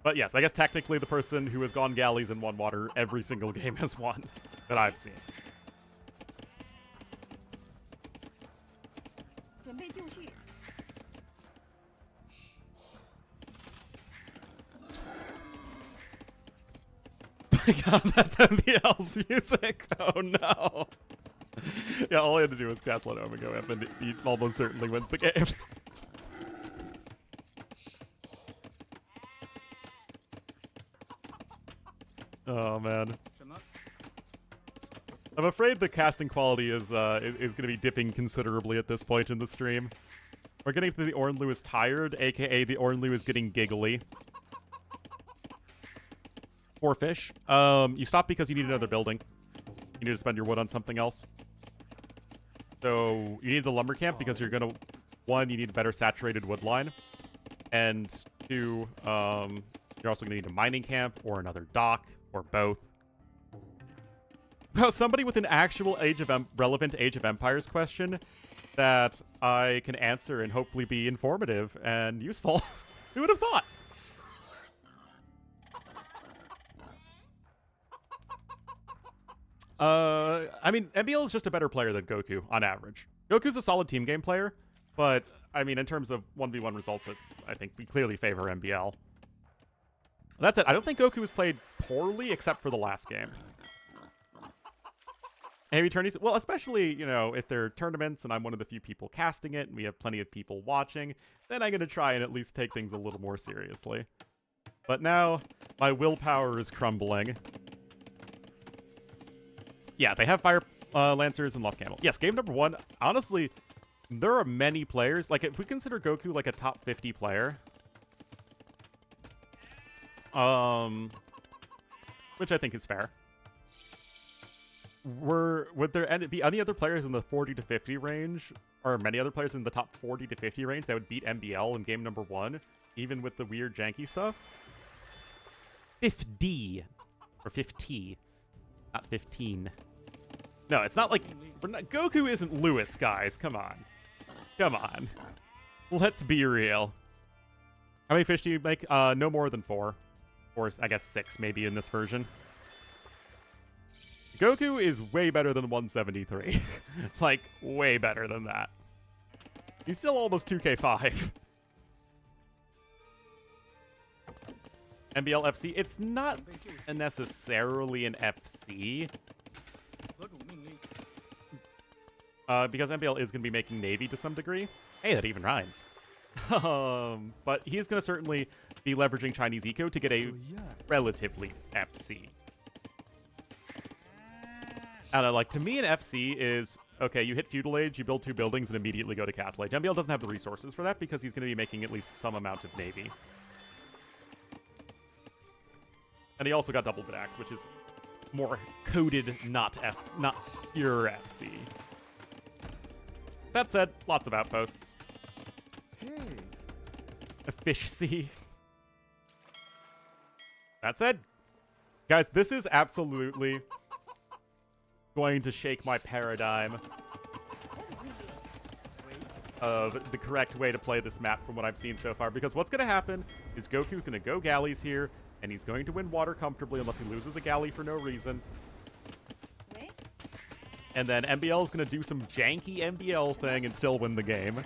But yes, I guess technically the person who has gone galleys and won water every single game has won that I've seen. 准备就绪。 God, that's MBL's music. Oh no. Yeah, all I had to do was cast Let Omen go up, and he almost certainly wins the game. Oh man. I'm afraid the casting quality is going to be dipping considerably at this point in the stream. We're getting to the Ornlu is tired, aka the Ornlu is getting giggly. Poor fish. You stop because you need another building. You need to spend your wood on something else. So you need the lumber camp because you're gonna, one, you need a better saturated wood line, and two, you're also gonna need a mining camp or another dock or both. Well, somebody with an actual relevant Age of Empires question that I can answer and hopefully be informative and useful. Who would have thought? I mean, MBL is just a better player than Goku, on average. Goku's a solid team game player, but, I mean, in terms of 1v1 results, I think we clearly favor MBL. That's it. I don't think Goku has played poorly, except for the last game. Heavy tourneys, well, especially, you know, if they're tournaments and I'm one of the few people casting it and we have plenty of people watching, then I'm going to try and at least take things a little more seriously. But now, my willpower is crumbling. Yeah, they have Fire Lancers and Lost Camel. Yes, game number one, honestly, there are many players. Like, if we consider Goku like a top 50 player, which I think is fair. Would there be any other players in the 40 to 50 range, or many other players in the top 40 to 50 range that would beat MBL in game number one, even with the weird janky stuff? 50. Or 50. Not 15. No, it's not like... Goku isn't Lewis, guys. Come on. Come on. Let's be real. How many fish do you make? No more than 4. Or, I guess 6, maybe, in this version. Goku is way better than 173. Like, way better than that. He's still almost 2k5. MBL FC, it's not necessarily an FC. Because MBL is going to be making Navy to some degree. Hey, that even rhymes. But he's going to certainly be leveraging Chinese eco to get a relatively FC. I don't know, like, to me an FC is, okay, you hit Feudal Age, you build 2 buildings, and immediately go to Castle Age. MBL doesn't have the resources for that because he's going to be making at least some amount of Navy. And he also got Double Bit Axe, which is more coded, not pure FC. That said, lots of outposts. Hey. A fish sea. That said, guys, this is absolutely going to shake my paradigm. of the correct way to play this map from what I've seen so far, because what's going to happen is Goku's going to go galleys here, and he's going to win water comfortably unless he loses the galley for no reason. Wait. And then MBL is going to do some janky MBL thing and still win the game.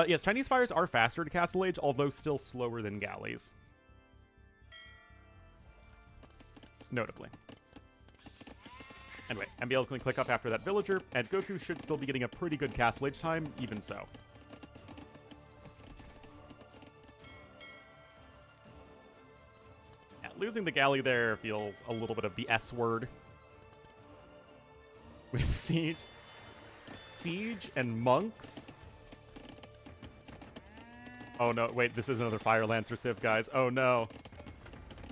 Yes, Chinese fires are faster to Castle Age, although still slower than galleys. Notably. Anyway, MBL is going to click up after that villager, and Goku should still be getting a pretty good Castle Age time, even so. Yeah, losing the galley there feels a little bit of the S word. With Siege. Siege and Monks. Oh no, wait, this is another Fire Lancer Civ, guys. Oh no.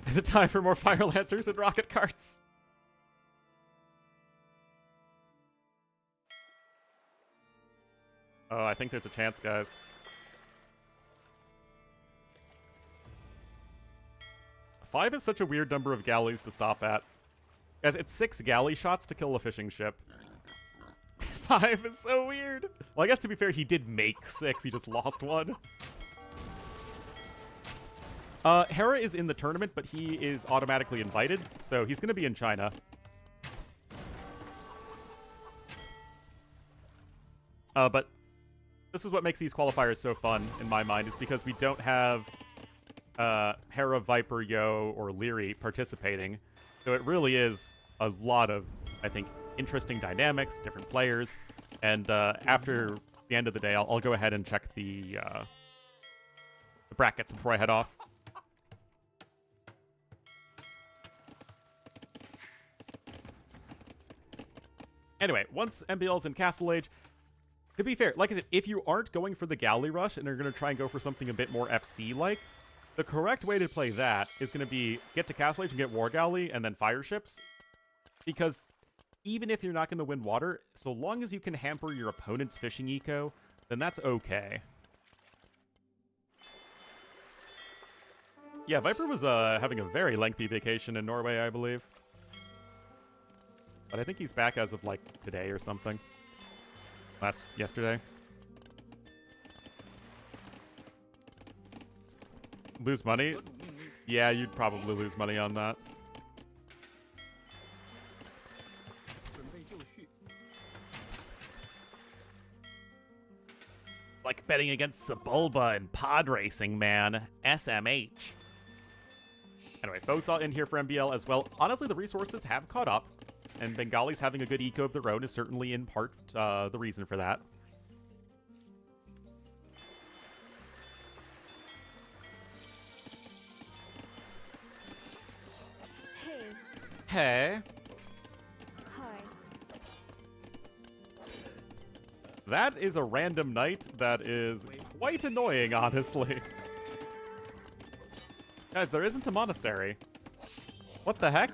Is it time for more Fire Lancers and rocket carts? Oh, I think there's a chance, guys. 5 is such a weird number of galleys to stop at. Guys, it's 6 galley shots to kill a fishing ship. 5 is so weird. Well, I guess to be fair, he did make 6. He just lost 1. Hera is in the tournament, but he is automatically invited, so he's going to be in China. But this is what makes these qualifiers so fun, in my mind, is because we don't have Hera, Viper, Yo, or Leary participating. So it really is a lot of, I think, interesting dynamics, different players. And after the end of the day, I'll go ahead and check the brackets before I head off. Anyway, once MBL's in Castle Age, to be fair, like I said, if you aren't going for the galley rush and are going to try and go for something a bit more FC-like, the correct way to play that is going to be get to Castle Age and get War Galley and then fire ships. Because even if you're not going to win water, so long as you can hamper your opponent's fishing eco, then that's okay. Yeah, Viper was having a very lengthy vacation in Norway, I believe. But I think he's back as of, like, today or something. Yesterday. Lose money? Yeah, you'd probably lose money on that. Like betting against Sebulba and pod racing, man. SMH. Anyway, Bosaw in here for MBL as well. Honestly, the resources have caught up. And Bengali's having a good eco of their own is certainly in part the reason for that. Hey. Hi. That is a random knight that is quite annoying, honestly. Guys, there isn't a monastery. What the heck?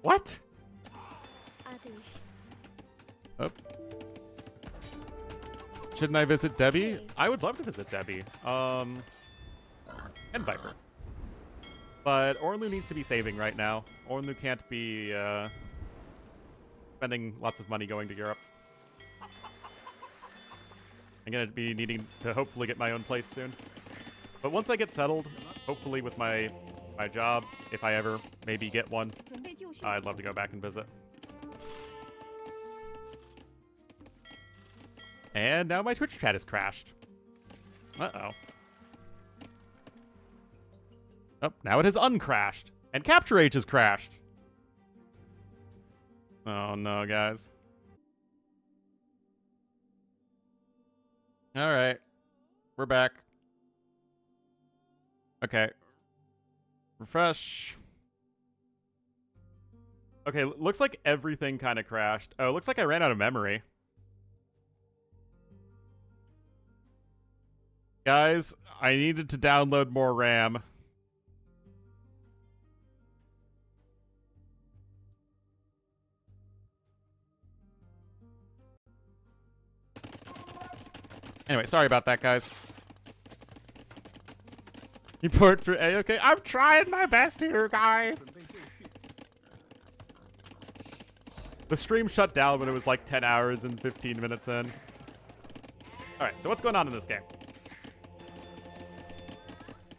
What? Oh. Shouldn't I visit Debbie? I would love to visit Debbie. And Viper. But Ornlu needs to be saving right now. Ornlu can't be spending lots of money going to Europe. I'm going to be needing to hopefully get my own place soon. But once I get settled, hopefully with my job, if I ever maybe get one, I'd love to go back and visit. And now my Twitch chat has crashed. Uh-oh. Oh, now it has uncrashed. And Capture Age has crashed. Oh no, guys. Alright. We're back. Okay. Refresh. Okay, looks like everything kind of crashed. Oh, looks like I ran out of memory. Guys, I needed to download more RAM. Anyway, sorry about that, guys. You port for A-OK? I'm trying my best here, guys. The stream shut down when it was like 10 hours and 15 minutes in. Alright, so what's going on in this game?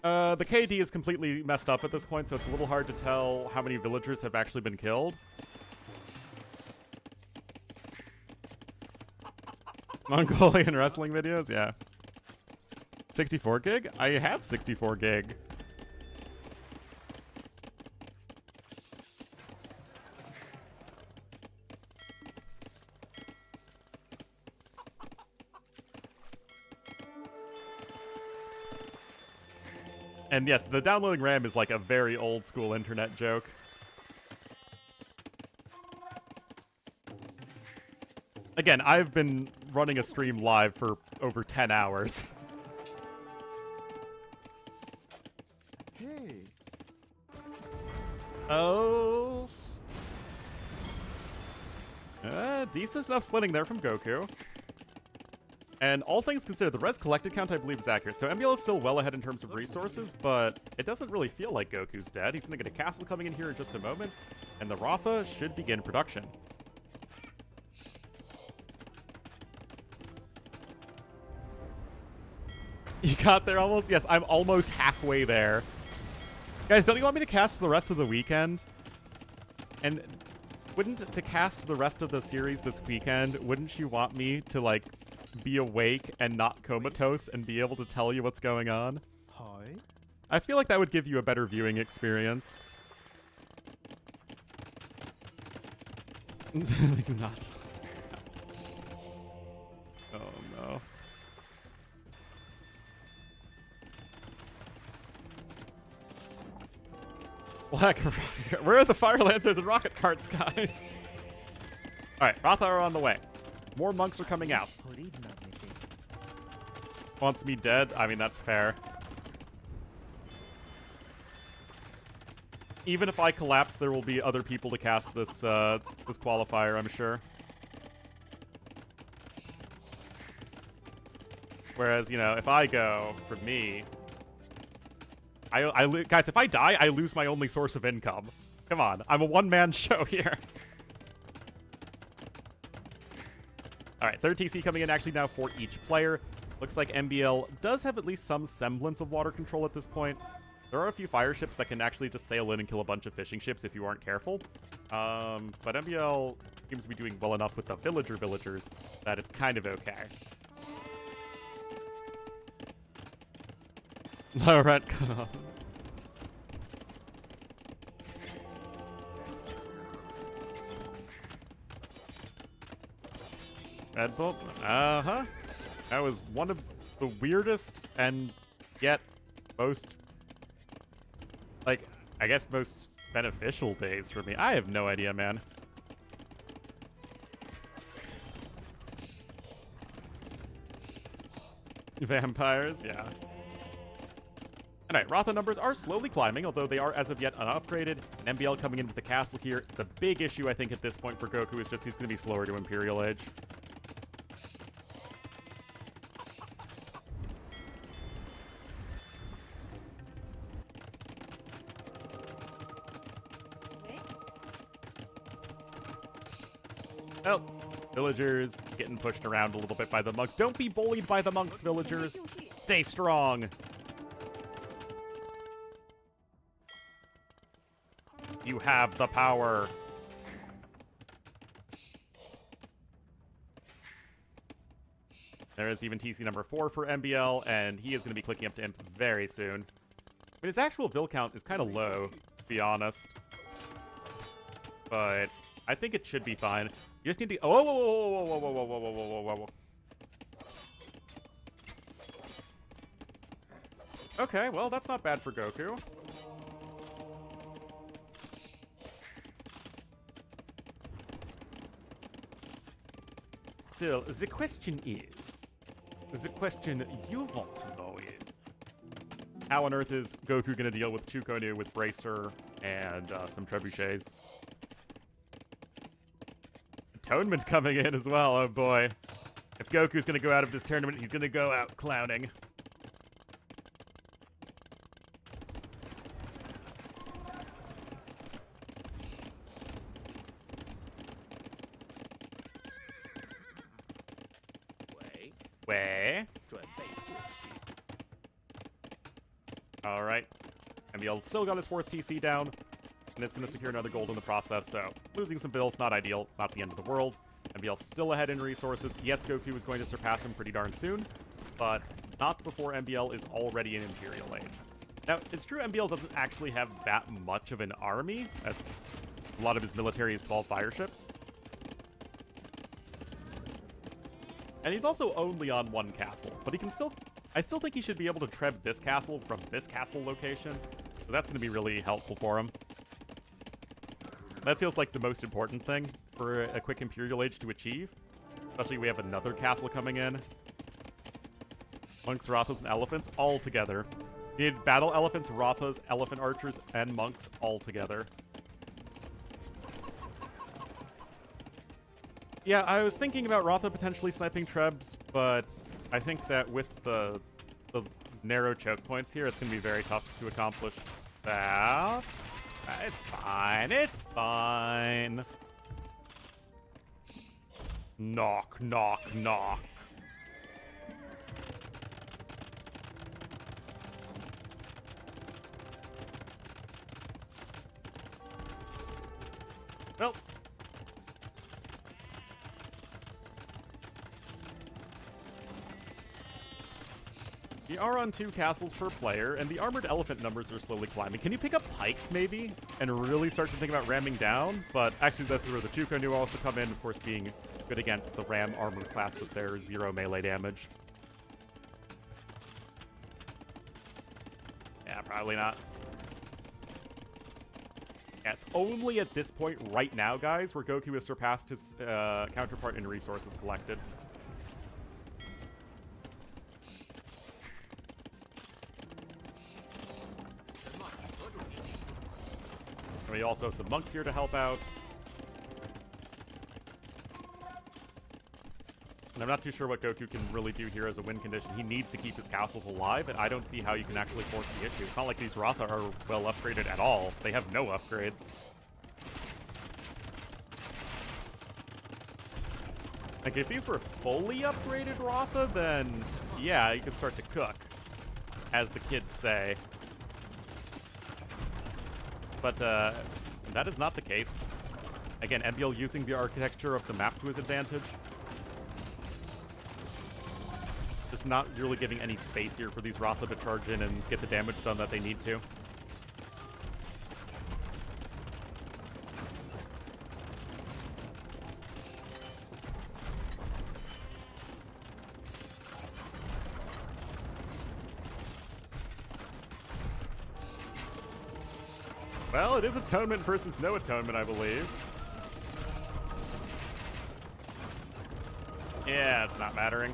The KD is completely messed up at this point, so it's a little hard to tell how many villagers have actually been killed. Mongolian wrestling videos? Yeah. 64 gig? I have 64 gig. And yes, the downloading RAM is like a very old school internet joke. Again, I've been running a stream live for over 10 hours. Hey. Oh. Decent enough splitting there from Goku. And all things considered, the res collected count, I believe, is accurate. So MBL is still well ahead in terms of resources, but it doesn't really feel like Goku's dead. He's going to get a castle coming in here in just a moment, and the Ratha should begin production. You got there almost? Yes, I'm almost halfway there. Guys, don't you want me to cast the rest of the weekend? And wouldn't, to cast the rest of the series this weekend, wouldn't you want me to, like, be awake and not comatose and be able to tell you what's going on? Hi. I feel like that would give you a better viewing experience. Not. Oh no. Black rocket. Where are the fire lancers and rocket carts, guys? Alright, Ratha are on the way. More monks are coming out. Wants me dead? I mean, that's fair. Even if I collapse, there will be other people to cast this this qualifier, I'm sure. Whereas, you know, if I go, for me... guys, if I die, I lose my only source of income. Come on, I'm a one-man show here. Alright, third TC coming in actually now for each player. Looks like MBL does have at least some semblance of water control at this point. There are a few fire ships that can actually just sail in and kill a bunch of fishing ships if you aren't careful. But MBL seems to be doing well enough with the villagers that it's kind of okay. Alright, Red Bull? Uh-huh. That was one of the weirdest and yet most, like, I guess most beneficial days for me. I have no idea, man. Vampires, yeah. Alright, Ratha numbers are slowly climbing, although they are as of yet unupgraded. And MBL coming in with the castle here. The big issue, I think, at this point for Goku is just he's going to be slower to Imperial Age. Well, villagers getting pushed around a little bit by the monks. Don't be bullied by the monks, villagers. Stay strong. You have the power. There is even TC number 4 for MBL, and he is going to be clicking up to Imp very soon. I mean, his actual bill count is kind of low, to be honest. But I think it should be fine. You just need to... Oh, whoa, whoa, whoa, whoa, whoa, whoa, whoa, whoa, whoa, whoa. Okay, well, that's not bad for Goku. Still, the question you want to know is, how on earth is Goku going to deal with Chukonu with Bracer and some trebuchets? Atonement coming in as well, oh boy. If Goku's going to go out of this tournament, he's going to go out clowning. Way. 准备就绪。 All right. MBL still got his 4th TC down, and is going to secure another gold in the process, so losing some bills, not ideal, not the end of the world. MBL still ahead in resources. Yes, Goku is going to surpass him pretty darn soon, but not before MBL is already in Imperial Age. Now, it's true MBL doesn't actually have that much of an army, as a lot of his military is 12 fire ships. And he's also only on 1 castle, but he can still... I still think he should be able to treb this castle from this castle location, so that's going to be really helpful for him. That feels like the most important thing for a quick Imperial Age to achieve. Especially we have another castle coming in. Monks, Rathas, and elephants all together. You need battle elephants, Rathas, elephant archers, and monks all together. Yeah, I was thinking about Ratha potentially sniping trebs, but I think that with the narrow choke points here, it's going to be very tough to accomplish that. It's fine. It's fine. Knock, knock, knock. Well. We are on 2 castles per player, and the armored elephant numbers are slowly climbing. Can you pick up pikes, maybe, and really start to think about ramming down? But actually, this is where the Chuko also come in, of course, being good against the ram armored class with their 0 melee damage. Yeah, probably not. Yeah, it's only at this point right now, guys, where Goku has surpassed his counterpart in resources collected. And we also have some monks here to help out. And I'm not too sure what Goku can really do here as a win condition. He needs to keep his castles alive, and I don't see how you can actually force the issue. It's not like these Ratha are well upgraded at all. They have no upgrades. Like, if these were fully upgraded Ratha, then yeah, you could start to cook, as the kids say. But that is not the case. Again, MBL using the architecture of the map to his advantage. Just not really giving any space here for these Ratha to charge in and get the damage done that they need to. Well, it is atonement versus no atonement, I believe. Yeah, it's not mattering.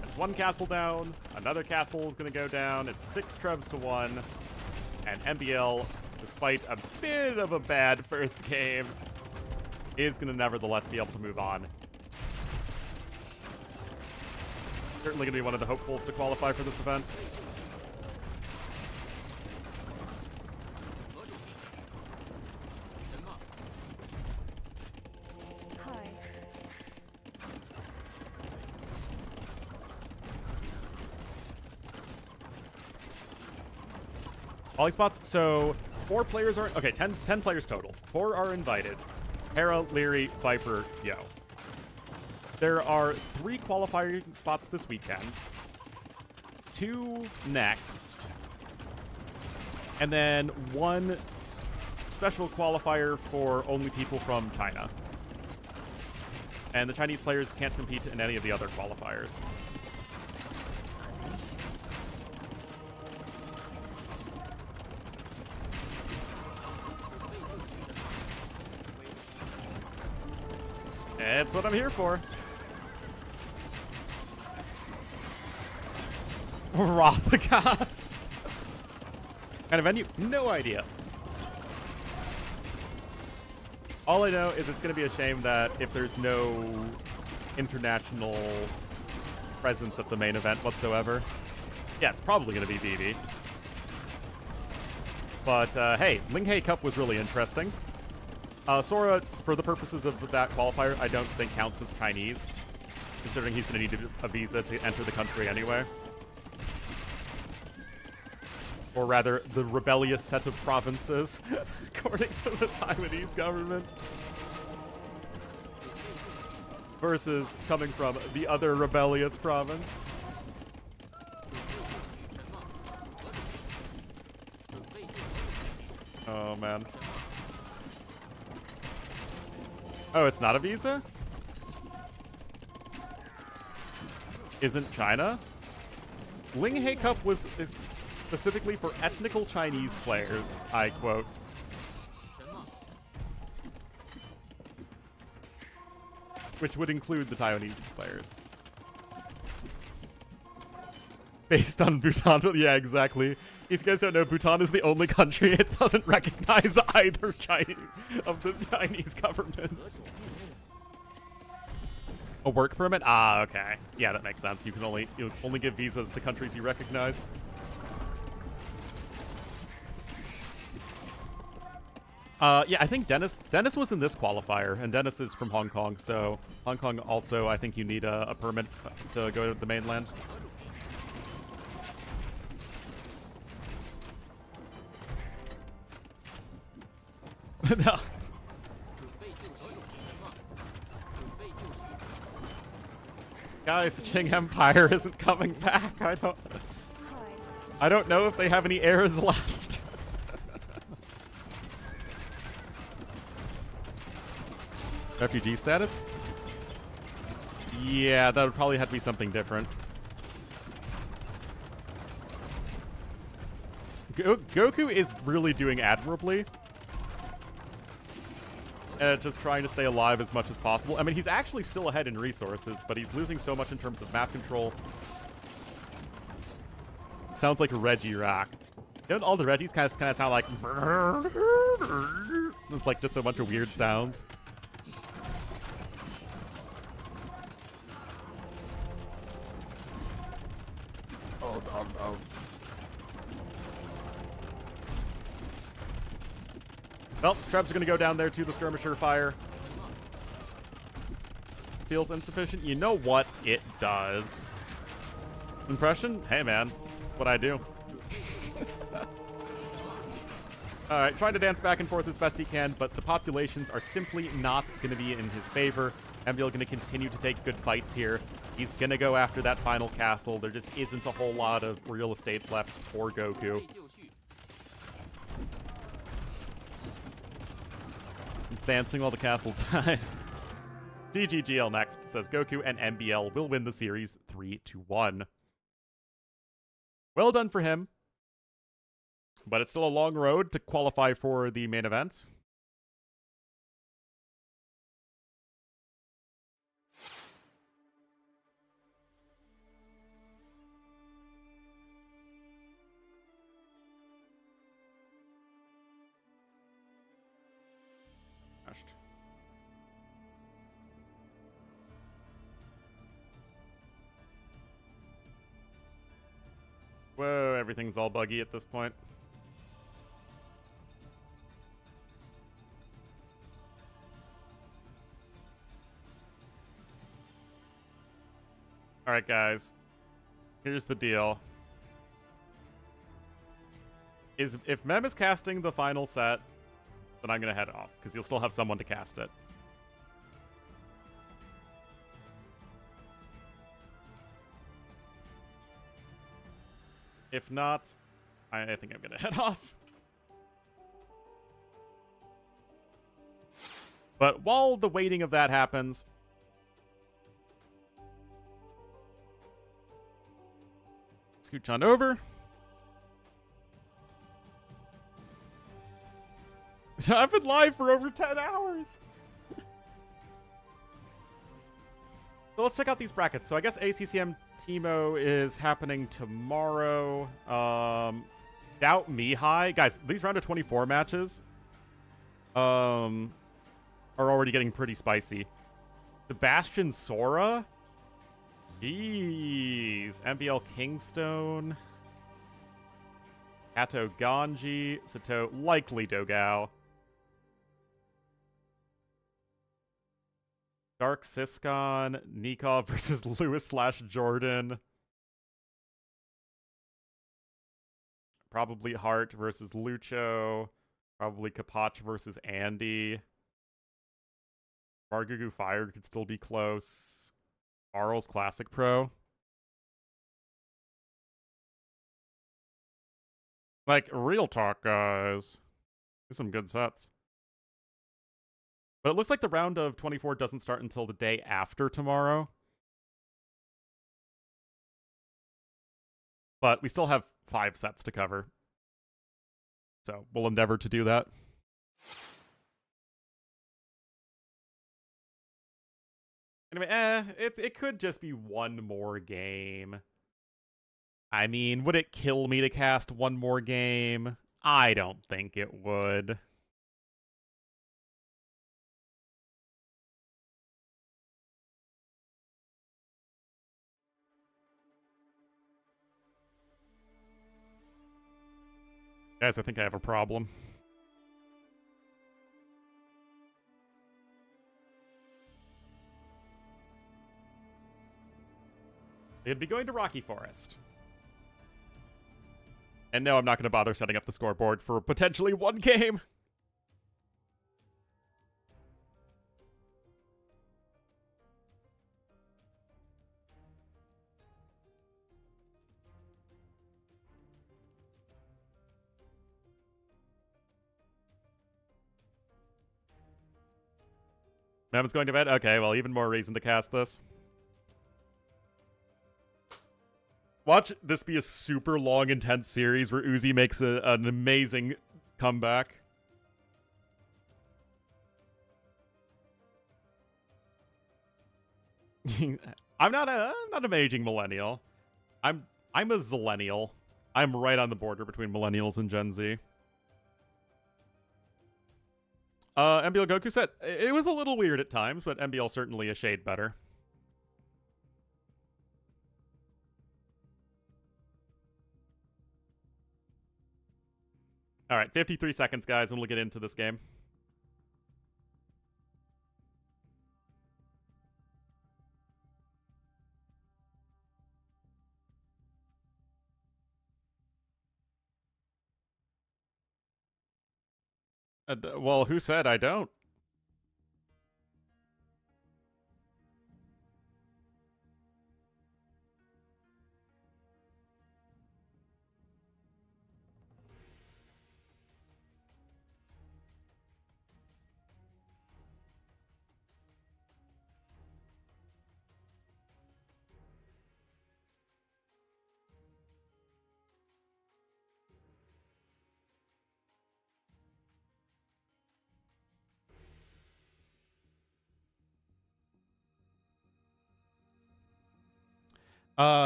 It's 1 castle down, another castle is going to go down, it's 6 trebs to 1, and MBL, despite a bit of a bad first game, is going to nevertheless be able to move on. Certainly going to be one of the hopefuls to qualify for this event. Hi. Ollie spots, so 4 players are... Okay, 10 players total. 4 are invited. Hera, Leary, Viper, Yo. There are 3 qualifying spots this weekend. 2 next. And then 1 special qualifier for only people from China. And the Chinese players can't compete in any of the other qualifiers. That's what I'm here for. Rothagast. Kind of venue? No idea. All I know is it's going to be a shame that if there's no international presence at the main event whatsoever. Yeah, it's probably going to be Vivi. But, hey, Ling Hi Cup was really interesting. Sora, for the purposes of that qualifier, I don't think counts as Chinese, considering he's going to need a visa to enter the country anyway. Or rather, the rebellious set of provinces, according to the Taiwanese government. Versus coming from the other rebellious province. Oh, man. Oh, it's not a visa? Isn't China? Ling Hi Cup is specifically for ethnical Chinese players, I quote. Which would include the Taiwanese players. Based on Bhutan, yeah, exactly. If you guys don't know, Bhutan is the only country it doesn't recognize either of the Chinese governments. A work permit? Ah, okay. Yeah, that makes sense. You only give visas to countries you recognize. Yeah, I think Denis was in this qualifier, and Denis is from Hong Kong, so Hong Kong also, I think you need a permit to go to the mainland. No. Guys, the Qing Empire isn't coming back. I don't know if they have any heirs left. Refugee status? Yeah, that would probably have to be something different. Goku is really doing admirably. Just trying to stay alive as much as possible. I mean, he's actually still ahead in resources, but he's losing so much in terms of map control. Sounds like a Reggie rock. You know, all the Reggies kind of sound like... It's like just a bunch of weird sounds. Oh. Well, traps are going to go down there to the skirmisher fire. Feels insufficient. You know what it does. Impression? Hey, man. What I do. Alright, trying to dance back and forth as best he can, but the populations are simply not going to be in his favor. MBL going to continue to take good fights here. He's going to go after that final castle. There just isn't a whole lot of real estate left for Goku. Advancing while the castle dies. GGGL next says Goku and MBL will win the series 3-1. Well done for him. But it's still a long road to qualify for the main event. Whoa, everything's all buggy at this point. Alright, guys. Here's the deal. If Mem is casting the final set, then I'm going to head off, because you'll still have someone to cast it. If not, I think I'm going to head off. But while the waiting of that happens, scooch on over. So I've been live for over 10 hours. So let's check out these brackets. So I guess ACCM Teemo is happening tomorrow. Doubt Me High. Guys, these round of 24 matches are already getting pretty spicy. Sebastian Sora? Jeez. MBL Kingstone. Kato Ganji. Sato likely Dogao. Dark Syscon. Nikov versus Lewis/Jordan. Probably Hart versus Lucho. Probably Kapach versus Andy. Margugu Fire could still be close. Arl's Classic Pro. Like, real talk, guys. These some good sets. But it looks like the round of 24 doesn't start until the day after tomorrow. But we still have 5 sets to cover. So we'll endeavor to do that. Anyway, it could just be one more game. I mean, would it kill me to cast one more game? I don't think it would. Guys, I think I have a problem. They'd be going to Rocky Forest. And no, I'm not going to bother setting up the scoreboard for potentially one game. Mem's going to bed? Okay, well, even more reason to cast this. Watch this be a super long, intense series where Uzi makes an amazing comeback. I'm not an aging millennial. I'm a zillennial. I'm right on the border between millennials and Gen Z. MBL Goku set, it was a little weird at times, but MBL certainly a shade better. All right, 53 seconds, guys, and we'll get into this game. Well, who said I don't?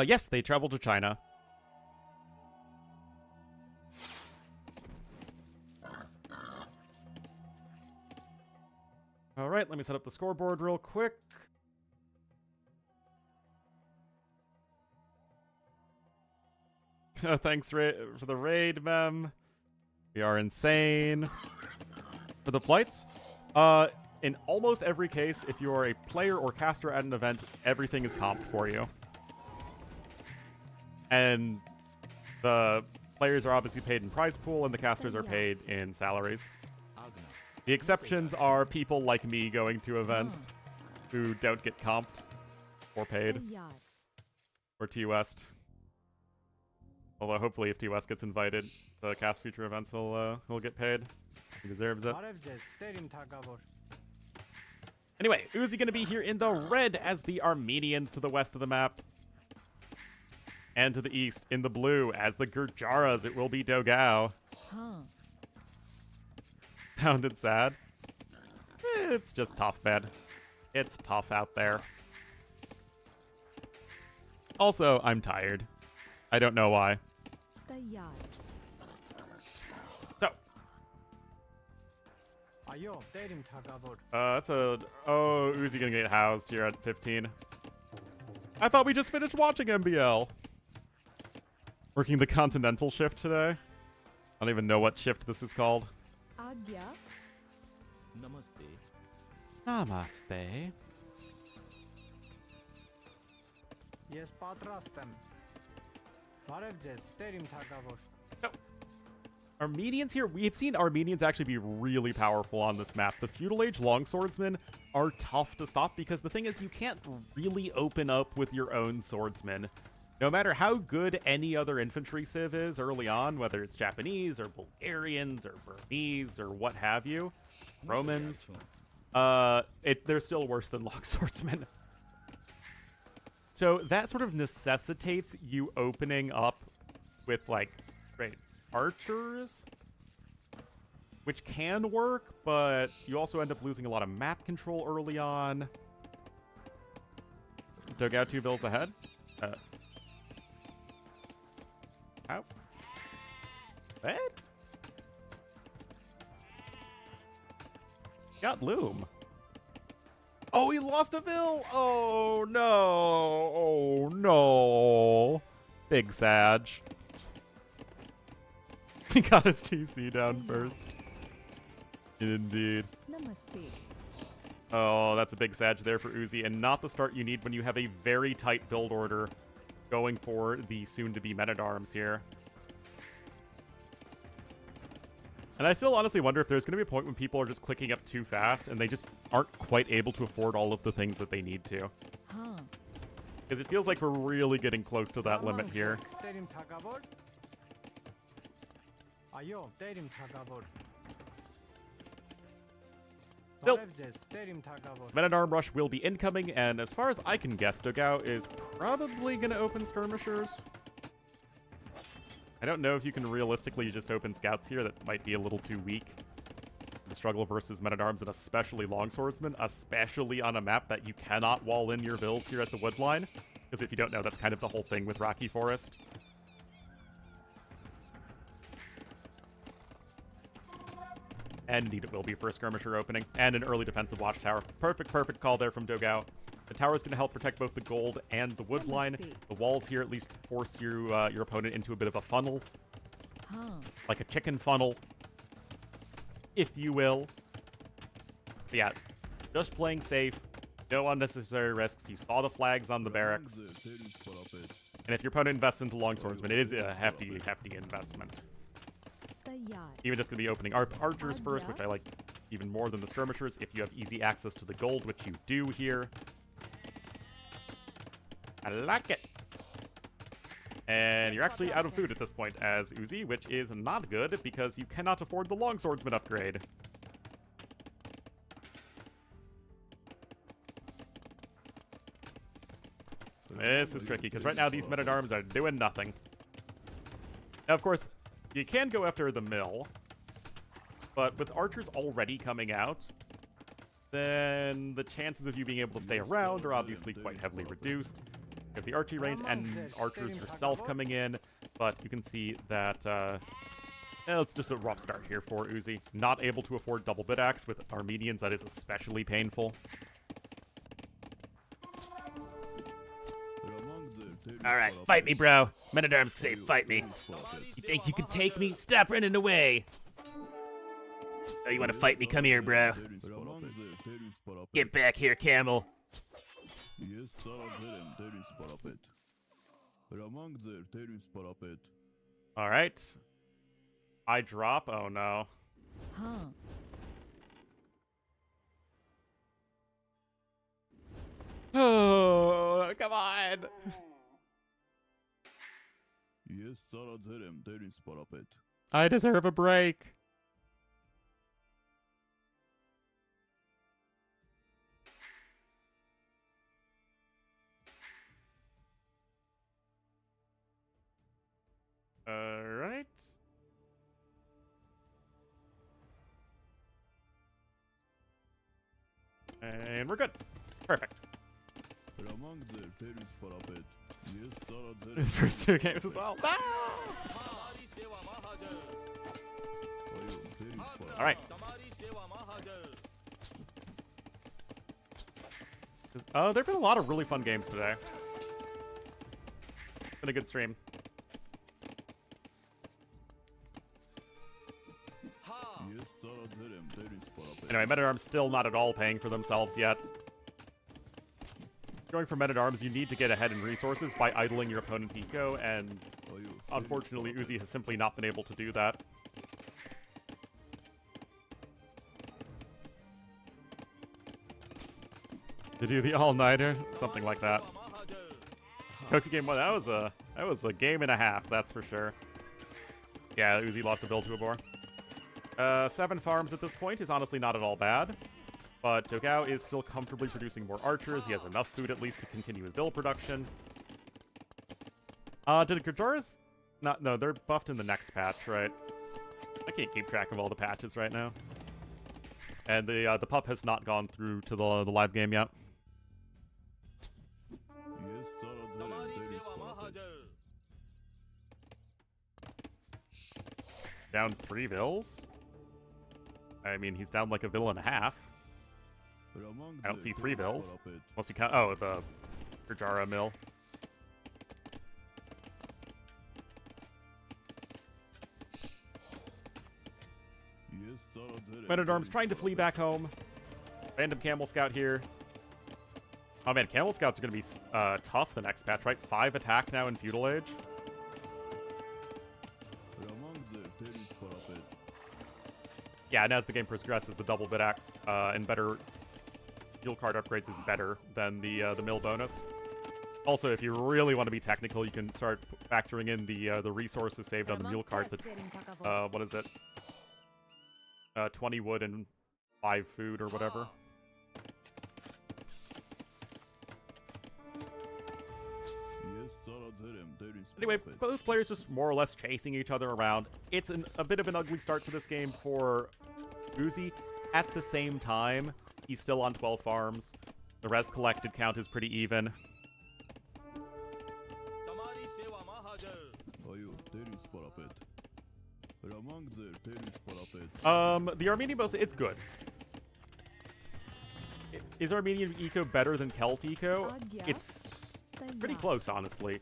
Yes, they traveled to China. All right, let me set up the scoreboard real quick. Thanks for the raid, Mem. We are insane. For the flights, in almost every case, if you are a player or caster at an event, everything is comped for you. And the players are obviously paid in prize pool, and the casters are paid in salaries. The exceptions are people like me going to events who don't get comped or paid. Or T West. Although hopefully if T West gets invited to cast future events, he'll get paid. He deserves it. Anyway, Uzi gonna be here in the red as the Armenians to the west of the map. And to the east in the blue as the Gurjaras, it will be Dogao. Sounded sad. It's just tough, man. It's tough out there. Also, I'm tired. I don't know why. So. That's a... Oh, Uzi gonna get housed here at 15. I thought we just finished watching MBL. Working the continental shift today. I don't even know what shift this is called. Agya. Namaste. Yes, patrastem. Varevjes, terim thagavor. Armenians here, we've seen Armenians actually be really powerful on this map. The Feudal Age longswordsmen are tough to stop because the thing is you can't really open up with your own swordsmen. No matter how good any other infantry civ is early on, whether it's Japanese or Bulgarians or Burmese or what have you, Romans, they're still worse than longswordsmen. So that sort of necessitates you opening up with like, archers, which can work, but you also end up losing a lot of map control early on. Dug out 2 bills ahead. How? Bad? Got loom. Oh, he lost a bill. Oh no. Oh no. Big Sag. He got his TC down first. Indeed. Namaste. Oh, that's a big Sag there for Uzi, and not the start you need when you have a very tight build order going for the soon-to-be men-at-arms here. And I still honestly wonder if there's going to be a point when people are just clicking up too fast and they just aren't quite able to afford all of the things that they need to. Because it feels like we're really getting close to that limit here. Terim thagavor. Ayo, terim thagavor. Still, Varevjes, terim thagavor. Men-at-arm rush will be incoming, and as far as I can guess, Dogao is probably going to open skirmishers. I don't know if you can realistically just open scouts here. That might be a little too weak. The struggle versus men-at-arms and especially longswordsmen, especially on a map that you cannot wall in your bills here at the woodline. Because if you don't know, that's kind of the whole thing with Rocky Forest. And indeed it will be for a skirmisher opening and an early defensive watchtower. Perfect call there from Dogao. The tower is going to help protect both the gold and the wood line. The walls here at least force you, your opponent into a bit of a funnel. Like a chicken funnel, if you will. But yeah, just playing safe. No unnecessary risks. You saw the flags on the barracks. And if your opponent invests into longswordsmen, it is a hefty investment. Even just going to be opening archers first, which I like even more than the skirmishers, if you have easy access to the gold, which you do here. I like it. And you're actually out of food at this point as Uzi, which is not good because you cannot afford the longswordsman upgrade. This is tricky because right now these men-at-arms are doing nothing. Now, of course, you can go after the mill, but with archers already coming out, then the chances of you being able to stay around are obviously quite heavily reduced. You have the archery range and archers yourself coming in, but you can see that it's just a rough start here for Uzi. Not able to afford double bit axe with Armenians, that is especially painful. Alright, fight me, bro. Men-at-arms say fight me. You think you can take me? Stop running away. Oh, you want to fight me? Come here, bro. Get back here, camel. Alright. I drop. Oh no. Oh, come on. I deserve a break. All right. And we're good. Perfect. The first 2 games as well. No! All right. There've been a lot of really fun games today. been a good stream. Anyway, Men-at-Arms still not at all paying for themselves yet. Going for Men-at-Arms, you need to get ahead in resources by idling your opponent's eco, and unfortunately Uzi has simply not been able to do that. To do the all-nighter, something like that. Goku game 1, that was a game and a half, that's for sure. Yeah, Uzi lost a build to a boar. 7 farms at this point is honestly not at all bad, but Dogao is still comfortably producing more archers. He has enough food at least to continue his build production. Did Gajara's? No, they're buffed in the next patch, right? I can't keep track of all the patches right now. And the pup has not gone through to the live game yet. Down 3 vills? I mean, he's down like a vill and a half. I don't see 3 vills. Unless you count... Oh, the Gajara mill. Men-at-Arms trying to flee back home. Random Camel Scout here. Oh man, Camel Scouts are going to be tough the next patch, right? 5 attack now in Feudal Age. Yeah, and as the game progresses, the double bit axe and better fuel card upgrades is better than the mill bonus. Also, if you really want to be technical, you can start factoring in the resources saved on the mule card. What is it? 20 wood and 5 food or whatever. Anyway, both players just more or less chasing each other around. It's a bit of an ugly start to this game for Uzi. At the same time, he's still on 12 farms. The res collected count is pretty even. The Armenian boss, it's good. Is Armenian eco better than Celt eco? It's pretty close, honestly.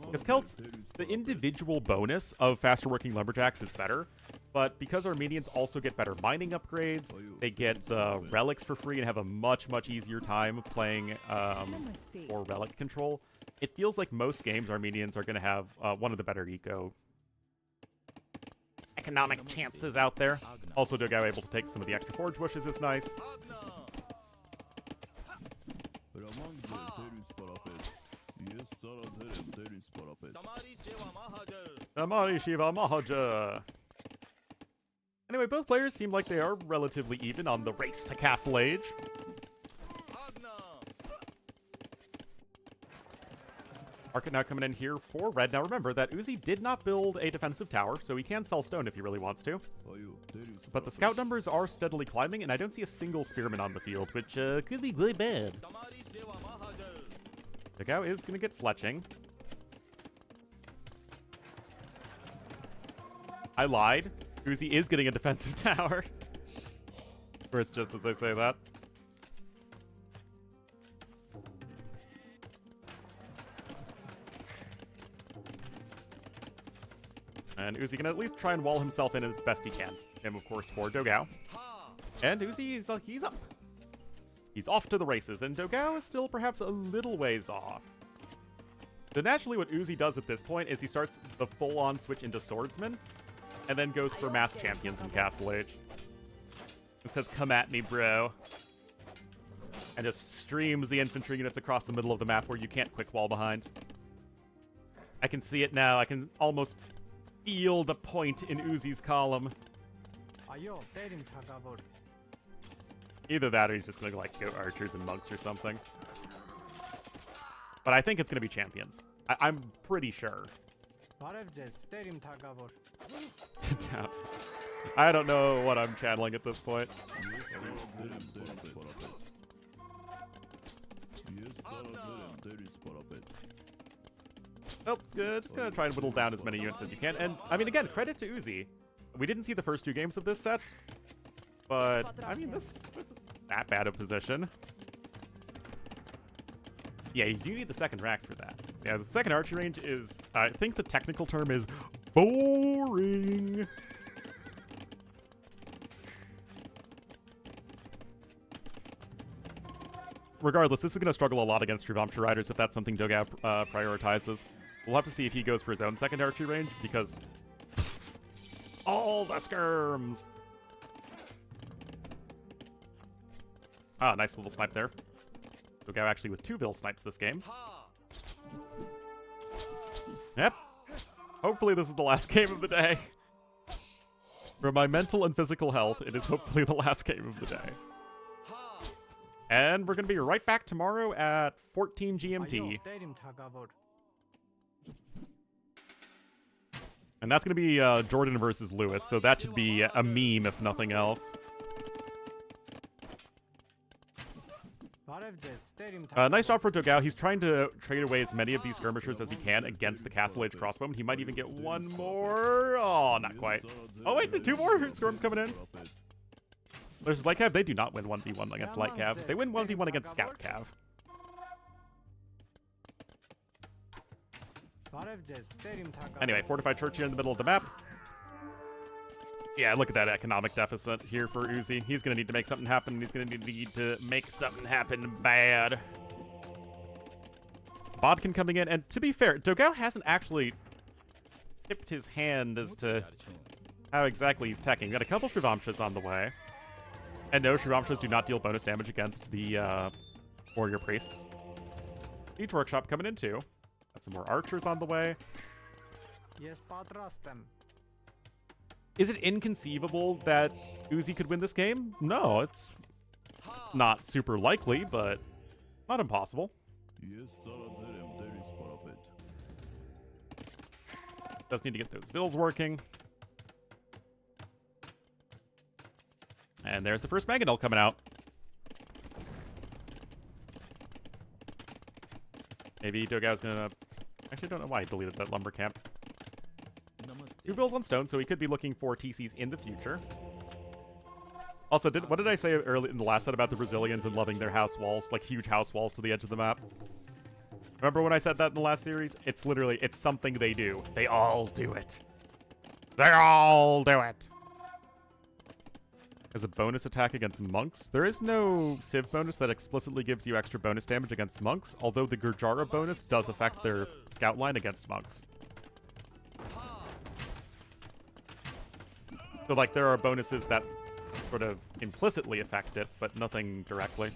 Because Celts, the individual bonus of faster working lumberjacks is better, but because Armenians also get better mining upgrades, they get the relics for free and have a much, much easier time playing for relic control. It feels like most games Armenians are going to have one of the better eco economic chances out there. Also, Dogao able to take some of the extra forge bushes is nice. Tamari Shiva Mahaja. Anyway, both players seem like they are relatively even on the race to Castle Age. Market now coming in here for red. Now remember that Uzi did not build a defensive tower, so he can sell stone if he really wants to. But the scout numbers are steadily climbing, and I don't see a single spearman on the field, which could be really bad. Dogao is going to get fletching. I lied. Uzi is getting a defensive tower. First, just as I say that. And Uzi can at least try and wall himself in as best he can. Same, of course, for Dogao. And Uzi, he's up. He's off to the races, and Dogao is still perhaps a little ways off. So naturally what Uzi does at this point is he starts the full-on switch into Swordsman, and then goes for mass champions in Castle Age. It says, "Come at me, bro." And just streams the infantry units across the middle of the map where you can't quick wall behind. I can see it now. I can almost feel the point in Uzi's column. Either that or he's just going to like go archers and monks or something. But I think it's going to be champions. I'm pretty sure. I don't know what I'm channeling at this point. Nope, just gonna try and whittle down as many units as you can. And, I mean, again, credit to Uzi. We didn't see the first 2 games of this set, but, I mean, this isn't that bad a position. Yeah, you do need the second racks for that. Yeah, the second archery range is, I think the technical term is boring. Regardless, this is going to struggle a lot against Truvamsha Riders if that's something Dogao prioritizes. We'll have to see if he goes for his own second archery range, because all the skirms. Ah, nice little snipe there. Dogao actually with 2 Bill snipes this game. Yep. Hopefully this is the last game of the day. For my mental and physical health, it is hopefully the last game of the day. And we're going to be right back tomorrow at 14 GMT. And that's going to be Jordan versus Lewis, so that should be a meme if nothing else. Nice job for Dogao. He's trying to trade away as many of these skirmishers as he can against the Castle Age crossbowman. He might even get one more. Oh, not quite. Oh, wait, the 2 more skirms coming in. Versus Light Cav, they do not win 1v1 against Light Cav. They win 1v1 against Scout Cav. Anyway, fortified church here in the middle of the map. Yeah, look at that economic deficit here for Uzi. He's going to need to make something happen, and he's going to need to make something happen bad. Bodkin coming in, and to be fair, Dogao hasn't actually tipped his hand as to how exactly he's teching. We've got a couple Truvamshas on the way. And no, Truvamshas do not deal bonus damage against the warrior priests. Each workshop coming in too. Got some more archers on the way. Yes, patrastem. Is it inconceivable that Uzi could win this game? No, it's not super likely, but not impossible. Does need to get those bills working. And there's the first Mangonel coming out. Maybe Dogao's gonna... Actually, I don't know why he deleted that lumber camp. 2 bills on stone, so he could be looking for TCs in the future. Also, what did I say early in the last set about the Brazilians and loving their house walls, like huge house walls to the edge of the map? Remember when I said that in the last series? It's literally, it's something they do. They all do it. They all do it. As a bonus attack against monks, there is no Civ bonus that explicitly gives you extra bonus damage against monks, although the Gurjara bonus does affect their scout line against monks. So, like, there are bonuses that sort of implicitly affect it, but nothing directly.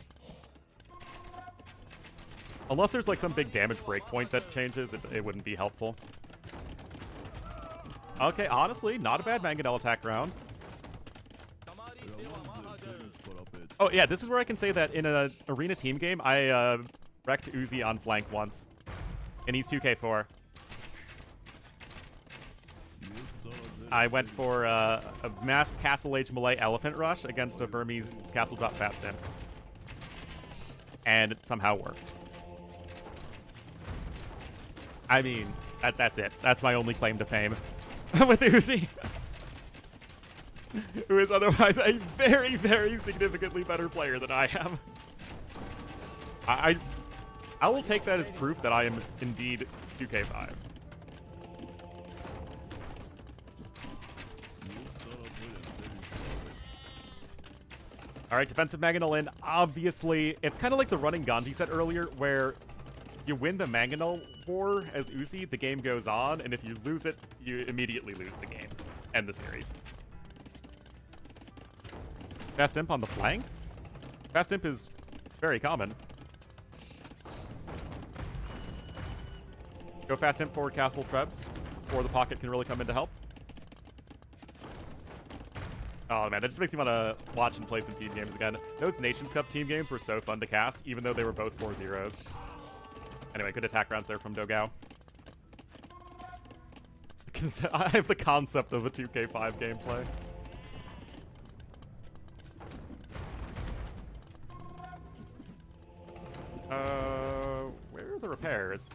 Unless there's, like, some big damage breakpoint that changes, it wouldn't be helpful. Okay, honestly, not a bad Mangonel attack round. Oh, yeah, this is where I can say that in an arena team game, I wrecked Uzi on flank once. And he's 2k4. I went for a mass Castle Age Malay Elephant Rush against a Burmese Castle Drop Fast In. And it somehow worked. I mean, that's it. That's my only claim to fame with Uzi. Who is otherwise a very, very significantly better player than I am. I will take that as proof that I am indeed 2k5. All right, defensive Mangonel in. Obviously, it's kind of like the running Gandhi said earlier, where you win the Mangonel war as Uzi, the game goes on, and if you lose it, you immediately lose the game. End the series. Fast Imp on the flank? Fast Imp is very common. Go Fast Imp forward Castle Trebs before the pocket can really come in to help. Oh man, that just makes me want to watch and play some team games again. Those Nations Cup team games were so fun to cast, even though they were both 4-0s. Anyway, good attack rounds there from Dogao. I have the concept of a 2k5 gameplay. Where are the repairs?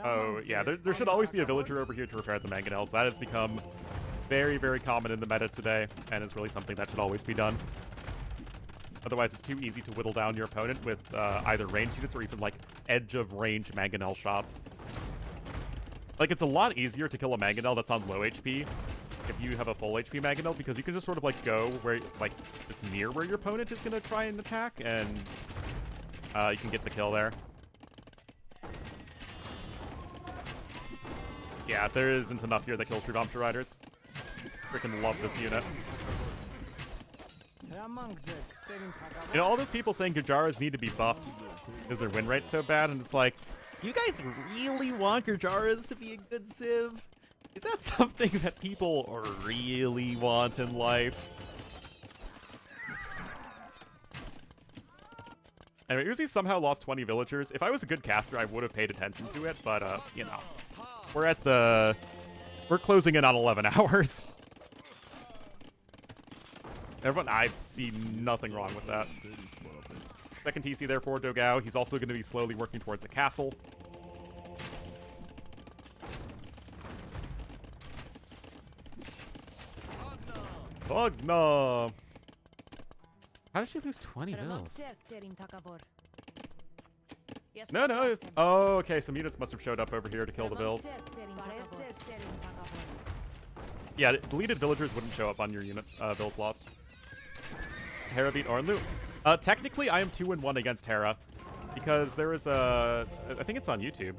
Oh, yeah, there should always be a villager over here to repair the Mangonels. That has become very, very common in the meta today, and it's really something that should always be done. Otherwise, it's too easy to whittle down your opponent with either range units or even like edge of range mangonel shots. Like, it's a lot easier to kill a mangonel that's on low HP if you have a full HP mangonel, because you can just sort of like go where, like, just near where your opponent is gonna try and attack, and you can get the kill there. Yeah, there isn't enough here that kills through Dumpster Riders. Freaking love this unit. You know, all those people saying Gujaras need to be buffed because their win rate's so bad, and it's like, you guys really want Gujaras to be a good civ? Is that something that people really want in life? Anyway, Uzi somehow lost 20 villagers. If I was a good caster, I would have paid attention to it, but, you know. We're closing in on 11 hours. Everyone, I see nothing wrong with that. Second TC there for Dogao. He's also going to be slowly working towards a castle. Bugna! How did she lose 20 bills? No. Oh, okay, some units must have showed up over here to kill the bills. Yeah, deleted villagers wouldn't show up on your unit, bills lost. Hera beat Ornlu. Technically, I am 2-1 against Hera, because there is a... I think it's on YouTube,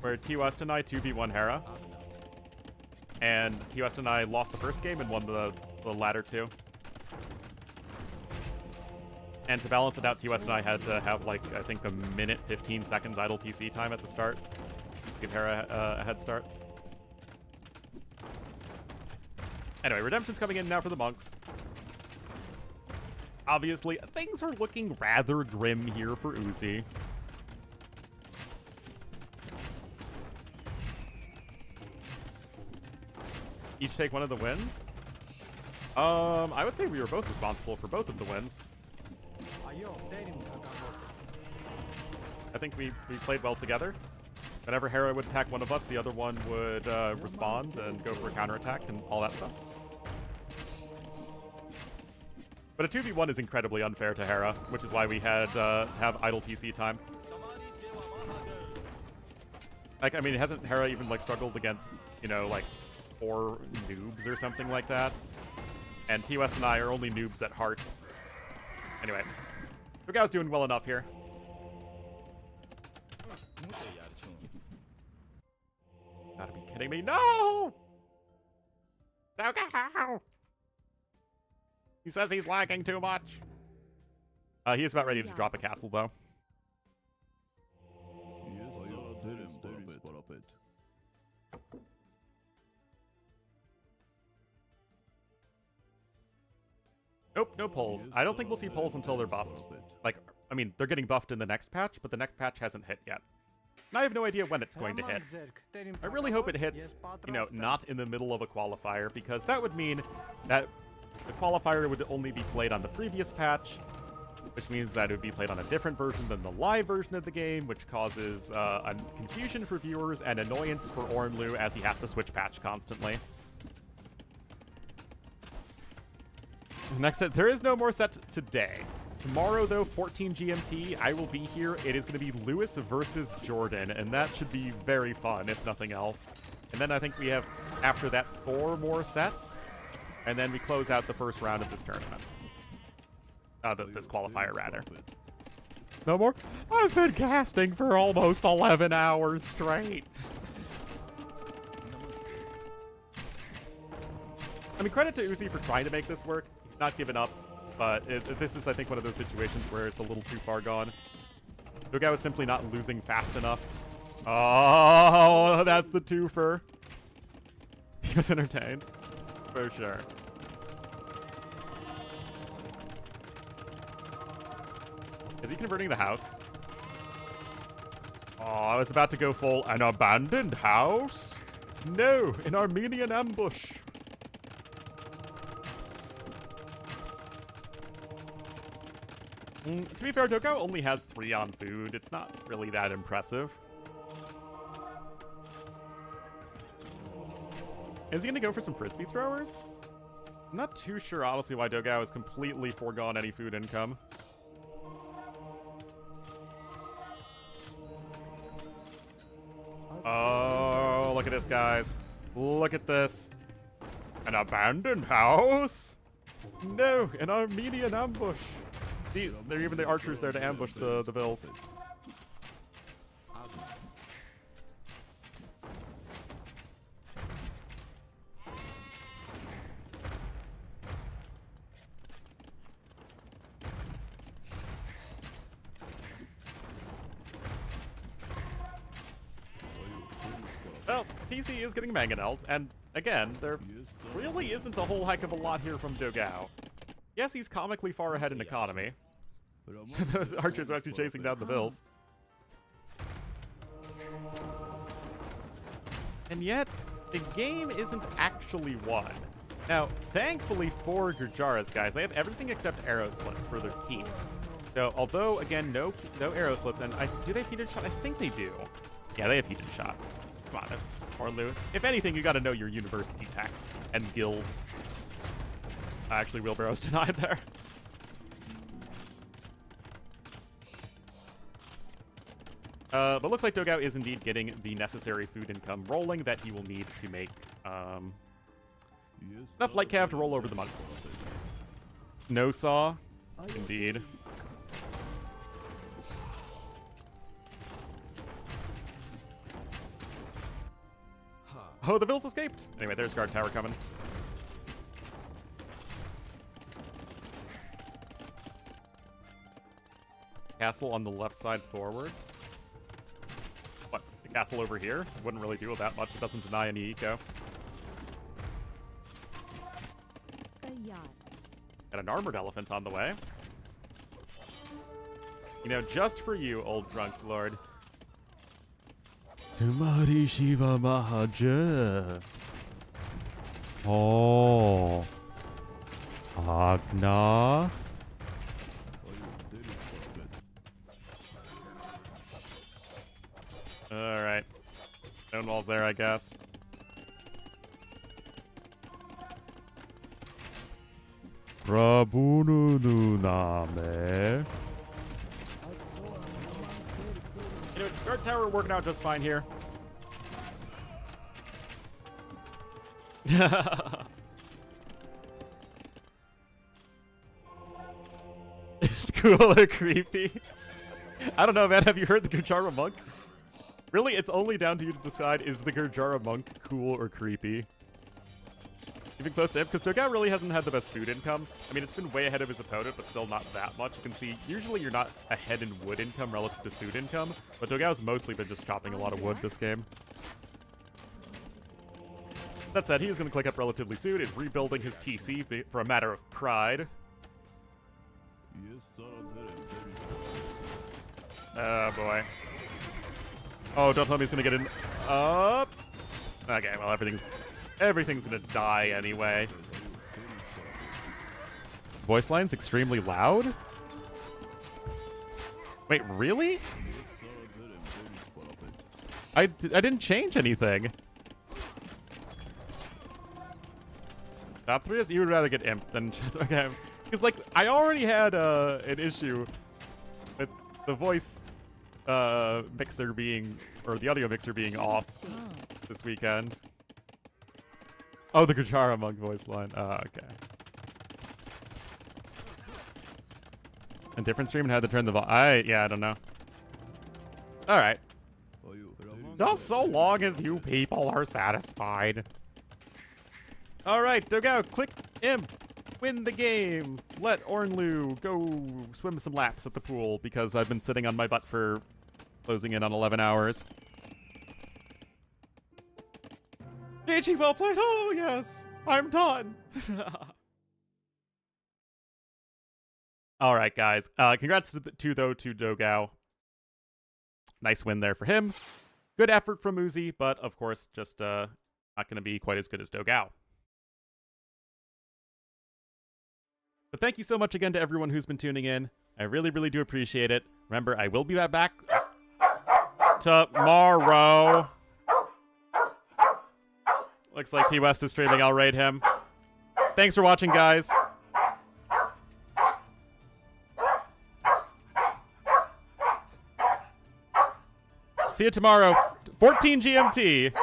where T West and I 2v1 Hera. And T West and I lost the first game and won the latter two. And to balance it out, T West and I had to have, like, I think a minute, 15 seconds idle TC time at the start. Give Hera a head start. Anyway, Redemption's coming in now for the monks. Obviously, things are looking rather grim here for Uzi. Each take one of the wins? I would say we were both responsible for both of the wins. I think we played well together. Whenever Hera would attack one of us, the other one would respond and go for a counterattack and all that stuff. But a 2v1 is incredibly unfair to Hera, which is why we had have idle TC time. Like, I mean, hasn't Hera even, like, struggled against, you know, like, 4 noobs or something like that? And T West and I are only noobs at heart. Anyway, Dogao's doing well enough here. Gotta be kidding me. No! Dogao! He says he's lagging too much. He is about ready to drop a castle, though. Nope, no pulls. I don't think we'll see pulls until they're buffed. Like, I mean, they're getting buffed in the next patch, but the next patch hasn't hit yet. And I have no idea when it's going to hit. I really hope it hits, you know, not in the middle of a qualifier, because that would mean that the qualifier would only be played on the previous patch, which means that it would be played on a different version than the live version of the game, which causes confusion for viewers and annoyance for Ornlu as he has to switch patch constantly. Next set, there is no more set today. Tomorrow, though, 14 GMT, I will be here. It is going to be Lewis versus Jordan, and that should be very fun, if nothing else. And then I think we have, after that, 4 more sets, and then we close out the first round of this tournament. This qualifier, rather. No more? I've been casting for almost 11 hours straight. I mean, credit to Uzi for trying to make this work. He's not given up, but this is, I think, one of those situations where it's a little too far gone. Dogao is simply not losing fast enough. Oh, that's the twofer. He was entertained, for sure. Is he converting the house? Oh, I was about to go full an abandoned house? No, an Armenian ambush. To be fair, Dogao only has 3 on food. It's not really that impressive. Is he gonna go for some frisbee throwers? I'm not too sure, honestly, why Dogao has completely foregone any food income. Oh, look at this, guys. Look at this. An abandoned house? No, an Armenian ambush. There are even the archers there to ambush the vills. Well, TC is getting mangonelled, and again, there really isn't a whole heck of a lot here from Dogao. Yes, he's comically far ahead in economy. Those archers are actually chasing down the vills. And yet, the game isn't actually won. Now, thankfully for Gurjaras, guys, they have everything except arrow slits for their keeps. So, although, again, no arrow slits, and do they have heated shot? I think they do. Yeah, they have heated shot. Come on, Ornlu. If anything, you gotta know your university tax and guilds. Actually, wheelbarrow's denied there. But looks like Dogao is indeed getting the necessary food income rolling that he will need to make enough light cav to roll over the months. No saw, indeed. Oh, the vills escaped. Anyway, there's guard tower coming. Castle on the left side forward. What? The castle over here? Wouldn't really do that much. It doesn't deny any eco. Got an armored elephant on the way. You know, just for you, old drunk lord. Tumari Shiva Mahaja. Oh. Agna. Alright. Stone wall's there, I guess. Rabunu Name. You know, guard tower working out just fine here. It's cool or creepy. I don't know, man. Have you heard the Gurjara monk? Really, it's only down to you to decide, is the Gurjara monk cool or creepy? Even close to him, because Dogao really hasn't had the best food income. I mean, it's been way ahead of his opponent, but still not that much. You can see, usually you're not ahead in wood income relative to food income, but Dogao's mostly been just chopping a lot of wood this game. That said, he is going to click up relatively soon, is rebuilding his TC for a matter of pride. Oh, boy. Oh, don't tell me he's going to get in. Up. Okay, well, everything's going to die anyway. Voice line's extremely loud? Wait, really? I didn't change anything. Top 3 is you would rather get imp than okay. Because, like, I already had an issue with the voice mixer being, or the audio mixer being off this weekend. Oh, the Gurjara monk voice line. Okay. A different stream and had to turn the yeah, I don't know. Alright. Just so long as you people are satisfied. Alright, Dogao, click imp. Win the game. Let Ornlu go swim some laps at the pool because I've been sitting on my butt for closing in on 11 hours. GG, well played. Oh, yes. I'm done. All right, guys. Congrats to Dogao. Nice win there for him. Good effort from Uzi, but of course, just not going to be quite as good as Dogao. But thank you so much again to everyone who's been tuning in. I really, really do appreciate it. Remember, I will be back tomorrow. Looks like T-West is streaming. I'll raid him. Thanks for watching, guys. See you tomorrow. 14 GMT.